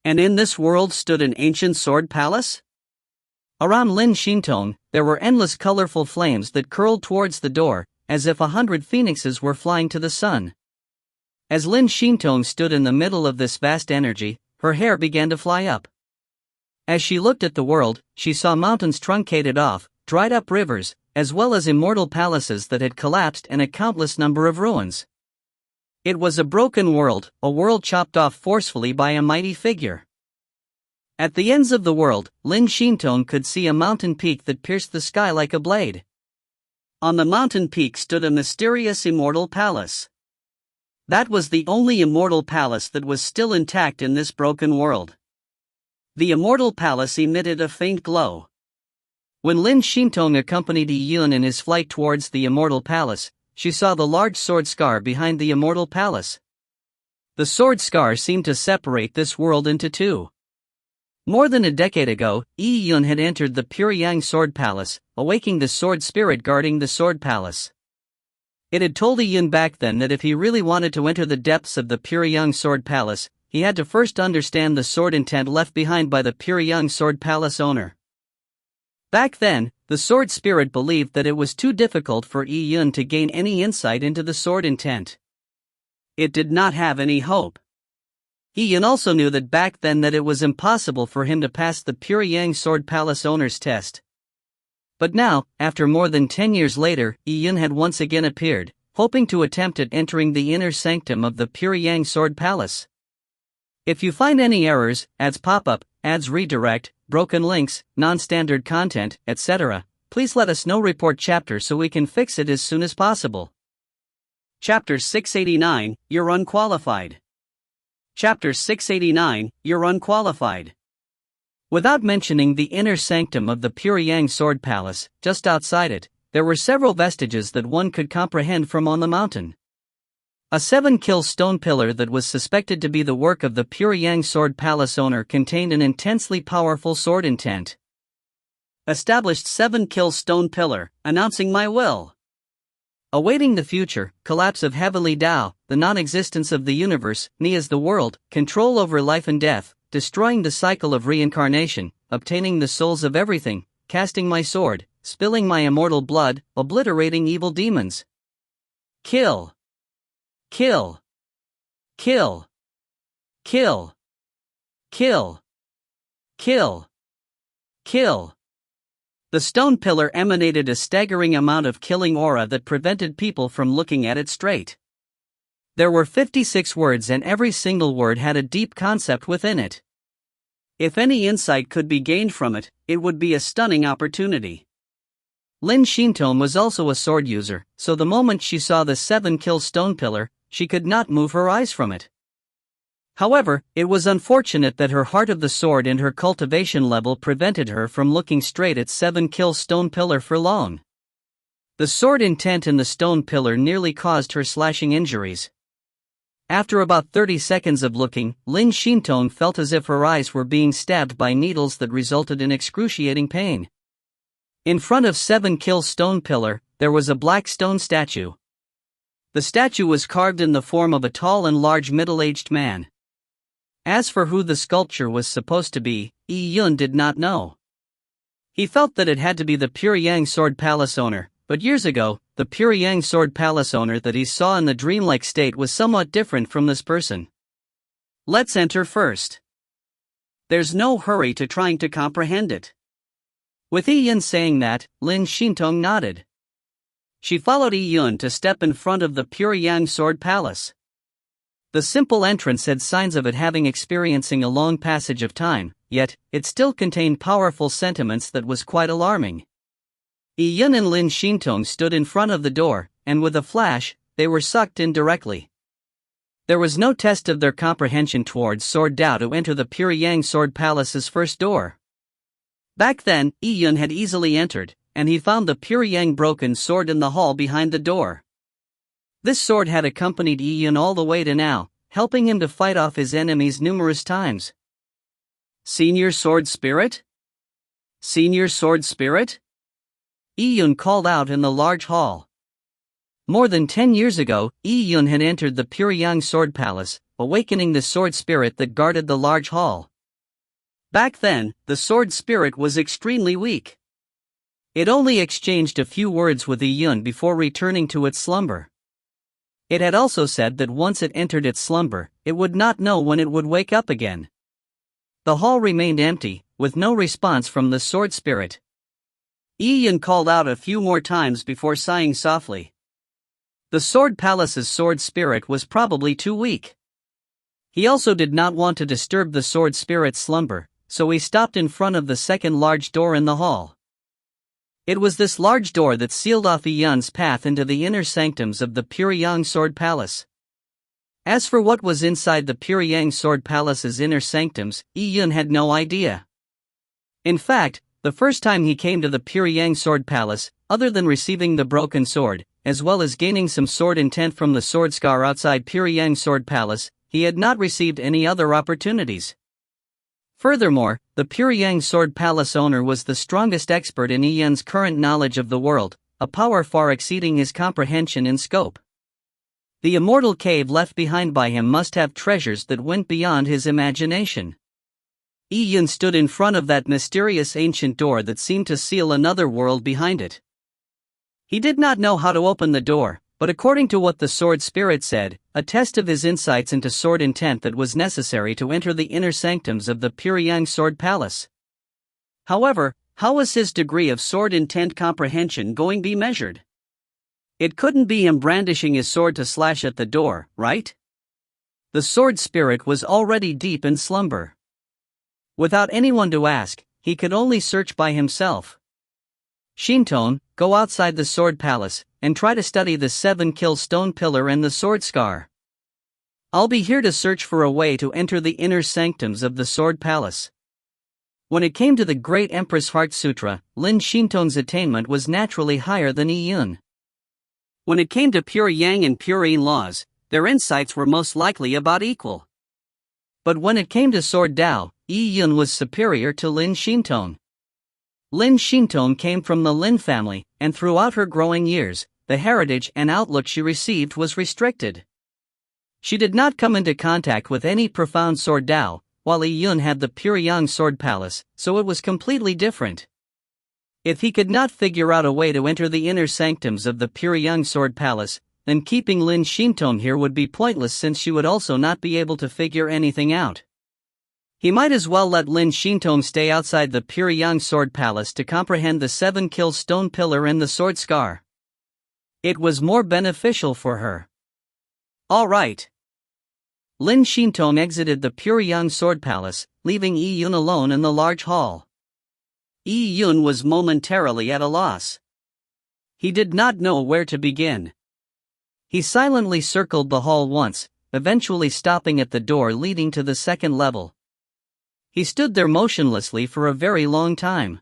And in this world stood an ancient sword palace? Around Lin Shintong, there were endless colorful flames that curled towards the door, as if 100 phoenixes were flying to the sun. As Lin Shintong stood in the middle of this vast energy, her hair began to fly up. As she looked at the world, she saw mountains truncated off, dried up rivers, as well as immortal palaces that had collapsed and a countless number of ruins. It was a broken world, a world chopped off forcefully by a mighty figure. At the ends of the world, Lin Shintong could see a mountain peak that pierced the sky like a blade. On the mountain peak stood a mysterious immortal palace. That was the only immortal palace that was still intact in this broken world. The immortal palace emitted a faint glow. When Lin Shintong accompanied Yi-Yun in his flight towards the immortal palace, she saw the large sword scar behind the immortal palace. The sword scar seemed to separate this world into two. More than a decade ago, Yi-Yun had entered the Pyryang Sword Palace, awaking the sword spirit guarding the sword palace. It had told Yi-Yun back then that if he really wanted to enter the depths of the Pyryang Sword Palace, he had to first understand the sword intent left behind by the Pyryang Sword Palace owner. Back then, the sword spirit believed that it was too difficult for Yi-Yun to gain any insight into the sword intent. It did not have any hope. Yi-Yun also knew that back then that it was impossible for him to pass the Pyryang Sword Palace owner's test. But now, after more than 10 years later, Yi-Yun had once again appeared, hoping to attempt at entering the inner sanctum of the Pyryang Sword Palace. If you find any errors, ads pop up, ads redirect, broken links, non-standard content, etc., please let us know. Report chapter so we can fix it as soon as possible. Chapter 689, You're Unqualified. Chapter 689, You're Unqualified. Without mentioning the inner sanctum of the Pyryang Sword Palace, just outside it, there were several vestiges that one could comprehend from on the mountain. A 7-kill stone pillar that was suspected to be the work of the Pyryang Sword Palace owner contained an intensely powerful sword intent. Established 7-kill stone pillar, announcing my will. Awaiting the future, collapse of heavenly Tao, the non-existence of the universe, me as the world, control over life and death, destroying the cycle of reincarnation, obtaining the souls of everything, casting my sword, spilling my immortal blood, obliterating evil demons. Kill. Kill. Kill. Kill. Kill. Kill. Kill. The stone pillar emanated a staggering amount of killing aura that prevented people from looking at it straight. There were 56 words and every single word had a deep concept within it. If any insight could be gained from it, it would be a stunning opportunity. Lin Shintong was also a sword user, so the moment she saw the 7-kill stone pillar, she could not move her eyes from it. However, it was unfortunate that her heart of the sword and her cultivation level prevented her from looking straight at 7-kill stone pillar for long. The sword intent in the stone pillar nearly caused her slashing injuries. After about 30 seconds of looking, Lin Shintong felt as if her eyes were being stabbed by needles that resulted in excruciating pain. In front of 7-kill stone pillar, there was a black stone statue. The statue was carved in the form of a tall and large middle-aged man. As for who the sculpture was supposed to be, Yi Yun did not know. He felt that it had to be the Pyongyang Sword Palace owner, but years ago, the Pyongyang Sword Palace owner that he saw in the dreamlike state was somewhat different from this person. Let's enter first. There's no hurry to trying to comprehend it. With Yi Yun saying that, Lin Shintong nodded. She followed Yi Yun to step in front of the Pyongyang Sword Palace. The simple entrance had signs of it having experiencing a long passage of time, yet, it still contained powerful sentiments that was quite alarming. Yi Yun and Lin Shintong stood in front of the door, and with a flash, they were sucked in directly. There was no test of their comprehension towards Sword Dao to enter the Pyongyang Sword Palace's first door. Back then, Yi Yun had easily entered, and he found the Pyongyang broken sword in the hall behind the door. This sword had accompanied Yi Yun all the way to now, helping him to fight off his enemies numerous times. Senior Sword Spirit? Senior Sword Spirit? Yi Yun called out in the large hall. More than 10 years ago, Yi Yun had entered the Pyongyang Sword Palace, awakening the sword spirit that guarded the large hall. Back then, the sword spirit was extremely weak. It only exchanged a few words with Yi Yun before returning to its slumber. It had also said that once it entered its slumber, it would not know when it would wake up again. The hall remained empty, with no response from the sword spirit. Yi Yun called out a few more times before sighing softly. The Sword Palace's sword spirit was probably too weak. He also did not want to disturb the sword spirit's slumber, so he stopped in front of the second large door in the hall. It was this large door that sealed off Yi Yun's path into the inner sanctums of the Pyongyang Sword Palace. As for what was inside the Pyongyang Sword Palace's inner sanctums, Yi Yun had no idea. In fact, the first time he came to the Pyongyang Sword Palace, other than receiving the broken sword, as well as gaining some sword intent from the sword scar outside Pyongyang Sword Palace, he had not received any other opportunities. Furthermore, the Pyongyang Sword Palace owner was the strongest expert in Yi Yun's current knowledge of the world, a power far exceeding his comprehension in scope. The immortal cave left behind by him must have treasures that went beyond his imagination. Yi Yun stood in front of that mysterious ancient door that seemed to seal another world behind it. He did not know how to open the door, but according to what the sword spirit said, a test of his insights into sword intent that was necessary to enter the inner sanctums of the Pyongyang Sword Palace. However, how was his degree of sword intent comprehension going to be measured? It couldn't be him brandishing his sword to slash at the door, right? The sword spirit was already deep in slumber. Without anyone to ask, he could only search by himself. Shintong, go outside the sword palace, and try to study the 7-kill stone pillar and the sword scar. I'll be here to search for a way to enter the inner sanctums of the sword palace. When it came to the Great Empress Heart Sutra, Lin Shintong's attainment was naturally higher than Yi Yun. When it came to Pyongyang and Purine laws, their insights were most likely about equal. But when it came to Sword Dao, Yi Yun was superior to Lin Shintong. Lin Shintong came from the Lin family, and throughout her growing years, the heritage and outlook she received was restricted. She did not come into contact with any profound Sword Dao, while Yi Yun had the Pyongyang Sword Palace, so it was completely different. If he could not figure out a way to enter the inner sanctums of the Pyongyang Sword Palace, then keeping Lin Shintong here would be pointless since she would also not be able to figure anything out. He might as well let Lin Shintong stay outside the Pyongyang Sword Palace to comprehend the 7-kill stone pillar and the sword scar. It was more beneficial for her. All right. Lin Shintong exited the Puryang Sword Palace, leaving Yi Yun alone in the large hall. Yi Yun was momentarily at a loss. He did not know where to begin. He silently circled the hall once, eventually stopping at the door leading to the second level. He stood there motionlessly for a very long time.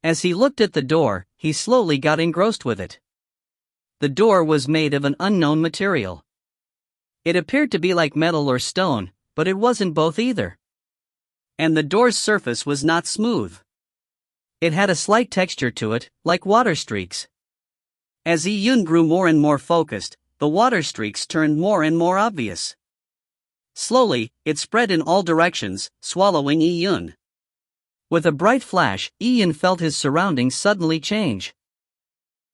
As he looked at the door, he slowly got engrossed with it. The door was made of an unknown material. It appeared to be like metal or stone, but it wasn't both either. And the door's surface was not smooth. It had a slight texture to it, like water streaks. As Yi Yun grew more and more focused, the water streaks turned more and more obvious. Slowly, it spread in all directions, swallowing Yi Yun. With a bright flash, Yi Yun felt his surroundings suddenly change.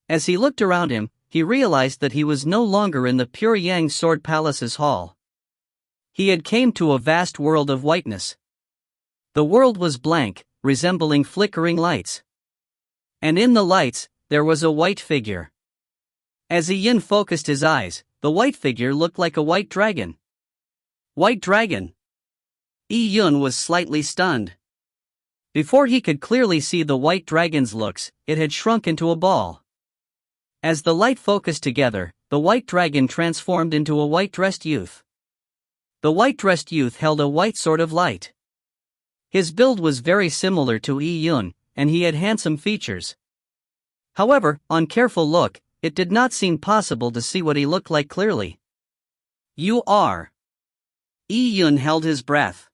As he looked around him, he realized that he was no longer in the Puryang Sword Palace's hall. He had came to a vast world of whiteness. The world was blank, resembling flickering lights. And in the lights, there was a white figure. As Yi Yun focused his eyes, the white figure looked like a white dragon. White dragon! Yi Yun was slightly stunned. Before he could clearly see the white dragon's looks, it had shrunk into a ball. As the light focused together, the white dragon transformed into a white-dressed youth. The white-dressed youth held a white sword of light. His build was very similar to Yi Yun, and he had handsome features. However, on careful look, it did not seem possible to see what he looked like clearly. You are. Yi Yun held his breath.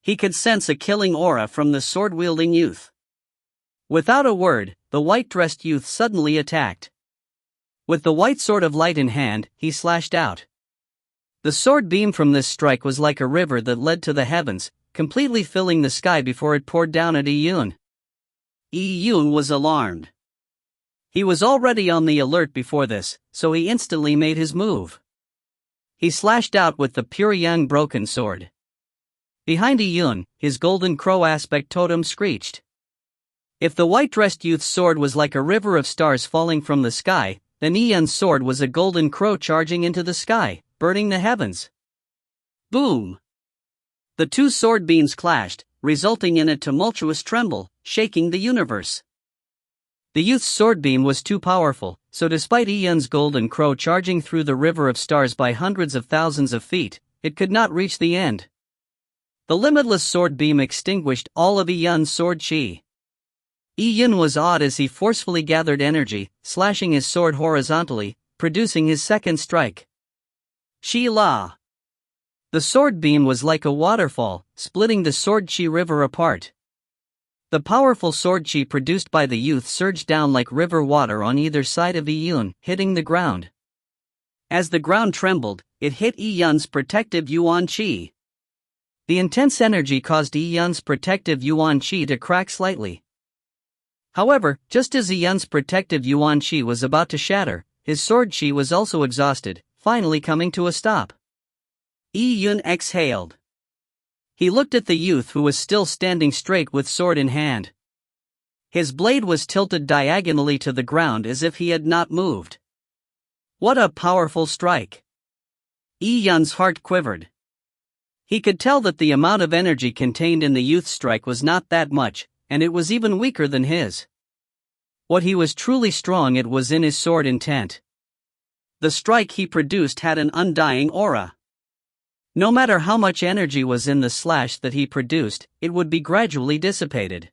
He could sense a killing aura from the sword-wielding youth. Without a word, the white-dressed youth suddenly attacked. With the white sword of light in hand, he slashed out. The sword beam from this strike was like a river that led to the heavens, completely filling the sky before it poured down at Yi Yun. Yi Yun was alarmed. He was already on the alert before this, so he instantly made his move. He slashed out with the Puryang broken sword. Behind Yi Yun, his golden crow aspect totem screeched. If the white-dressed youth's sword was like a river of stars falling from the sky, then Yi Yun's sword was a golden crow charging into the sky, burning the heavens. Boom! The two sword beams clashed, resulting in a tumultuous tremble, shaking the universe. The youth's sword beam was too powerful, so despite Yi Yun's golden crow charging through the river of stars by hundreds of thousands of feet, it could not reach the end. The limitless sword beam extinguished all of Yi Yun's sword chi. Yi Yun was awed as he forcefully gathered energy, slashing his sword horizontally, producing his second strike. Shi La! The sword beam was like a waterfall, splitting the sword chi river apart. The powerful sword chi produced by the youth surged down like river water on either side of Yi Yun, hitting the ground. As the ground trembled, it hit Yi Yun's protective Yuan chi. The intense energy caused Yi Yun's protective Yuan chi to crack slightly. However, just as Yi Yun's protective Yuan chi was about to shatter, his sword chi was also exhausted, finally coming to a stop. Yi Yun exhaled. He looked at the youth who was still standing straight with sword in hand. His blade was tilted diagonally to the ground as if he had not moved. What a powerful strike! Yi Yun's heart quivered. He could tell that the amount of energy contained in the youth's strike was not that much, and it was even weaker than his. What he was truly strong it was in his sword intent. The strike he produced had an undying aura. No matter how much energy was in the slash that he produced, it would be gradually dissipated.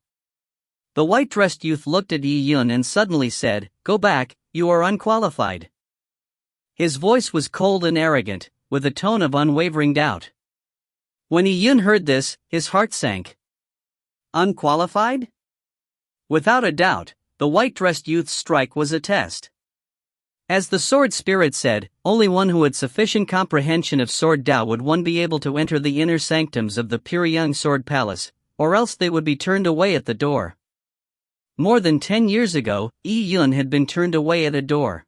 The white-dressed youth looked at Yi Yun and suddenly said, "Go back, you are unqualified." His voice was cold and arrogant, with a tone of unwavering doubt. When Yi Yun heard this, his heart sank. Unqualified? Without a doubt, the white-dressed youth's strike was a test. As the sword spirit said, only one who had sufficient comprehension of sword Tao would one be able to enter the inner sanctums of the Puryang Sword Palace, or else they would be turned away at the door. More than 10 years ago, Yi Yun had been turned away at a door.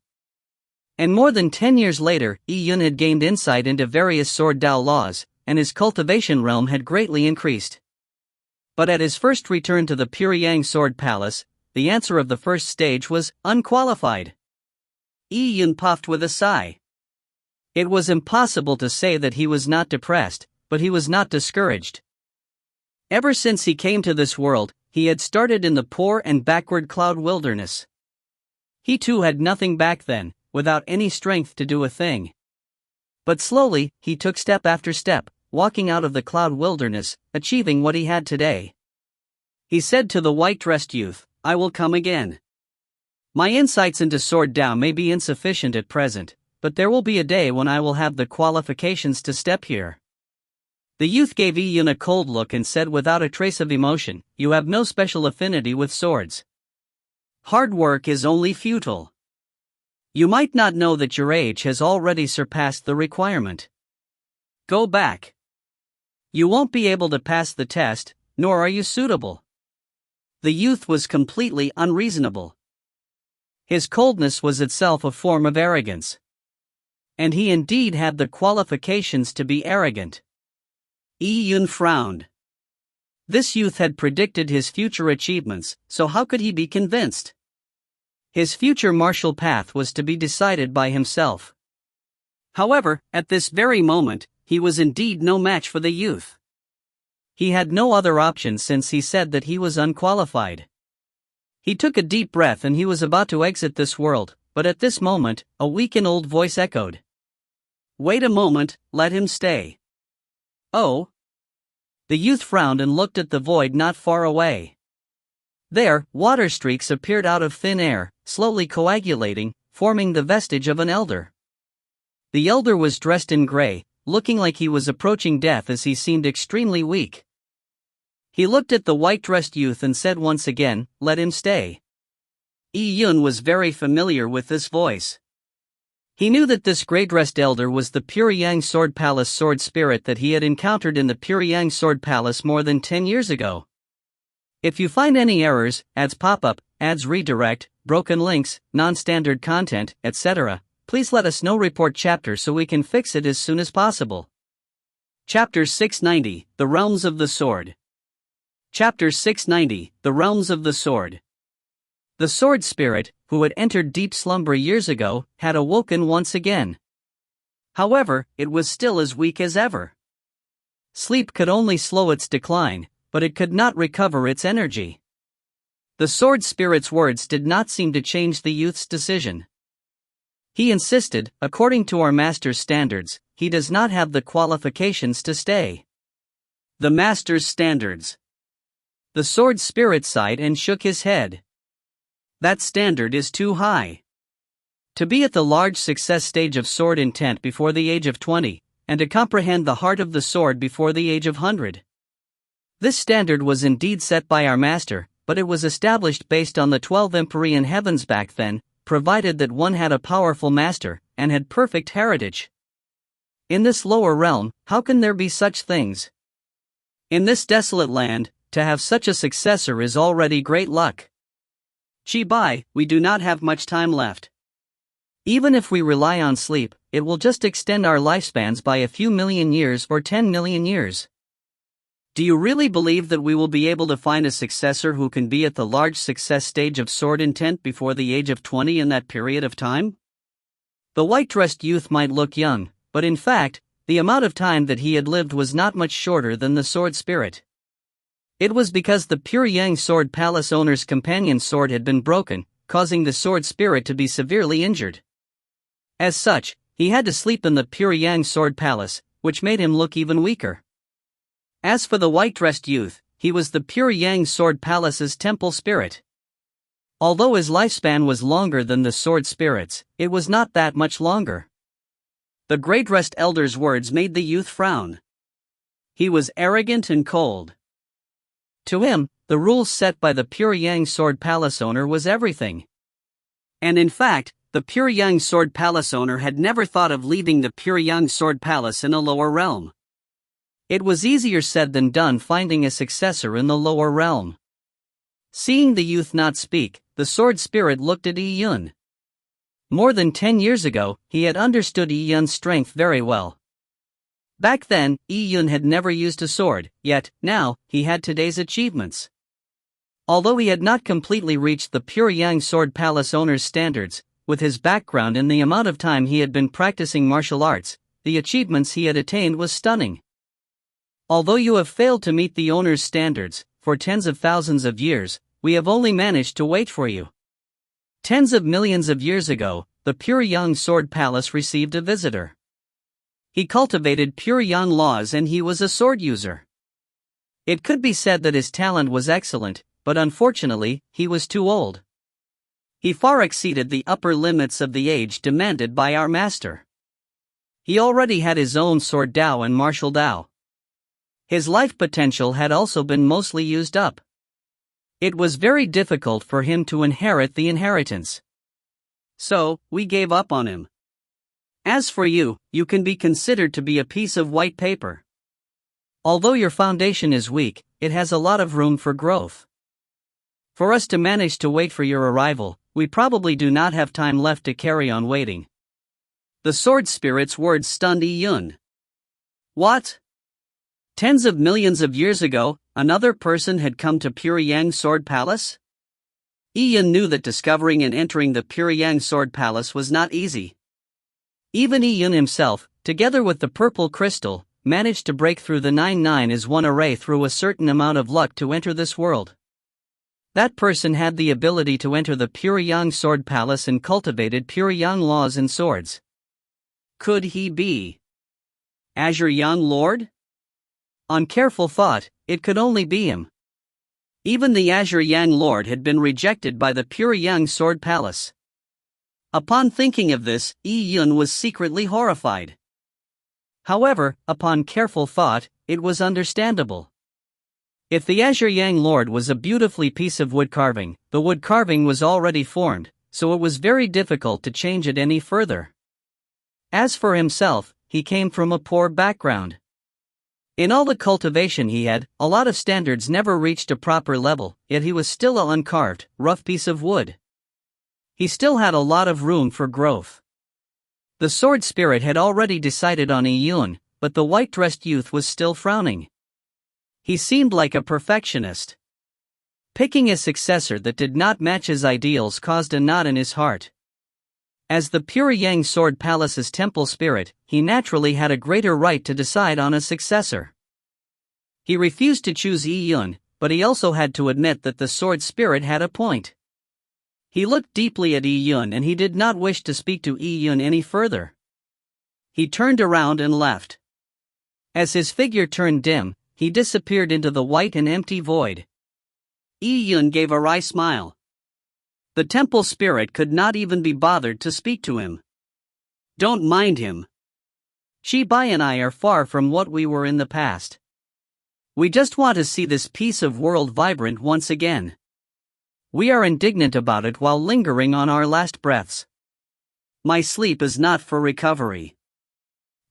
And more than 10 years later, Yi Yun had gained insight into various sword Tao laws, and his cultivation realm had greatly increased. But at his first return to the Puryang Sword Palace, the answer of the first stage was unqualified. Yi Yun puffed with a sigh. It was impossible to say that he was not depressed, but he was not discouraged. Ever since he came to this world, he had started in the poor and backward cloud wilderness. He too had nothing back then, without any strength to do a thing. But slowly, he took step after step, walking out of the cloud wilderness, achieving what he had today. He said to the white-dressed youth, "I will come again. My insights into Sword Tao may be insufficient at present, but there will be a day when I will have the qualifications to step here." The youth gave Yun a cold look and said without a trace of emotion, "You have no special affinity with swords. Hard work is only futile. You might not know that your age has already surpassed the requirement. Go back. You won't be able to pass the test, nor are you suitable." The youth was completely unreasonable. His coldness was itself a form of arrogance. And he indeed had the qualifications to be arrogant. Yun frowned. This youth had predicted his future achievements, so how could he be convinced? His future martial path was to be decided by himself. However, at this very moment, he was indeed no match for the youth. He had no other option since he said that he was unqualified. He took a deep breath and he was about to exit this world, but at this moment, a weak and old voice echoed. "Wait a moment, let him stay." "Oh?" The youth frowned and looked at the void not far away. There, water streaks appeared out of thin air, slowly coagulating, forming the vestige of an elder. The elder was dressed in gray, looking like he was approaching death as he seemed extremely weak. He looked at the white-dressed youth and said once again, "Let him stay." Yun was very familiar with this voice. He knew that this gray-dressed elder was the Pyongyang Sword Palace sword spirit that he had encountered in the Pyongyang Sword Palace more than 10 years ago. If you find any errors, ads pop up, ads redirect, broken links, non-standard content, etc., please let us know. Report chapter so we can fix it as soon as possible. Chapter 690, The Realms of the Sword. Chapter 690, The Realms of the Sword. The sword spirit, who had entered deep slumber years ago, had awoken once again. However, it was still as weak as ever. Sleep could only slow its decline, but it could not recover its energy. The sword spirit's words did not seem to change the youth's decision. He insisted, according to our master's standards, he does not have the qualifications to stay. The master's standards. The sword spirit sighed and shook his head. That standard is too high. To be at the large success stage of sword intent before the age of 20, and to comprehend the heart of the sword before the age of 100. This standard was indeed set by our master, but it was established based on the 12 empyrean heavens back then, provided that one had a powerful master, and had perfect heritage. In this lower realm, how can there be such things? In this desolate land, to have such a successor is already great luck. Chibai, we do not have much time left. Even if we rely on sleep, it will just extend our lifespans by a few million years or 10 million years. Do you really believe that we will be able to find a successor who can be at the large success stage of sword intent before the age of 20 in that period of time? The white-dressed youth might look young, but in fact, the amount of time that he had lived was not much shorter than the sword spirit. It was because the Pyongyang Sword Palace owner's companion sword had been broken, causing the sword spirit to be severely injured. As such, he had to sleep in the Pyongyang Sword Palace, which made him look even weaker. As for the white-dressed youth, he was the Pyongyang Sword Palace's temple spirit. Although his lifespan was longer than the sword spirit's, it was not that much longer. The gray-dressed elder's words made the youth frown. He was arrogant and cold. To him, the rules set by the Pyongyang Sword Palace owner was everything. And in fact, the Pyongyang Sword Palace owner had never thought of leaving the Pyongyang Sword Palace in a lower realm. It was easier said than done finding a successor in the lower realm. Seeing the youth not speak, the sword spirit looked at Yun. More than 10 years ago, he had understood Yun's strength very well. Back then, Yun had never used a sword, yet, now, he had today's achievements. Although he had not completely reached the Pyongyang Sword Palace owner's standards, with his background and the amount of time he had been practicing martial arts, the achievements he had attained was stunning. Although you have failed to meet the owner's standards, for tens of thousands of years, we have only managed to wait for you. Tens of millions of years ago, the Pure Yang Sword Palace received a visitor. He cultivated pure yang laws and he was a sword user. It could be said that his talent was excellent, but unfortunately, he was too old. He far exceeded the upper limits of the age demanded by our master. He already had his own sword Dao and martial Dao. His life potential had also been mostly used up. It was very difficult for him to inherit the inheritance. So, we gave up on him. As for you, you can be considered to be a piece of white paper. Although your foundation is weak, it has a lot of room for growth. For us to manage to wait for your arrival, we probably do not have time left to carry on waiting. The sword spirit's words stunned Yi Yun. What? Tens of millions of years ago, another person had come to Pure Yang Sword Palace? Yi Yun knew that discovering and entering the Pure Yang Sword Palace was not easy. Even Yi Yun himself, together with the purple crystal, managed to break through the 9-9 as one array through a certain amount of luck to enter this world. That person had the ability to enter the Pure Yang Sword Palace and cultivated pure Yang laws and swords. Could he be Azure Yang Lord? On careful thought, it could only be him. Even the Azure Yang Lord had been rejected by the Pure Yang Sword Palace. Upon thinking of this, Yi Yun was secretly horrified. However, upon careful thought, it was understandable. If the Azure Yang Lord was a beautifully piece of wood carving, the wood carving was already formed, so it was very difficult to change it any further. As for himself, he came from a poor background. In all the cultivation he had, a lot of standards never reached a proper level, yet he was still an uncarved, rough piece of wood. He still had a lot of room for growth. The sword spirit had already decided on Yi Yun, but the white-dressed youth was still frowning. He seemed like a perfectionist. Picking a successor that did not match his ideals caused a knot in his heart. As the Pure Yang Sword Palace's temple spirit, he naturally had a greater right to decide on a successor. He refused to choose Yi Yun, but he also had to admit that the sword spirit had a point. He looked deeply at Yi Yun and he did not wish to speak to Yi Yun any further. He turned around and left. As his figure turned dim, he disappeared into the white and empty void. Yi Yun gave a wry smile. The temple spirit could not even be bothered to speak to him. Don't mind him. Shi Bai and I are far from what we were in the past. We just want to see this piece of world vibrant once again. We are indignant about it while lingering on our last breaths. My sleep is not for recovery.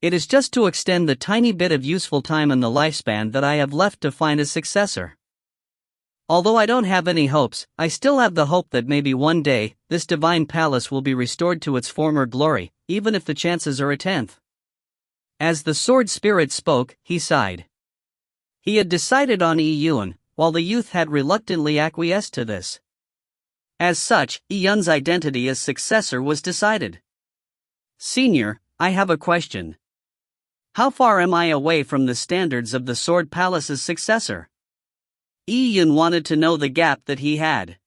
It is just to extend the tiny bit of useful time in the lifespan that I have left to find a successor. Although I don't have any hopes, I still have the hope that maybe one day, this divine palace will be restored to its former glory, even if the chances are a tenth. As the sword spirit spoke, he sighed. He had decided on Yi Yun, while the youth had reluctantly acquiesced to this. As such, Yi Yun's identity as successor was decided. Senior, I have a question. How far am I away from the standards of the Sword Palace's successor? Yi Yun wanted to know the gap that he had.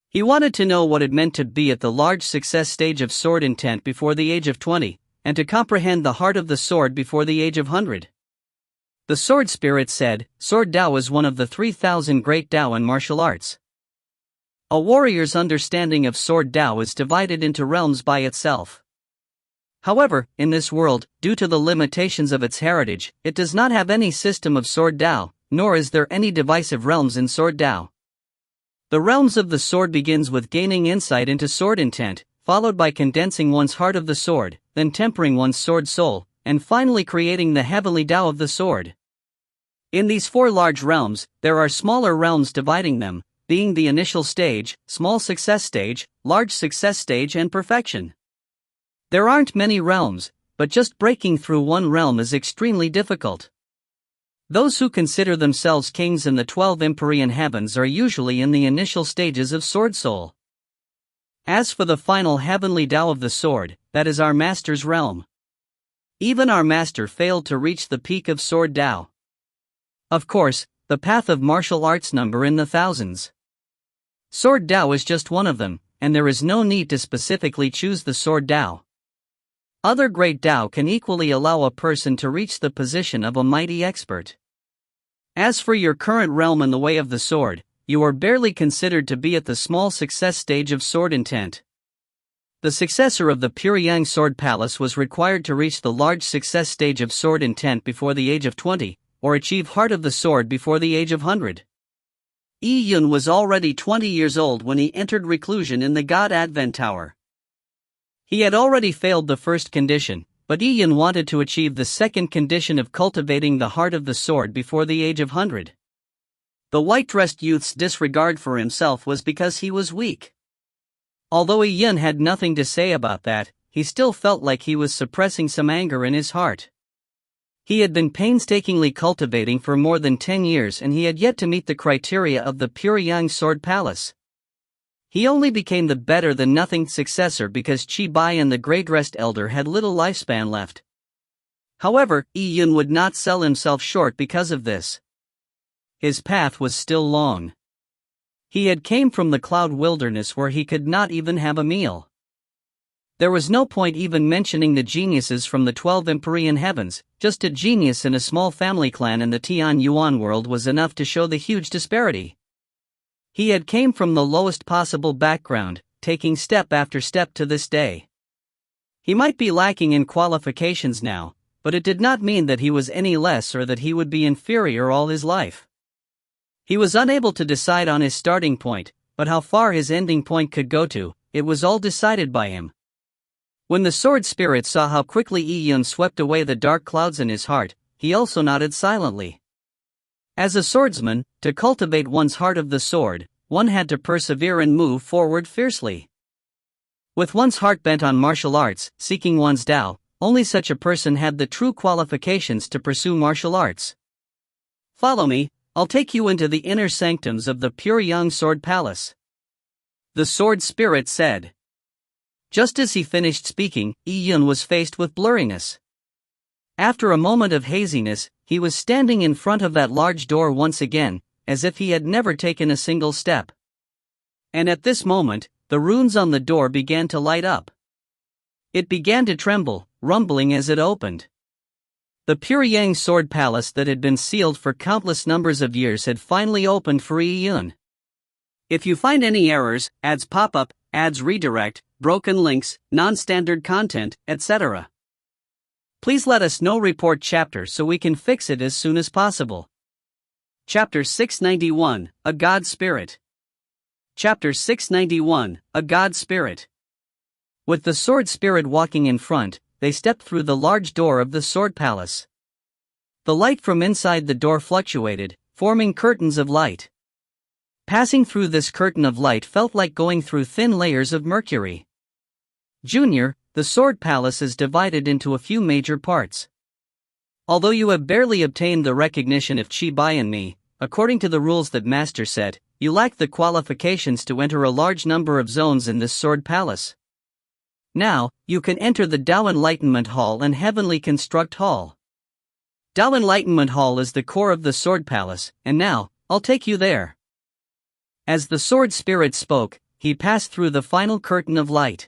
He wanted to know what it meant to be at the large success stage of sword intent before the age of 20, and to comprehend the heart of the sword before the age of 100. The sword spirit said, Sword Dao is one of the 3,000 great Dao in martial arts. A warrior's understanding of Sword Dao is divided into realms by itself. However, in this world, due to the limitations of its heritage, it does not have any system of Sword Dao, nor is there any divisive realms in Sword Dao. The realms of the sword begins with gaining insight into sword intent, followed by condensing one's heart of the sword, then tempering one's sword soul, and finally creating the heavenly Dao of the sword. In these four large realms, there are smaller realms dividing them, being the initial stage, small success stage, large success stage and perfection. There aren't many realms, but just breaking through one realm is extremely difficult. Those who consider themselves kings in the 12 empyrean heavens are usually in the initial stages of Sword Soul. As for the final heavenly Tao of the sword, that is our master's realm. Even our master failed to reach the peak of sword Tao. Of course, the path of martial arts number in the thousands. Sword Tao is just one of them, and there is no need to specifically choose the sword Tao. Other great Tao can equally allow a person to reach the position of a mighty expert. As for your current realm in the way of the sword, you are barely considered to be at the small success stage of sword intent. The successor of the Pure Yang Sword Palace was required to reach the large success stage of sword intent before the age of 20, or achieve Heart of the Sword before the age of 100. Yi Yun was already 20 years old when he entered reclusion in the God Advent Tower. He had already failed the first condition, but Yi Yun wanted to achieve the second condition of cultivating the Heart of the Sword before the age of 100. The white-dressed youth's disregard for himself was because he was weak. Although Yi Yun had nothing to say about that, he still felt like he was suppressing some anger in his heart. He had been painstakingly cultivating for more than 10 years and he had yet to meet the criteria of the Pure Yang Sword Palace. He only became the better-than-nothing successor because Chi Bai and the gray-dressed elder had little lifespan left. However, Yi Yun would not sell himself short because of this. His path was still long. He had came from the cloud wilderness where he could not even have a meal. There was no point even mentioning the geniuses from the 12 Empyrean heavens, just a genius in a small family clan in the Tian Yuan world was enough to show the huge disparity. He had came from the lowest possible background, taking step after step to this day. He might be lacking in qualifications now, but it did not mean that he was any less or that he would be inferior all his life. He was unable to decide on his starting point, but how far his ending point could go to, it was all decided by him. When the sword spirit saw how quickly Yi Yun swept away the dark clouds in his heart, he also nodded silently. As a swordsman, to cultivate one's heart of the sword, one had to persevere and move forward fiercely. With one's heart bent on martial arts, seeking one's Tao, only such a person had the true qualifications to pursue martial arts. Follow me, I'll take you into the inner sanctums of the Pure Yang Sword Palace. The sword spirit said. Just as he finished speaking, Yi Yun was faced with blurriness. After a moment of haziness, he was standing in front of that large door once again, as if he had never taken a single step. And at this moment, the runes on the door began to light up. It began to tremble, rumbling as it opened. The Pure Yang Sword Palace that had been sealed for countless numbers of years had finally opened for Yi Yun. If you find any errors, ads pop up, ads redirect, broken links, non-standard content, etc., please let us know. Report chapter so we can fix it as soon as possible. Chapter 691, A God Spirit. Chapter 691, A God Spirit. With the sword spirit walking in front, they stepped through the large door of the sword palace. The light from inside the door fluctuated, forming curtains of light. Passing through this curtain of light felt like going through thin layers of mercury. Junior, the sword palace is divided into a few major parts. Although you have barely obtained the recognition of Chi Bai and me, according to the rules that Master set, you lack the qualifications to enter a large number of zones in this sword palace. Now, you can enter the Tao Enlightenment Hall and Heavenly Construct Hall. Tao Enlightenment Hall is the core of the sword palace, and now, I'll take you there. As the sword spirit spoke, he passed through the final curtain of light.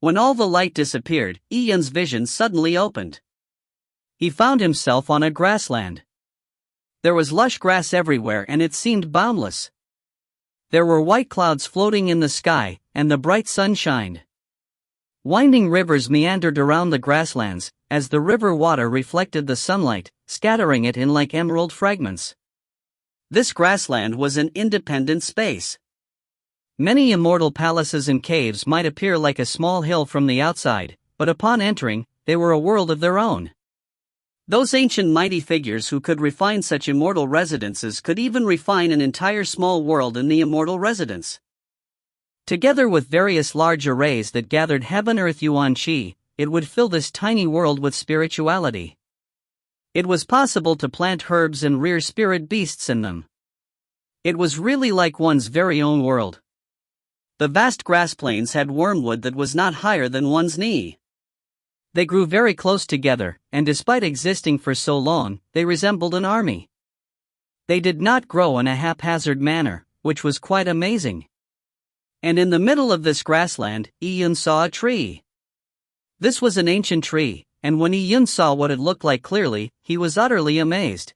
When all the light disappeared, Yi Yun's vision suddenly opened. He found himself on a grassland. There was lush grass everywhere and it seemed boundless. There were white clouds floating in the sky, and the bright sun shined. Winding rivers meandered around the grasslands, as the river water reflected the sunlight, scattering it in like emerald fragments. This grassland was an independent space. Many immortal palaces and caves might appear like a small hill from the outside, but upon entering, they were a world of their own. Those ancient mighty figures who could refine such immortal residences could even refine an entire small world in the immortal residence. Together with various large arrays that gathered heaven-earth yuan qi, it would fill this tiny world with spirituality. It was possible to plant herbs and rear spirit beasts in them. It was really like one's very own world. The vast grass plains had wormwood that was not higher than one's knee. They grew very close together, and despite existing for so long, they resembled an army. They did not grow in a haphazard manner, which was quite amazing. And in the middle of this grassland, Iyun saw a tree. This was an ancient tree, and when Iyun saw what it looked like clearly, he was utterly amazed.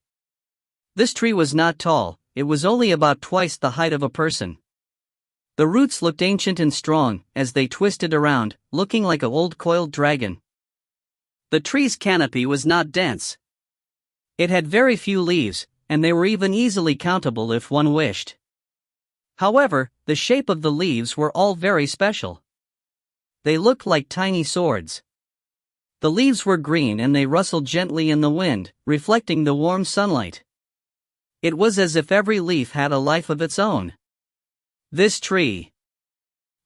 This tree was not tall, it was only about twice the height of a person. The roots looked ancient and strong, as they twisted around, looking like an old coiled dragon. The tree's canopy was not dense. It had very few leaves, and they were even easily countable if one wished. However, the shape of the leaves were all very special. They looked like tiny swords. The leaves were green and they rustled gently in the wind, reflecting the warm sunlight. It was as if every leaf had a life of its own. This tree.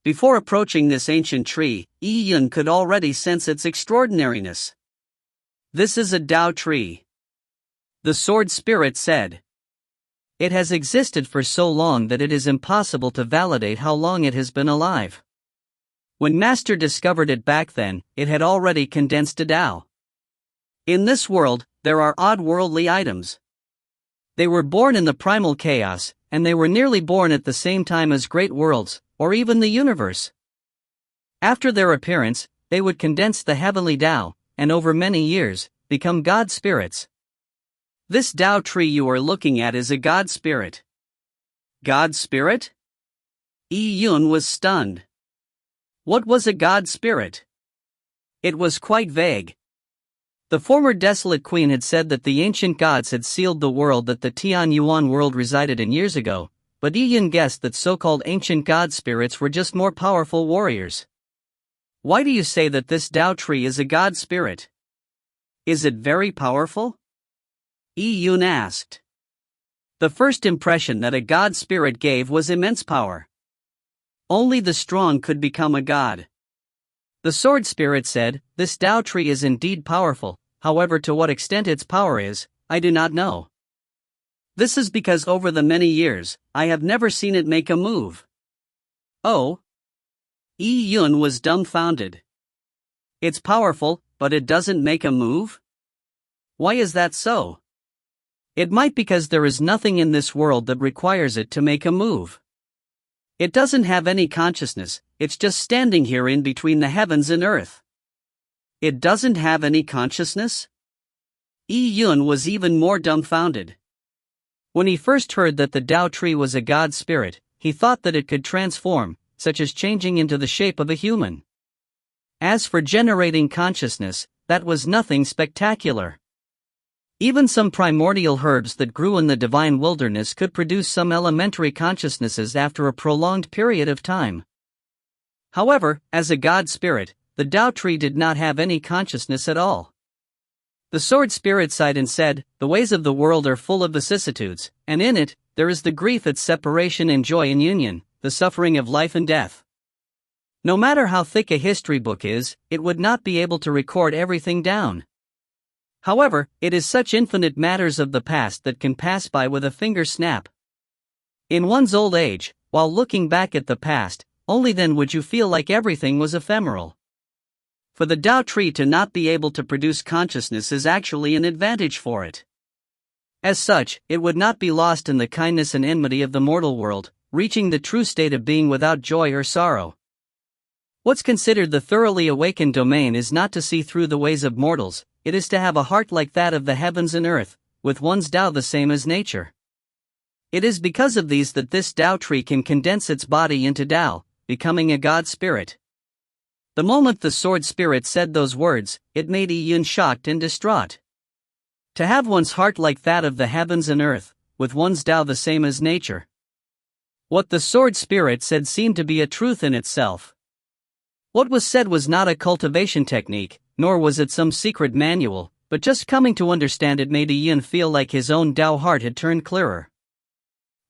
Before approaching this ancient tree, Iyun could already sense its extraordinariness. This is a Tao tree. The sword spirit said. It has existed for so long that it is impossible to validate how long it has been alive. When Master discovered it back then, it had already condensed to Tao. In this world, there are odd worldly items. They were born in the primal chaos, and they were nearly born at the same time as great worlds, or even the universe. After their appearance, they would condense the heavenly Tao, and over many years, become God spirits. This Tao tree you are looking at is a God spirit. God spirit? Iyun was stunned. What was a God spirit? It was quite vague. The former desolate queen had said that the ancient gods had sealed the world that the Tian Yuan world resided in years ago, but Iyun guessed that so-called ancient god spirits were just more powerful warriors. Why do you say that this Tao tree is a god spirit? Is it very powerful? Iyun asked. The first impression that a god spirit gave was immense power. Only the strong could become a god. The sword spirit said, this Tao tree is indeed powerful, however to what extent its power is, I do not know. This is because over the many years, I have never seen it make a move. Oh? Iyun was dumbfounded. It's powerful, but it doesn't make a move? Why is that so? It might because there is nothing in this world that requires it to make a move. It doesn't have any consciousness, it's just standing here in between the heavens and earth. It doesn't have any consciousness? Iyun was even more dumbfounded. When he first heard that the Tao tree was a god spirit, he thought that it could transform, such as changing into the shape of a human. As for generating consciousness, that was nothing spectacular. Even some primordial herbs that grew in the divine wilderness could produce some elementary consciousnesses after a prolonged period of time. However, as a god spirit, the Tao tree did not have any consciousness at all. The sword spirit sighed and said, the ways of the world are full of vicissitudes, and in it, there is the grief at separation and joy in union, the suffering of life and death. No matter how thick a history book is, it would not be able to record everything down. However, it is such infinite matters of the past that can pass by with a finger snap. In one's old age, while looking back at the past, only then would you feel like everything was ephemeral. For the Tao tree to not be able to produce consciousness is actually an advantage for it. As such, it would not be lost in the kindness and enmity of the mortal world, reaching the true state of being without joy or sorrow. What's considered the thoroughly awakened domain is not to see through the ways of mortals, it is to have a heart like that of the heavens and earth, with one's Tao the same as nature. It is because of these that this Tao tree can condense its body into Tao, becoming a god spirit. The moment the sword spirit said those words, it made Iyun shocked and distraught. To have one's heart like that of the heavens and earth, with one's Tao the same as nature. What the sword spirit said seemed to be a truth in itself. What was said was not a cultivation technique, nor was it some secret manual, but just coming to understand it made Iyun feel like his own Tao heart had turned clearer.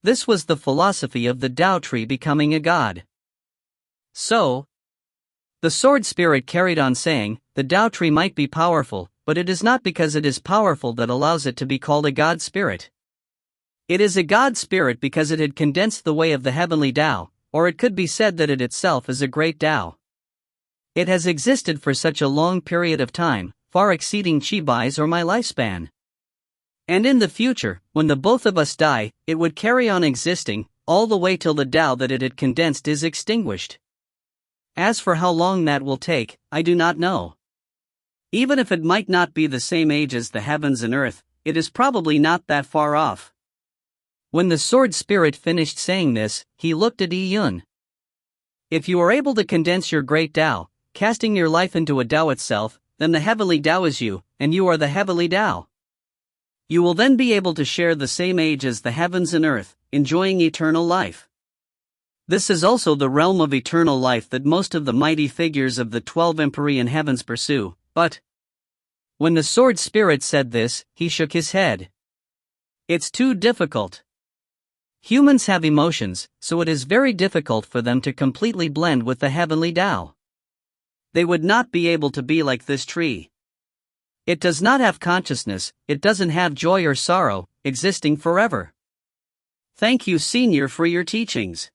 This was the philosophy of the Tao tree becoming a god. So, the sword spirit carried on saying, the Tao tree might be powerful, but it is not because it is powerful that allows it to be called a god spirit. It is a god spirit because it had condensed the way of the heavenly Tao, or it could be said that it itself is a great Tao. It has existed for such a long period of time, far exceeding Chibai's or my lifespan. And in the future, when the both of us die, it would carry on existing, all the way till the Tao that it had condensed is extinguished. As for how long that will take, I do not know. Even if it might not be the same age as the heavens and earth, it is probably not that far off. When the sword spirit finished saying this, he looked at Yi Yun. If you are able to condense your great Tao, casting your life into a Tao itself, then the heavenly Tao is you, and you are the heavenly Tao. You will then be able to share the same age as the heavens and earth, enjoying eternal life. This is also the realm of eternal life that most of the mighty figures of the 12 empyrean heavens pursue, but when the sword spirit said this, he shook his head. It's too difficult. Humans have emotions, so it is very difficult for them to completely blend with the heavenly Tao. They would not be able to be like this tree. It does not have consciousness, it doesn't have joy or sorrow, existing forever. Thank you, Senior, for your teachings.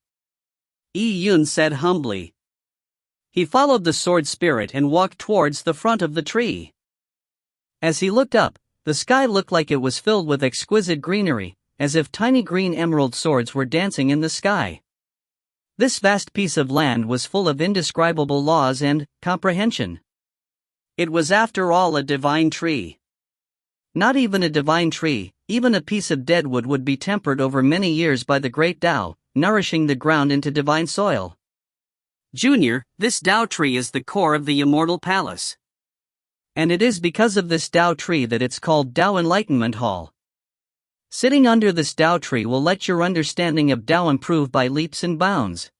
Yi Yun said humbly. He followed the sword spirit and walked towards the front of the tree. As he looked up, the sky looked like it was filled with exquisite greenery, as if tiny green emerald swords were dancing in the sky. This vast piece of land was full of indescribable laws and comprehension. It was after all a divine tree. Not even a divine tree, even a piece of dead wood would be tempered over many years by the great Tao, nourishing the ground into divine soil. Junior, this Tao tree is the core of the immortal palace. And it is because of this Tao tree that it's called Tao Enlightenment Hall. Sitting under this Tao tree will let your understanding of Tao improve by leaps and bounds.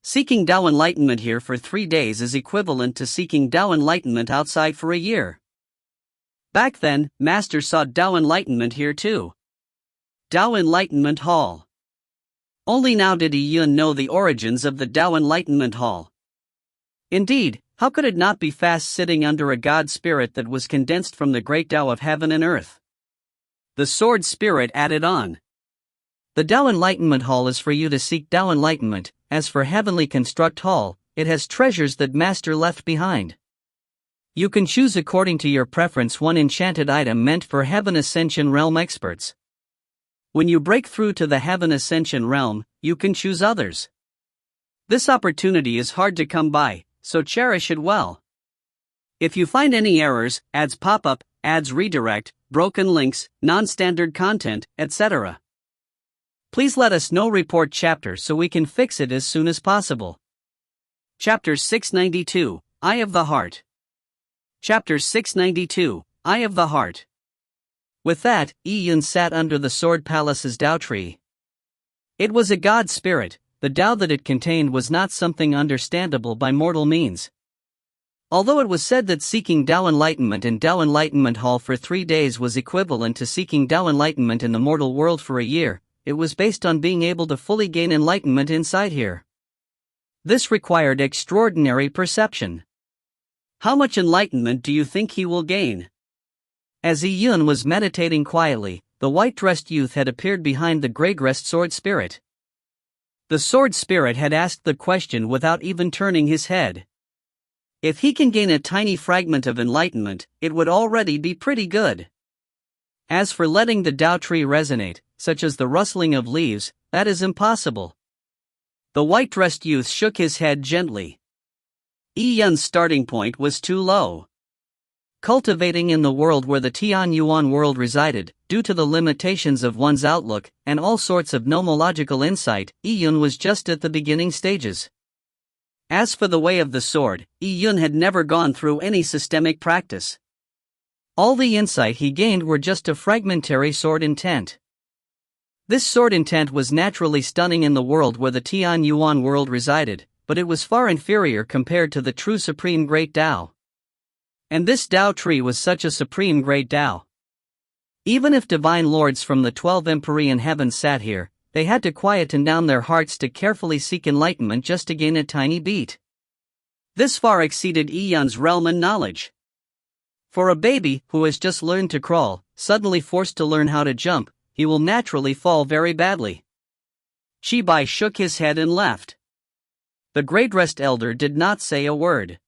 Seeking Tao enlightenment here for 3 days is equivalent to seeking Tao enlightenment outside for a year. Back then, Master sought Tao enlightenment here too. Tao Enlightenment Hall. Only now did Yi Yun know the origins of the Tao Enlightenment Hall. Indeed, how could it not be fast sitting under a God spirit that was condensed from the great Tao of heaven and earth? The sword spirit added on. The Tao Enlightenment Hall is for you to seek Tao enlightenment. As for Heavenly Construct Hall, it has treasures that Master left behind. You can choose according to your preference one enchanted item meant for Heaven Ascension realm experts. When you break through to the Heaven Ascension realm, you can choose others. This opportunity is hard to come by, so cherish it well. If you find any errors, ads pop up, ads redirect, broken links, non-standard content, etc., please let us know. Report chapter so we can fix it as soon as possible. Chapter 692, Eye of the Heart. Chapter 692, Eye of the Heart. With that, Yi Yun sat under the Sword Palace's Tao tree. It was a God spirit. The Tao that it contained was not something understandable by mortal means. Although it was said that seeking Tao enlightenment in Tao Enlightenment Hall for 3 days was equivalent to seeking Tao enlightenment in the mortal world for a year, it was based on being able to fully gain enlightenment inside here. This required extraordinary perception. How much enlightenment do you think he will gain? As Yi Yun was meditating quietly, the white-dressed youth had appeared behind the gray-dressed sword spirit. The sword spirit had asked the question without even turning his head. If he can gain a tiny fragment of enlightenment, it would already be pretty good. As for letting the Tao tree resonate, such as the rustling of leaves, that is impossible. The white-dressed youth shook his head gently. Yi Yun's starting point was too low. Cultivating in the world where the Tian Yuan world resided, due to the limitations of one's outlook, and all sorts of nomological insight, Yi Yun was just at the beginning stages. As for the way of the sword, Yi Yun had never gone through any systemic practice. All the insight he gained were just a fragmentary sword intent. This sword intent was naturally stunning in the world where the Tian Yuan world resided, but it was far inferior compared to the true supreme great Tao. And this Tao tree was such a supreme great Tao. Even if divine lords from the 12 empyrean heavens sat here, they had to quieten down their hearts to carefully seek enlightenment just to gain a tiny beat. This far exceeded Yi Yun's realm and knowledge. For a baby who has just learned to crawl, suddenly forced to learn how to jump, he will naturally fall very badly. Chibai shook his head and left. The Great Rest Elder did not say a word.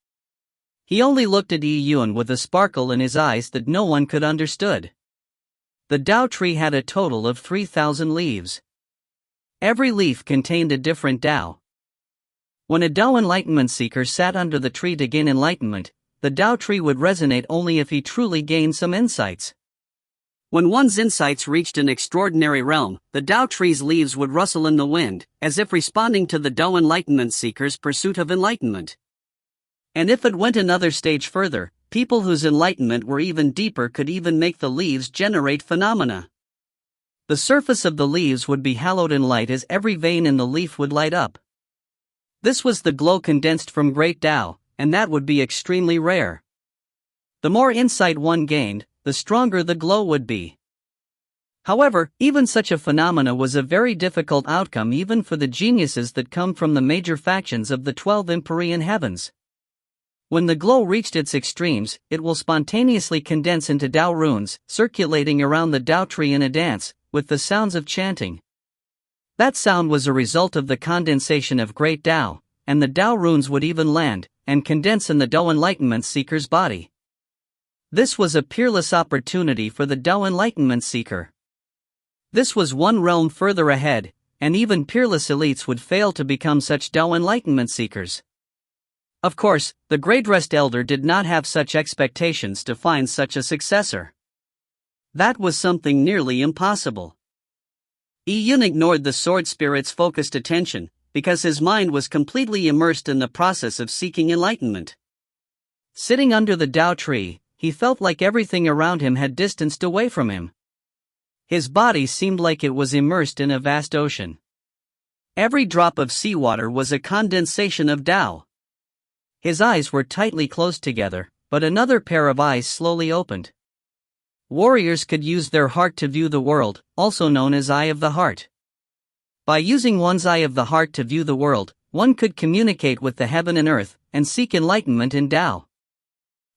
He only looked at Yi Yun with a sparkle in his eyes that no one could understood. The Tao tree had a total of 3,000 leaves. Every leaf contained a different Tao. When a Tao enlightenment seeker sat under the tree to gain enlightenment, the Tao tree would resonate only if he truly gained some insights. When one's insights reached an extraordinary realm, the Tao tree's leaves would rustle in the wind, as if responding to the Tao enlightenment seeker's pursuit of enlightenment. And if it went another stage further, people whose enlightenment were even deeper could even make the leaves generate phenomena. The surface of the leaves would be hallowed in light as every vein in the leaf would light up. This was the glow condensed from great Tao, and that would be extremely rare. The more insight one gained, the stronger the glow would be. However, even such a phenomena was a very difficult outcome even for the geniuses that come from the major factions of the 12 Empyrean heavens. When the glow reached its extremes, it will spontaneously condense into Tao runes, circulating around the Tao tree in a dance, with the sounds of chanting. That sound was a result of the condensation of great Tao, and the Tao runes would even land and condense in the Tao enlightenment seeker's body. This was a peerless opportunity for the Tao enlightenment seeker. This was one realm further ahead, and even peerless elites would fail to become such Tao enlightenment seekers. Of course, the Great Rest Elder did not have such expectations to find such a successor. That was something nearly impossible. Yi Yun ignored the sword spirit's focused attention, because his mind was completely immersed in the process of seeking enlightenment. Sitting under the Tao tree, he felt like everything around him had distanced away from him. His body seemed like it was immersed in a vast ocean. Every drop of seawater was a condensation of Tao. His eyes were tightly closed together, but another pair of eyes slowly opened. Warriors could use their heart to view the world, also known as Eye of the Heart. By using one's Eye of the Heart to view the world, one could communicate with the heaven and earth, and seek enlightenment in Tao.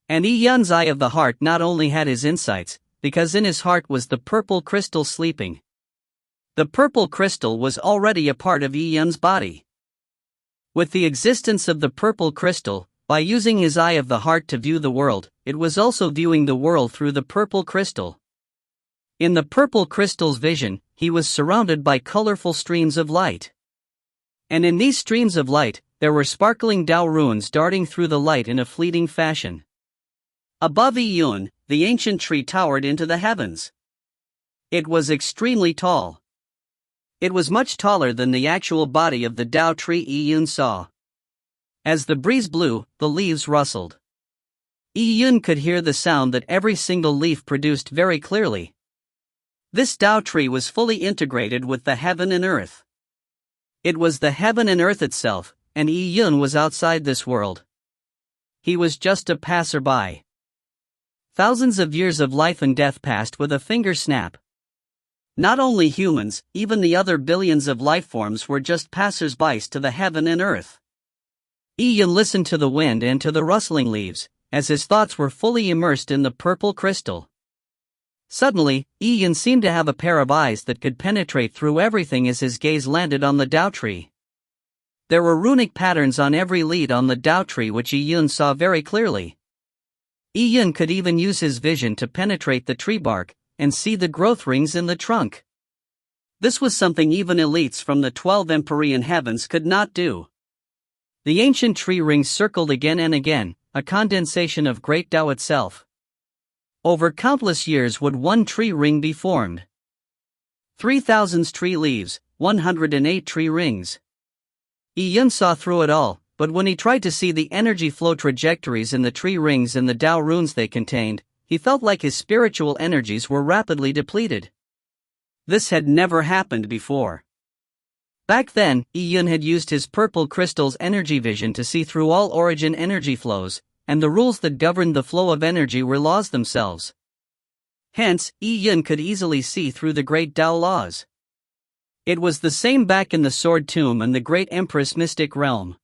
And Yi Yun's Eye of the Heart not only had his insights, because in his heart was the purple crystal sleeping. The purple crystal was already a part of Yi Yun's body. With the existence of the purple crystal, by using his Eye of the Heart to view the world, it was also viewing the world through the purple crystal. In the purple crystal's vision, he was surrounded by colorful streams of light. And in these streams of light, there were sparkling Tao runes darting through the light in a fleeting fashion. Above Yi Yun, the ancient tree towered into the heavens. It was extremely tall. It was much taller than the actual body of the Tao tree Yi Yun saw. As the breeze blew, the leaves rustled. Yi Yun could hear the sound that every single leaf produced very clearly. This Tao tree was fully integrated with the heaven and earth. It was the heaven and earth itself, and Yi Yun was outside this world. He was just a passerby. Thousands of years of life and death passed with a finger snap. Not only humans, even the other billions of life forms were just passers-by to the heaven and earth. Yi Yun listened to the wind and to the rustling leaves, as his thoughts were fully immersed in the purple crystal. Suddenly, Yi Yun seemed to have a pair of eyes that could penetrate through everything as his gaze landed on the Tao tree. There were runic patterns on every lead on the Tao tree which Yi Yun saw very clearly. Yi Yun could even use his vision to penetrate the tree bark and see the growth rings in the trunk. This was something even elites from the 12 Empyrean heavens could not do. The ancient tree rings circled again and again, a condensation of great Tao itself. Over countless years would one tree ring be formed. 3,000 tree leaves, 108 tree rings. Yi Yun saw through it all, but when he tried to see the energy flow trajectories in the tree rings and the Tao runes they contained, he felt like his spiritual energies were rapidly depleted. This had never happened before. Back then, Yi Yun had used his purple crystal's energy vision to see through all origin energy flows, and the rules that governed the flow of energy were laws themselves. Hence, Yi Yun could easily see through the great Tao laws. It was the same back in the Sword Tomb and the great Empress mystic realm.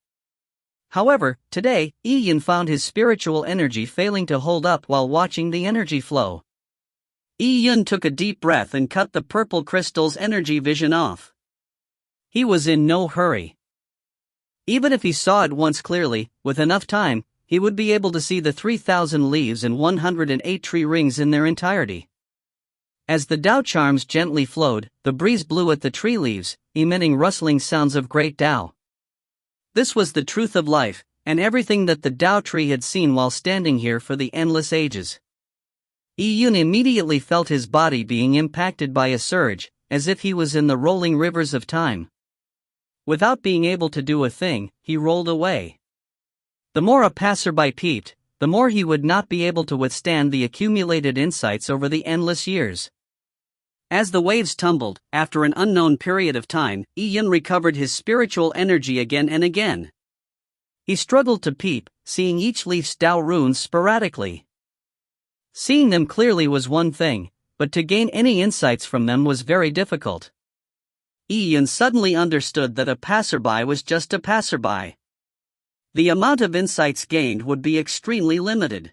However, today, Yi Yun found his spiritual energy failing to hold up while watching the energy flow. Yi Yun took a deep breath and cut the purple crystal's energy vision off. He was in no hurry. Even if he saw it once clearly, with enough time, he would be able to see the 3,000 leaves and 108 tree rings in their entirety. As the Tao charms gently flowed, the breeze blew at the tree leaves, emitting rustling sounds of great Tao. This was the truth of life, and everything that the Tao tree had seen while standing here for the endless ages. Yun immediately felt his body being impacted by a surge, as if he was in the rolling rivers of time. Without being able to do a thing, he rolled away. The more a passerby peeped, the more he would not be able to withstand the accumulated insights over the endless years. As the waves tumbled, after an unknown period of time, Yun recovered his spiritual energy again and again. He struggled to peep, seeing each leaf's Tao runes sporadically. Seeing them clearly was one thing, but to gain any insights from them was very difficult. Yun suddenly understood that a passerby was just a passerby. The amount of insights gained would be extremely limited.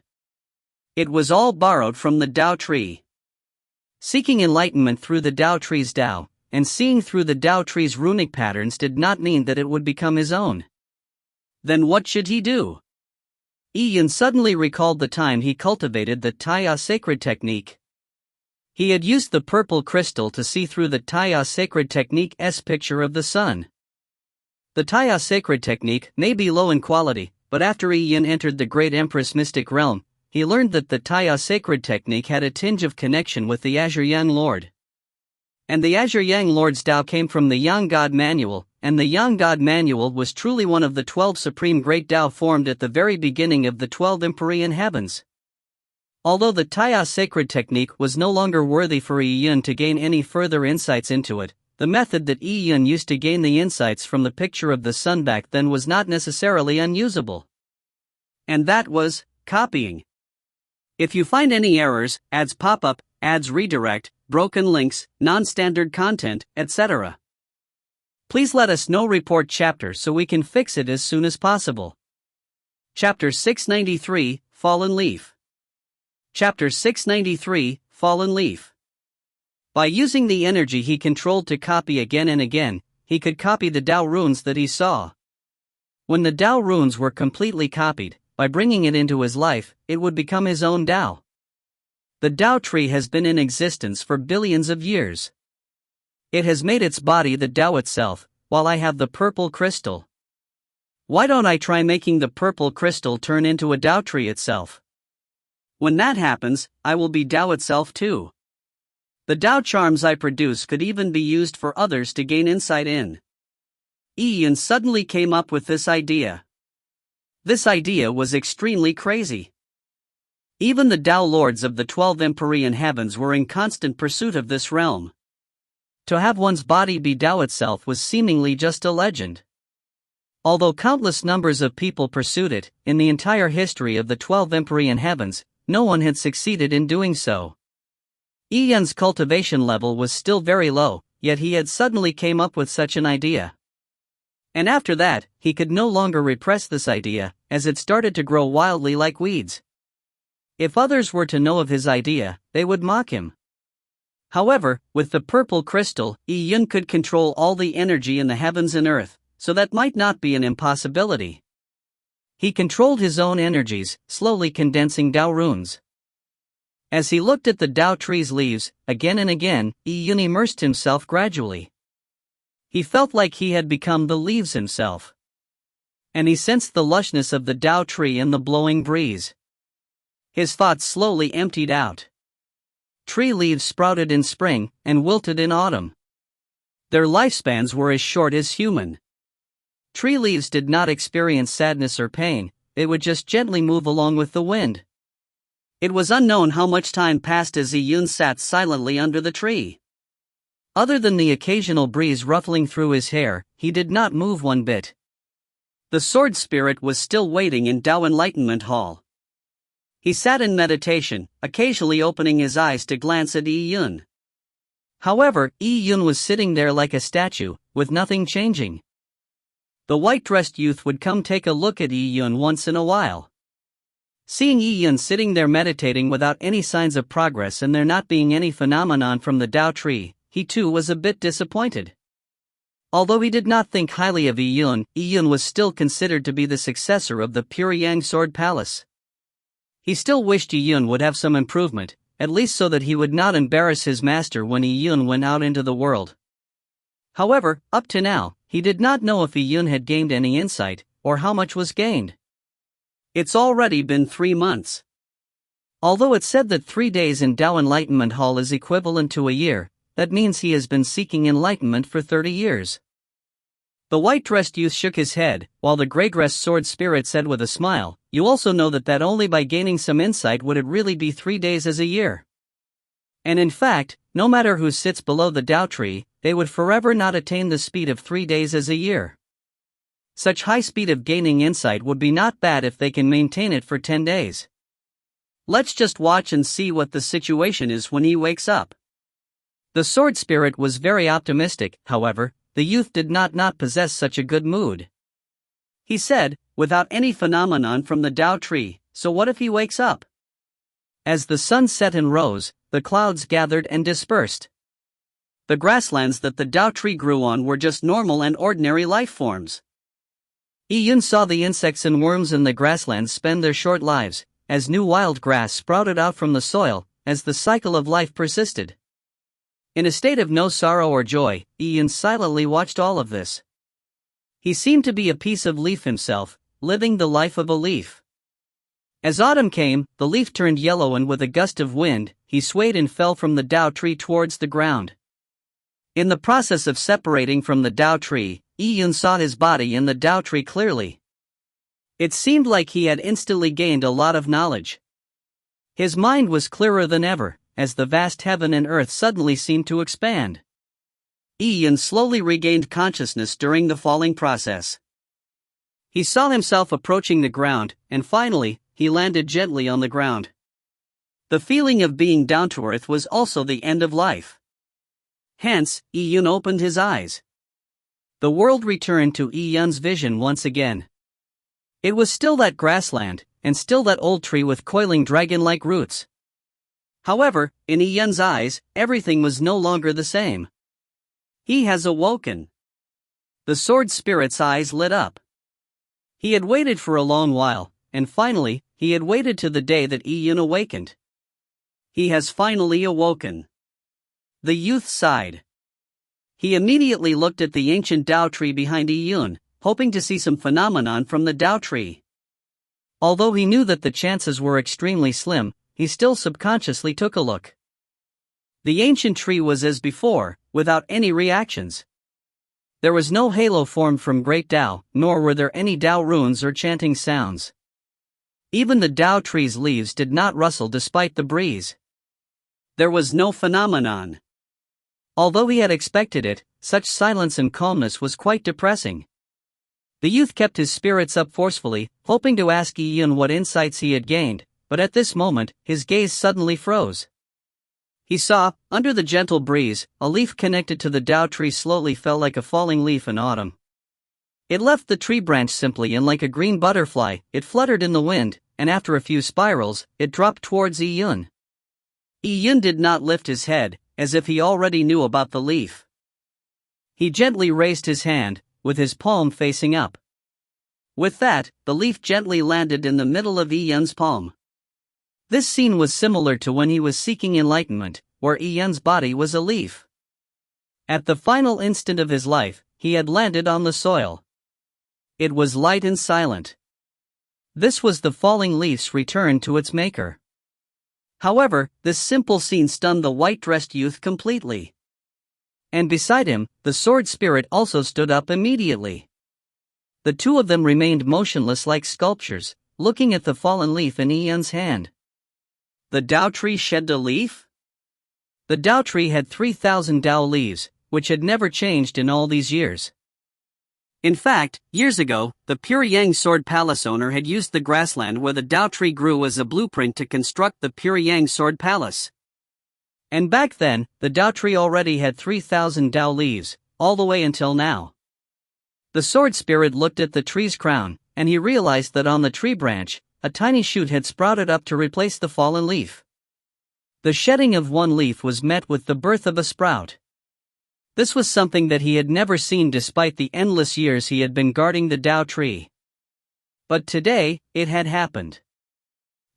It was all borrowed from the Tao tree. Seeking enlightenment through the Tao tree's Tao, and seeing through the Tao tree's runic patterns did not mean that it would become his own. Then what should he do? Yun suddenly recalled the time he cultivated the Taya sacred technique. He had used the purple crystal to see through the Taya sacred technique's picture of the sun. The Taya sacred technique may be low in quality, but after Yun entered the great Empress mystic realm, he learned that the Taya sacred technique had a tinge of connection with the Azure Yang Lord. And the Azure Yang Lord's Tao came from the Yang God Manual, and the Yang God Manual was truly one of the 12 supreme great Tao formed at the very beginning of the 12 empyrean heavens. Although the Taya sacred technique was no longer worthy for Yun to gain any further insights into it, the method that Yun used to gain the insights from the picture of the sun back then was not necessarily unusable. And that was copying. If you find any errors, ads pop up, ads redirect, broken links, non-standard content, etc., please let us know. Report chapter so we can fix it as soon as possible. Chapter 693, Fallen Leaf. Chapter 693, Fallen Leaf. By using the energy he controlled to copy again and again, he could copy the Tao runes that he saw. When the Tao runes were completely copied, by bringing it into his life, it would become his own Tao. The Tao tree has been in existence for billions of years. It has made its body the Tao itself, while I have the purple crystal. Why don't I try making the purple crystal turn into a Tao tree itself? When that happens, I will be Tao itself too. The Tao charms I produce could even be used for others to gain insight in. Yun suddenly came up with this idea. This idea was extremely crazy. Even the Tao lords of the 12 empyrean heavens were in constant pursuit of this realm. To have one's body be Tao itself was seemingly just a legend. Although countless numbers of people pursued it, in the entire history of the 12 empyrean heavens, no one had succeeded in doing so. Yun's cultivation level was still very low, yet he had suddenly came up with such an idea. And after that, he could no longer repress this idea, as it started to grow wildly like weeds. If others were to know of his idea, they would mock him. However, with the purple crystal, Yun could control all the energy in the heavens and earth, so that might not be an impossibility. He controlled his own energies, slowly condensing Tao runes. As he looked at the Tao tree's leaves, again and again, Yun immersed himself gradually. He felt like he had become the leaves himself. And he sensed the lushness of the Tao tree in the blowing breeze. His thoughts slowly emptied out. Tree leaves sprouted in spring, and wilted in autumn. Their lifespans were as short as human. Tree leaves did not experience sadness or pain, they would just gently move along with the wind. It was unknown how much time passed as Yun sat silently under the tree. Other than the occasional breeze ruffling through his hair, he did not move one bit. The sword spirit was still waiting in Tao Enlightenment Hall. He sat in meditation, occasionally opening his eyes to glance at Yun. However, Yun was sitting there like a statue, with nothing changing. The white-dressed youth would come take a look at Yun once in a while. Seeing Yun sitting there meditating without any signs of progress and there not being any phenomenon from the Tao tree, he too was a bit disappointed. Although he did not think highly of Iyun, Iyun was still considered to be the successor of the Pyryang Sword Palace. He still wished Iyun would have some improvement, at least so that he would not embarrass his master when Iyun went out into the world. However, up to now, he did not know if Iyun had gained any insight, or how much was gained. It's already been 3 months. Although it's said that 3 days in Tao Enlightenment Hall is equivalent to a year, that means he has been seeking enlightenment for 30 years. The white-dressed youth shook his head, while the gray-dressed sword spirit said with a smile, "You also know that only by gaining some insight would it really be 3 days as a year. And in fact, no matter who sits below the Tao tree, they would forever not attain the speed of 3 days as a year. Such high speed of gaining insight would be not bad if they can maintain it for 10 days. Let's just watch and see what the situation is when he wakes up." The sword spirit was very optimistic. However, the youth did not possess such a good mood. He said, "Without any phenomenon from the Tao tree, so what if he wakes up?" As the sun set and rose, the clouds gathered and dispersed. The grasslands that the Tao tree grew on were just normal and ordinary life forms. Iyun saw the insects and worms in the grasslands spend their short lives, as new wild grass sprouted out from the soil, as the cycle of life persisted. In a state of no sorrow or joy, Iyun silently watched all of this. He seemed to be a piece of leaf himself, living the life of a leaf. As autumn came, the leaf turned yellow and with a gust of wind, he swayed and fell from the Tao tree towards the ground. In the process of separating from the Tao tree, Iyun saw his body in the Tao tree clearly. It seemed like he had instantly gained a lot of knowledge. His mind was clearer than ever, as the vast heaven and earth suddenly seemed to expand. Iyun slowly regained consciousness during the falling process. He saw himself approaching the ground, and finally, he landed gently on the ground. The feeling of being down to earth was also the end of life. Hence, Iyun opened his eyes. The world returned to Iyun's vision once again. It was still that grassland, and still that old tree with coiling dragon-like roots. However, in Iyun's eyes, everything was no longer the same. He has awoken. The sword spirit's eyes lit up. He had waited for a long while, and finally, he had waited to the day that Iyun awakened. He has finally awoken. The youth sighed. He immediately looked at the ancient Tao tree behind Iyun, hoping to see some phenomenon from the Tao tree. Although he knew that the chances were extremely slim, he still subconsciously took a look. The ancient tree was as before, without any reactions. There was no halo formed from great Tao, nor were there any Tao runes or chanting sounds. Even the Tao tree's leaves did not rustle despite the breeze. There was no phenomenon. Although he had expected it, such silence and calmness was quite depressing. The youth kept his spirits up forcefully, hoping to ask Iyun what insights he had gained, but at this moment, his gaze suddenly froze. He saw, under the gentle breeze, a leaf connected to the Tao tree slowly fell like a falling leaf in autumn. It left the tree branch simply and like a green butterfly, it fluttered in the wind, and after a few spirals, it dropped towards Iyun. Iyun did not lift his head, as if he already knew about the leaf. He gently raised his hand, with his palm facing up. With that, the leaf gently landed in the middle of Iyun's palm. This scene was similar to when he was seeking enlightenment, where Iyun's body was a leaf. At the final instant of his life, he had landed on the soil. It was light and silent. This was the falling leaf's return to its maker. However, this simple scene stunned the white-dressed youth completely. And beside him, the sword spirit also stood up immediately. The two of them remained motionless like sculptures, looking at the fallen leaf in Iyun's hand. The Tao tree shed a leaf? The Tao tree had 3,000 Tao leaves, which had never changed in all these years. In fact, years ago, the Pyryang Sword Palace owner had used the grassland where the Tao tree grew as a blueprint to construct the Pyryang Sword Palace. And back then, the Tao tree already had 3,000 Tao leaves, all the way until now. The sword spirit looked at the tree's crown, and he realized that on the tree branch, a tiny shoot had sprouted up to replace the fallen leaf. The shedding of one leaf was met with the birth of a sprout. This was something that he had never seen despite the endless years he had been guarding the Tao tree. But today, it had happened.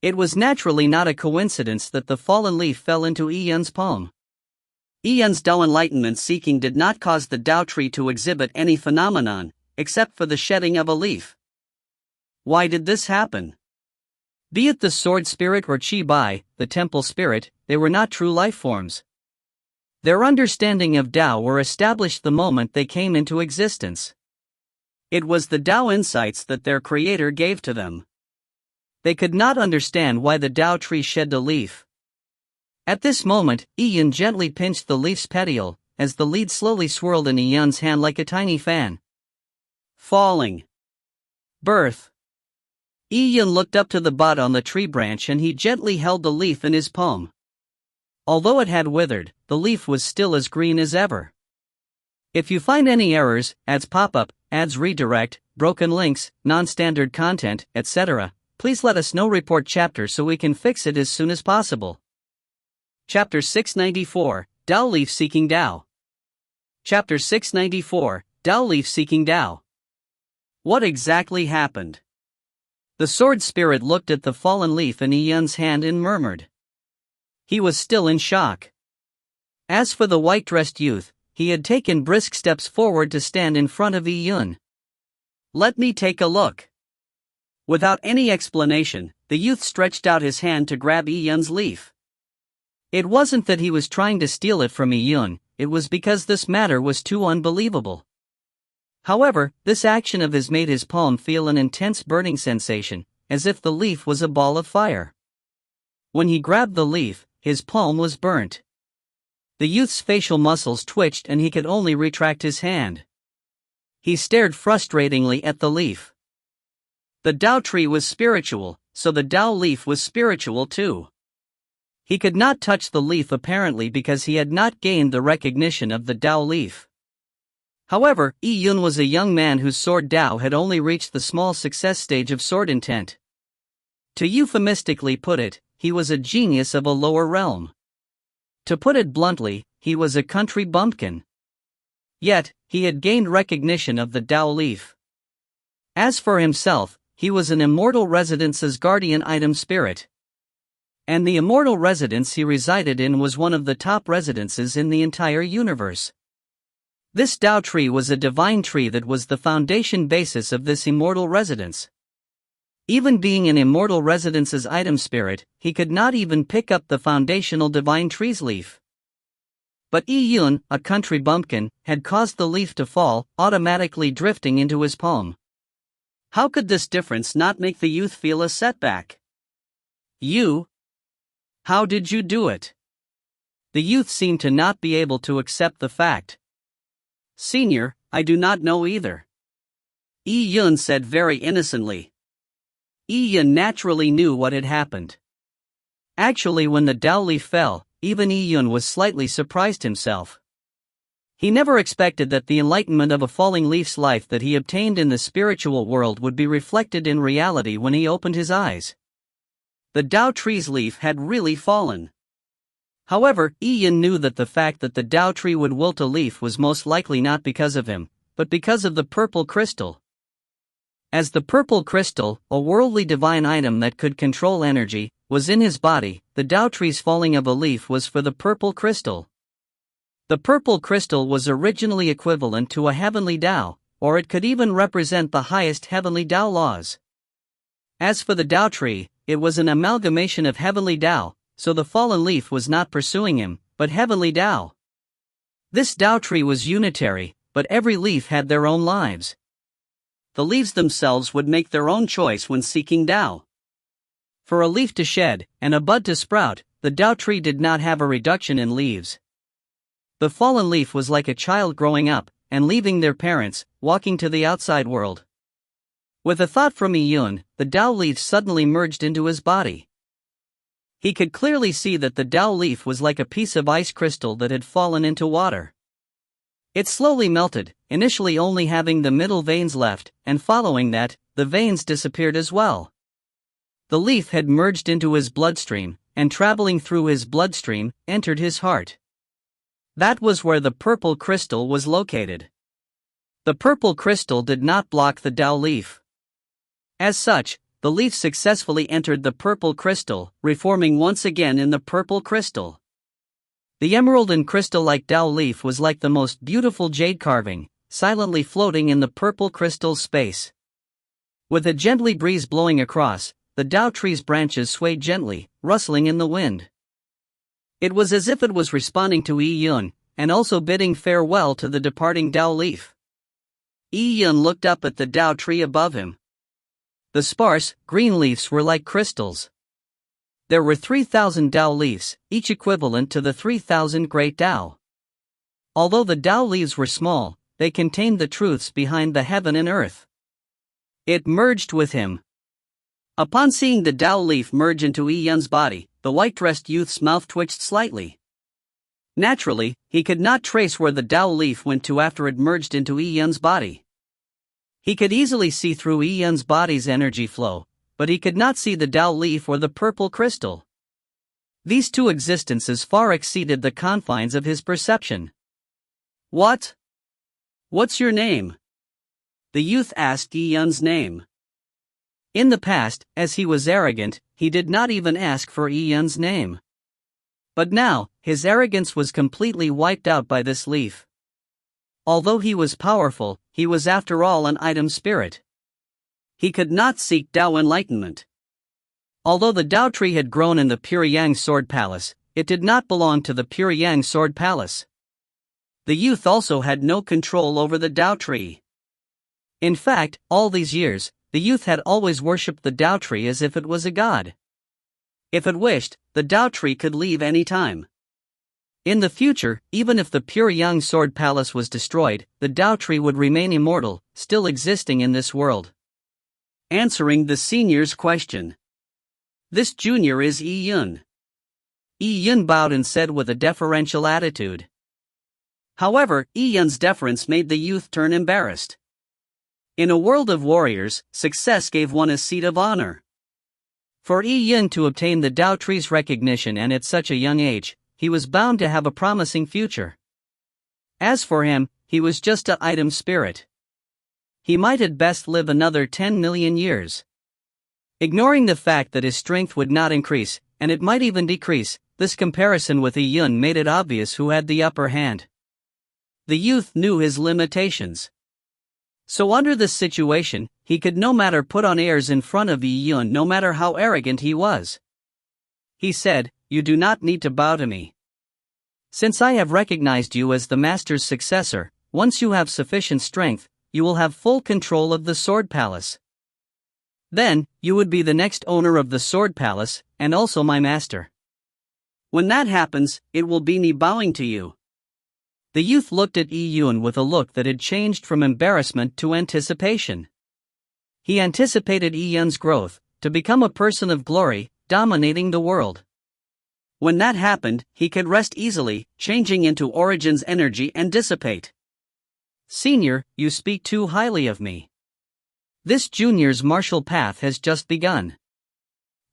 It was naturally not a coincidence that the fallen leaf fell into Yun's palm. Yun's Tao enlightenment seeking did not cause the Tao tree to exhibit any phenomenon, except for the shedding of a leaf. Why did this happen? Be it the sword spirit or Qi Bai, the temple spirit, they were not true life forms. Their understanding of Tao were established the moment they came into existence. It was the Tao insights that their creator gave to them. They could not understand why the Tao tree shed a leaf. At this moment, Yun gently pinched the leaf's petiole, as the lead slowly swirled in Yun's hand like a tiny fan. Falling. Birth. Yun looked up to the bud on the tree branch and he gently held the leaf in his palm. Although it had withered, the leaf was still as green as ever. If you find any errors, ads pop up, ads redirect, broken links, non-standard content, etc., please let us know. Report chapter so we can fix it as soon as possible. Chapter 694, Tao Leaf Seeking Tao. Chapter 694, Tao Leaf Seeking Tao. What exactly happened? The sword spirit looked at the fallen leaf in Yun's hand and murmured. He was still in shock. As for the white-dressed youth, he had taken brisk steps forward to stand in front of Yun. Let me take a look. Without any explanation, the youth stretched out his hand to grab Yun's leaf. It wasn't that he was trying to steal it from Yun, it was because this matter was too unbelievable. However, this action of his made his palm feel an intense burning sensation, as if the leaf was a ball of fire. When he grabbed the leaf, his palm was burnt. The youth's facial muscles twitched and he could only retract his hand. He stared frustratingly at the leaf. The Tao tree was spiritual, so the Tao leaf was spiritual too. He could not touch the leaf apparently because he had not gained the recognition of the Tao leaf. However, Yun was a young man whose sword Tao had only reached the small success stage of sword intent. To euphemistically put it, he was a genius of a lower realm. To put it bluntly, he was a country bumpkin. Yet, he had gained recognition of the Tao leaf. As for himself, he was an immortal residence's guardian item spirit. And the immortal residence he resided in was one of the top residences in the entire universe. This Tao tree was a divine tree that was the foundation basis of this immortal residence. Even being an immortal residence's item spirit, he could not even pick up the foundational divine tree's leaf. But Yun, a country bumpkin, had caused the leaf to fall, automatically drifting into his palm. How could this difference not make the youth feel a setback? You? How did you do it? The youth seemed to not be able to accept the fact. Senior, I do not know either. Yun said very innocently. Yun naturally knew what had happened. Actually, when the Tao leaf fell, even Yun was slightly surprised himself. He never expected that the enlightenment of a falling leaf's life that he obtained in the spiritual world would be reflected in reality when he opened his eyes. The Tao tree's leaf had really fallen. However, Yun knew that the fact that the Tao tree would wilt a leaf was most likely not because of him, but because of the purple crystal. As the purple crystal, a worldly divine item that could control energy, was in his body, the Tao tree's falling of a leaf was for the purple crystal. The purple crystal was originally equivalent to a heavenly Tao, or it could even represent the highest heavenly Tao laws. As for the Tao tree, it was an amalgamation of heavenly Tao, so the fallen leaf was not pursuing him, but heavenly Tao. This Tao tree was unitary, but every leaf had their own lives. The leaves themselves would make their own choice when seeking Tao. For a leaf to shed, and a bud to sprout, the Tao tree did not have a reduction in leaves. The fallen leaf was like a child growing up, and leaving their parents, walking to the outside world. With a thought from Yun, the Tao leaf suddenly merged into his body. He could clearly see that the Tao leaf was like a piece of ice crystal that had fallen into water. It slowly melted, initially only having the middle veins left, and following that, the veins disappeared as well. The leaf had merged into his bloodstream, and traveling through his bloodstream, entered his heart. That was where the purple crystal was located. The purple crystal did not block the Tao leaf. As such, the leaf successfully entered the purple crystal, reforming once again in the purple crystal. The emerald and crystal-like Tao leaf was like the most beautiful jade carving, silently floating in the purple crystal space. With a gently breeze blowing across, the Tao tree's branches swayed gently, rustling in the wind. It was as if it was responding to Yi Yun, and also bidding farewell to the departing Tao leaf. Yi Yun looked up at the Tao tree above him. The sparse, green leaves were like crystals. There were 3,000 Tao leaves, each equivalent to the 3,000 great Tao. Although the Tao leaves were small, they contained the truths behind the heaven and earth. It merged with him. Upon seeing the Tao leaf merge into Yi Yun's body, the white-dressed youth's mouth twitched slightly. Naturally, he could not trace where the Tao leaf went to after it merged into Yi Yun's body. He could easily see through Yi Yun's body's energy flow, but he could not see the Tao leaf or the purple crystal. These two existences far exceeded the confines of his perception. What? What's your name? The youth asked Yi Yun's name. In the past, as he was arrogant, he did not even ask for Yi Yun's name. But now, his arrogance was completely wiped out by this leaf. Although he was powerful, he was after all an item spirit. He could not seek Tao enlightenment. Although the Tao tree had grown in the Pure Yang Sword Palace, it did not belong to the Pure Yang Sword Palace. The youth also had no control over the Tao tree. In fact, all these years, the youth had always worshipped the Tao tree as if it was a god. If it wished, the Tao tree could leave any time. In the future, even if the Pure Yang Sword Palace was destroyed, the Tao tree would remain immortal, still existing in this world. Answering the senior's question. This junior is Yi Yun. Yi Yun bowed and said with a deferential attitude. However, Yi Yun's deference made the youth turn embarrassed. In a world of warriors, success gave one a seat of honor. For Yi Yun to obtain the Tao tree's recognition and at such a young age, he was bound to have a promising future. As for him, he was just an item spirit. He might at best live another 10 million years. Ignoring the fact that his strength would not increase, and it might even decrease, this comparison with Yi Yun made it obvious who had the upper hand. The youth knew his limitations. So under this situation, he could no matter put on airs in front of Yi Yun no matter how arrogant he was. He said, "You do not need to bow to me. Since I have recognized you as the master's successor, once you have sufficient strength, you will have full control of the Sword Palace. Then, you would be the next owner of the Sword Palace, and also my master. When that happens, it will be me bowing to you." The youth looked at Yi Yun with a look that had changed from embarrassment to anticipation. He anticipated Yi Yun's growth, to become a person of glory, dominating the world. When that happened, he could rest easily, changing into Origin's energy and dissipate. "Senior, you speak too highly of me. This junior's martial path has just begun.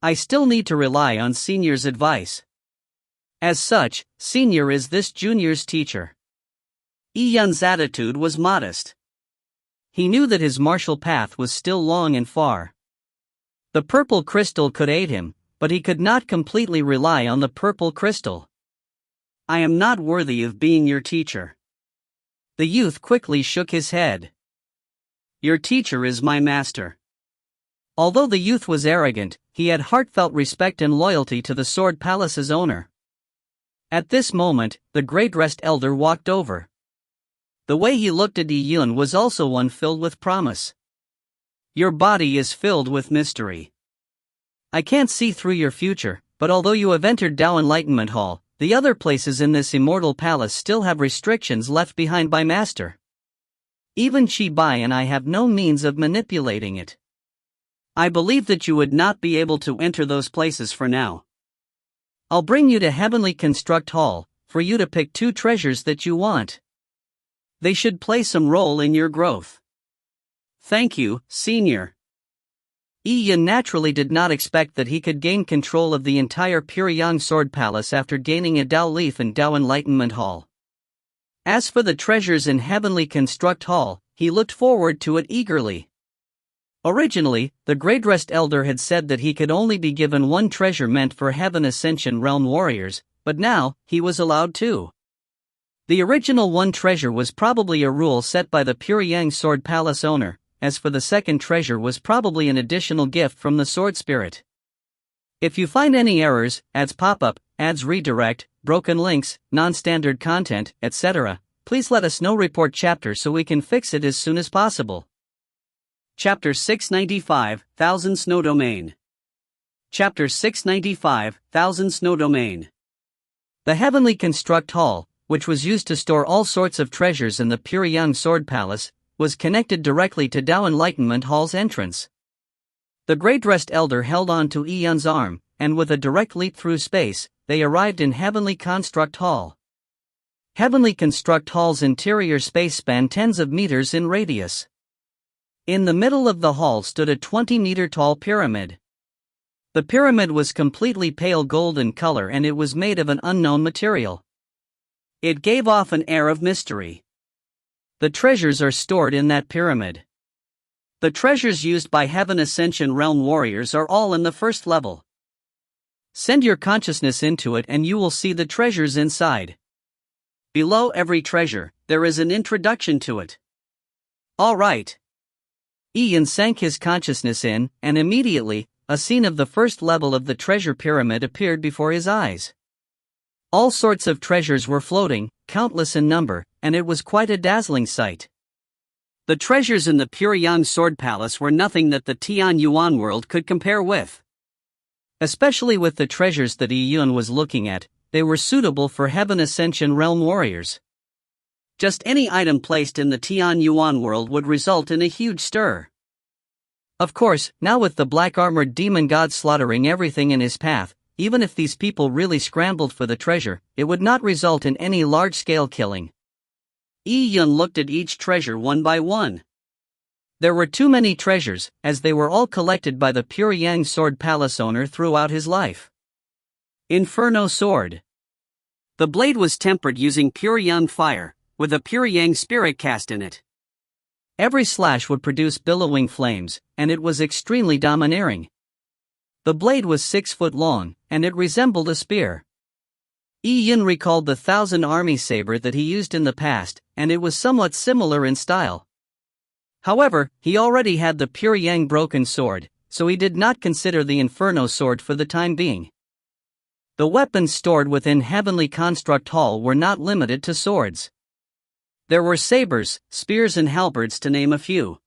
I still need to rely on senior's advice. As such, senior is this junior's teacher." Yi Yun's attitude was modest. He knew that his martial path was still long and far. The purple crystal could aid him, but he could not completely rely on the purple crystal. "I am not worthy of being your teacher." The youth quickly shook his head. "Your teacher is my master." Although the youth was arrogant, he had heartfelt respect and loyalty to the Sword Palace's owner. At this moment, the Great Rest Elder walked over. The way he looked at Yi Yun was also one filled with promise. "Your body is filled with mystery. I can't see through your future, but although you have entered Tao Enlightenment Hall, the other places in this immortal palace still have restrictions left behind by Master. Even Chi Bai and I have no means of manipulating it. I believe that you would not be able to enter those places for now. I'll bring you to Heavenly Construct Hall, for you to pick 2 treasures that you want. They should play some role in your growth." "Thank you, Senior." Yi Yun naturally did not expect that he could gain control of the entire Pure Yang Sword Palace after gaining a Tao leaf in Tao Enlightenment Hall. As for the treasures in Heavenly Construct Hall, he looked forward to it eagerly. Originally, the Great Rest Elder had said that he could only be given one treasure meant for Heaven Ascension Realm warriors, but now, he was allowed two. The original one treasure was probably a rule set by the Pyryang Sword Palace owner, as for the second treasure was probably an additional gift from the Sword Spirit. If you find any errors, ads pop up, ads redirect, broken links, non-standard content, etc., please let us know. Report chapter so we can fix it as soon as possible. Chapter 695, Thousand Snow Domain. Chapter 695, Thousand Snow Domain. The Heavenly Construct Hall, which was used to store all sorts of treasures in the Pyryang Sword Palace, was connected directly to Tao Enlightenment Hall's entrance. The Great Rest Elder held on to Yun's arm, and with a direct leap through space, they arrived in Heavenly Construct Hall. Heavenly Construct Hall's interior space spanned tens of meters in radius. In the middle of the hall stood a 20-meter-tall pyramid. The pyramid was completely pale gold in color and it was made of an unknown material. It gave off an air of mystery. The treasures are stored in that pyramid. The treasures used by Heaven Ascension Realm warriors are all in the first level. Send your consciousness into it and you will see the treasures inside. Below every treasure, there is an introduction to it. Alright. Ian sank his consciousness in, and immediately, a scene of the first level of the treasure pyramid appeared before his eyes. All sorts of treasures were floating, countless in number, and it was quite a dazzling sight. The treasures in the Pyryang Sword Palace were nothing that the Tian Yuan world could compare with. Especially with the treasures that Yun was looking at, they were suitable for Heaven Ascension Realm warriors. Just any item placed in the Tian Yuan world would result in a huge stir. Of course, now with the black-armored demon god slaughtering everything in his path, even if these people really scrambled for the treasure, it would not result in any large-scale killing. Yun looked at each treasure one by one. There were too many treasures, as they were all collected by the Pyryang Sword Palace owner throughout his life. Inferno Sword. The blade was tempered using Pyryang fire, with a Pyryang spirit cast in it. Every slash would produce billowing flames, and it was extremely domineering. The blade was 6 foot long, and it resembled a spear. Yun recalled the 1,000 army saber that he used in the past, and it was somewhat similar in style. However, he already had the Pyryang broken sword, so he did not consider the Inferno sword for the time being. The weapons stored within Heavenly Construct Hall were not limited to swords. There were sabers, spears and halberds to name a few.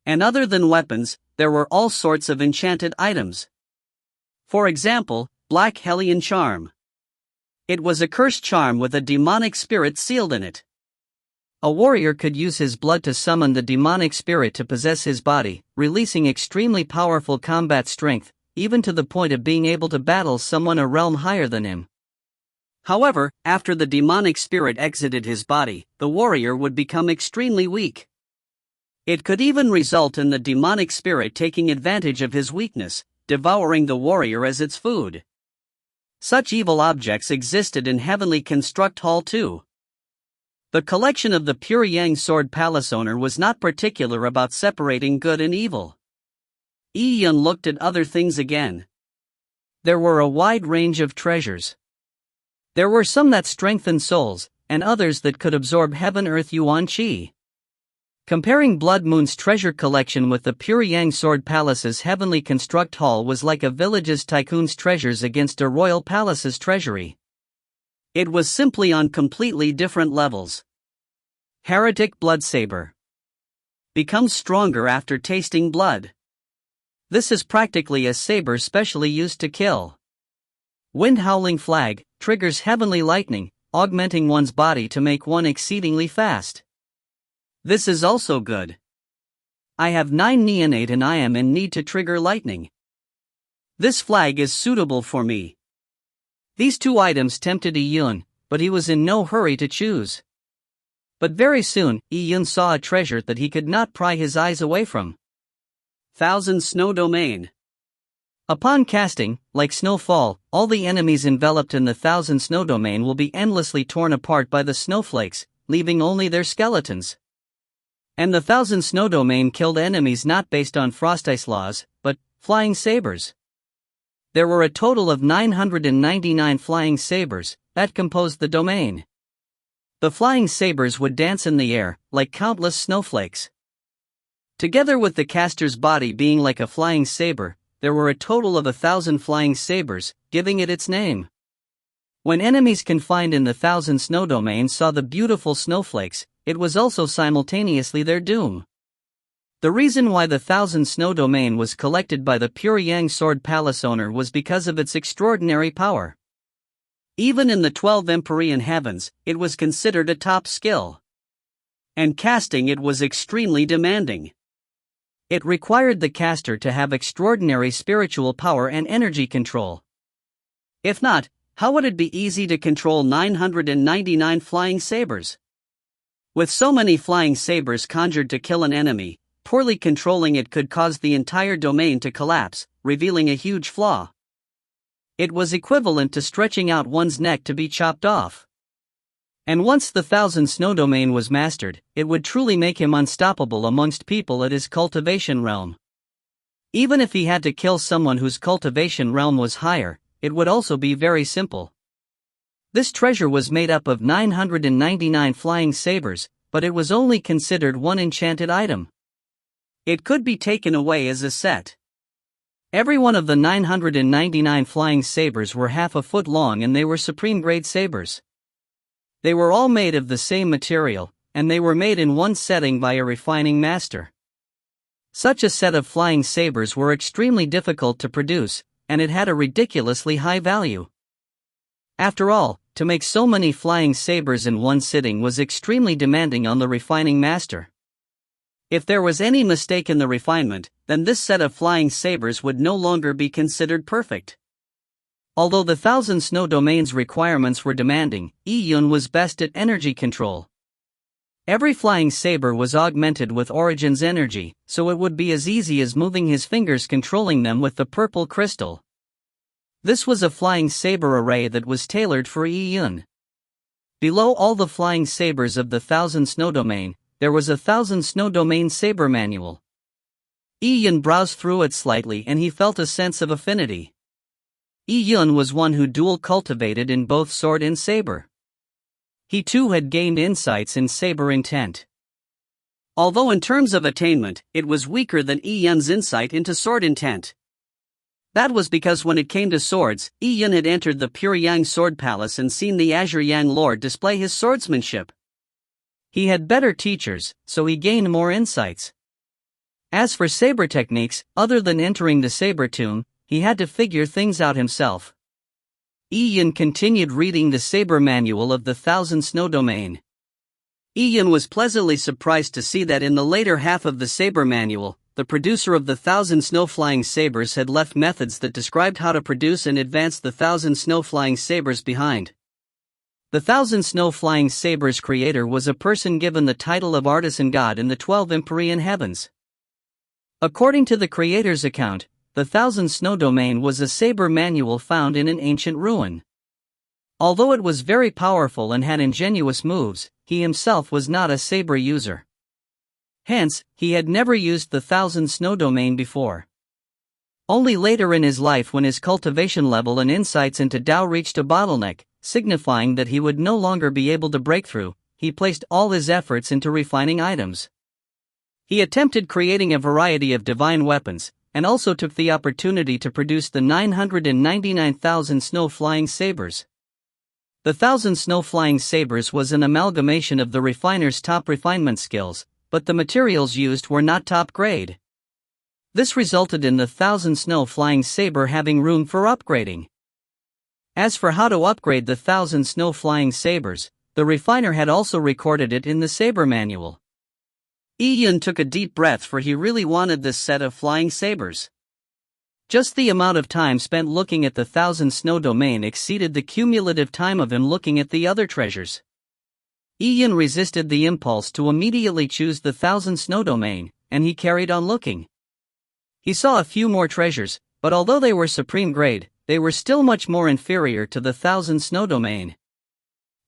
And other than weapons, there were all sorts of enchanted items. For example, Black Hellion Charm. It was a cursed charm with a demonic spirit sealed in it. A warrior could use his blood to summon the demonic spirit to possess his body, releasing extremely powerful combat strength, even to the point of being able to battle someone a realm higher than him. However, after the demonic spirit exited his body, the warrior would become extremely weak. It could even result in the demonic spirit taking advantage of his weakness, devouring the warrior as its food. Such evil objects existed in Heavenly Construct Hall too. The collection of the Pyryang Sword Palace owner was not particular about separating good and evil. Yun looked at other things again. There were a wide range of treasures. There were some that strengthened souls, and others that could absorb Heaven-Earth Yuan Qi. Comparing Blood Moon's treasure collection with the Pyryang Sword Palace's Heavenly Construct Hall was like a village's tycoon's treasures against a royal palace's treasury. It was simply on completely different levels. Heretic Blood Saber. Becomes stronger after tasting blood. This is practically a saber specially used to kill. Wind Howling Flag triggers heavenly lightning, augmenting one's body to make one exceedingly fast. This is also good. I have 9 neonate and I am in need to trigger lightning. This flag is suitable for me. These two items tempted Yun, but he was in no hurry to choose. But very soon, Yun saw a treasure that he could not pry his eyes away from. 1,000 Snow Domain. Upon casting, like snowfall, all the enemies enveloped in the Thousand Snow domain will be endlessly torn apart by the snowflakes, leaving only their skeletons. And the Thousand Snow domain killed enemies not based on frost ice laws, but flying sabers. There were a total of 999 flying sabers that composed the domain. The flying sabers would dance in the air, like countless snowflakes. Together with the caster's body being like a flying saber, there were a total of 1,000 flying sabers, giving it its name. When enemies confined in the Thousand Snow domain saw the beautiful snowflakes, it was also simultaneously their doom. The reason why the Thousand Snow domain was collected by the Pure Yang Sword Palace owner was because of its extraordinary power. Even in the 12 Empyrean heavens, it was considered a top skill. And casting it was extremely demanding. It required the caster to have extraordinary spiritual power and energy control. If not, how would it be easy to control 999 flying sabers? With so many flying sabers conjured to kill an enemy, poorly controlling it could cause the entire domain to collapse, revealing a huge flaw. It was equivalent to stretching out one's neck to be chopped off. And once the Thousand Snow domain was mastered, it would truly make him unstoppable amongst people at his cultivation realm. Even if he had to kill someone whose cultivation realm was higher, it would also be very simple. This treasure was made up of 999 flying sabers, but it was only considered one enchanted item. It could be taken away as a set. Every one of the 999 flying sabers were half a foot long and they were supreme grade sabers. They were all made of the same material, and they were made in one setting by a refining master. Such a set of flying sabers were extremely difficult to produce, and it had a ridiculously high value. After all, to make so many flying sabers in one sitting was extremely demanding on the refining master. If there was any mistake in the refinement, then this set of flying sabers would no longer be considered perfect. Although the Thousand Snow domain's requirements were demanding, Iyun was best at energy control. Every flying saber was augmented with Origin's energy, so it would be as easy as moving his fingers controlling them with the purple crystal. This was a flying saber array that was tailored for Iyun. Below all the flying sabers of the Thousand Snow domain, there was a Thousand Snow domain saber manual. Iyun browsed through it slightly and he felt a sense of affinity. Iyun was one who dual cultivated in both sword and saber. He too had gained insights in saber intent. Although in terms of attainment, it was weaker than Iyun's insight into sword intent. That was because when it came to swords, Iyun had entered the Pure Yang Sword Palace and seen the Azure Yang Lord display his swordsmanship. He had better teachers, so he gained more insights. As for saber techniques, other than entering the saber tomb, he had to figure things out himself. Iyun continued reading the saber manual of the Thousand Snow domain. Iyun was pleasantly surprised to see that in the later half of the saber manual, the producer of the Thousand Snow Flying Sabers had left methods that described how to produce and advance the Thousand Snow Flying Sabers behind. The Thousand Snow Flying Sabers creator was a person given the title of artisan god in the 12 Empyrean heavens. According to the creator's account, the Thousand Snow domain was a saber manual found in an ancient ruin. Although it was very powerful and had ingenious moves, he himself was not a saber user. Hence, he had never used the Thousand Snow domain before. Only later in his life, when his cultivation level and insights into Tao reached a bottleneck, signifying that he would no longer be able to break through, he placed all his efforts into refining items. He attempted creating a variety of divine weapons, and also took the opportunity to produce the 999,000 snow flying sabers. The 1,000 snow flying sabers was an amalgamation of the refiner's top refinement skills, but the materials used were not top grade. This resulted in the 1,000 snow flying saber having room for upgrading. As for how to upgrade the 1,000 snow flying sabers, the refiner had also recorded it in the saber manual. Iyun took a deep breath, for he really wanted this set of flying sabers. Just the amount of time spent looking at the 1,000 snow domain exceeded the cumulative time of him looking at the other treasures. Iyun resisted the impulse to immediately choose the 1,000 snow domain, and he carried on looking. He saw a few more treasures, But although they were supreme grade, they were still much more inferior to the 1000 snow domain.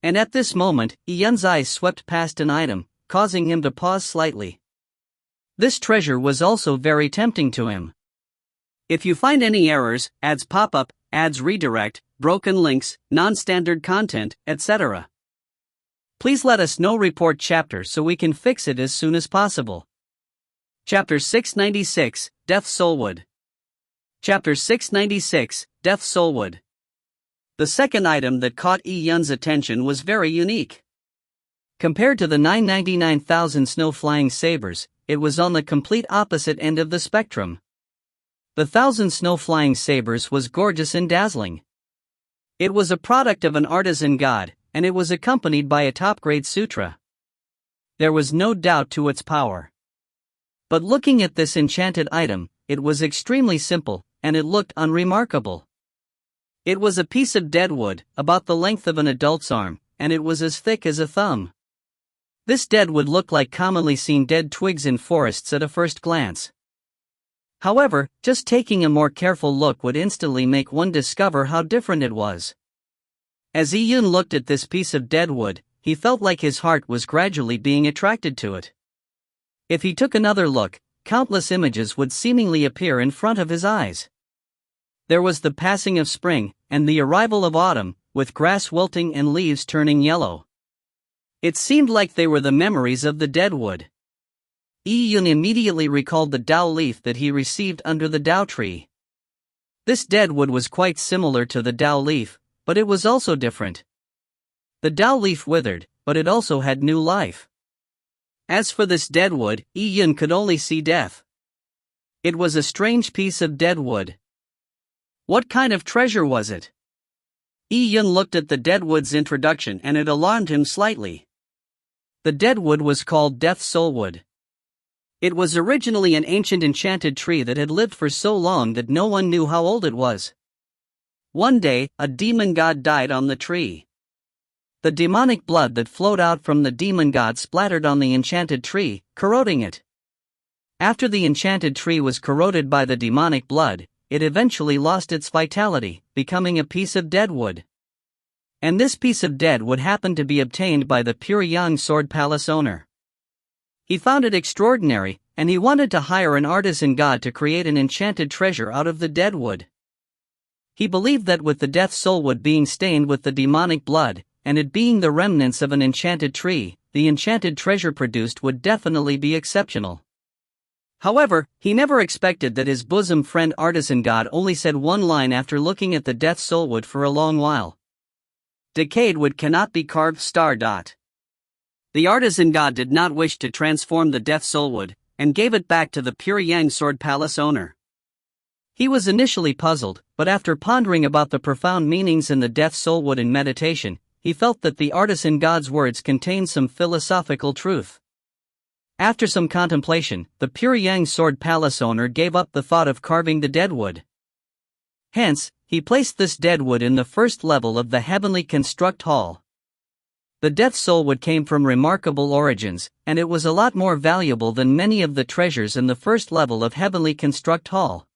And at this moment, Yun's eyes swept past an item, causing him to pause slightly. This treasure was also very tempting to him. If you find any errors, ads pop up, ads redirect, broken links, non-standard content, etc., please let us know. Report chapter so we can fix it as soon as possible. Chapter 696, Death Soulwood. Chapter 696, Death Soulwood. The second item that caught Yun's attention was very unique. Compared to the 999,000 snow-flying sabers, it was on the complete opposite end of the spectrum. The 1000 snow-flying sabers was gorgeous and dazzling. It was a product of an artisan god, and it was accompanied by a top-grade sutra. There was no doubt to its power. But looking at this enchanted item, it was extremely simple, and it looked unremarkable. It was a piece of dead wood, about the length of an adult's arm, and it was as thick as a thumb. This dead wood looked like commonly seen dead twigs in forests at a first glance. However, just taking a more careful look would instantly make one discover how different it was. As Yun looked at this piece of dead wood, he felt like his heart was gradually being attracted to it. If he took another look, countless images would seemingly appear in front of his eyes. There was the passing of spring, and the arrival of autumn, with grass wilting and leaves turning yellow. It seemed like they were the memories of the dead wood. Yun immediately recalled the Dao leaf that he received under the Dao tree. This dead wood was quite similar to the Dao leaf, but it was also different. The Dao leaf withered, but it also had new life. As for this dead wood, Yun could only see death. It was a strange piece of dead wood. What kind of treasure was it? Yun looked at the dead wood's introduction and it alarmed him slightly. The dead wood was called Death Soulwood. It was originally an ancient enchanted tree that had lived for so long that no one knew how old it was. One day, a demon god died on the tree. The demonic blood that flowed out from the demon god splattered on the enchanted tree, corroding it. After the enchanted tree was corroded by the demonic blood, it eventually lost its vitality, becoming a piece of dead wood. And this piece of dead wood happened to be obtained by the Pyongyang Sword Palace owner. He found it extraordinary, and he wanted to hire an artisan god to create an enchanted treasure out of the dead wood. He believed that with the Death Soulwood being stained with the demonic blood, and it being the remnants of an enchanted tree, the enchanted treasure produced would definitely be exceptional. However, he never expected that his bosom friend artisan god only said one line after looking at the Death Soulwood for a long while. Decayed wood cannot be carved. The artisan god did not wish to transform the Death Soulwood, and gave it back to the Pyongyang Sword Palace owner. He was initially puzzled, but after pondering about the profound meanings in the Death Soulwood in meditation, he felt that the artisan god's words contained some philosophical truth. After some contemplation, the Pyongyang Sword Palace owner gave up the thought of carving the dead wood. Hence, he placed this dead wood in the first level of the Heavenly Construct Hall. The Death Soulwood came from remarkable origins, and it was a lot more valuable than many of the treasures in the first level of Heavenly Construct Hall.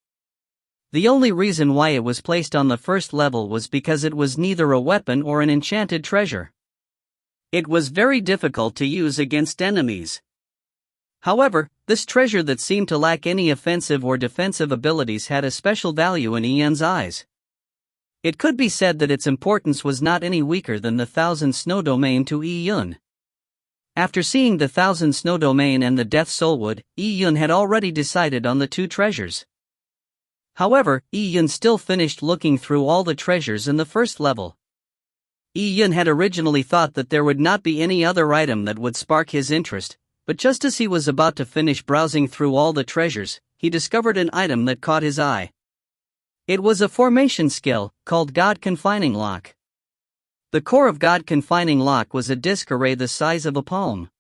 The only reason why it was placed on the first level was because it was neither a weapon or an enchanted treasure. It was very difficult to use against enemies. However, this treasure that seemed to lack any offensive or defensive abilities had a special value in Yun's eyes. It could be said that its importance was not any weaker than the 1000 snow domain to Yun. After seeing the 1000 snow domain and the Death Soulwood, Yun had already decided on the two treasures. However, Yun still finished looking through all the treasures in the first level. Yun had originally thought that there would not be any other item that would spark his interest, but just as he was about to finish browsing through all the treasures, he discovered an item that caught his eye. It was a formation skill, called God Confining Lock. The core of God Confining Lock was a disc array the size of a palm.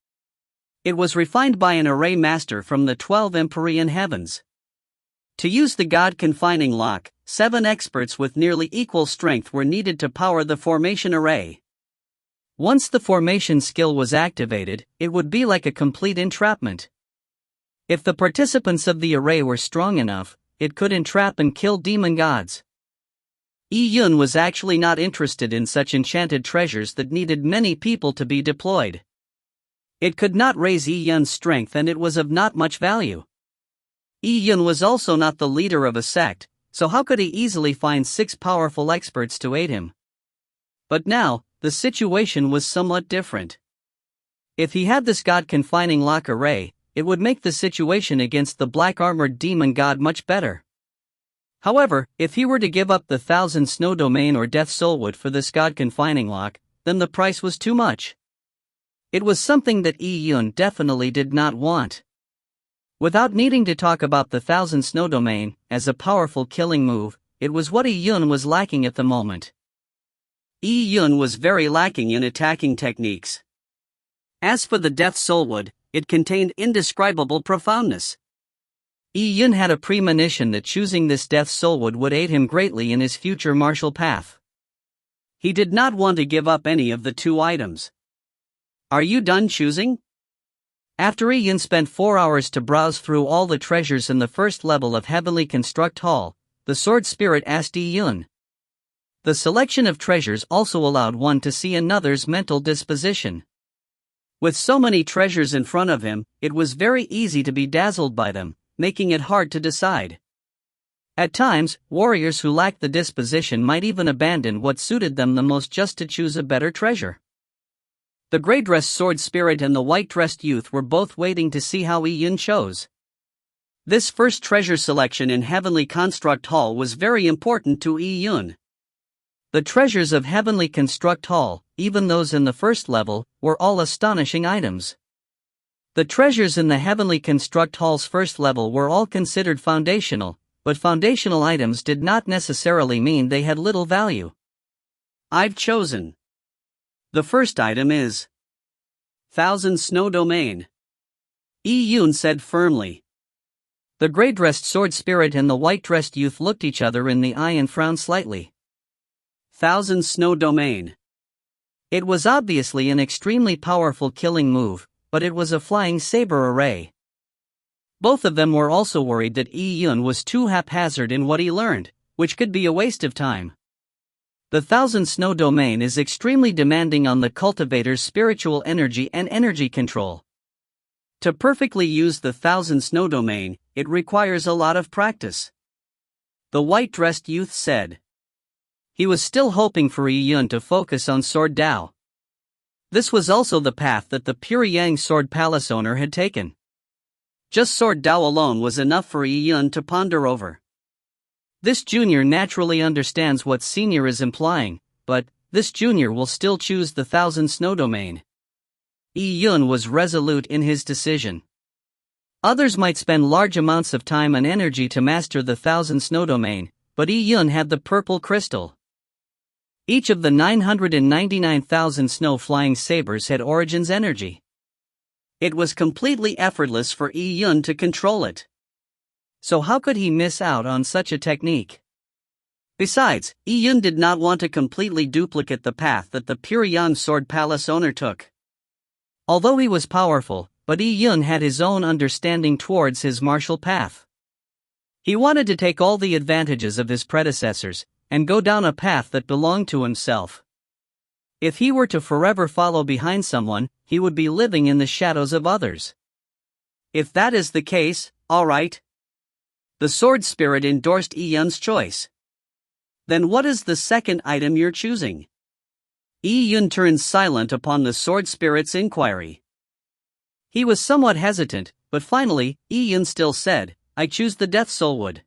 It was refined by an array master from the 12 Empyrean heavens. To use the God Confining Lock, 7 experts with nearly equal strength were needed to power the formation array. Once the formation skill was activated, it would be like a complete entrapment. If the participants of the array were strong enough, it could entrap and kill demon gods. Yi Yun was actually not interested in such enchanted treasures that needed many people to be deployed. It could not raise Yi Yun's strength and it was of not much value. Yi Yun was also not the leader of a sect, so how could he easily find 6 powerful experts to aid him? But now, the situation was somewhat different. If he had this god-confining lock array, it would make the situation against the black-armored demon god much better. However, if he were to give up the 1,000 snow domain or death soulwood for this god-confining lock, then the price was too much. It was something that Yi Yun definitely did not want. Without needing to talk about the 1,000 snow domain, as a powerful killing move, it was what Yi Yun was lacking at the moment. Yi Yun was very lacking in attacking techniques. As for the death soulwood, it contained indescribable profoundness. Yi Yun had a premonition that choosing this death soulwood would aid him greatly in his future martial path. He did not want to give up any of the 2 items. Are you done choosing? After Yi Yun spent 4 hours to browse through all the treasures in the first level of Heavenly Construct Hall, the Sword Spirit asked Yi Yun. The selection of treasures also allowed one to see another's mental disposition. With so many treasures in front of him, it was very easy to be dazzled by them, making it hard to decide. At times, warriors who lacked the disposition might even abandon what suited them the most just to choose a better treasure. The gray-dressed sword spirit and the white-dressed youth were both waiting to see how Yi Yun chose. This first treasure selection in Heavenly Construct Hall was very important to Yi Yun. The treasures of Heavenly Construct Hall, even those in the first level, were all astonishing items. The treasures in the Heavenly Construct Hall's first level were all considered foundational, but foundational items did not necessarily mean they had little value. I've chosen. The first item is 1,000 Snow Domain. Yi Yun said firmly. The gray-dressed sword spirit and the white-dressed youth looked each other in the eye and frowned slightly. 1,000 Snow Domain. It was obviously an extremely powerful killing move, but it was a flying saber array. Both of them were also worried that Yi Yun was too haphazard in what he learned, which could be a waste of time. The 1,000 Snow Domain is extremely demanding on the cultivator's spiritual energy and energy control. To perfectly use the 1,000 Snow Domain, it requires a lot of practice. The white-dressed youth said. He was still hoping for Yi Yun to focus on Sword Dao. This was also the path that the Pure Yang Sword Palace owner had taken. Just Sword Dao alone was enough for Yi Yun to ponder over. This junior naturally understands what senior is implying, but this junior will still choose the 1,000 Snow Domain. Yi Yun was resolute in his decision. Others might spend large amounts of time and energy to master the 1,000 Snow Domain, but Yi Yun had the purple crystal. Each of the 999,000 snow-flying sabers had Origin's energy. It was completely effortless for Yi Yun to control it. So how could he miss out on such a technique? Besides, Yi Yun did not want to completely duplicate the path that the Pure Yang Sword Palace owner took. Although he was powerful, but Yi Yun had his own understanding towards his martial path. He wanted to take all the advantages of his predecessors, and go down a path that belonged to himself. If he were to forever follow behind someone, he would be living in the shadows of others. If that is the case, alright. The sword spirit endorsed Yi Yun's choice. Then what is the second item you're choosing? Yi Yun turned silent upon the sword spirit's inquiry. He was somewhat hesitant, but finally, Yi Yun still said, I choose the Death Soulwood.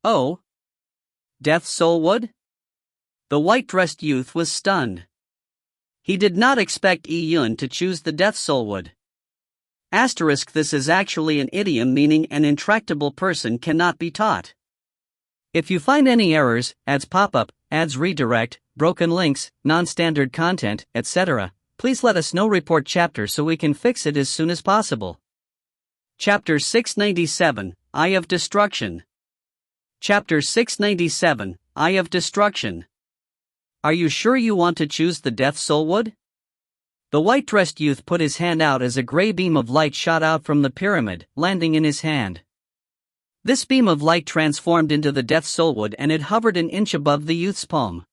Oh? Death Soulwood? The white-dressed youth was stunned. He did not expect Yi Yun to choose the Death Soulwood. This is actually an idiom meaning an intractable person cannot be taught. If you find any errors, ads pop-up, ads redirect, broken links, non-standard content, etc., please let us know. Report chapter so we can fix it as soon as possible. Chapter 697, Eye of Destruction. Chapter 697, Eye of Destruction. Are you sure you want to choose the Death Soulwood? The white-dressed youth put his hand out as a gray beam of light shot out from the pyramid, landing in his hand. This beam of light transformed into the death soulwood and it hovered an inch above the youth's palm.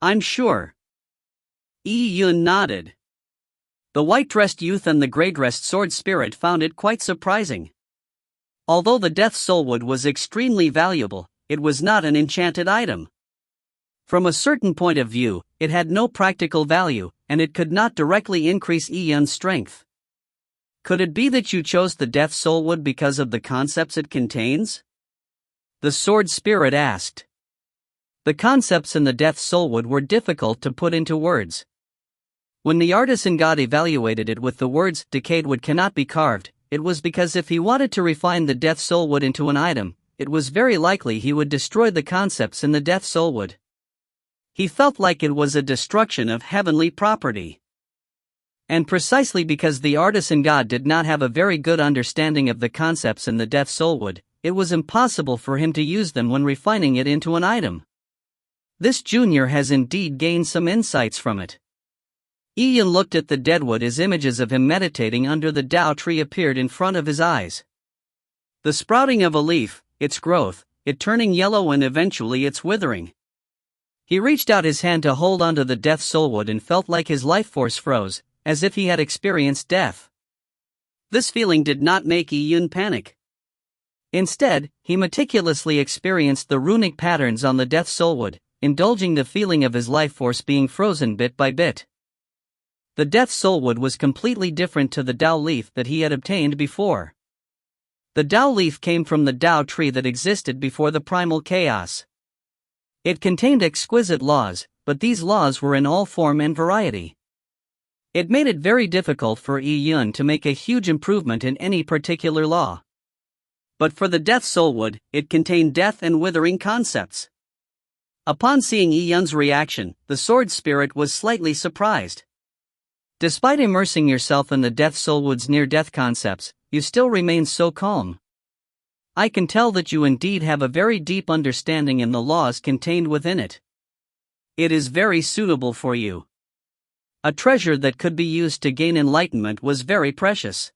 "I'm sure." Yun nodded. The white-dressed youth and the gray-dressed sword spirit found it quite surprising. Although the death soulwood was extremely valuable, it was not an enchanted item. From a certain point of view, it had no practical value, and it could not directly increase Yun's strength. Could it be that you chose the death soulwood because of the concepts it contains? The sword spirit asked. The concepts in the death soulwood were difficult to put into words. When the artisan god evaluated it with the words, "decayed wood cannot be carved," it was because if he wanted to refine the death soulwood into an item, it was very likely he would destroy the concepts in the death soulwood. He felt like it was a destruction of heavenly property. And precisely because the artisan god did not have a very good understanding of the concepts in the death soulwood, it was impossible for him to use them when refining it into an item. This junior has indeed gained some insights from it. Yun looked at the deadwood as images of him meditating under the Tao tree appeared in front of his eyes. The sprouting of a leaf, its growth, it turning yellow and eventually its withering. He reached out his hand to hold onto the death soulwood and felt like his life force froze, as if he had experienced death. This feeling did not make Yun panic. Instead, he meticulously experienced the runic patterns on the death soulwood, indulging the feeling of his life force being frozen bit by bit. The death soulwood was completely different to the Tao leaf that he had obtained before. The Tao leaf came from the Tao tree that existed before the primal chaos. It contained exquisite laws, but these laws were in all form and variety. It made it very difficult for Yun to make a huge improvement in any particular law. But for the death soulwood, it contained death and withering concepts. Upon seeing Yun's reaction, the sword spirit was slightly surprised. Despite immersing yourself in the death soulwood's near-death concepts, you still remain so calm. I can tell that you indeed have a very deep understanding in the laws contained within it. It is very suitable for you. A treasure that could be used to gain enlightenment was very precious.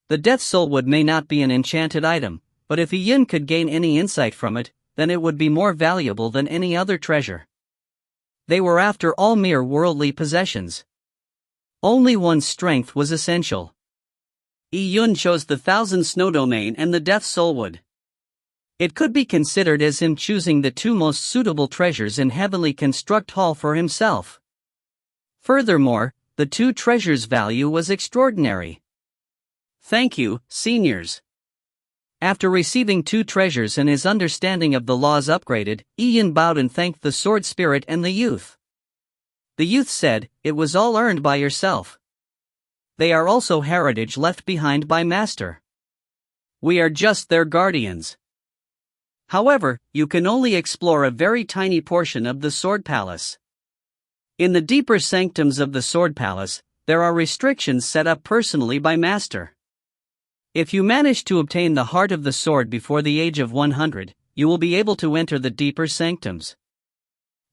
The death soulwood may not be an enchanted item, but if Yun could gain any insight from it, then it would be more valuable than any other treasure. They were after all mere worldly possessions. Only one's strength was essential. Yun chose the Thousand Snow Domain and the Death Soulwood. It could be considered as him choosing the two most suitable treasures in Heavenly Construct Hall for himself. Furthermore, the two treasures' value was extraordinary. Thank you, seniors. After receiving two treasures and his understanding of the laws upgraded, Yun bowed and thanked the sword spirit and the youth. The youth said, "It was all earned by yourself. They are also heritage left behind by Master. We are just their guardians. However, you can only explore a very tiny portion of the Sword Palace. In the deeper sanctums of the Sword Palace, there are restrictions set up personally by Master. If you manage to obtain the heart of the sword before the age of 100, you will be able to enter the deeper sanctums."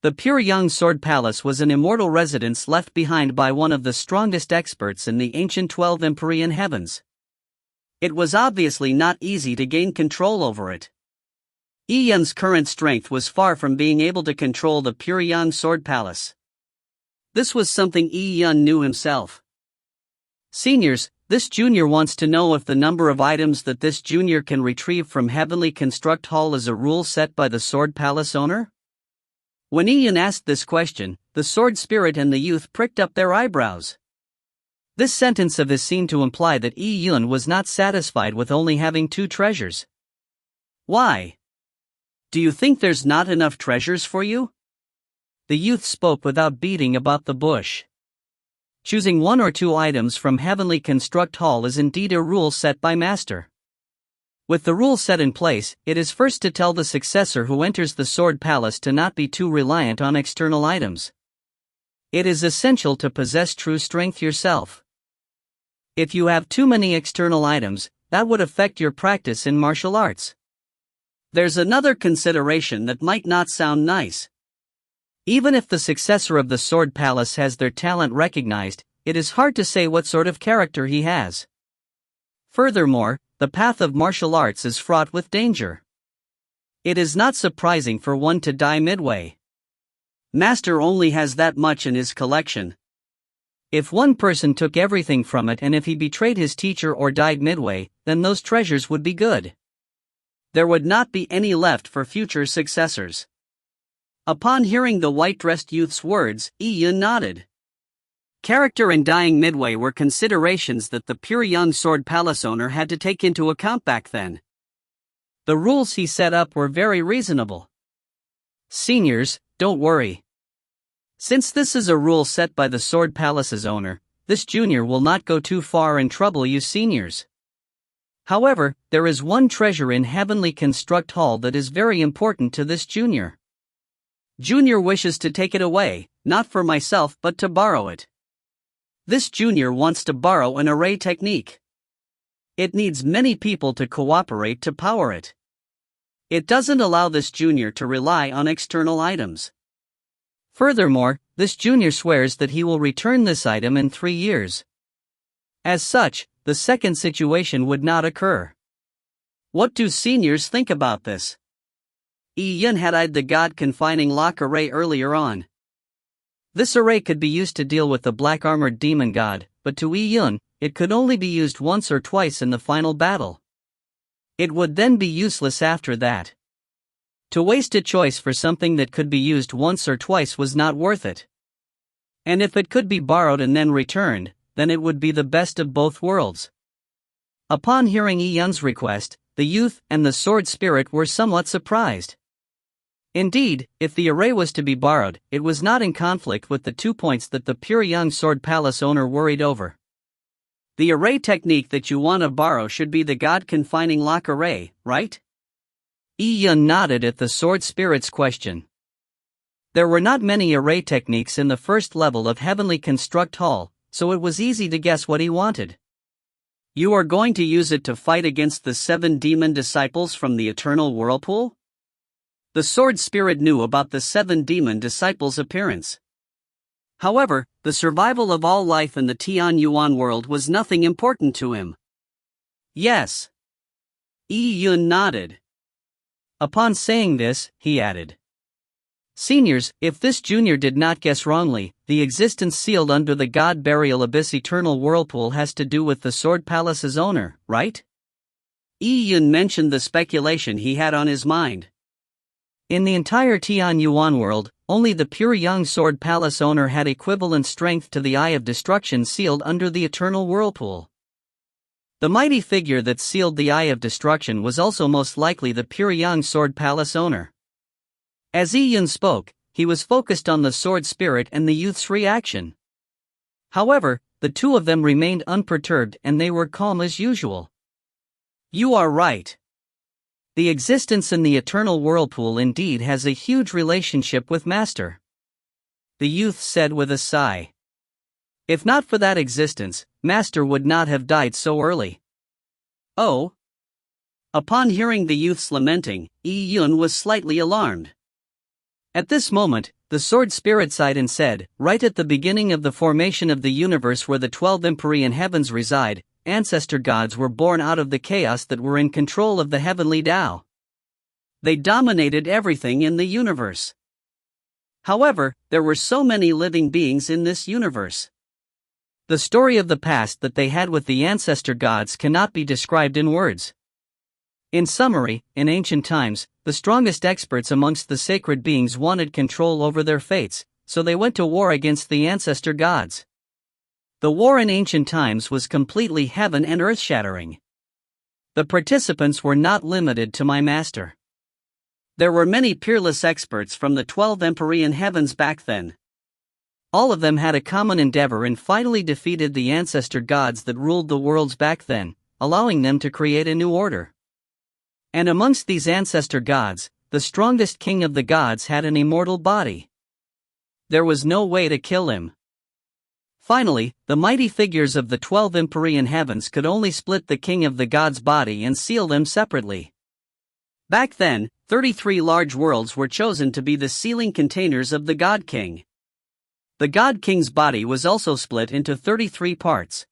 The Pure Young Sword Palace was an immortal residence left behind by one of the strongest experts in the ancient 12 Empyrean heavens. It was obviously not easy to gain control over it. Yun's current strength was far from being able to control the Pure Young Sword Palace. This was something Yun knew himself. Seniors, this junior wants to know if the number of items that this junior can retrieve from Heavenly Construct Hall is a rule set by the Sword Palace owner? When Yun asked this question, the sword spirit and the youth pricked up their eyebrows. This sentence of his seemed to imply that Yun was not satisfied with only having two treasures. Why? Do you think there's not enough treasures for you? The youth spoke without beating about the bush. Choosing one or two items from Heavenly Construct Hall is indeed a rule set by Master. With the rule set in place, it is first to tell the successor who enters the Sword Palace to not be too reliant on external items. It is essential to possess true strength yourself. If you have too many external items, that would affect your practice in martial arts. There's another consideration that might not sound nice. Even if the successor of the Sword Palace has their talent recognized, it is hard to say what sort of character he has. Furthermore, the path of martial arts is fraught with danger. It is not surprising for one to die midway. Master only has that much in his collection. If one person took everything from it and if he betrayed his teacher or died midway, then those treasures would be good. There would not be any left for future successors. Upon hearing the white-dressed youth's words, Yun nodded. Character and dying midway were considerations that the pure young sword palace owner had to take into account back then. The rules he set up were very reasonable. Seniors, don't worry. Since this is a rule set by the sword palace's owner, this junior will not go too far and trouble you seniors. However, there is one treasure in Heavenly Construct Hall that is very important to this junior. Junior wishes to take it away, not for myself but to borrow it. This junior wants to borrow an array technique. It needs many people to cooperate to power it. It doesn't allow this junior to rely on external items. Furthermore, this junior swears that he will return this item in 3 years. As such, the second situation would not occur. What do seniors think about this? Yun had eyed the god-confining lock array earlier on. This array could be used to deal with the black-armored demon god, but to Yun, it could only be used once or twice in the final battle. It would then be useless after that. To waste a choice for something that could be used once or twice was not worth it. And if it could be borrowed and then returned, then it would be the best of both worlds. Upon hearing Yun's request, the youth and the sword spirit were somewhat surprised. Indeed, if the array was to be borrowed, it was not in conflict with the 2 points that the pure young sword palace owner worried over. The array technique that you want to borrow should be the god-confining lock array, right? Yun nodded at the sword spirit's question. There were not many array techniques in the first level of Heavenly Construct Hall, so it was easy to guess what he wanted. You are going to use it to fight against the 7 demon disciples from the Eternal Whirlpool? The sword spirit knew about the 7 demon disciples' appearance. However, the survival of all life in the Tian Yuan world was nothing important to him. Yes. Yun nodded. Upon saying this, he added, Seniors, if this junior did not guess wrongly, the existence sealed under the God Burial Abyss Eternal Whirlpool has to do with the Sword Palace's owner, right? Yun mentioned the speculation he had on his mind. In the entire Tian Yuan world, only the pure young Sword Palace owner had equivalent strength to the Eye of Destruction sealed under the Eternal Whirlpool. The mighty figure that sealed the Eye of Destruction was also most likely the pure young Sword Palace owner. As Yun spoke, he was focused on the sword spirit and the youth's reaction. However, the two of them remained unperturbed and they were calm as usual. You are right. The existence in the Eternal Whirlpool indeed has a huge relationship with Master. The youth said with a sigh. If not for that existence, Master would not have died so early. Oh? Upon hearing the youth's lamenting, Yun was slightly alarmed. At this moment, the sword spirit sighed and said, right at the beginning of the formation of the universe where the 12 empyrean heavens reside, ancestor gods were born out of the chaos that were in control of the heavenly Tao. They dominated everything in the universe. However, there were so many living beings in this universe. The story of the past that they had with the ancestor gods cannot be described in words. In summary, in ancient times, the strongest experts amongst the sacred beings wanted control over their fates, so they went to war against the ancestor gods. The war in ancient times was completely heaven and earth-shattering. The participants were not limited to my master. There were many peerless experts from the 12 empyrean heavens back then. All of them had a common endeavor and finally defeated the ancestor gods that ruled the worlds back then, allowing them to create a new order. And amongst these ancestor gods, the strongest king of the gods had an immortal body. There was no way to kill him. Finally, the mighty figures of the 12 empyrean heavens could only split the king of the gods' body and seal them separately. Back then, 33 large worlds were chosen to be the sealing containers of the God King. The God King's body was also split into 33 parts.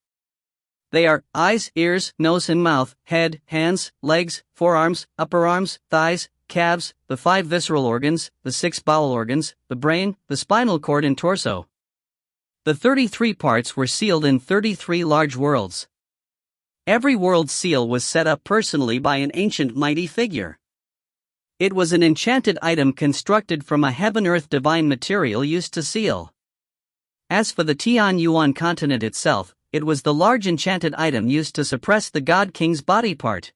They are eyes, ears, nose and mouth, head, hands, legs, forearms, upper arms, thighs, calves, the 5 visceral organs, the 6 bowel organs, the brain, the spinal cord and torso. The 33 parts were sealed in 33 large worlds. Every world seal was set up personally by an ancient mighty figure. It was an enchanted item constructed from a heaven-earth divine material used to seal. As for the Tian Yuan continent itself, it was the large enchanted item used to suppress the God King's body part.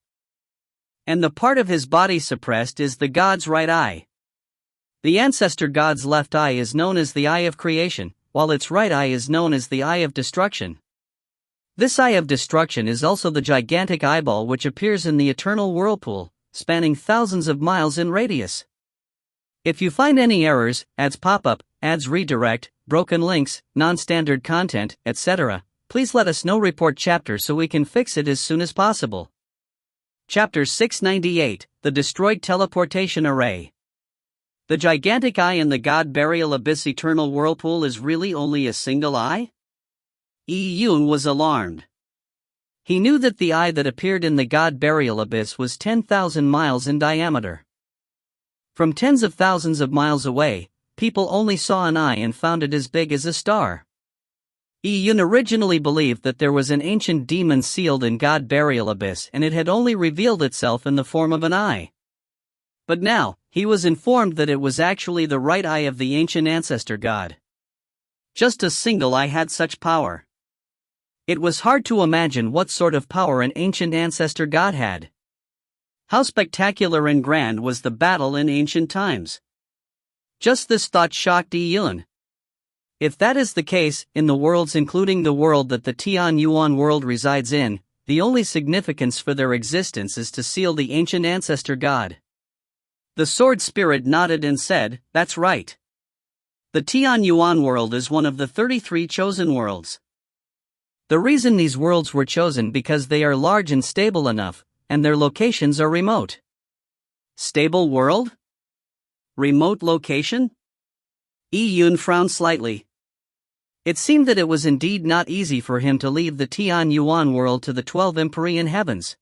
And the part of his body suppressed is the God's right eye. The ancestor God's left eye is known as the eye of creation, while its right eye is known as the eye of destruction. This eye of destruction is also the gigantic eyeball which appears in the eternal whirlpool, spanning thousands of miles in radius. If you find any errors, ads pop up, ads redirect, broken links, non-standard content, etc., please let us know. Report chapter so we can fix it as soon as possible. Chapter 698, The Destroyed Teleportation Array. The gigantic eye in the God Burial Abyss Eternal Whirlpool is really only a single eye? Yun was alarmed. He knew that the eye that appeared in the God Burial Abyss was 10,000 miles in diameter. From tens of thousands of miles away, people only saw an eye and found it as big as a star. Yun originally believed that there was an ancient demon sealed in God Burial Abyss and it had only revealed itself in the form of an eye. But now, he was informed that it was actually the right eye of the ancient ancestor god. Just a single eye had such power. It was hard to imagine what sort of power an ancient ancestor god had. How spectacular and grand was the battle in ancient times? Just this thought shocked Yun. If that is the case, in the worlds including the world that the Tian Yuan world resides in, the only significance for their existence is to seal the ancient ancestor god. The sword spirit nodded and said, "That's right. The Tian Yuan world is one of the 33 chosen worlds. The reason these worlds were chosen because they are large and stable enough, and their locations are remote." Stable world? Remote location? Yun frowned slightly. It seemed that it was indeed not easy for him to leave the Tian Yuan world to the 12 empyrean heavens.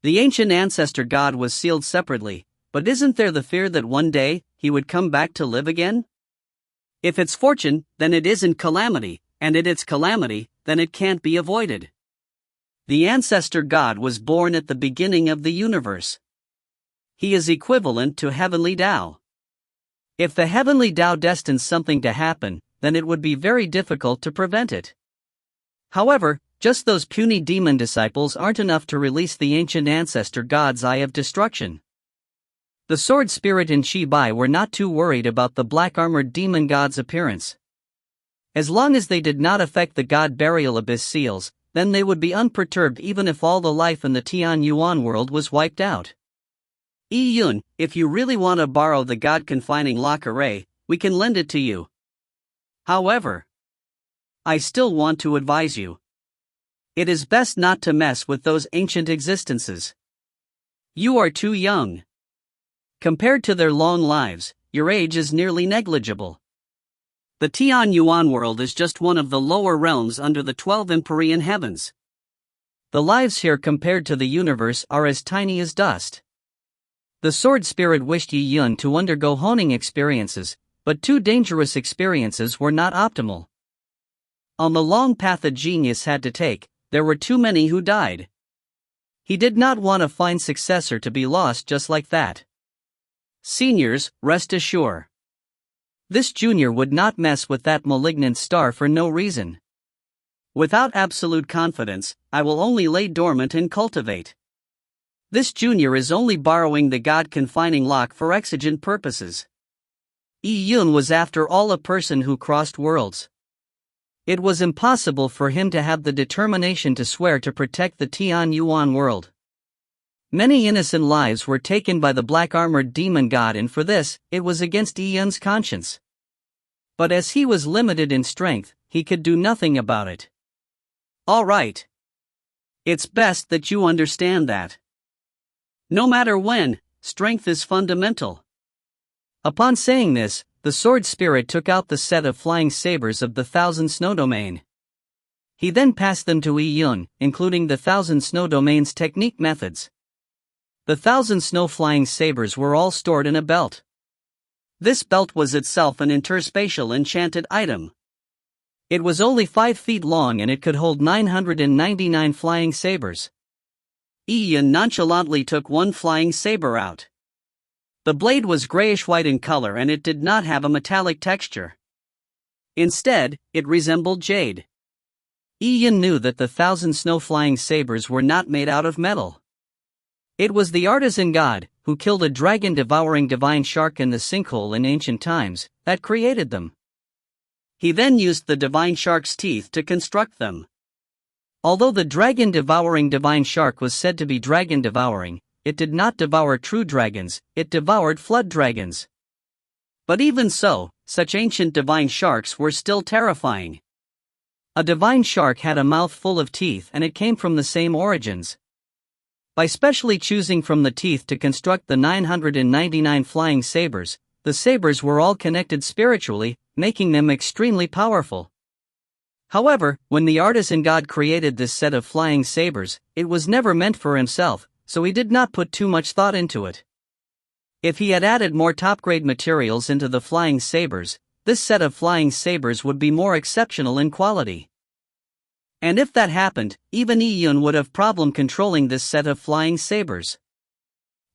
The ancient ancestor god was sealed separately, but isn't there the fear that one day, he would come back to live again? If it's fortune, then it isn't calamity, and if it's calamity, then it can't be avoided. The ancestor god was born at the beginning of the universe. He is equivalent to heavenly Tao. If the heavenly Tao destines something to happen, then it would be very difficult to prevent it. However, just those puny demon disciples aren't enough to release the ancient ancestor god's eye of destruction. The sword spirit and Shibai were not too worried about the black-armored demon god's appearance. As long as they did not affect the God Burial Abyss seals, then they would be unperturbed even if all the life in the Tian Yuan world was wiped out. Yun, if you really want to borrow the God Confining Lock Array, we can lend it to you. However, I still want to advise you. It is best not to mess with those ancient existences. You are too young. Compared to their long lives, your age is nearly negligible. The Tian Yuan world is just one of the lower realms under the 12 empyrean heavens. The lives here compared to the universe are as tiny as dust. The sword spirit wished Yun to undergo honing experiences, but 2 dangerous experiences were not optimal. On the long path a genius had to take, there were too many who died. He did not want a fine successor to be lost just like that. Seniors, rest assured. This junior would not mess with that malignant star for no reason. Without absolute confidence, I will only lay dormant and cultivate. This junior is only borrowing the God Confining Lock for exigent purposes. Yun was after all a person who crossed worlds. It was impossible for him to have the determination to swear to protect the Tian Yuan world. Many innocent lives were taken by the black-armored demon god and for this, it was against Yun's conscience. But as he was limited in strength, he could do nothing about it. All right. It's best that you understand that. No matter when, strength is fundamental. Upon saying this, the sword spirit took out the set of flying sabers of the Thousand Snow Domain. He then passed them to Yi Yun, including the 1,000 snow domains technique methods. The 1,000 snow flying sabers were all stored in a belt. This belt was itself an interspatial enchanted item. It was only 5 feet long and it could hold 999 flying sabers. Yi Yun nonchalantly took one flying saber out. The blade was grayish-white in color and it did not have a metallic texture. Instead, it resembled jade. Yi Yun knew that the 1,000 snow-flying sabers were not made out of metal. It was the artisan god, who killed a dragon-devouring divine shark in the sinkhole in ancient times, that created them. He then used the divine shark's teeth to construct them. Although the dragon-devouring divine shark was said to be dragon-devouring, it did not devour true dragons, it devoured flood dragons. But even so, such ancient divine sharks were still terrifying. A divine shark had a mouth full of teeth and it came from the same origins. By specially choosing from the teeth to construct the 999 flying sabers, the sabers were all connected spiritually, making them extremely powerful. However, when the artisan god created this set of flying sabers, it was never meant for himself, so he did not put too much thought into it. If he had added more top-grade materials into the flying sabers, this set of flying sabers would be more exceptional in quality. And if that happened, even Yi Yun would have problem controlling this set of flying sabers.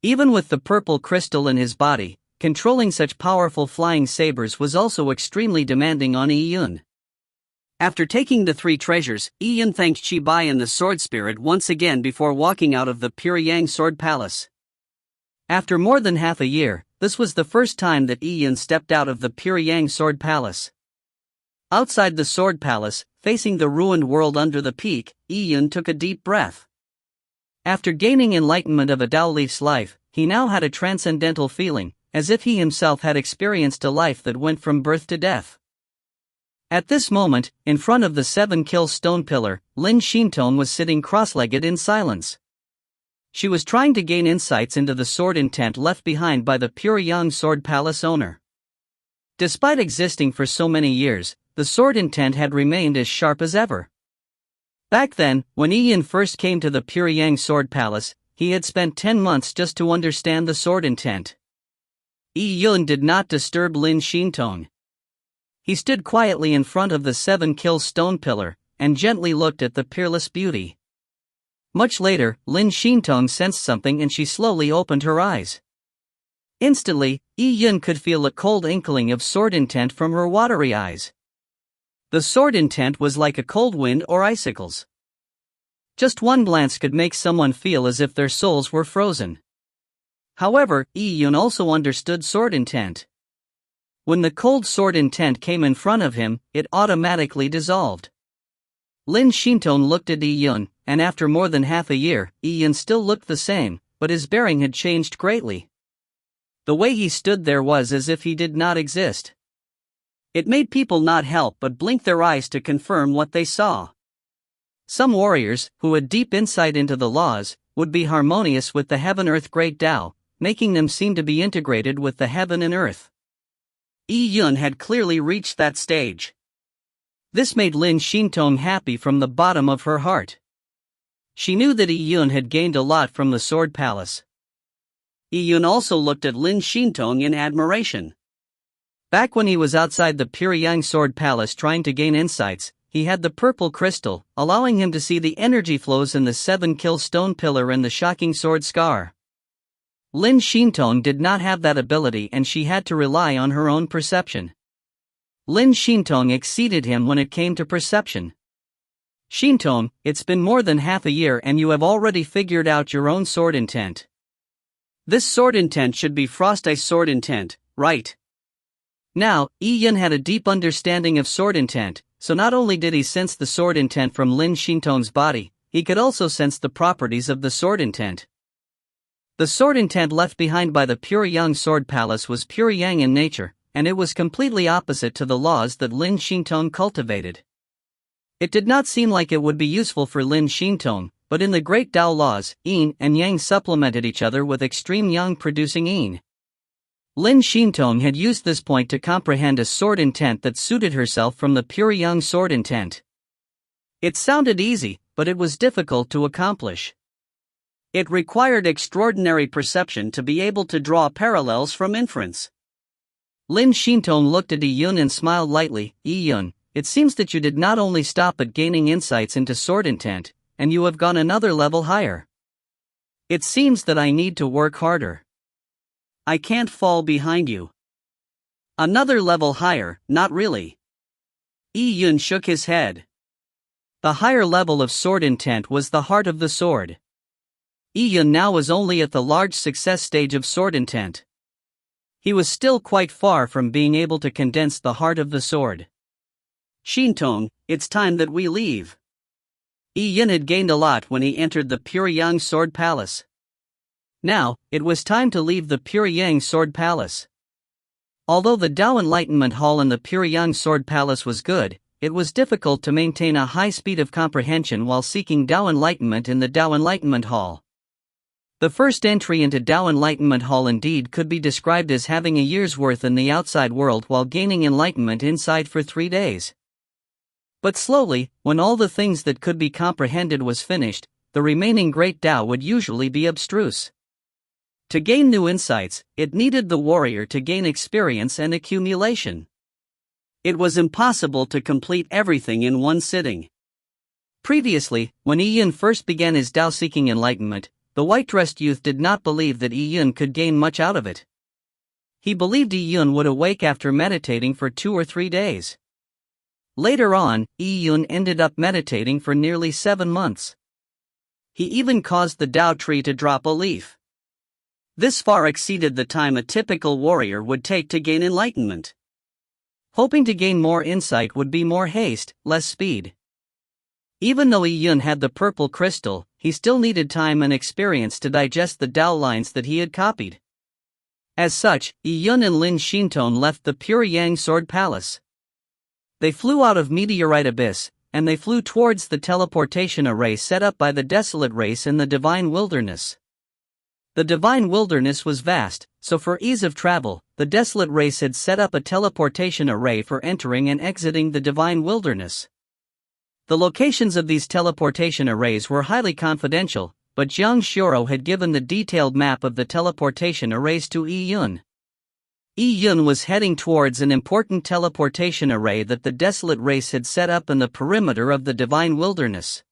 Even with the purple crystal in his body, controlling such powerful flying sabers was also extremely demanding on Yi Yun. After taking the 3 treasures, Yi Yun thanked Qi Bai and the Sword Spirit once again before walking out of the Pyongyang Sword Palace. After more than half a year, this was the first time that Yi Yun stepped out of the Pyongyang Sword Palace. Outside the Sword Palace, facing the ruined world under the peak, Yi Yun took a deep breath. After gaining enlightenment of a Tao Leaf's life, he now had a transcendental feeling, as if he himself had experienced a life that went from birth to death. At this moment, in front of the 7-kill stone pillar, Lin Shintong was sitting cross-legged in silence. She was trying to gain insights into the sword intent left behind by the Pyongyang Sword Palace owner. Despite existing for so many years, the sword intent had remained as sharp as ever. Back then, when Yi Yun first came to the Pyongyang Sword Palace, he had spent 10 months just to understand the sword intent. Yi Yun did not disturb Lin Shintong. He stood quietly in front of the 7-kill stone pillar, and gently looked at the peerless beauty. Much later, Lin Shintong sensed something and she slowly opened her eyes. Instantly, Yi Yun could feel a cold inkling of sword intent from her watery eyes. The sword intent was like a cold wind or icicles. Just one glance could make someone feel as if their souls were frozen. However, Yi Yun also understood sword intent. When the cold sword intent came in front of him, it automatically dissolved. Lin Shintong looked at Yi Yun, and after more than half a year, Yi Yun still looked the same, but his bearing had changed greatly. The way he stood there was as if he did not exist. It made people not help but blink their eyes to confirm what they saw. Some warriors, who had deep insight into the laws, would be harmonious with the heaven-earth great Tao, making them seem to be integrated with the heaven and earth. Yi Yun had clearly reached that stage. This made Lin Shintong happy from the bottom of her heart. She knew that Yi Yun had gained a lot from the Sword Palace. Yi Yun also looked at Lin Shintong in admiration. Back when he was outside the Pyongyang Sword Palace trying to gain insights, he had the purple crystal, allowing him to see the energy flows in the 7-kill stone pillar and the shocking sword scar. Lin Shintong did not have that ability and she had to rely on her own perception. Lin Shintong exceeded him when it came to perception. Shintong, it's been more than half a year and you have already figured out your own sword intent. This sword intent should be Frost Ice sword intent, right? Now, Yi Yun had a deep understanding of sword intent, so not only did he sense the sword intent from Lin Shintong's body, he could also sense the properties of the sword intent. The sword intent left behind by the Pyongyang Sword Palace was Pyongyang in nature, and it was completely opposite to the laws that Lin Shintong cultivated. It did not seem like it would be useful for Lin Shintong, but in the great Tao laws, yin and yang supplemented each other with extreme yang producing yin. Lin Shintong had used this point to comprehend a sword intent that suited herself from the Pyongyang sword intent. It sounded easy, but it was difficult to accomplish. It required extraordinary perception to be able to draw parallels from inference. Lin Shintong looked at Yun and smiled lightly. Yun, it seems that you did not only stop at gaining insights into sword intent, and you have gone another level higher. It seems that I need to work harder. I can't fall behind you. Another level higher, not really. Yun shook his head. The higher level of sword intent was the heart of the sword. Yun now was only at the large success stage of sword intent. He was still quite far from being able to condense the heart of the sword. Shintong, it's time that we leave. Yun had gained a lot when he entered the Puryang Sword Palace. Now, it was time to leave the Puryang Sword Palace. Although the Dao Enlightenment Hall in the Puryang Sword Palace was good, it was difficult to maintain a high speed of comprehension while seeking Dao Enlightenment in the Dao Enlightenment Hall. The first entry into Dao Enlightenment Hall indeed could be described as having a year's worth in the outside world while gaining enlightenment inside for 3 days. But slowly, when all the things that could be comprehended was finished, the remaining great Dao would usually be abstruse. To gain new insights, it needed the warrior to gain experience and accumulation. It was impossible to complete everything in one sitting. Previously, when Yun first began his Dao-seeking enlightenment, the white-dressed youth did not believe that Yun could gain much out of it. He believed Yun would awake after meditating for 2 or 3 days. Later on, Yun ended up meditating for nearly 7 months. He even caused the Dao tree to drop a leaf. This far exceeded the time a typical warrior would take to gain enlightenment. Hoping to gain more insight would be more haste, less speed. Even though Yun had the purple crystal, he still needed time and experience to digest the Dao lines that he had copied. As such, Yun and Lin Shintong left the Puryang Sword Palace. They flew out of Meteorite Abyss, and they flew towards the teleportation array set up by the Desolate Race in the Divine Wilderness. The Divine Wilderness was vast, so for ease of travel, the Desolate Race had set up a teleportation array for entering and exiting the Divine Wilderness. The locations of these teleportation arrays were highly confidential, but Jiang Xioro had given the detailed map of the teleportation arrays to Yun. Yun was heading towards an important teleportation array that the Desolate Race had set up in the perimeter of the Divine Wilderness.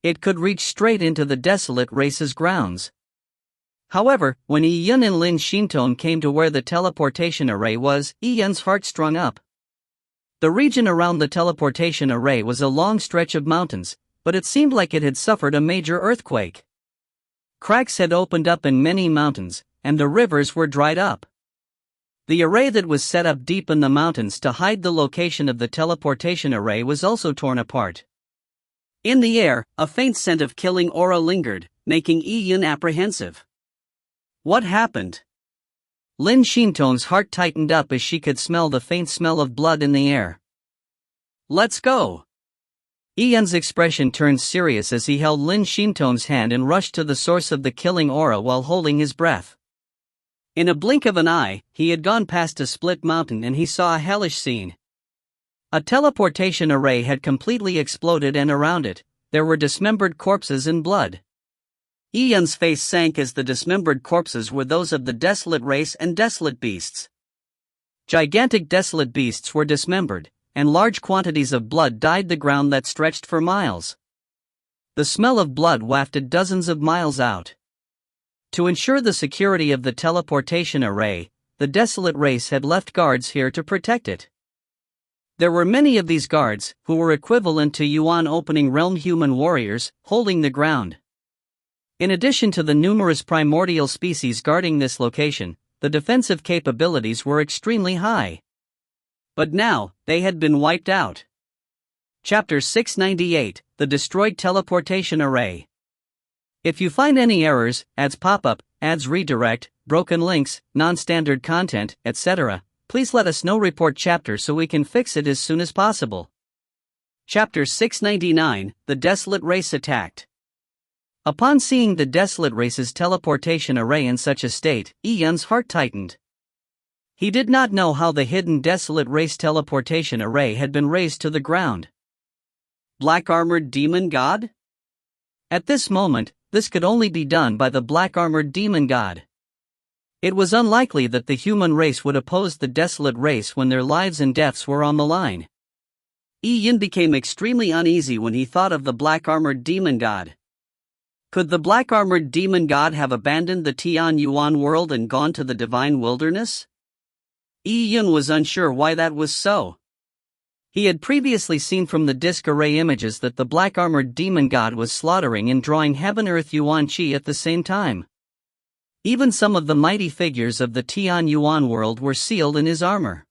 It could reach straight into the Desolate Race's grounds. However, when Yun and Lin Shintong came to where the teleportation array was, Yun's heart strung up. The region around the teleportation array was a long stretch of mountains, but it seemed like it had suffered a major earthquake. Cracks had opened up in many mountains, and the rivers were dried up. The array that was set up deep in the mountains to hide the location of the teleportation array was also torn apart. In the air, a faint scent of killing aura lingered, making Yun apprehensive. What happened? Lin Shintong's heart tightened up as she could smell the faint smell of blood in the air. Let's go. Yun's expression turned serious as he held Lin Shintong's hand and rushed to the source of the killing aura while holding his breath. In a blink of an eye, he had gone past a split mountain and he saw a hellish scene. A teleportation array had completely exploded and around it, there were dismembered corpses and blood. Yun's face sank as the dismembered corpses were those of the Desolate Race and Desolate Beasts. Gigantic Desolate Beasts were dismembered, and large quantities of blood dyed the ground that stretched for miles. The smell of blood wafted dozens of miles out. To ensure the security of the teleportation array, the Desolate Race had left guards here to protect it. There were many of these guards, who were equivalent to Yuan opening realm human warriors, holding the ground. In addition to the numerous primordial species guarding this location, the defensive capabilities were extremely high. But now, they had been wiped out. Chapter 698, The Destroyed Teleportation Array. If you find any errors, ads pop up, ads redirect, broken links, non-standard content, etc., please let us know. Report chapter so we can fix it as soon as possible. Chapter 699, The Desolate Race Attacked. Upon seeing the Desolate Race's teleportation array in such a state, Yun's heart tightened. He did not know how the hidden Desolate Race teleportation array had been razed to the ground. Black-armored demon god? At this moment, this could only be done by the black-armored demon god. It was unlikely that the human race would oppose the desolate race when their lives and deaths were on the line. Yi-Yun became extremely uneasy when he thought of the black-armored demon god. Could the black-armored demon god have abandoned the Tian Yuan world and gone to the divine wilderness? Yi-Yun was unsure why that was so. He had previously seen from the disc array images that the black-armored demon god was slaughtering and drawing heaven-earth Yuan Qi at the same time. Even some of the mighty figures of the Tian Yuan world were sealed in his armor.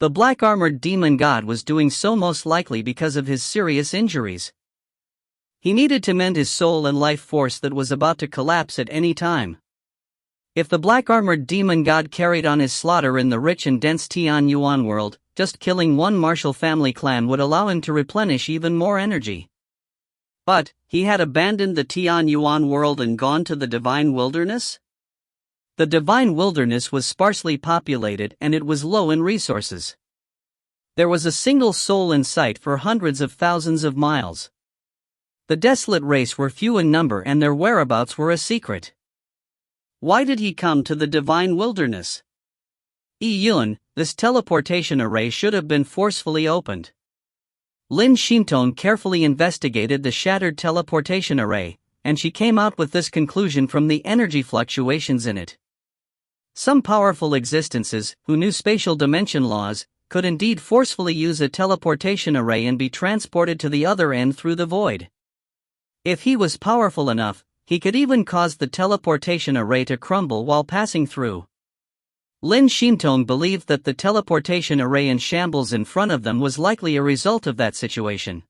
The black-armored demon god was doing so most likely because of his serious injuries. He needed to mend his soul and life force that was about to collapse at any time. If the black-armored demon god carried on his slaughter in the rich and dense Tian Yuan world, just killing one martial family clan would allow him to replenish even more energy. But, he had abandoned the Tian Yuan world and gone to the divine wilderness? The divine wilderness was sparsely populated and it was low in resources. There was a single soul in sight for hundreds of thousands of miles. The desolate race were few in number and their whereabouts were a secret. Why did he come to the divine wilderness? Yi-Yun, this teleportation array should have been forcefully opened. Lin Xintong carefully investigated the shattered teleportation array, and she came out with this conclusion from the energy fluctuations in it. Some powerful existences, who knew spatial dimension laws, could indeed forcefully use a teleportation array and be transported to the other end through the void. If he was powerful enough, he could even cause the teleportation array to crumble while passing through. Lin Xintong believed that the teleportation array in shambles in front of them was likely a result of that situation.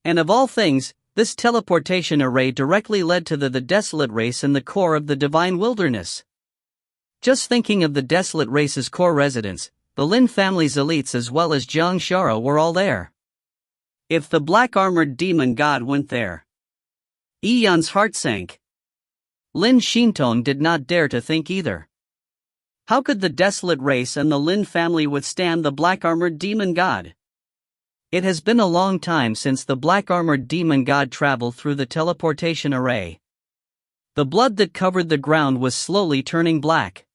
And of all things, this teleportation array directly led to the desolate race in the core of the divine wilderness. Just thinking of the desolate race's core residents, the Lin family's elites as well as Jiang Sharo were all there. If the black-armored demon god went there, Yi-Yun's heart sank. Lin Xintong did not dare to think either. How could the desolate race and the Lin family withstand the black-armored demon god? It has been a long time since the black-armored demon god traveled through the teleportation array. The blood that covered the ground was slowly turning black.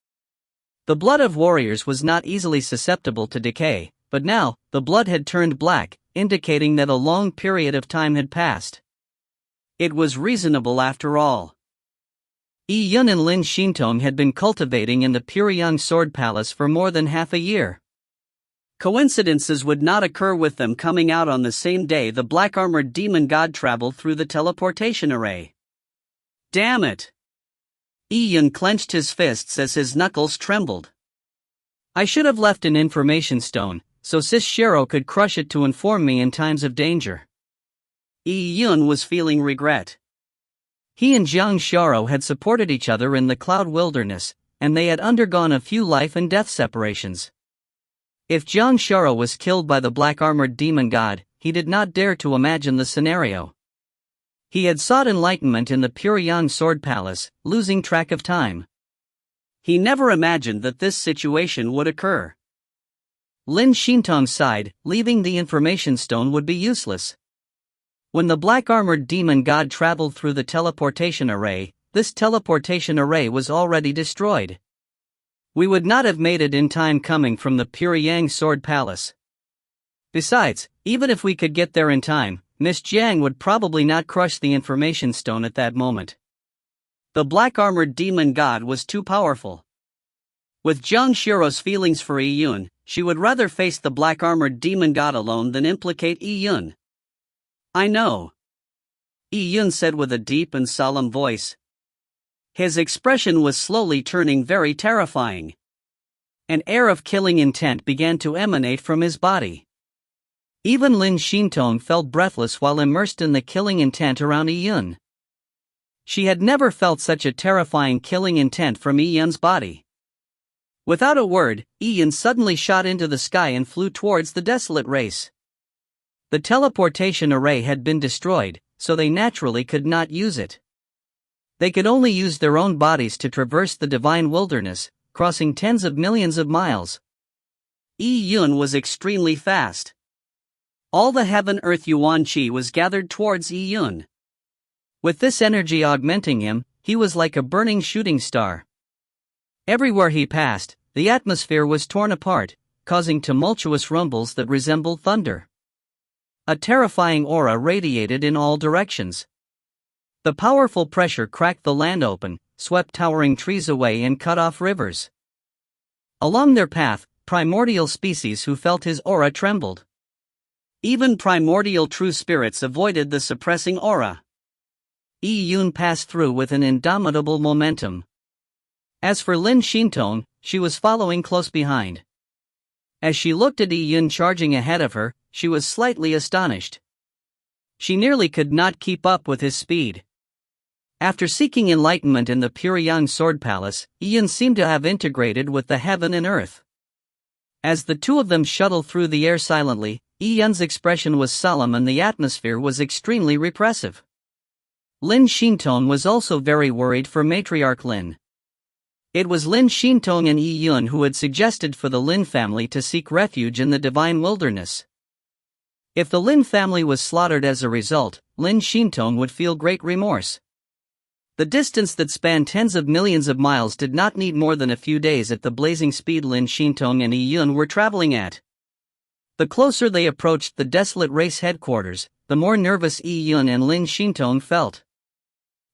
The blood of warriors was not easily susceptible to decay, but now, the blood had turned black, indicating that a long period of time had passed. It was reasonable after all. Yi-Yun and Lin Xintong had been cultivating in the Pyongyang Sword Palace for more than half a year. Coincidences would not occur with them coming out on the same day the black-armored demon god traveled through the teleportation array. Damn it! Yi-Yun clenched his fists as his knuckles trembled. I should have left an information stone, so Sis Shiro could crush it to inform me in times of danger. Yi-Yun was feeling regret. He and Jiang Sharo had supported each other in the cloud wilderness, and they had undergone a few life and death separations. If Jiang Sharo was killed by the black-armored demon god, he did not dare to imagine the scenario. He had sought enlightenment in the Pyongyang Sword Palace, losing track of time. He never imagined that this situation would occur. Lin Xintong sighed, leaving the information stone would be useless. When the black-armored demon god traveled through the teleportation array, this teleportation array was already destroyed. We would not have made it in time coming from the Pyongyang Sword Palace. Besides, even if we could get there in time, Miss Jiang would probably not crush the information stone at that moment. The black-armored demon god was too powerful. With Jiang Shiro's feelings for Yi-Yun, she would rather face the black-armored demon god alone than implicate Yi-Yun. I know, Yi-Yun said with a deep and solemn voice. His expression was slowly turning very terrifying. An air of killing intent began to emanate from his body. Even Lin Xintong felt breathless while immersed in the killing intent around Yi-Yun. She had never felt such a terrifying killing intent from Yi-Yun's body. Without a word, Yi-Yun suddenly shot into the sky and flew towards the desolate race. The teleportation array had been destroyed, so they naturally could not use it. They could only use their own bodies to traverse the divine wilderness, crossing tens of millions of miles. Yi-Yun was extremely fast. All the heaven-earth yuan qi was gathered towards Yi Yun. With this energy augmenting him, he was like a burning shooting star. Everywhere he passed, the atmosphere was torn apart, causing tumultuous rumbles that resembled thunder. A terrifying aura radiated in all directions. The powerful pressure cracked the land open, swept towering trees away and cut off rivers. Along their path, primordial species who felt his aura trembled. Even primordial true spirits avoided the suppressing aura. Yi Yun passed through with an indomitable momentum. As for Lin Xintong, she was following close behind. As she looked at Yi Yun charging ahead of her, she was slightly astonished. She nearly could not keep up with his speed. After seeking enlightenment in the Puryang Sword Palace, Yi Yun seemed to have integrated with the heaven and earth. As the two of them shuttled through the air silently, Yi Yun's expression was solemn and the atmosphere was extremely repressive. Lin Xintong was also very worried for Matriarch Lin. It was Lin Xintong and Yi Yun who had suggested for the Lin family to seek refuge in the divine wilderness. If the Lin family was slaughtered as a result, Lin Xintong would feel great remorse. The distance that spanned tens of millions of miles did not need more than a few days at the blazing speed Lin Xintong and Yi Yun were traveling at. The closer they approached the desolate race headquarters, the more nervous Yi Yun and Lin Xintong felt.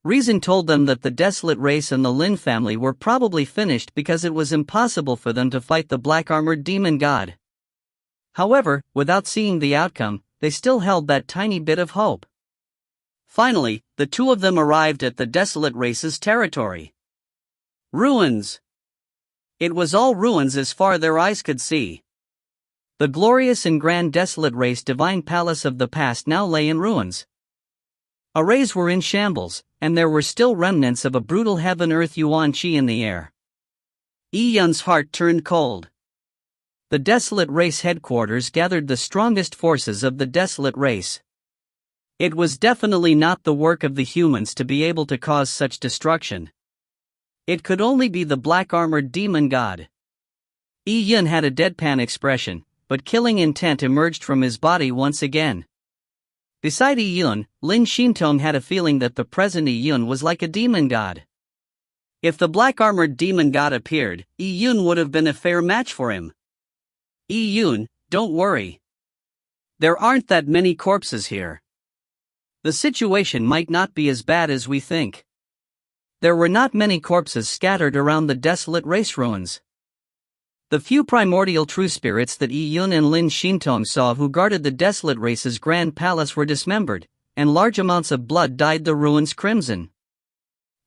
Reason told them that the desolate race and the Lin family were probably finished because it was impossible for them to fight the black-armored demon god. However, without seeing the outcome, they still held that tiny bit of hope. Finally, the two of them arrived at the desolate race's territory. Ruins. It was all ruins as far their eyes could see. The glorious and grand desolate race divine palace of the past now lay in ruins. Arrays were in shambles, and there were still remnants of a brutal heaven-earth yuan qi in the air. Yi Yun's heart turned cold. The desolate race headquarters gathered the strongest forces of the desolate race. It was definitely not the work of the humans to be able to cause such destruction. It could only be the black-armored demon god. Yi Yun had a deadpan expression, but killing intent emerged from his body once again. Beside Yi Yun, Lin Xintong had a feeling that the present Yi Yun was like a demon god. If the black-armored demon god appeared, Yi Yun would have been a fair match for him. Yi Yun, don't worry. There aren't that many corpses here. The situation might not be as bad as we think. There were not many corpses scattered around the desolate race ruins. The few primordial true spirits that Yi Yun and Lin Xintong saw who guarded the desolate race's grand palace were dismembered, and large amounts of blood dyed the ruins crimson.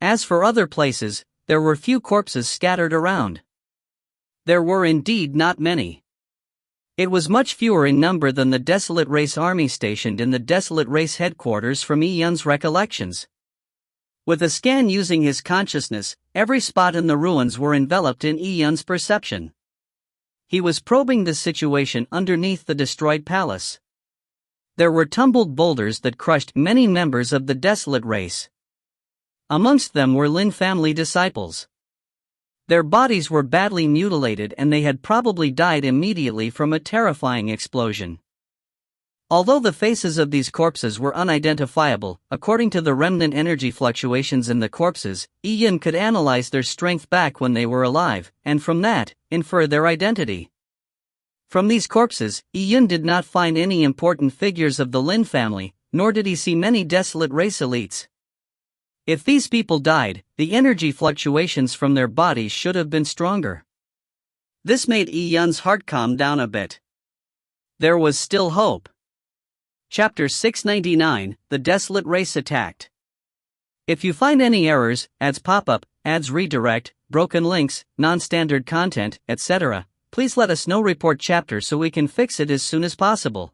As for other places, there were few corpses scattered around. There were indeed not many. It was much fewer in number than the desolate race army stationed in the desolate race headquarters from Yi Yun's recollections. With a scan using his consciousness, every spot in the ruins were enveloped in Yi Yun's perception. He was probing the situation underneath the destroyed palace. There were tumbled boulders that crushed many members of the desolate race. Amongst them were Lin family disciples. Their bodies were badly mutilated and they had probably died immediately from a terrifying explosion. Although the faces of these corpses were unidentifiable, according to the remnant energy fluctuations in the corpses, Yi Yun could analyze their strength back when they were alive, and from that, infer their identity. From these corpses, Yi Yun did not find any important figures of the Lin family, nor did he see many desolate race elites. If these people died, the energy fluctuations from their bodies should have been stronger. This made Yi Yun's heart calm down a bit. There was still hope. Chapter 699, The Desolate Race Attacked. If you find any errors, ads pop up, ads redirect, broken links, non-standard content, etc., please let us know. Report chapter so we can fix it as soon as possible.